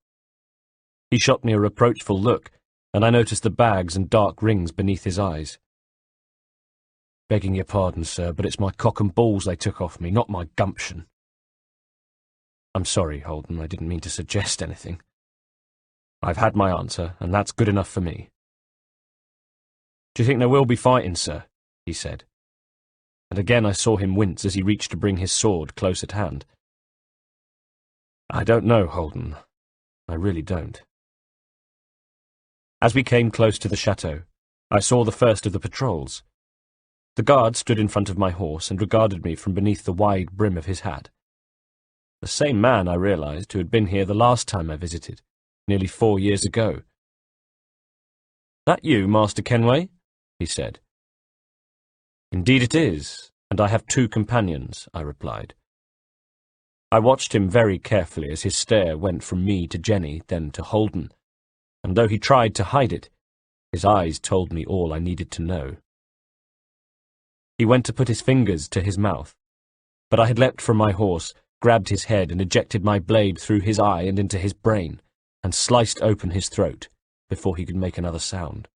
He shot me a reproachful look, and I noticed the bags and dark rings beneath his eyes. "Begging your pardon, sir, but it's my cock and balls they took off me, not my gumption." "I'm sorry, Holden, I didn't mean to suggest anything. I've had my answer, and that's good enough for me." "Do you think there will be fighting, sir?" he said. And again I saw him wince as he reached to bring his sword close at hand. "I don't know, Holden. I really don't." As we came close to the chateau, I saw the first of the patrols. The guard stood in front of my horse and regarded me from beneath the wide brim of his hat. The same man, I realized, who had been here the last time I visited, nearly 4 years ago. "That you, Master Kenway?" he said. "Indeed it is, and I have 2 companions," I replied. I watched him very carefully as his stare went from me to Jenny, then to Holden, and though he tried to hide it, his eyes told me all I needed to know. He went to put his fingers to his mouth, but I had leapt from my horse, grabbed his head and ejected my blade through his eye and into his brain, and sliced open his throat before he could make another sound.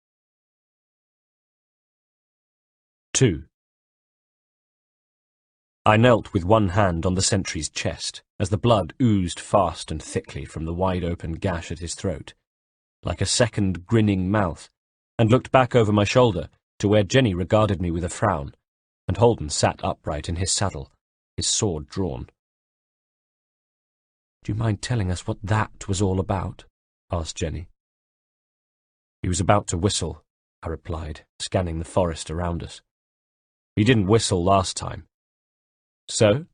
2. I knelt with one hand on the sentry's chest, as the blood oozed fast and thickly from the wide-open gash at his throat, like a second grinning mouth, and looked back over my shoulder to where Jenny regarded me with a frown, and Holden sat upright in his saddle, his sword drawn. "Do you mind telling us what that was all about?" asked Jenny. "He was about to whistle," I replied, scanning the forest around us. "He didn't whistle last time." "So?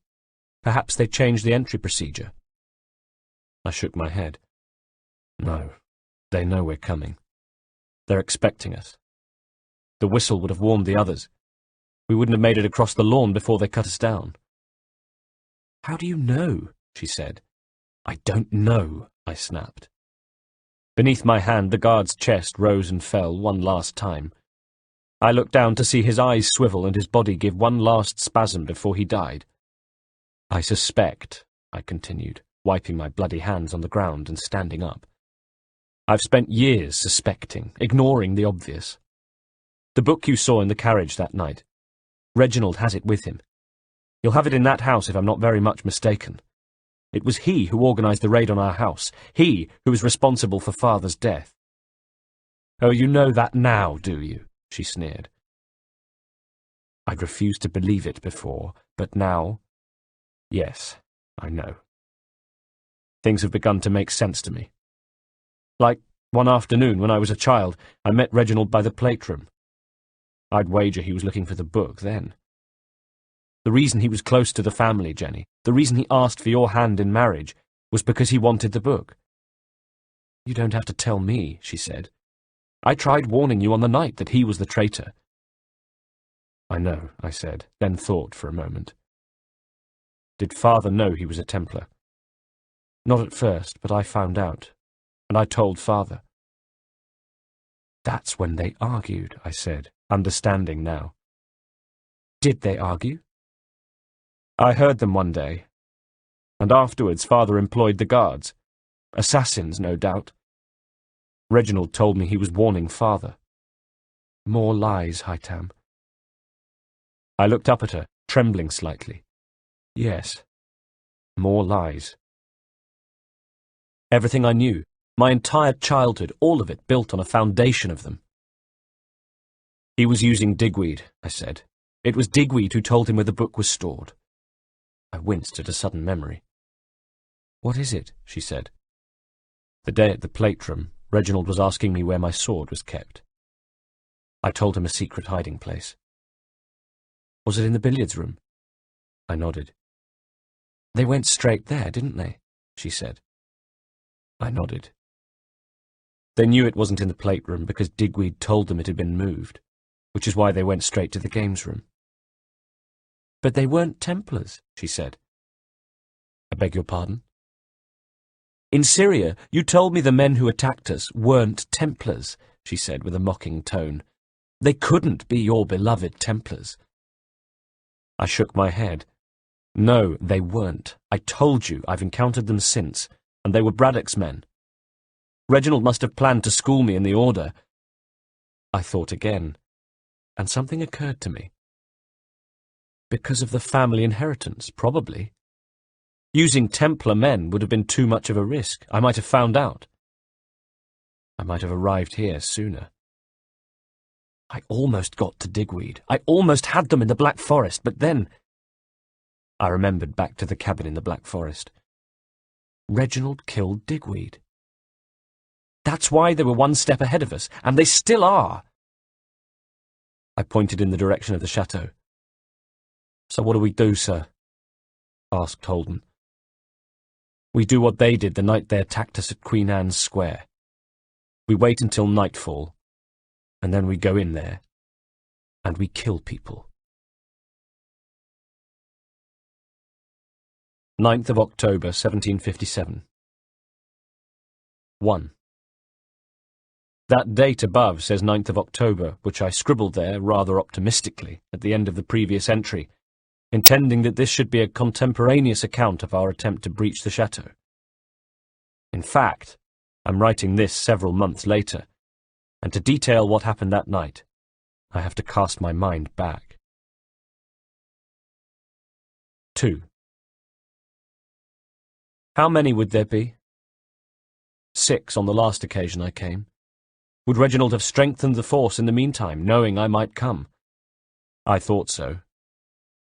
Perhaps they changed the entry procedure." I shook my head. No, they know we're coming. They're expecting us. The whistle would have warned the others. We wouldn't have made it across the lawn before they cut us down. How do you know? She said. I don't know, I snapped. Beneath my hand, the guard's chest rose and fell one last time. I looked down to see his eyes swivel and his body give one last spasm before he died. I suspect, I continued, wiping my bloody hands on the ground and standing up. I've spent years suspecting, ignoring the obvious. The book you saw in the carriage that night. Reginald has it with him. He'll have it in that house if I'm not very much mistaken. It was he who organised the raid on our house, he who was responsible for Father's death. Oh, you know that now, do you? She sneered. I'd refused to believe it before, but now, yes, I know. Things have begun to make sense to me. Like one afternoon when I was a child, I met Reginald by the plate room. I'd wager he was looking for the book then. The reason he was close to the family, Jenny, the reason he asked for your hand in marriage, was because he wanted the book. You don't have to tell me, she said. I tried warning you on the night that he was the traitor. I know, I said, then thought for a moment. Did Father know he was a Templar? Not at first, but I found out, and I told Father. That's when they argued, I said, understanding now. Did they argue? I heard them one day, and afterwards Father employed the guards. Assassins, no doubt. Reginald told me he was warning Father. More lies, Haytham. I looked up at her, trembling slightly. Yes, more lies. Everything I knew, my entire childhood, all of it built on a foundation of them. He was using digweed, I said. It was digweed who told him where the book was stored. I winced at a sudden memory. What is it? She said. The day at the plate room, Reginald was asking me where my sword was kept. I told him a secret hiding place. Was it in the billiards room? I nodded. They went straight there, didn't they? She said. I nodded. They knew it wasn't in the plate room because Digweed told them it had been moved, which is why they went straight to the games room. But they weren't Templars, she said. I beg your pardon? In Syria, you told me the men who attacked us weren't Templars, she said with a mocking tone. They couldn't be your beloved Templars. I shook my head. No, they weren't. I told you I've encountered them since, and they were Braddock's men. Reginald must have planned to school me in the order. I thought again, and something occurred to me. Because of the family inheritance, probably. Using Templar men would have been too much of a risk. I might have found out. I might have arrived here sooner. I almost got to Digweed. I almost had them in the Black Forest, but then I remembered back to the cabin in the Black Forest. Reginald killed Digweed. That's why they were one step ahead of us, and they still are. I pointed in the direction of the chateau. So what do we do, sir? Asked Holden. We do what they did the night they attacked us at Queen Anne's Square. We wait until nightfall, and then we go in there, and we kill people. 9th of October, 1757. 1. That date above says 9th of October, which I scribbled there rather optimistically at the end of the previous entry, intending that this should be a contemporaneous account of our attempt to breach the chateau. In fact, I'm writing this several months later, and to detail what happened that night, I have to cast my mind back. 2. How many would there be? 6 on the last occasion I came. Would Reginald have strengthened the force in the meantime, knowing I might come? I thought so.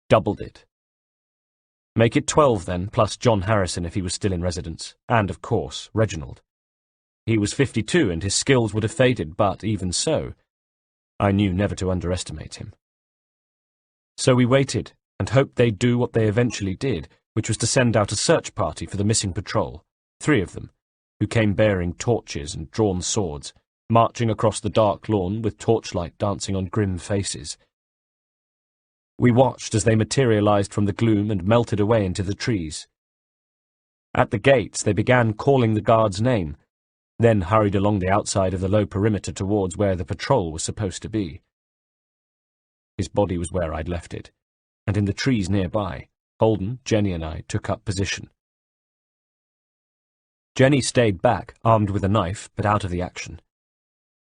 Doubled it. Make it 12 then, plus John Harrison if he was still in residence, and, of course, Reginald. He was 52 and his skills would have faded, but even so, I knew never to underestimate him. So we waited, and hoped they'd do what they eventually did, which was to send out a search party for the missing patrol, 3 of them, who came bearing torches and drawn swords, marching across the dark lawn with torchlight dancing on grim faces. We watched as they materialized from the gloom and melted away into the trees. At the gates they began calling the guard's name, then hurried along the outside of the low perimeter towards where the patrol was supposed to be. His body was where I'd left it, and in the trees nearby, Holden, Jenny and I took up position. Jenny stayed back, armed with a knife, but out of the action.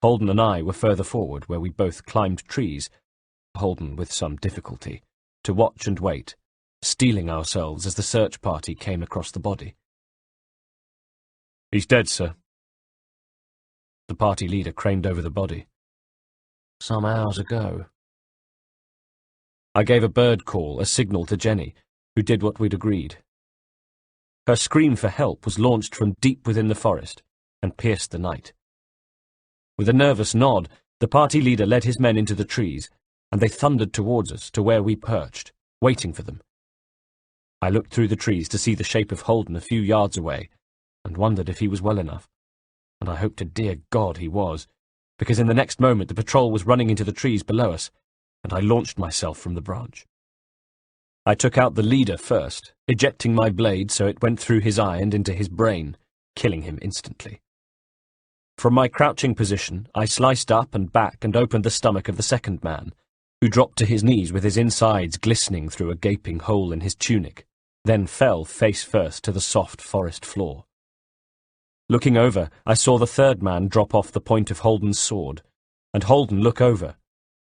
Holden and I were further forward, where we both climbed trees, Holden with some difficulty, to watch and wait, steeling ourselves as the search party came across the body. "He's dead, sir." The party leader craned over the body. "Some hours ago." I gave a bird call, a signal to Jenny, who did what we'd agreed. Her scream for help was launched from deep within the forest and pierced the night. With a nervous nod, the party leader led his men into the trees, and they thundered towards us to where we perched, waiting for them. I looked through the trees to see the shape of Holden a few yards away, and wondered if he was well enough, and I hoped to dear God he was, because in the next moment the patrol was running into the trees below us, and I launched myself from the branch. I took out the leader first, ejecting my blade so it went through his eye and into his brain, killing him instantly. From my crouching position, I sliced up and back and opened the stomach of the second man, who dropped to his knees with his insides glistening through a gaping hole in his tunic, then fell face first to the soft forest floor. Looking over, I saw the third man drop off the point of Holden's sword, and Holden look over,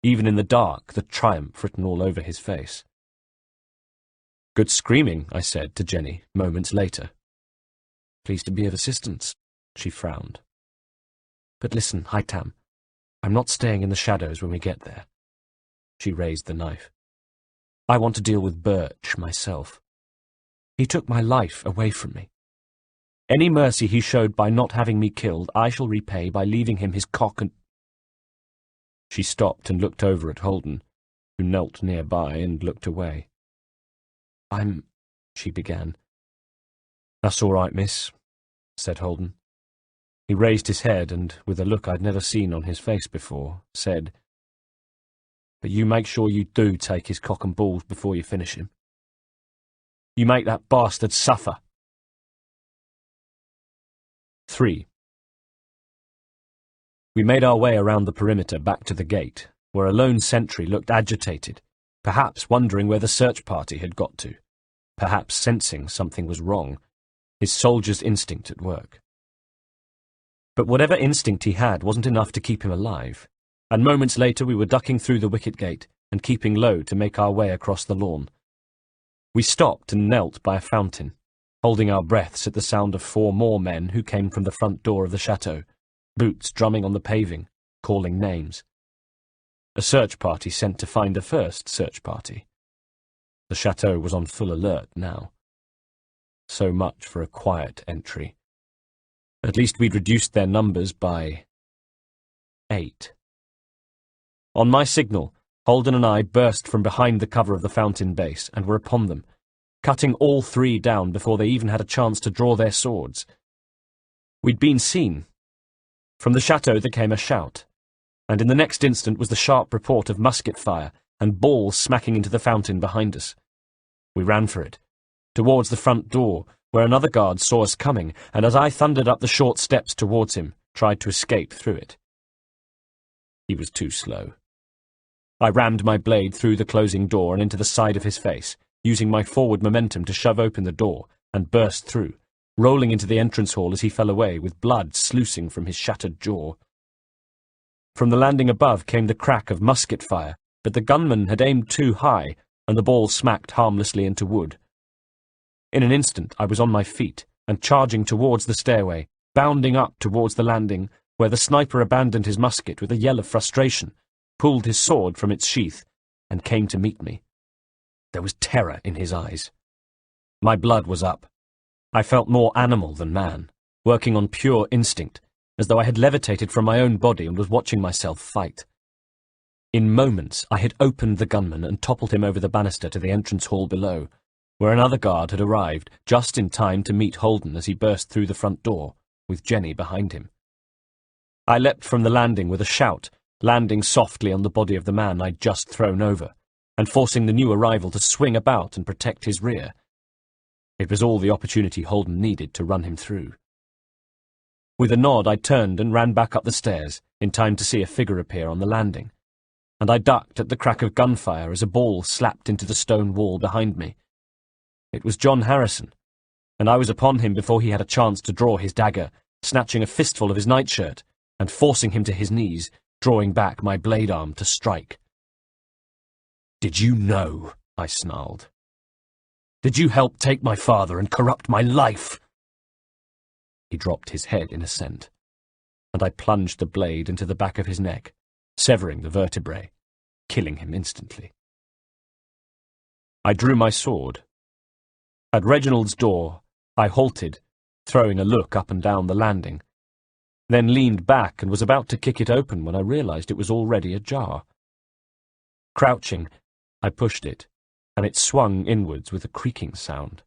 even in the dark, the triumph written all over his face. "Good screaming," I said to Jenny, moments later. "Pleased to be of assistance," she frowned. "But listen, Haytham, I'm not staying in the shadows when we get there." She raised the knife. "I want to deal with Birch myself. He took my life away from me. Any mercy he showed by not having me killed, I shall repay by leaving him his cock and—" She stopped and looked over at Holden, who knelt nearby and looked away. She began. "That's all right, miss," said Holden. He raised his head and, with a look I'd never seen on his face before, said, "But you make sure you do take his cock and balls before you finish him. You make that bastard suffer." 3. We made our way around the perimeter back to the gate, where a lone sentry looked agitated, perhaps wondering where the search party had got to, perhaps sensing something was wrong, his soldier's instinct at work. But whatever instinct he had wasn't enough to keep him alive, and moments later we were ducking through the wicket gate and keeping low to make our way across the lawn. We stopped and knelt by a fountain, holding our breaths at the sound of 4 more men who came from the front door of the chateau, boots drumming on the paving, calling names. A search party sent to find a first search party. The chateau was on full alert now. So much for a quiet entry. At least we'd reduced their numbers by 8. On my signal, Holden and I burst from behind the cover of the fountain base and were upon them, cutting all 3 down before they even had a chance to draw their swords. We'd been seen. From the chateau there came a shout, and in the next instant was the sharp report of musket fire and balls smacking into the fountain behind us. We ran for it, towards the front door, where another guard saw us coming, and as I thundered up the short steps towards him, tried to escape through it. He was too slow. I rammed my blade through the closing door and into the side of his face, using my forward momentum to shove open the door, and burst through, rolling into the entrance hall as he fell away, with blood sluicing from his shattered jaw. From the landing above came the crack of musket fire, but the gunman had aimed too high, and the ball smacked harmlessly into wood. In an instant I was on my feet, and charging towards the stairway, bounding up towards the landing, where the sniper abandoned his musket with a yell of frustration, pulled his sword from its sheath, and came to meet me. There was terror in his eyes. My blood was up. I felt more animal than man, working on pure instinct, as though I had levitated from my own body and was watching myself fight. In moments I had opened the gunman and toppled him over the banister to the entrance hall below, where another guard had arrived just in time to meet Holden as he burst through the front door, with Jenny behind him. I leapt from the landing with a shout, landing softly on the body of the man I'd just thrown over, and forcing the new arrival to swing about and protect his rear. It was all the opportunity Holden needed to run him through. With a nod, I turned and ran back up the stairs, in time to see a figure appear on the landing, and I ducked at the crack of gunfire as a ball slapped into the stone wall behind me. It was John Harrison, and I was upon him before he had a chance to draw his dagger, snatching a fistful of his nightshirt, and forcing him to his knees, drawing back my blade arm to strike. "Did you know?" I snarled. "Did you help take my father and corrupt my life?" He dropped his head in assent, and I plunged the blade into the back of his neck, severing the vertebrae, killing him instantly. I drew my sword. At Reginald's door, I halted, throwing a look up and down the landing, then leaned back and was about to kick it open when I realized it was already ajar. Crouching, I pushed it, and it swung inwards with a creaking sound.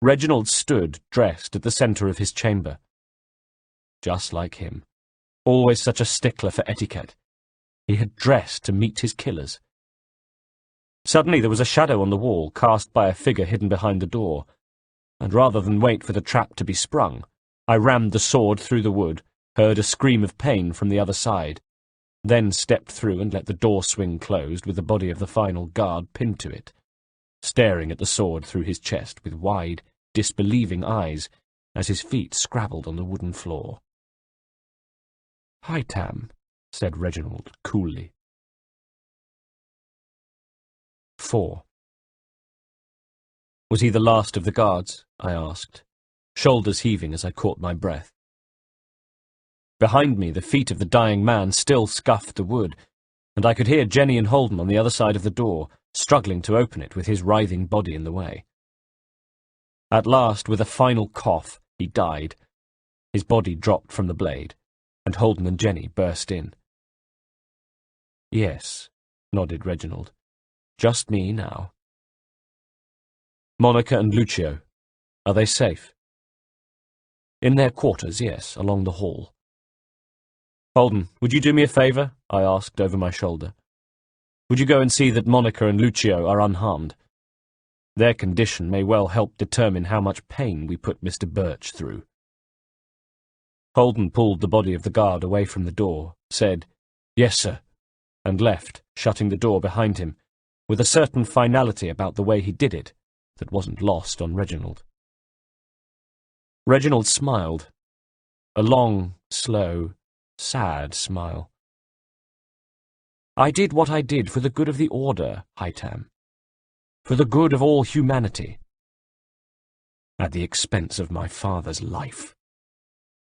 Reginald stood, dressed, at the centre of his chamber. Just like him, always such a stickler for etiquette, he had dressed to meet his killers. Suddenly there was a shadow on the wall cast by a figure hidden behind the door, and rather than wait for the trap to be sprung, I rammed the sword through the wood, heard a scream of pain from the other side, then stepped through and let the door swing closed with the body of the final guard pinned to it, staring at the sword through his chest with wide, disbelieving eyes as his feet scrabbled on the wooden floor. "Haytham," said Reginald coolly. 4. "Was he the last of the guards?" I asked, shoulders heaving as I caught my breath. Behind me, the feet of the dying man still scuffed the wood, and I could hear Jenny and Holden on the other side of the door, struggling to open it with his writhing body in the way. At last, with a final cough, he died. His body dropped from the blade, and Holden and Jenny burst in. "Yes," nodded Reginald. "Just me now." "Monica and Lucio, are they safe?" "In their quarters, yes, along the hall." "Holden, would you do me a favour?" I asked over my shoulder. "Would you go and see that Monica and Lucio are unharmed? Their condition may well help determine how much pain we put Mr. Birch through." Holden pulled the body of the guard away from the door, said, "Yes, sir," and left, shutting the door behind him, with a certain finality about the way he did it that wasn't lost on Reginald. Reginald smiled, a long, slow, sad smile. "I did what I did for the good of the Order, Haytham. For the good of all humanity. At the expense of my father's life.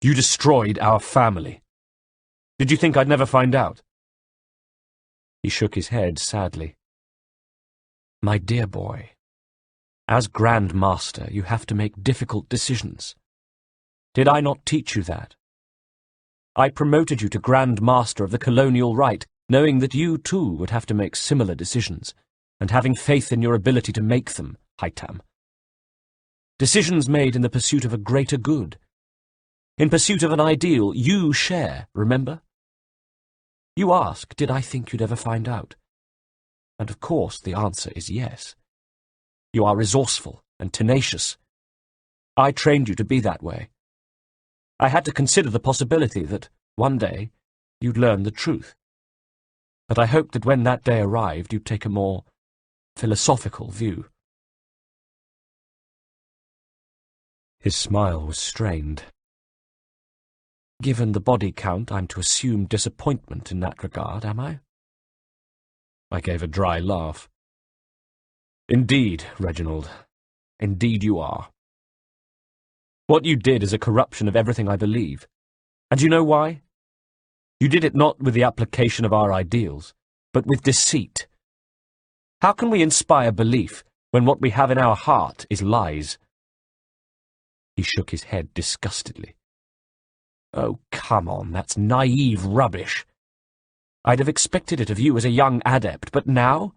You destroyed our family. Did you think I'd never find out?" He shook his head sadly. "My dear boy, as Grand Master, you have to make difficult decisions. Did I not teach you that? I promoted you to Grand Master of the Colonial Rite, knowing that you too would have to make similar decisions, and having faith in your ability to make them, Haytham. Decisions made in the pursuit of a greater good. In pursuit of an ideal you share, remember? You ask, did I think you'd ever find out? And of course the answer is yes. You are resourceful and tenacious. I trained you to be that way. I had to consider the possibility that, one day, you'd learn the truth. But I hoped that when that day arrived, you'd take a more philosophical view." His smile was strained. "Given the body count, I'm to assume disappointment in that regard, am I?" I gave a dry laugh. "Indeed, Reginald. Indeed you are. What you did is a corruption of everything I believe. And you know why? You did it not with the application of our ideals, but with deceit. How can we inspire belief when what we have in our heart is lies?" He shook his head disgustedly. "Oh, come on, that's naive rubbish. I'd have expected it of you as a young adept, but now?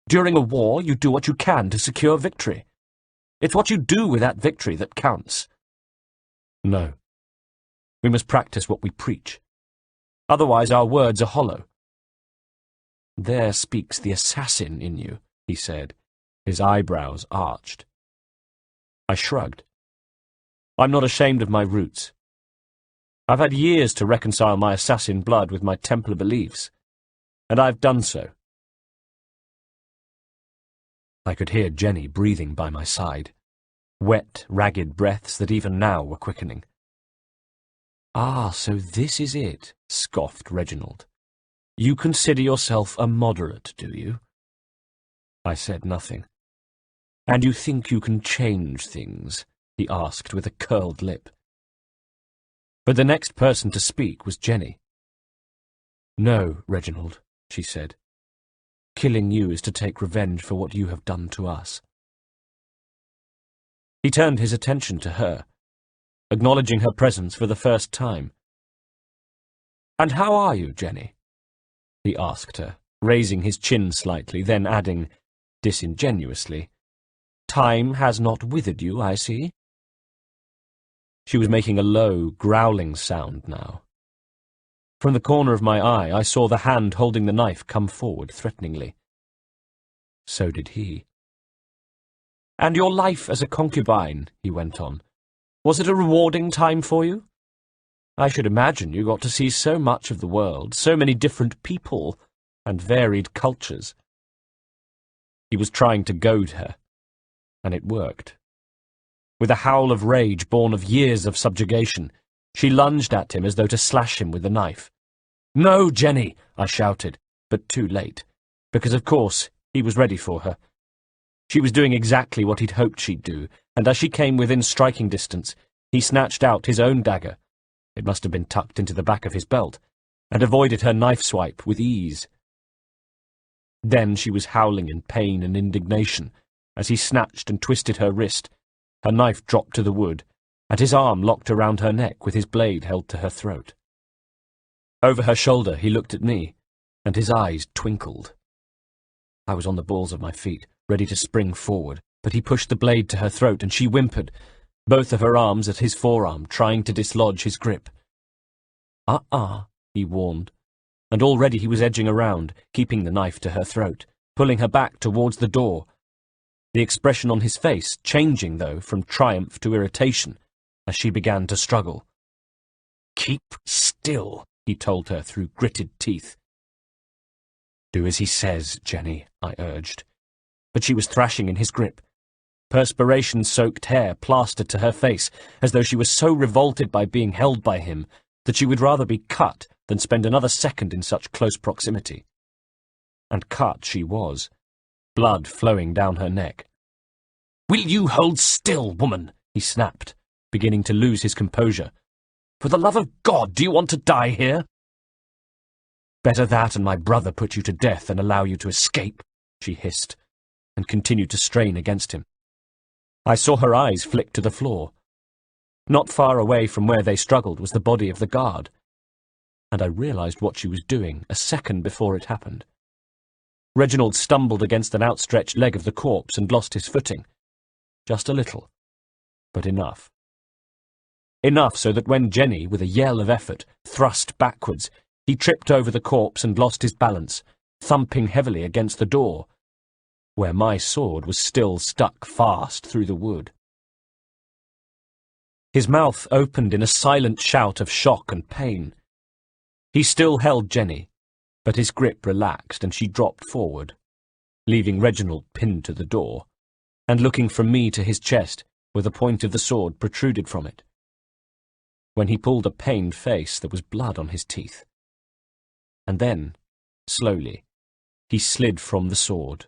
During a war, you do what you can to secure victory. It's what you do with that victory that counts. No. We must practice what we preach. Otherwise our words are hollow. There speaks the assassin in you, he said, his eyebrows arched. I shrugged. I'm not ashamed of my roots. I've had years to reconcile my assassin blood with my Templar beliefs, and I've done so. I could hear Jenny breathing by my side, wet, ragged breaths that even now were quickening. Ah, so this is it, scoffed Reginald. You consider yourself a moderate, do you? I said nothing. And you think you can change things? He asked with a curled lip. But the next person to speak was Jenny. No, Reginald, she said. Killing you is to take revenge for what you have done to us. He turned his attention to her, acknowledging her presence for the first time. And how are you, Jenny? He asked her, raising his chin slightly, then adding, disingenuously, Time has not withered you, I see. She was making a low, growling sound now. From the corner of my eye, I saw the hand holding the knife come forward threateningly. So did he. And your life as a concubine, he went on, was it a rewarding time for you? I should imagine you got to see so much of the world, so many different people, and varied cultures. He was trying to goad her, and it worked. With a howl of rage born of years of subjugation, she lunged at him as though to slash him with the knife. No, Jenny, I shouted, but too late, because of course he was ready for her. She was doing exactly what he'd hoped she'd do, and as she came within striking distance, he snatched out his own dagger. It must have been tucked into the back of his belt, and avoided her knife swipe with ease. Then she was howling in pain and indignation as he snatched and twisted her wrist. Her knife dropped to the wood, and his arm locked around her neck with his blade held to her throat. Over her shoulder he looked at me, and his eyes twinkled. I was on the balls of my feet, ready to spring forward, but he pushed the blade to her throat, and she whimpered, both of her arms at his forearm, trying to dislodge his grip. He warned, and already he was edging around, keeping the knife to her throat, pulling her back towards the door, the expression on his face changing, though, from triumph to irritation, as she began to struggle. Keep still, he told her through gritted teeth. Do as he says, Jenny, I urged. But she was thrashing in his grip. Perspiration-soaked hair plastered to her face, as though she was so revolted by being held by him that she would rather be cut than spend another second in such close proximity. And cut she was, blood flowing down her neck. Will you hold still, woman? He snapped, beginning to lose his composure. For the love of God, do you want to die here? Better that and my brother put you to death than allow you to escape, she hissed, and continued to strain against him. I saw her eyes flick to the floor. Not far away from where they struggled was the body of the guard, and I realized what she was doing a second before it happened. Reginald stumbled against an outstretched leg of the corpse and lost his footing. Just a little, but enough. Enough so that when Jenny, with a yell of effort, thrust backwards, he tripped over the corpse and lost his balance, thumping heavily against the door, where my sword was still stuck fast through the wood. His mouth opened in a silent shout of shock and pain. He still held Jenny, but his grip relaxed and she dropped forward, leaving Reginald pinned to the door, and looking from me to his chest, where the point of the sword protruded from it. When he pulled a pained face, there was blood on his teeth. And then, slowly, he slid from the sword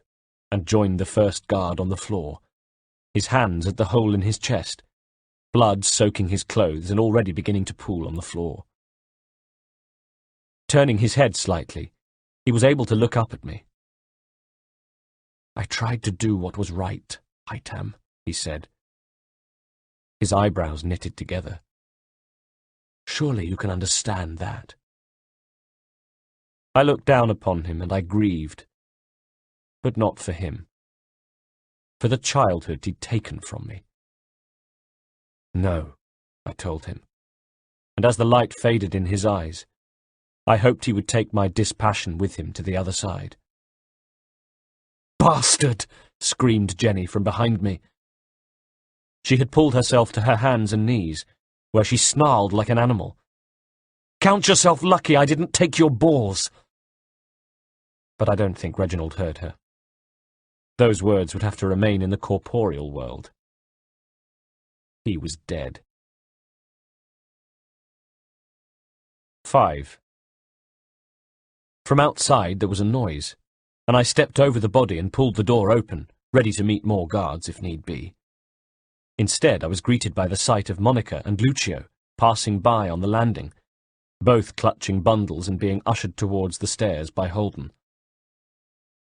and joined the first guard on the floor, his hands at the hole in his chest, blood soaking his clothes and already beginning to pool on the floor. Turning his head slightly, he was able to look up at me. I tried to do what was right, Haytham, he said. His eyebrows knitted together. Surely you can understand that. I looked down upon him and I grieved, but not for him, for the childhood he'd taken from me. No, I told him, and as the light faded in his eyes, I hoped he would take my dispassion with him to the other side. "Bastard!" screamed Jenny from behind me. She had pulled herself to her hands and knees, where she snarled like an animal. "Count yourself lucky I didn't take your balls!" But I don't think Reginald heard her. Those words would have to remain in the corporeal world. He was dead. 5. From outside there was a noise, and I stepped over the body and pulled the door open, ready to meet more guards if need be. Instead, I was greeted by the sight of Monica and Lucio passing by on the landing, both clutching bundles and being ushered towards the stairs by Holden.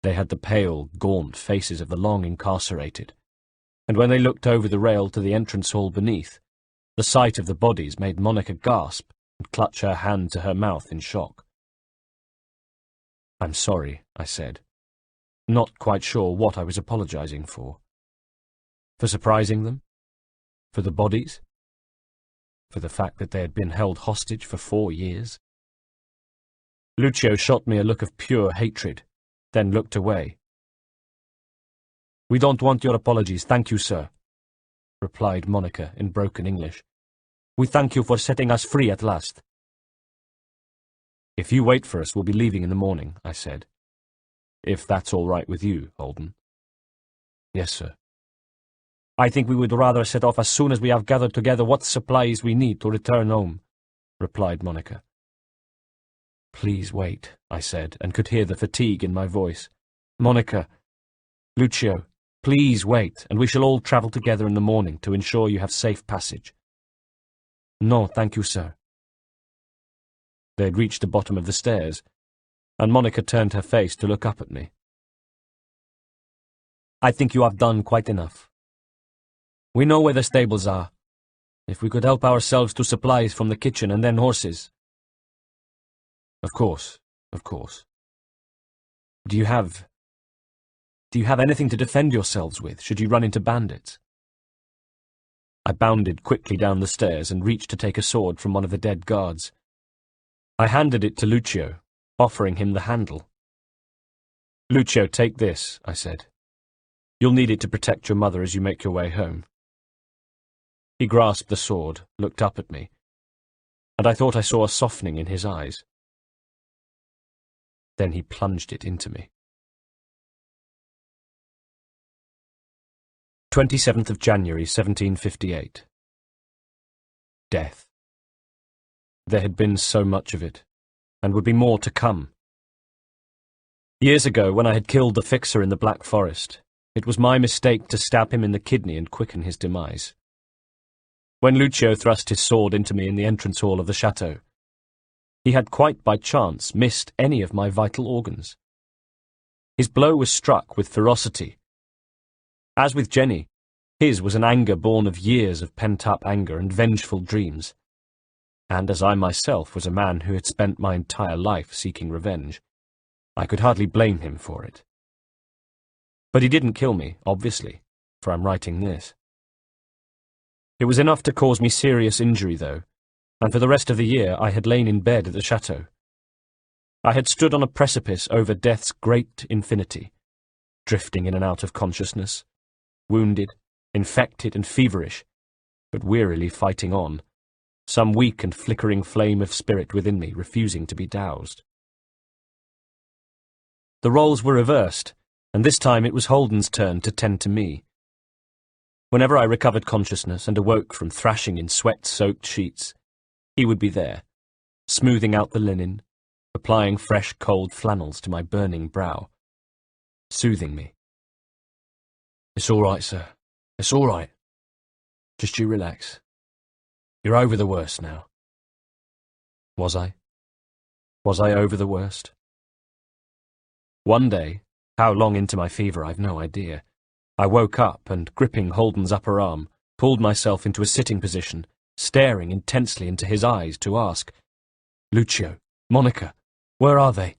They had the pale, gaunt faces of the long incarcerated, and when they looked over the rail to the entrance hall beneath, the sight of the bodies made Monica gasp and clutch her hand to her mouth in shock. "I'm sorry," I said, not quite sure what I was apologizing for. For surprising them? For the bodies? For the fact that they had been held hostage for 4 years? Lucio shot me a look of pure hatred, then looked away. "We don't want your apologies, thank you, sir," replied Monica in broken English. "We thank you for setting us free at last." "If you wait for us, we'll be leaving in the morning," I said. "If that's all right with you, Holden." "Yes, sir." "I think we would rather set off as soon as we have gathered together what supplies we need to return home," replied Monica. "Please wait," I said, and could hear the fatigue in my voice. "Monica, Lucio, please wait, and we shall all travel together in the morning to ensure you have safe passage." "No, thank you, sir." They had reached the bottom of the stairs, and Monica turned her face to look up at me. "I think you have done quite enough. We know where the stables are. If we could help ourselves to supplies from the kitchen and then horses." Of course, of course. Do you have anything to defend yourselves with, should you run into bandits?" I bounded quickly down the stairs and reached to take a sword from one of the dead guards. I handed it to Lucio, offering him the handle. "Lucio, take this," I said. "You'll need it to protect your mother as you make your way home." He grasped the sword, looked up at me, and I thought I saw a softening in his eyes. Then he plunged it into me. 27th of January, 1758. Death. There had been so much of it, and would be more to come. Years ago, when I had killed the fixer in the Black Forest, it was my mistake to stab him in the kidney and quicken his demise. When Lucio thrust his sword into me in the entrance hall of the chateau, he had quite by chance missed any of my vital organs. His blow was struck with ferocity. As with Jenny, his was an anger born of years of pent-up anger and vengeful dreams. And as I myself was a man who had spent my entire life seeking revenge, I could hardly blame him for it. But he didn't kill me, obviously, for I'm writing this. It was enough to cause me serious injury, though, and for the rest of the year I had lain in bed at the chateau. I had stood on a precipice over death's great infinity, drifting in and out of consciousness, wounded, infected and feverish, but wearily fighting on, some weak and flickering flame of spirit within me refusing to be doused. The roles were reversed, and this time it was Holden's turn to tend to me. Whenever I recovered consciousness and awoke from thrashing in sweat-soaked sheets, he would be there, smoothing out the linen, applying fresh cold flannels to my burning brow, soothing me. "It's all right, sir. It's all right. Just you relax. You're over the worst now." Was I? Was I over the worst? One day, how long into my fever I've no idea, I woke up and, gripping Holden's upper arm, pulled myself into a sitting position, staring intensely into his eyes to ask, "Lucio, Monica, where are they?"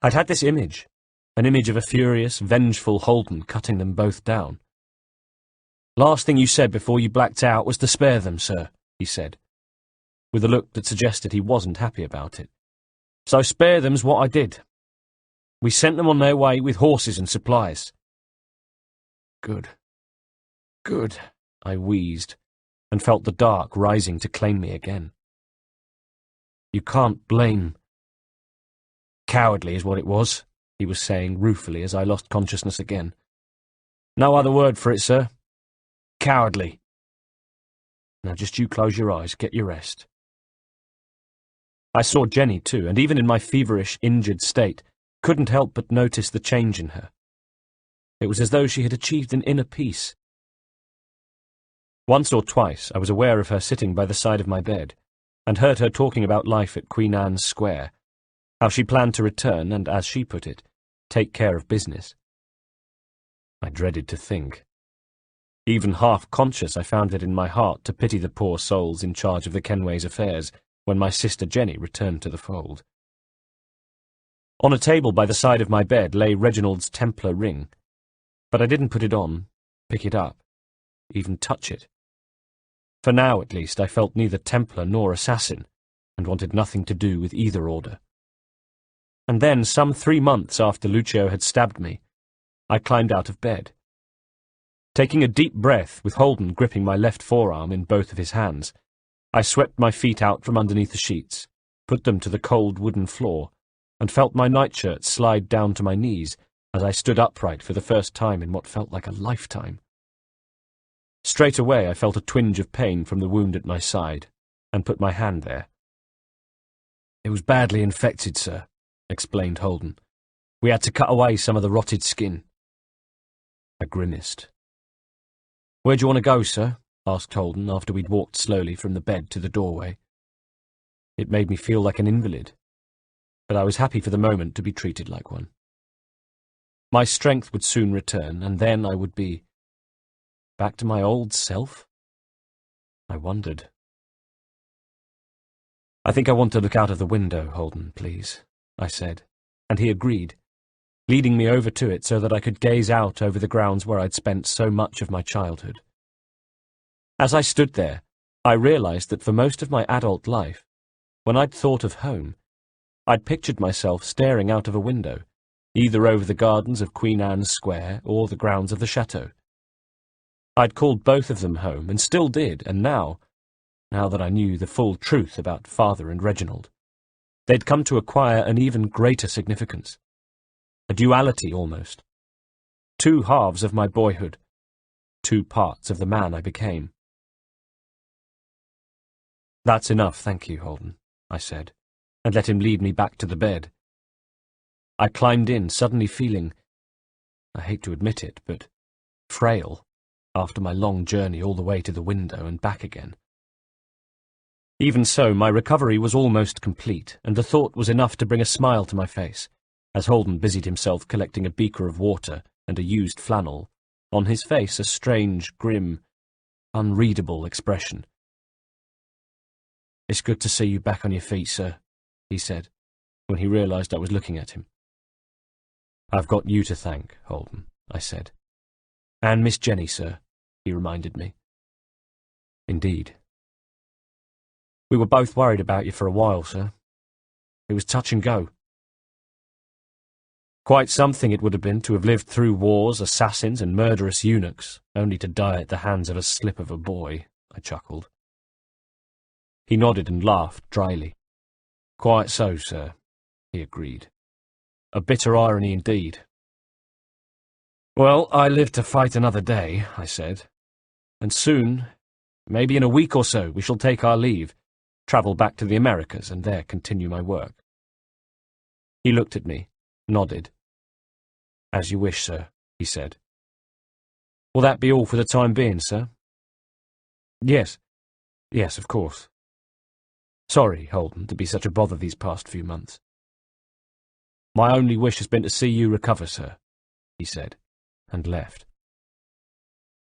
I'd had this image, an image of a furious, vengeful Holden cutting them both down. Last thing you said before you blacked out was to spare them, sir, he said, with a look that suggested he wasn't happy about it. So spare them's what I did. We sent them on their way with horses and supplies. Good. Good, I wheezed, and felt the dark rising to claim me again. You can't blame... Cowardly is what it was, he was saying ruefully as I lost consciousness again. No other word for it, sir. Cowardly. Now just you close your eyes, get your rest. I saw Jenny too, and even in my feverish, injured state, couldn't help but notice the change in her. It was as though she had achieved an inner peace. Once or twice I was aware of her sitting by the side of my bed, and heard her talking about life at Queen Anne's Square, how she planned to return and, as she put it, take care of business. I dreaded to think. Even half-conscious, I found it in my heart to pity the poor souls in charge of the Kenways' affairs when my sister Jenny returned to the fold. On a table by the side of my bed lay Reginald's Templar ring, but I didn't put it on, pick it up, even touch it. For now, at least, I felt neither Templar nor assassin, and wanted nothing to do with either order. And then, some 3 months after Lucio had stabbed me, I climbed out of bed. Taking a deep breath, with Holden gripping my left forearm in both of his hands, I swept my feet out from underneath the sheets, put them to the cold wooden floor, and felt my nightshirt slide down to my knees as I stood upright for the first time in what felt like a lifetime. Straight away I felt a twinge of pain from the wound at my side, and put my hand there. It was badly infected, sir, explained Holden. We had to cut away some of the rotted skin. I grimaced. Where do you want to go, sir? Asked Holden after we'd walked slowly from the bed to the doorway. It made me feel like an invalid, but I was happy for the moment to be treated like one. My strength would soon return, and then I would be back to my old self? I wondered. I think I want to look out of the window, Holden, please, I said, and he agreed, leading me over to it so that I could gaze out over the grounds where I'd spent so much of my childhood. As I stood there, I realized that for most of my adult life, when I'd thought of home, I'd pictured myself staring out of a window, either over the gardens of Queen Anne's Square or the grounds of the chateau. I'd called both of them home, and still did, and now that I knew the full truth about Father and Reginald, they'd come to acquire an even greater significance. A duality, almost. 2 halves of my boyhood, 2 parts of the man I became. That's enough, thank you, Holden, I said, and let him lead me back to the bed. I climbed in, suddenly feeling, I hate to admit it, but frail, after my long journey all the way to the window and back again. Even so, my recovery was almost complete, and the thought was enough to bring a smile to my face, as Holden busied himself collecting a beaker of water and a used flannel, on his face a strange, grim, unreadable expression. It's good to see you back on your feet, sir, he said, when he realized I was looking at him. I've got you to thank, Holden, I said. And Miss Jenny, sir, he reminded me. Indeed. We were both worried about you for a while, sir. It was touch and go. Quite something it would have been to have lived through wars, assassins, and murderous eunuchs, only to die at the hands of a slip of a boy, I chuckled. He nodded and laughed dryly. Quite so, sir, he agreed. A bitter irony indeed. Well, I live to fight another day, I said, and soon, maybe in a week or so, we shall take our leave, travel back to the Americas, and there continue my work. He looked at me, nodded. As you wish, sir, he said. Will that be all for the time being, sir? Yes, of course. Sorry, Holden, to be such a bother these past few months. My only wish has been to see you recover, sir, he said, and left.